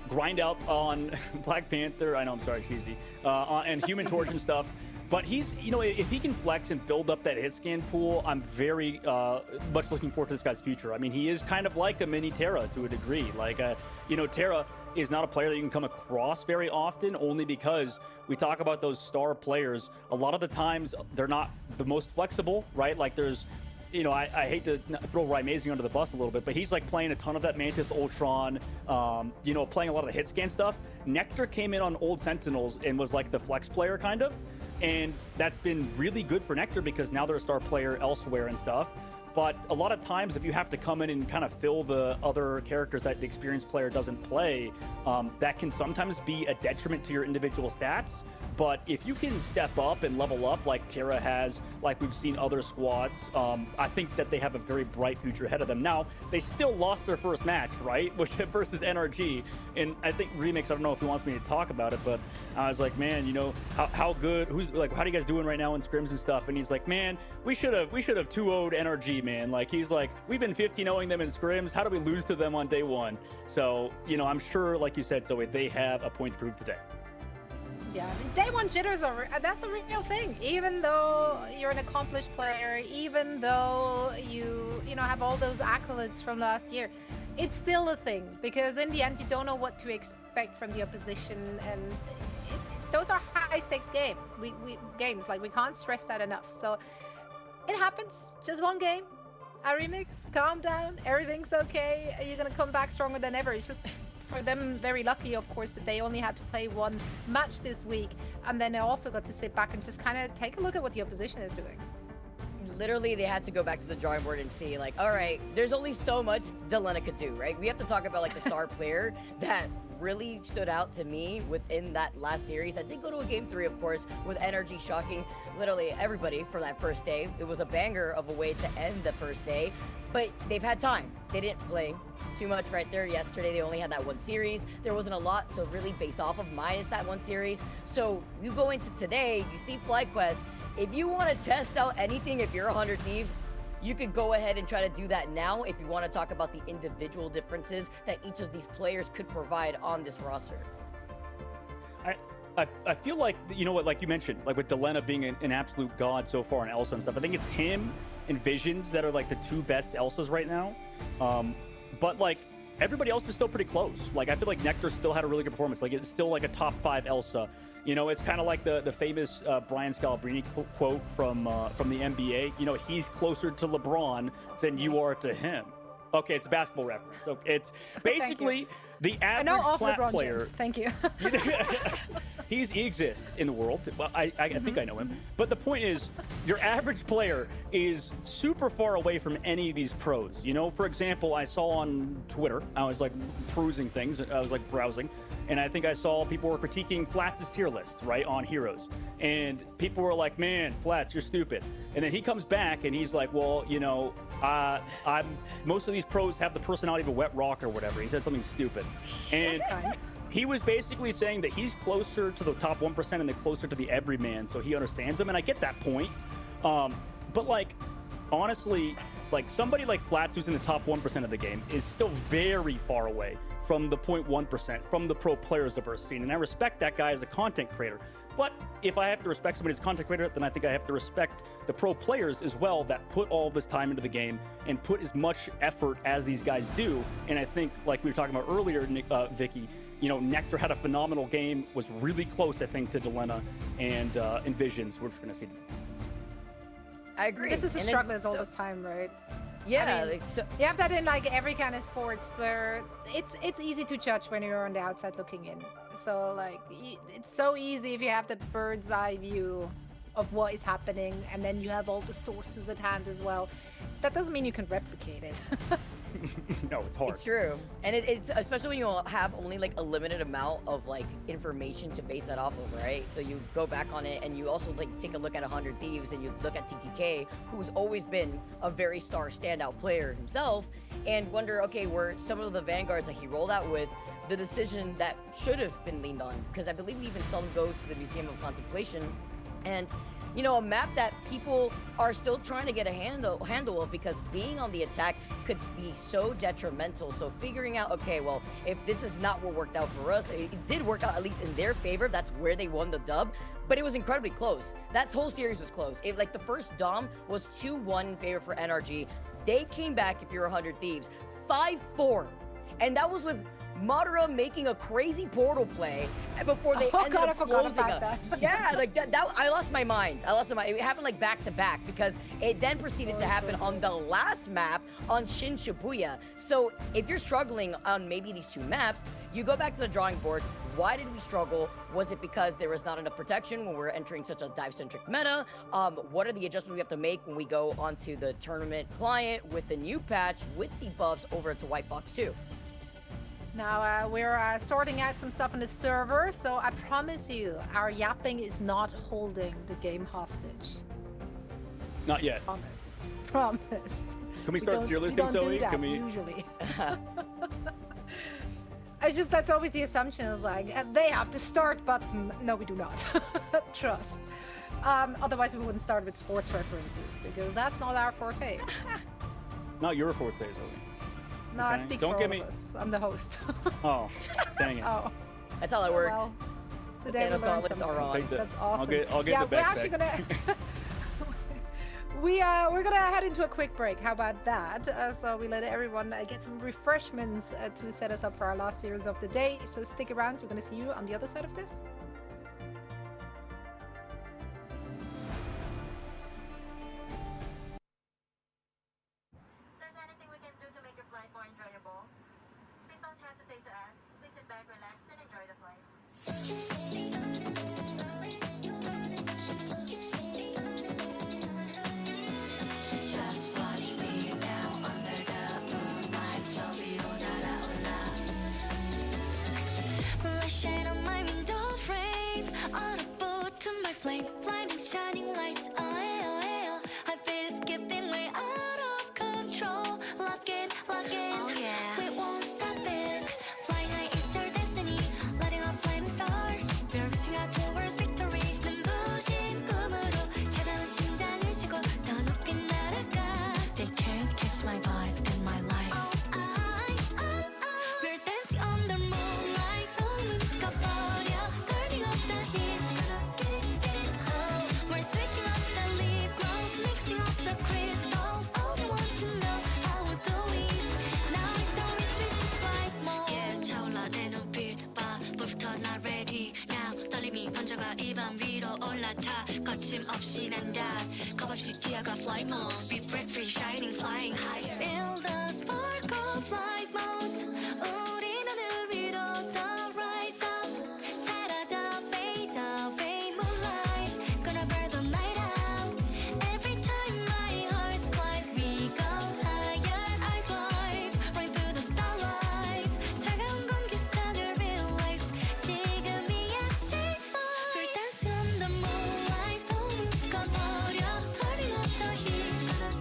grind out on Black Panther, I know, I'm sorry, cheesy, and Human Torch and stuff. But he's, you know, if he can flex and build up that hit scan pool, I'm very much looking forward to this guy's future. I mean, he is kind of like a mini Terra to a degree. Like, you know, Terra is not a player that you can come across very often, only because we talk about those star players. A lot of the times they're not the most flexible, right? Like there's, you know, I hate to throw Rymazing under the bus a little bit, but he's like playing a ton of that Mantis Ultron, you know, playing a lot of the hit scan stuff. Nectar came in on old Sentinels and was like the flex player kind of. And that's been really good for Nectar because now they're a star player elsewhere and stuff. But a lot of times, if you have to come in and kind of fill the other characters that the experienced player doesn't play, that can sometimes be a detriment to your individual stats. But if you can step up and level up like Tira has, like we've seen other squads, I think that they have a very bright future ahead of them. Now, they still lost their first match, right? Which versus NRG. And I think Remix, I don't know if he wants me to talk about it, but I was like, man, you know, how good, how are you guys doing right now in scrims and stuff? And he's like, man, we should have 2-0'd NRG, man. Like, he's like, we've been 15-0ing them in scrims. How do we lose to them on day one? So, you know, I'm sure, like you said, Zoe, they have a point to prove today. Yeah, day one jitters are that's a real thing. Even though you're an accomplished player, even though you know have all those accolades from last year, it's still a thing because in the end you don't know what to expect from the opposition, and those are high stakes games. Like we can't stress that enough. So it happens. Just one game. Remix, calm down. Everything's okay. You're gonna come back stronger than ever. It's just. For them, very lucky, of course, that they only had to play one match this week, and then they also got to sit back and just kind of take a look at what the opposition is doing. Literally, they had to go back to the drawing board and see, like, all right, there's only so much Delena could do, right? We have to talk about, like, the star player that really stood out to me within that last series. I did go to a game 3, of course, with NRG shocking literally everybody for that first day. It was a banger of a way to end the first day, but they've had time. They didn't play too much right there yesterday. They only had that one series. There wasn't a lot to really base off of minus that one series. So you go into today, you see FlyQuest. If you want to test out anything, if you're 100 Thieves, you could go ahead and try to do that now if you want to talk about the individual differences that each of these players could provide on this roster. I feel like, you know what, like you mentioned, like with Delena being an absolute god so far in Elsa and stuff, I think it's him and Visions that are like the two best Elsas right now. But like everybody else is still pretty close. Like I feel like Nectar still had a really good performance. Like it's still like a top 5 Elsa. You know, it's kind of like the famous Brian Scalabrine quote from the NBA. You know, he's closer to LeBron than you are to him. Okay, it's a basketball reference. So it's basically the average plat player. James. Thank you. He exists in the world. Well, I think I know him. But the point is, your average player is super far away from any of these pros. You know, for example, I saw on Twitter, I was like perusing things, I was like browsing, and I think I saw people were critiquing Flats' tier list, right, on Heroes. And people were like, man, Flats, you're stupid. And then he comes back and he's like, well, you know, most of these pros have the personality of a wet rock or whatever. He said something stupid. And he was basically saying that he's closer to the top 1% and they're closer to the everyman, so he understands them, and I get that point. But like, honestly, like somebody like Flats, who's in the top 1% of the game, is still very far away from the 0.1%, from the pro players of our scene, and I respect that guy as a content creator. But if I have to respect somebody as a content creator, then I think I have to respect the pro players as well that put all this time into the game and put as much effort as these guys do. And I think, like we were talking about earlier, Vicky, you know, Nectar had a phenomenal game, was really close, I think, to Delena and Visions. We're just going to see. I agree. This is a struggle all this time, right? Yeah, I mean, like, so you have that in like every kind of sports where it's easy to judge when you're on the outside looking in. So like it's so easy if you have the bird's eye view of what is happening, and then you have all the sources at hand as well. That doesn't mean you can replicate it. No, it's hard. It's true, and it's especially when you have only like a limited amount of like information to base that off of, right? So you go back on it, and you also like take a look at 100 Thieves, and you look at TTK, who's always been a very star standout player himself, and wonder, okay, were some of the vanguards that he rolled out with the decision that should have been leaned on? Because I believe we even saw them go to the Museum of Contemplation, and you know, a map that people are still trying to get a handle of, because being on the attack could be so detrimental. So figuring out, okay, well, if this is not what worked out for us, it did work out at least in their favor. That's where they won the dub, but it was incredibly close. That whole series was close. Like the first Dom was 2-1 in favor for NRG. They came back, if you're 100 Thieves, 5-4. And that was with Madara making a crazy portal play before they ended God, I up forgot closing about up. that. Yeah, like that, I lost my mind. It happened like back to back because it then proceeded to happen on the last map on Shin Shibuya. So if you're struggling on maybe these two maps, you go back to the drawing board. Why did we struggle? Was it because there was not enough protection when we're entering such a dive-centric meta? What are the adjustments we have to make when we go onto the tournament client with the new patch with the buffs over to White Fox 2? Now we're sorting out some stuff on the server, so I promise you, our yapping is not holding the game hostage. Not yet. Promise. Promise. Can we start tier listing, Zoe? Can we? Usually. It's just that's always the assumption. Is like they have the start button. No, we do not. Trust. Otherwise, we wouldn't start with sports references because that's not our forte. Not your forte, Zoe. No, I Okay. speak Don't for get all me- of us. I'm the host. Oh, dang it. Oh, That's how that works. well, today we Thanos learned gauntlets something. are on. Take the- That's awesome. I'll get yeah, the we're backpack. actually gonna we're gonna head into a quick break. How about that? So we let everyone get some refreshments to set us up for our last series of the day. So stick around. We're gonna see you on the other side of this. If there's anything we can do to make your flight more enjoyable, please don't hesitate to ask. Please sit back, relax, and enjoy the flight. Just watch me now under the moonlight. 저기로 날아올라. Flashing on my window frame, on a boat to my flame, blinding shining lights. Oh, yeah. I feel skipping way out of control. Lock it, oh yeah. We won't stop it. Flying high is our destiny, lighting up flaming stars. We're reaching out towards victory. 눈부신 꿈으로 차가운 심장을 쥐고 더 높게 날아가. They can't catch my vibe and my life. We're dancing under moonlight. 손을 꺼버려. Turning up the heat. Get it, oh. We're switching up the lip gloss, mixing up the crystals. All they want to know how we do it. Now it's time we switch to flight mode. Yeah, 차올라 내 눈빛 봐. 불부터 나 ready now. 떨림이 번져가 이 밤 위로 올라타. 거침없이 난다. 겁없이 뛰어가 flight mode. Be breath free, shining, flying high. Feel the spark of flight mode. 우리 하늘 위로 더 rise up. 사라져 fade away moonlight. Gonna burn the night out. Every time my heart's flight, we go higher, eyes wide, right through the starlights. 차가운 공기선을 relax. 지금이야, take flight. We're dancing on the moonlight. 손을 꺼버려. Turning up the heat.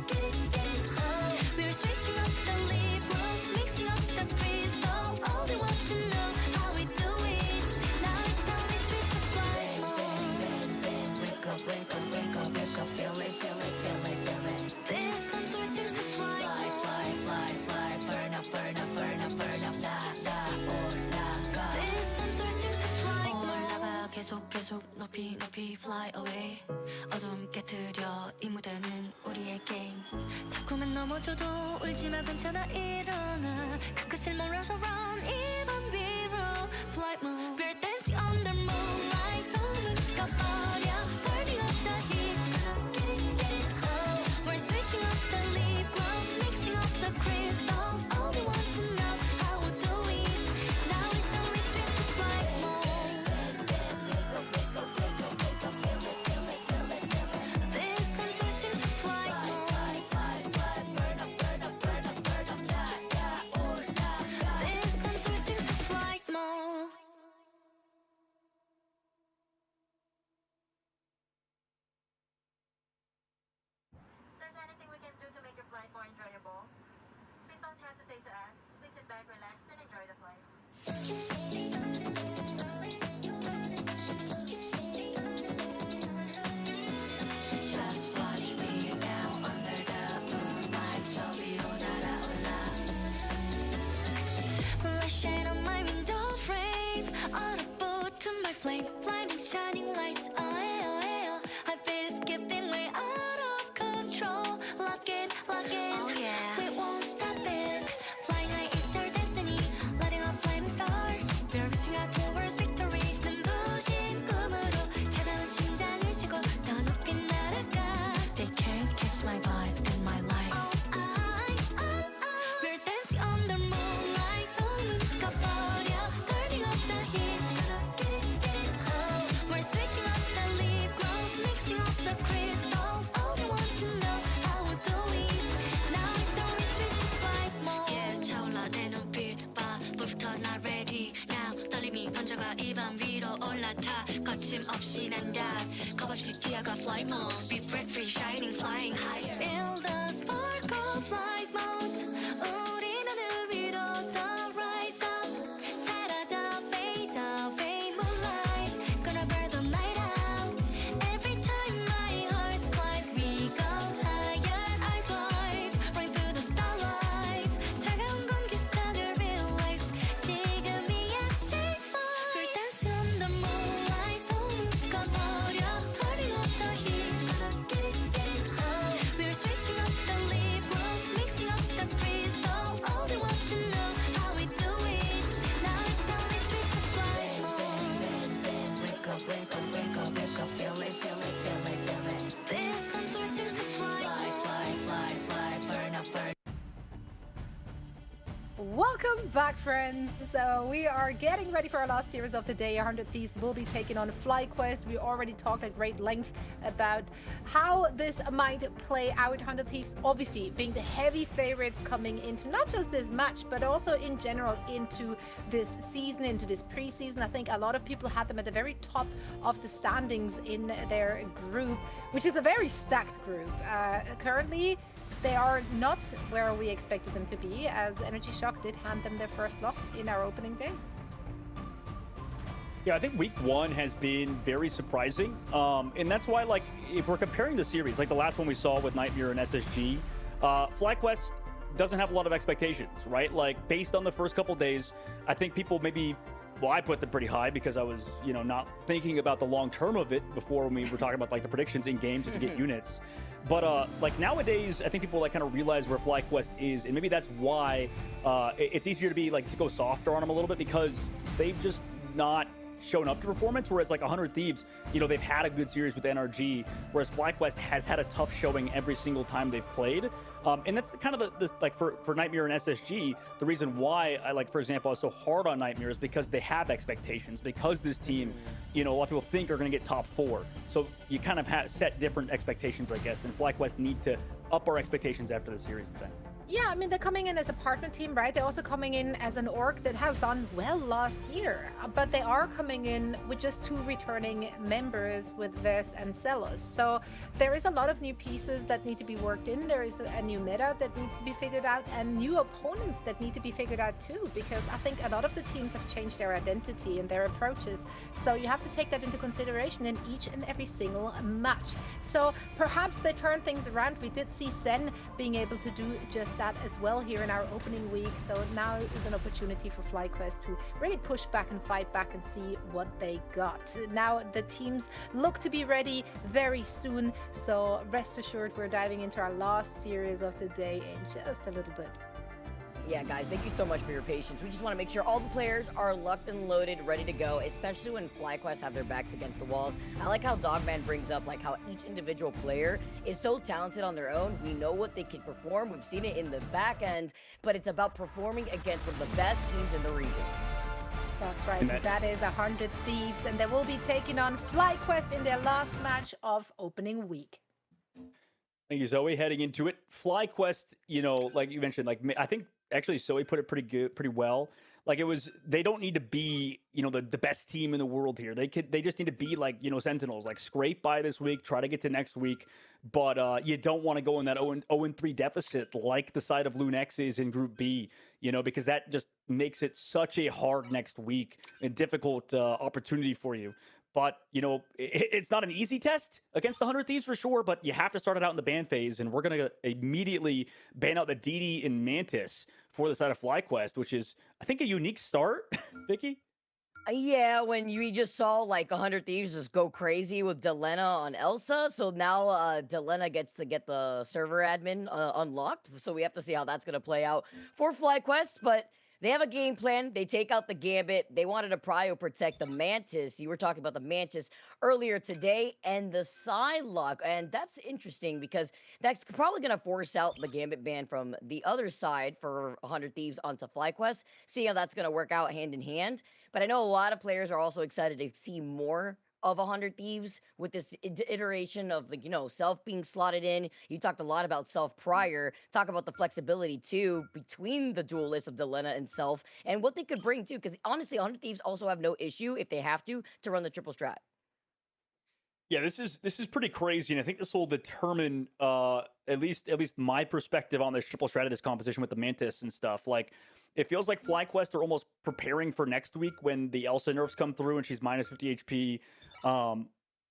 Get it, oh. We're switching up the lip gloss, mixing up the crystals. All they want to know how we do it. Now it's time we switch to flight mode. Wake up, wake up, wake up, wake up. Feel it, feel it, feel it, feel it. This time switching to flight mode. Fly. Burn up, burn up, burn up, burn up. 올라가. This time switching to flight mode. 올라가. 계속 높이 fly away. 어둠 깨트려 이 무대는 우리의 게임. 자꾸만 넘어져도 울지마 괜찮아 일어나. 그 끝을 몰아서 run even 위로 flight mode. We're dancing under moonlight. 손을 꺼버려. Turning up the heat. Get it, oh. We're switching up the lip gloss, mixing up the crystals. All they want to know how we do it. Now it's time we switch to flight mode. This time switching to flight mode. Burn up, burn up, burn up, burn up. This time switching to flight mode. out towards victory 눈부신 꿈으로 차가운 심장을 쉬고 더 높게 날아가 They can't catch my vibe and my life All eyes on us We're dancing under moonlight 소음은 꺼버려 Turning up the heat Get it, oh We're switching up the lip gloss Mixing up the crystals All they want to know how we do it Now it's the switch to flight mode Yeah 차올라 내 눈빛 봐 불부터 나 ready now 떨림이 번져가 이 밤 위로 올라타 거침없이 난 dive 겁없이 뛰어가 flight mode Be breath-free shining flying high Feel the spark of flight mode 우리 하늘 위로 더 rise up 사라져 fade away moonlight Gonna burn the night out Every time my heart's flight we go higher eyes wide Right through the starlights 차가운 공기선을 realize 지금이야 take flight We're dancing on the moonlight 소름 꺼버려 Turning up the heat Get it, oh We're switching up the lip gloss Mixing up the crystals All they want to know how we do it Now it's time to switch to flight mode Wake up, wake up, wake up, wake up Feel it, feel it, feel it, feel it This time switching to flight Fly, burn up, burn Welcome back, friends. So we are getting ready for our last series of the day. 100 Thieves will be taking on FlyQuest. We already talked at great length about how this might play out. 100 Thieves obviously being the heavy favorites coming into not just this match, but also in general into this season, into this preseason. I think a lot of people had them at the very top of the standings in their group, which is a very stacked group. Currently, they are not where we expected them to be, as Energy Shock did hand them their first loss in our opening day. Yeah, I think week one has been very surprising. And that's why, like, if we're comparing the series, like the last one we saw with Nightmare and SSG, FlyQuest doesn't have a lot of expectations, right? Like, based on the first couple days, I think people maybe, well, I put them pretty high because I was, you know, not thinking about the long term of it before when we were talking about, like, the predictions in game to get units. But, like, nowadays, I think people, like, kind of realize where FlyQuest is, and maybe that's why it's easier to be, like, to go softer on them a little bit because they've just not shown up to performance, whereas like 100 Thieves, you know, they've had a good series with NRG, whereas FlyQuest has had a tough showing every single time they've played. And that's kind of the like for Nightmare and SSG, the reason why I, like, for example, I was so hard on Nightmare is because they have expectations, because this team, you know, a lot of people think are going to get top 4. So you kind of set different expectations, I guess, and FlyQuest need to up our expectations after the series today. Yeah, I mean, they're coming in as a partner team, right? They're also coming in as an org that has done well last year, but they are coming in with just 2 returning members with Ves and Celos. So there is a lot of new pieces that need to be worked in. There is a new meta that needs to be figured out and new opponents that need to be figured out too, because I think a lot of the teams have changed their identity and their approaches. So you have to take that into consideration in each and every single match. So perhaps they turn things around. We did see Sen being able to do just that as well here in our opening week. So now is an opportunity for FlyQuest to really push back and fight back and see what they got. Now the teams look to be ready very soon. So rest assured, we're diving into our last series of the day in just a little bit. Yeah, guys, thank you so much for your patience. We just want to make sure all the players are locked and loaded, ready to go, especially when FlyQuest have their backs against the walls. I like how Dogman brings up, like, how each individual player is so talented on their own. We know what they can perform. We've seen it in the back end, but it's about performing against one of the best teams in the region. That's right. That is 100 Thieves, and they will be taking on FlyQuest in their last match of opening week. Thank you, Zoe. Heading into it, FlyQuest, you know, like you mentioned, like, I think actually Zoe put it pretty well. Like, it was, they don't need to be, you know, the best team in the world here. They just need to be like, you know, Sentinels, like, scrape by this week, try to get to next week. But you don't want to go in that 0-3 deficit like the side of Lunex is in Group B, you know, because that just makes it such a hard next week and difficult opportunity for you. But, you know, it's not an easy test against the 100 Thieves for sure, but you have to start it out in the ban phase, and we're going to immediately ban out the DD and Mantis for the side of FlyQuest, which is, I think, a unique start, Vicky? Yeah, when you just saw, like, 100 Thieves just go crazy with Delena on Elsa, so now Delena gets to get the server admin unlocked, so we have to see how that's going to play out for FlyQuest, but They have a game plan. They take out the Gambit. They wanted to prio protect the Mantis. You were talking about the Mantis earlier today and the Psylocke. And that's interesting because that's probably going to force out the Gambit ban from the other side for 100 Thieves onto FlyQuest. See how that's going to work out hand in hand. But I know a lot of players are also excited to see more of 100 Thieves with this iteration of, like, Self being slotted in. You talked a lot about Self prior. Talk about the flexibility too between the duelists of Delena and Self and what they could bring too, because honestly 100 Thieves also have no issue if they have to run the triple strat. Yeah, this is pretty crazy, and I think this will determine at least my perspective on this triple strat of this composition with the Mantis and stuff. Like, it feels like FlyQuest are almost preparing for next week when the Elsa nerfs come through and she's minus 50 HP.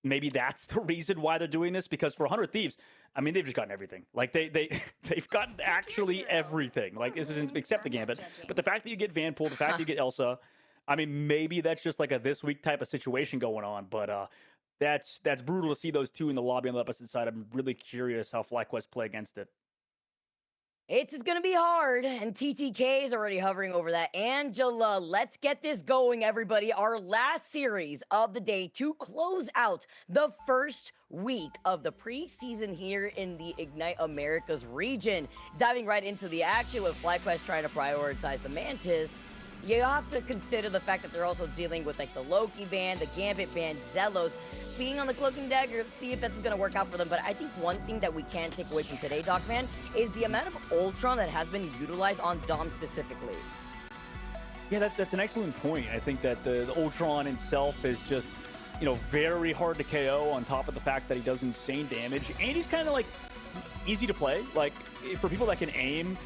Maybe that's the reason why they're doing this, because for 100 Thieves, I mean, they've just gotten everything. Like, they've gotten actually everything. Like, this isn't except the Gambit, but the fact that you get Vanpool, the fact that you get Elsa, I mean, maybe that's just like a this week type of situation going on, but that's brutal to see those two in the lobby on the opposite side. I'm really curious how FlyQuest play against it. It's going to be hard, and TTK is already hovering over that. Angela, let's get this going, everybody. Our last series of the day to close out the first week of the preseason here in the Ignite Americas region. Diving right into the action with FlyQuest trying to prioritize the Mantis. You have to consider the fact that they're also dealing with, like, the Loki ban, the Gambit ban, Zelos being on the Cloak and Dagger. Let's see if that's going to work out for them. But I think one thing that we can take away from today, Docman, is the amount of Ultron that has been utilized on Dom specifically. Yeah, that's an excellent point. I think that the Ultron itself is just, very hard to KO, on top of the fact that he does insane damage. And he's kind of, like, easy to play. Like, for people that can aim,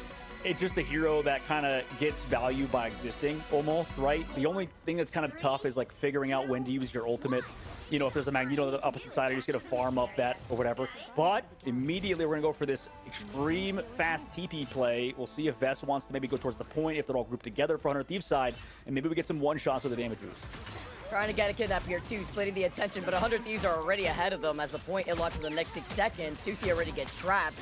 it's just a hero that kind of gets value by existing, almost, right? The only thing that's kind of tough is, like, figuring out when to use your ultimate. If there's a Magneto on the opposite side, you're just going to farm up that or whatever. But immediately we're going to go for this extreme fast TP play. We'll see if Vess wants to maybe go towards the point, if they're all grouped together for 100 Thieves side, and maybe we get some one-shots with a damage boost. Trying to get a kidnap here too, splitting the attention, but 100 Thieves are already ahead of them as the point unlocks in the next 6 seconds. Susie already gets trapped.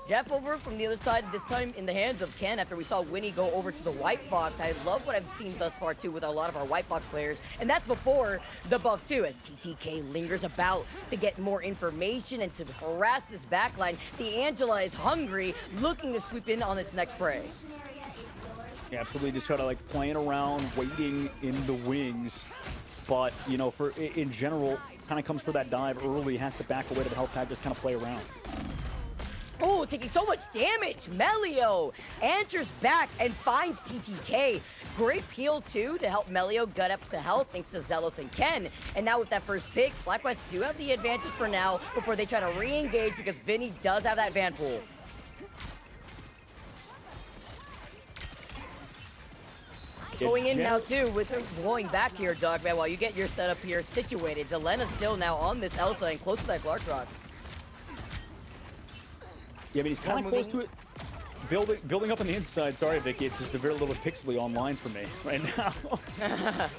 Jeff over from the other side, this time in the hands of Ken after we saw Winnie go over to the White Fox. I love what I've seen thus far too with a lot of our White Fox players, and that's before the buff too, as TTK lingers about to get more information and to harass this backline. The Angela is hungry, looking to sweep in on its next prey. Yeah, absolutely, just try to, like, playing around, waiting in the wings. But, in general, kind of comes for that dive early, has to back away to the health pad, just kind of play around. Oh, taking so much damage. Melio answers back and finds TTK. Great peel, too, to help Melio gut up to health thanks to Zelos and Ken. And now with that first pick, FlyQuest do have the advantage for now before they try to re-engage because Vinny does have that Vanpool. Going in now, too, with her going back here, Dogman, while you get your setup here situated. Delena's still now on this Elsa and close to that Glartrox. Yeah, I mean, he's kind of close to it. Building up on the inside. Sorry, Vicky, it's just a very little pixely online for me right now.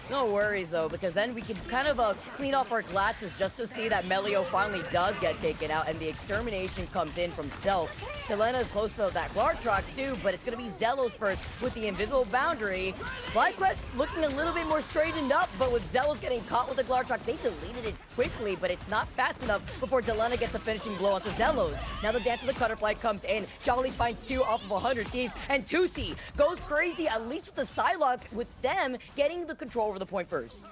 No worries, though, because then we can kind of clean off our glasses just to see that Melio finally does get taken out, and the extermination comes in from Self. Delena is close to that Glartrox, too, but it's going to be Zelos first with the invisible boundary. FlyQuest looking a little bit more straightened up, but with Zelos getting caught with the Glartrox, they deleted it quickly, but it's not fast enough before Delena gets a finishing blow onto Zelos. Now the Dance of the Cutterfly comes in. Jolly finds 2 off of 100 Thieves, and Tusi goes crazy, at least with the Psylocke, with them getting the control over the point first.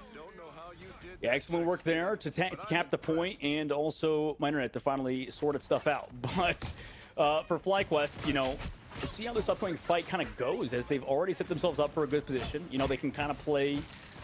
Yeah, excellent work there to cap the point, and also Minorette to finally sort its stuff out. But for FlyQuest, let's see how this upcoming fight kind of goes, as they've already set themselves up for a good position. They can kind of play,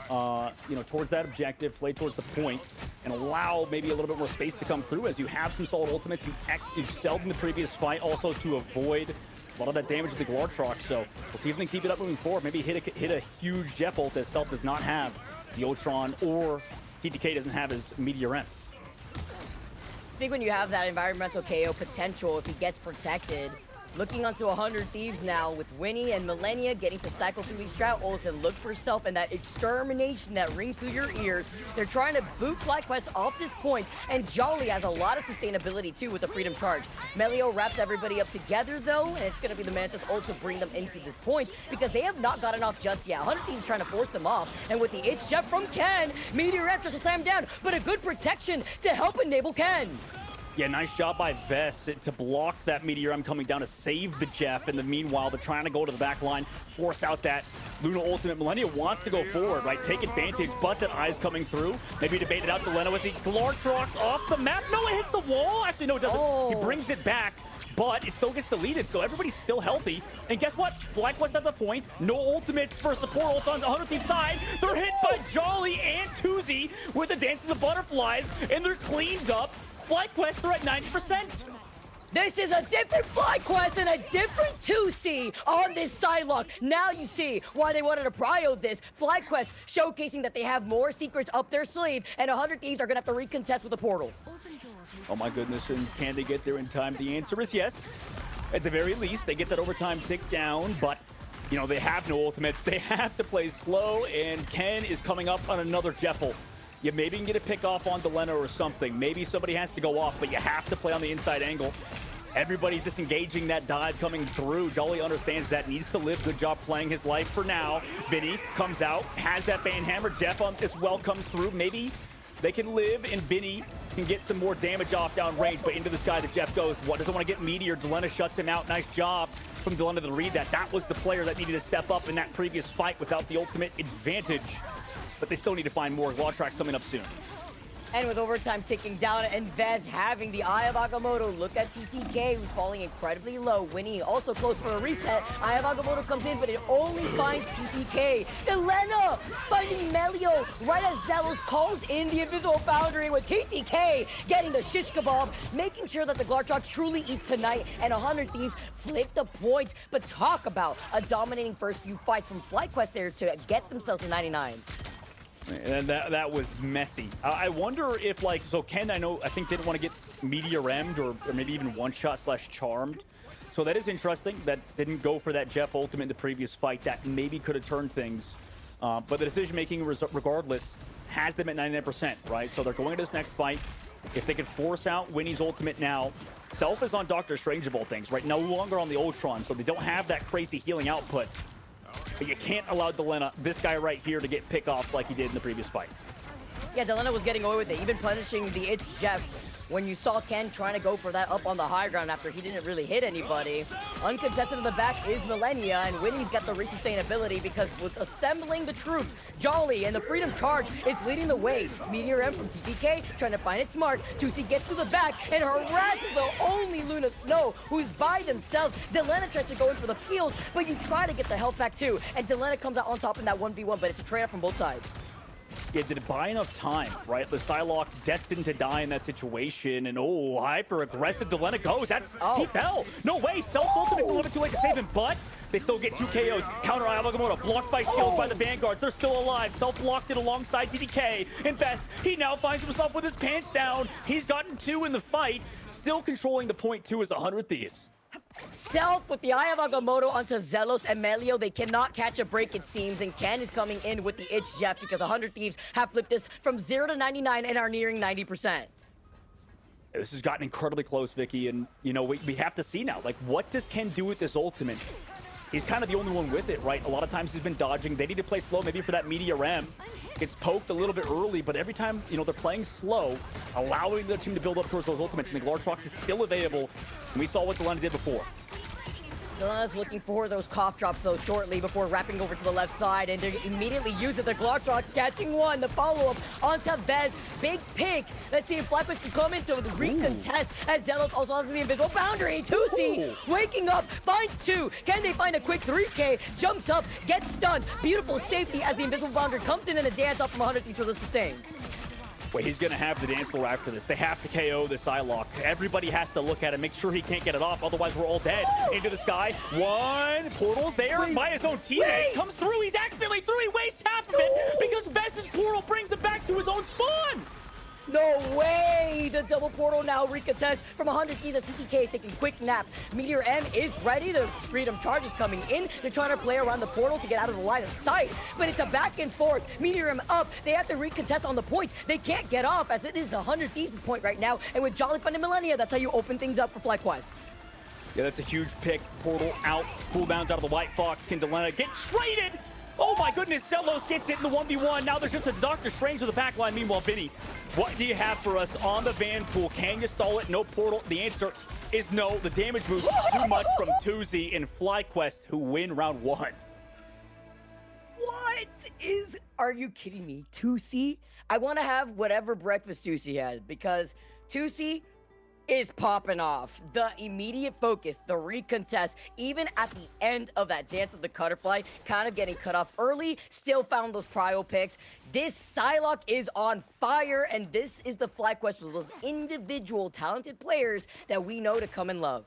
towards that objective, play towards the point, and allow maybe a little bit more space to come through, as you have some solid ultimates. You excelled in the previous fight also to avoid a lot of that damage with the Glartrox, so we'll see if they can keep it up moving forward. Maybe hit a huge Jet Bolt, as Self does not have the Ultron, or TTK doesn't have his Meteor M. I think when you have that environmental KO potential, if he gets protected, Looking onto 100 Thieves now with Winnie and Millennia getting to cycle through these strat ults and look for self and that extermination that rings through your ears. They're trying to boot FlyQuest off this point, and Jolly has a lot of sustainability too with the Freedom Charge. Melio wraps everybody up together though, and it's going to be the Mantis ult to bring them into this point because they have not gotten off just yet. 100 Thieves trying to force them off, and with the It's Jeff from Ken, Meteor F just to slam down, but a good protection to help enable Ken. Yeah, nice job by Vess to block that Meteor M coming down to save the Jeff. In the meanwhile, they're trying to go to the back line, force out that Luna ultimate. Millennia wants to go forward, right? Take advantage, but that Eye's coming through. Maybe debate it out to Lena with the Glartrox off the map. No, it hits the wall. Actually, no, it doesn't. He brings it back, but it still gets deleted, so everybody's still healthy. And guess what? FlyQuest at the point. No ultimates for support ults on the 100 Thieves side. They're hit by Jolly and Tuzi with the Dance of the Butterflies, and they're cleaned up. FlyQuest, they're at 90%. This is a different FlyQuest and a different 2C on this Psylocke. Now you see why they wanted to prio this. FlyQuest showcasing that they have more secrets up their sleeve, and 100 Thieves are going to have to recontest with the portal. Oh my goodness, and can they get there in time? The answer is yes. At the very least, they get that overtime tick down, but you know, they have no ultimates. They have to play slow, and Ken is coming up on another Jeffel. You maybe can get a pick off on Delena or something. Maybe somebody has to go off, but you have to play on the inside angle. Everybody's disengaging that dive coming through. Jolly understands that, needs to live. Good job playing his life for now. Vinny comes out, has that Banhammer. Jeff on as well comes through. Maybe they can live, and Vinny can get some more damage off down range, but into the sky that Jeff goes. What doesn't want to get Meteor? Delena shuts him out. Nice job from Delena to read that. That was the player that needed to step up in that previous fight without the ultimate advantage. But they still need to find more. Glartrox coming up soon. And with overtime ticking down and Vez having the Eye of Agamotto, look at TTK, who's falling incredibly low. Winnie also close for a reset. Eye of Agamotto comes in, but it only finds TTK. Delena finding Melio right as Zelos calls in the Invisible Foundry, with TTK getting the shish kebab, making sure that the Glartrox truly eats tonight, and 100 Thieves flip the points. But talk about a dominating first few fights from FlyQuest there to get themselves to 99. And that was messy. I wonder if, like, so Ken, I think didn't want to get Meteor M'd or maybe even one-shot / charmed. So that is interesting. That didn't go for that Jeff ultimate in the previous fight. That maybe could have turned things. But the decision-making, regardless, has them at 99%, right? So they're going to this next fight. If they could force out Winnie's ultimate now, Self is on Doctor Strange of all things, right? No longer on the Ultron, so they don't have that crazy healing output. But you can't allow Delena, this guy right here, to get pick-offs like he did in the previous fight. Yeah, Delena was getting away with it, even punishing the It's Jeff. When you saw Ken trying to go for that up on the high ground after he didn't really hit anybody. Uncontested in the back is Millennia, and Winnie's got the resustainability because with assembling the troops, Jolly and the Freedom Charge is leading the way. Meteor M from TPK trying to find its mark. 2C gets to the back and harasses the only Luna Snow, who's by themselves. Delena tries to go in for the peels, but you try to get the health back too. And Delena comes out on top in that 1v1, but it's a trade-off from both sides. Yeah, did it buy enough time, right? The Psylocke destined to die in that situation, and hyper-aggressive Delena goes. He fell. No way, Self's ultimate's a little bit too late to save him, but they still get 2 KOs. Counter Eye of Agamotto, blocked by shields by the Vanguard. They're still alive. Self locked it alongside TDK. And Best, he now finds himself with his pants down. He's gotten 2 in the fight. Still controlling the point 2 is 100 Thieves. Self with the Eye of Agamotto onto Zelos and Melio. They cannot catch a break, it seems, and Ken is coming in with the It's Jeff because 100 Thieves have flipped this from 0 to 99 and are nearing 90%. This has gotten incredibly close, Vicky, and you know, we have to see now, like, what does Ken do with this ultimate? He's kind of the only one with it, right? A lot of times he's been dodging. They need to play slow, maybe for that Meteor M. Gets poked a little bit early, but every time, you know, they're playing slow, allowing the team to build up towards those ultimates, and the Glartrox is still available. And we saw what Delena did before. Delena's looking for those cough drops, though, shortly before wrapping over to the left side, and they immediately use it. The Glartrox catching one. The follow-up onto Vez. Big pick. Let's see if FlyQuest can come into the recontest as Zelos also has the Invisible Boundary. 2C waking up, finds 2. Can they find a quick 3K? Jumps up, gets stunned. Beautiful safety as the Invisible Boundary comes in and a dance up from 100 Thieves for the sustain. Wait, he's going to have the dance floor after this. They have to KO the Psylocke. Everybody has to look at him, make sure he can't get it off, otherwise we're all dead. Into the sky. 1. Portal's there by his own teammate. Comes through. He's accidentally through. He wastes half of it because Vess's portal brings him back to his own spawn. No way! The double portal now recontest from 100 Thieves at CTK is taking quick nap. Meteor M is ready. The Freedom Charge is coming in. They're trying to play around the portal to get out of the line of sight. But it's a back and forth. Meteor M up. They have to recontest on the points. They can't get off as it is 100 Thieves' point right now. And with Jolly Fun and Millennia, that's how you open things up for FlyQuest. Yeah, that's a huge pick. Portal out. Cooldowns out of the White Fox. Can Delena get traded? Oh my goodness, Celos gets it in the 1v1. Now there's just a Doctor Strange to the back line. Meanwhile, Vinny, what do you have for us on the Van Pool? Can you stall it? No portal. The answer is no. The damage boost is too much from Tuzi and FlyQuest, who win round 1. What is... Are you kidding me? Tusi? I want to have whatever breakfast Tusi had, because Tusi is popping off. The immediate focus, the recontest, even at the end of that Dance of the Cutterfly, kind of getting cut off early, still found those prio picks. This Psylocke is on fire, and this is the FlyQuest of those individual talented players that we know to come and love.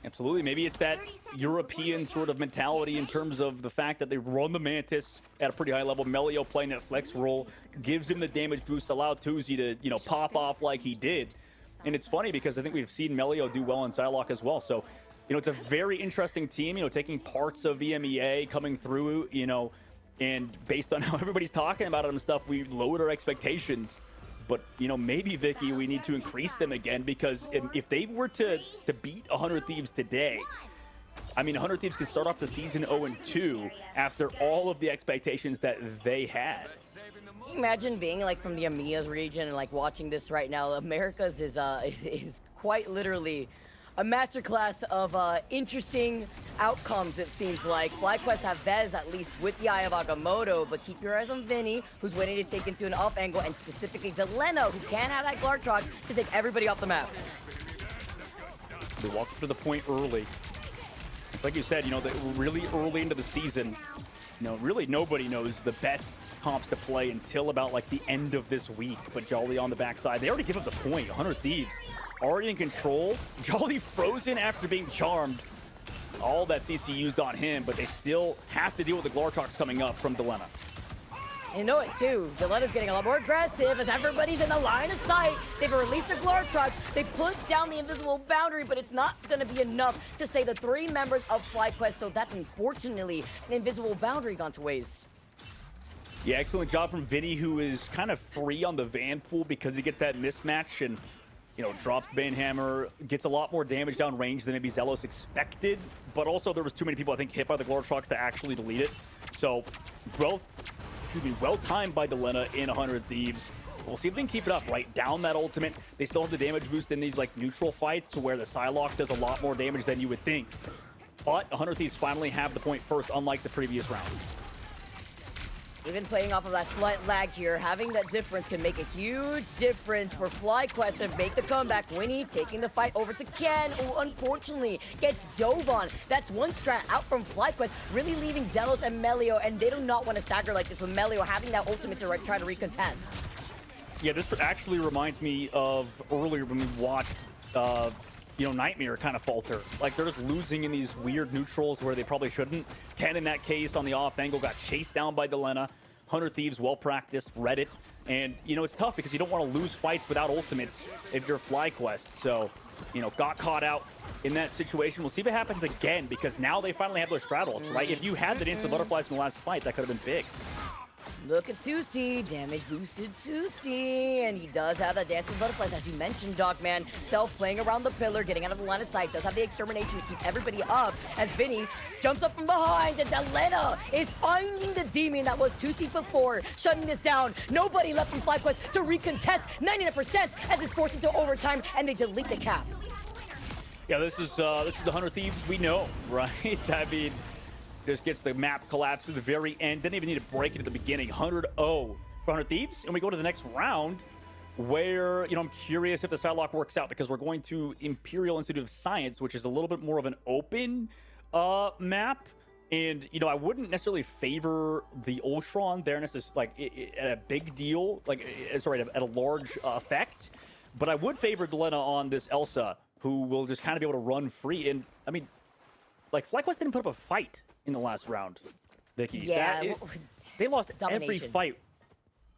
Absolutely. Maybe it's that European sort of mentality in terms of the fact that they run the Mantis at a pretty high level. Melio playing that flex role gives him the damage boost, allowed Tuzi to, you know, pop off like he did. And it's funny because I think we've seen Melio do well in Psylocke as well. So, you know, it's a very interesting team, you know, taking parts of EMEA, coming through, you know, and based on how everybody's talking about it and stuff, we lowered our expectations. But, you know, maybe, Vicky, we need to increase them again, because if they were to beat 100 Thieves today, I mean, 100 Thieves could start off the season 0-2 after all of the expectations that they had. Can you imagine being like from the EMEA region and like watching this right now? America's is quite literally a masterclass of interesting outcomes, it seems like. FlyQuest have Vez at least with the Eye of Agamotto, but keep your eyes on Vinny, who's waiting to take into an off angle, and specifically Delena, who can have that Glartrox to take everybody off the map. They walked to the point early. It's like you said, you know, that really early into the season, you know, really nobody knows the best comps to play until about like the end of this week. But Jolly on the backside, they already give up the point. 100 Thieves already in control. Jolly frozen after being charmed. All that CC used on him, but they still have to deal with the Glartrox coming up from Delena. You know it too. Delena's getting a lot more aggressive as everybody's in the line of sight. They've released their Glartrox. They put down the invisible boundary, but it's not going to be enough to save the 3 members of FlyQuest. So that's unfortunately an invisible boundary gone to waste. Yeah, excellent job from Vinny, who is kind of free on the Van Pool because he gets that mismatch and, you know, drops Banhammer, gets a lot more damage down range than maybe Zelos expected, but also there was too many people, I think, hit by the Glartrox to actually delete it. So, well timed by Delena in 100 Thieves. We'll see if they can keep it up, right? Down that ultimate. They still have the damage boost in these, like, neutral fights where the Psylocke does a lot more damage than you would think. But 100 Thieves finally have the point first, unlike the previous round. Even playing off of that slight lag here, having that difference can make a huge difference for FlyQuest and make the comeback. Winnie taking the fight over to Ken, who unfortunately gets dove on. That's one strat out from FlyQuest, really leaving Zelos and Melio, and they do not want to stagger like this with Melio having that ultimate to try to recontest. Yeah, this actually reminds me of earlier when we watched, you know, Nightmare kind of falter. Like, they're just losing in these weird neutrals where they probably shouldn't. Ken, in that case, on the off angle, got chased down by Delena. 100 Thieves, well-practiced, read it. And, you know, it's tough because you don't want to lose fights without ultimates if you're FlyQuest. So, you know, got caught out in that situation. We'll see if it happens again, because now they finally have their straddles, right? If you had the Dance of Butterflies in the last fight, that could have been big. Look at Tusi, damage boosted Tusi, and he does have that Dance of Butterflies, as you mentioned, Dogman. Self playing around the pillar, getting out of the line of sight, does have the extermination to keep everybody up, as Vinny jumps up from behind, and Delena is finding the demon that was Tusi before, shutting this down. Nobody left from FlyQuest to recontest 99% as it's forced into overtime, and they delete the cap. Yeah, this is the 100 Thieves we know, right? I mean, just gets the map collapsed at the very end. Didn't even need to break it at the beginning. 100-0 for 100 Thieves. And we go to the next round where, you know, I'm curious if the Psylocke works out, because we're going to Imperial Institute of Science, which is a little bit more of an open map. And, you know, I wouldn't necessarily favor the Ultron there, like, at a big deal, like, sorry, at a large effect. But I would favor Delena on this Elsa, who will just kind of be able to run free. And, I mean, like, FlyQuest didn't put up a fight in the last round, Vicky. Yeah, they lost domination. every fight.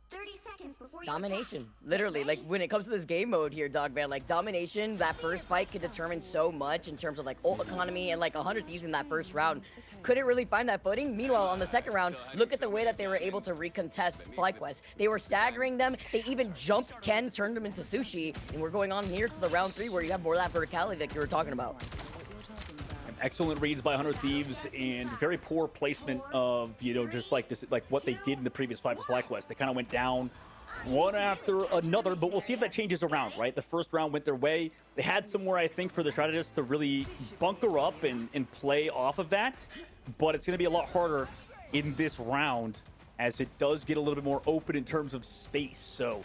30 seconds. Domination, literally. Like when it comes to this game mode here, dog man, like domination, that first fight could determine so much in terms of like ult economy, and like 100 Thieves in that first round couldn't really find that footing. Meanwhile, on the second round, look at the way that they were able to recontest FlyQuest. They were staggering them. They even jumped Ken, turned him into sushi, and we're going on here to the round 3 where you have more of that verticality that you were talking about. Excellent reads by 100 Thieves and very poor placement of, you know, just like this, like what they did in the previous fight for FlyQuest. They kind of went down one after another, but we'll see if that changes around, right? The first round went their way. They had somewhere, I think, for the strategists to really bunker up and play off of that, but it's going to be a lot harder in this round as it does get a little bit more open in terms of space. So,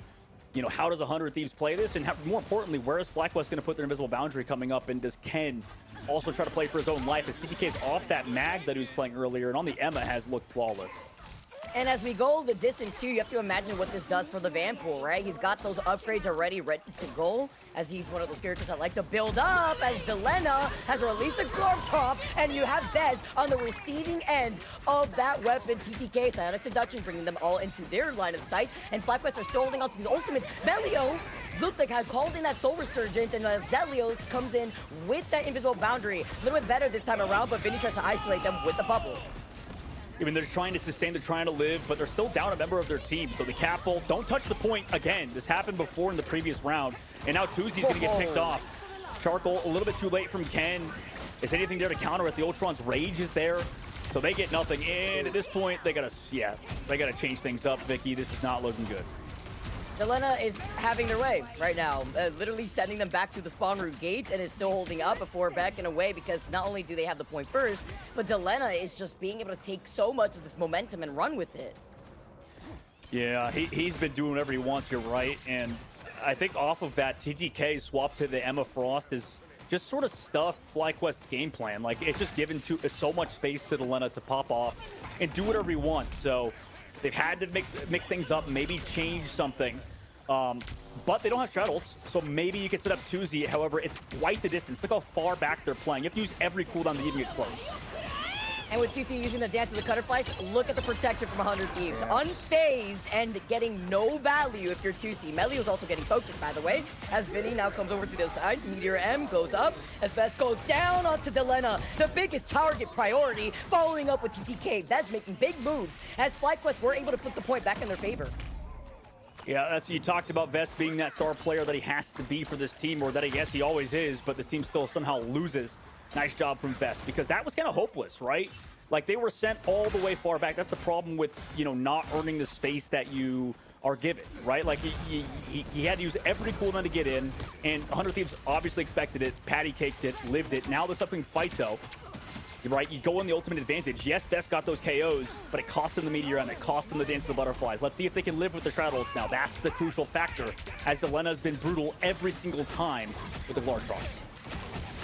you know, how does 100 Thieves play this? And more importantly, where is FlyQuest going to put their invisible boundary coming up? And does Ken also try to play for his own life as TTK is off that mag that he was playing earlier, and on the Emma has looked flawless. And as we go the distance too, you have to imagine what this does for the Vanpool, right? He's got those upgrades already ready to go, as he's one of those characters that like to build up, as Delena has released a glove top, and you have Bez on the receiving end of that weapon. TTK, Psionic Seduction, bringing them all into their line of sight, and FlyQuest are still holding on to these ultimates. Melio looked like had called in that Soul Resurgence, and Zelios comes in with that invisible boundary. A little bit better this time around, but Vinny tries to isolate them with the bubble. I mean, they're trying to sustain, they're trying to live, but they're still down a member of their team. So the Capel, don't touch the point again. This happened before in the previous round, and now Tuzi's going to get picked off. Charcoal, a little bit too late from Ken. Is anything there to counter it? The Ultron's rage is there, so they get nothing. And at this point, they gotta change things up, Vicky. This is not looking good. Delena is having their way right now, literally sending them back to the spawn room gates, and is still holding up before backing away, because not only do they have the point first, but Delena is just being able to take so much of this momentum and run with it. Yeah, he's been doing whatever he wants here, right? And I think off of that, TTK swap to the Emma Frost is just sort of stuffed FlyQuest's game plan. Like, it's just given so much space to Delena to pop off and do whatever he wants. So they've had to mix things up, maybe change something. But they don't have Treadles, so maybe you can set up Tuzi. However, it's quite the distance. Look how far back they're playing. You have to use every cooldown to even get close. And with Tuzi using the Dance of the Cutterflies, look at the protection from 100 Thieves. Unfazed and getting no value if you're Tuzi. Melio's also getting focused, by the way, as Vinny now comes over to the side. Meteor M goes up as Best goes down onto Delena. The biggest target priority, following up with TTK. That's making big moves as FlyQuest were able to put the point back in their favor. Yeah, you talked about Vest being that star player that he has to be for this team, or that I guess he always is, but the team still somehow loses. Nice job from Vest, because that was kind of hopeless, right? Like, they were sent all the way far back. That's the problem with, you know, not earning the space that you are given, right? Like, he had to use every cooldown to get in, and 100 Thieves obviously expected it, patty caked it, lived it. Now this upcoming fight, though, right, you go on the ultimate advantage. Yes, Vest got those KOs, but it cost them the Meteor and it cost them the Dance of the Butterflies. Let's see if they can live with the Shadows now. That's the crucial factor, as Delena's been brutal every single time with the Glartrox.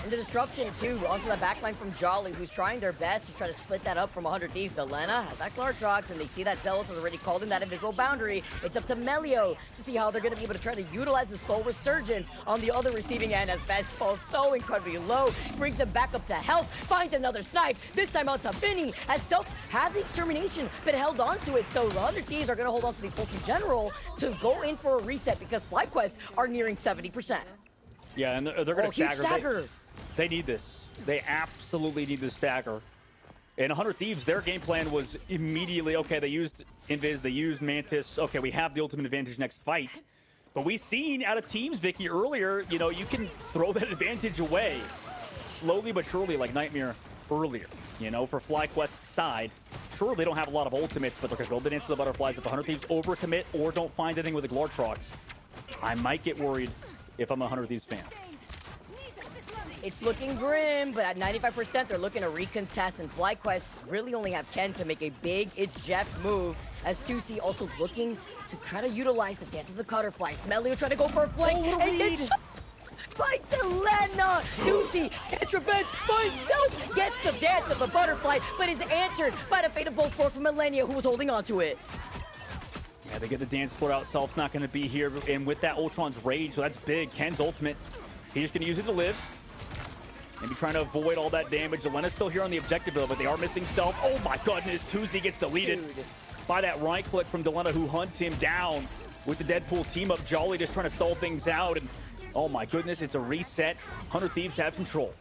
And the disruption, too, onto the backline from Jolly, who's trying their best to try to split that up from 100 Thieves. Delena has that Glartrox, and they see that Zealous has already called in that invisible boundary. It's up to Melio to see how they're going to be able to try to utilize the Soul Resurgence on the other receiving end, as Vest falls so incredibly low, brings him back up to health, finds another snipe, this time out to Vinny, as Self had the extermination, but held on to it. So the other teams are going to hold on to these folks in general to go in for a reset, because FlyQuest are nearing 70%. Yeah, and they're going to stagger. They need this. They absolutely need this stagger. And 100 Thieves, their game plan was immediately, okay, they used Invis, they used Mantis. Okay, we have the ultimate advantage next fight. But we've seen out of teams, Vicky, earlier, you know, you can throw that advantage away slowly but surely, like Nightmare earlier. You know, for FlyQuest's side, sure, they don't have a lot of ultimates, but they're going to build it into the Butterflies. If 100 Thieves overcommit or don't find anything with the Glartrox, I might get worried if I'm a 100 Thieves fan. It's looking grim, but at 95%, they're looking to recontest, and FlyQuest really only have Ken to make a big It's Jeff move, as 2C also looking to try to utilize the Dance of the Cutterflies. Melio trying to go for a flank, and it's by Delena. 2C gets revenge for himself, gets the Dance of the Butterfly, but is answered by the Fate of Bolt Force from Millennia, who was holding on to it. Yeah, they get the dance floor out. Self's not going to be here, and with that Ultron's Rage, so that's big. Ken's ultimate, he's just going to use it to live. Maybe trying to avoid all that damage. Delena's still here on the objective, though, but they are missing Self. Oh my goodness, Tuzi gets deleted by that right click from Delena, who hunts him down. with the Deadpool team up. Jolly just trying to stall things out, and oh my goodness, it's a reset. 100 Thieves have control.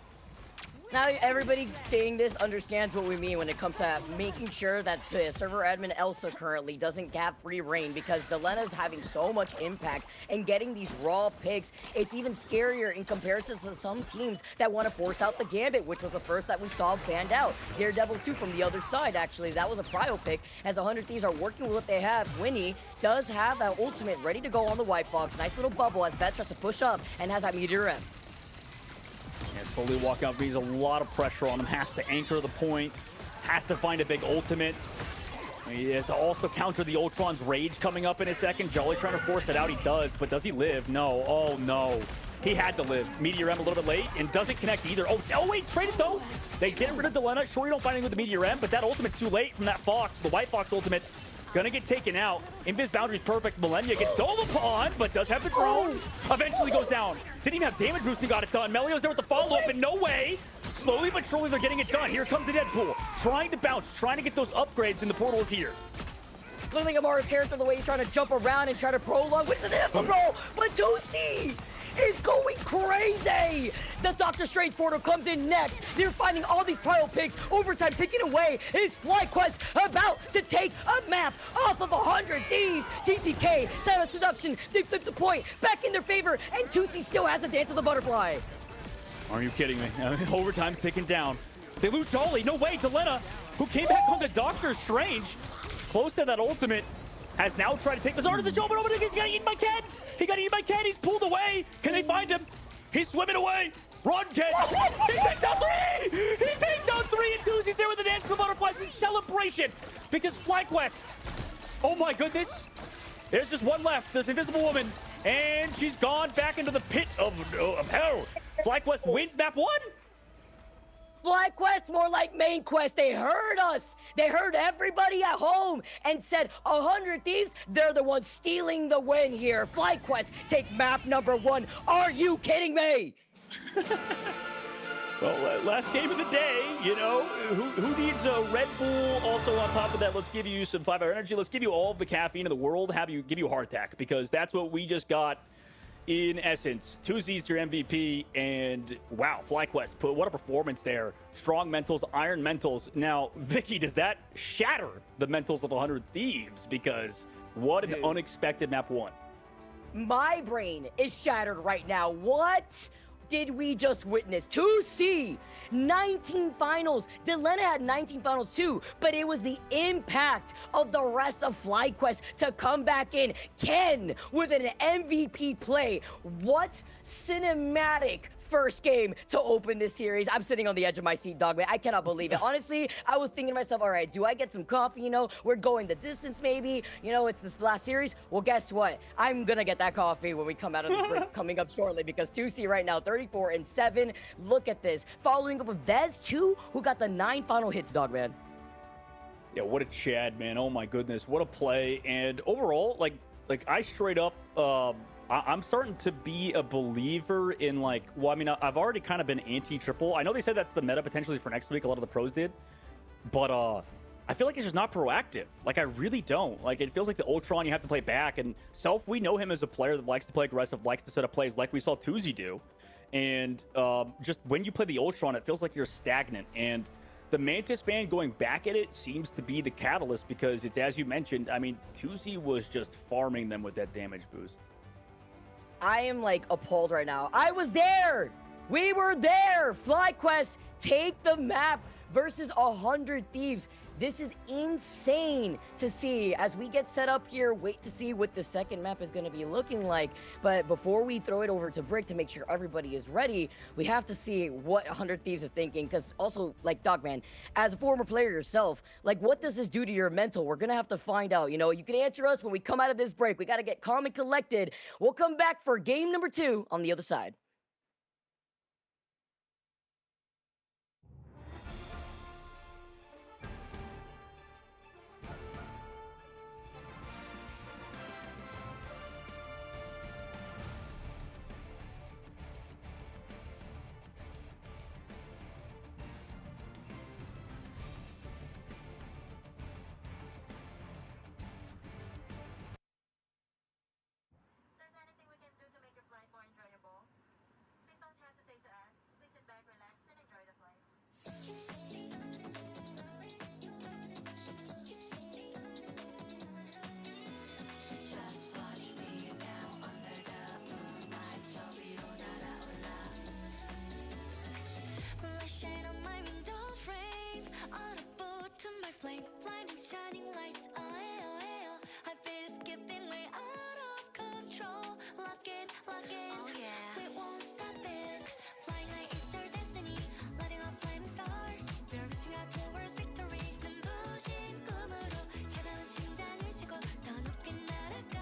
Now, everybody seeing this understands what we mean when it comes to making sure that the server admin Elsa currently doesn't have free reign, because Delena's having so much impact and getting these raw picks. It's even scarier in comparison to some teams that want to force out the Gambit, which was the first that we saw banned out. Daredevil 2 from the other side, actually. That was a prio pick, as 100 Thieves are working with what they have. Winnie does have that ultimate ready to go on the White Fox. Nice little bubble as Vet tries to push up and has that Meteor M. And slowly walk out, brings a lot of pressure on him. Has to anchor the point. Has to find a big ultimate. He has to also counter the Ultron's rage coming up in a second. Jolly trying to force it out. He does, but does he live? No. Oh, no. He had to live. Meteor M a little bit late and doesn't connect either. Oh wait, traded though. They get rid of Delena. Sure, you don't find anything with the Meteor M, but that ultimate's too late from that Fox. The White Fox ultimate gonna get taken out. Invis boundary's perfect. Millennia gets stolen upon, but does have the drone. Eventually goes down. Didn't even have damage boost and got it done. Melio's there with the follow-up, and no way. Slowly but surely they're getting it done. Here comes the Deadpool. Trying to bounce, trying to get those upgrades, and the portal is here. Looking at Mario's character, the way he's trying to jump around and try to prolong with an Emerald, but 2C is going crazy. The Doctor Strange portal comes in next. They're finding all these pile picks. Overtime taken away. Is FlyQuest about to take a map off of 100 Thieves? TTK, Silent Seduction, they flip the point back in their favor, and 2C still has a dance of the butterfly. Are you kidding me? Overtime's ticking down. They lose Jolly. No way. Delena, who came back on the Doctor Strange, close to that ultimate, has now tried to take the Zard of the Joe, but he's got eaten by Ken. He got eaten by Ken. He's pulled away. Can they find him? He's swimming away. Run, Ken. He takes out 3. He takes out 3, and 2C's there with the dance of the butterflies in celebration because FlyQuest. Oh my goodness. There's just one left. This Invisible Woman, and she's gone back into the pit of hell. FlyQuest wins map 1. FlyQuest, more like main quest. They heard us. They heard everybody at home and said 100 Thieves, they're the ones stealing the win here. FlyQuest take map number 1. Are you kidding me? Well, last game of the day, you know, who needs a Red Bull? Also on top of that, let's give you some 5-hour energy. Let's give you all of the caffeine in the world. Give you a heart attack, because that's what we just got. In essence, 2Z's your MVP, and wow, FlyQuest, what a performance there. Strong mentals, iron mentals. Now, Vicky, does that shatter the mentals of 100 Thieves? Because what an unexpected map 1. My brain is shattered right now. What did we just witness? 2C, 19 finals. Delena had 19 finals too, but it was the impact of the rest of FlyQuest to come back in. Ken with an MVP play. What cinematic first game to open this series. I'm sitting on the edge of my seat, dog, man. I cannot believe it. Honestly, I was thinking to myself, all right, do I get some coffee? You know, we're going the distance maybe. You know, it's this last series. Well, guess what? I'm gonna get that coffee when we come out of this break coming up shortly, because 2C right now, 34-7. Look at this. Following up with Vez too, who got the 9 final hits, dog, man. Yeah, what a Chad, man. Oh my goodness, what a play. And overall, like I straight up, I'm starting to be a believer in, like, well, I mean, I've already kind of been anti-triple. I know they said that's the meta potentially for next week. A lot of the pros did. But I feel like it's just not proactive. Like, I really don't. Like, it feels like the Ultron, you have to play back. And Self, we know him as a player that likes to play aggressive, likes to set up plays like we saw 2Z do. And just when you play the Ultron, it feels like you're stagnant. And the Mantis ban going back at it seems to be the catalyst, because it's, as you mentioned, I mean, 2Z was just farming them with that damage boost. I am like appalled right now. I was there. We were there. FlyQuest take the map versus 100 Thieves. This is insane to see as we get set up here. Wait to see what the second map is going to be looking like. But before we throw it over to Brick to make sure everybody is ready, we have to see what 100 Thieves is thinking. Because also, like, Dogman, as a former player yourself, like, what does this do to your mental? We're going to have to find out. You know, you can answer us when we come out of this break. We got to get calm and collected. We'll come back for game number 2 on the other side. flame, blinding shining lights. Heart beat is skipping way out of control. Lock in, oh yeah. We won't stop it. Flying high is our destiny, lighting up flaming stars. We're reaching out towards victory. 눈부신 꿈으로 차가운 심장을 쉬고 더 높게 날아가.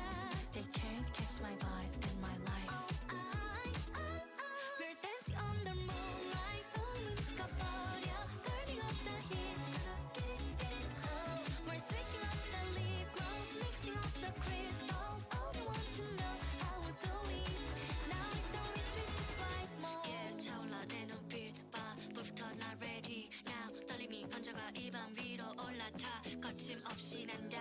They can't catch my vibe and my life. We're dancing under moonlight. 소문 꺼버려. Turning up the heat. Get it, oh. We're switching up the lip gloss, mixing up the crystals. All they want to know how we do it. Now it's no mystery to flight mode. Yeah, 차올라 내 눈빛 봐. 불부터 나 ready now. 떨림이 번져가 입안 위로 올라타. 거침없이 난다.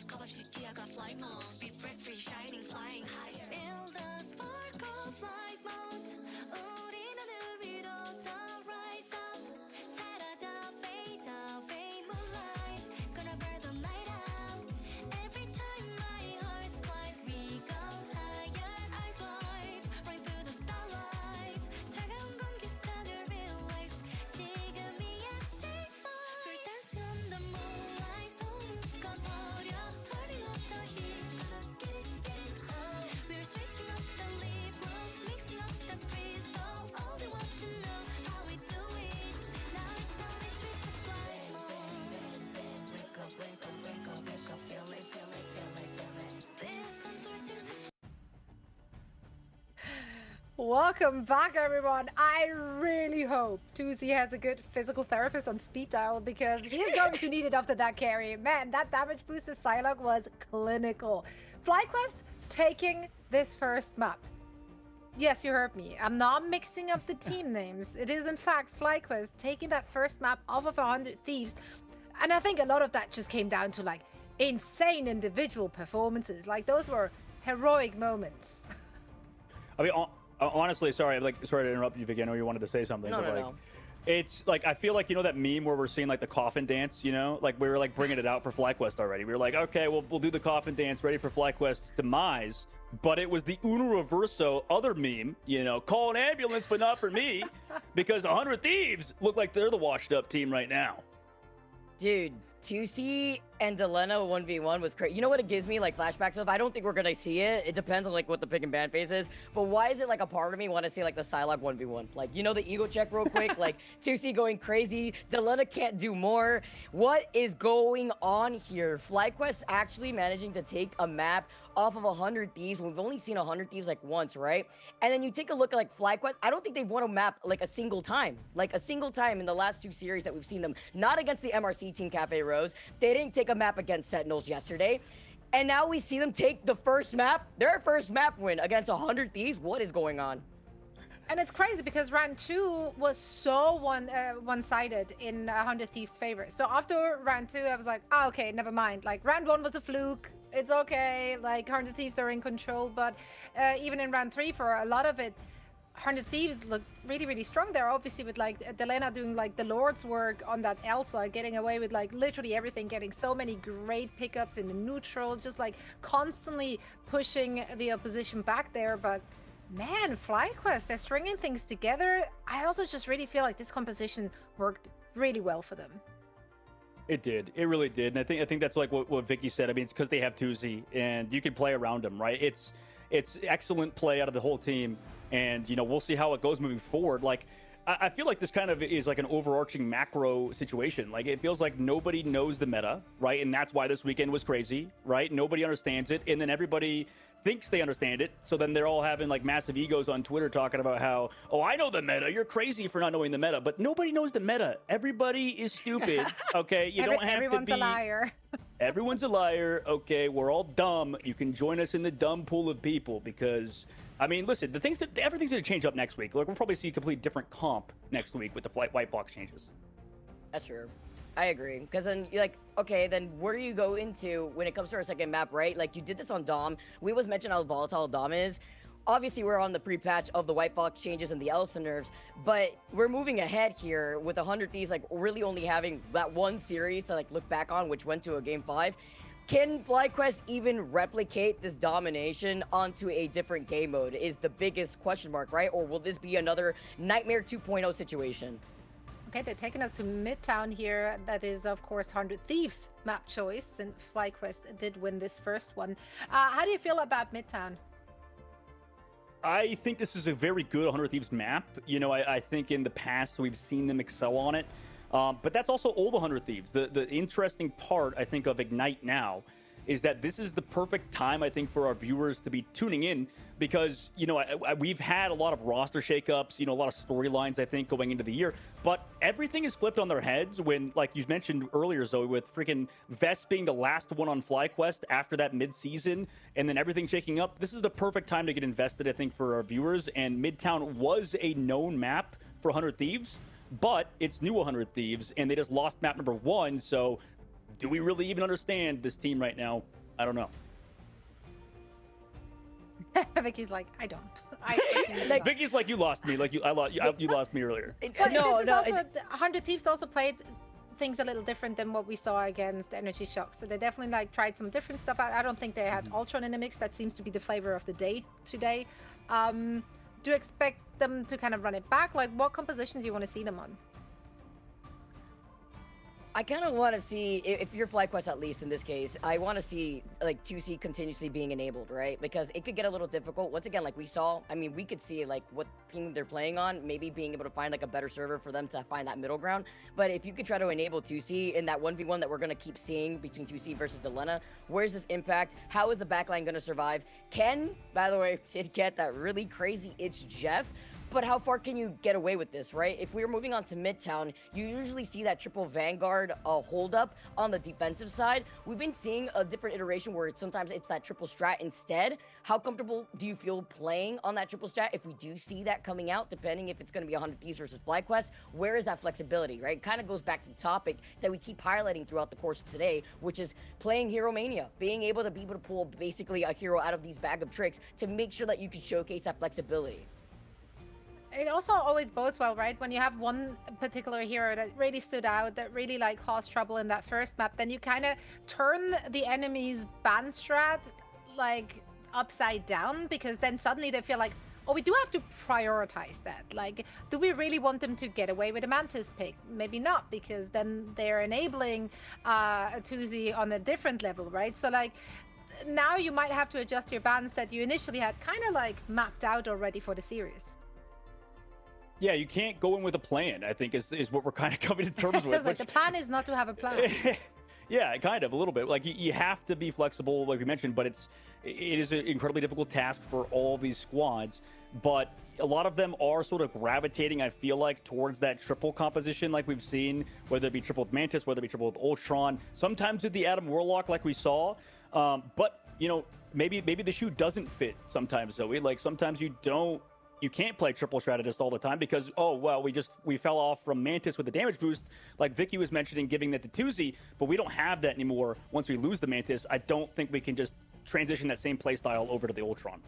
겁없이 뛰어가 flight mode. Be breath-free, shining, flying higher. Feel the spark of flight mode. 우리 하늘 위로 더 rise up. 사라져 fade away moonlight. Gonna burn the night out. Every time my heart's flight, we go higher. Eyes wide, right through the starlights. 차가운 공기속을 relax. 지금이야, take flight. We're dancing on the moonlight. 소문 꺼버려. Turning up the heat. Get it, oh. We're switching up the lip gloss, mixing up the crystals. All they want to know how we do it. Now it's no mystery to flight mode. Wake up, wake up, wake up, wake up. Feel it, feel it, feel it, feel it. This I'm forcing to Welcome back, everyone. I really hope Tuzi has a good physical therapist on speed dial because he's going to need it after that carry. Man, that damage boost to Psylocke was clinical. FlyQuest taking this first map. Yes, you heard me. I'm not mixing up the team names. It is, in fact, FlyQuest taking that first map off of 100 Thieves. And I think a lot of that just came down to, like, insane individual performances. Like, those were heroic moments. I mean, honestly, sorry to interrupt you, Vicky. I know you wanted to say something. No, but no, like, no. It's like, I feel like, you know that meme where we're seeing like the coffin dance, you know? Like we were like bringing it out for FlyQuest already. We were like, okay, we'll do the coffin dance ready for FlyQuest's demise. But it was the Uno Reverso other meme, you know, call an ambulance, but not for me. Because 100 Thieves look like they're the washed up team right now. Dude, 2C and Delena 1v1 was crazy. You know what it gives me, like, flashbacks of? I don't think we're gonna see it. It depends on, like, what the pick and ban phase is. But why is it, like, a part of me want to see, like, the Psylocke 1v1? Like, you know, the ego check real quick? Like, 2C going crazy. Delena can't do more. What is going on here? FlyQuest actually managing to take a map off of 100 Thieves. We've only seen 100 Thieves, like, once, right? And then you take a look at, like, FlyQuest. I don't think they've won a map, like, a single time. Like, a single time in the last two series that we've seen them. Not against the MRC team, Cafe Rose. They didn't take a map against Sentinels yesterday. And now we see them take the first map, their first map win against 100 Thieves. What is going on? And it's crazy because round 2 was so one-sided in 100 Thieves' favor. So after round 2, I was like, oh, okay, never mind. Like, round 1 was a fluke. It's okay. Like, 100 Thieves are in control. But even in round 3, for a lot of it, 100 Thieves looked really, really strong there. Obviously, with like Delena doing like the Lord's work on that Elsa, getting away with like literally everything, getting so many great pickups in the neutral, just like constantly pushing the opposition back there. But man, FlyQuest, they're stringing things together. I also just really feel like this composition worked really well for them. It did. It really did. And I think that's like what Vicky said. I mean, it's because they have Tuzi and you can play around them, right? It's excellent play out of the whole team. And, you know, we'll see how it goes moving forward. Like, I feel like this kind of is like an overarching macro situation. Like, it feels like nobody knows the meta, right? And that's why this weekend was crazy, right? Nobody understands it. And then everybody thinks they understand it. So then they're all having like massive egos on Twitter talking about how, oh, I know the meta. You're crazy for not knowing the meta. But nobody knows the meta. Everybody is stupid, okay? You don't have to be... Everyone's a liar. Everyone's a liar, okay? We're all dumb. You can join us in the dumb pool of people because... I mean, listen, everything's going to change up next week. Like, we'll probably see a completely different comp next week with the White Fox changes. That's true. I agree. Because then you're like, okay, then where do you go into when it comes to our second map, right? Like, you did this on Dom. We always mentioned how volatile Dom is. Obviously, we're on the pre-patch of the White Fox changes and the Elsa nerfs, but we're moving ahead here with 100 Thieves, like, really only having that one series to, like, look back on, which went to a Game 5. Can FlyQuest even replicate this domination onto a different game mode is the biggest question mark, right? Or will this be another Nightmare 2.0 situation? Okay, they're taking us to Midtown here. That is, of course, 100 Thieves map choice, and FlyQuest did win this first one. How do you feel about Midtown? I think this is a very good 100 Thieves map. You know, I think in the past we've seen them excel on it. But that's also old 100 Thieves. The interesting part, I think, of Ignite now is that this is the perfect time, I think, for our viewers to be tuning in because, you know, we've had a lot of roster shakeups, you know, a lot of storylines, I think, going into the year. But everything is flipped on their heads when, like you mentioned earlier, Zoe, with freaking Vest being the last one on FlyQuest after that mid-season and then everything shaking up. This is the perfect time to get invested, I think, for our viewers. And Midtown was a known map for 100 Thieves, but it's new 100 Thieves, and they just lost map number 1, so do we really even understand this team right now? I don't know. Vicky's like, I don't. Like, Vicky's like, you lost me. Like, you lost me earlier. But no, 100 Thieves also played things a little different than what we saw against Energy Shock. So they definitely like tried some different stuff. I don't think they had Ultron in the mix. That seems to be the flavor of the day today. Do you expect them to kind of run it back? Like, what compositions do you want to see them on? I kind of want to see, if you're FlyQuest at least in this case, I want to see like 2C continuously being enabled, right? Because it could get a little difficult. Once again, like we saw, I mean, we could see like what ping they're playing on, maybe being able to find like a better server for them to find that middle ground. But if you could try to enable 2C in that 1v1 that we're going to keep seeing between 2C versus Delena, where's this impact? How is the backline going to survive? Ken, by the way, did get that really crazy It's Jeff. But how far can you get away with this, right? If we're moving on to Midtown, you usually see that triple Vanguard hold up on the defensive side. We've been seeing a different iteration where sometimes it's that triple strat instead. How comfortable do you feel playing on that triple strat if we do see that coming out, depending if it's going to be 100 Thieves versus FlyQuest? Where is that flexibility, right? Kind of goes back to the topic that we keep highlighting throughout the course of today, which is playing Hero Mania, being able to pull basically a hero out of these bag of tricks to make sure that you can showcase that flexibility. It also always bodes well, right? When you have one particular hero that really stood out, that really like caused trouble in that first map, then you kind of turn the enemy's ban strat like upside down, because then suddenly they feel like, oh, we do have to prioritize that. Like, do we really want them to get away with a Mantis pick? Maybe not, because then they're enabling a 2Z on a different level, right? So like, now you might have to adjust your bans that you initially had kind of like mapped out already for the series. Yeah, you can't go in with a plan, I think, is what we're kind of coming to terms with. Like, the plan is not to have a plan. Yeah, kind of, a little bit. Like, you have to be flexible, like we mentioned, but it is an incredibly difficult task for all these squads. But a lot of them are sort of gravitating, I feel like, towards that triple composition like we've seen, whether it be triple with Mantis, whether it be triple with Ultron, sometimes with the Adam Warlock like we saw. But, you know, maybe the shoe doesn't fit sometimes, Zoe. Like, sometimes you can't play triple strategist all the time because, oh, well, we fell off from Mantis with the damage boost, like Vicky was mentioning, giving that to 2Z, but we don't have that anymore once we lose the Mantis. I don't think we can just transition that same playstyle over to the Ultron.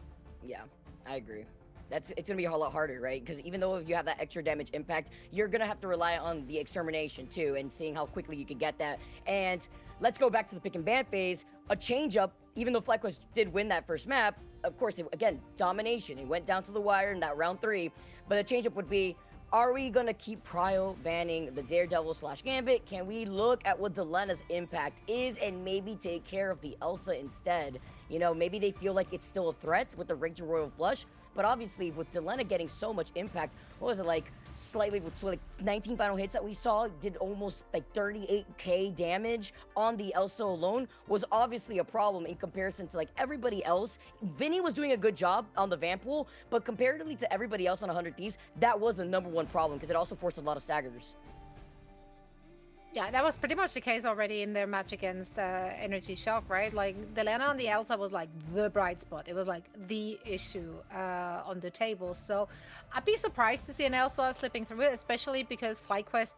Yeah, I agree. It's going to be a lot harder, right? Because even though you have that extra damage impact, you're going to have to rely on the extermination, too, and seeing how quickly you can get that. And let's go back to the pick and ban phase. A change-up, even though FlyQuest did win that first map, of course, again, domination. It went down to the wire in that round 3. But the change-up would be, are we going to keep prio banning the Daredevil / Gambit? Can we look at what Delena's impact is and maybe take care of the Elsa instead? You know, maybe they feel like it's still a threat with the Raging Royal Flush. But obviously, with Delena getting so much impact, what was it, like, slightly, so like 19 final hits that we saw, did almost like 38k damage on the Elsa alone, was obviously a problem in comparison to like everybody else. Vinny was doing a good job on the Vamp pool, but comparatively to everybody else on 100 Thieves, that was the #1 problem because it also forced a lot of staggers. Yeah, that was pretty much the case already in their match against Energy Shock, right? Like, Delena on the Elsa was like the bright spot. It was like the issue on the table. So I'd be surprised to see an Elsa slipping through it, especially because FlyQuest,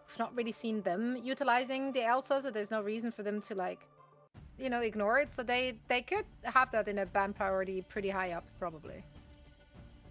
we've not really seen them utilizing the Elsa, so there's no reason for them to, like, you know, ignore it. So they could have that in a ban priority pretty high up, probably.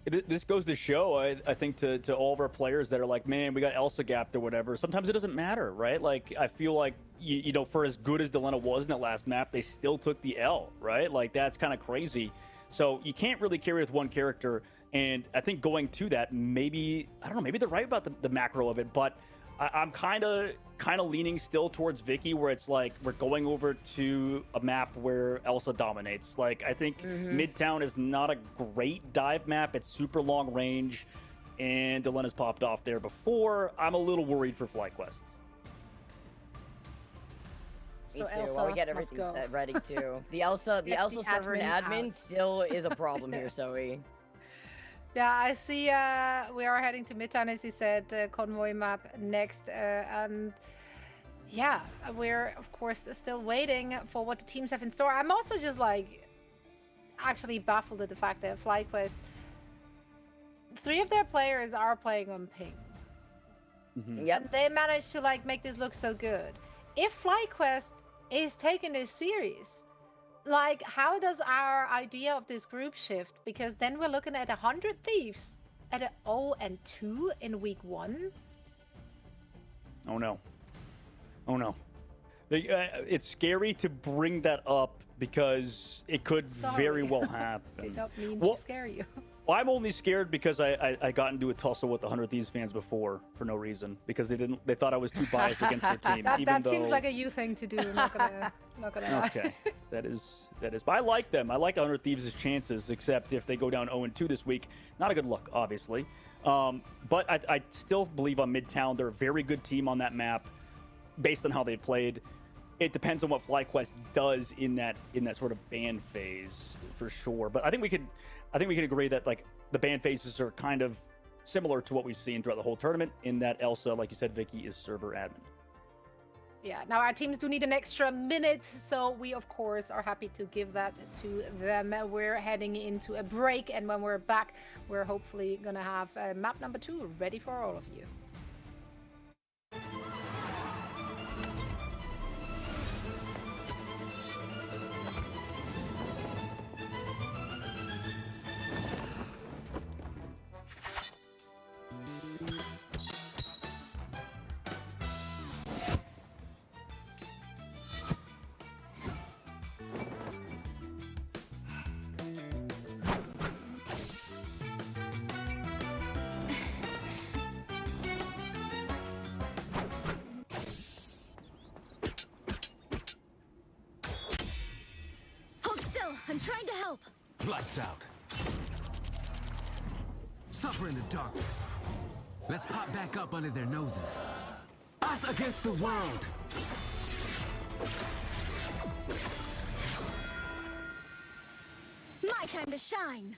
This goes to show, I think, to all of our players that are like, man, we got Elsa gapped or whatever. Sometimes it doesn't matter, right? Like, I feel like, you know, for as good as Delena was in that last map, they still took the L, right? Like, that's kind of crazy. So you can't really carry with one character. And I think going to that, maybe, I don't know, maybe they're right about the macro of it, but I'm kind of leaning still towards Vicky, where it's like we're going over to a map where Elsa dominates. Like, I think Midtown is not a great dive map. It's super long range, and Delena's popped off there before. I'm a little worried for FlyQuest. Me So too. Elsa While we get must everything go. set ready too. The Elsa server and admin still is a problem here, Zoe. Yeah, I see we are heading to Midtown, as you said, convoy map next. And yeah, we're, of course, still waiting for what the teams have in store. I'm also just, like, actually baffled at the fact that FlyQuest, 3 of their players are playing on ping. Yep. And they managed to, like, make this look so good. If FlyQuest is taking this serious, like, how does our idea of this group shift? Because then we're looking at 100 Thieves at an 0-2 in week 1. Oh no. Oh no. It's scary to bring that up because it could very well happen. Did not mean Well, to scare you. Well, I'm only scared because I got into a tussle with the 100 Thieves fans before for no reason, because they thought I was too biased against their team. That seems like a you thing to do. Not gonna lie. Okay, that is. But I like them. I like 100 Thieves' chances, except if they go down 0-2 this week, not a good look, obviously. But I still believe on Midtown. They're a very good team on that map, based on how they played. It depends on what FlyQuest does in that sort of ban phase for sure. But I think we could agree that, like, the ban phases are kind of similar to what we've seen throughout the whole tournament, in that Elsa, like you said, Vicky, is server admin. Yeah, now our teams do need an extra minute, so we, of course, are happy to give that to them. We're heading into a break, and when we're back, we're hopefully going to have map number 2 ready for all of you. I'm trying to help. Lights out. Suffer in the darkness. Let's pop back up under their noses. Us against the world. My time to shine.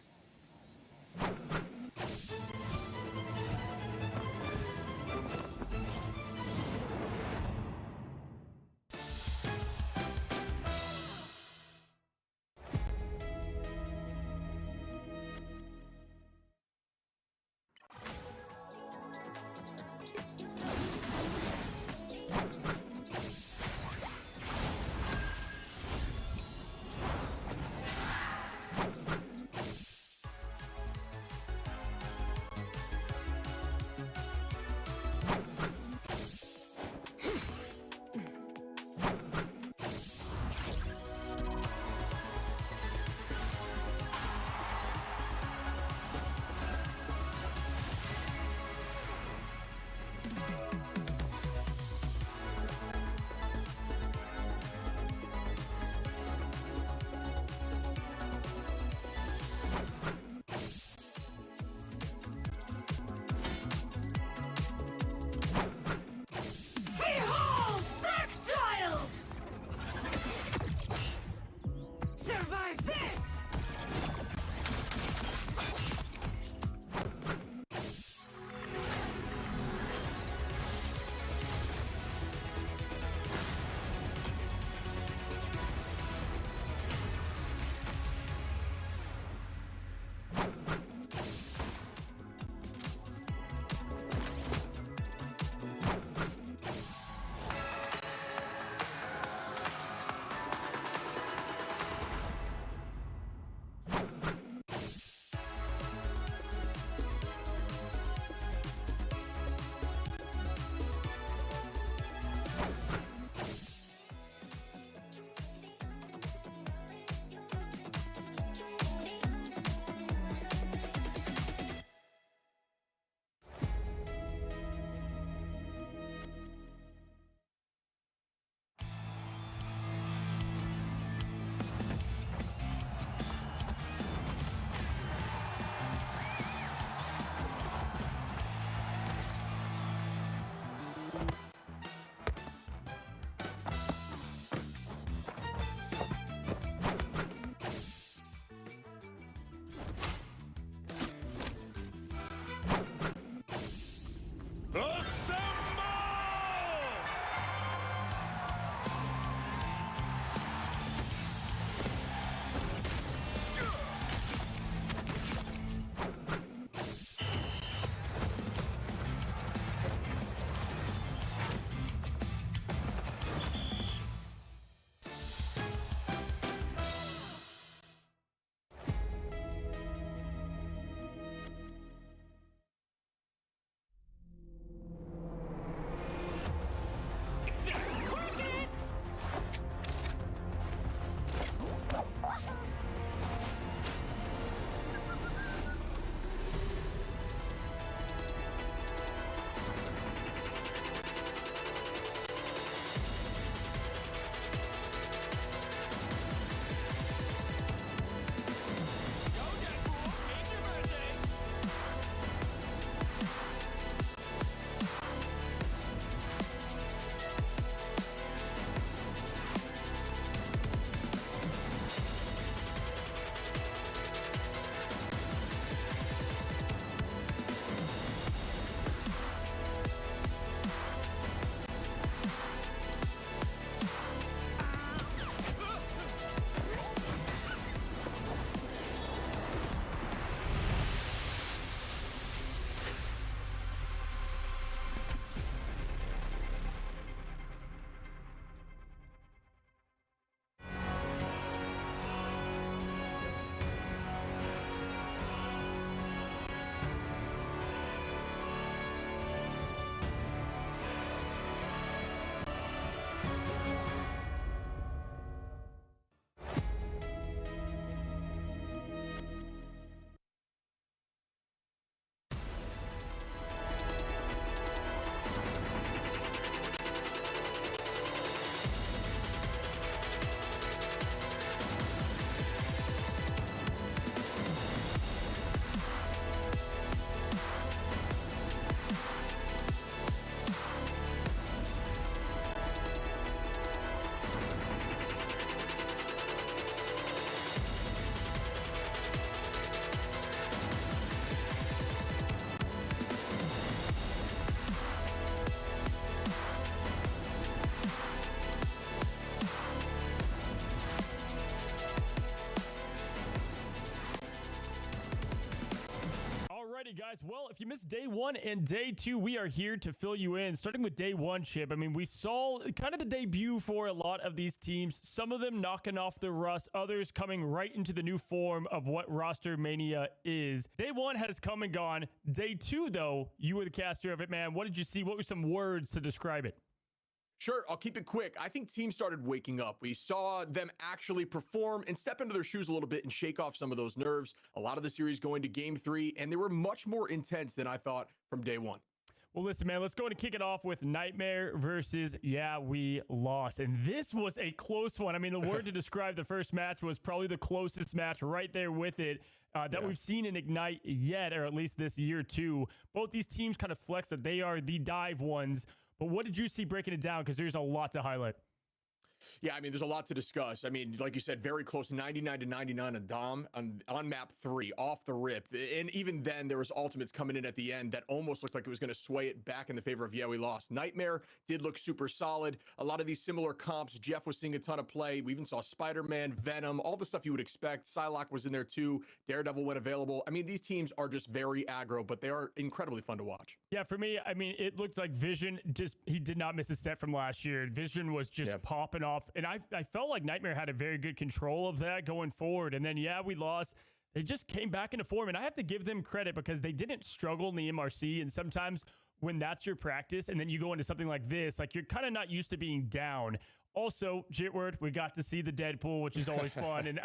guys. Well, if you missed day 1 and day 2, we are here to fill you in. Starting with day 1, Chip. I mean, we saw kind of the debut for a lot of these teams. Some of them knocking off the rust, others coming right into the new form of what roster mania is. Day 1 has come and gone. Day 2, though, you were the caster of it, man. What did you see? What were some words to describe it? Sure, I'll keep it quick. I think teams started waking up. We saw them actually perform and step into their shoes a little bit and shake off some of those nerves. A lot of the series going to game 3, and they were much more intense than I thought from day 1. Well, listen, man, let's go and kick it off with Nightmare versus Yeah, We Lost. And this was a close one. I mean, the word to describe the first match was probably the closest match right there with it that we've seen in Ignite yet, or at least this year, too. Both these teams kind of flex that they are the dive ones. But what did you see breaking it down? Because there's a lot to highlight. Yeah, I mean, there's a lot to discuss. I mean, like you said, very close, 99 to 99 on Dom on map 3, off the rip. And even then, there was ultimates coming in at the end that almost looked like it was going to sway it back in the favor of Yeah, We Lost. Nightmare did look super solid. A lot of these similar comps. Jeff was seeing a ton of play. We even saw Spider-Man, Venom, all the stuff you would expect. Psylocke was in there too. Daredevil went available. I mean, these teams are just very aggro, but they are incredibly fun to watch. Yeah, for me, I mean, it looked like Vision he did not miss a step from last year. Vision was just popping off. And I felt like Nightmare had a very good control of that going forward. And then, Yeah, We Lost. They just came back into form. And I have to give them credit because they didn't struggle in the MRC. And sometimes when that's your practice and then you go into something like this, like you're kind of not used to being down. Also, Jitward, we got to see the Deadpool, which is always fun. And,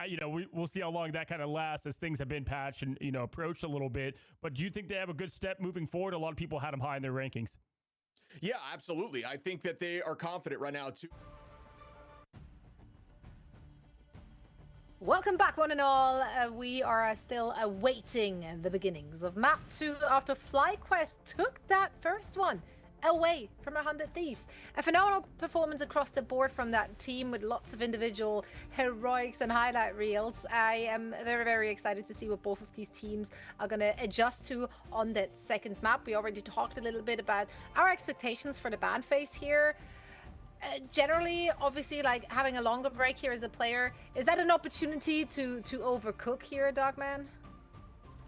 we'll see how long that kind of lasts as things have been patched and, approached a little bit. But do you think they have a good step moving forward? A lot of people had them high in their rankings. Yeah, absolutely. I think that they are confident right now, too. Welcome back, one and all. We are still awaiting the beginnings of Map 2 after FlyQuest took that first one away from 100 Thieves. A phenomenal performance across the board from that team with lots of individual heroics and highlight reels. I am very, very excited to see what both of these teams are going to adjust to on that second map. We already talked a little bit about our expectations for the ban phase here. Generally, obviously, like having a longer break here as a player, is that an opportunity to overcook here, Dogman?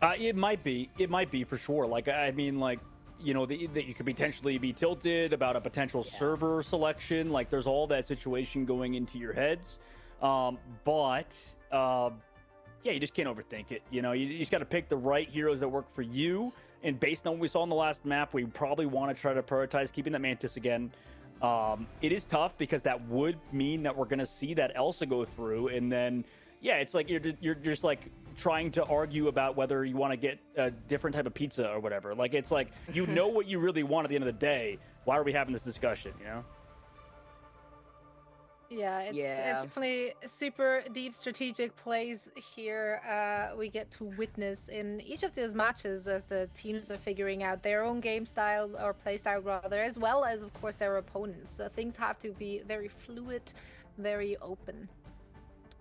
It might be for sure. Like, I mean, like, that you could potentially be tilted about a potential server selection. Like, there's all that situation going into your heads. But you just can't overthink it. You just got to pick the right heroes that work for you. And based on what we saw in the last map, we probably want to try to prioritize keeping that Mantis again. It is tough because that would mean that we're going to see that Elsa go through. And then, it's like you're just like trying to argue about whether you want to get a different type of pizza or whatever. Like, it's like, what you really want at the end of the day. Why are we having this discussion, Yeah, it's definitely super deep strategic plays here we get to witness in each of those matches as the teams are figuring out their own game style or play style rather, as well as, of course, their opponents. So things have to be very fluid, very open.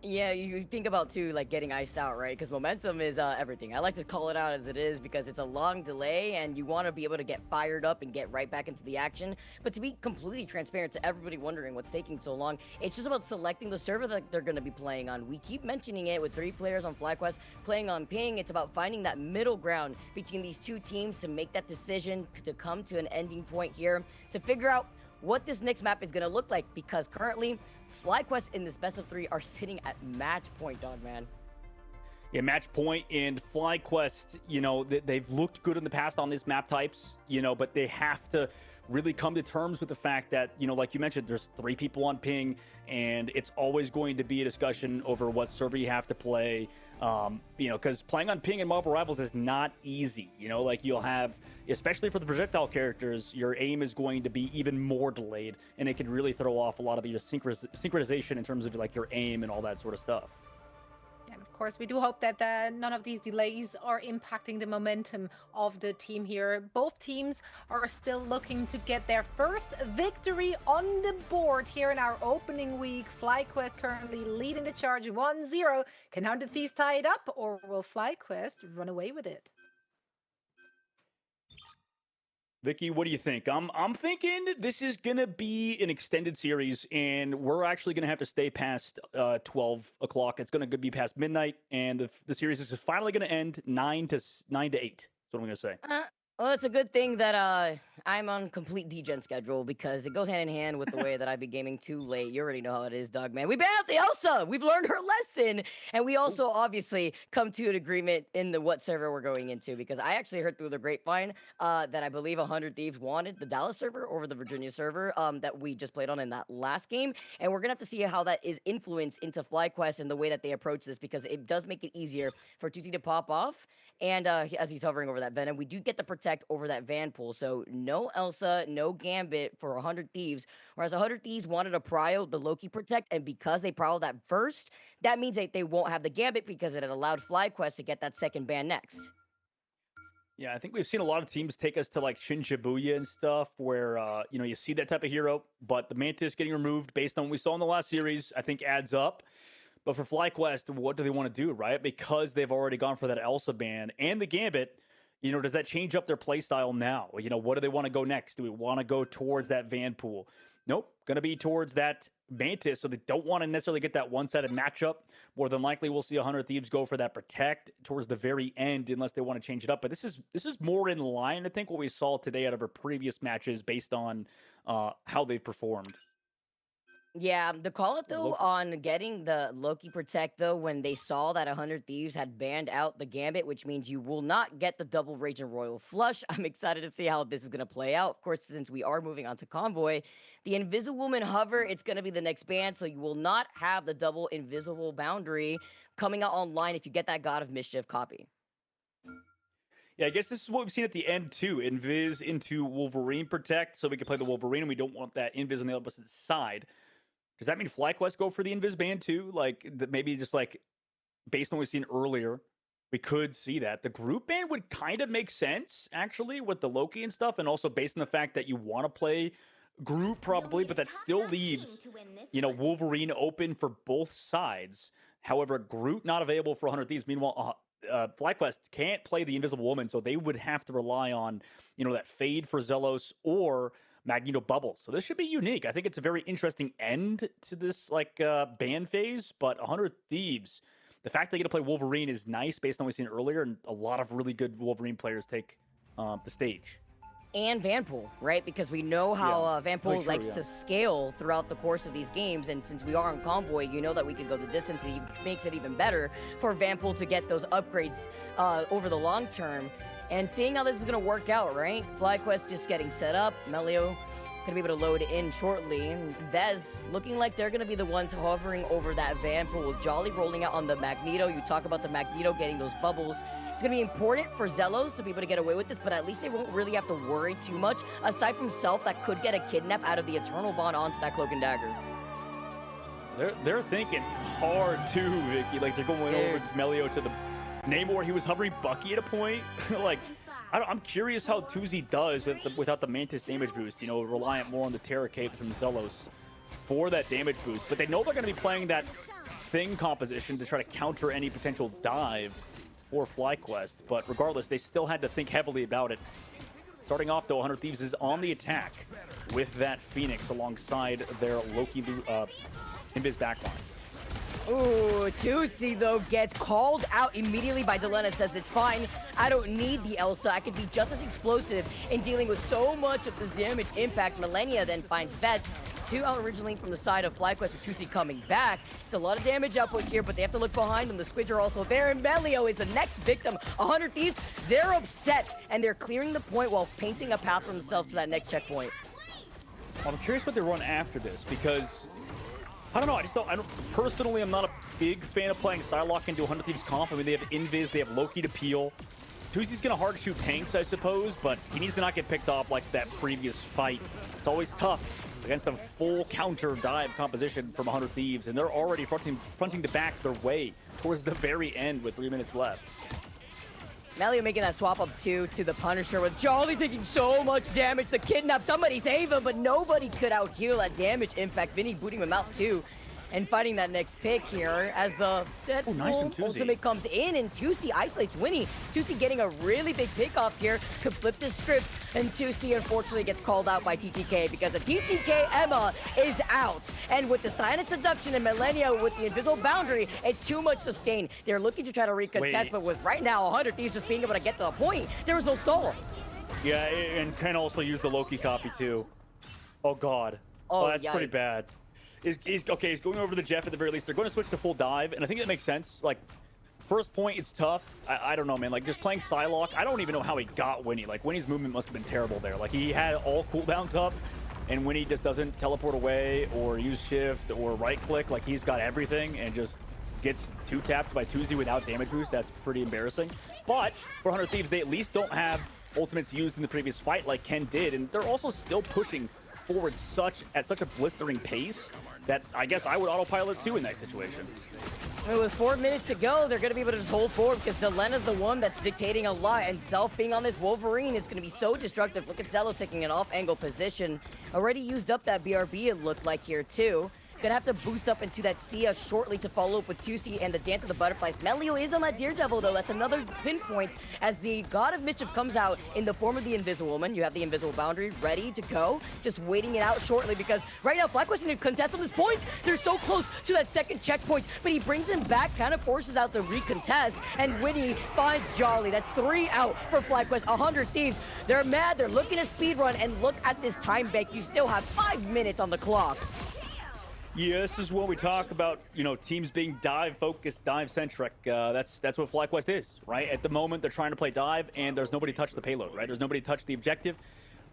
Yeah, you think about, too, like getting iced out, right? Because momentum is everything. I like to call it out as it is because it's a long delay and you want to be able to get fired up and get right back into the action. But to be completely transparent to everybody wondering what's taking so long, it's just about selecting the server that they're going to be playing on. We keep mentioning it with 3 players on FlyQuest playing on ping. It's about finding that middle ground between these 2 teams to make that decision to come to an ending point here to figure out what this next map is going to look like, because currently FlyQuest in this best of 3 are sitting at match point, Dogman. Yeah, match point and FlyQuest, they've looked good in the past on these map types, but they have to really come to terms with the fact that, like you mentioned, there's 3 people on ping, and it's always going to be a discussion over what server you have to play. Because playing on ping in Marvel Rivals is not easy. Like you'll have, especially for the projectile characters, your aim is going to be even more delayed, and it can really throw off a lot of your synchronization in terms of like your aim and all that sort of stuff. And of course, we do hope that none of these delays are impacting the momentum of the team here. Both teams are still looking to get their first victory on the board here in our opening week. FlyQuest currently leading the charge 1-0. Can 100 Thieves tie it up, or will FlyQuest run away with it? Vicky, what do you think? I'm thinking this is going to be an extended series, and we're actually going to have to stay past 12 o'clock. It's going to be past midnight, and the series is finally going to end 9 to 8. That's what I'm gonna say. Well, it's a good thing that I'm on complete degen schedule because it goes hand in hand with the way that I be gaming too late. You already know how it is, dog man. We banned out the Elsa. We've learned her lesson, and we also obviously come to an agreement in the what server we're going into because I actually heard through the grapevine that I believe 100 Thieves wanted the Dallas server over the Virginia server that we just played on in that last game, and we're gonna have to see how that is influenced into FlyQuest and the way that they approach this because it does make it easier for 2C to pop off. And as he's hovering over that Venom, we do get to protect over that Van pool. So no Elsa, no Gambit for 100 Thieves. Whereas 100 Thieves wanted a prio, the Loki protect, and because they prowled that first, that means that they won't have the Gambit because it had allowed FlyQuest to get that second ban next. Yeah, I think we've seen a lot of teams take us to like Shibuya and stuff where, you know, you see that type of hero, but the Mantis getting removed based on what we saw in the last series, I think adds up. But for FlyQuest, what do they want to do, right? Because they've already gone for that Elsa ban and the Gambit, you know, does that change up their playstyle now? You know, what do they want to go next? Do we want to go towards that Van pool? Nope, going to be towards that Mantis, so they don't want to necessarily get that one-sided matchup. More than likely, we'll see 100 Thieves go for that Protect towards the very end unless they want to change it up. But this is more in line, I think, what we saw today out of our previous matches based on how they've performed. Yeah, the call it though on getting the Loki Protect though when they saw that 100 Thieves had banned out the Gambit, which means you will not get the double Raging Royal Flush. I'm excited to see how this is going to play out. Of course, since we are moving on to Convoy, the Invisible Woman Hover, it's going to be the next ban, so you will not have the double Invisible Boundary coming out online if you get that God of Mischief copy. Yeah, I guess this is what we've seen at the end too. Invis into Wolverine Protect, so we can play the Wolverine, and we don't want that Invis on the opposite side. Does that mean FlyQuest go for the Invis ban too? Like, maybe just like, based on what we've seen earlier, we could see that. The group ban would kind of make sense, actually, with the Loki and stuff, and also based on the fact that you want to play group probably, but that still leaves, you know, Wolverine open for both sides. However, Groot not available for 100 Thieves. Meanwhile, FlyQuest can't play the Invisible Woman, so they would have to rely on, you know, that Fade for Zelos or Magneto Bubbles. So this should be unique. I think it's a very interesting end to this like ban phase, but 100 Thieves, the fact they get to play Wolverine is nice based on what we've seen earlier, and a lot of really good Wolverine players take the stage. And Vanpool, right? Because we know how Vanpool likes to scale throughout the course of these games, and since we are on Convoy, you know that we can go the distance, and it makes it even better for Vanpool to get those upgrades over the long term. And seeing how this is going to work out, right? FlyQuest just getting set up. Melio going to be able to load in shortly. And Vez looking like they're going to be the ones hovering over that Vanpool with Jolly rolling out on the Magneto. You talk about the Magneto getting those bubbles. It's going to be important for Zelos to be able to get away with this, but at least they won't really have to worry too much, aside from Self that could get a kidnap out of the Eternal Bond onto that Cloak and Dagger. They're thinking hard too, Vicky. Like they're going over to Melio to the Namor. He was hovering Bucky at a point. Like, I'm curious how 2Z does without the Mantis damage boost. You know, reliant more on the Terra Cape from Zelos for that damage boost. But they know they're going to be playing that Thing composition to try to counter any potential dive for FlyQuest. But regardless, they still had to think heavily about it. Starting off, though, 100 Thieves is on the attack with that Phoenix alongside their Loki Invis backline. Ooh, 2C though gets called out immediately by Delena. Says it's fine. I don't need the Elsa. I could be just as explosive in dealing with so much of this damage impact. Millennia then finds Vest. 2 out originally from the side of FlyQuest with 2C coming back. It's a lot of damage output here, but they have to look behind them. The Squids are also there, and Melio is the next victim. 100 Thieves, they're upset, and they're clearing the point while painting a path for themselves to that next checkpoint. I'm curious what they run after this, because I don't know. I don't personally, I'm not a big fan of playing Psylocke into 100 Thieves comp. I mean, they have Invis, they have Loki to peel. 2C's gonna hard shoot tanks, I suppose, but he needs to not get picked off like that previous fight. It's always tough against a full counter dive composition from 100 Thieves, and they're already fronting to back their way towards the very end with 3 minutes left. Melio making that swap up too to the Punisher with Jolly taking so much damage. The kidnap, somebody save him, but nobody could out heal that damage. In fact, Vinny booting him out too. and finding that next pick here as the nice from ultimate comes in, and Tusi isolates Winnie. Tusi getting a really big pick off here, could flip the script, and Tusi unfortunately gets called out by TTK because the TTK EMEA is out. And with the Silent Seduction and Millennia with the invisible boundary, it's too much sustain. They're looking to try to recontest, but with right now 100 Thieves just being able to get to the point, there was no stall. Yeah, and can also use the Loki copy too. Oh god. Oh, that's pretty bad. He's going over the Jeff at the very least. They're going to switch to full dive, and I think that makes sense. Like, first point, it's tough. I don't know, man. Like, just playing Psylocke, I don't even know how he got Winnie. Like, Winnie's movement must have been terrible there. Like, he had all cooldowns up, and Winnie just doesn't teleport away or use shift or right-click. Like, he's got everything and just gets two-tapped by Tuzi without damage boost. That's pretty embarrassing. But for 100 Thieves, they at least don't have ultimates used in the previous fight like Ken did, and they're also still pushing forward at such a blistering pace that I guess I would autopilot too in that situation. With 4 minutes to go, they're going to be able to just hold forward because Delena's the one that's dictating a lot, and Self being on this Wolverine is going to be so destructive. Look at Zelos taking an off-angle position. Already used up that BRB, it looked like here too. Gonna have to boost up into that Sia shortly to follow up with Tusi and the Dance of the Butterflies. Melio is on that Daredevil though. That's another pinpoint as the God of Mischief comes out in the form of the Invisible Woman. You have the Invisible Boundary ready to go. Just waiting it out shortly because right now FlyQuest need to contest on this point. They're so close to that second checkpoint, but he brings him back, kind of forces out the recontest, and Winnie finds Jolly. That's 3 out for FlyQuest. 100 Thieves, they're mad. They're looking to speedrun, and look at this time bank. You still have 5 minutes on the clock. Yeah, this is when we talk about, you know, teams being dive-focused, dive-centric. That's what FlyQuest is, right? At the moment, they're trying to play dive, and there's nobody touch the payload, right? There's nobody touch the objective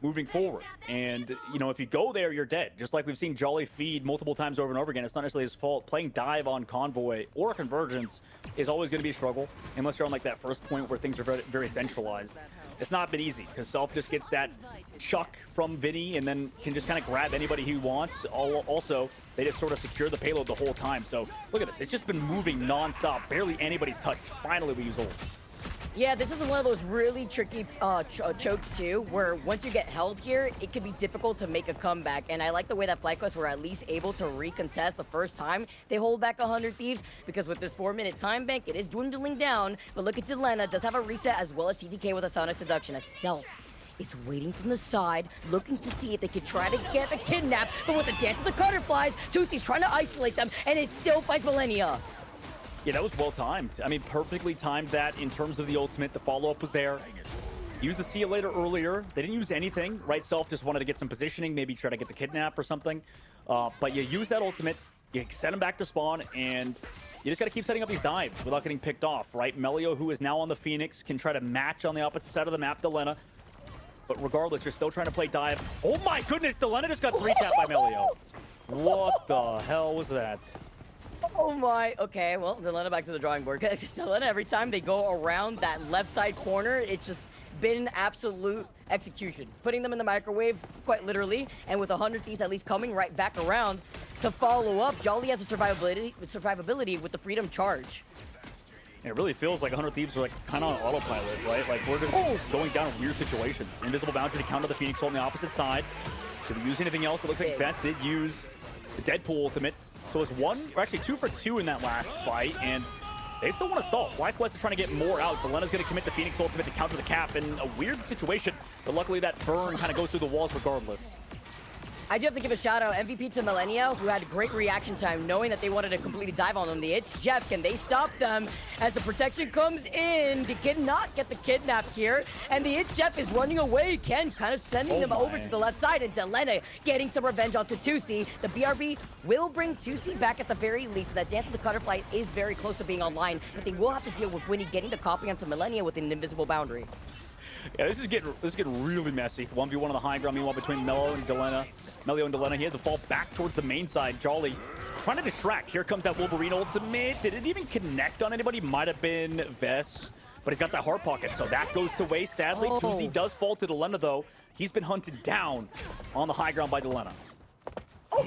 moving forward. And, you know, if you go there, you're dead. Just like we've seen Jolly feed multiple times over and over again. It's not necessarily his fault. Playing dive on Convoy or Convergence is always going to be a struggle, unless you're on, like, that first point where things are very, very centralized. It's not been easy, because Self just gets that chuck from Vinny and then can just kind of grab anybody he wants. Also, they just sort of secure the payload the whole time. So, look at this. It's just been moving non-stop. Barely anybody's touched. Finally, we use ults. Yeah, this is one of those really tricky chokes too, where once you get held here, it can be difficult to make a comeback. And I like the way that FlyQuest were at least able to recontest the first time they hold back 100 Thieves, because with this 4-minute time bank, it is dwindling down. But look at Delena, does have a reset as well as TTK with a Sonic Seduction. As Self is waiting from the side, looking to see if they could try to get the kidnap. But with the Dance of the Butterflies, Tusi's trying to isolate them, and it still fights Millennia. Yeah, that was well timed. I mean, perfectly timed that in terms of the ultimate. The follow-up was there. Used the See You Later earlier. They didn't use anything, right? Self just wanted to get some positioning, maybe try to get the kidnap or something. But you use that ultimate, you send him back to spawn, and you just got to keep setting up these dives without getting picked off, right? Melio, who is now on the Phoenix, can try to match on the opposite side of the map, Delena. But regardless, you're still trying to play dive. Oh my goodness, Delena just got 3-tapped by Melio. What the hell was that? Oh my, okay, well, Delena back to the drawing board. Delena, every time they go around that left side corner, it's just been absolute execution. Putting them in the microwave, quite literally, and with 100 Thieves at least coming right back around to follow up, Jolly has a survivability with the Freedom Charge. It really feels like 100 Thieves are like kind of on autopilot, right? Like we're just going down in weird situations. Invisible Boundary to counter the Phoenix on the opposite side. Did they use anything else? It looks like Vest did use the Deadpool ultimate. So it's 2 for 2 in that last fight, and they still want to stall. FlyQuest is trying to get more out. Delena's going to commit the Phoenix ultimate to counter the cap in a weird situation, but luckily that burn kind of goes through the walls regardless. I do have to give a shout out MVP to Millennia, who had great reaction time, knowing that they wanted to completely dive on them. The It's Jeff, can they stop them? As the protection comes in, they cannot get the kidnap here, and the It's Jeff is running away. Ken kind of sending them over to the left side, and Delena getting some revenge onto Tusi. The BRB will bring Tusi back at the very least. That Dance of the Butterfly is very close to being online, but they will have to deal with Winnie getting the copy onto Millennia with an invisible boundary. Yeah, this is getting really messy. 1v1 on the high ground, meanwhile between Melio and Delena. He had to fall back towards the main side. Jolly trying to distract. Here comes that Wolverine ultimate. Did it even connect on anybody? Might have been Vess, but he's got that heart pocket, so that goes to waste, sadly. Tusi does fall to Delena, though. He's been hunted down on the high ground by Delena.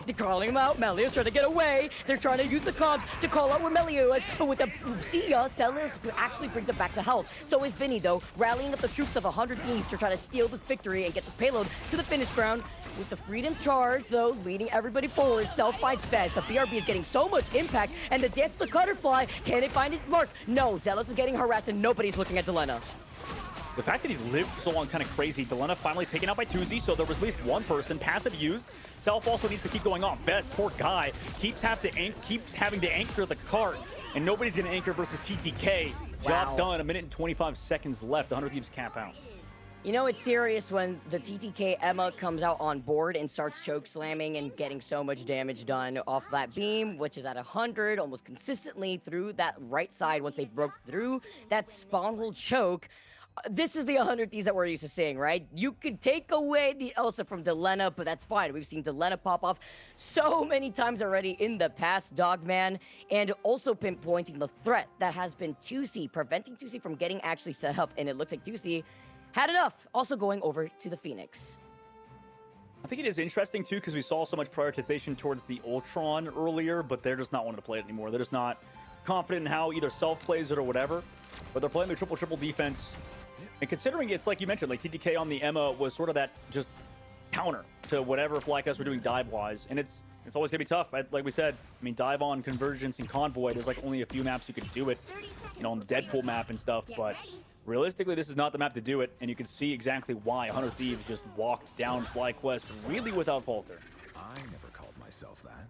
They're calling him out. Melio's trying to get away. They're trying to use the comms to call out where Melio is. But with the Sia, Sellers actually brings it back to health. So is Vinny, though, rallying up the troops of 100 Thieves to try to steal this victory and get this payload to the finish ground. With the Freedom Charge, though, leading everybody forward. Self finds Fez. The BRB is getting so much impact. And the Dance of the Cutterfly, can it find its mark? No, Zealous is getting harassed and nobody's looking at Delena. The fact that he's lived for so long, kind of crazy. Delena finally taken out by Tuzi, so there was at least one person. Passive used. Self also needs to keep going off. Vest, poor guy, keeps having to anchor the cart, and nobody's going to anchor versus TTK. Job done. 1 minute and 25 seconds left. The 100 Thieves cap out. You know, it's serious when the TTK EMEA comes out on board and starts choke slamming and getting so much damage done off that beam, which is at 100 almost consistently through that right side once they broke through that spawn hole choke. This is the 100 Thieves that we're used to seeing, right? You could take away the Elsa from Delena, but that's fine. We've seen Delena pop off so many times already in the past, Dogman, and also pinpointing the threat that has been 2C, preventing 2C from getting actually set up, and it looks like 2C had enough, also going over to the Phoenix. I think it is interesting, too, because we saw so much prioritization towards the Ultron earlier, but they're just not wanting to play it anymore. They're just not confident in how either Self plays it or whatever, but they're playing the triple defense. And considering it's like you mentioned, like TTK on the EMEA was sort of that just counter to whatever FlyQuest were doing dive-wise, and it's always gonna be tough. Like we said, I mean, dive on Convergence and Convoy, there's like only a few maps you can do it, you know, on the Deadpool map and stuff, but realistically, this is not the map to do it, and you can see exactly why 100 Thieves just walked down FlyQuest really without falter. I never called myself that.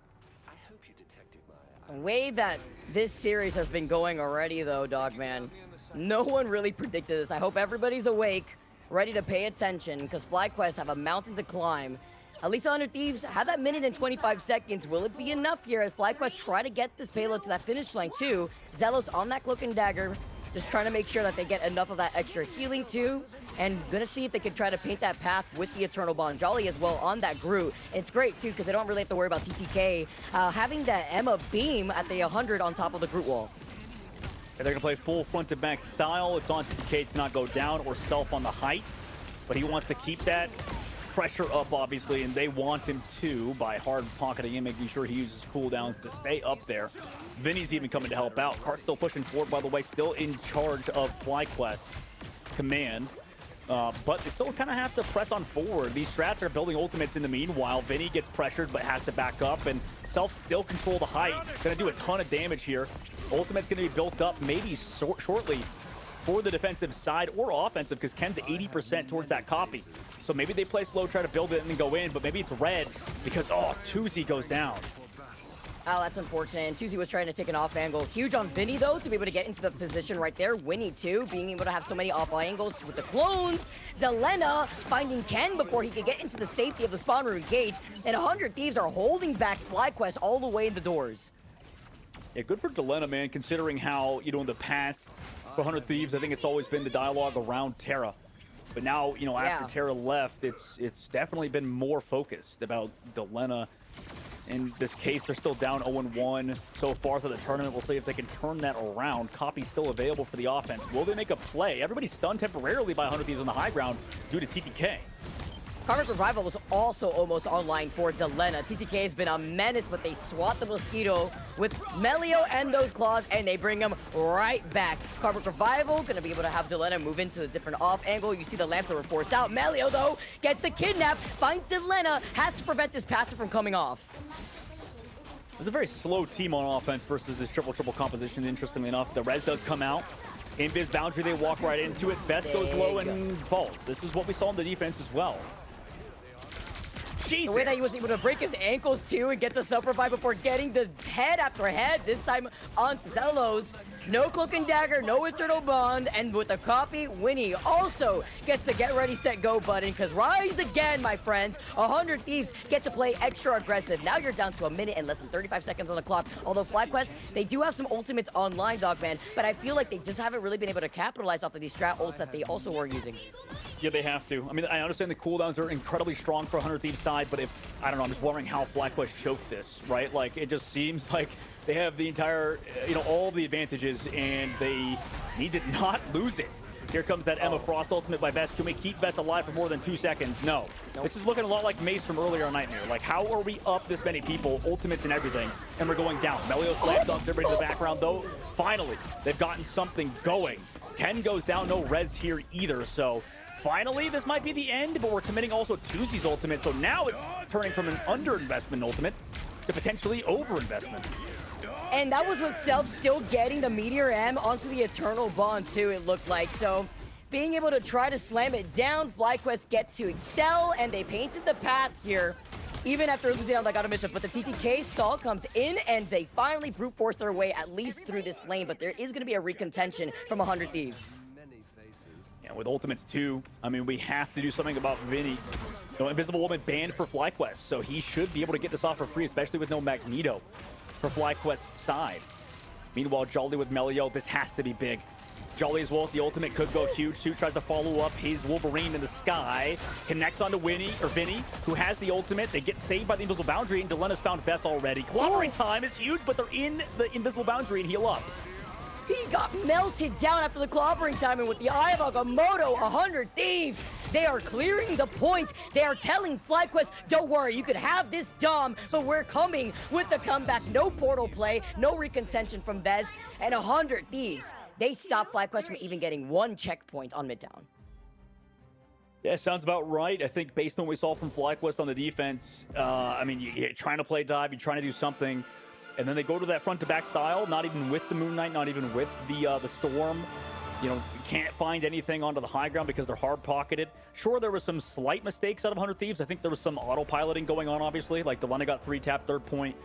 I hope you detected my... The way that this series has been going already, though, Dogman, no one really predicted this. I hope everybody's awake, ready to pay attention, because FlyQuest have a mountain to climb. At least 100 Thieves have that minute and 25 seconds. Will it be enough here as FlyQuest try to get this payload to that finish line, too? Zelos on that Cloak and Dagger, just trying to make sure that they get enough of that extra healing, too. And gonna see if they can try to paint that path with the Eternal Bond Jolly as well on that Groot. It's great, too, because they don't really have to worry about TTK having that EMEA beam at the 100 on top of the Groot wall. They're going to play full front-to-back style. It's on TTK to not go down or Self on the height. But he wants to keep that pressure up, obviously, and they want him to by hard pocketing him, making sure he uses cooldowns to stay up there. Vinny's even coming to help out. Cart's still pushing forward, by the way, still in charge of FlyQuest's command. But they still kind of have to press on forward. These strats are building ultimates in the meanwhile. Vinny gets pressured but has to back up, and Self still control the height. Going to do a ton of damage here. Ultimate's going to be built up maybe shortly for the defensive side or offensive, because Ken's 80% towards that copy. So maybe they play slow, try to build it and then go in, but maybe it's red because, oh, 2Z goes down. Oh, that's unfortunate. And Tuzi was trying to take an off angle. Huge on Vinny, though, to be able to get into the position right there. Winnie, too, being able to have so many off angles with the clones. Delena finding Ken before he could get into the safety of the spawn room gates. And 100 Thieves are holding back FlyQuest all the way in the doors. Yeah, good for Delena, man, considering how, you know, in the past, for 100 Thieves, I think it's always been the dialogue around Terra. But now, you know, after Terra left, it's definitely been more focused about Delena. In this case, they're still down 0-1 so far through the tournament. We'll see if they can turn that around. Copy still available for the offense. Will they make a play? Everybody's stunned temporarily by 100 Thieves on the high ground due to TTK. Karmic Revival was also almost online for Delena. TTK has been a menace, but they swat the Mosquito with Melio and those claws, and they bring him right back. Karmic Revival gonna be able to have Delena move into a different off angle. You see the Lantern forced out. Melio, though, gets the kidnap, finds Delena, has to prevent this passive from coming off. It's a very slow team on offense versus this triple composition, interestingly enough. The res does come out. Invis boundary, they walk right into it. Best goes low and falls. This is what we saw in the defense as well. Jesus. The way that he was able to break his ankles too and get the self-revive before getting the head after head, this time on Zelos. No Cloak and Dagger, no Eternal Bond, and with the copy, Winnie also gets the get ready, set, go button, because rise again, my friends. 100 Thieves get to play extra aggressive. Now you're down to a minute and less than 35 seconds on the clock. Although FlyQuest, they do have some ultimates online, Dogman, but I feel like they just haven't really been able to capitalize off of these strat ults that they also were using. Yeah, they have to. I mean, I understand the cooldowns are incredibly strong for 100 Thieves side, but if, I don't know, I'm just wondering how FlyQuest choked this, right? Like, it just seems like they have the entire, you know, all the advantages, and they need to not lose it. Here comes that Emma Frost ultimate by Vess. Can we keep Vess alive for more than 2 seconds? No. This is looking a lot like Mace from earlier on Nightmare. Like, how are we up this many people, ultimates and everything, and we're going down? Melio slam dunks everybody to the background, though. Finally, they've gotten something going. Ken goes down, no res here either, so finally, this might be the end, but we're committing also Tuzi's ultimate, so now it's turning from an under-investment ultimate to potentially over-investment. And that was with Self still getting the Meteor M onto the Eternal Bond too, it looked like. So being able to try to slam it down, FlyQuest get to excel, and they painted the path here. Even after losing out, I gotta miss it, but the TTK stall comes in, and they finally brute force their way at least through this lane, but there is gonna be a recontention from 100 Thieves. Yeah, with ultimates too, I mean, we have to do something about Vinny. No Invisible Woman banned for FlyQuest, so he should be able to get this off for free, especially with no Magneto for FlyQuest's side. Meanwhile, Jolly with Melio, this has to be big. Jolly as well with the ultimate could go huge. Suit tries to follow up his Wolverine in the sky. Connects onto Vinny, who has the ultimate. They get saved by the Invisible Boundary, and Delena's found Vess already. Clobbering time is huge, but they're in the Invisible Boundary and heal up. He got melted down after the clobbering time, and with the Eye of Agamotto, 100 Thieves, they are clearing the point. They are telling FlyQuest, don't worry, you could have this Dom, but we're coming with the comeback. No portal play, no recontention from Vez, and 100 Thieves. They stop FlyQuest from even getting one checkpoint on Midtown. Yeah, sounds about right. I think based on what we saw from FlyQuest on the defense, I mean, you're trying to play dive, you're trying to do something, and then they go to that front-to-back style, not even with the Moon Knight, not even with the Storm. You know, can't find anything onto the high ground because they're hard-pocketed. Sure, there was some slight mistakes out of 100 Thieves. I think there was some autopiloting going on, obviously. Like, Delena got 3-tap, third point.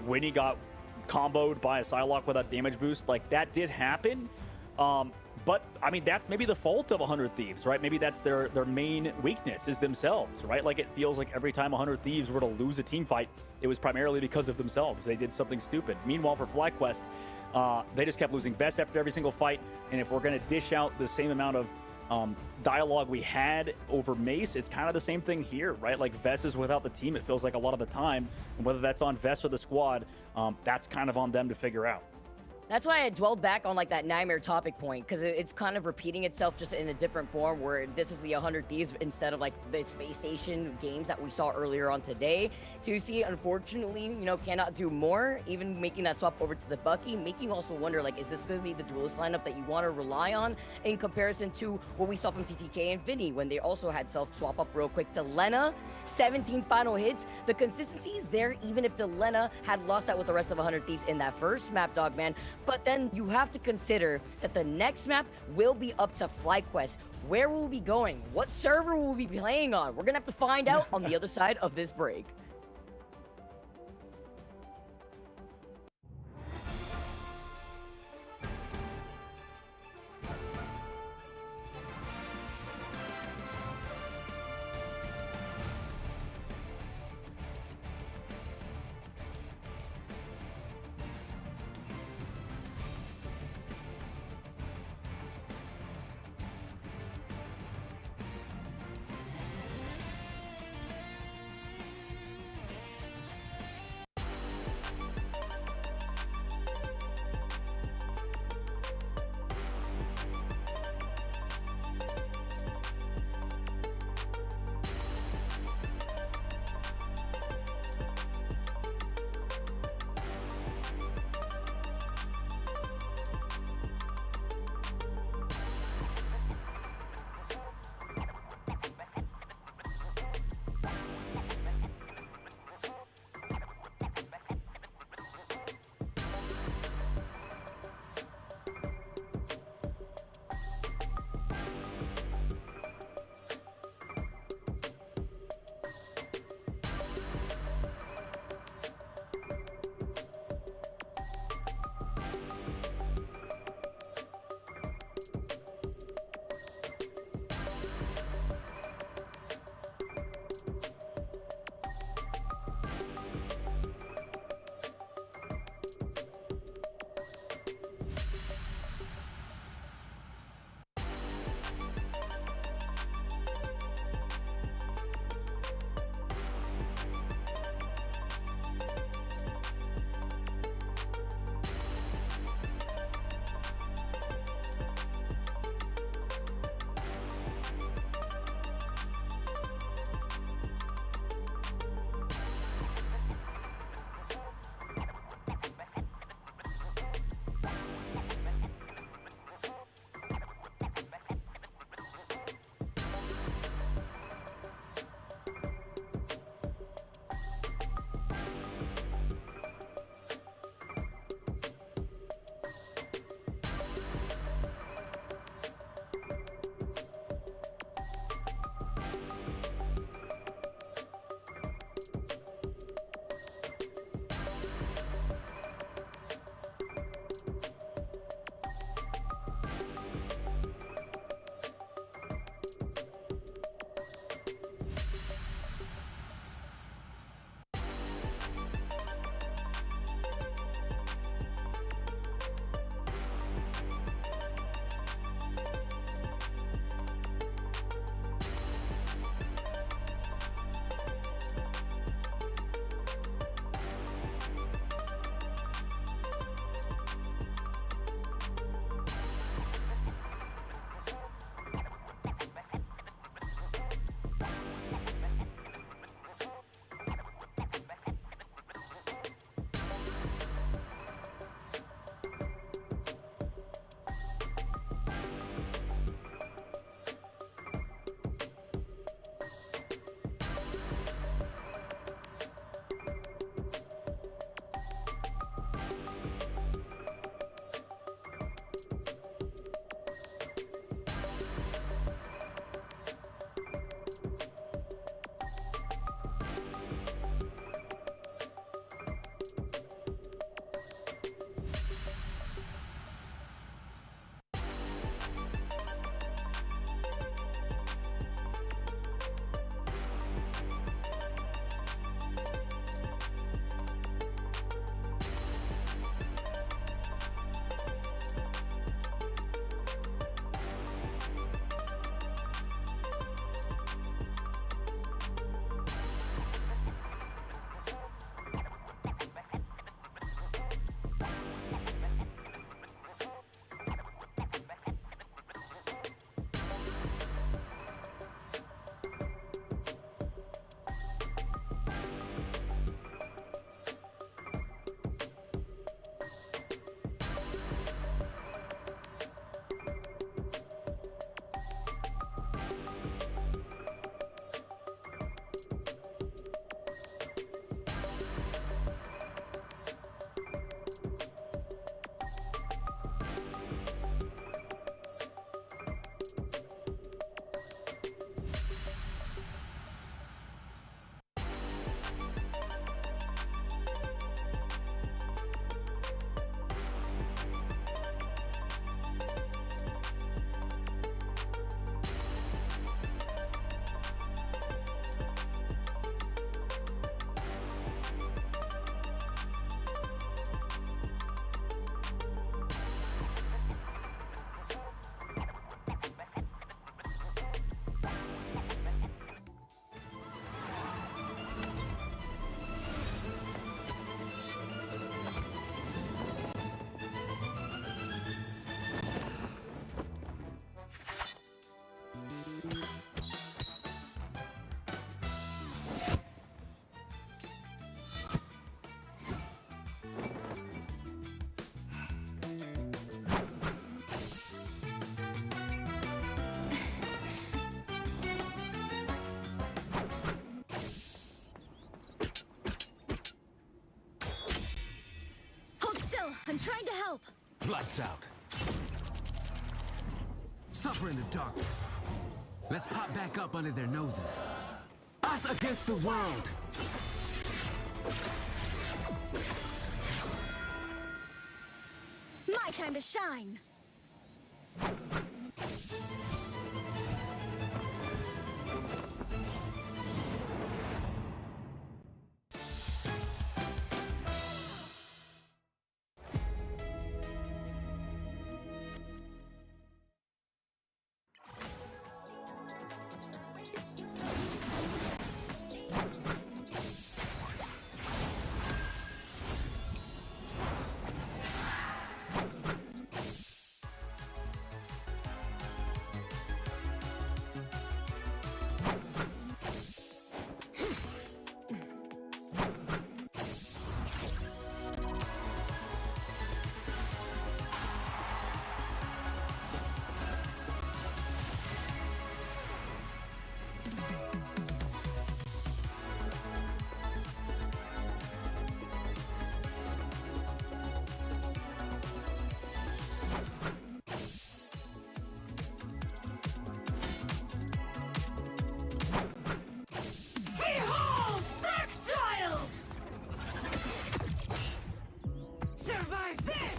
Winnie got comboed by a Psylocke with that damage boost. Like, that did happen. But, I mean, that's maybe the fault of 100 Thieves, right? Maybe that's their main weakness is themselves, right? Like, it feels like every time 100 Thieves were to lose a team fight, it was primarily because of themselves. They did something stupid. Meanwhile, for FlyQuest, they just kept losing Vest after every single fight. And if we're going to dish out the same amount of dialogue we had over Mace, it's kind of the same thing here, right? Like, Vest is without the team, it feels like a lot of the time. And whether that's on Vest or the squad, that's kind of on them to figure out. That's why I dwelled back on like that Nightmare topic point, because it's kind of repeating itself just in a different form, where this is the 100 Thieves instead of like the Space Station games that we saw earlier on today. 2C, unfortunately, you know, cannot do more, even making that swap over to the Bucky, making you also wonder, like, is this going to be the duelist lineup that you want to rely on in comparison to what we saw from TTK and Vinny when they also had self-swap up real quick to Lena? 17 final hits. The consistency is there, even if Delena had lost out with the rest of 100 Thieves in that first map, Dogman. But then you have to consider that the next map will be up to FlyQuest. Where will we be going? What server will we be playing on? We're gonna have to find out on the other side of this break. I'm trying to help. Lights out. Suffer in the darkness. Let's pop back up under their noses. Us against the world. My time to shine. Behold, Dark Child! Survive this!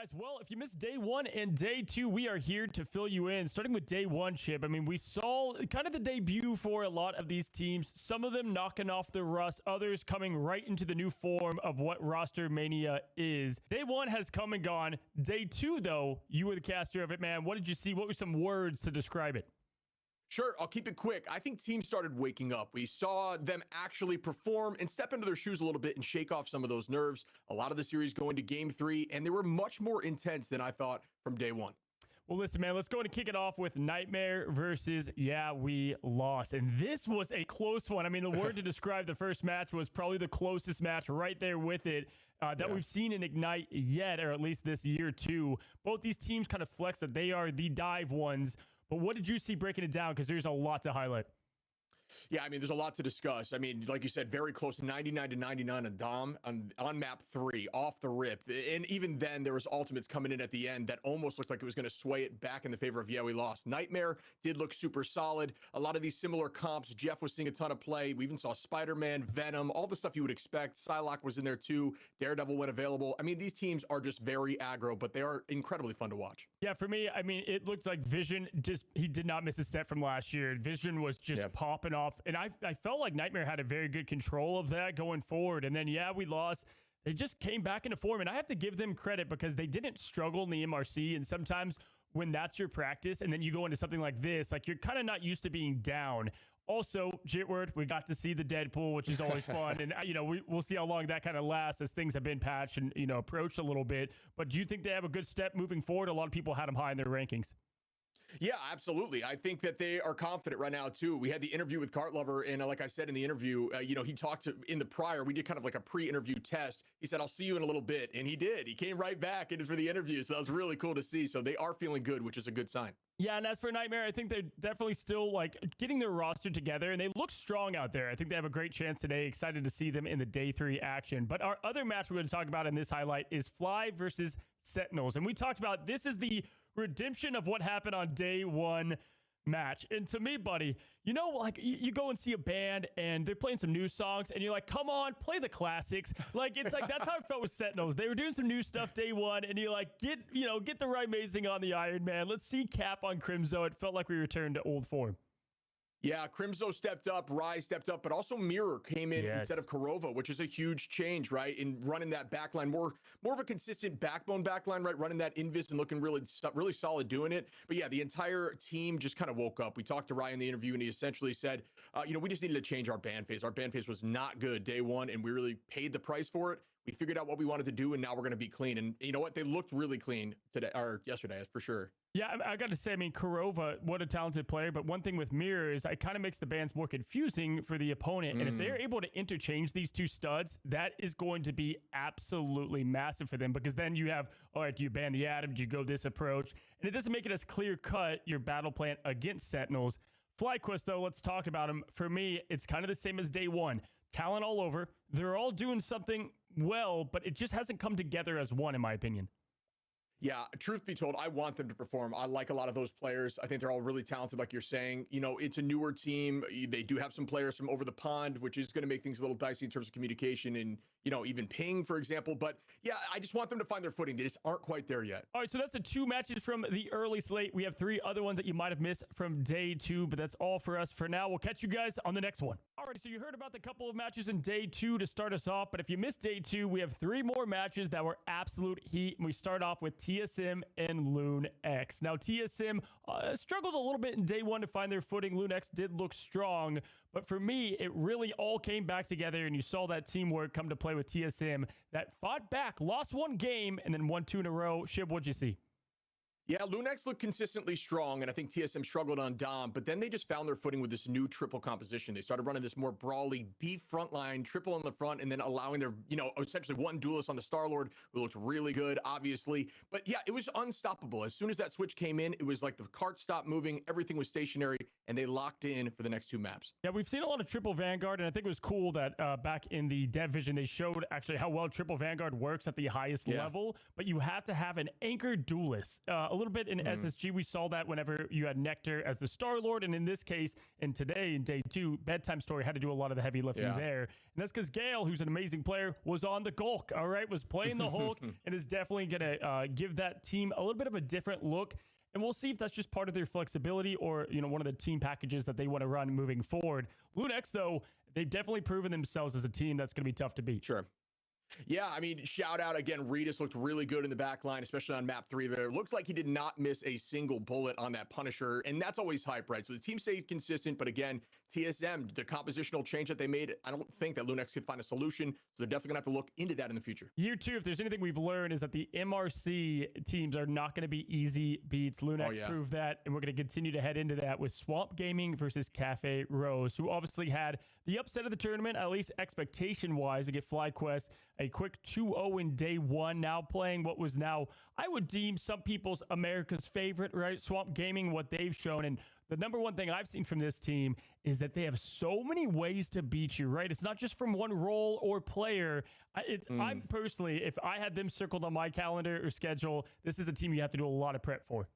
guys. Well, if you missed day one and day two, we are here to fill you in. Starting with day one, Chip. I mean, we saw kind of the debut for a lot of these teams. Some of them knocking off the rust, others coming right into the new form of what roster mania is. Day one has come and gone. Day two, though, you were the caster of it, man. What did you see? What were some words to describe it? Sure, I'll keep it quick. I think teams started waking up. We saw them actually perform and step into their shoes a little bit and shake off some of those nerves. A lot of the series going to game three, and they were much more intense than I thought from day one. Well, listen, man, let's go and kick it off with Nightmare versus Yeah, We Lost. And this was a close one. I mean, the word to describe the first match was probably the closest match right there with it that we've seen in Ignite yet, or at least this year too. Both these teams kind of flex that they are the dive ones. But what did you see breaking it down? Because there's a lot to highlight. Yeah, I mean, there's a lot to discuss. I mean, like you said, very close, 99 to 99 on Dom on map 3, off the rip. And even then, there was ultimates coming in at the end that almost looked like it was going to sway it back in the favor of Yeah, We Lost. Nightmare did look super solid. A lot of these similar comps. Jeff was seeing a ton of play. We even saw Spider-Man, Venom, all the stuff you would expect. Psylocke was in there too. Daredevil went available. I mean, these teams are just very aggro, but they are incredibly fun to watch. Yeah, for me, I mean, it looked like Vision he did not miss a step from last year. Vision was just popping off. And I felt like Nightmare had a very good control of that going forward. And then, Yeah, We Lost. They just came back into form. And I have to give them credit because they didn't struggle in the MRC. And sometimes when that's your practice and then you go into something like this, like you're kind of not used to being down. Also, Jitward, we got to see the Deadpool, which is always fun. And, you know, we'll see how long that kind of lasts as things have been patched and, you know, approached a little bit. But do you think they have a good step moving forward? A lot of people had them high in their rankings. Yeah, absolutely. I think that they are confident right now, too. We had the interview with Cartlover, and like I said in the interview, you know, he talked in the prior, we did kind of like a pre-interview test. He said, I'll see you in a little bit. And he did. He came right back for the interview. So that was really cool to see. So they are feeling good, which is a good sign. Yeah, and as for Nightmare, I think they're definitely still like getting their roster together, and they look strong out there. I think they have a great chance today. Excited to see them in the day 3 action. But our other match we're going to talk about in this highlight is Fly versus Sentinels. And we talked about this is the redemption of what happened on day 1 match. And to me, buddy, you know, like you go and see a band and they're playing some new songs and you're like, come on, play the classics. Like, it's like, that's how it felt with Sentinels. They were doing some new stuff day 1 and you're like, get the right amazing on the Iron Man. Let's see Cap on Crimzo. It felt like we returned to old form. Yeah, Crimzo stepped up, Rise stepped up, but also Mirror came in instead of Kurova, which is a huge change, right? In running that backline, more of a consistent backbone backline, right? Running that invis and looking really solid doing it. But yeah, the entire team just kind of woke up. We talked to Ryan in the interview, and he essentially said, you know, we just needed to change our ban phase. Our ban phase was not good day 1, and we really paid the price for it. We figured out what we wanted to do, and now we're going to be clean. And you know what? They looked really clean today or yesterday, for sure. Yeah, I got to say, I mean, Kurova, what a talented player. But one thing with Mirror is it kind of makes the bans more confusing for the opponent. And if they're able to interchange these two studs, that is going to be absolutely massive for them. Because then you have, all right, do you ban the Atom? Do you go this approach? And it doesn't make it as clear-cut, your battle plan against Sentinels. FlyQuest, though, let's talk about him. For me, it's kind of the same as day 1. Talent all over. They're all doing something well, but it just hasn't come together as one, in my opinion. Yeah, truth be told, I want them to perform. I like a lot of those players. I think they're all really talented, like you're saying. You know, it's a newer team. They do have some players from over the pond, which is going to make things a little dicey in terms of communication and, you know, even ping, for example. But yeah, I just want them to find their footing. They just aren't quite there yet. All right, so that's the 2 matches from the early slate. We have 3 other ones that you might have missed from day 2, but that's all for us for now. We'll catch you guys on the next one. All right, so you heard about the couple of matches in day 2 to start us off, but if you missed day 2, we have 3 more matches that were absolute heat, and we start off with TSM and Lunex. Now, TSM struggled a little bit in day 1 to find their footing. Lunex did look strong, but for me, it really all came back together, and you saw that teamwork come to play with TSM that fought back, lost 1 game, and then won 2 in a row. Shib, what'd you see? Yeah, Lunex looked consistently strong, and I think TSM struggled on Dom, but then they just found their footing with this new triple composition. They started running this more brawly beef front line, triple on the front, and then allowing their, you know, essentially 1 duelist on the Star-Lord, who looked really good, obviously. But yeah, it was unstoppable. As soon as that switch came in, it was like the cart stopped moving, everything was stationary, and they locked in for the next 2 maps. Yeah, we've seen a lot of triple Vanguard, and I think it was cool that back in the dev vision, they showed actually how well triple Vanguard works at the highest level, but you have to have an anchor duelist A little bit in SSG, we saw that whenever you had Nectar as the Star-Lord, and in this case, and today in day 2, Bedtime Story had to do a lot of the heavy lifting there. And that's because Gale, who's an amazing player, was on the Gulk, all right? Was playing the Hulk and is definitely going to give that team a little bit of a different look. And we'll see if that's just part of their flexibility or, one of the team packages that they want to run moving forward. Lunex, though, they've definitely proven themselves as a team that's going to be tough to beat. Sure. Yeah, I mean, shout out again. Regis looked really good in the back line, especially on map 3 there. Looked like he did not miss a single bullet on that Punisher, and that's always hype, right? So the team stayed consistent, but again, TSM, the compositional change that they made, I don't think that Lunex could find a solution, so they're definitely going to have to look into that in the future. Year 2, if there's anything we've learned, is that the MRC teams are not going to be easy beats. Lunex proved that, and we're going to continue to head into that with Swamp Gaming versus Cafe Rose, who obviously had the upset of the tournament, at least expectation-wise, to get FlyQuest a quick 2-0 in day 1, now playing what was now, I would deem some people's America's favorite, right? Swamp Gaming, what they've shown. And the number one thing I've seen from this team is that they have so many ways to beat you, right? It's not just from one role or player. I'm personally, if I had them circled on my calendar or schedule, this is a team you have to do a lot of prep for.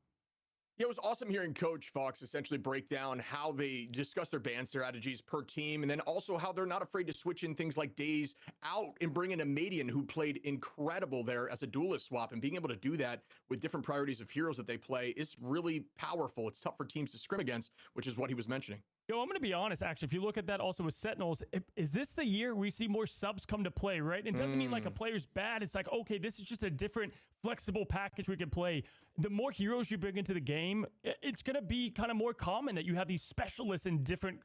Yeah, it was awesome hearing Coach Fox essentially break down how they discuss their ban strategies per team, and then also how they're not afraid to switch in things like Days out and bring in a Median who played incredible there as a duelist swap, and being able to do that with different priorities of heroes that they play is really powerful. It's tough for teams to scrim against, which is what he was mentioning. Yo, I'm going to be honest, actually. If you look at that also with Sentinels, is this the year we see more subs come to play, right? It doesn't mean like a player's bad. It's like, okay, this is just a different flexible package we can play. The more heroes you bring into the game, it's going to be kind of more common that you have these specialists in different,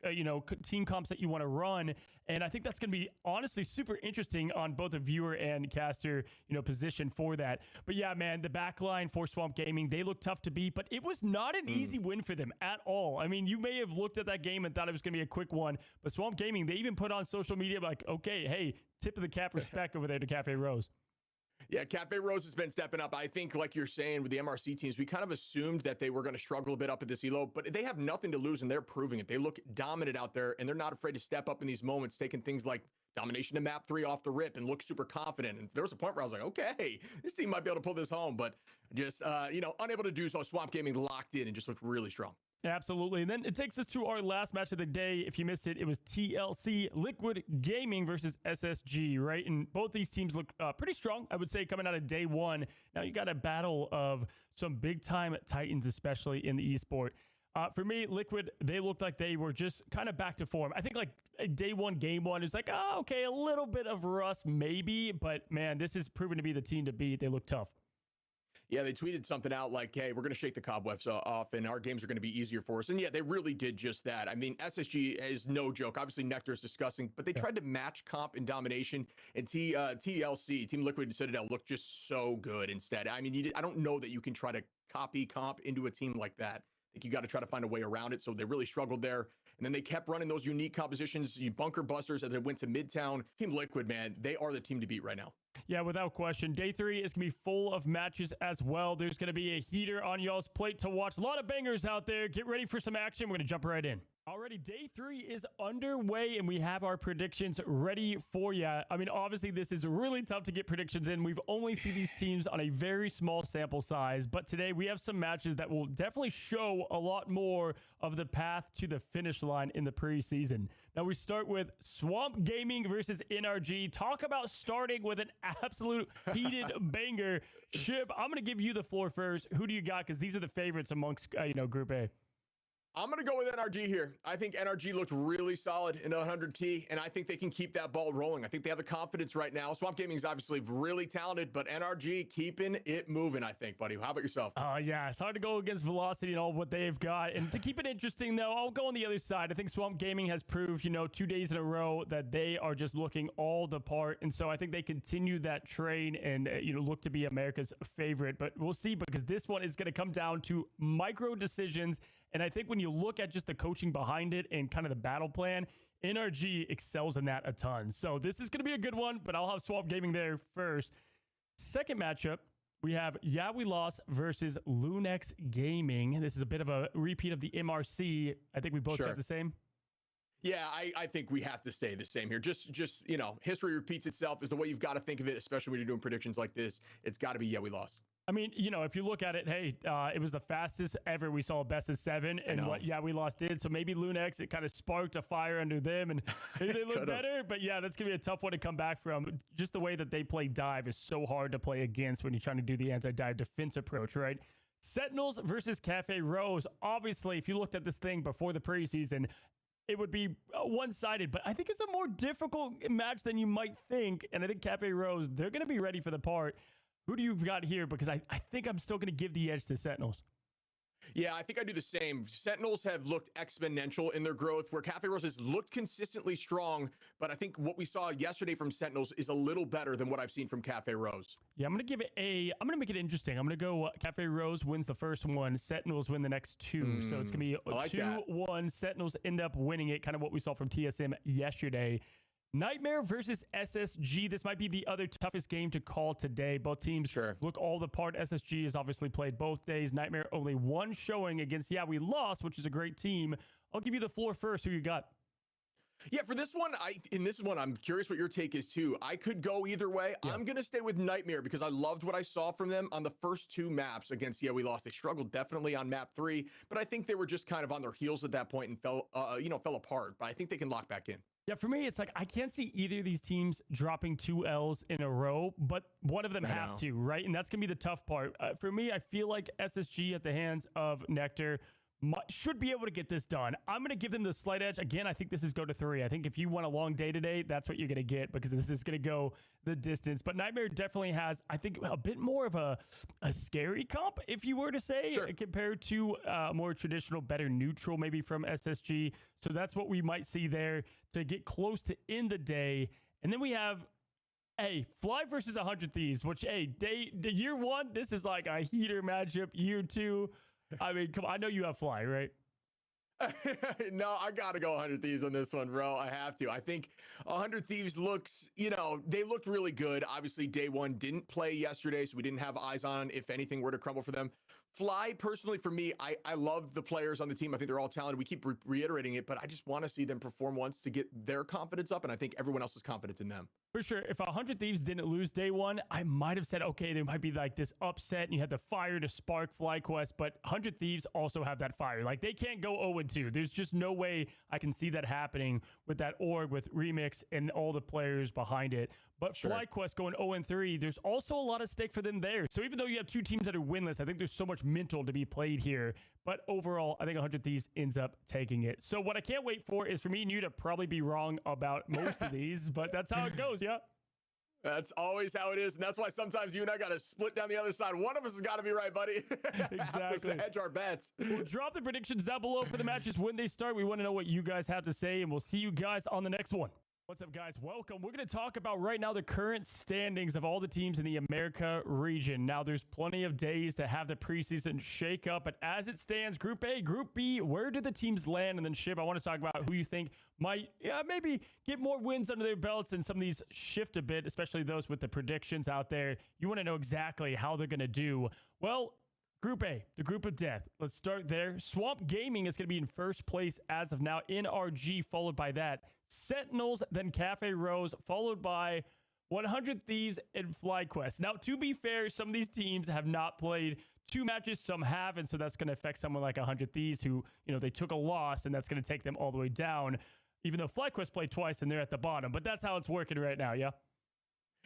team comps that you want to run. And I think that's going to be honestly super interesting on both a viewer and caster, position for that. But yeah, man, the backline for Swamp Gaming, they look tough to beat, but it was not an easy win for them at all. I mean, you may have looked at that game and thought it was going to be a quick one, but Swamp Gaming, they even put on social media like, okay, hey, tip of the cap respect over there to Cafe Rose. Yeah, Cafe Rose has been stepping up. I think, like you're saying, with the MRC teams, we kind of assumed that they were going to struggle a bit up at this elo, but they have nothing to lose, and they're proving it. They look dominant out there, and they're not afraid to step up in these moments, taking things like domination to map 3 off the rip and look super confident. And there was a point where I was like, okay, this team might be able to pull this home, but just, unable to do so. Swamp Gaming locked in and just looked really strong. Absolutely. And then it takes us to our last match of the day. If you missed it, it was TLC Liquid Gaming versus SSG, right? And both these teams look pretty strong, I would say, coming out of day 1. Now you got a battle of some big-time titans, especially in the esport. For me, Liquid, they looked like they were just kind of back to form. I think like day 1, game 1, it's like, okay, a little bit of rust maybe, but man, this is proven to be the team to beat. They look tough. Yeah, they tweeted something out like, hey, we're going to shake the cobwebs off and our games are going to be easier for us. And yeah, they really did just that. I mean, SSG is no joke. Obviously, Nectar is disgusting, but they tried to match comp and domination. And TLC, Team Liquid and Citadel, looked just so good instead. I mean, I don't know that you can try to copy comp into a team like that. I think you got to try to find a way around it. So they really struggled there. And then they kept running those unique compositions, you bunker busters as they went to Midtown. Team Liquid, man, they are the team to beat right now. Yeah, without question. Day 3 is going to be full of matches as well. There's going to be a heater on y'all's plate to watch. A lot of bangers out there. Get ready for some action. We're going to jump right in. Alrighty, day 3 is underway, and we have our predictions ready for you. I mean, obviously, this is really tough to get predictions in. We've only seen these teams on a very small sample size, but today we have some matches that will definitely show a lot more of the path to the finish line in the preseason. Now, we start with Swamp Gaming versus NRG. Talk about starting with an absolute heated banger. Shib, I'm going to give you the floor first. Who do you got? Because these are the favorites amongst, Group A. I'm going to go with NRG here. I think NRG looked really solid in the 100T, and I think they can keep that ball rolling. I think they have the confidence right now. Swamp Gaming is obviously really talented, but NRG keeping it moving, I think, buddy. How about yourself? Yeah, it's hard to go against Velocity and all what they've got. And to keep it interesting, though, I'll go on the other side. I think Swamp Gaming has proved, 2 days in a row that they are just looking all the part. And so I think they continue that train and, look to be America's favorite. But we'll see, because this one is going to come down to micro decisions. And I think when you look at just the coaching behind it and kind of the battle plan, NRG excels in that a ton. So this is going to be a good one, but I'll have Swamp Gaming there first. Second matchup, we have Yeah We Lost versus Lunex Gaming. This is a bit of a repeat of the MRC. I think we both got the same. Yeah, I think we have to stay the same here. Just you know, history repeats itself is the way you've got to think of it, especially when you're doing predictions like this. It's got to be, yeah, we lost. I mean, you know, if you look at it, hey, it was the fastest ever we saw a best of 7, and what, yeah, we lost did. So maybe Lunex, it kind of sparked a fire under them, and maybe they look better. But yeah, that's gonna be a tough one to come back from. Just the way that they play dive is so hard to play against when you're trying to do the anti-dive defense approach, right? Sentinels versus Cafe Rose. Obviously, if you looked at this thing before the preseason, it would be one-sided, but I think it's a more difficult match than you might think. And I think Cafe Rose, they're going to be ready for the part. Who do you got here? Because I think I'm still going to give the edge to Sentinels. Yeah, I think I do the same. Sentinels have looked exponential in their growth, where Cafe Rose has looked consistently strong, but I think what we saw yesterday from Sentinels is a little better than what I've seen from Cafe Rose. Yeah, I'm going to give it I'm going to make it interesting. I'm going to go Cafe Rose wins the first one, Sentinels win the next 2. So it's going to be 2-1. Sentinels end up winning it, kind of what we saw from TSM yesterday. Nightmare versus SSG. This might be the other toughest game to call today. Both teams look all the part. SSG has obviously played both days. Nightmare only one showing against, yeah, we lost, which is a great team. I'll give you the floor first. Who you got? Yeah, for this one, I'm curious what your take is too. I could go either way. Yeah. I'm going to stay with Nightmare because I loved what I saw from them on the first 2 maps against, yeah, we lost. They struggled definitely on map 3, but I think they were just kind of on their heels at that point and fell apart. But I think they can lock back in. Yeah, for me, it's like I can't see either of these teams dropping 2 L's in a row, but one of them have to, right? And that's going to be the tough part. For me, I feel like SSG at the hands of Nectar should be able to get this done. I'm going to give them the slight edge. Again, I think this is go to 3. I think if you want a long day today, that's what you're going to get because this is going to go the distance. But Nightmare definitely has, I think, a bit more of a scary comp, if you were to say, compared to more traditional, better neutral maybe from SSG. So that's what we might see there to get close to end the day. And then we have Fly versus 100 Thieves, which, year 1, this is like a heater matchup. Year 2, I mean, come on, I know you have Fly, right? No, I got to go 100 Thieves on this one, bro. I have to. I think 100 Thieves looks, they looked really good. Obviously, day 1 didn't play yesterday, so we didn't have eyes on if anything were to crumble for them. Fly, personally, for me, I love the players on the team. I think they're all talented. We keep reiterating it, but I just want to see them perform once to get their confidence up, and I think everyone else's confidence in them. For sure. If 100 Thieves didn't lose day 1, I might have said, okay, there might be like this upset and you had the fire to spark FlyQuest, but 100 Thieves also have that fire. Like they can't go 0-2. There's just no way I can see that happening with that org, with Remix and all the players behind it. But FlyQuest going 0-3, there's also a lot at stake for them there. So even though you have 2 teams that are winless, I think there's so much mental to be played here. But overall, I think 100 Thieves ends up taking it. So what I can't wait for is for me and you to probably be wrong about most of these, but that's how it goes, yeah? That's always how it is, and that's why sometimes you and I got to split down the other side. One of us has got to be right, buddy. Exactly. Hedge our bets. We'll drop the predictions down below for the matches when they start. We want to know what you guys have to say, and we'll see you guys on the next one. What's up, guys? Welcome. We're going to talk about right now the current standings of all the teams in the America region. Now, there's plenty of days to have the preseason shake up, but as it stands, Group A, Group B, where do the teams land? And then, Shib, I want to talk about who you think might maybe get more wins under their belts and some of these shift a bit, especially those with the predictions out there. You want to know exactly how they're going to do. Well, Group A, the group of death. Let's start there. Swamp Gaming is going to be in first place as of now. NRG followed by that. Sentinels, then Cafe Rose, followed by 100 Thieves and FlyQuest. Now, to be fair, some of these teams have not played 2 matches. Some have, and so that's going to affect someone like 100 Thieves who, they took a loss, and that's going to take them all the way down, even though FlyQuest played twice and they're at the bottom. But that's how it's working right now, yeah?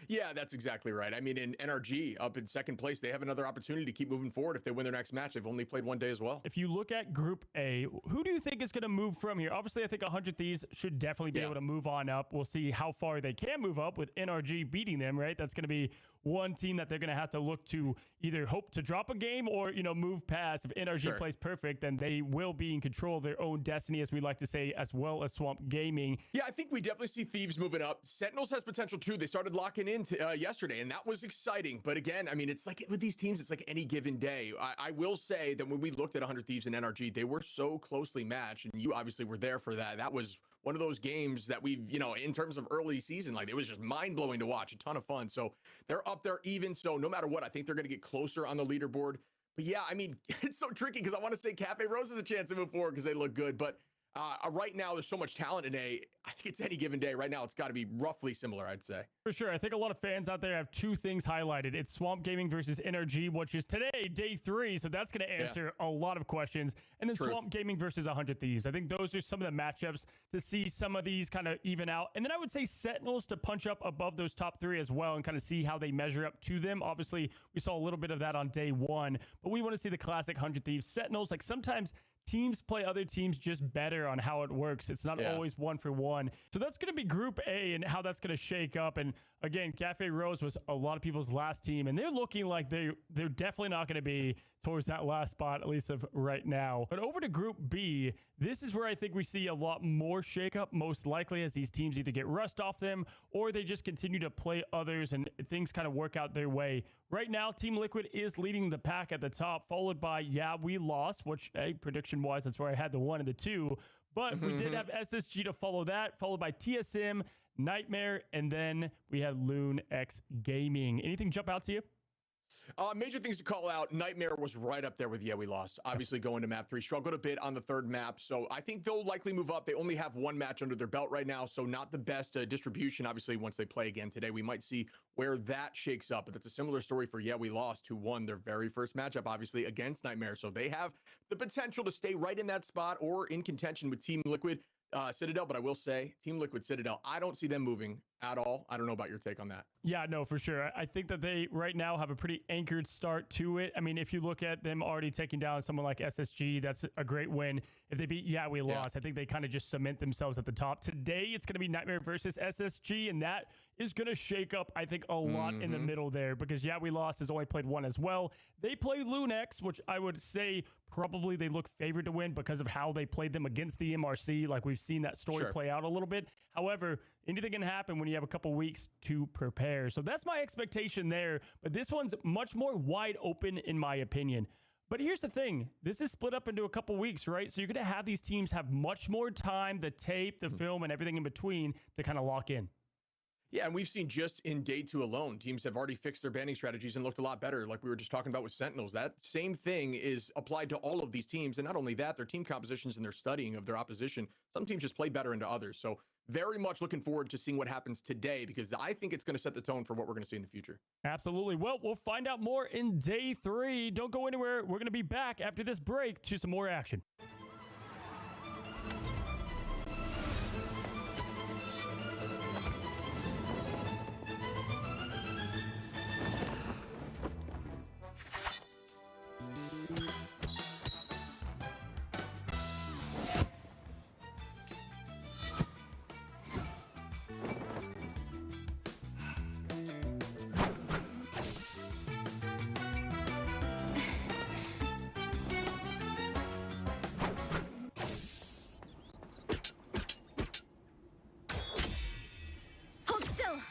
Yeah, that's exactly right. I mean, in NRG up in second place, they have another opportunity to keep moving forward if they win their next match. They've only played 1 day as well. If you look at Group A, who do you think is going to move from here? Obviously, I think 100 Thieves should definitely be able to move on up. We'll see how far they can move up with NRG beating them, right? That's going to be one team that they're going to have to look to either hope to drop a game or, move past. If NRG plays perfect, then they will be in control of their own destiny, as we like to say, as well as Swamp Gaming. Yeah, I think we definitely see Thieves moving up. Sentinels has potential too. They started locking in yesterday, and that was exciting. But again, I mean, it's like with these teams, it's like any given day. I will say that when we looked at 100 Thieves and NRG, they were so closely matched, and you obviously were there for that. That was one of those games that we've, in terms of early season, like it was just mind-blowing to watch, a ton of fun. So they're up there even. So no matter what, I think they're going to get closer on the leaderboard. But yeah, I mean, it's so tricky because I want to say Cafe Rose has a chance to move forward because they look good. But Right now, there's so much talent today. I think it's any given day. Right now, it's got to be roughly similar, I'd say. For sure. I think a lot of fans out there have two things highlighted. It's Swamp Gaming versus NRG, which is today, day 3. So that's going to answer a lot of questions. And then Swamp Gaming versus 100 Thieves. I think those are some of the matchups to see some of these kind of even out. And then I would say Sentinels to punch up above those top 3 as well and kind of see how they measure up to them. Obviously, we saw a little bit of that on day 1, but we want to see the classic 100 Thieves. Sentinels, like sometimes teams play other teams just better on how it works. It's not always 1-for-1. So that's going to be Group A and how that's going to shake up. And again, Cafe Rose was a lot of people's last team, and they're looking like they're definitely not going to be towards that last spot, at least of right now. But over to Group B, this is where I think we see a lot more shakeup, most likely as these teams either get rust off them or they just continue to play others and things kind of work out their way. Right now, Team Liquid is leading the pack at the top, followed by Yeah, We Lost, which, prediction-wise, that's where I had the 1 and the 2. But we did have SSG to follow that, followed by TSM, Nightmare, and then we had Lunex Gaming. Anything jump out to you? Major things to call out. Nightmare was right up there with Yeah, We Lost. Obviously going to map 3. Struggled a bit on the 3rd map. So I think they'll likely move up. They only have 1 match under their belt right now. So not the best distribution. Obviously, once they play again today, we might see where that shakes up. But that's a similar story for Yeah, We Lost, who won their very first matchup, obviously, against Nightmare. So they have the potential to stay right in that spot or in contention with Team Liquid Citadel. But I will say, Team Liquid Citadel, I don't see them moving at all. I don't know about your take on that. Yeah, no, for sure. I think that they right now have a pretty anchored start to it. I mean, if you look at them already taking down someone like SSG, that's a great win. If they beat Yeah, We Lost, I think they kind of just cement themselves at the top. Today, it's going to be Nightmare versus SSG, and that is going to shake up, I think, a lot in the middle there because Yeah, We Lost has only played 1 as well. They play Lunex, which I would say probably they look favored to win because of how they played them against the MRC. Like we've seen that story play out a little bit. However, anything can happen when you have a couple weeks to prepare. So that's my expectation there. But this one's much more wide open in my opinion. But here's the thing. This is split up into a couple weeks, right? So you're going to have these teams have much more time, the tape, the film, and everything in between to kind of lock in. Yeah, and we've seen just in day 2 alone, teams have already fixed their banning strategies and looked a lot better. Like we were just talking about with Sentinels, that same thing is applied to all of these teams. And not only that, their team compositions and their studying of their opposition. Some teams just play better into others. So very much looking forward to seeing what happens today because I think it's going to set the tone for what we're going to see in the future. Absolutely. Well, we'll find out more in day 3. Don't go anywhere. We're going to be back after this break to some more action.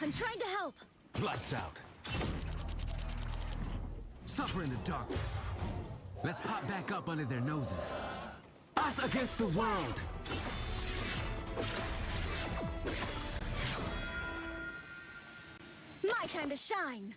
I'm trying to help. Lights out. Suffer in the darkness. Let's pop back up under their noses. Us against the world. My time to shine.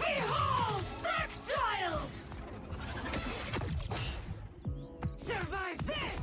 Behold, Dark Child! Survive this!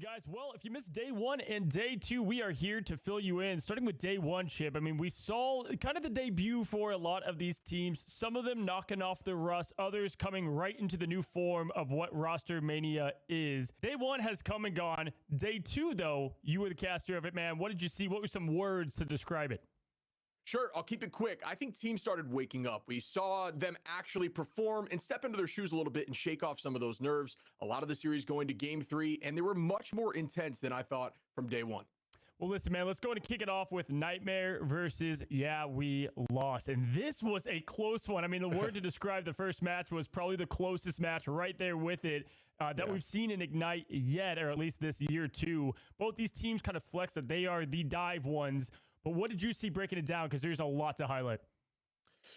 Guys, well, if you missed day one and day two, we are here to fill you in. Starting with day one, Chip. I mean, we saw kind of the debut for a lot of these teams. Some of them knocking off the rust, others coming right into the new form of what roster mania is. Day one has come and gone. Day two, though, you were the caster of it, man. What did you see? What were some words to describe it? Sure, I'll keep it quick. I think teams started waking up. We saw them actually perform and step into their shoes a little bit and shake off some of those nerves. A lot of the series going to game 3, and they were much more intense than I thought from day one. Well, listen, man, let's go and kick it off with Nightmare versus we lost. And this was a close one. I mean, the word to describe the first match was probably the closest match right there with it that we've seen in Ignite yet, or at least this year too. Both these teams kind of flex that they are the dive ones. But what did you see breaking it down? Because there's a lot to highlight.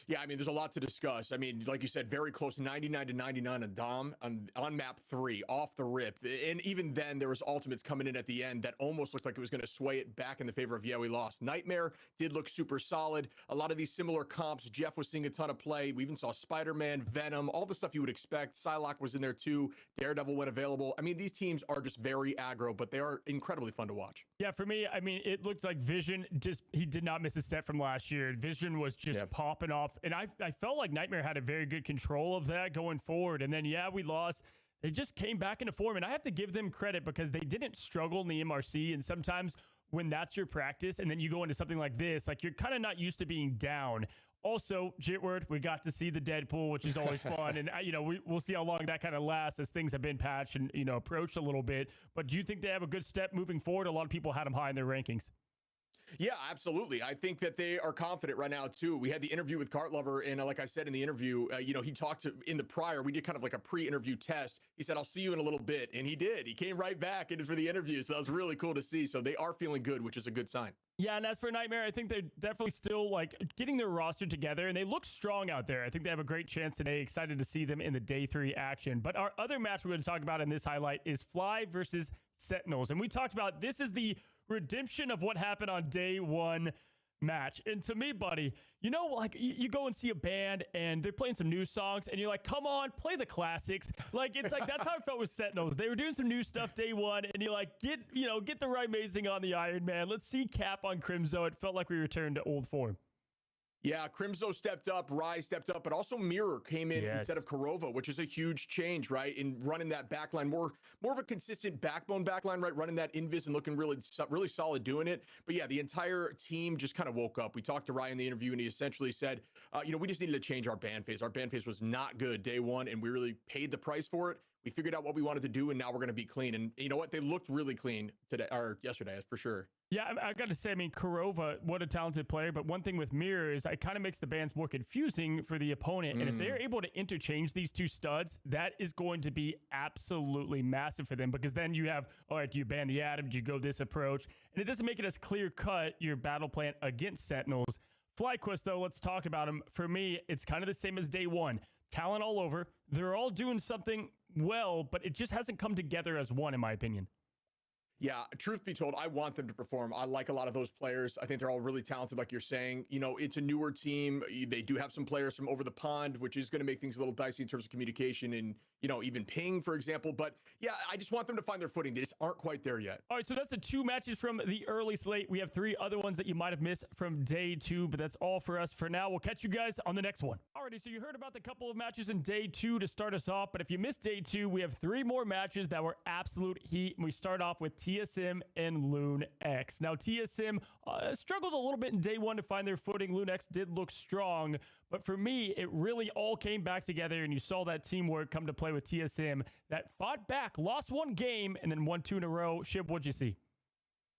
Yeah, I mean, there's a lot to discuss. I mean, like you said, very close, 99-99 on Dom on map 3, off the rip. And even then, there was ultimates coming in at the end that almost looked like it was going to sway it back in the favor of we lost. Nightmare did look super solid. A lot of these similar comps. Jeff was seeing a ton of play. We even saw Spider-Man, Venom, all the stuff you would expect. Psylocke was in there too. Daredevil went available. I mean, these teams are just very aggro, but they are incredibly fun to watch. Yeah, for me, I mean, it looked like Vision he did not miss a step from last year. Vision was just popping off. And I felt like Nightmare had a very good control of that going forward. And then, we lost. They just came back into form. And I have to give them credit because they didn't struggle in the MRC. And sometimes when that's your practice and then you go into something like this, like you're kind of not used to being down. Also, Jitward, we got to see the Deadpool, which is always fun. And, we'll see how long that kind of lasts as things have been patched and, approached a little bit. But do you think they have a good step moving forward? A lot of people had them high in their rankings. Yeah, absolutely. I think that they are confident right now, too. We had the interview with Cartlover, and like I said in the interview, he talked in the prior, we did kind of like a pre-interview test. He said, I'll see you in a little bit. And he did. He came right back in for the interview. So that was really cool to see. So they are feeling good, which is a good sign. Yeah, and as for Nightmare, I think they're definitely still getting their roster together, and they look strong out there. I think they have a great chance today. Excited to see them in the day 3 action. But our other match we're going to talk about in this highlight is Fly versus Sentinels. And we talked about this is the redemption of what happened on day 1 match. And to me, buddy, you go and see a band and they're playing some new songs and you're like, come on, play the classics. It's like that's how I felt with Sentinels. They were doing some new stuff day 1 and you're like, get the right amazing on the Iron Man. Let's see Cap on Crimzo. It felt like we returned to old form. Yeah, Crimzo stepped up, Rai stepped up, but also Mirror came in instead of Kurova, which is a huge change, right? In running that backline, more of a consistent backbone backline, right? Running that invis and looking really solid doing it. But yeah, the entire team just kind of woke up. We talked to Rai in the interview, and he essentially said, we just needed to change our ban phase. Our ban phase was not good day 1, and we really paid the price for it. We figured out what we wanted to do, and now we're going to be clean. And you know what? They looked really clean today or yesterday, for sure. Yeah, I got to say, Kurova, what a talented player. But one thing with Mirror is it kind of makes the bans more confusing for the opponent. And if they're able to interchange these two studs, that is going to be absolutely massive for them. Because then you have, all right, do you ban the Atom? Do you go this approach? And it doesn't make it as clear-cut, your battle plan against Sentinels. FlyQuest, though, let's talk about him. For me, it's kind of the same as day 1. Talent all over. They're all doing something well, but it just hasn't come together as one, in my opinion. Yeah, truth be told, I want them to perform. I like a lot of those players. I think they're all really talented, like you're saying. It's a newer team. They do have some players from over the pond, which is going to make things a little dicey in terms of communication and, even ping, for example. But yeah, I just want them to find their footing. They just aren't quite there yet. All right, so that's the 2 matches from the early slate. We have 3 other ones that you might have missed from day 2, but that's all for us for now. We'll catch you guys on the next one. Alrighty, so you heard about the couple of matches in day 2 to start us off, but if you missed day 2, we have 3 more matches that were absolute heat, and we start off with TSM and Lunex. Now, TSM struggled a little bit in day 1 to find their footing. Lunex did look strong, but for me, it really all came back together, and you saw that teamwork come to play with TSM that fought back, lost 1 game, and then won 2 in a row. Shib, what'd you see?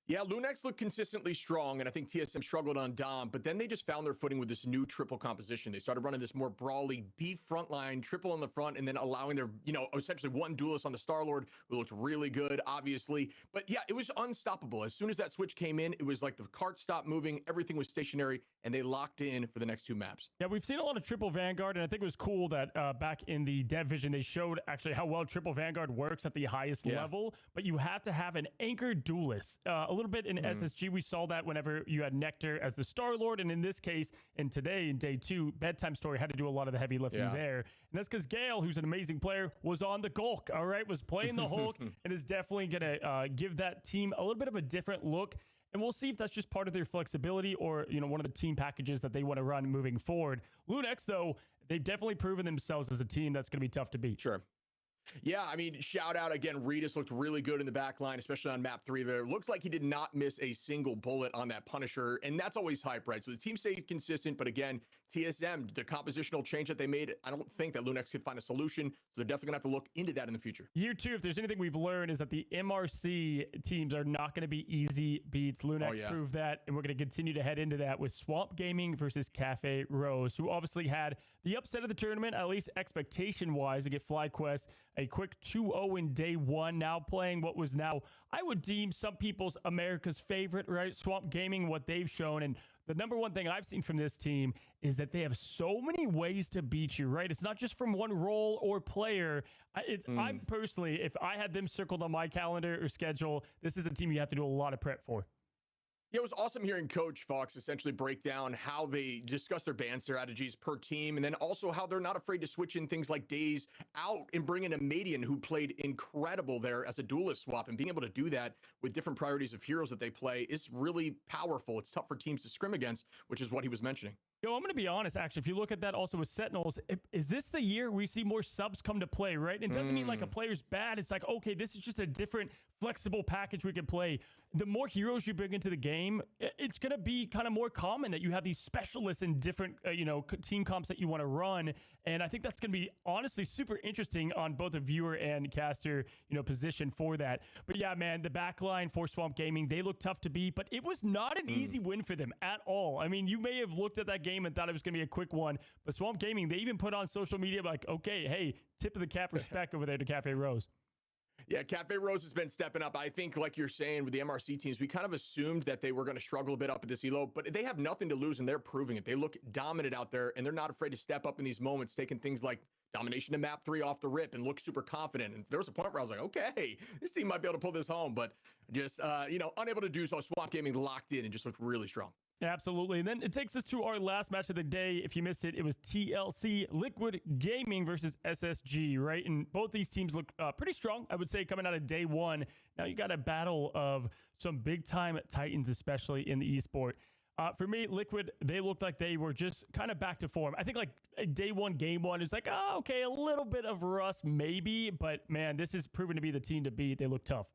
Yeah, Lunex looked consistently strong, and I think TSM struggled on Dom, but then they just found their footing with this new triple composition. They started running this more brawly beef front line, triple on the front, and then allowing their, essentially 1 duelist on the Star-Lord, who looked really good, obviously. But yeah, it was unstoppable. As soon as that switch came in, it was like the cart stopped moving, everything was stationary, and they locked in for the next 2 maps. Yeah, we've seen a lot of triple Vanguard, and I think it was cool that back in the dev vision, they showed actually how well triple Vanguard works at the highest level, but you have to have an anchor duelist. A little bit in SSG, we saw that whenever you had Nectar as the Star Lord, and in this case, and today in day 2, Bedtime Story had to do a lot of the heavy lifting there, and that's because Gale, who's an amazing player, was on the Gulk. All right, was playing the Hulk, and is definitely gonna give that team a little bit of a different look. And we'll see if that's just part of their flexibility or, you know, one of the team packages that they want to run moving forward. Lunex, though, they've definitely proven themselves as a team that's going to be tough to beat. Sure. Yeah, I mean, shout out again. Redis looked really good in the back line, especially on map 3 there. Looks like he did not miss a single bullet on that Punisher, and that's always hype, right? So the team stayed consistent, but again, TSM, the compositional change that they made, I don't think that Lunex could find a solution, so they're definitely going to have to look into that in the future. Year 2, if there's anything we've learned, is that the MRC teams are not going to be easy beats. Lunex proved that, and we're going to continue to head into that with Swamp Gaming versus Cafe Rose, who obviously had the upset of the tournament, at least expectation-wise, to get FlyQuest a quick 2-0 in day 1, now playing what was now, I would deem some people's America's favorite, right? Swamp Gaming, what they've shown. And the number one thing I've seen from this team is that they have so many ways to beat you, right? It's not just from one role or player. I'm personally, if I had them circled on my calendar or schedule, this is a team you have to do a lot of prep for. Yeah, it was awesome hearing Coach Fox essentially break down how they discuss their ban strategies per team, and then also how they're not afraid to switch in things like Days out and bring in a Median who played incredible there as a duelist swap, and being able to do that with different priorities of heroes that they play is really powerful. It's tough for teams to scrim against, which is what he was mentioning. Yo, I'm going to be honest, actually, if you look at that also with Sentinels, is this the year we see more subs come to play, right? It doesn't mean like a player's bad. It's like, okay, this is just a different flexible package we can play. The more heroes you bring into the game, it's going to be kind of more common that you have these specialists in different, team comps that you want to run. And I think that's going to be honestly super interesting on both a viewer and caster, position for that. But yeah, man, the backline for Swamp Gaming, they look tough to beat, but it was not an easy win for them at all. I mean, you may have looked at that game and thought it was going to be a quick one, but Swamp Gaming, they even put on social media like, okay, hey, tip of the cap respect over there to Cafe Rose. Yeah, Cafe Rose has been stepping up. I think, like you're saying, with the MRC teams, we kind of assumed that they were going to struggle a bit up at this elo, but they have nothing to lose, and they're proving it. They look dominant out there, and they're not afraid to step up in these moments, taking things like domination to map 3 off the rip and look super confident. And there was a point where I was like, okay, this team might be able to pull this home, but just, unable to do so. Swamp Gaming locked in and just looked really strong. Absolutely. And then it takes us to our last match of the day. If you missed it, it was TLC Liquid Gaming versus SSG, right? And both these teams look pretty strong, I would say, coming out of day 1. Now you got a battle of some big-time titans, especially in the esport. For me, Liquid, they looked like they were just kind of back to form. I think like day 1, game 1, is like, okay, a little bit of rust maybe, but man, this is proven to be the team to beat. They look tough.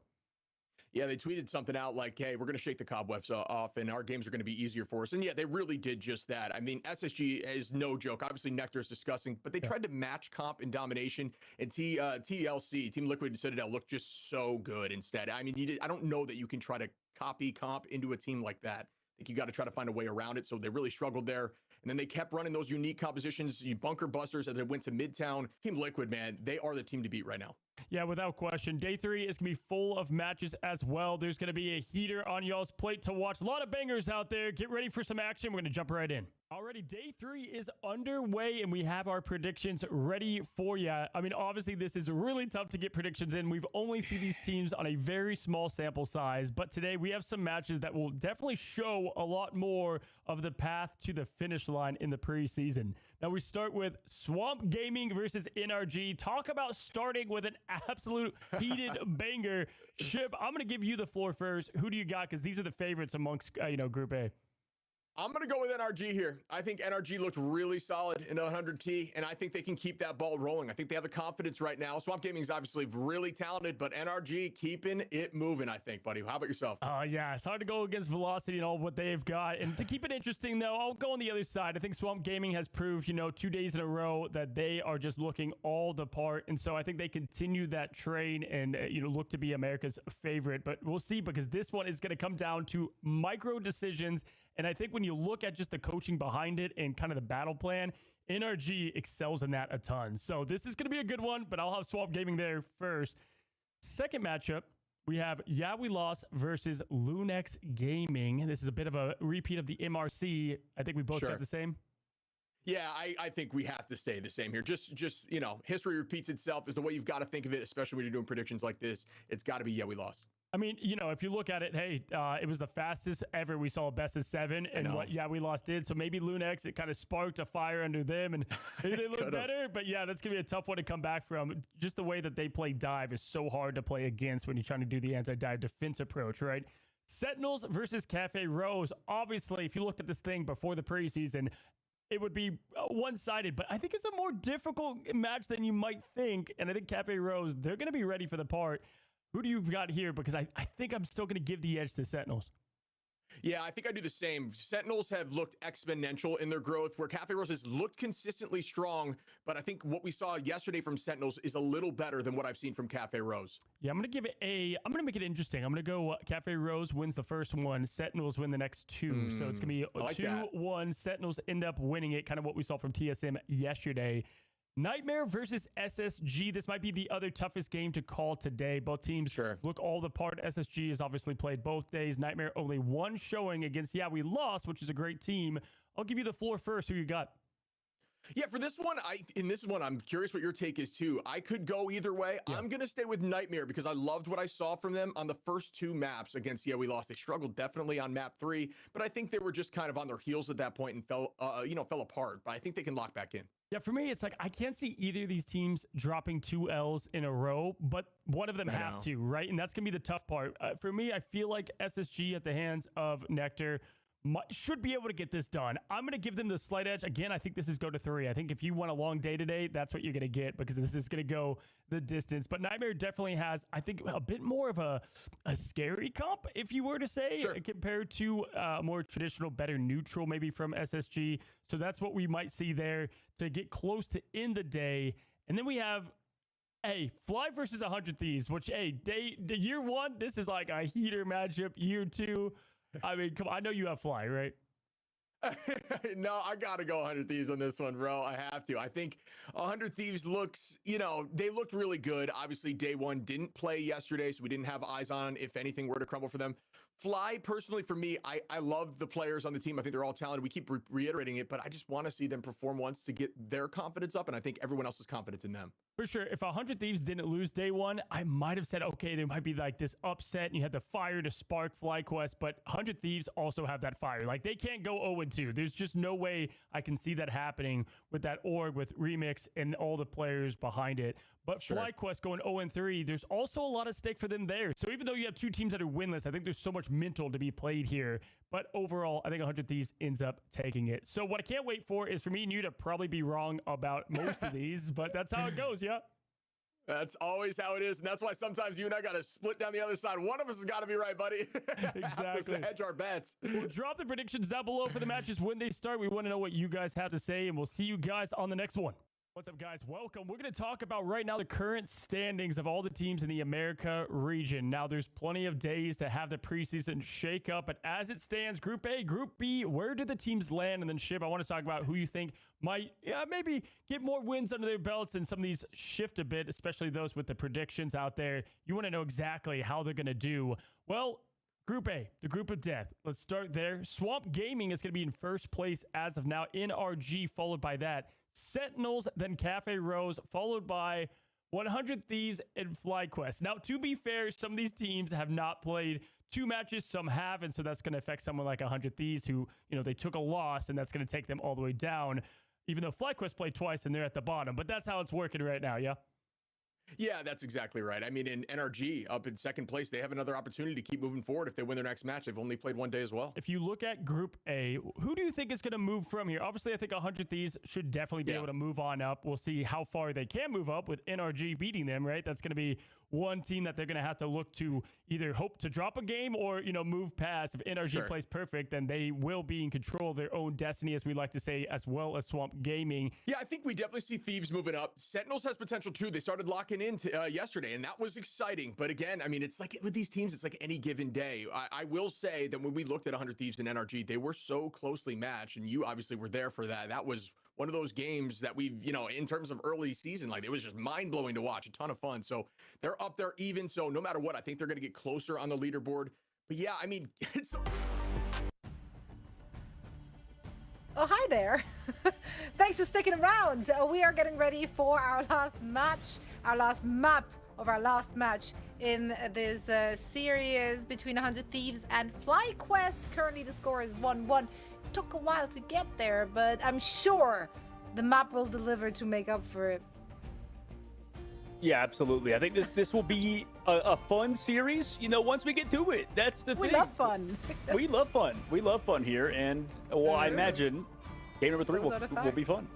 Yeah, they tweeted something out like, hey, we're going to shake the cobwebs off and our games are going to be easier for us. And yeah, they really did just that. I mean, SSG is no joke. Obviously, Nectar is disgusting, but they tried to match comp in domination, and TLC, Team Liquid Citadel, looked just so good instead. I mean, I don't know that you can try to copy comp into a team like that. I think you got to try to find a way around it. So they really struggled there. And then they kept running those unique compositions, bunker busters as they went to Midtown. Team Liquid, man, they are the team to beat right now. Yeah, without question. Day 3 is going to be full of matches as well. There's going to be a heater on y'all's plate to watch. A lot of bangers out there. Get ready for some action. We're going to jump right in. Already, day 3 is underway, and we have our predictions ready for you. I mean, obviously, this is really tough to get predictions in. We've only seen these teams on a very small sample size, but today we have some matches that will definitely show a lot more of the path to the finish line in the preseason. Now, we start with Swamp Gaming versus NRG. Talk about starting with an absolute heated banger. Shib, I'm going to give you the floor first. Who do you got? Because these are the favorites amongst, Group A. I'm going to go with NRG here. I think NRG looked really solid in the 100T, and I think they can keep that ball rolling. I think they have the confidence right now. Swamp Gaming is obviously really talented, but NRG keeping it moving, I think, buddy. How about yourself? Yeah, it's hard to go against Velocity and all what they've got. And to keep it interesting, though, I'll go on the other side. I think Swamp Gaming has proved, 2 days in a row that they are just looking all the part. And so I think they continue that train and, look to be America's favorite. But we'll see, because this one is going to come down to micro decisions. And I think when you look at just the coaching behind it and kind of the battle plan, NRG excels in that a ton. So this is going to be a good one, but I'll have Swamp Gaming there first. Second matchup, we have Yeah We Lost versus Lunex Gaming. This is a bit of a repeat of the MRC. I think we both got the same. Yeah, I think we have to stay the same here. Just history repeats itself is the way you've got to think of it, especially when you're doing predictions like this. It's got to be Yeah We Lost. I mean, you know, if you look at it, hey, it was the fastest ever we saw a best of 7, and what we lost did. So maybe Lunex, it kind of sparked a fire under them, and maybe they look better. But yeah, that's gonna be a tough one to come back from. Just the way that they play dive is so hard to play against when you're trying to do the anti-dive defense approach, right? Sentinels versus Cafe Rose. Obviously, if you looked at this thing before the preseason, it would be one-sided, but I think it's a more difficult match than you might think. And I think Cafe Rose, they're going to be ready for the part. Who do you got here? Because I think I'm still going to give the edge to Sentinels. Yeah, I think I do the same. Sentinels have looked exponential in their growth, where Cafe Rose has looked consistently strong, but I think what we saw yesterday from Sentinels is a little better than what I've seen from Cafe Rose. Yeah, I'm going to give it I'm going to make it interesting. I'm going to go Cafe Rose wins the first one, Sentinels win the next 2. So it's going to be 2-1. Sentinels end up winning it, kind of what we saw from TSM yesterday. Nightmare versus SSG. This might be the other toughest game to call today. Both teams look all the part. SSG has obviously played both days. Nightmare only one showing against, we lost, which is a great team. I'll give you the floor first. Who you got? Yeah, for this one, I'm curious what your take is too. I could go either way. Yeah. I'm going to stay with Nightmare because I loved what I saw from them on the first 2 maps against we lost. They struggled definitely on map 3, but I think they were just kind of on their heels at that point and fell apart. But I think they can lock back in. Yeah, for me, it's like I can't see either of these teams dropping 2 L's in a row, but one of them have to, right? And that's going to be the tough part. For me, I feel like SSG at the hands of Nectar should be able to get this done. I'm going to give them the slight edge. Again, I think this is go to 3. I think if you want a long day today, that's what you're going to get because this is going to go the distance. But Nightmare definitely has, I think, a bit more of a scary comp, if you were to say, compared to more traditional, better neutral maybe from SSG. So that's what we might see there to get close to end the day. And then we have Fly versus 100 Thieves, which, year 1, this is like a heater matchup. Year 2, I mean, come on, I know you have Fly, right? No, I got to go 100 Thieves on this one, bro. I have to. I think 100 Thieves looks, they looked really good. Obviously, day 1 didn't play yesterday, so we didn't have eyes on if anything were to crumble for them. Fly, personally, for me, I love the players on the team. I think they're all talented. We keep reiterating it, but I just want to see them perform once to get their confidence up, and I think everyone else's confidence in them. For sure. If 100 Thieves didn't lose day 1, I might have said, okay, there might be like this upset and you had the fire to spark FlyQuest, but 100 Thieves also have that fire. Like they can't go 0-2. There's just no way I can see that happening with that org, with Remix and all the players behind it. But FlyQuest going 0-3, there's also a lot of stake for them there. So even though you have 2 teams that are winless, I think there's so much mental to be played here. But overall, I think 100 Thieves ends up taking it. So what I can't wait for is for me and you to probably be wrong about most of these, but that's how it goes, yeah? That's always how it is, and that's why sometimes you and I got to split down the other side. One of us has got to be right, buddy. Exactly. Hedge our bets. We'll drop the predictions down below for the matches when they start. We want to know what you guys have to say, and we'll see you guys on the next one. What's up, guys? Welcome. We're going to talk about right now the current standings of all the teams in the America region. Now, there's plenty of days to have the preseason shake up, but as it stands, Group A, Group B, where do the teams land? And then, Shib, I want to talk about who you think might maybe get more wins under their belts and some of these shift a bit, especially those with the predictions out there. You want to know exactly how they're going to do. Well, Group A, the group of death. Let's start there. Swamp Gaming is going to be in first place as of now. NRG followed by that. Sentinels, then Cafe Rose, followed by 100 Thieves and FlyQuest. Now, to be fair, some of these teams have not played 2 matches, some have, and so that's going to affect someone like 100 Thieves who, they took a loss, and that's going to take them all the way down, even though FlyQuest played twice and they're at the bottom. But that's how it's working right now, yeah? Yeah, that's exactly right. I mean, in NRG up in second place, they have another opportunity to keep moving forward if they win their next match. They've only played 1 day as well. If you look at Group A, who do you think is going to move from here? Obviously, I think 100 Thieves should definitely be able to move on up. We'll see how far they can move up with NRG beating them, right? That's going to be one team that they're going to have to look to either hope to drop a game or, move past. If NRG plays perfect, then they will be in control of their own destiny, as we like to say, as well as Swamp Gaming. Yeah, I think we definitely see Thieves moving up. Sentinels has potential too. They started locking in yesterday, and that was exciting. But again, I mean, it's like with these teams, it's like any given day. I will say that when we looked at 100 Thieves and NRG, they were so closely matched, and you obviously were there for that. That was one of those games that we've, in terms of early season, like it was just mind-blowing to watch, a ton of fun. So they're up there even. So no matter what, I think they're going to get closer on the leaderboard. But yeah, I mean, it's... Oh, hi there. Thanks for sticking around. We are getting ready for our last match, our last map of our last match in this series between 100 Thieves and FlyQuest. Currently, the score is 1-1. Took a while to get there, but I'm sure the map will deliver to make up for it. Yeah, absolutely. I think this will be a fun series. You know, once we get to it, that's the thing. We love fun. We love fun. We love fun here, and well, I imagine game number 3 will be fun.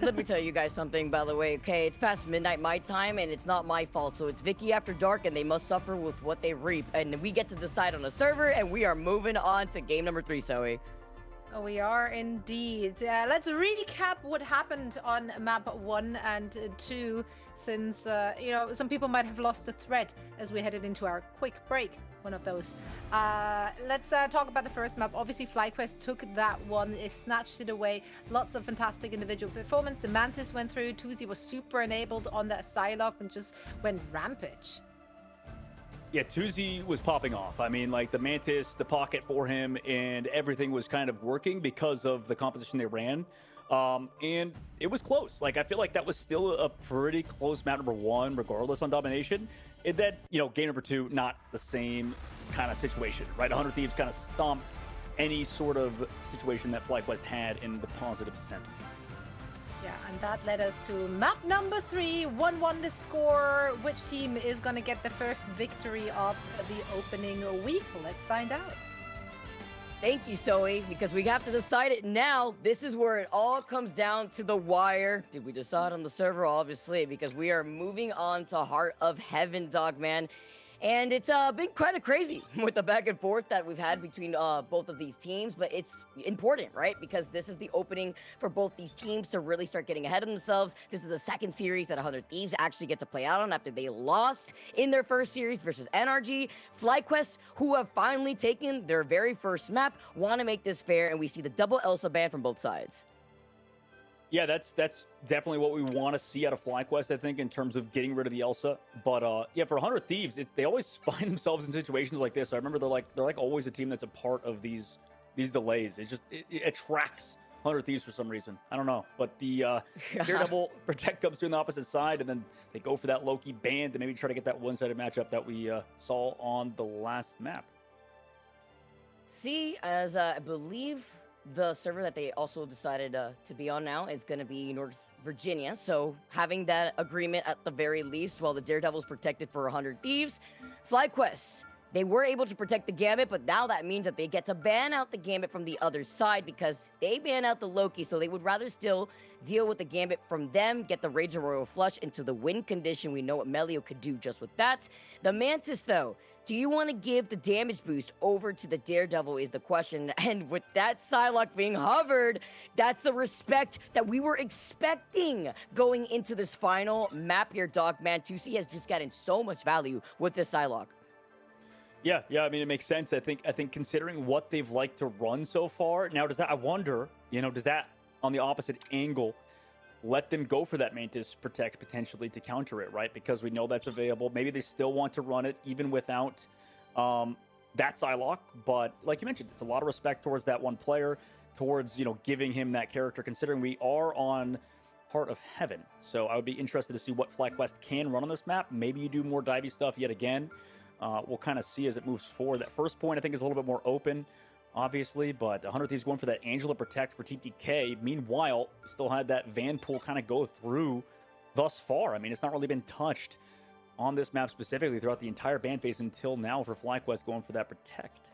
Let me tell you guys something, by the way. Okay, it's past midnight my time, and it's not my fault. So it's Vicky after dark, and they must suffer with what they reap. And we get to decide on a server, and we are moving on to game number 3, Zoe. Oh, we are indeed. Let's recap what happened on map 1 and 2, since you know, some people might have lost the thread as we headed into our quick break. One of those. Let's talk about the first map. Obviously, FlyQuest took that one. They snatched it away. Lots of fantastic individual performance. The Mantis went through. Tuzi was super enabled on that Psylocke and just went rampage. Yeah, Tuzi was popping off. I mean, like the Mantis, the pocket for him, and everything was kind of working because of the composition they ran. And it was close. Like, I feel like that was still a pretty close map number 1, regardless on domination. And then, you know, game number 2, not the same kind of situation, right? 100 Thieves kind of stomped any sort of situation that FlyQuest had in the positive sense. Yeah, and that led us to map number 3, 1-1 the score. Which team is going to get the first victory of the opening week? Let's find out. Thank you, Zoe, because we have to decide it now. This is where it all comes down to the wire. Did we decide on the server? Obviously, because we are moving on to Heart of Heaven, Dogman. And it's been kind of crazy with the back and forth that we've had between both of these teams, but it's important, right? Because this is the opening for both these teams to really start getting ahead of themselves. This is the second series that 100 Thieves actually get to play out on after they lost in their first series versus NRG. FlyQuest, who have finally taken their very first map, want to make this fair, and we see the double Elsa ban from both sides. Yeah, that's definitely what we want to see out of FlyQuest, I think, in terms of getting rid of the Elsa. But yeah, for 100 Thieves, they always find themselves in situations like this. I remember they're like always a team that's a part of these delays. It attracts 100 Thieves for some reason. I don't know, but the Daredevil Protect comes through on the opposite side, and then they go for that Loki ban to maybe try to get that one-sided matchup that we saw on the last map. See, as I believe the server that they also decided to be on now is going to be North Virginia. So having that agreement at the very least, while the Daredevil's protected for 100 Thieves, FlyQuest, they were able to protect the Gambit, but now that means that they get to ban out the Gambit from the other side because they ban out the Loki, so they would rather still deal with the Gambit from them, get the Rage and Royal Flush into the win condition. We know what Melio could do just with that. The Mantis, though, do you want to give the damage boost over to the Daredevil is the question. And with that Psylocke being hovered, that's the respect that we were expecting going into this final map here, Dogman. 2C has just gotten so much value with this Psylocke. Yeah, I mean, it makes sense. I think considering what they've liked to run so far, now I wonder, you know, does that on the opposite angle let them go for that Mantis Protect potentially to counter it, right? Because we know that's available. Maybe they still want to run it even without that Psylocke, but like you mentioned, it's a lot of respect towards that one player, towards, you know, giving him that character, considering we are on Heart of Heaven. So I would be interested to see what FlyQuest can run on this map. Maybe you do more divey stuff yet again. We'll kind of see as it moves forward. That first point, I think, is a little bit more open, obviously, but 100 Thieves going for that Angela Protect for TTK. Meanwhile, still had that Vanpool kind of go through thus far. I mean, it's not really been touched on this map specifically throughout the entire ban phase until now for FlyQuest going for that Protect.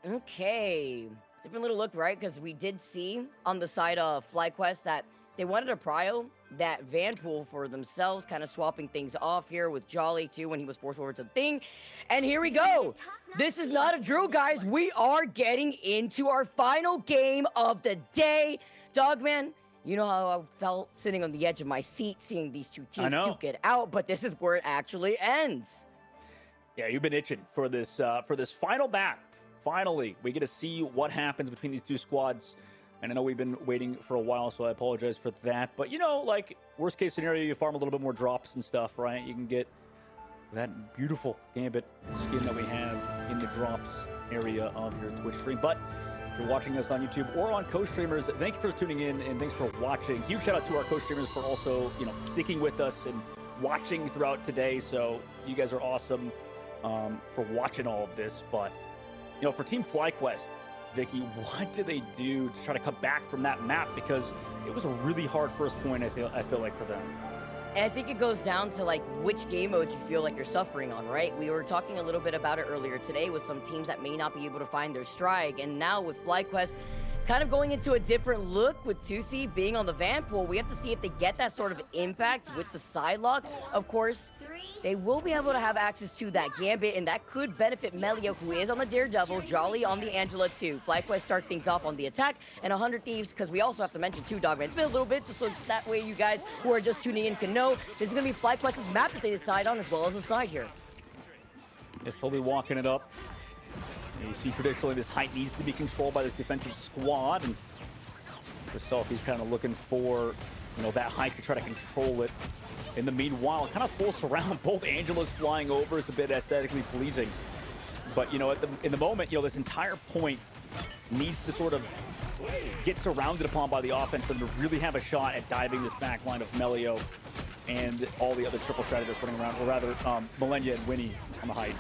Okay. Different little look, right? Because we did see on the side of FlyQuest that they wanted to prio that Vanpool for themselves, kind of swapping things off here with Jolly, too, when he was forced over to the thing. And here we go. This is not a drill, guys. We are getting into our final game of the day. Dogman, you know how I felt sitting on the edge of my seat seeing these two teams duke it out, but this is where it actually ends. Yeah, you've been itching for this final map. Finally, we get to see what happens between these two squads. And I know we've been waiting for a while, so I apologize for that. But, you know, like, worst case scenario, you farm a little bit more drops and stuff, right? You can get that beautiful Gambit skin that we have in the drops area of your Twitch stream. But if you're watching us on YouTube or on co-streamers, thank you for tuning in and thanks for watching. Huge shout out to our co-streamers for also, you know, sticking with us and watching throughout today, so you guys are awesome for watching all of this. But, you know, for Team FlyQuest, Vicky, what do they do to try to come back from that map? Because it was a really hard first point, I feel like, for them. And I think it goes down to like which game modes you feel like you're suffering on, right? We were talking a little bit about it earlier today with some teams that may not be able to find their strike. And now with FlyQuest kind of going into a different look with 2C being on the van pool, we have to see if they get that sort of impact with the side lock. Of course, they will be able to have access to that Gambit, and that could benefit Melio, who is on the Daredevil, Jolly on the Angela too. FlyQuest start things off on the attack, and 100 Thieves, because we also have to mention too, Dogman. It's been a little bit, just so that way you guys who are just tuning in can know, this is going to be FlyQuest's map that they decide on, as well as a side here. They're slowly walking it up. You see, traditionally, this height needs to be controlled by this defensive squad, and yourself, he's kind of looking for, you know, that height to try to control it. In the meanwhile, kind of full surround. Both Angelas flying over is a bit aesthetically pleasing, but you know, in the moment, you know, this entire point needs to sort of get surrounded upon by the offense for them to really have a shot at diving this back line of Melio and all the other triple strategists running around, or rather, Millennia and Winnie on the height.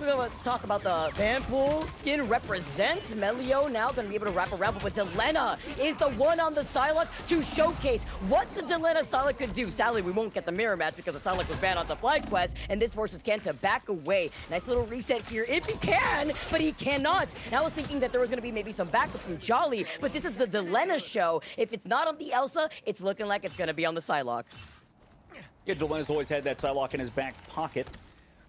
We're going to talk about the van pool. Skin represents Melio now going to be able to wrap around, but Delena is the one on the Psylocke to showcase what the Delena Psylocke could do. Sadly, we won't get the mirror match because the Psylocke was banned on the FlyQuest, and this forces Ken to back away. Nice little reset here if he can, but he cannot. And I was thinking that there was going to be maybe some backup from Jolly, but this is the Delena show. If it's not on the Elsa, it's looking like it's going to be on the Psylocke. Yeah, Delena's always had that Psylocke in his back pocket.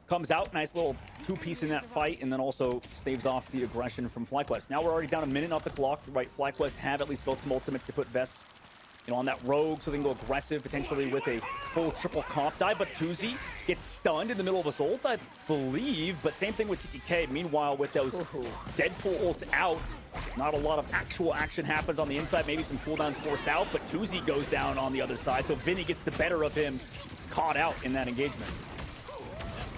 Comes out, nice little two-piece in that fight, and then also staves off the aggression from FlyQuest. Now we're already down a minute off the clock, right? FlyQuest have at least built some ultimates to put Vests, you know, on that rogue, so they can go aggressive, potentially with a full triple comp dive, but Tuzi gets stunned in the middle of his ult, I believe, but same thing with TTK. Meanwhile, with those Deadpool ults out, not a lot of actual action happens on the inside, maybe some cooldowns forced out, but Tuzi goes down on the other side, so Vinny gets the better of him, caught out in that engagement.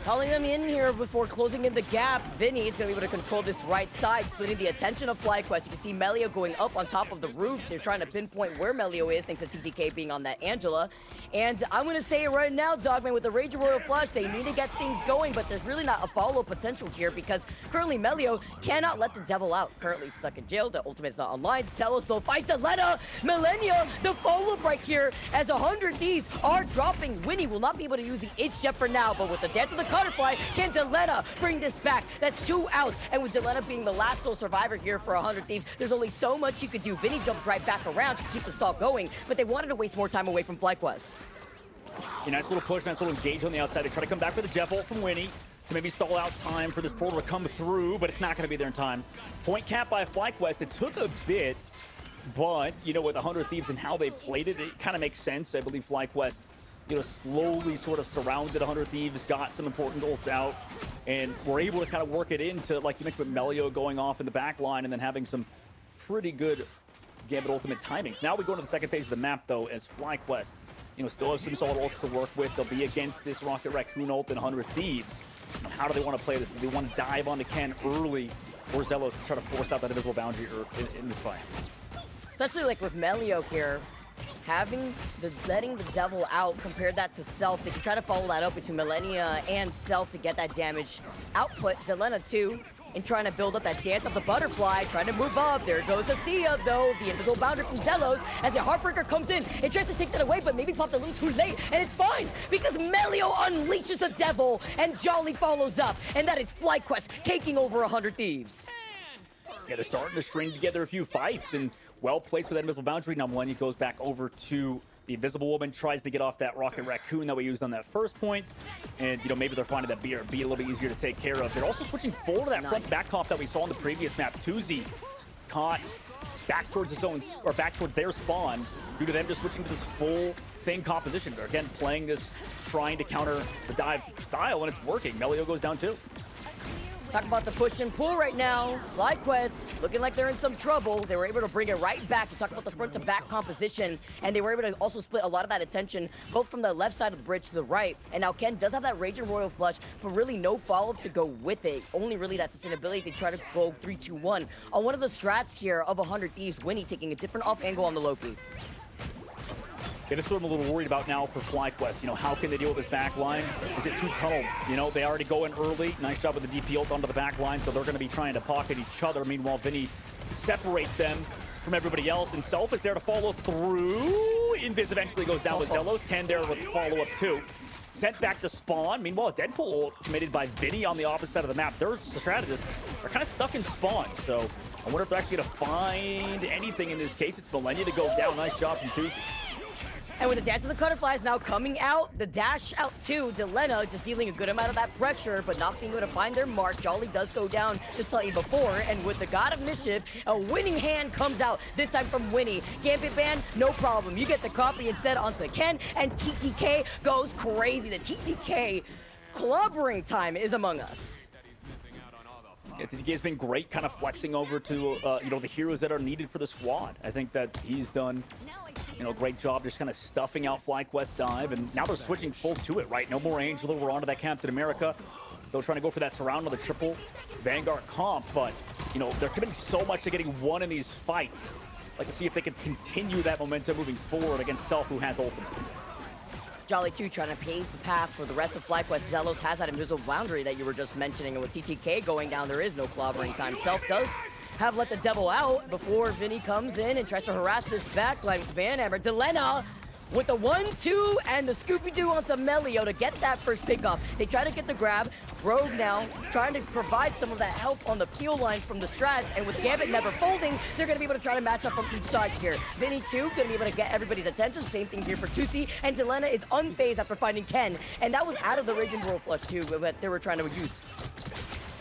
Calling them in here before closing in the gap. Vinny is going to be able to control this right side, splitting the attention of FlyQuest. You can see Melio going up on top of the roof. They're trying to pinpoint where Melio is, thanks to TTK being on that Angela. And I'm going to say it right now, Dogman, with the Rage Royal Flush, they need to get things going, but there's really not a follow potential here because currently Melio cannot let the devil out. Currently it's stuck in jail. The ultimate is not online. Celos though fights Aletta. Millennia, the follow-up right here as 100 Thieves are dropping. Winnie will not be able to use the itch jet for now, but with the dance of the Butterfly, can Delena bring this back? That's 2 outs, and with Delena being the last sole survivor here for 100 Thieves, there's only so much you could do. Vinny jumps right back around to keep the stall going, but they wanted to waste more time away from FlyQuest. A nice little push, nice little engage on the outside. They try to come back for the Jet Ult from Winnie to maybe stall out time for this portal to come through, but it's not going to be there in time. Point cap by FlyQuest. It took a bit, but, you know, with 100 Thieves and how they played it, it kind of makes sense. I believe FlyQuest, you know, slowly sort of surrounded 100 Thieves, got some important ults out, and were able to kind of work it into, like you mentioned, with Melio going off in the back line and then having some pretty good Gambit ultimate timings. Now we go into the second phase of the map, though, as FlyQuest, you know, still have some solid ults to work with. They'll be against this Rocket Raccoon ult and 100 Thieves. How do they want to play this? Do they want to dive onto Ken early, or Zelos to try to force out that invisible boundary in this fight? Especially like with Melio here, letting the devil out, compared that to Self. They can try to follow that up between Millennia and Self to get that damage output. Delena too, in trying to build up that dance of the butterfly, trying to move up. There goes Asia though, the invisible boundary from Zelos as a Heartbreaker comes in. It tries to take that away, but maybe popped a little too late, and it's fine because Melio unleashes the devil and Jolly follows up, and that is FlyQuest taking over 100 Thieves. Yeah, they're starting to string together a few fights, and well placed with that invisible boundary. Now Millennia goes back over to the Invisible Woman, tries to get off that Rocket Raccoon that we used on that first point, and, you know, maybe they're finding that BRB a little bit easier to take care of. They're also switching forward to that front back comp that we saw in the previous map. Tuzi caught back towards his own, or back towards their spawn, due to them just switching to this full thing composition. They're again playing this, trying to counter the dive style, and it's working. Melio goes down too. Talk about the push and pull right now. FlyQuest looking like they're in some trouble. They were able to bring it right back to talk about the front to back composition, and they were able to also split a lot of that attention both from the left side of the bridge to the right. And now Ken does have that Raging Royal Flush, but really no follow-up to go with it. Only really that sustainability to try to go 3-2-1. On one of the strats here of 100 Thieves, Winnie taking a different off angle on the Loki. Yeah, this is what I'm a little worried about now for FlyQuest. You know, how can they deal with this back line? Is it too tunneled? You know, they already go in early. Nice job with the DP ult onto the back line, so they're going to be trying to pocket each other. Meanwhile, Vinny separates them from everybody else, and Self is there to follow through. Invis eventually goes down with Zelos. Ken there with follow-up too. Sent back to spawn. Meanwhile, a Deadpool ult committed by Vinny on the opposite side of the map. Their strategists are kind of stuck in spawn, so I wonder if they're actually going to find anything in this case. It's Millennia to go down. Nice job from Tuesday. And with the Dance of the Butterflies now coming out, the dash out too, Delena just dealing a good amount of that pressure, but not being able to find their mark. Jolly does go down just slightly before, and with the God of Mischief, a winning hand comes out, this time from Winnie. Gambit ban, no problem. You get the copy instead onto Ken, and TTK goes crazy. The TTK clobbering time is among us. Yeah, TTK has been great kind of flexing over to, you know, the heroes that are needed for the squad. I think that he's done, you know, great job just kind of stuffing out FlyQuest dive, and now they're switching full to it, right? No more Angela, we're onto that Captain America. Still trying to go for that surround on the triple Vanguard comp, but, you know, they're committing so much to getting one in these fights. I'd like to see if they can continue that momentum moving forward against Self, who has ultimate. Jolly 2 trying to pave the path for the rest of FlyQuest. Zelos has that invisible boundary that you were just mentioning, and with TTK going down, there is no clobbering time. Self does have let the devil out before Vinny comes in and tries to harass this backline with Van Hammer. Delena with the 1-2 and the Scooby-Doo onto Melio to get that first pickoff. They try to get the grab. Rogue now trying to provide some of that help on the peel line from the strats, and with Gambit never folding, they're going to be able to try to match up from each side here. Vinny too going to be able to get everybody's attention. Same thing here for Tusi, and Delena is unfazed after finding Ken, and that was out of the Raging Roll Flush too that they were trying to use.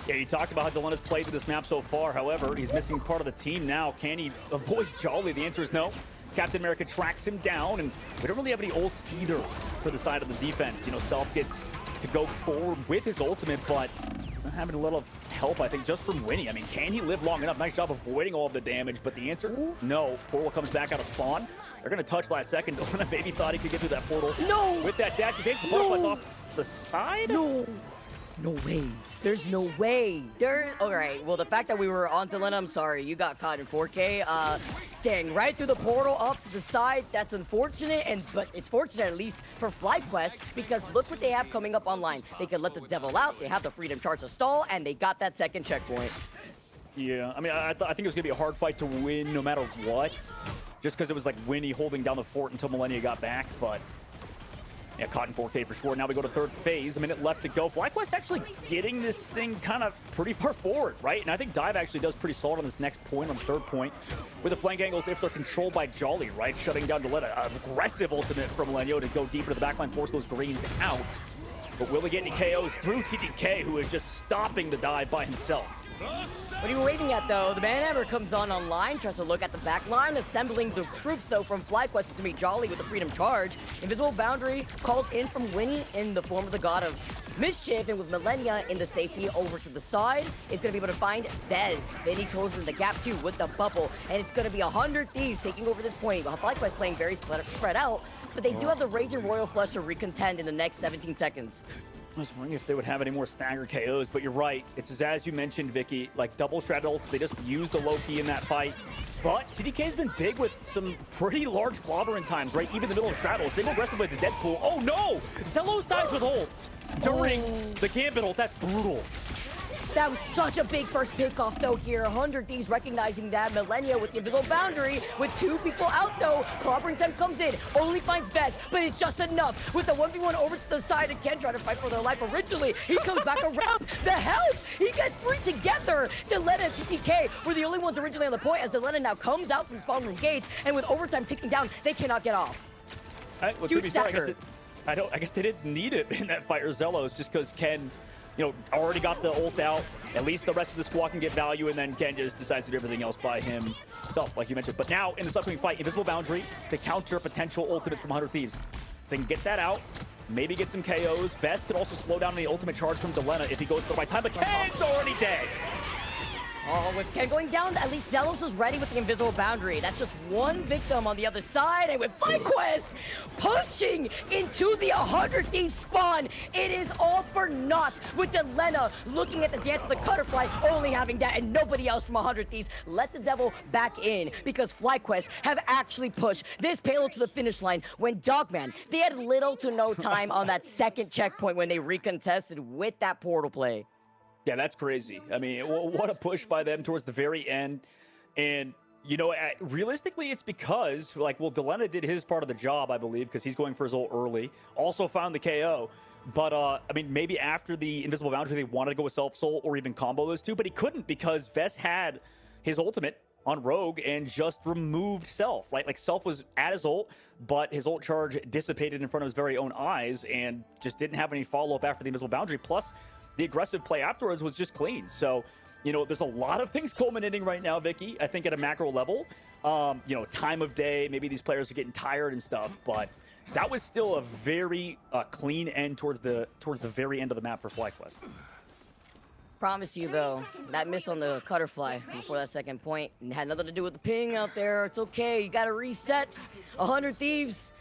Yeah, you talked about how Delena's played to this map so far. However, he's missing part of the team now. Can he avoid Jolly? The answer is no. Captain America tracks him down, and we don't really have any ults either for the side of the defense. You know, Self gets to go forward with his ultimate, but doesn't have a little help, I think, just from Winnie. I mean, can he live long enough? Nice job avoiding all of the damage, but the answer, no. Portal comes back out of spawn. They're going to touch last second. Delena maybe thought he could get through that portal. No! With that dash, he takes the butterflies off the side? No! No way. There's no way. All right, well, the fact that we were on Delena, I'm sorry. You got caught in 4K. Dang, right through the portal up to the side. That's unfortunate, but it's fortunate at least for FlyQuest, because look what they have coming up online. They can let the devil out. They have the freedom charge to stall, and they got that second checkpoint. Yeah, I mean, I think it was going to be a hard fight to win no matter what, just because it was like Winnie holding down the fort until Millennia got back, but yeah, caught in 4K for sure. Now we go to third phase. A minute left to go. FlyQuest actually getting this thing kind of pretty far forward, right? And I think Dive actually does pretty solid on this next point, on third point, with the flank angles if they're controlled by Jolly, right? Shutting down Delena. Aggressive ultimate from Lenyo to go deeper to the backline, force those greens out. But will he get any KOs through TDK, who is just stopping the dive by himself? What are you waiting at, though? The Van Hammer comes online, tries to look at the back line, assembling the troops, though, from FlyQuest to meet Jolly with the Freedom Charge. Invisible Boundary called in from Winnie in the form of the God of Mischief, and with Millennia in the safety over to the side, is going to be able to find Vez. Vinny closes the gap, too, with the bubble, and it's going to be 100 Thieves taking over this point. FlyQuest playing very spread out, but they do have the Raging Royal Flush to recontend in the next 17 seconds. I was wondering if they would have any more staggered KOs, but you're right. It's as you mentioned, Vicky, like double strat ults. They just used the low key in that fight. But TDK's been big with some pretty large clobbering times, right? Even in the middle of straddles. They go aggressive with the Deadpool. Oh no! Zelos dies with ult during the Gambit ult. That's brutal. That was such a big first pickoff, though, here. 100 Thieves recognizing that. Millennia with the invisible boundary with two people out, though. Clobbering time comes in, only finds Vez, but it's just enough. With the 1v1 over to the side, and Ken trying to fight for their life originally. He comes back around. The help! He gets three together. Delena and TTK were the only ones originally on the point, as Delena now comes out from spawn room gates, and with overtime ticking down, they cannot get off. Well, Huge stacker. I guess they didn't need it in that fight, or Zelos, just because Ken, you know, already got the ult out. At least the rest of the squad can get value, and then Ken just decides to do everything else by himself, like you mentioned. But now, in this upcoming fight, Invisible Boundary to counter potential ultimates from 100 Thieves. They can get that out, maybe get some KOs. Best could also slow down the ultimate charge from Delena if he goes for the right time, but Ken's already dead. Oh, with Ken going down, at least Zelos was ready with the invisible boundary. That's just one victim on the other side. And with FlyQuest pushing into the 100 Thieves spawn, it is all for naught with Delena looking at the dance of the Cutterfly, only having that and nobody else from 100 Thieves. Let the devil back in because FlyQuest have actually pushed this payload to the finish line when Dogman, they had little to no time on that second checkpoint when they recontested with that portal play. Yeah, that's crazy. I mean, what a push by them towards the very end. And, you know, realistically, it's because, like, well, Delena did his part of the job, I believe, because he's going for his ult early. Also found the KO. But, I mean, maybe after the invisible boundary, they wanted to go with Self-Soul or even combo those two, but he couldn't because Vest had his ultimate on Rogue and just removed Self. Like Self was at his ult, but his ult charge dissipated in front of his very own eyes and just didn't have any follow-up after the invisible boundary. Plus, the aggressive play afterwards was just clean. So, you know, there's a lot of things culminating right now, Vicky, I think at a macro level. You know, time of day, maybe these players are getting tired and stuff, but that was still a very clean end towards the very end of the map for FlyQuest. Promise you, though, that miss on the Cutterfly before that second point had nothing to do with the ping out there. It's okay. You got to reset. 100 Thieves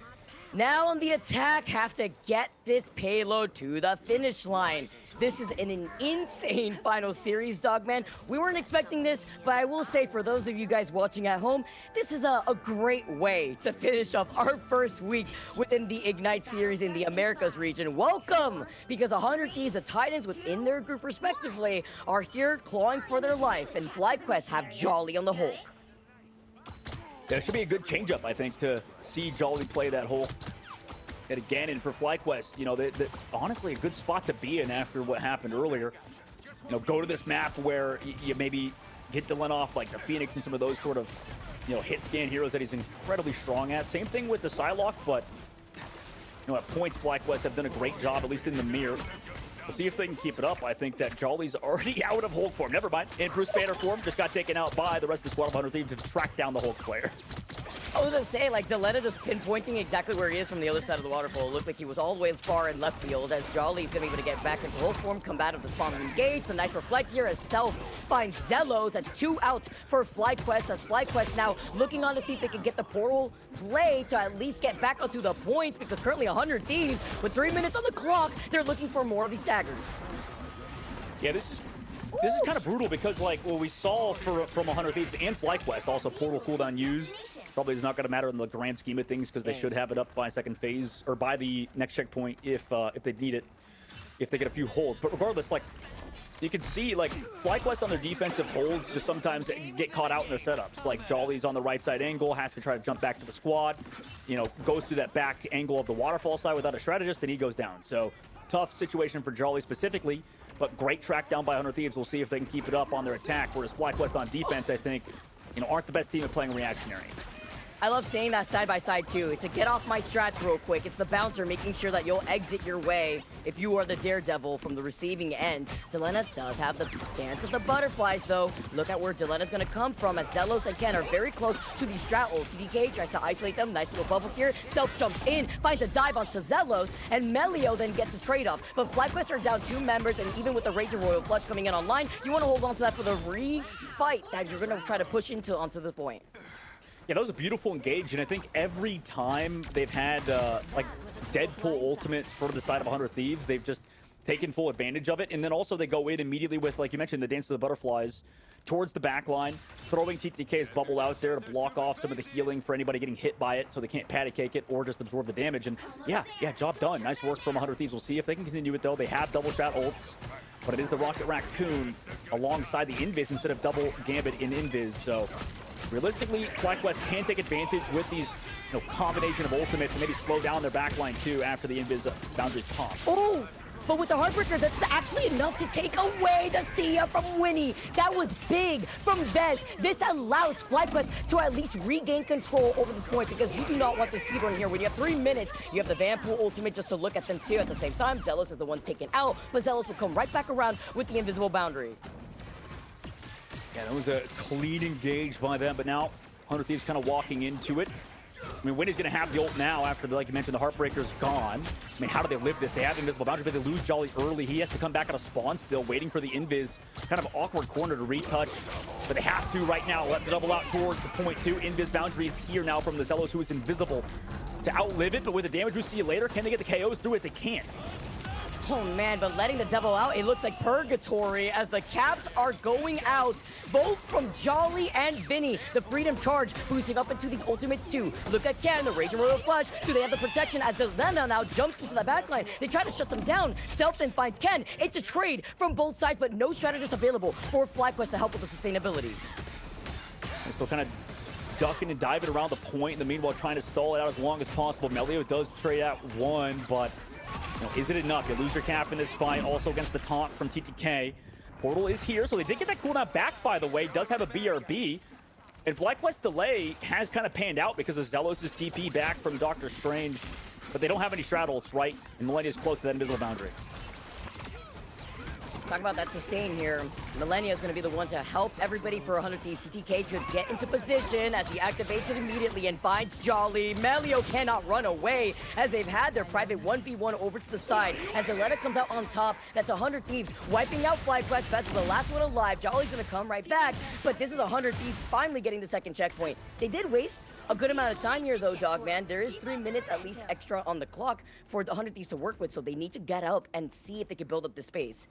now on the attack have to get this payload to the finish line. This is an insane final series, Dogman. We weren't expecting this, but I will say for those of you guys watching at home, this is a great way to finish off our first week within the Ignite series in the Americas region. Welcome, because 100 Thieves, the Titans within their group respectively, are here clawing for their life, and FlyQuest have Jolly on the Hulk. There should be a good changeup, I think, to see Jolly play that Hulk. And again, and for FlyQuest, you know, honestly, a good spot to be in after what happened earlier. You know, go to this map where you maybe get Dylan off, like the Phoenix and some of those sort of, you know, hit scan heroes that he's incredibly strong at. Same thing with the Psylocke, but, you know, at points, FlyQuest have done a great job, at least in the mirror. We'll see if they can keep it up. I think that Jolly's already out of Hulk form. Never mind. In Bruce Banner form, just got taken out by the rest of the squad of 100 Thieves to track down the Hulk player. I was gonna say, like, Delena just pinpointing exactly where he is from the other side of the waterfall. It looked like he was all the way far in left field as Jolly's gonna be able to get back into Hulk form, come out of the spawn room gates. A nice reflect here as Self finds Zelos. That's 2 out for FlyQuest as FlyQuest now looking on to see if they can get the portal play to at least get back onto the points because currently 100 Thieves with 3 minutes on the clock, they're looking for more of these daggers. Yeah, this is kind of brutal because, like, what we saw from 100 Thieves and FlyQuest, also portal cooldown used, probably is not going to matter in the grand scheme of things because they should have it up by second phase or by the next checkpoint if they need it, if they get a few holds. But regardless, like, you can see, like, FlyQuest on their defensive holds just sometimes get caught out in their setups. Like, Jolly's on the right side angle, has to try to jump back to the squad, you know, goes through that back angle of the waterfall side without a strategist, and he goes down. So, tough situation for Jolly specifically, but great track down by 100 Thieves. We'll see if they can keep it up on their attack, whereas FlyQuest on defense, I think, you know, aren't the best team at playing reactionary. I love saying that side by side too. It's a get off my strats real quick. It's the bouncer making sure that you'll exit your way if you are the daredevil from the receiving end. Delena does have the dance of the butterflies though. Look at where Delena's gonna come from as Zelos and Ken are very close to the strat ult. TDK tries to isolate them. Nice little bubble here. Self jumps in, finds a dive onto Zelos, and Melio then gets a trade off. But FlyQuest are down 2 members, and even with the Rage of Royal Flush coming in online, you want to hold on to that for the re-fight that you're gonna try to push onto the point. Yeah, that was a beautiful engage, and I think every time they've had, like, Deadpool ultimates for the side of 100 Thieves, they've just taken full advantage of it, and then also they go in immediately with, like you mentioned, the Dance of the Butterflies towards the back line, throwing TTK's bubble out there to block off some of the healing for anybody getting hit by it so they can't patty cake it or just absorb the damage, and yeah, job done. Nice work from 100 Thieves. We'll see if they can continue it, though. They have double strat ults, but it is the Rocket Raccoon alongside the Invis instead of double Gambit in Invis, so realistically, FlyQuest can take advantage with these, you know, combination of ultimates and maybe slow down their backline too after the Invis boundaries pop. Oh, but with the Heartbreaker, that's actually enough to take away the Sia from Winnie. That was big from Vez. This allows FlyQuest to at least regain control over this point because you do not want this speedrun here. When you have 3 minutes, you have the Vanpool ultimate just to look at them too. At the same time, Zelos is the one taken out, but Zelos will come right back around with the invisible boundary. Yeah, that was a clean engage by them, but now 100 Thieves kind of walking into it. I mean, Winnie's going to have the ult now after, like you mentioned, the Heartbreaker's gone. I mean, how do they live this? They have invisible boundary, but they lose Jolly early. He has to come back out of spawn still, waiting for the invis. Kind of awkward corner to retouch, but they have to right now. Let the double out towards the point two. Invis boundary is here now from the Zelos, who is invisible to outlive it, but with the damage we see later, can they get the KOs through it? They can't. Oh man, but letting the double out, it looks like purgatory as the caps are going out, both from Jolly and Vinny. The Freedom Charge boosting up into these ultimates too. Look at Ken, the Rage and Royal Flush. Do they have the protection as Zelena now jumps into the backline? They try to shut them down. Self then finds Ken. It's a trade from both sides, but no strategist available for FlyQuest to help with the sustainability. They're still kind of ducking and diving around the point, in the meanwhile trying to stall it out as long as possible. Melio does trade out one, but is it enough? You lose your cap in this fight, also against the taunt from TTK. Portal is here, so they did get that cooldown back, by the way. Does have a BRB. And FlyQuest delay has kind of panned out because of Zelos' TP back from Doctor Strange. But they don't have any straddles, right? And Millennia's close to that invisible boundary. Talk about that sustain here. Millennia is going to be the one to help everybody for 100 Thieves. CTK to get into position as he activates it immediately and finds Jolly. Melio cannot run away as they've had their private 1v1 over to the side. As Zelena comes out on top, that's 100 Thieves wiping out FlyQuest. Best is the last one alive. Jolly's going to come right back, but this is 100 Thieves finally getting the second checkpoint. They did waste a good amount of time here though, Dogman. There is 3 minutes at least extra on the clock for the 100 Thieves to work with, so they need to get up and see if they can build up the space.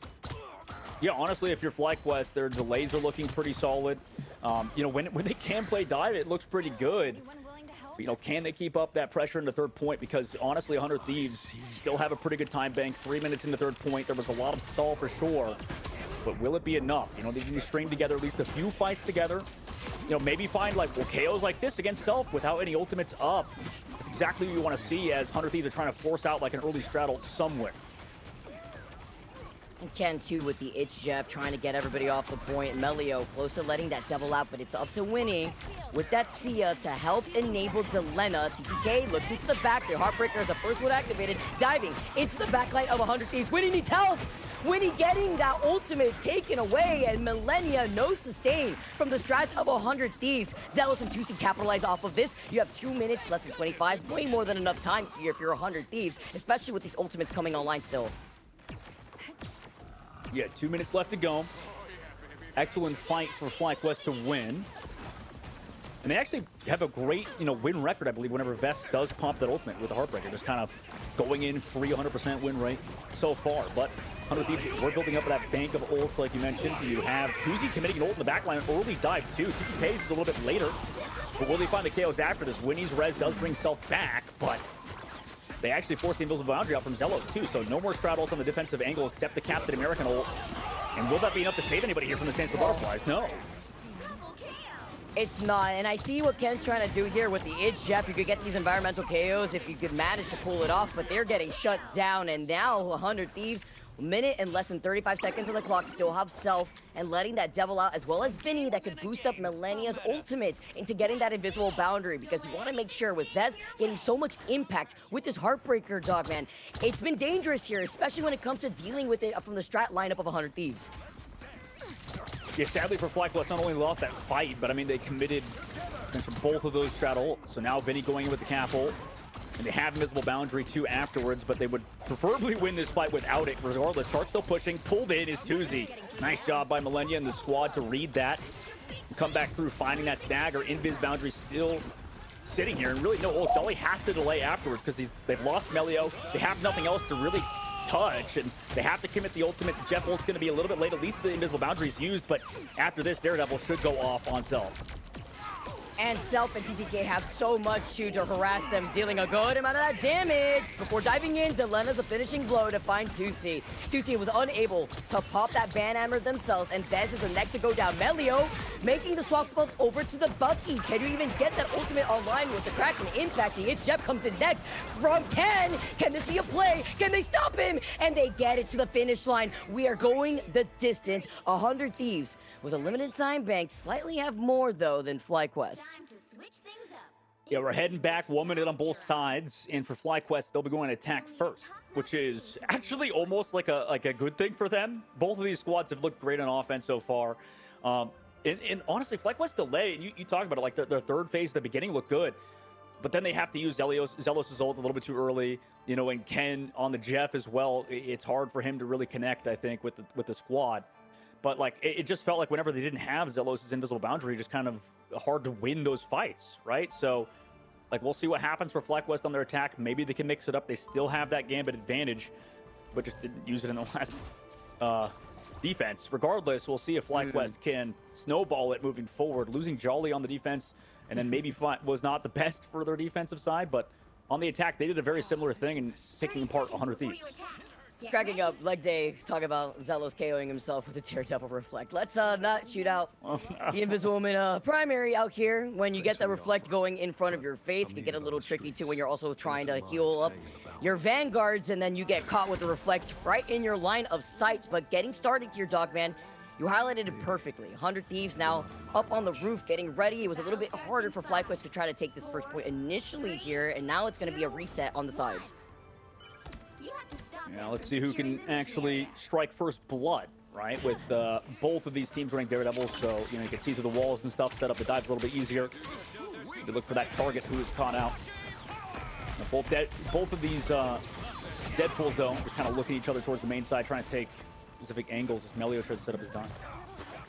Yeah, honestly, if you're FlyQuest, their delays are looking pretty solid. You know, when they can play dive, it looks pretty good. But, you know, can they keep up that pressure in the third point? Because honestly, 100 Thieves still have a pretty good time bank. 3 minutes in the third point. There was a lot of stall for sure. But will it be enough? You know, they need to string together at least a few fights together. You know, maybe find like KOs like this against Self without any ultimates up. That's exactly what you want to see as 100 Thieves are trying to force out like an early straddle somewhere. And Ken too with the itch Jeff trying to get everybody off the point. Melio close to letting that double out, but it's up to Winnie with that Sia to help enable Zelena. TTK looking to the back. Their Heartbreaker is the first one activated. Diving into the backlight of 100 Thieves. Winnie needs help. Winnie getting that ultimate taken away, and Millennia no sustain from the strats of 100 Thieves. Zealous and Tusi capitalize off of this. You have 2 minutes, less than 25. Way more than enough time here if you're 100 Thieves, especially with these ultimates coming online still. Yeah, 2 minutes left to go. Excellent fight for FlyQuest to win. And they actually have a great, you know, win record, I believe, whenever Vest does pump that ultimate with the Heartbreaker. Just kind of going in free 100% win rate so far. But 100 Thieves, we're building up that bank of ults, like you mentioned. You have Kuzi committing an ult in the backline, early dive too. TTK is a little bit later. But will they find the KOs after this? Winnie's res does bring Self back, but they actually force the invisible boundary out from Zelos too, so no more straddles on the defensive angle except the Captain American ult. And will that be enough to save anybody here from the Dance of Butterflies? No. It's not, and I see what Ken's trying to do here with the itch, Jeff. You could get these environmental KOs if you could manage to pull it off, but they're getting shut down, and now 100 Thieves, a minute and less than 35 seconds on the clock, still have Self, and letting that Devil out, as well as Vinny, that could boost up Millennia's ultimate into getting that invisible boundary, because you want to make sure with Vez getting so much impact with this Heartbreaker, Dogman. It's been dangerous here, especially when it comes to dealing with it from the strat lineup of 100 Thieves. Yeah, sadly for FlyQuest, not only lost that fight, but I mean, they committed to both of those straddle. So now Vinny going in with the cap ult. And they have invisible boundary too afterwards, but they would preferably win this fight without it. Regardless, start still pushing. Pulled in is Tuzi. Nice job by Millennia and the squad to read that. Come back through, finding that stagger. Invis boundary still sitting here. And really no ult. Jolly has to delay afterwards because they've lost Melio. They have nothing else to really touch, and they have to commit the ultimate. Jeff ult's going to be a little bit late. At least the invisible boundary is used, but after this, Daredevil should go off on Self. And Self and TTK have so much to harass them, dealing a good amount of that damage. Before diving in, Delena's a finishing blow to find Tusi. Tusi was unable to pop that ban hammer themselves, and Vez is the next to go down. Melio making the swap buff over to the Bucky. Can you even get that ultimate online with the cracks and impact? The Itch Jeff comes in next from Ken. Can this be a play? Can they stop him? And they get it to the finish line. We are going the distance. 100 Thieves with a limited time bank, slightly have more though than FlyQuest. Yeah, we're heading back 1 minute on both sides, and for FlyQuest, they'll be going to attack first, which is actually almost like a good thing for them. Both of these squads have looked great on offense so far. And honestly, FlyQuest delay, and you talk about it, like their third phase at the beginning looked good. but then they have to use Zelos' ult a little bit too early, you know, and Ken on the Jeff as well. It's hard for him to really connect, I think, with the squad. But like, it just felt like whenever they didn't have Zelos' invisible boundary, just kind of hard to win those fights, right? So, like, we'll see what happens for FlyQuest on their attack. Maybe they can mix it up. They still have that Gambit advantage, but just didn't use it in the last defense. Regardless, we'll see if FlyQuest can snowball it moving forward. Losing Jolly on the defense, and then maybe was not the best for their defensive side, but on the attack, they did a very similar thing in picking apart 100 Thieves. Cracking up, Leg Day, talking about Zelos KOing himself with the Daredevil Reflect. Let's not shoot out the Invisible Woman primary out here. When you get the Reflect going in front of your face, it can get a little tricky too when you're also trying to heal up your Vanguards, and then you get caught with the Reflect right in your line of sight. But getting started here, Dogman, you highlighted it perfectly. 100 Thieves now up on the roof getting ready. It was a little bit harder for FlyQuest to try to take this first point initially here, and now it's going to be a reset on the sides. Yeah, let's see who can actually strike first blood, right? With both of these teams running Daredevils, so you know you can see through the walls and stuff, set up the dives a little bit easier. You look for that target who is caught out. Now, both of these Deadpools, though, just kind of looking at each other towards the main side, trying to take specific angles as Melio tries to set up his dive.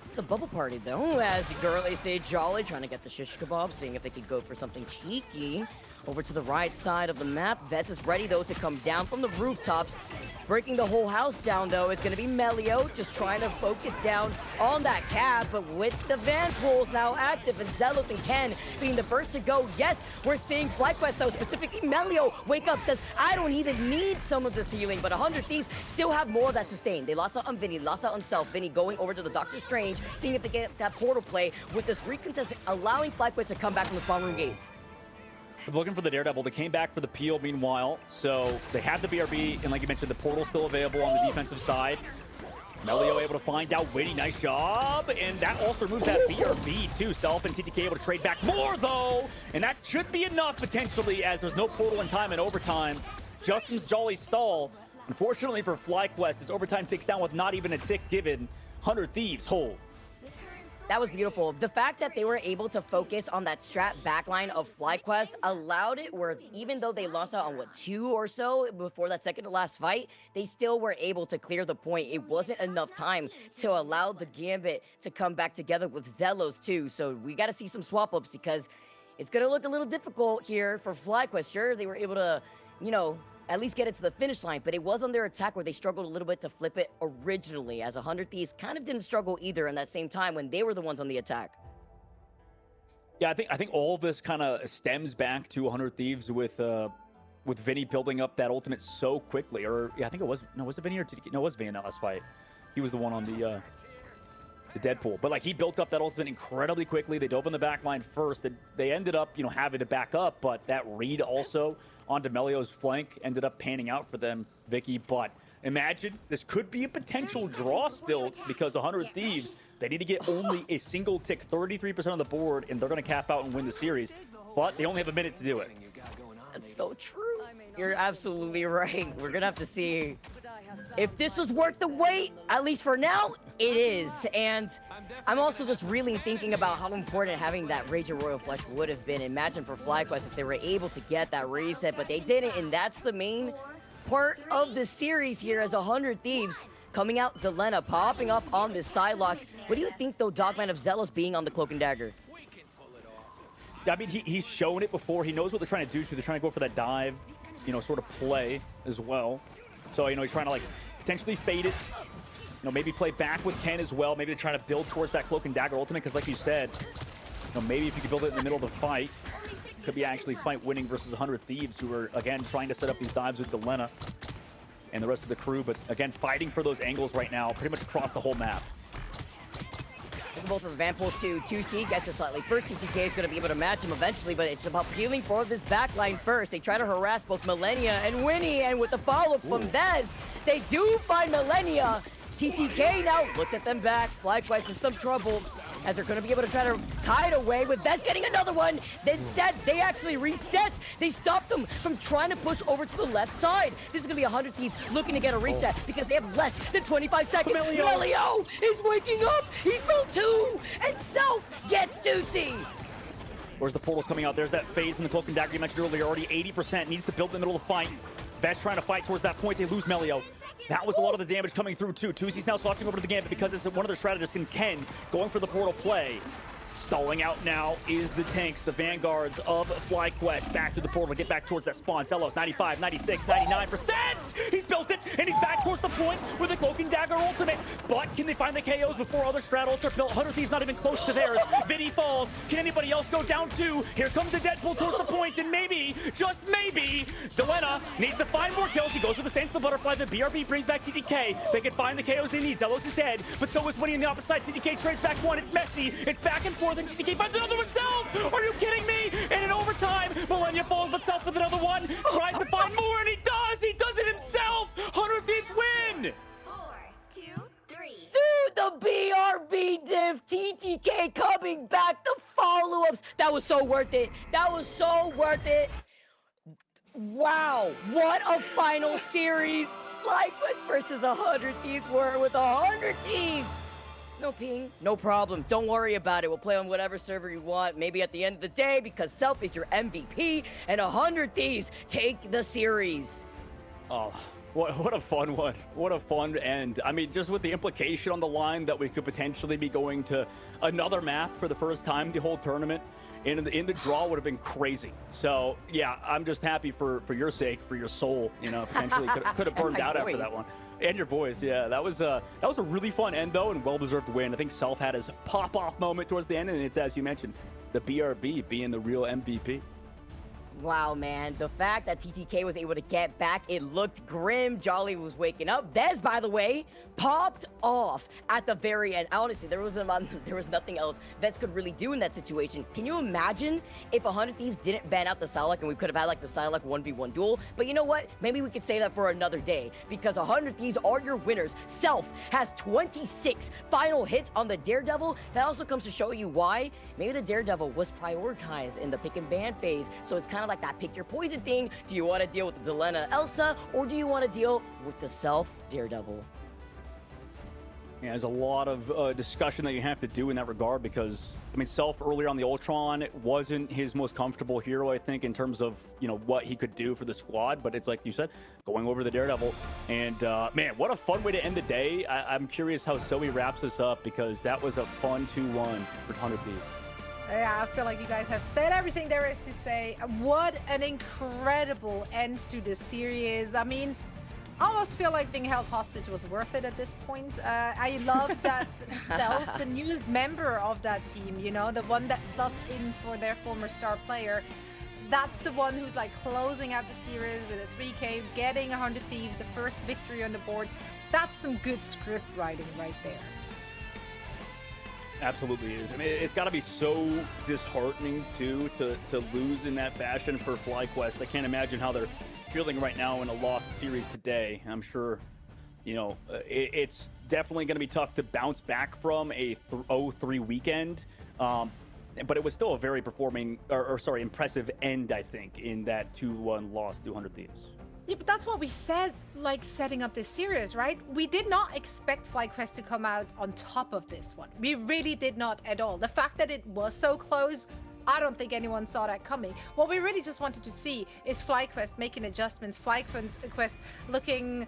It's a bubble party, though, as Girly say Jolly trying to get the shish kebab, seeing if they could go for something cheeky. Over to the right side of the map. Vess is ready, though, to come down from the rooftops. Breaking the whole house down, though, is going to be Melio, just trying to focus down on that cap, but with the Van Pools now active, and Zelos and Ken being the first to go. Yes, we're seeing FlyQuest, though, specifically Melio wake up, says, I don't even need some of this healing, but 100 Thieves still have more of that sustain. They lost out on Vinny, lost out on Self. Vinny going over to the Doctor Strange, seeing if they get that portal play with this recontest, allowing FlyQuest to come back from the spawn room gates. Looking for the Daredevil. They came back for the Peel meanwhile, so they had the BRB, and like you mentioned, the portal's still available on the defensive side. Melio able to find out Witty, nice job, and that also removes that BRB too. Self and TTK able to trade back more though, and that should be enough potentially as there's no portal in time and overtime. Justin's Jolly stall. Unfortunately for FlyQuest, this overtime takes down with not even a tick given. 100 Thieves hold. That was beautiful. The fact that they were able to focus on that strat backline of FlyQuest allowed it where even though they lost out on, what, 2 or so before that second to last fight, they still were able to clear the point. It wasn't enough time to allow the Gambit to come back together with Zelos too. So we got to see some swap-ups because it's going to look a little difficult here for FlyQuest. Sure, they were able to, you know, at least get it to the finish line, but it was on their attack where they struggled a little bit to flip it originally, as 100 Thieves kind of didn't struggle either in that same time when they were the ones on the attack. Yeah, I think all of this kind of stems back to 100 Thieves with Vinny building up that ultimate so quickly. Or yeah, I think it was it Vinny or TTK? No, it was Vinny in that last fight. He was the one on the Deadpool. But like he built up that ultimate incredibly quickly. They dove in the back line first. They ended up, you know, having to back up, but that read also onto Melio's flank ended up panning out for them, Vicky. But imagine this could be a potential draw still because 100 Thieves, they need to get only a single tick, 33% of the board, and they're going to cap out and win the series. But they only have a minute to do it. That's so true. You're absolutely right. We're going to have to see if this was worth the wait. At least for now, it is. And I'm also just really thinking about how important having that Rage of Royal Flesh would have been. Imagine for FlyQuest if they were able to get that reset, but they didn't. And that's the main part of the series here as 100 Thieves coming out. Delena popping up on this side lock. What do you think, though, Dogman, of Zelos being on the Cloak and Dagger? I mean, he's shown it before. He knows what they're trying to do. They're trying to go for that dive, you know, sort of play as well. So, you know, he's trying to, like, potentially fade it. You know, maybe play back with Ken as well. Maybe to try to build towards that Cloak and Dagger ultimate. Because, like you said, you know, maybe if you could build it in the middle of the fight, could be actually fight winning versus 100 Thieves, who are, again, trying to set up these dives with Delena and the rest of the crew. But, again, fighting for those angles right now, pretty much across the whole map. Both of the Vanpools to 2C gets it slightly first. CTK is going to be able to match him eventually, but it's about peeling for this backline first. They try to harass both Millennia and Winnie, and with the follow-up from Vez, they do find Millennia. TTK now looks at them back. FlyQuest in some trouble as they're going to be able to try to tie it away with Vez getting another one. Then instead, they actually reset. They stop them from trying to push over to the left side. This is going to be 100 Thieves looking to get a reset because they have less than 25 seconds. Melio is waking up. He's filled 2, and Self gets 2C. Where's the portals coming out? There's that phase in the Cloak and Dagger you mentioned earlier, already 80%, needs to build in the middle of the fight. Vet's trying to fight towards that point. They lose Melio. That was a lot of the damage coming through, too. Tuzi's now swatching over to the Gambit because it's one of their strategists in Ken going for the portal play. Stalling out now is the tanks, the vanguards of FlyQuest. Back to the portal, get back towards that spawn. Zelos, 95, 96, 99%! He's built it, and he's back towards the point with the Cloak and Dagger ultimate. But can they find the KOs before other strat ults are built? 100 Thieves not even close to theirs. Vidi falls. Can anybody else go down too? Here comes the Deadpool towards the point, and maybe, just maybe, Zelena needs to find more kills. He goes with the stance of the butterfly. The BRB brings back TTK. They can find the KOs they need. Zelos is dead, but so is Winnie on the opposite side. TTK trades back one. It's messy. It's back and forth. TTK finds another one himself! Are you kidding me? And in overtime, Millennia falls himself with another one. Tries to find more, and he does! He does it himself! 100 Thieves win! 4, 2, 3. Dude, the BRB diff, TTK coming back, the follow-ups. That was so worth it. That was so worth it. Wow, what a final series. FlyQuest versus 100 Thieves. We're with 100 Thieves. No ping, no problem. Don't worry about it. We'll play on whatever server you want. Maybe at the end of the day, because Self is your MVP, and 100 Thieves take the series. Oh, what a fun one. What a fun end. I mean, just with the implication on the line that we could potentially be going to another map for the first time the whole tournament. In the draw would have been crazy. So, yeah, I'm just happy for your sake, for your soul, you know, potentially could have burned out after that one. And your voice, yeah. That was a really fun end, though, and well-deserved win. I think Self had his pop-off moment towards the end, and it's, as you mentioned, the BRB being the real MVP. Wow, man. The fact that TTK was able to get back, it looked grim. Jolly was waking up. Dez, by the way, popped off at the very end. Honestly, there was nothing else Vez could really do in that situation. Can you imagine if 100 Thieves didn't ban out the Psylocke and we could have had like the Psylocke 1v1 duel? But you know what? Maybe we could save that for another day because 100 Thieves are your winners. Self has 26 final hits on the Daredevil. That also comes to show you why maybe the Daredevil was prioritized in the pick and ban phase. So it's kind of like that pick your poison thing. Do you want to deal with the Delena Elsa or do you want to deal with the Self Daredevil? Yeah, there's a lot of discussion that you have to do in that regard because, I mean, Self earlier on the Ultron wasn't his most comfortable hero, I think, in terms of, you know, what he could do for the squad. But it's like you said, going over the Daredevil. And, man, what a fun way to end the day. I'm curious how Zoe wraps this up because that was a fun 2-1 for 100 Thieves. Yeah, I feel like you guys have said everything there is to say. What an incredible end to this series. I mean, I almost feel like being held hostage was worth it at this point. I love that Self, the newest member of that team, you know, the one that slots in for their former star player. That's the one who's like closing out the series with a 3K, getting 100 Thieves, the first victory on the board. That's some good script writing right there. Absolutely is. I mean, it's got to be so disheartening, too, to lose in that fashion for FlyQuest. I can't imagine how they're feeling right now in a lost series today. I'm sure, you know, it's definitely going to be tough to bounce back from a 0-3 weekend. But it was still a very impressive end, I think, in that 2-1 loss to 100 Thieves. Yeah, but that's what we said, like, setting up this series, right? We did not expect FlyQuest to come out on top of this one. We really did not at all. The fact that it was so close, I don't think anyone saw that coming. What we really just wanted to see is FlyQuest making adjustments, FlyQuest looking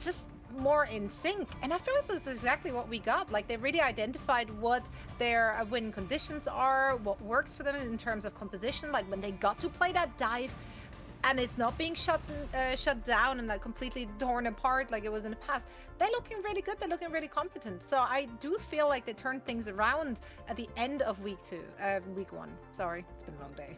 just more in sync. And I feel like this is exactly what we got. Like, they really identified what their win conditions are, what works for them in terms of composition. Like, when they got to play that dive, and it's not being shut down and like completely torn apart like it was in the past. They're looking really good. They're looking really competent. So I do feel like they turned things around at the end of week 1. Sorry, it's been a long day.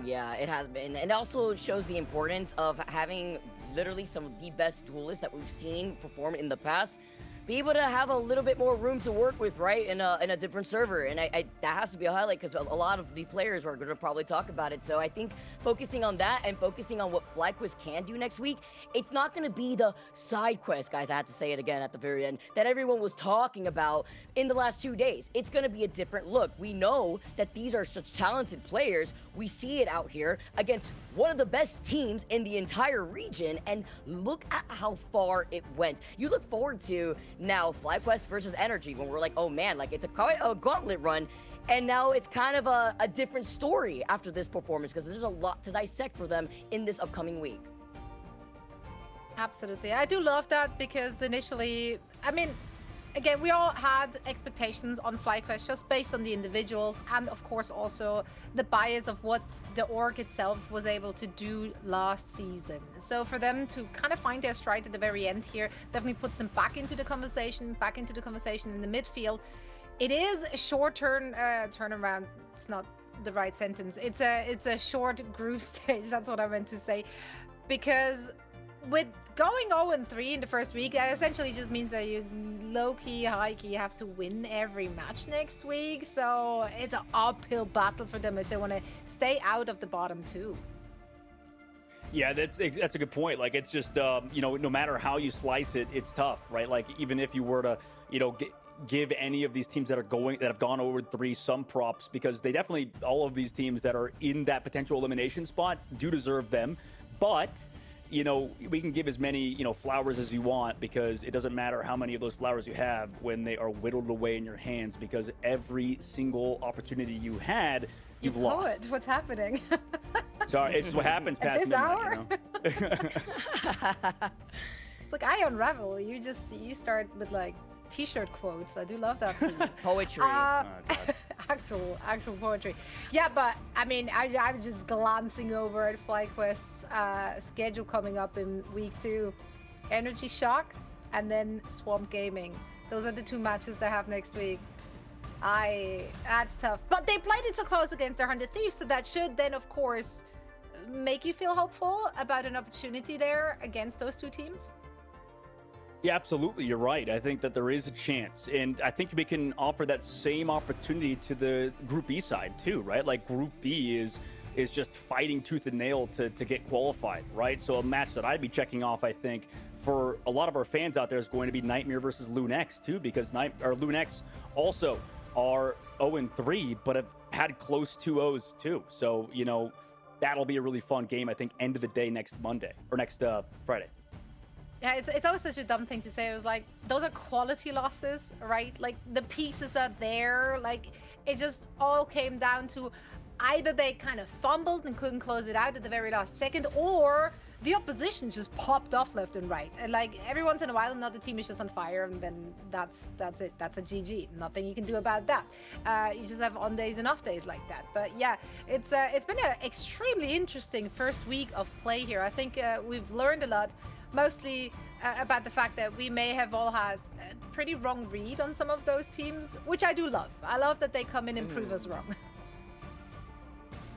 Yeah, it has been. And it also shows the importance of having literally some of the best duelists that we've seen perform in the past be able to have a little bit more room to work with, right, in a different server. And I that has to be a highlight because a lot of the players are going to probably talk about it. So I think focusing on that and focusing on what FlyQuest can do next week, it's not going to be the side quest, guys, I had to say it again at the very end, that everyone was talking about in the last 2 days. It's going to be a different look. We know that these are such talented players. We see it out here against one of the best teams in the entire region, and look at how far it went. You look forward to Now FlyQuest versus Energy, when we're like, oh man, like it's quite a gauntlet run. And now it's kind of a different story after this performance because there's a lot to dissect for them in this upcoming week. Absolutely. I do love that because initially, I mean, again, we all had expectations on FlyQuest just based on the individuals and, of course, also the bias of what the org itself was able to do last season. So for them to kind of find their stride at the very end here definitely puts them back into the conversation in the midfield. It is a short turnaround. It's not the right sentence. It's a short group stage. That's what I meant to say, because with going 0-3 in the first week, that essentially just means that you low-key, high-key have to win every match next week. So it's an uphill battle for them if they want to stay out of the bottom two. Yeah, that's a good point. Like, it's just, you know, no matter how you slice it, it's tough, right? Like, even if you were to, you know, give any of these teams that have gone 0-3 some props, because they definitely, all of these teams that are in that potential elimination spot do deserve them. But, you know, we can give as many, you know, flowers as you want, because it doesn't matter how many of those flowers you have when they are whittled away in your hands, because every single opportunity you had, you've lost. What's happening? Sorry, it's just what happens At past this midnight, hour? you know? It's like I unravel. You start with like t-shirt quotes. I do love that for you. Poetry. Actual poetry. Yeah, but I mean, I'm just glancing over at FlyQuest's schedule coming up in week 2. Energy Shock and then Swamp Gaming. Those are the 2 matches they have next week. That's tough. But they played it so close against their 100 Thieves, so that should then, of course, make you feel hopeful about an opportunity there against those 2 teams. Yeah, absolutely. You're right. I think that there is a chance. And I think we can offer that same opportunity to the Group B side too, right? Like Group B is just fighting tooth and nail to get qualified, right? So a match that I'd be checking off, I think, for a lot of our fans out there is going to be Nightmare versus Lunex too, because Lunex also are 0-3, but have had close 2-0s too. So, you know, that'll be a really fun game, I think, end of the day next Monday or next Friday. Yeah, it's always such a dumb thing to say. It was like, those are quality losses, right? Like, the pieces are there. Like, it just all came down to either they kind of fumbled and couldn't close it out at the very last second, or the opposition just popped off left and right. And like, every once in a while, another team is just on fire, and then that's it. That's a GG. Nothing you can do about that. You just have on days and off days like that. But yeah, it's been an extremely interesting first week of play here. I think we've learned a lot. Mostly about the fact that we may have all had a pretty wrong read on some of those teams, which I do love. I love that they come in and prove us wrong.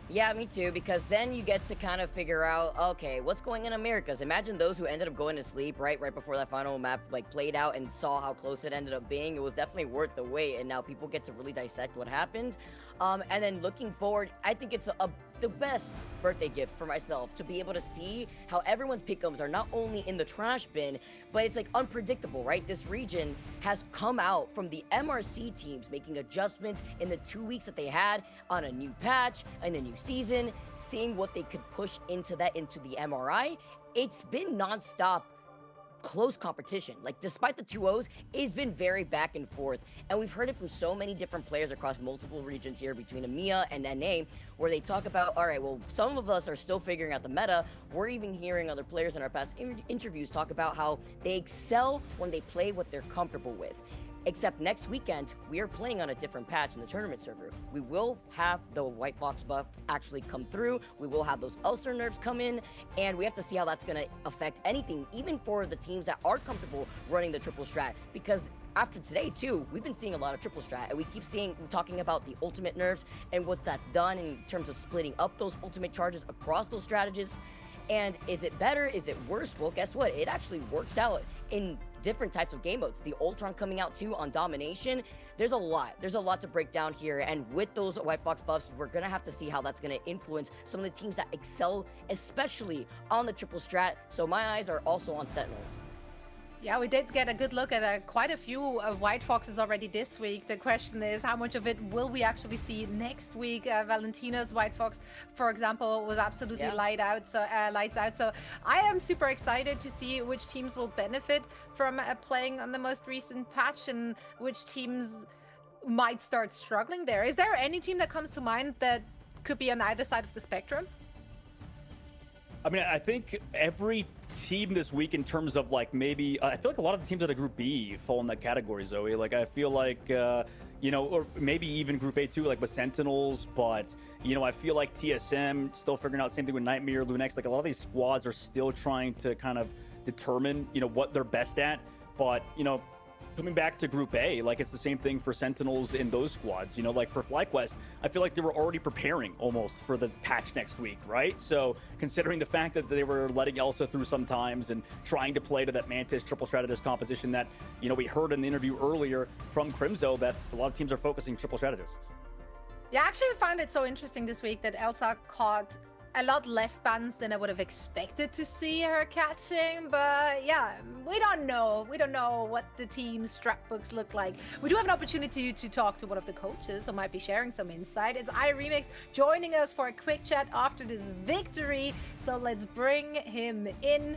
Yeah, me too, because then you get to kind of figure out, okay, what's going in Americas? Imagine those who ended up going to sleep right before that final map like played out and saw how close it ended up being. It was definitely worth the wait, and now people get to really dissect what happened. And then looking forward, I think it's the best birthday gift for myself to be able to see how everyone's pick'ems are not only in the trash bin, but it's like unpredictable, right? This region has come out from the MRC teams making adjustments in the 2 weeks that they had on a new patch and a new season, seeing what they could push into the MRI. It's been nonstop close competition. Like, despite the 2-0s, it's been very back and forth, and we've heard it from so many different players across multiple regions here between EMEA and NA, where they talk about, all right, well, some of us are still figuring out the meta. We're even hearing other players in our past interviews talk about how they excel when they play what they're comfortable with. Except next weekend, we are playing on a different patch in the tournament server. We will have the White Fox buff actually come through. We will have those Ulcer nerfs come in, and we have to see how that's going to affect anything, even for the teams that are comfortable running the triple strat. Because after today, too, we've been seeing a lot of triple strat, and we keep talking about the ultimate nerfs and what that's done in terms of splitting up those ultimate charges across those strategies. And is it better? Is it worse? Well, guess what? It actually works out in different types of game modes. The Ultron coming out too on Domination. There's a lot to break down here. And with those White Box buffs, we're going to have to see how that's going to influence some of the teams that excel, especially on the triple strat. So my eyes are also on Sentinels. Yeah, we did get a good look at quite a few White Foxes already this week. The question is, how much of it will we actually see next week? Valentina's White Fox, for example, was absolutely lights out. So I am super excited to see which teams will benefit from playing on the most recent patch and which teams might start struggling there. Is there any team that comes to mind that could be on either side of the spectrum? I mean, I think every team this week in terms of like maybe I feel like a lot of the teams out of Group B fall in that category, Zoe. Like I feel like you know, or maybe even Group A too, like with Sentinels. But you know, I feel like TSM still figuring out, same thing with Nightmare, Lunex. Like a lot of these squads are still trying to kind of determine, you know, what they're best at. But you know, coming back to Group A, like it's the same thing for Sentinels in those squads. You know, like for FlyQuest, I feel like they were already preparing almost for the patch next week, right? So considering the fact that they were letting Elsa through sometimes and trying to play to that Mantis triple strategist composition that, you know, we heard in the interview earlier from Crimzo that a lot of teams are focusing triple strategist. Yeah, actually I found it so interesting this week that Elsa caught a lot less bans than I would have expected to see her catching, but yeah, we don't know. We don't know what the team's strat books look like. We do have an opportunity to talk to one of the coaches who might be sharing some insight. It's iRemix joining us for a quick chat after this victory, so let's bring him in.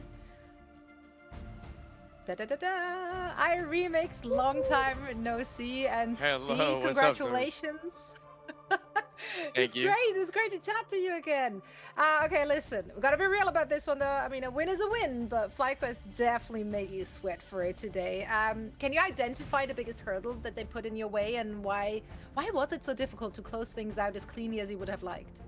iRemix, long time no see, and Hello, Steve, what's up, Zoe? congratulations. Thank you. It's great to chat to you again. Okay, listen, we gotta be real about this one though. I mean, a win is a win, but FlyQuest definitely made you sweat for it today. Can you identify the biggest hurdle that they put in your way, and why was it so difficult to close things out as cleanly as you would have liked?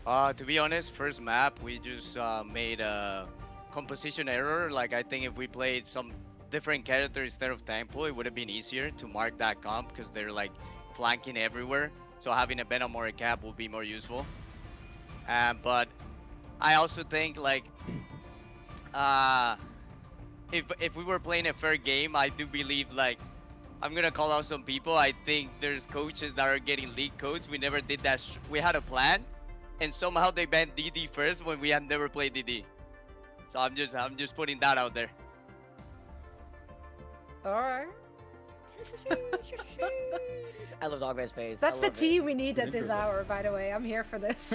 To be honest, first map we just made a composition error. Like I think if we played some different character instead of Temple, it would have been easier to mark that comp because they're like flanking everywhere. So having a Venom or a Cap will be more useful. But I also think like if we were playing a fair game, I do believe like I'm gonna call out some people. I think there's coaches that are getting league codes. We never did that. We had a plan, and somehow they banned DD first when we had never played DD. So I'm just putting that out there. All right. I love Dogman's face. That's the tea we need at this hour, by the way. I'm here for this.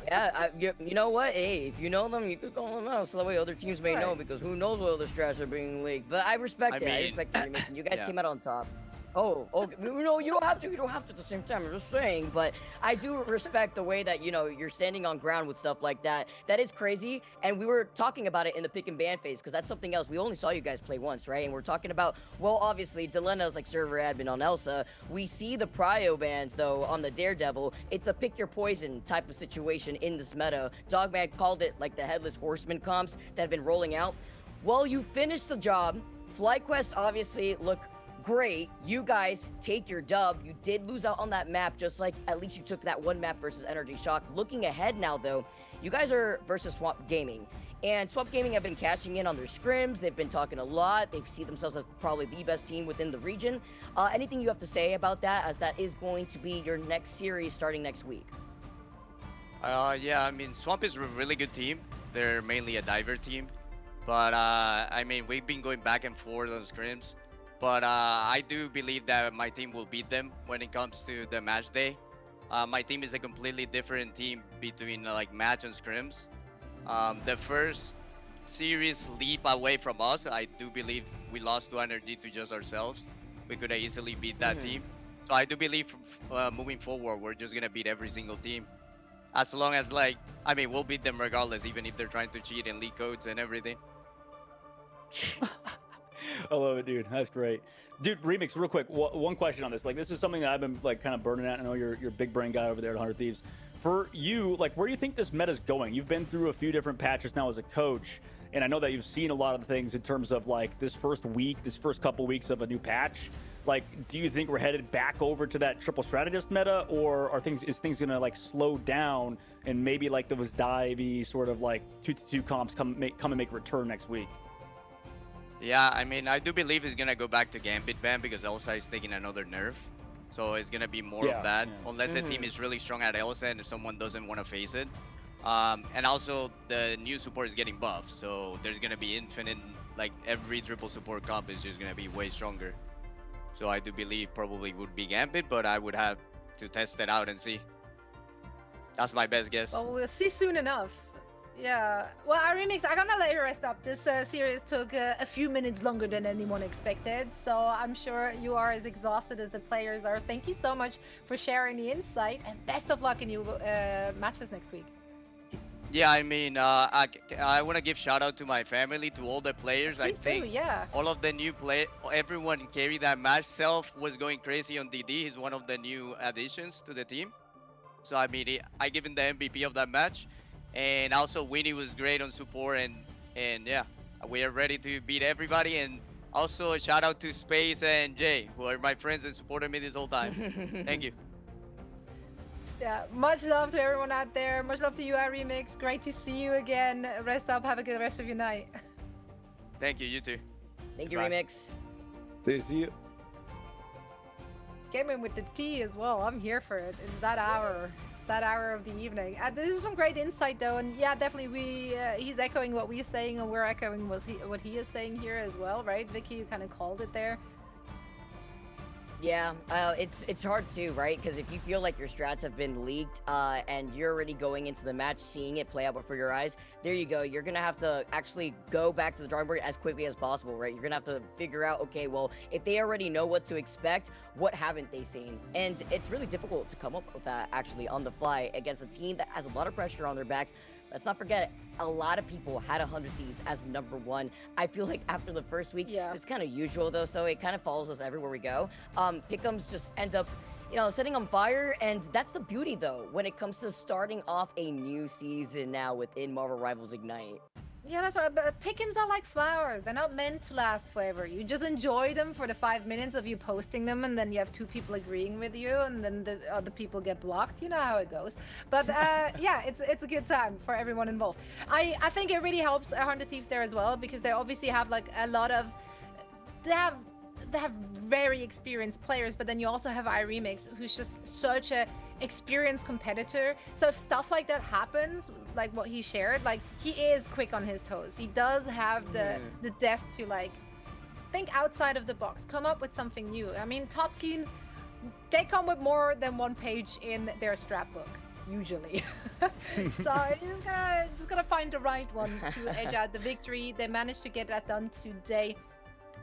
Yeah, you know what? Hey, if you know them, you could call them out so that way other teams may know, because who knows what other strats are being leaked. But I respect it. I respect the remix. You guys came out on top. Oh, no, you don't have to. You don't have to at the same time. I'm just saying. But I do respect the way that, you know, you're standing on ground with stuff like that. That is crazy. And we were talking about it in the pick and ban phase, because that's something else. We only saw you guys play once, right? And we're talking about, well, obviously, Delena's like server admin on Elsa. We see the prio bans, though, on the Daredevil. It's a pick your poison type of situation in this meta. Dogman called it like the Headless Horseman comps that have been rolling out. Well, you finished the job. FlyQuest obviously look great. You guys take your dub. You did lose out on that map, just like at least you took that one map versus Energy Shock. Looking ahead now, though, you guys are versus Swamp Gaming. And Swamp Gaming have been cashing in on their scrims. They've been talking a lot. They see themselves as probably the best team within the region. Anything you have to say about that, as that is going to be your next series starting next week? Yeah, I mean, Swamp is a really good team. They're mainly a diver team. But, I mean, we've been going back and forth on scrims. But I do believe that my team will beat them when it comes to the match day. My team is a completely different team between like match and scrims. The first series leap away from us, I do believe we lost to energy to just ourselves. We could have easily beat that team. So I do believe moving forward, we're just going to beat every single team. As long as like, I mean, we'll beat them regardless, even if they're trying to cheat and leak codes and everything. I love it, dude. That's great. Dude, Remix, real quick, one question on this. Like, this is something that I've been, like, kind of burning at. I know you're a big brain guy over there at 100 Thieves. For you, like, where do you think this meta's going? You've been through a few different patches now as a coach, and I know that you've seen a lot of things in terms of, like, this first couple weeks of a new patch. Like, do you think we're headed back over to that triple strategist meta, or is things going to, like, slow down and maybe, like, those divey sort of, like, 2-2 comps come and make a return next week? Yeah, I mean, I do believe he's gonna go back to Gambit ban because Elsa is taking another nerf. So it's gonna be more of that, unless the team is really strong at Elsa and if someone doesn't want to face it. And also the new support is getting buffed, so there's gonna be infinite like every triple support comp is just gonna be way stronger. So I do believe probably would be Gambit, but I would have to test it out and see. That's my best guess. Well, we'll see soon enough. Yeah. Well, Remix, I'm gonna let you rest up. This series took a few minutes longer than anyone expected, so I'm sure you are as exhausted as the players are. Thank you so much for sharing the insight, and best of luck in your matches next week. Yeah, I mean, I want to give shout out to my family, to all the players. I Please think do, yeah. all of the new everyone carried that match. Self was going crazy on DD. He's one of the new additions to the team. So I mean, I give him the MVP of that match. And also Winnie was great on support, and yeah, we are ready to beat everybody. And also a shout out to Space and Jay, who are my friends and supported me this whole time. Thank you. Yeah, much love to everyone out there. Much love to you, Remix. Great to see you again. Rest up. Have a good rest of your night. Thank you. You too. Thank you, Bye. Remix. See you. Came in with the tea as well. I'm here for it. It's that hour. It's that hour of the evening. This is some great insight, though, and yeah, definitely he's echoing what we're saying, and we're echoing what he is saying here as well, right? Vicky, you kind of called it there. Yeah, it's hard too, right? Because if you feel like your strats have been leaked and you're already going into the match seeing it play out before your eyes, there you go. You're going to have to actually go back to the drawing board as quickly as possible, right? You're going to have to figure out, okay, well, if they already know what to expect, what haven't they seen? And it's really difficult to come up with that actually on the fly against a team that has a lot of pressure on their backs. Let's not forget, a lot of people had 100 Thieves as #1. I feel like after the first week, it's kind of usual though, so it kind of follows us everywhere we go. Pick'ems just end up, setting on fire, and that's the beauty though, when it comes to starting off a new season now within Marvel Rivals Ignite. Yeah, that's right. But pick'ems are like flowers. They're not meant to last forever. You just enjoy them for the 5 minutes of you posting them, and then you have 2 people agreeing with you, and then the other people get blocked. You know how it goes. But yeah, it's a good time for everyone involved. I think it really helps 100 Thieves there as well, because they obviously have like a lot of... They have very experienced players, but then you also have Remix, who's just such a experienced competitor. So if stuff like that happens, like what he shared, like he is quick on his toes. He does have the depth to like think outside of the box, come up with something new. I mean, top teams, they come with more than 1 page in their strat book usually. So you just gotta find the right one to edge out the victory. They managed to get that done today.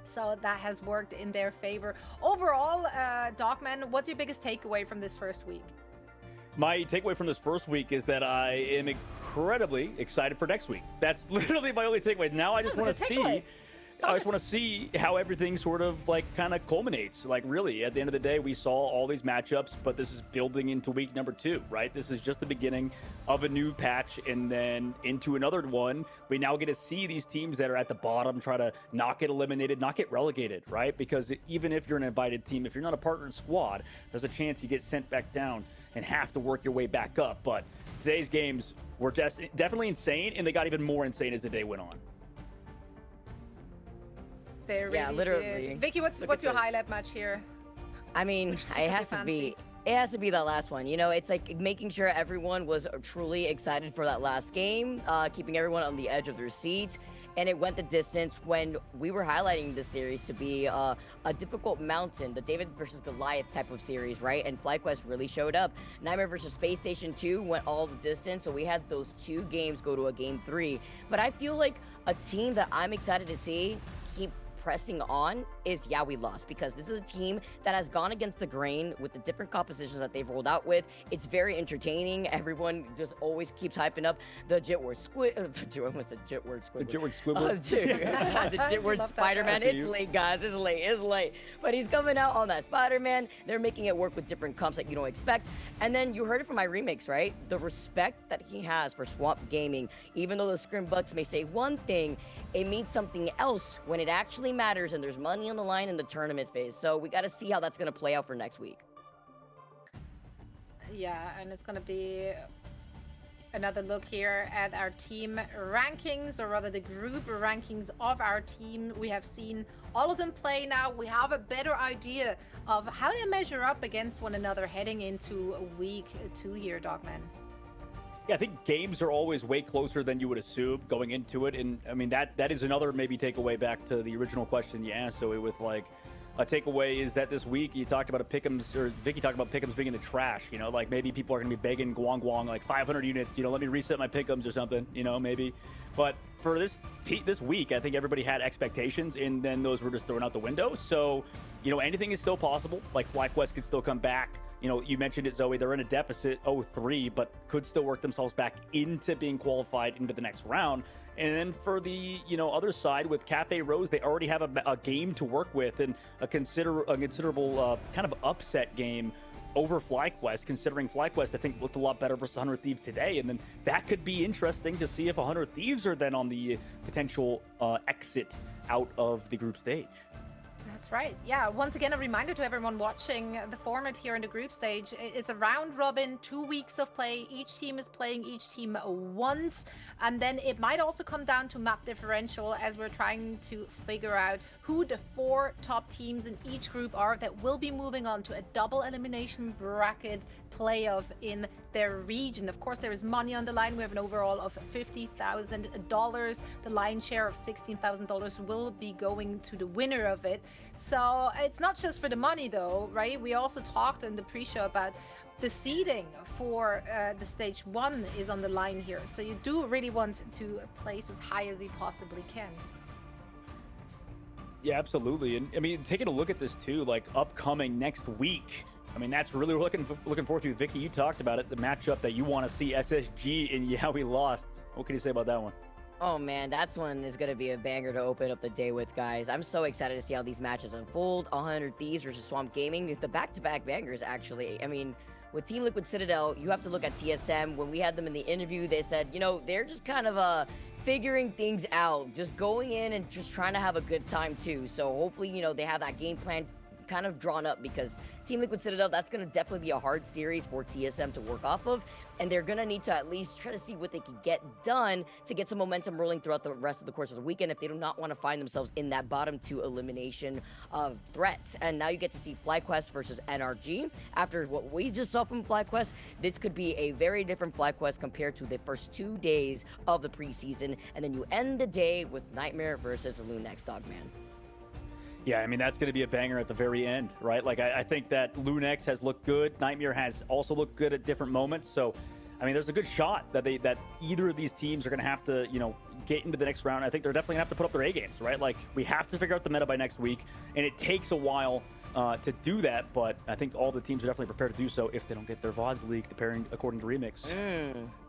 So that has worked in their favor. Overall, Dogman, what's your biggest takeaway from this first week? My takeaway from this first week is that I am incredibly excited for next week. That's literally my only takeaway. Now I just want to see... I just want to see how everything sort of like kind of culminates. Like really, at the end of the day, we saw all these matchups, but this is building into week number 2, right? This is just the beginning of a new patch, and then into another one. We now get to see these teams that are at the bottom try to not get eliminated, not get relegated, right? Because even if you're an invited team, if you're not a partner in squad, there's a chance you get sent back down and have to work your way back up. But today's games were just definitely insane, and they got even more insane as the day went on. They're really literally. good. Vicky, what's your highlight match here? I mean, it has to be that last one. It's like making sure everyone was truly excited for that last game, keeping everyone on the edge of their seat. And it went the distance when we were highlighting this series to be a difficult mountain, the David versus Goliath type of series, right? And FlyQuest really showed up. Nightmare versus Space Station 2 went all the distance, so we had those 2 games go to a game 3. But I feel like a team that I'm excited to see keep pressing on is We Lost, because this is a team that has gone against the grain with the different compositions that they've rolled out with. It's very entertaining. Everyone just always keeps hyping up the Jitward Squid. The Jitward Squidward. The Jitward Spider-Man. It's late, guys. It's late. But he's coming out on that Spider-Man. They're making it work with different comps that you don't expect. And then you heard it from my remix, right? The respect that he has for Swamp Gaming. Even though the Scrim Bucks may say one thing, it means something else when it actually matters and there's money on the line in the tournament phase. So we got to see how that's going to play out for next week. Yeah, and it's going to be another look here at our team rankings, or rather the group rankings of our team. We have seen all of them play now. We have a better idea of how they measure up against one another heading into week 2 here, Dogman. Yeah, I think games are always way closer than you would assume going into it. And I mean, that is another maybe takeaway back to the original question you asked, Zoe, with like a takeaway is that this week you talked about a pick'ems, or Vicky talked about pick'ems being in the trash. You know, like maybe people are going to be begging Guang like 500 units, you know, let me reset my pick'ems or something, you know, maybe. But for this week, I think everybody had expectations, and then those were just thrown out the window. So, you know, anything is still possible. Like FlyQuest could still come back. You know, you mentioned it, Zoe. They're in a deficit 0-3, but could still work themselves back into being qualified into the next round. And then for the, you know, other side with Cafe Rose, they already have a game to work with, and a considerable kind of upset game over FlyQuest, considering FlyQuest, I think, looked a lot better versus 100 Thieves today. And then that could be interesting to see if 100 Thieves are then on the potential exit out of the group stage. That's right. Yeah, once again, a reminder to everyone watching the format here in the group stage. It's a round robin, 2 weeks of play. Each team is playing each team once. And then it might also come down to map differential as we're trying to figure out who the 4 top teams in each group are that will be moving on to a double elimination bracket playoff in their region. Of course, there is money on the line. We have an overall of $50,000. The lion's share of $16,000 will be going to the winner of it. So it's not just for the money, though, right? We also talked in the pre-show about the seeding for the stage 1 is on the line here. So you do really want to place as high as you possibly can. Yeah, absolutely. And I mean, taking a look at this too, like upcoming next week, I mean, that's really looking forward to. Vicky, you talked about it, the matchup that you want to see, SSG and yeah, we lost. What can you say about that one? Oh man, that's one is going to be a banger to open up the day with, guys. I'm so excited to see how these matches unfold. 100 Thieves versus Swamp Gaming, the back-to-back bangers, actually. I mean, with Team Liquid Citadel, you have to look at TSM. When we had them in the interview, they said, you know, they're just kind of figuring things out, just going in and just trying to have a good time too. So hopefully, you know, they have that game plan kind of drawn up, because Team Liquid Citadel, that's going to definitely be a hard series for TSM to work off of, and they're going to need to at least try to see what they can get done to get some momentum rolling throughout the rest of the course of the weekend if they do not want to find themselves in that bottom 2 elimination of threat. And now you get to see FlyQuest versus NRG. After what we just saw from FlyQuest, this could be a very different FlyQuest compared to the first 2 days of the preseason, and then you end the day with Nightmare versus Lunex, Dogman. Yeah, I mean, that's going to be a banger at the very end, right? Like, I think that Lunex has looked good. Nightmare has also looked good at different moments. So, I mean, there's a good shot that that either of these teams are going to have to, you know, get into the next round. I think they're definitely going to have to put up their A games, right? Like, we have to figure out the meta by next week, and it takes a while to do that, but I think all the teams are definitely prepared to do so if they don't get their VODs leaked, according to Remix.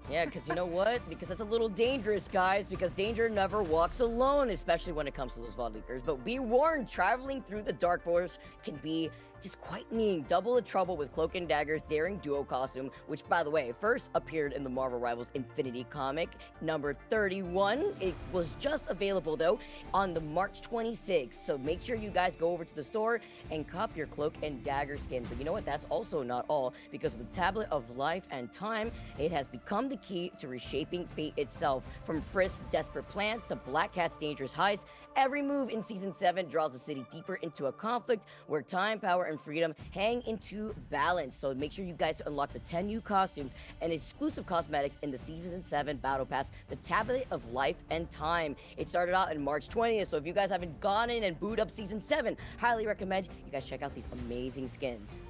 Yeah, because you know what? Because it's a little dangerous, guys, because danger never walks alone, especially when it comes to those VOD leakers. But be warned, traveling through the Dark Forest can be disquieting. Double the trouble with Cloak and Dagger's daring duo costume, which, by the way, first appeared in the Marvel Rivals Infinity comic, number 31. It was just available, though, on the March 26th. So make sure you guys go over to the store and cop your Cloak and Dagger skin. But you know what? That's also not all, because of the Tablet of Life and Time, it has become the key to reshaping fate itself. From Frisk's desperate plans to Black Cat's dangerous heist, every move in Season 7 draws the city deeper into a conflict where time, power, and freedom hang into balance. So make sure you guys unlock the 10 new costumes and exclusive cosmetics in the Season 7 Battle Pass, the Tablet of Life and Time. It started out in March 20th, so if you guys haven't gone in and booted up Season 7, highly recommend you guys check out these amazing skins.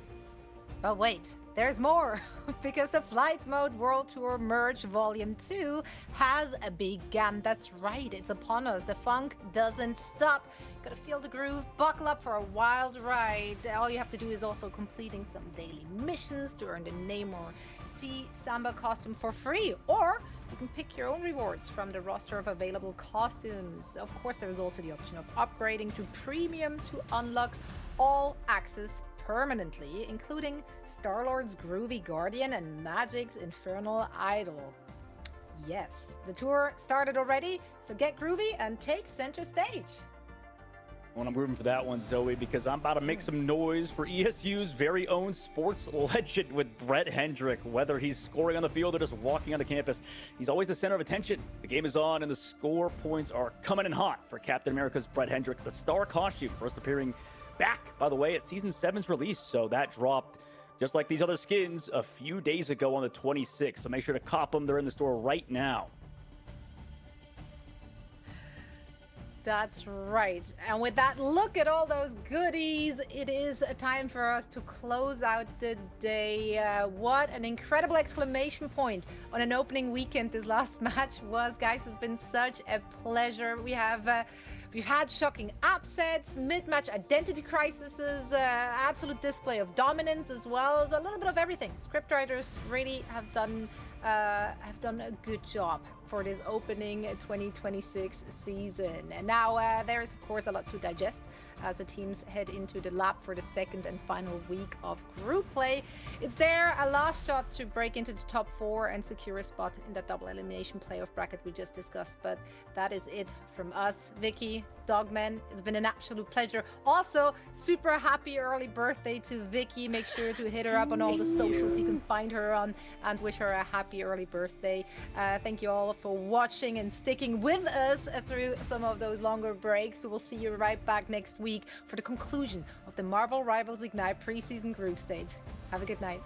But wait, there's more, because the Flight Mode World Tour Merge Volume 2 has begun. That's right, it's upon us. The funk doesn't stop. Gotta feel the groove, buckle up for a wild ride. All you have to do is also completing some daily missions to earn the name or see Samba costume for free, or you can pick your own rewards from the roster of available costumes. Of course, there's also the option of upgrading to premium to unlock all access permanently, including Star-Lord's Groovy Guardian and Magic's Infernal Idol. Yes, the tour started already, so get groovy and take center stage. Well, I'm rooting for that one, Zoe, because I'm about to make some noise for ESU's very own sports legend with Brett Hendrick. Whether he's scoring on the field or just walking on the campus, he's always the center of attention. The game is on, and the score points are coming in hot for Captain America's Brett Hendrick. The star costume first appearing back, by the way, at Season 7's release, so that dropped just like these other skins a few days ago on the 26th. So make sure to cop them. They're in the store right now. That's right. And with that, look at all those goodies. It is time for us to close out the day. What an incredible exclamation point on an opening weekend this last match was, guys. It's been such a pleasure. We've had shocking upsets, mid-match identity crises, absolute display of dominance, as well as a little bit of everything. Scriptwriters really have done a good job for this opening 2026 season. And now there is, of course, a lot to digest as the teams head into the lab for the second and final week of group play. It's their last shot to break into the top 4 and secure a spot in that double elimination playoff bracket we just discussed. But that is it from us. Vicky, Dogman, it's been an absolute pleasure. Also, super happy early birthday to Vicky. Make sure to hit her up on all the socials you can find her on and wish her a happy early birthday. Thank you all for watching and sticking with us through some of those longer breaks. We'll see you right back next week for the conclusion of the Marvel Rivals Ignite preseason group stage. Have a good night.